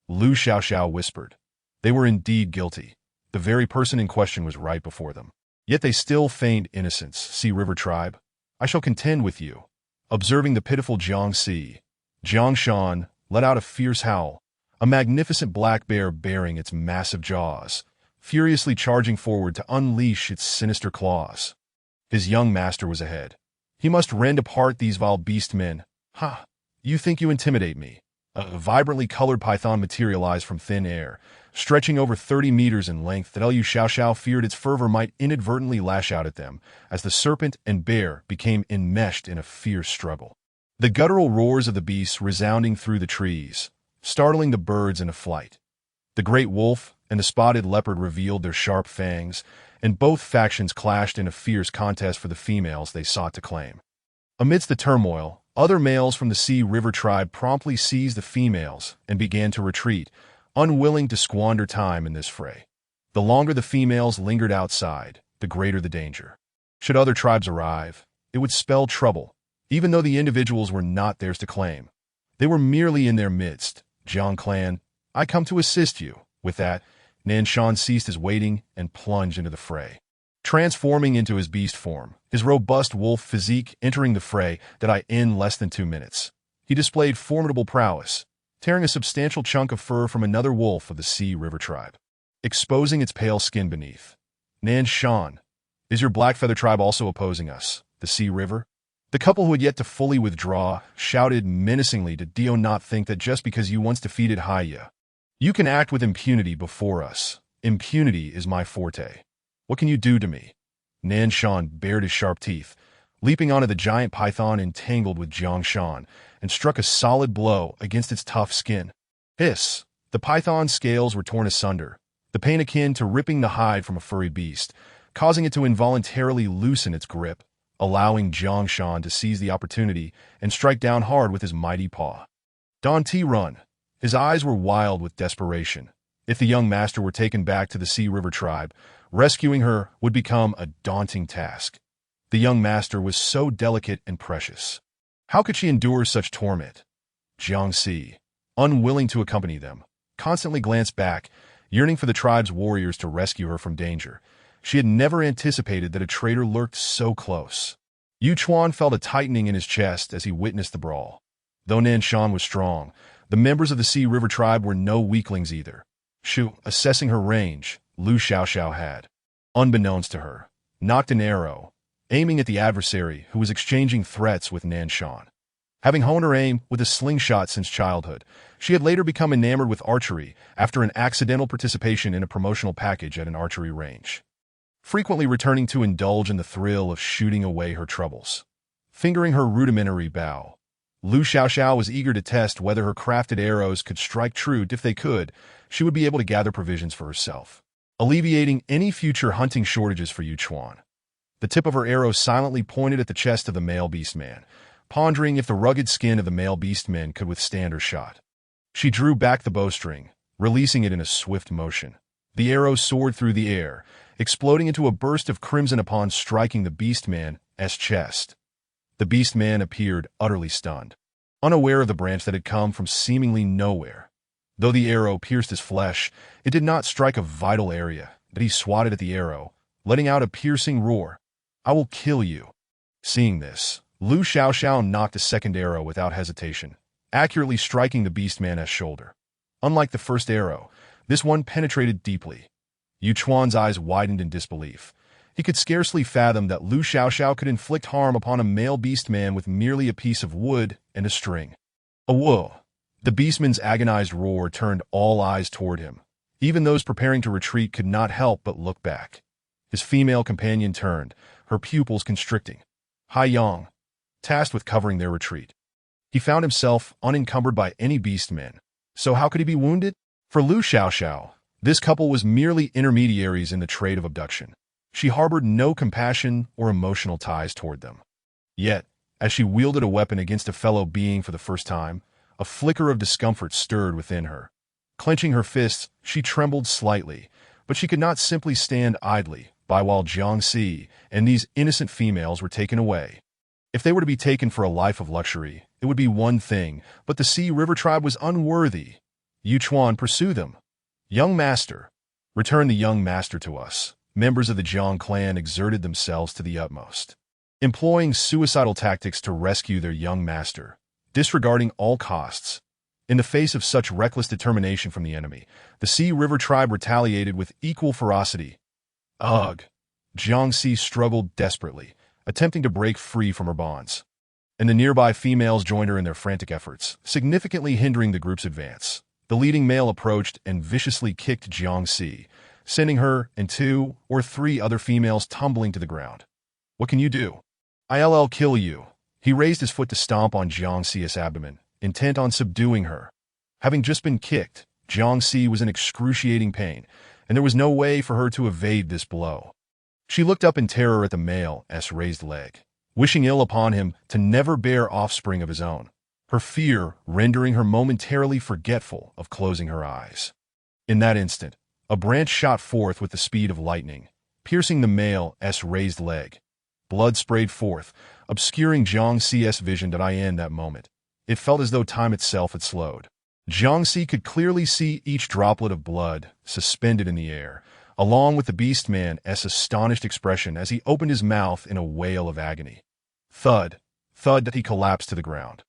Lu Xiaoxiao whispered. They were indeed guilty. The very person in question was right before them. Yet they still feigned innocence. Sea River tribe, I shall contend with you. Observing the pitiful Jiang Si, Jiang Shan let out a fierce howl, a magnificent black bear baring its massive jaws, furiously charging forward to unleash its sinister claws. His young master was ahead. He must rend apart these vile beast men. Ha! You think you intimidate me? A vibrantly colored python materialized from thin air, stretching over 30 meters in length that Liu Xiaoxiao feared its fervor might inadvertently lash out at them as the serpent and bear became enmeshed in a fierce struggle. The guttural roars of the beasts resounding through the trees, startling the birds into flight. The great wolf and the spotted leopard revealed their sharp fangs, and both factions clashed in a fierce contest for the females they sought to claim. Amidst the turmoil, other males from the Sea River tribe promptly seized the females and began to retreat, unwilling to squander time in this fray. The longer the females lingered outside, the greater the danger. Should other tribes arrive, it would spell trouble, even though the individuals were not theirs to claim. They were merely in their midst. Jiang clan, I come to assist you. With that, Nanshan ceased his waiting and plunged into the fray. Transforming into his beast form, his robust wolf physique entering the fray in less than 2 minutes. He displayed formidable prowess, tearing a substantial chunk of fur from another wolf of the Sea River tribe, exposing its pale skin beneath. Nanshan, is your Blackfeather tribe also opposing us, the Sea River? The couple who had yet to fully withdraw shouted menacingly to Dio not think that just because you once defeated Haya, you can act with impunity before us. Impunity is my forte. What can you do to me? Nanshan bared his sharp teeth, leaping onto the giant python entangled with Jiangshan, and struck a solid blow against its tough skin. Hiss! The python's scales were torn asunder, the pain akin to ripping the hide from a furry beast, causing it to involuntarily loosen its grip, allowing Jiangshan to seize the opportunity and strike down hard with his mighty paw. Don T run. His eyes were wild with desperation. If the young master were taken back to the Sea River tribe, rescuing her would become a daunting task. The young master was so delicate and precious. How could she endure such torment? Jiangxi, unwilling to accompany them, constantly glanced back, yearning for the tribe's warriors to rescue her from danger. She had never anticipated that a traitor lurked so close. Yu Chuan felt a tightening in his chest as he witnessed the brawl. Though Nanshan was strong, the members of the Sea River tribe were no weaklings either. Shu, assessing her range, Liu Xiaoxiao had, unbeknownst to her, knocked an arrow, aiming at the adversary who was exchanging threats with Nanshan. Having honed her aim with a slingshot since childhood, she had later become enamored with archery after an accidental participation in a promotional package at an archery range, frequently returning to indulge in the thrill of shooting away her troubles. Fingering her rudimentary bow, Liu Xiaoxiao was eager to test whether her crafted arrows could strike true. If they could, she would be able to gather provisions for herself, alleviating any future hunting shortages for Yu Chuan. The tip of her arrow silently pointed at the chest of the male beastman, pondering if the rugged skin of the male beastman could withstand her shot. She drew back the bowstring, releasing it in a swift motion. The arrow soared through the air, exploding into a burst of crimson upon striking the beastman's chest. The beastman appeared utterly stunned, unaware of the branch that had come from seemingly nowhere. Though the arrow pierced his flesh, it did not strike a vital area, but he swatted at the arrow, letting out a piercing roar. I will kill you. Seeing this, Liu Xiaoxiao knocked a second arrow without hesitation, accurately striking the beastman's shoulder. Unlike the first arrow, this one penetrated deeply. Yu Chuan's eyes widened in disbelief. He could scarcely fathom that Liu Xiaoxiao could inflict harm upon a male beastman with merely a piece of wood and a string. A whoa! The beastman's agonized roar turned all eyes toward him. Even those preparing to retreat could not help but look back. His female companion turned, her pupils constricting. Hai Yang, tasked with covering their retreat. He found himself unencumbered by any beastmen. So how could he be wounded? For Liu Xiaoxiao, this couple was merely intermediaries in the trade of abduction. She harbored no compassion or emotional ties toward them. Yet, as she wielded a weapon against a fellow being for the first time, a flicker of discomfort stirred within her. Clenching her fists, she trembled slightly, but she could not simply stand idly by while Jiangxi and these innocent females were taken away. If they were to be taken for a life of luxury, it would be one thing, but the Sea River tribe was unworthy. Yu Chuan, pursue them. Young master, return the young master to us. Members of the Jiang clan exerted themselves to the utmost, employing suicidal tactics to rescue their young master, disregarding all costs. In the face of such reckless determination from the enemy, the Sea River tribe retaliated with equal ferocity. Ugh! Jiangxi struggled desperately, attempting to break free from her bonds. And the nearby females joined her in their frantic efforts, significantly hindering the group's advance. The leading male approached and viciously kicked Jiangxi, sending her and 2 or 3 other females tumbling to the ground. "What can you do? I'll kill you." He raised his foot to stomp on Jiangxi's abdomen, intent on subduing her. Having just been kicked, Jiangxi was in excruciating pain, and there was no way for her to evade this blow. She looked up in terror at the male's raised leg, wishing ill upon him to never bear offspring of his own, her fear rendering her momentarily forgetful of closing her eyes. In that instant, a branch shot forth with the speed of lightning, piercing the male's raised leg. Blood sprayed forth, obscuring Jiangxi's vision. In that moment, it felt as though time itself had slowed. Jiangxi could clearly see each droplet of blood suspended in the air, along with the beastman's astonished expression as he opened his mouth in a wail of agony. Thud, thud, that he collapsed to the ground.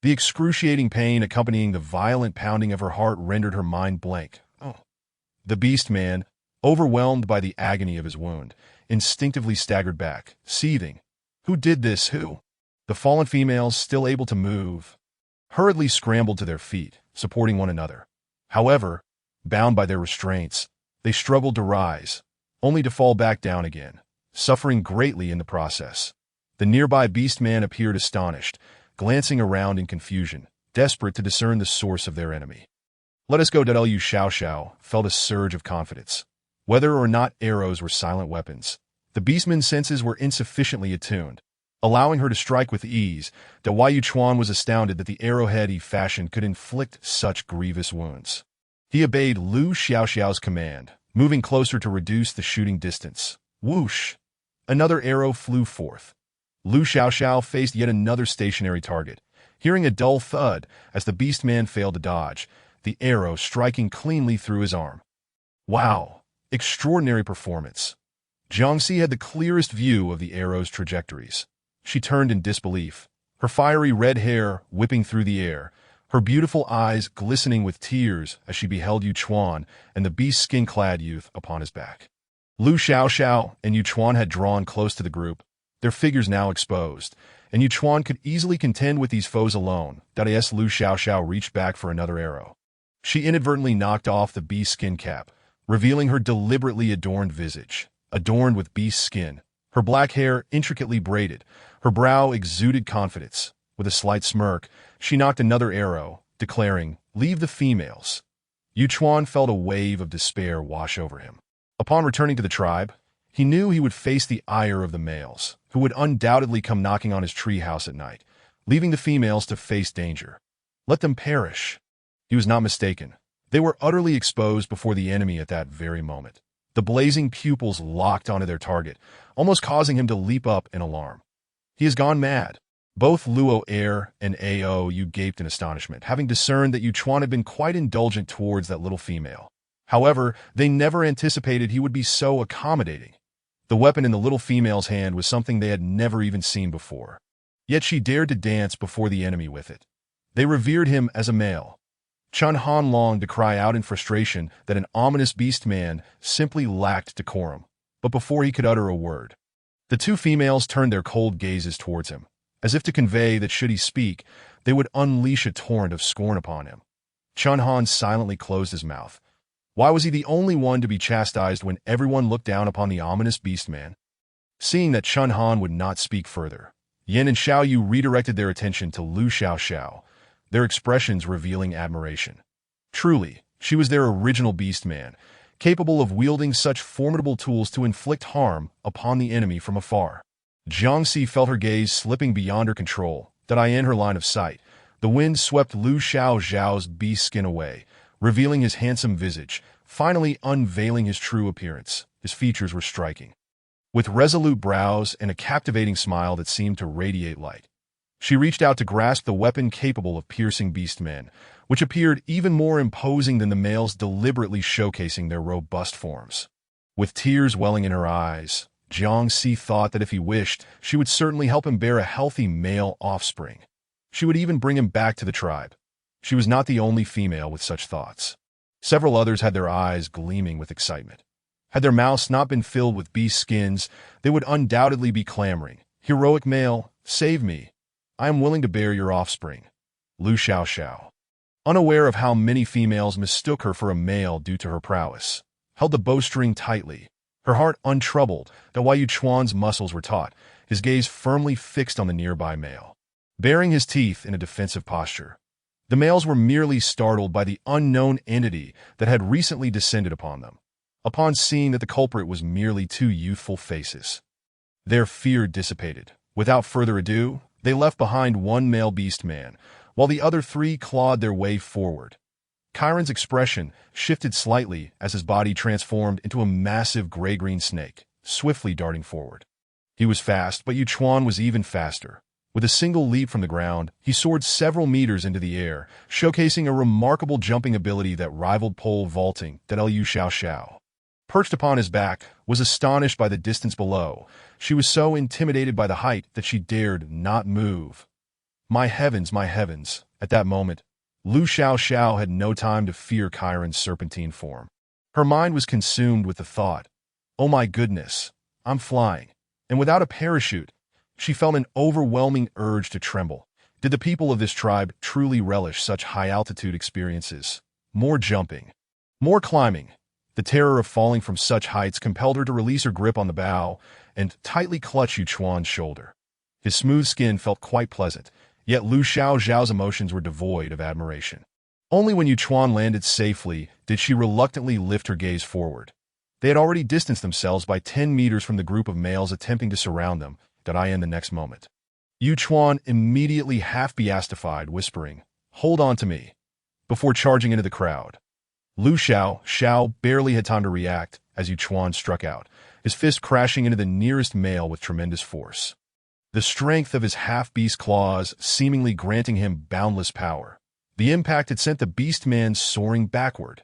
The excruciating pain accompanying the violent pounding of her heart rendered her mind blank. The beastman, overwhelmed by the agony of his wound, instinctively staggered back, seething. Who did this? Who? The fallen females, still able to move, hurriedly scrambled to their feet, supporting one another. However, bound by their restraints, they struggled to rise, only to fall back down again, suffering greatly in the process. The nearby beastman appeared astonished, glancing around in confusion, desperate to discern the source of their enemy. "Let us go." Liu Xiaoxiao felt a surge of confidence. Whether or not arrows were silent weapons, the beastman's senses were insufficiently attuned, allowing her to strike with ease. Wei Yuchuan was astounded that the arrowhead he fashioned could inflict such grievous wounds. He obeyed Liu Xiaoxiao's command, moving closer to reduce the shooting distance. Whoosh! Another arrow flew forth. Liu Xiaoxiao faced yet another stationary target, hearing a dull thud as the beastman failed to dodge, the arrow striking cleanly through his arm. Wow! Extraordinary performance. Jiangxi had the clearest view of the arrow's trajectories. She turned in disbelief, her fiery red hair whipping through the air, her beautiful eyes glistening with tears as she beheld Yuchuan and the beast skin-clad youth upon his back. Liu Xiaoxiao and Yuchuan had drawn close to the group, their figures now exposed, and Yuchuan could easily contend with these foes alone. Liu Xiaoxiao reached back for another arrow. She inadvertently knocked off the beast skin cap, revealing her deliberately adorned visage, adorned with beast skin, her black hair intricately braided, her brow exuded confidence. With a slight smirk, she knocked another arrow, declaring, "Leave the females." Yuchuan felt a wave of despair wash over him. Upon returning to the tribe, he knew he would face the ire of the males, who would undoubtedly come knocking on his treehouse at night, leaving the females to face danger. Let them perish. He was not mistaken. They were utterly exposed before the enemy at that very moment. The blazing pupils locked onto their target, almost causing him to leap up in alarm. He has gone mad. Both Luo Air and Ao gaped in astonishment, having discerned that Yuchuan had been quite indulgent towards that little female. However, they never anticipated he would be so accommodating. The weapon in the little female's hand was something they had never even seen before. Yet she dared to dance before the enemy with it. They revered him as a male. Chun Han longed to cry out in frustration that an ominous beast man simply lacked decorum, but before he could utter a word, the two females turned their cold gazes towards him, as if to convey that should he speak, they would unleash a torrent of scorn upon him. Chun Han silently closed his mouth. Why was he the only one to be chastised when everyone looked down upon the ominous beast man? Seeing that Chun Han would not speak further, Yan and Xiao Yu redirected their attention to Liu Xiaoxiao, their expressions revealing admiration. Truly, she was their original beast man, capable of wielding such formidable tools to inflict harm upon the enemy from afar. Jiangxi felt her gaze slipping beyond her control, in her line of sight. The wind swept Liu Xiaoxiao's beast skin away, revealing his handsome visage, finally unveiling his true appearance. His features were striking, with resolute brows and a captivating smile that seemed to radiate light. She reached out to grasp the weapon capable of piercing beastmen, which appeared even more imposing than the males deliberately showcasing their robust forms. With tears welling in her eyes, Jiangxi thought that if he wished, she would certainly help him bear a healthy male offspring. She would even bring him back to the tribe. She was not the only female with such thoughts. Several others had their eyes gleaming with excitement. Had their mouths not been filled with beast skins, they would undoubtedly be clamoring, Heroic male, save me. I am willing to bear your offspring. Lu Xiao, unaware of how many females mistook her for a male due to her prowess, held the bowstring tightly, her heart untroubled that while Yu Chuan's muscles were taut, his gaze firmly fixed on the nearby male. Baring his teeth in a defensive posture, the males were merely startled by the unknown entity that had recently descended upon them. Upon seeing that the culprit was merely two youthful faces, their fear dissipated. Without further ado, they left behind one male beast man, while the other three clawed their way forward. Chiron's expression shifted slightly as his body transformed into a massive gray-green snake, swiftly darting forward. He was fast, but Yu Chuan was even faster. With a single leap from the ground, he soared several meters into the air, showcasing a remarkable jumping ability that rivaled pole vaulting that Lu Xiao, perched upon his back, was astonished by the distance below. She was so intimidated by the height that she dared not move. My heavens, my heavens! At that moment, Lu Xiao had no time to fear Chiron's serpentine form. Her mind was consumed with the thought, oh my goodness, I'm flying. And without a parachute, she felt an overwhelming urge to tremble. Did the people of this tribe truly relish such high-altitude experiences? More jumping, more climbing. The terror of falling from such heights compelled her to release her grip on the bow and tightly clutch Yu Chuan's shoulder. His smooth skin felt quite pleasant, yet Lu Xiao's emotions were devoid of admiration. Only when Yu Chuan landed safely did she reluctantly lift her gaze forward. They had already distanced themselves by 10 meters from the group of males attempting to surround them, in the next moment. Yu Chuan immediately half-beastified, whispering, hold on to me, before charging into the crowd. Lu Xiao barely had time to react as Yu Chuan struck out, his fist crashing into the nearest male with tremendous force. The strength of his half-beast claws seemingly granting him boundless power. The impact had sent the beast man soaring backward.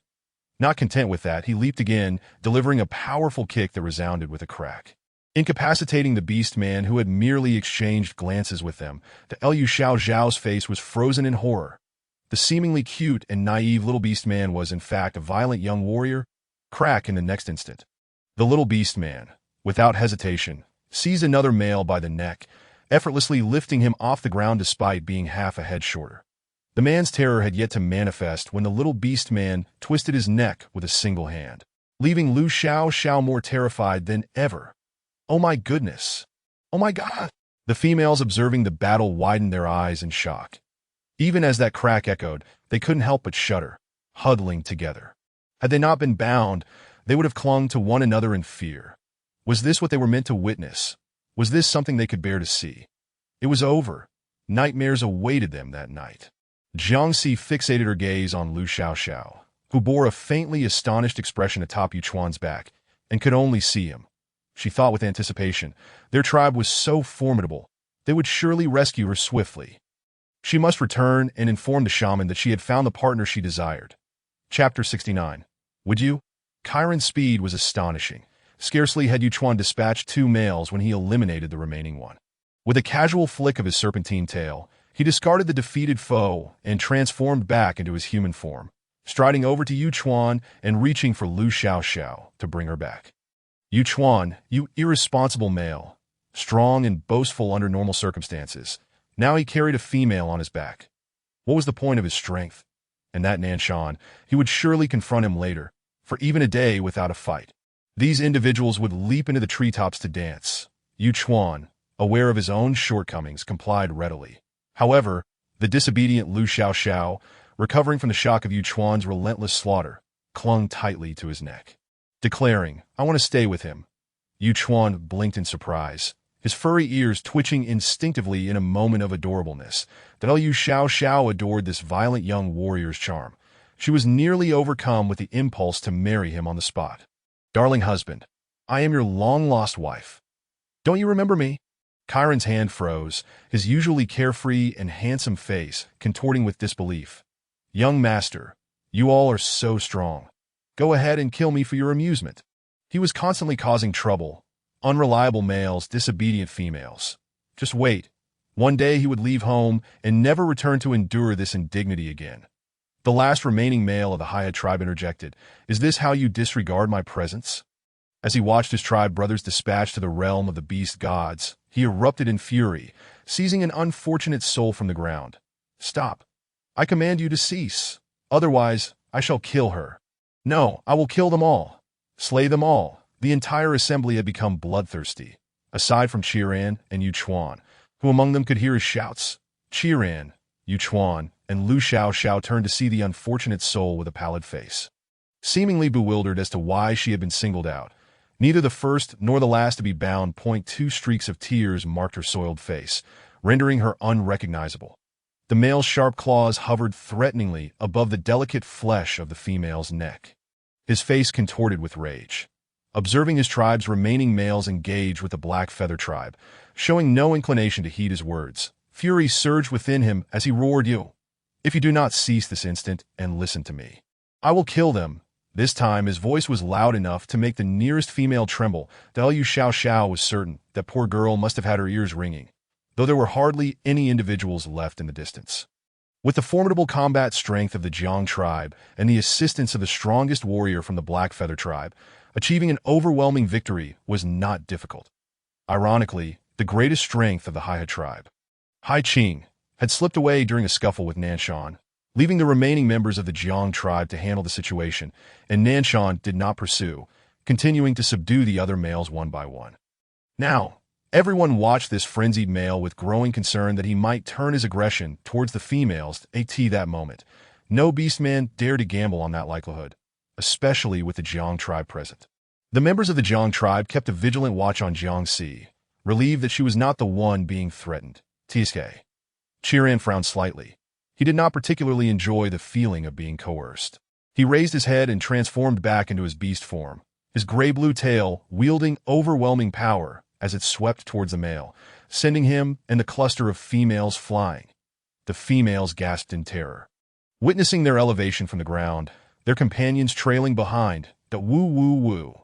Not content with that, he leaped again, delivering a powerful kick that resounded with a crack, incapacitating the beast man who had merely exchanged glances with them. The Lu Xiao's face was frozen in horror. The seemingly cute and naive little beast man was in fact a violent young warrior. Crack in the next instant. The little beast man, without hesitation, seized another male by the neck, effortlessly lifting him off the ground despite being half a head shorter. The man's terror had yet to manifest when the little beast man twisted his neck with a single hand, leaving Lu Xiao more terrified than ever. Oh my goodness! Oh my God! The females observing the battle widened their eyes in shock. Even as that crack echoed, they couldn't help but shudder, huddling together. Had they not been bound, they would have clung to one another in fear. Was this what they were meant to witness? Was this something they could bear to see? It was over. Nightmares awaited them that night. Jiangxi fixated her gaze on Lu Xiao, who bore a faintly astonished expression atop Yu Chuan's back, and could only see him. She thought with anticipation, their tribe was so formidable, they would surely rescue her swiftly. She must return and inform the shaman that she had found the partner she desired. Chapter 69. Would you? Chiron's speed was astonishing. Scarcely had Yu Chuan dispatched 2 males when he eliminated the remaining one. With a casual flick of his serpentine tail, he discarded the defeated foe and transformed back into his human form, striding over to Yu Chuan and reaching for Lu Xiao to bring her back. Yu Chuan, you irresponsible male, strong and boastful under normal circumstances. Now he carried a female on his back. What was the point of his strength? And that Nanshan, he would surely confront him later, for even a day without a fight. These individuals would leap into the treetops to dance. Yu Chuan, aware of his own shortcomings, complied readily. However, the disobedient Lu Xiao, recovering from the shock of Yu Chuan's relentless slaughter, clung tightly to his neck, declaring, I want to stay with him. Yu Chuan blinked in surprise, his furry ears twitching instinctively in a moment of adorableness. That Lu Xiao adored this violent young warrior's charm. She was nearly overcome with the impulse to marry him on the spot. Darling husband, I am your long-lost wife. Don't you remember me? Chiron's hand froze, his usually carefree and handsome face contorting with disbelief. Young master, you all are so strong. Go ahead and kill me for your amusement. He was constantly causing trouble. Unreliable males, disobedient females. Just wait. One day he would leave home and never return to endure this indignity again. The last remaining male of the Haya tribe interjected, Is this how you disregard my presence? As he watched his tribe brothers dispatched to the realm of the beast gods, he erupted in fury, seizing an unfortunate soul from the ground. "Stop! I command you to cease. Otherwise, I shall kill her." "No, I will kill them all. Slay them all." The entire assembly had become bloodthirsty, aside from Chiran and Yu Chuan, who among them could hear his shouts. Chiran, Yu Chuan, and Lu Xiaoxiao turned to see the unfortunate soul with a pallid face. Seemingly bewildered as to why she had been singled out, neither the first nor the last to be bound. Two streaks of tears marked her soiled face, rendering her unrecognizable. The male's sharp claws hovered threateningly above the delicate flesh of the female's neck. His face contorted with rage. Observing his tribe's remaining males engage with the Black Feather tribe, showing no inclination to heed his words, fury surged within him as he roared, If you do not cease this instant and listen to me, I will kill them." This time his voice was loud enough to make the nearest female tremble. Liu Xiaoxiao was certain that poor girl must have had her ears ringing, though there were hardly any individuals left in the distance. With the formidable combat strength of the Jiang tribe and the assistance of the strongest warrior from the Black Feather tribe, achieving an overwhelming victory was not difficult. Ironically, the greatest strength of the Haihe tribe, Hai Qing, had slipped away during a scuffle with Nanshan, leaving the remaining members of the Jiang tribe to handle the situation, and Nanshan did not pursue, continuing to subdue the other males one by one. Now, everyone watched this frenzied male with growing concern that he might turn his aggression towards the females at that moment. No beastman dared to gamble on that likelihood, especially with the Jiang tribe present. The members of the Jiang tribe kept a vigilant watch on Jiangxi, relieved that she was not the one being threatened. TSK. Chiran frowned slightly. He did not particularly enjoy the feeling of being coerced. He raised his head and transformed back into his beast form, his gray-blue tail wielding overwhelming power as it swept towards the male, sending him and the cluster of females flying. The females gasped in terror. Witnessing their elevation from the ground, their companions trailing behind, the woo-woo-woo.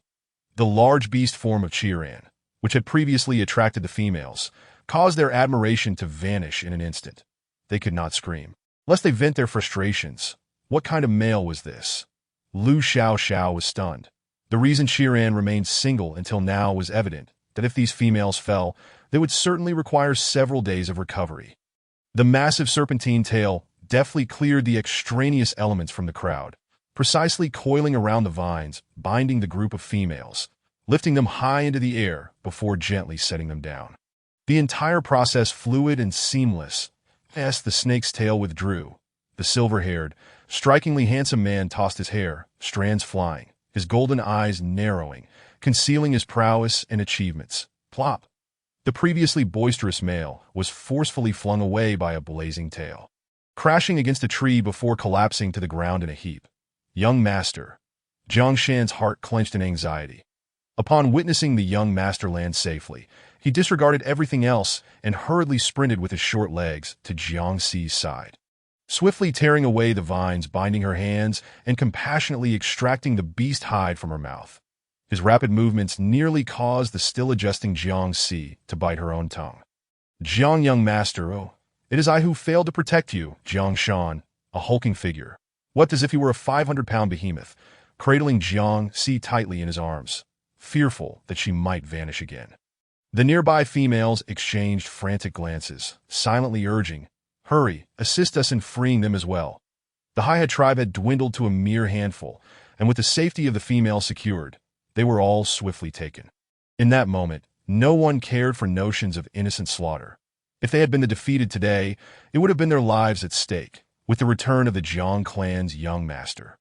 The large beast form of Chiran, which had previously attracted the females, caused their admiration to vanish in an instant. They could not scream, lest they vent their frustrations. What kind of male was this? Lu Xiaoxiao was stunned. The reason Chiran remained single until now was evident, that if these females fell, they would certainly require several days of recovery. The massive serpentine tail deftly cleared the extraneous elements from the crowd, precisely coiling around the vines, binding the group of females, lifting them high into the air before gently setting them down. The entire process fluid and seamless. As the snake's tail withdrew, the silver-haired, strikingly handsome man tossed his hair, strands flying, his golden eyes narrowing, concealing his prowess and achievements. Plop! The previously boisterous male was forcefully flung away by a blazing tail, crashing against a tree before collapsing to the ground in a heap. Young master. Jiang Shan's heart clenched in anxiety. Upon witnessing the young master land safely, he disregarded everything else and hurriedly sprinted with his short legs to Jiangxi's side, swiftly tearing away the vines binding her hands and compassionately extracting the beast hide from her mouth. His rapid movements nearly caused the still-adjusting Jiangxi to bite her own tongue. "Jiang, young master, oh, it is I who failed to protect you." Jiang Shan, a hulking figure, wept as if he were a 500-pound behemoth, cradling Jiangxi tightly in his arms, fearful that she might vanish again. The nearby females exchanged frantic glances, silently urging, "Hurry, assist us in freeing them as well." The Haihe tribe had dwindled to a mere handful, and with the safety of the females secured, they were all swiftly taken. In that moment, no one cared for notions of innocent slaughter. If they had been the defeated today, it would have been their lives at stake, with the return of the Jiang clan's young master.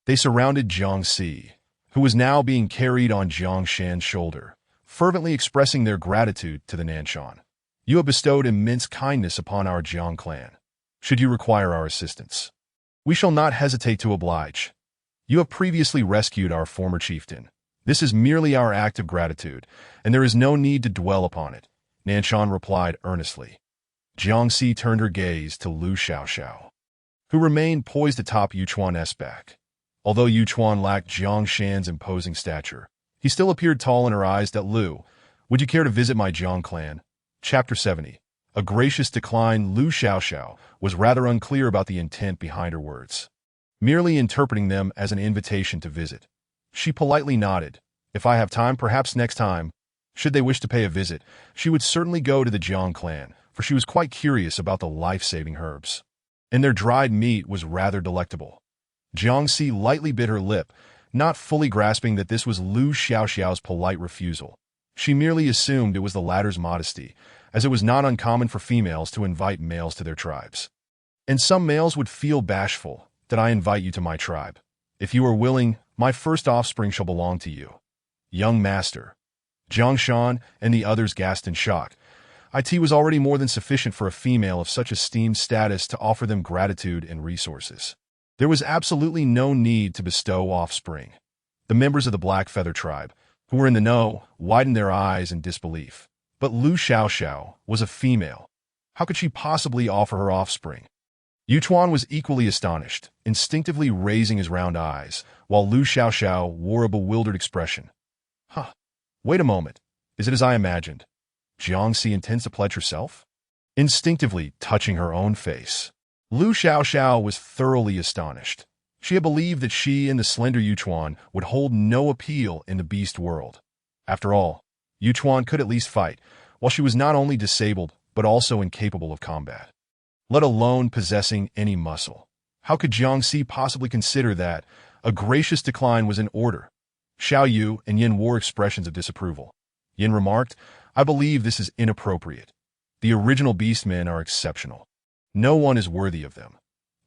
They surrounded Jiangxi, who was now being carried on Jiang Shan's shoulder, fervently expressing their gratitude to the Nanshan. "You have bestowed immense kindness upon our Jiang clan. Should you require our assistance, we shall not hesitate to oblige. You have previously rescued our former chieftain. This is merely our act of gratitude, and there is no need to dwell upon it," Nanshan replied earnestly. Jiangxi turned her gaze to Lu Xiaoxiao, who remained poised atop Yuchuan's back. Although Yuchuan lacked Jiang Shan's imposing stature, he still appeared tall in her eyes. "Lu, would you care to visit my Jiang clan?" Chapter 70. A gracious decline. Lu Xiaoxiao was rather unclear about the intent behind her words, merely interpreting them as an invitation to visit. She politely nodded. "If I have time, perhaps next time." Should they wish to pay a visit, she would certainly go to the Jiang clan, for she was quite curious about the life-saving herbs. And their dried meat was rather delectable. Jiangxi lightly bit her lip, not fully grasping that this was Lu Xiaoxiao's polite refusal. She merely assumed it was the latter's modesty, as it was not uncommon for females to invite males to their tribes. And some males would feel bashful that I invite you to my tribe. If you are willing, my first offspring shall belong to you. Young master. Nanshan and the others gasped in shock. It was already more than sufficient for a female of such esteemed status to offer them gratitude and resources. There was absolutely no need to bestow offspring. The members of the Black Feather tribe, who were in the know, widened their eyes in disbelief. But Lu Xiaoxiao was a female. How could she possibly offer her offspring? Yuchuan was equally astonished, instinctively raising his round eyes, while Lu Xiaoxiao wore a bewildered expression. Huh. Wait a moment. Is it as I imagined? Jiangxi intends to pledge herself? Instinctively touching her own face. Lu Xiaoxiao was thoroughly astonished. She had believed that she and the slender Yuchuan would hold no appeal in the beast world. After all, Yuchuan could at least fight, while she was not only disabled, but also incapable of combat, let alone possessing any muscle. How could Jiangxi possibly consider that? A gracious decline was in order. Xiao Yu and Yin wore expressions of disapproval. Yin remarked, I believe this is inappropriate. The original beastmen are exceptional. No one is worthy of them.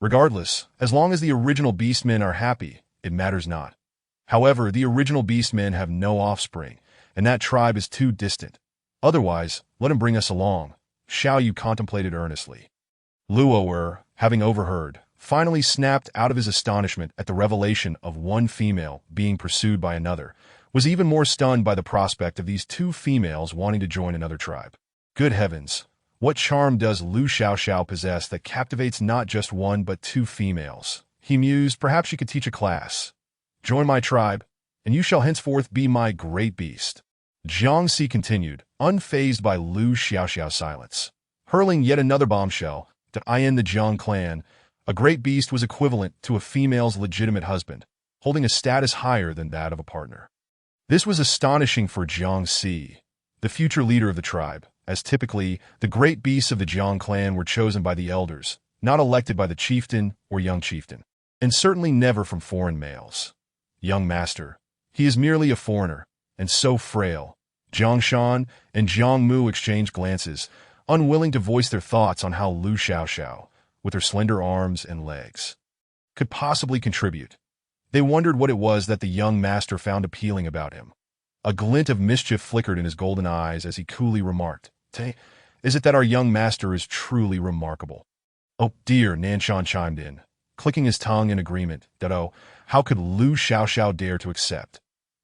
Regardless, as long as the original beastmen are happy, it matters not. However, the original beastmen have no offspring, and that tribe is too distant. Otherwise, let him bring us along. Xiao Yu contemplated earnestly. Luo'er, having overheard, finally snapped out of his astonishment at the revelation of one female being pursued by another, was even more stunned by the prospect of these two females wanting to join another tribe. Good heavens, what charm does Lu Xiaoxiao possess that captivates not just one but two females? He mused, perhaps she could teach a class. Join my tribe, and you shall henceforth be my great beast. Jiangxi continued, unfazed by Lu Xiaoxiao's silence. Hurling yet another bombshell, to in the Jiang clan, a great beast was equivalent to a female's legitimate husband, holding a status higher than that of a partner. This was astonishing for Jiangxi, the future leader of the tribe, as typically, the great beasts of the Jiang clan were chosen by the elders, not elected by the chieftain or young chieftain, and certainly never from foreign males. Young master, he is merely a foreigner, and so frail. Jiangshan and Jiang Mu exchanged glances, unwilling to voice their thoughts on how Lu Xiaoxiao, with her slender arms and legs, could possibly contribute. They wondered what it was that the young master found appealing about him. A glint of mischief flickered in his golden eyes as he coolly remarked, is it that our young master is truly remarkable? Oh dear, Nanshan chimed in, clicking his tongue in agreement that, how could Lu Xiaoxiao dare to accept?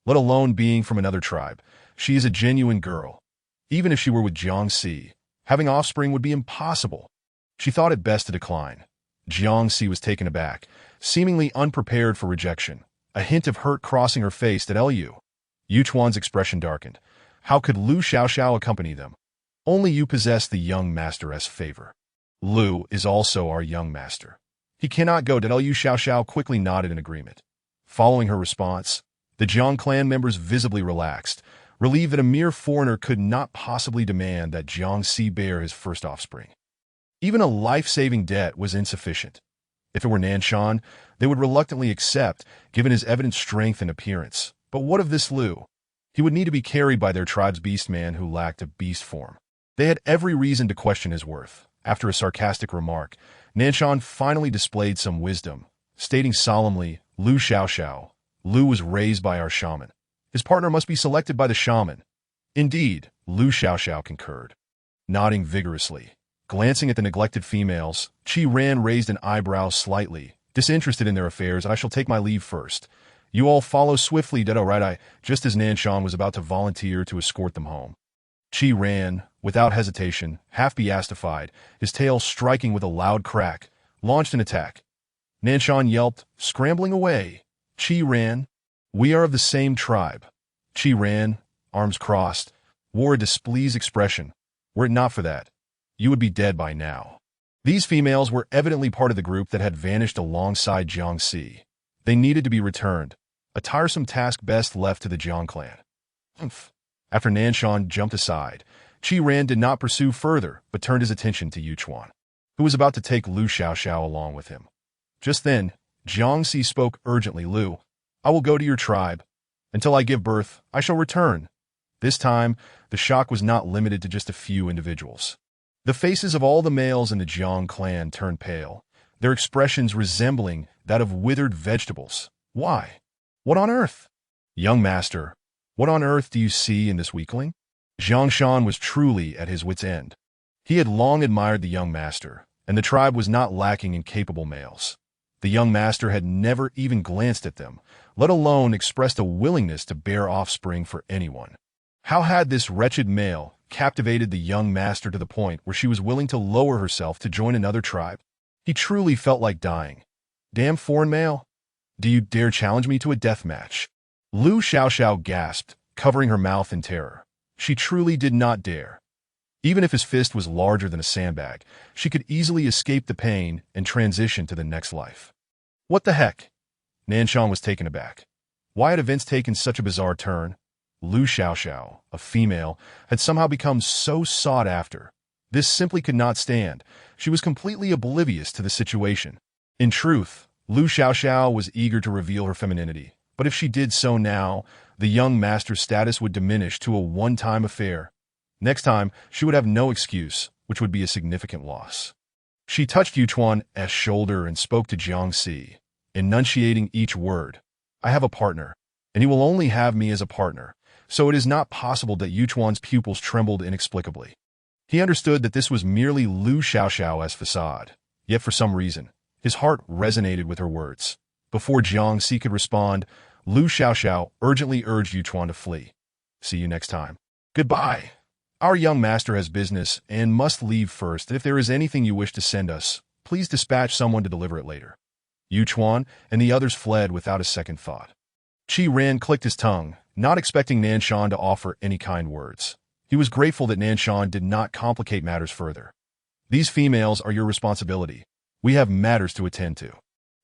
Let alone being from another tribe, she is a genuine girl. Even if she were with Jiangxi, having offspring would be impossible. She thought it best to decline. Jiangxi was taken aback, seemingly unprepared for rejection, a hint of hurt crossing her face that Yuchuan's expression darkened. How could Lu Xiaoxiao accompany them? Only you possess the young master's favor. Lu is also our young master. He cannot go. Lu Xiaoxiao quickly nodded in agreement. Following her response, the Jiang clan members visibly relaxed, relieved that a mere foreigner could not possibly demand that Jiangxi bear his first offspring. Even a life-saving debt was insufficient. If it were Nanshan, they would reluctantly accept, given his evident strength and appearance. But what of this Lu? He would need to be carried by their tribe's beastman who lacked a beast form. They had every reason to question his worth. After a sarcastic remark, Nanshan finally displayed some wisdom, stating solemnly, Lu Xiaoxiao, Lu was raised by our shaman. His partner must be selected by the shaman. Indeed, Lu Xiaoxiao concurred. Nodding vigorously, glancing at the neglected females, Qi Ran raised an eyebrow slightly, disinterested in their affairs. I shall take my leave first. You all follow swiftly, right? Just as Nanshan was about to volunteer to escort them home. Qi Ran, without hesitation, half beastified, his tail striking with a loud crack, launched an attack. Nanshan yelped, scrambling away. Qi Ran, we are of the same tribe. Qi Ran, arms crossed, wore a displeased expression. Were it not for that, you would be dead by now. These females were evidently part of the group that had vanished alongside Jiangxi. They needed to be returned, a tiresome task best left to the Jiang clan. After Nanshan jumped aside, Qi Ran did not pursue further, but turned his attention to Yuchuan, who was about to take Lu Xiaoxiao along with him. Just then, Jiangxi spoke urgently. Lu, I will go to your tribe. Until I give birth, I shall return. This time, the shock was not limited to just a few individuals. The faces of all the males in the Jiang clan turned pale, their expressions resembling that of withered vegetables. Why? What on earth? Young master, what on earth do you see in this weakling? Jiangshan was truly at his wit's end. He had long admired the young master, and the tribe was not lacking in capable males. The young master had never even glanced at them, let alone expressed a willingness to bear offspring for anyone. How had this wretched male captivated the young master to the point where she was willing to lower herself to join another tribe? He truly felt like dying. Damn foreign male! Do you dare challenge me to a death match? Lu Xiaoxiao gasped, covering her mouth in terror. She truly did not dare. Even if his fist was larger than a sandbag, she could easily escape the pain and transition to the next life. What the heck? Nanshan was taken aback. Why had events taken such a bizarre turn? Lu Xiaoxiao, a female, had somehow become so sought after. This simply could not stand. She was completely oblivious to the situation. In truth, Lu Xiaoxiao was eager to reveal her femininity, but if she did so now, the young master's status would diminish to a one-time affair. Next time, she would have no excuse, which would be a significant loss. She touched Yuchuan's shoulder and spoke to Jiangxi, enunciating each word. I have a partner, and he will only have me as a partner, so it is not possible that Yuchuan's pupils trembled inexplicably. He understood that this was merely Lu Xiaoxiao's facade, yet for some reason, his heart resonated with her words. Before Jiangxi could respond, Lu Xiaoxiao urgently urged Yuchuan to flee. See you next time. Goodbye. Our young master has business and must leave first. If there is anything you wish to send us, please dispatch someone to deliver it later. Yuchuan and the others fled without a second thought. Qi Ran clicked his tongue, not expecting Nanshan to offer any kind words. He was grateful that Nanshan did not complicate matters further. These females are your responsibility. We have matters to attend to.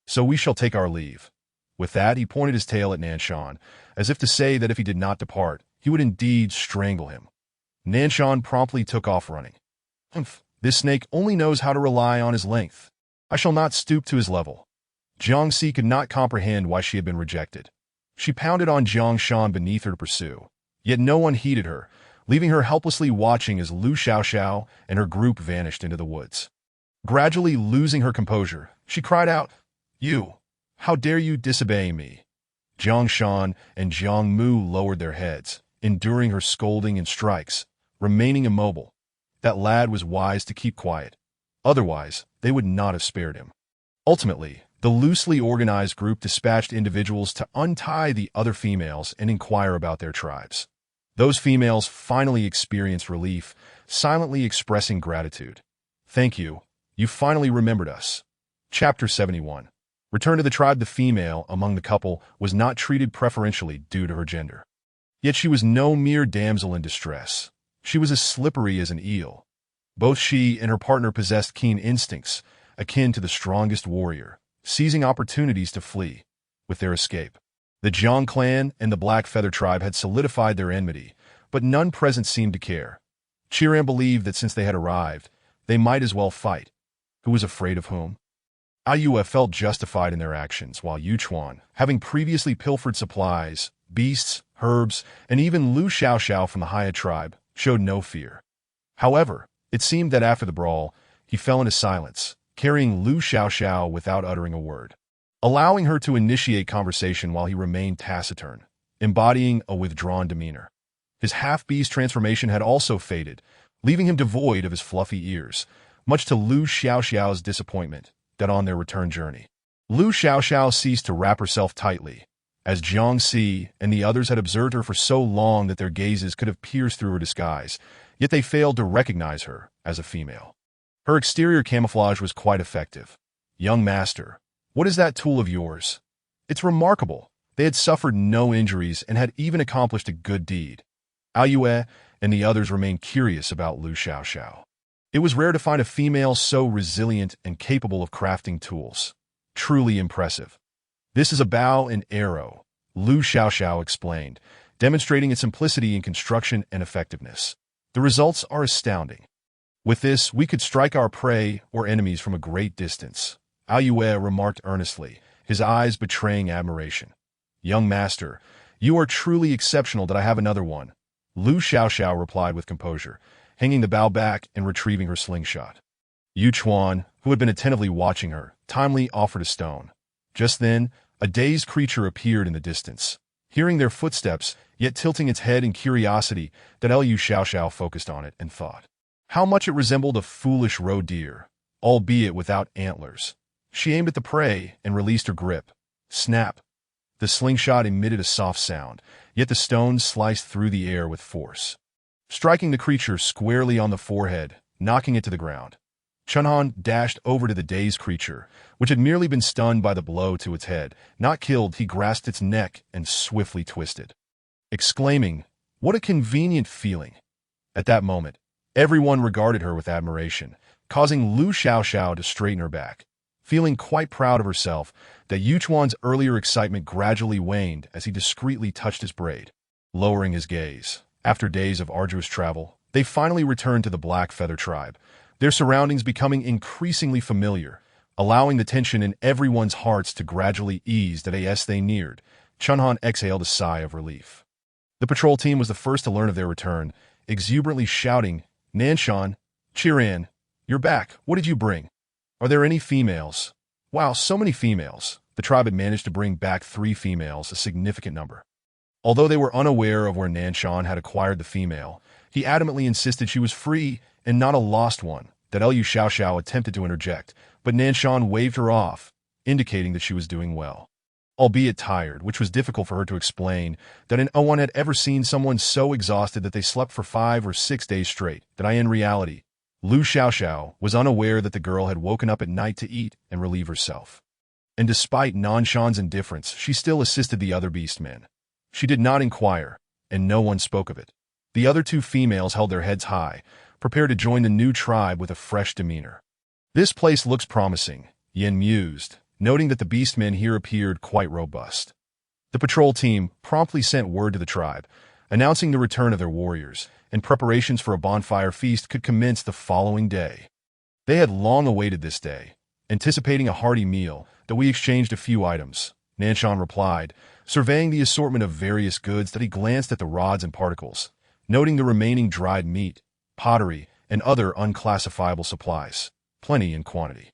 So we shall take our leave. With that, he pointed his tail at Nanshan, as if to say that if he did not depart, he would indeed strangle him. Nanshan promptly took off running. Humph, this snake only knows how to rely on his length. I shall not stoop to his level. Jiangxi could not comprehend why she had been rejected. She pounded on Jiangshan beneath her to pursue, yet no one heeded her, leaving her helplessly watching as Lu Xiaoxiao and her group vanished into the woods. Gradually losing her composure, she cried out, You! How dare you disobey me? Jiangshan and Jiang Mu lowered their heads, enduring her scolding and strikes, remaining immobile. That lad was wise to keep quiet. Otherwise, they would not have spared him. Ultimately, the loosely organized group dispatched individuals to untie the other females and inquire about their tribes. Those females finally experienced relief, silently expressing gratitude. Thank you. You finally remembered us. Chapter 71. Return to the tribe. The female among the couple was not treated preferentially due to her gender. Yet she was no mere damsel in distress. She was as slippery as an eel. Both she and her partner possessed keen instincts, akin to the strongest warrior, seizing opportunities to flee. With their escape, the Jiang clan and the Black Feather tribe had solidified their enmity, but none present seemed to care. Chiran believed that since they had arrived, they might as well fight. Who was afraid of whom? Ayue felt justified in their actions, while Yuchuan, having previously pilfered supplies, beasts, herbs, and even Lu Xiaoxiao from the Haya tribe, showed no fear. However, it seemed that after the brawl, he fell into silence, carrying Lu Xiaoxiao without uttering a word, allowing her to initiate conversation while he remained taciturn, embodying a withdrawn demeanor. His half-beast transformation had also faded, leaving him devoid of his fluffy ears, much to Lu Xiaoxiao's disappointment that on their return journey, Lu Xiaoxiao ceased to wrap herself tightly, as Jiangxi and the others had observed her for so long that their gazes could have pierced through her disguise, yet they failed to recognize her as a female. Her exterior camouflage was quite effective. Young master, what is that tool of yours? It's remarkable. They had suffered no injuries and had even accomplished a good deed. Ayue and the others remained curious about Lu Xiaoxiao. It was rare to find a female so resilient and capable of crafting tools. Truly impressive. This is a bow and arrow, Lu Xiaoxiao explained, demonstrating its simplicity in construction and effectiveness. The results are astounding. With this, we could strike our prey or enemies from a great distance, Aoyue remarked earnestly, his eyes betraying admiration. Young master, you are truly exceptional that I have another one, Lu Xiaoxiao replied with composure, hanging the bow back and retrieving her slingshot. Yu Chuan, who had been attentively watching her, timely offered a stone. Just then, a dazed creature appeared in the distance. Hearing their footsteps, yet tilting its head in curiosity, that Lu Xiaoxiao focused on it and thought how much it resembled a foolish roe deer, albeit without antlers. She aimed at the prey and released her grip. Snap! The slingshot emitted a soft sound, yet the stone sliced through the air with force, striking the creature squarely on the forehead, knocking it to the ground. Chunhan dashed over to the dazed creature, which had merely been stunned by the blow to its head. Not killed, he grasped its neck and swiftly twisted, exclaiming, "What a convenient feeling!" At that moment, everyone regarded her with admiration, causing Lu Xiaoxiao to straighten her back. Feeling quite proud of herself, that Yu Chuan's earlier excitement gradually waned as he discreetly touched his braid. Lowering his gaze, after days of arduous travel, they finally returned to the Black Feather tribe, their surroundings becoming increasingly familiar, allowing the tension in everyone's hearts to gradually ease as they neared. Chunhan exhaled a sigh of relief. The patrol team was the first to learn of their return, exuberantly shouting, "Nanshan, cheer in! You're back! What did you bring? Are there any females?" Wow, so many females! The tribe had managed to bring back 3 females, a significant number. Although they were unaware of where Nanshan had acquired the female, he adamantly insisted she was free and not a lost one. That Lu Xiaoxiao attempted to interject, but Nanshan waved her off, indicating that she was doing well. Albeit tired, which was difficult for her to explain, that no one had ever seen someone so exhausted that they slept for 5 or 6 days straight, that in reality, Lu Xiaoxiao was unaware that the girl had woken up at night to eat and relieve herself. And despite Nanshan's indifference, she still assisted the other beastmen. She did not inquire, and no one spoke of it. The other 2 females held their heads high, prepared to join the new tribe with a fresh demeanor. This place looks promising, Yin mused, noting that the beastmen here appeared quite robust. The patrol team promptly sent word to the tribe, announcing the return of their warriors, and preparations for a bonfire feast could commence the following day. They had long awaited this day, anticipating a hearty meal, that we exchanged a few items, Nanshan replied, surveying the assortment of various goods that he glanced at the rods and particles, noting the remaining dried meat, pottery, and other unclassifiable supplies, plenty in quantity.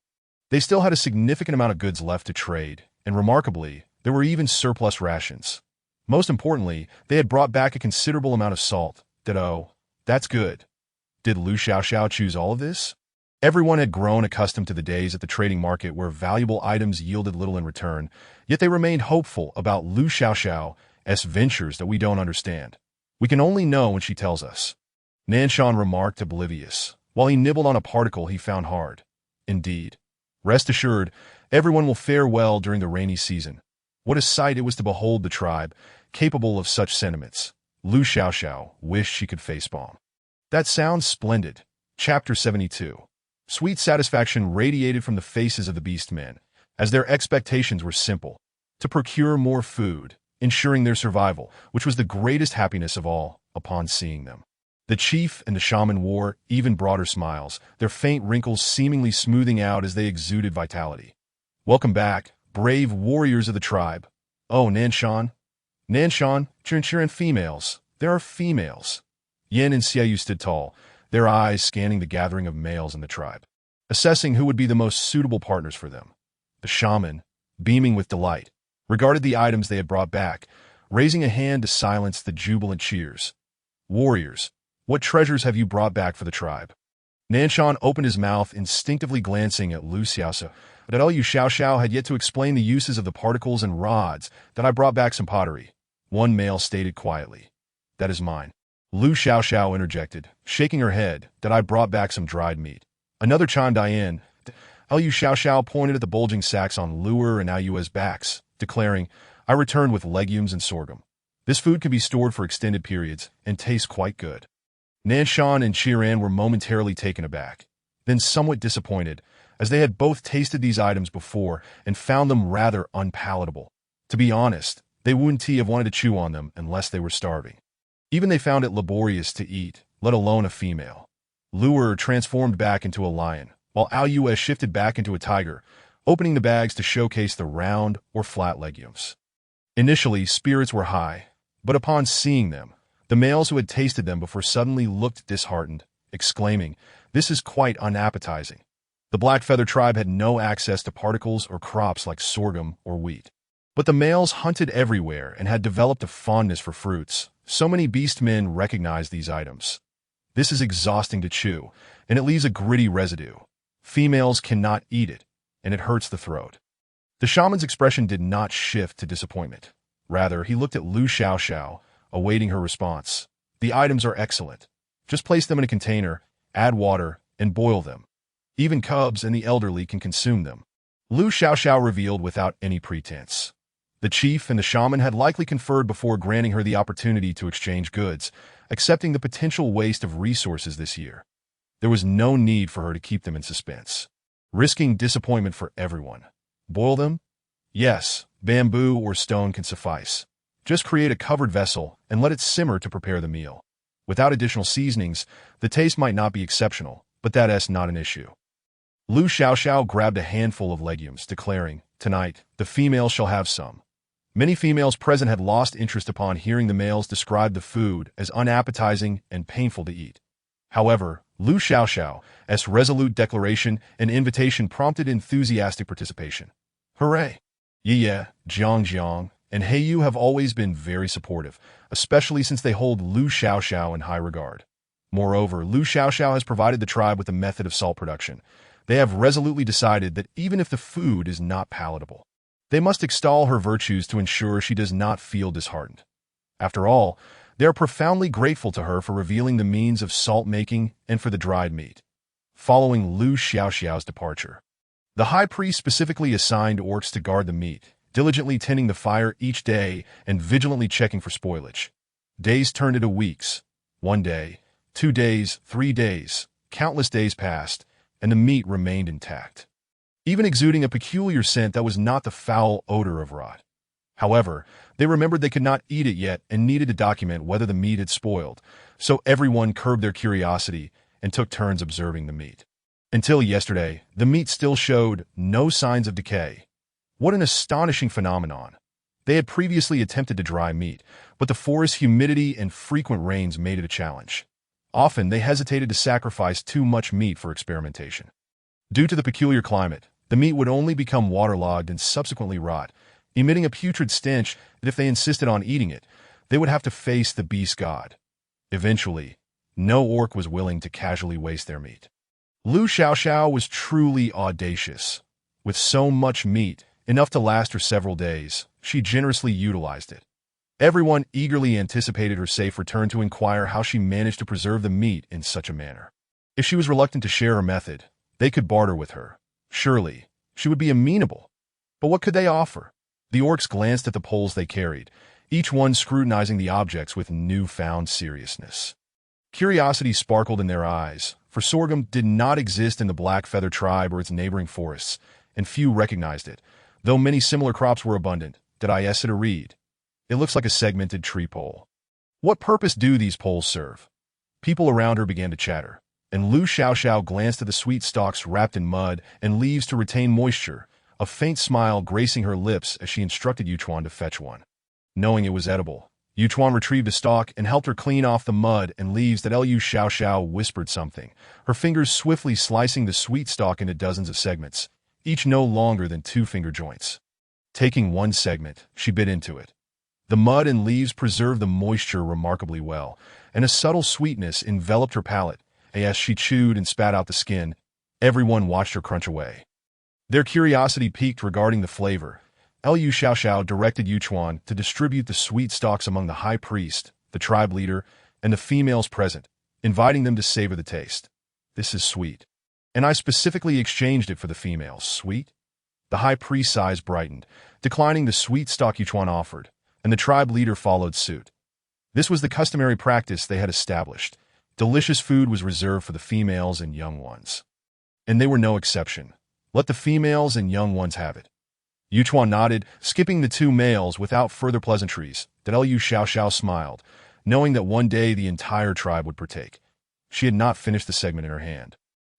They still had a significant amount of goods left to trade, and remarkably, there were even surplus rations. Most importantly, they had brought back a considerable amount of salt. That's good. Did Lu Xiaoxiao choose all of this? Everyone had grown accustomed to the days at the trading market where valuable items yielded little in return, yet they remained hopeful about Lu Xiaoxiao's ventures that we don't understand. We can only know when she tells us. Nanshan remarked oblivious, while he nibbled on a particle he found hard. Indeed. Rest assured, everyone will fare well during the rainy season. What a sight it was to behold the tribe, capable of such sentiments. Lu Xiaoxiao wished she could facepalm. That sounds splendid. Chapter 72. Sweet satisfaction radiated from the faces of the beastmen, as their expectations were simple: to procure more food, ensuring their survival, which was the greatest happiness of all, upon seeing them. The chief and the shaman wore even broader smiles, their faint wrinkles seemingly smoothing out as they exuded vitality. "Welcome back, brave warriors of the tribe. Oh, Nanshan, cheering females. There are females." Yin and Xiaoyu stood tall, their eyes scanning the gathering of males in the tribe, assessing who would be the most suitable partners for them. The shaman, beaming with delight, regarded the items they had brought back, raising a hand to silence the jubilant cheers. "Warriors, what treasures have you brought back for the tribe?" Nanshan opened his mouth, instinctively glancing at Lu Xiaoxiao. That Lu Xiaoxiao had yet to explain the uses of the particles and rods. "That I brought back some pottery," one male stated quietly. "That is mine," Lu Xiaoxiao interjected, shaking her head. "That I brought back some dried meat." Another chimed in. Lu Xiaoxiao pointed at the bulging sacks on Luer and Aoyue's backs, declaring, "I returned with legumes and sorghum. This food can be stored for extended periods and tastes quite good." Nanshan and Qiran were momentarily taken aback, then somewhat disappointed, as they had both tasted these items before and found them rather unpalatable. To be honest, They wouldn't have wanted to chew on them unless they were starving. Even they found it laborious to eat, let alone a female. Lure transformed back into a lion, while Alus shifted back into a tiger, opening the bags to showcase the round or flat legumes. Initially, spirits were high, but upon seeing them, the males who had tasted them before suddenly looked disheartened, exclaiming, "This is quite unappetizing." The Black Feather tribe had no access to particles or crops like sorghum or wheat. But the males hunted everywhere and had developed a fondness for fruits. So many beast men recognized these items. This is exhausting to chew, and it leaves a gritty residue. Females cannot eat it, and it hurts the throat. The shaman's expression did not shift to disappointment. Rather, he looked at Lu Xiaoxiao, awaiting her response. "The items are excellent. Just place them in a container, add water, and boil them. Even cubs and the elderly can consume them." Lu Xiaoxiao revealed without any pretense. The chief and the shaman had likely conferred before granting her the opportunity to exchange goods, accepting the potential waste of resources this year. There was no need for her to keep them in suspense, risking disappointment for everyone. Boil them? Yes, bamboo or stone can suffice. Just create a covered vessel and let it simmer to prepare the meal. Without additional seasonings, the taste might not be exceptional, but that is not an issue. Lu Xiaoxiao grabbed a handful of legumes, declaring, "Tonight, the females shall have some." Many females present had lost interest upon hearing the males describe the food as unappetizing and painful to eat. However, Lu Xiaoxiao's resolute declaration and invitation prompted enthusiastic participation. "Hooray! Ye, Jiang, and Heiyu have always been very supportive, especially since they hold Lu Xiaoxiao in high regard. Moreover, Lu Xiaoxiao has provided the tribe with a method of salt production. They have resolutely decided that even if the food is not palatable, they must extol her virtues to ensure she does not feel disheartened. After all, they are profoundly grateful to her for revealing the means of salt making and for the dried meat." Following Lu Xiaoxiao's departure, the high priest specifically assigned orcs to guard the meat, diligently tending the fire each day and vigilantly checking for spoilage. Days turned into weeks. 1 day, 2 days, 3 days, countless days passed, and the meat remained intact, even exuding a peculiar scent that was not the foul odor of rot. However, they remembered they could not eat it yet and needed to document whether the meat had spoiled, so everyone curbed their curiosity and took turns observing the meat. Until yesterday, the meat still showed no signs of decay. What an astonishing phenomenon! They had previously attempted to dry meat, but the forest humidity and frequent rains made it a challenge. Often, they hesitated to sacrifice too much meat for experimentation. Due to the peculiar climate, the meat would only become waterlogged and subsequently rot, emitting a putrid stench that if they insisted on eating it, they would have to face the beast god. Eventually, no orc was willing to casually waste their meat. Lu Xiaoxiao was truly audacious. With so much meat, enough to last her several days, she generously utilized it. Everyone eagerly anticipated her safe return to inquire how she managed to preserve the meat in such a manner. If she was reluctant to share her method, they could barter with her. Surely, she would be amenable. But what could they offer? The orcs glanced at the poles they carried, each one scrutinizing the objects with newfound seriousness. Curiosity sparkled in their eyes, for sorghum did not exist in the Black Feather tribe or its neighboring forests, and few recognized it, though many similar crops were abundant. Did I ask it to read? It looks like a segmented tree pole. What purpose do these poles serve? People around her began to chatter, and Lu Xiaoxiao glanced at the sweet stalks wrapped in mud and leaves to retain moisture, a faint smile gracing her lips as she instructed Yuchuan to fetch one. Knowing it was edible, Yuchuan retrieved a stalk and helped her clean off the mud and leaves that Lu Xiaoxiao whispered something, her fingers swiftly slicing the sweet stalk into dozens of segments, each no longer than 2 finger joints. Taking one segment, she bit into it. The mud and leaves preserved the moisture remarkably well, and a subtle sweetness enveloped her palate. As she chewed and spat out the skin, everyone watched her crunch away. Their curiosity piqued regarding the flavor. Lu Xiaoxiao directed Yuchuan to distribute the sweet stalks among the high priest, the tribe leader, and the females present, inviting them to savor the taste. "This is sweet. And I specifically exchanged it for the females. Sweet?" The high priest's eyes brightened, declining the sweet stalk Yuchuan offered, and the tribe leader followed suit. This was the customary practice they had established. Delicious food was reserved for the females and young ones. And they were no exception. Let the females and young ones have it. Yuchuan nodded, skipping the two males without further pleasantries. Liu Xiaoxiao smiled, knowing that one day the entire tribe would partake. She had not finished the segment in her hand.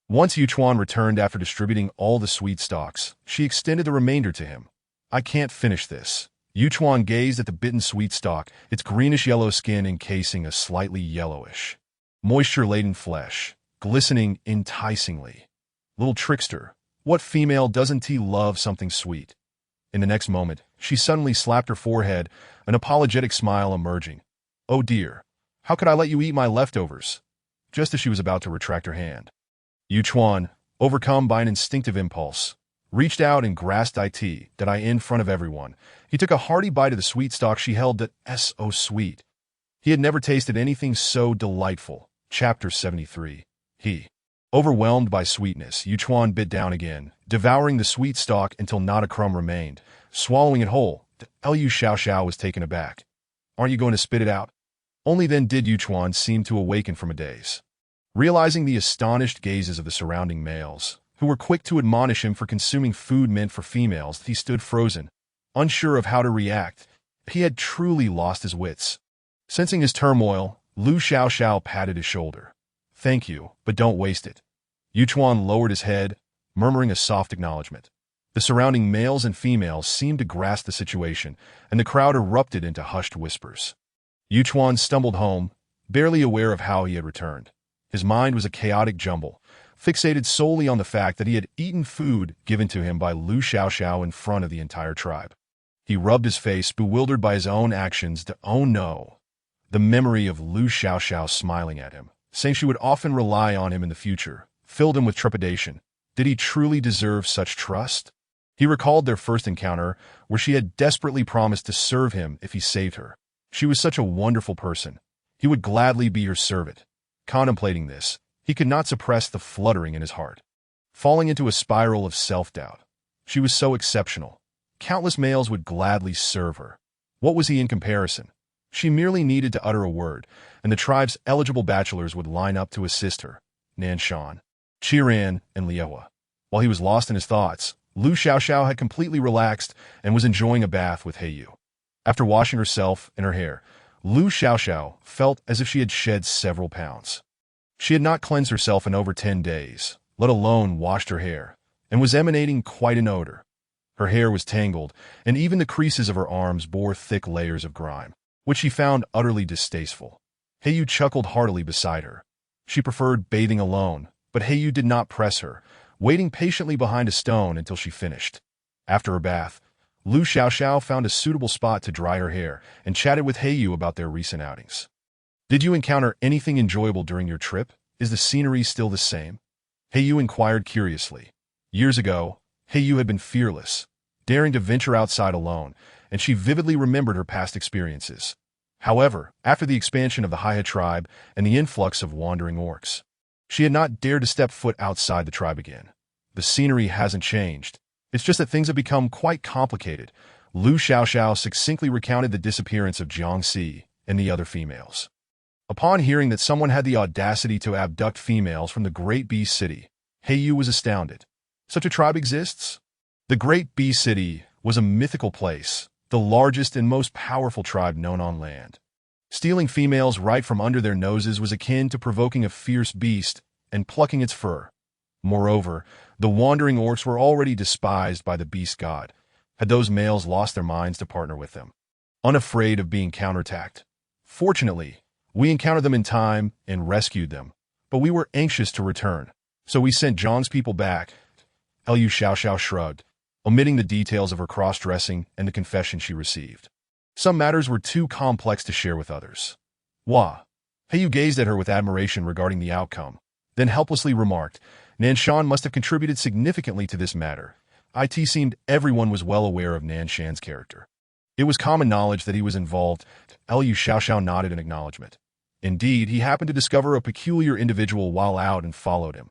Once Yuchuan returned after distributing all the sweet stalks, she extended the remainder to him. I can't finish this. Yuchuan gazed at the bitten sweet stalk, its greenish-yellow skin encasing a slightly yellowish, moisture-laden flesh, glistening enticingly. Little trickster, what female doesn't he love something sweet? In the next moment, she suddenly slapped her forehead, an apologetic smile emerging. Oh dear, how could I let you eat my leftovers? Just as she was about to retract her hand. Yuchuan, overcome by an instinctive impulse, reached out and grasped that in front of everyone. He took a hearty bite of the sweet stalk she held that so sweet. He had never tasted anything so delightful. Chapter 73. Overwhelmed by sweetness, Yuchuan bit down again, devouring the sweet stalk until not a crumb remained. Swallowing it whole, Liu Xiaoxiao was taken aback. Aren't you going to spit it out? Only then did Yuchuan seem to awaken from a daze. Realizing the astonished gazes of the surrounding males, who were quick to admonish him for consuming food meant for females, he stood frozen, unsure of how to react. He had truly lost his wits. Sensing his turmoil, Liu Xiaoxiao patted his shoulder. Thank you, but don't waste it. Yuchuan lowered his head, murmuring a soft acknowledgement. The surrounding males and females seemed to grasp the situation, and the crowd erupted into hushed whispers. Yuchuan stumbled home, barely aware of how he had returned. His mind was a chaotic jumble, fixated solely on the fact that he had eaten food given to him by Liu Xiaoxiao in front of the entire tribe. He rubbed his face, bewildered by his own actions. Oh no! The memory of Liu Xiaoxiao smiling at him, saying she would often rely on him in the future, filled him with trepidation. Did he truly deserve such trust? He recalled their first encounter, where she had desperately promised to serve him if he saved her. She was such a wonderful person. He would gladly be her servant. Contemplating this, he could not suppress the fluttering in his heart, falling into a spiral of self-doubt. She was so exceptional. Countless males would gladly serve her. What was he in comparison? She merely needed to utter a word, and the tribe's eligible bachelors would line up to assist her. Nanshan, Chiran, and Liehua. While he was lost in his thoughts, Liu Xiaoxiao had completely relaxed and was enjoying a bath with Heiyu. After washing herself and her hair, Liu Xiaoxiao felt as if she had shed several pounds. She had not cleansed herself in over 10 days, let alone washed her hair, and was emanating quite an odor. Her hair was tangled, and even the creases of her arms bore thick layers of grime, which she found utterly distasteful. Heiyu chuckled heartily beside her. She preferred bathing alone, but Heiyu did not press her, waiting patiently behind a stone until she finished. After her bath, Liu Xiaoxiao found a suitable spot to dry her hair and chatted with Heiyu about their recent outings. Did you encounter anything enjoyable during your trip? Is the scenery still the same? Heiyu inquired curiously. Years ago, Heiyu had been fearless, daring to venture outside alone, and she vividly remembered her past experiences. However, after the expansion of the Haihe tribe and the influx of wandering orcs, she had not dared to step foot outside the tribe again. The scenery hasn't changed. It's just that things have become quite complicated. Liu Xiaoxiao succinctly recounted the disappearance of Jiangxi and the other females. Upon hearing that someone had the audacity to abduct females from the Great Bee City, Heiyu was astounded. Such a tribe exists? The Great Bee City was a mythical place, the largest and most powerful tribe known on land. Stealing females right from under their noses was akin to provoking a fierce beast and plucking its fur. Moreover, the wandering orcs were already despised by the beast god. Had those males lost their minds to partner with them, unafraid of being counterattacked? Fortunately, we encountered them in time and rescued them, but we were anxious to return, so we sent Zhang's people back. Liu Xiaoxiao shrugged, omitting the details of her cross-dressing and the confession she received. Some matters were too complex to share with others. Wah! Heiyu gazed at her with admiration regarding the outcome, then helplessly remarked, Nanshan must have contributed significantly to this matter. It seemed everyone was well aware of Nanshan's character. It was common knowledge that he was involved. Liu Xiaoxiao nodded in acknowledgement. Indeed, he happened to discover a peculiar individual while out and followed him.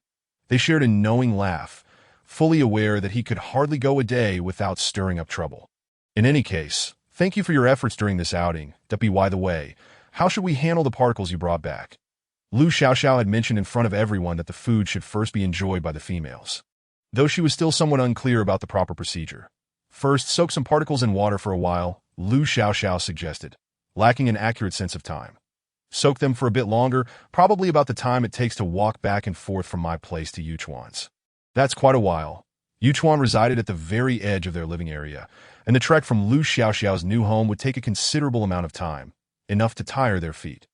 They shared a knowing laugh, fully aware that he could hardly go a day without stirring up trouble. In any case, thank you for your efforts during this outing. By the way, how should we handle the particles you brought back? Liu Xiaoxiao had mentioned in front of everyone that the food should first be enjoyed by the females, though she was still somewhat unclear about the proper procedure. First, soak some particles in water for a while, Lu Xiaoxiao suggested, lacking an accurate sense of time. Soak them for a bit longer, probably about the time it takes to walk back and forth from my place to Yuchuan's. That's quite a while. Yuchuan resided at the very edge of their living area, and the trek from Lu Xiaoxiao's new home would take a considerable amount of time, enough to tire their feet.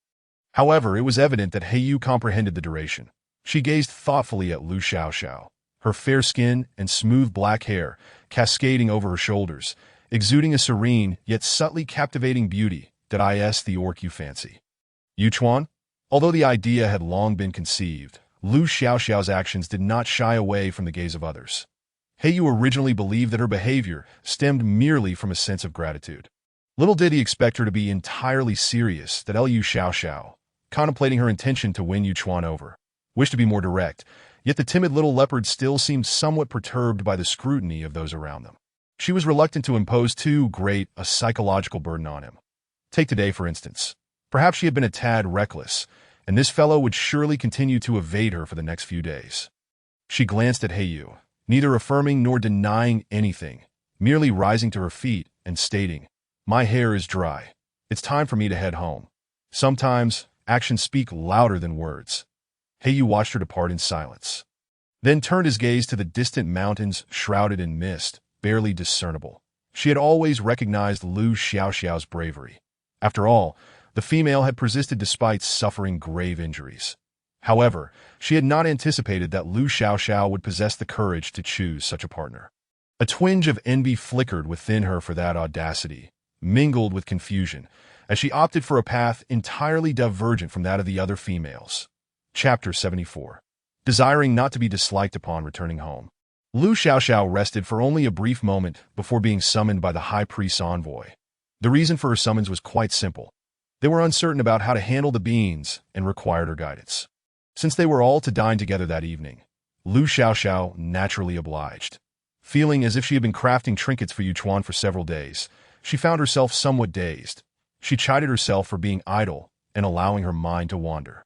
However, it was evident that Heiyu comprehended the duration. She gazed thoughtfully at Lu Xiaoxiao, her fair skin and smooth black hair cascading over her shoulders, exuding a serene yet subtly captivating beauty that the orc you fancy. Yuchuan? Although the idea had long been conceived, Lu Xiaoxiao's actions did not shy away from the gaze of others. Heiyu originally believed that her behavior stemmed merely from a sense of gratitude. Little did he expect her to be entirely serious that Lu Xiaoxiao, contemplating her intention to win Yuchuan over, wished to be more direct, yet the timid little leopard still seemed somewhat perturbed by the scrutiny of those around them. She was reluctant to impose too great a psychological burden on him. Take today, for instance. Perhaps she had been a tad reckless, and this fellow would surely continue to evade her for the next few days. She glanced at Heiyu, neither affirming nor denying anything, merely rising to her feet and stating, "My hair is dry. It's time for me to head home." Sometimes, actions speak louder than words. Heiyu watched her depart in silence, then turned his gaze to the distant mountains shrouded in mist, barely discernible. She had always recognized Lu Xiaoxiao's bravery. After all, the female had persisted despite suffering grave injuries. However, she had not anticipated that Lu Xiaoxiao would possess the courage to choose such a partner. A twinge of envy flickered within her for that audacity, mingled with confusion, as she opted for a path entirely divergent from that of the other females. Chapter 74. Desiring not to be disliked upon returning home. Lu Xiaoxiao rested for only a brief moment before being summoned by the high priest's envoy. The reason for her summons was quite simple. They were uncertain about how to handle the beings and required her guidance. Since they were all to dine together that evening, Lu Xiaoxiao naturally obliged. Feeling as if she had been crafting trinkets for Yuchuan for several days, she found herself somewhat dazed. She chided herself for being idle and allowing her mind to wander.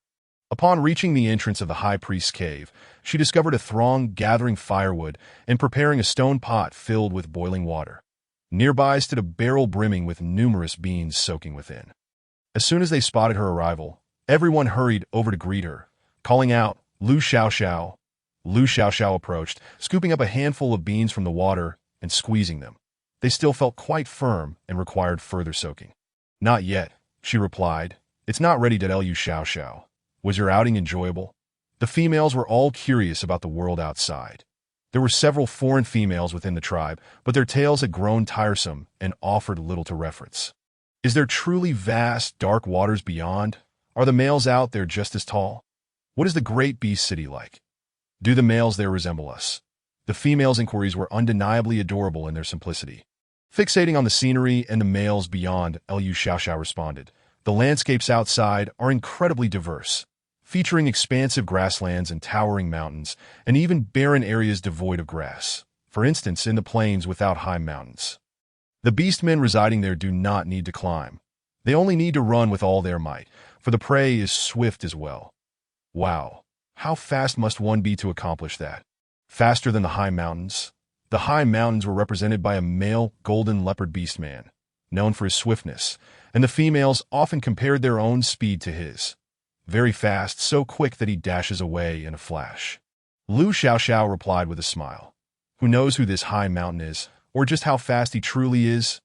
Upon reaching the entrance of the high priest's cave, she discovered a throng gathering firewood and preparing a stone pot filled with boiling water. Nearby stood a barrel brimming with numerous beans soaking within. As soon as they spotted her arrival, everyone hurried over to greet her, calling out, "Lu Xiaoxiao." Lu Xiaoxiao approached, scooping up a handful of beans from the water and squeezing them. They still felt quite firm and required further soaking. "Not yet," she replied. "It's not ready to Lu Xiaoxiao. Was your outing enjoyable?" The females were all curious about the world outside. There were several foreign females within the tribe, but their tales had grown tiresome and offered little to reference. Is there truly vast, dark waters beyond? Are the males out there just as tall? What is the great beast city like? Do the males there resemble us? The females' inquiries were undeniably adorable in their simplicity. Fixating on the scenery and the males beyond, Lu Xiaoxiao responded, "The landscapes outside are incredibly diverse, featuring expansive grasslands and towering mountains, and even barren areas devoid of grass, for instance in the plains without high mountains. The beastmen residing there do not need to climb. They only need to run with all their might, for the prey is swift as well." Wow, how fast must one be to accomplish that? Faster than the high mountains? The high mountains were represented by a male golden leopard beastman, known for his swiftness, and the females often compared their own speed to his. Very fast, so quick that he dashes away in a flash. Lu Xiaoxiao replied with a smile. Who knows who this high mountain is, or just how fast he truly is?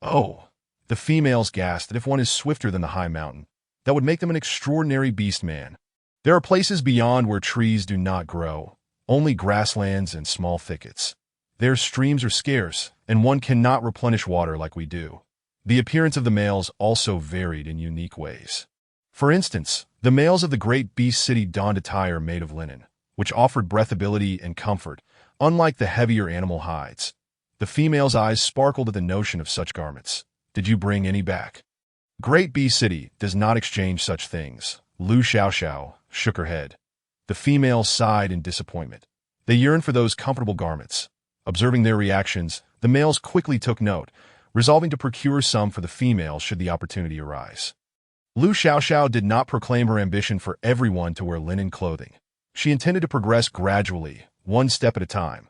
Oh, the females gasped that if one is swifter than the high mountain, that would make them an extraordinary beastman. There are places beyond where trees do not grow, only grasslands and small thickets. Their streams are scarce, and one cannot replenish water like we do. The appearance of the males also varied in unique ways. For instance, the males of the great beast city donned attire made of linen, which offered breathability and comfort, unlike the heavier animal hides. The female's eyes sparkled at the notion of such garments. Did you bring any back? Great Beast City does not exchange such things. Lu Xiaoxiao shook her head. The females sighed in disappointment. They yearned for those comfortable garments. Observing their reactions, the males quickly took note, resolving to procure some for the females should the opportunity arise. Lu Xiaoxiao did not proclaim her ambition for everyone to wear linen clothing. She intended to progress gradually, one step at a time.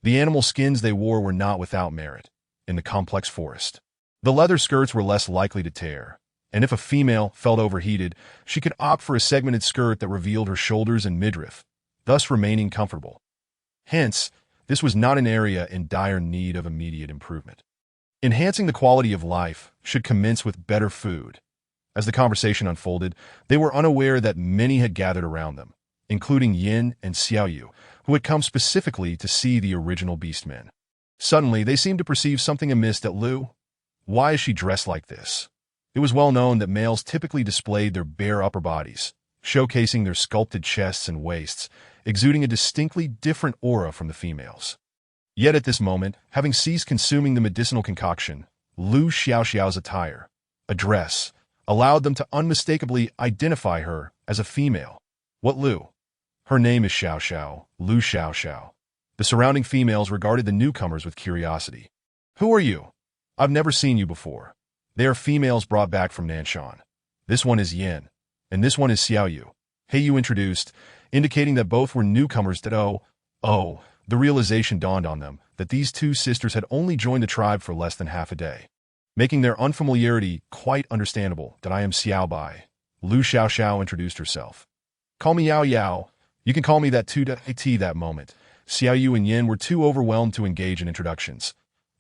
The animal skins they wore were not without merit in the complex forest. The leather skirts were less likely to tear, and if a female felt overheated, she could opt for a segmented skirt that revealed her shoulders and midriff, thus remaining comfortable. Hence, this was not an area in dire need of immediate improvement. Enhancing the quality of life should commence with better food. As the conversation unfolded, they were unaware that many had gathered around them, including Yin and Xiaoyu, who had come specifically to see the original beastmen. Suddenly, they seemed to perceive something amiss at Lu. Why is she dressed like this? It was well known that males typically displayed their bare upper bodies, showcasing their sculpted chests and waists, exuding a distinctly different aura from the females. Yet at this moment, having ceased consuming the medicinal concoction, Lu Xiaoxiao's attire, a dress, allowed them to unmistakably identify her as a female. What Lu? Her name is Xiaoxiao, Lu Xiaoxiao. The surrounding females regarded the newcomers with curiosity. Who are you? I've never seen you before. They are females brought back from Nanshan. This one is Yin, and this one is Xiaoyu. Heiyu introduced, indicating that both were newcomers that the realization dawned on them that these two sisters had only joined the tribe for less than half a day, making their unfamiliarity quite understandable. That I am Xiaobai. Lu Xiaoxiao introduced herself. Call me Yao Yao. You can call me that too. That moment, Xiaoyu and Yin were too overwhelmed to engage in introductions.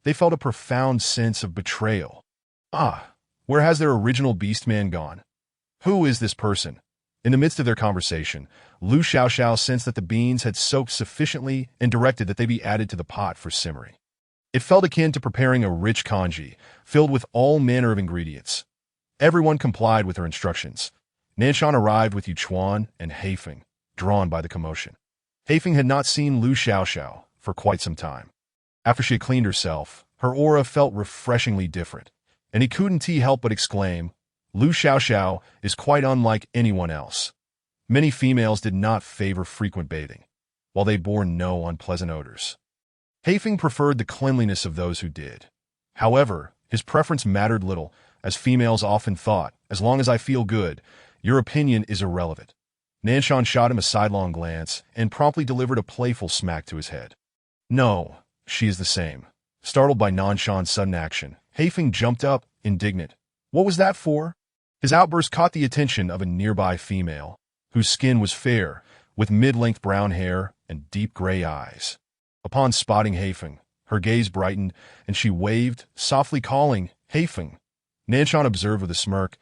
They felt a profound sense of betrayal. Where has their original beastman gone? Who is this person? In the midst of their conversation, Lu Xiaoxiao sensed that the beans had soaked sufficiently and directed that they be added to the pot for simmering. It felt akin to preparing a rich congee, filled with all manner of ingredients. Everyone complied with her instructions. Nanshan arrived with Yuchuan and Heifeng, drawn by the commotion. Heifeng had not seen Lu Xiaoxiao for quite some time. After she had cleaned herself, her aura felt refreshingly different, and he couldn't help but exclaim, Lu Xiaoxiao is quite unlike anyone else. Many females did not favor frequent bathing, while they bore no unpleasant odors. Heifeng preferred the cleanliness of those who did. However, his preference mattered little, as females often thought, as long as I feel good, your opinion is irrelevant. Nanshan shot him a sidelong glance and promptly delivered a playful smack to his head. No, she is the same. Startled by Nanshan's sudden action, Heifeng jumped up, indignant. What was that for? His outburst caught the attention of a nearby female, whose skin was fair, with mid-length brown hair and deep gray eyes. Upon spotting Heifeng, her gaze brightened, and she waved, softly calling, Heifeng. Nanshan observed with a smirk,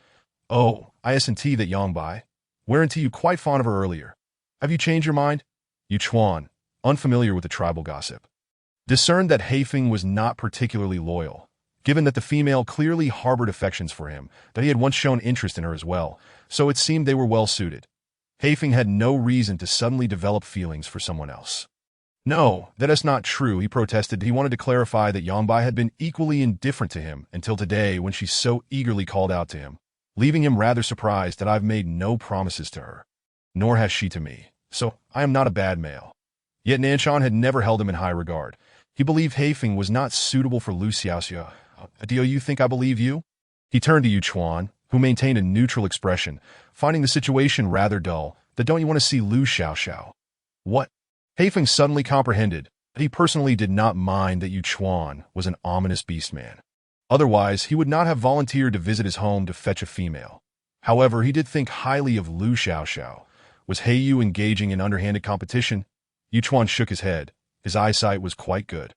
Oh, I.S.N.T. that Yongbai. Weren't you quite fond of her earlier? Have you changed your mind? Yuchuan, unfamiliar with the tribal gossip, discerned that Heifeng was not particularly loyal, given that the female clearly harbored affections for him, that he had once shown interest in her as well, so it seemed they were well suited. Heifeng had no reason to suddenly develop feelings for someone else. No, that is not true, he protested. He wanted to clarify that Yongbai had been equally indifferent to him until today when she so eagerly called out to him, leaving him rather surprised that I've made no promises to her. Nor has she to me, so I am not a bad male. Yet Nanshan had never held him in high regard. He believed Heifeng was not suitable for Lu Xiaoxiao. Do you think I believe you? He turned to Yuchuan, who maintained a neutral expression, finding the situation rather dull. That don't you want to see Lu Xiaoxiao? What? Heifeng suddenly comprehended that he personally did not mind that Yuchuan was an ominous beastman. Otherwise, he would not have volunteered to visit his home to fetch a female. However, he did think highly of Lu Xiaoxiao. Was Heiyu engaging in underhanded competition? Yuchuan shook his head. His eyesight was quite good.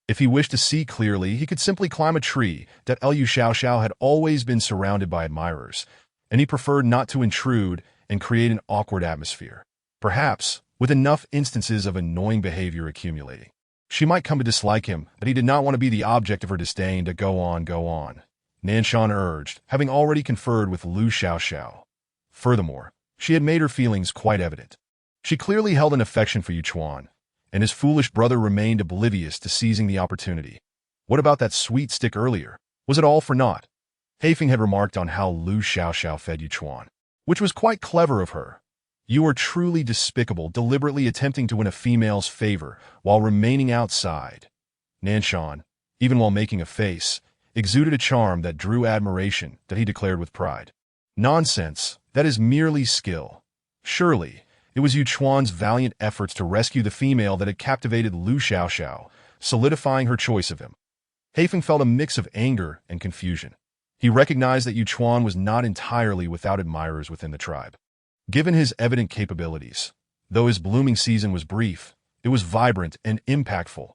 If he wished to see clearly, he could simply climb a tree. That Lu Xiaoxiao had always been surrounded by admirers, and he preferred not to intrude and create an awkward atmosphere. Perhaps, with enough instances of annoying behavior accumulating, she might come to dislike him, but he did not want to be the object of her disdain. To go on. Nanshan urged, having already conferred with Lu Xiaoxiao. Furthermore, she had made her feelings quite evident. She clearly held an affection for Yuchuan, and his foolish brother remained oblivious to seizing the opportunity. What about that sweet stick earlier? Was it all for naught? Heifeng had remarked on how Lu Xiaoxiao fed Yuchuan, which was quite clever of her. You are truly despicable, deliberately attempting to win a female's favor while remaining outside. Nanshan, even while making a face, exuded a charm that drew admiration that he declared with pride. Nonsense, that is merely skill. Surely, It was Yu Chuan's valiant efforts to rescue the female that had captivated Lu Xiaoxiao, solidifying her choice of him. Haifeng felt a mix of anger and confusion. He recognized that Yu Chuan was not entirely without admirers within the tribe. Given his evident capabilities, though his blooming season was brief, it was vibrant and impactful.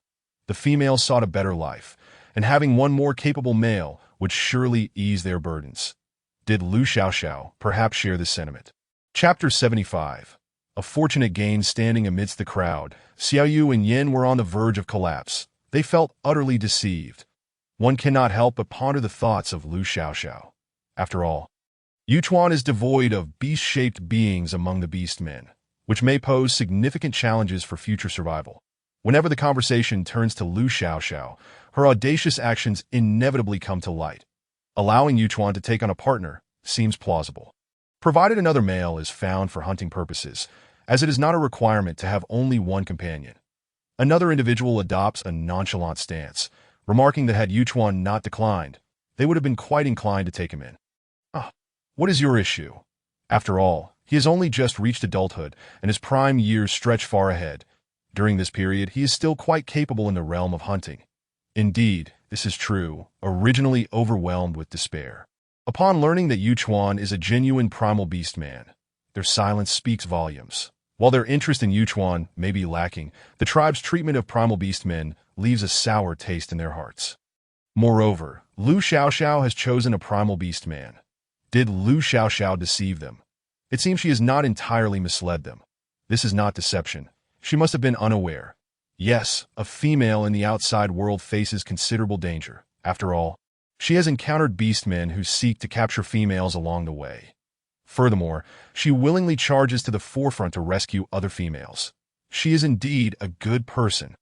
The females sought a better life, and having one more capable male would surely ease their burdens. Did Lu Xiaoxiao perhaps share this sentiment? Chapter 75. A fortunate gain. Standing amidst the crowd, Xiaoyu and Yin were on the verge of collapse. They felt utterly deceived. One cannot help but ponder the thoughts of Lu Xiaoxiao. After all, Yu Chuan is devoid of beast-shaped beings among the beast men, which may pose significant challenges for future survival. Whenever the conversation turns to Lu Xiaoxiao, her audacious actions inevitably come to light. Allowing Yu Chuan to take on a partner seems plausible, provided another male is found for hunting purposes, as it is not a requirement to have only one companion. Another individual adopts a nonchalant stance, remarking that had Yu Chuan not declined, they would have been quite inclined to take him in. What is your issue? After all, he has only just reached adulthood, and his prime years stretch far ahead. During this period, he is still quite capable in the realm of hunting. Indeed, this is true, originally overwhelmed with despair. Upon learning that Yu Chuan is a genuine primal beast man, their silence speaks volumes. While their interest in Yu Chuan may be lacking, the tribe's treatment of primal beast men leaves a sour taste in their hearts. Moreover, Lu Xiaoxiao has chosen a primal beast man. Did Lu Xiaoxiao deceive them? It seems she has not entirely misled them. This is not deception. She must have been unaware. Yes, a female in the outside world faces considerable danger. After all, she has encountered beastmen who seek to capture females along the way. Furthermore, she willingly charges to the forefront to rescue other females. She is indeed a good person.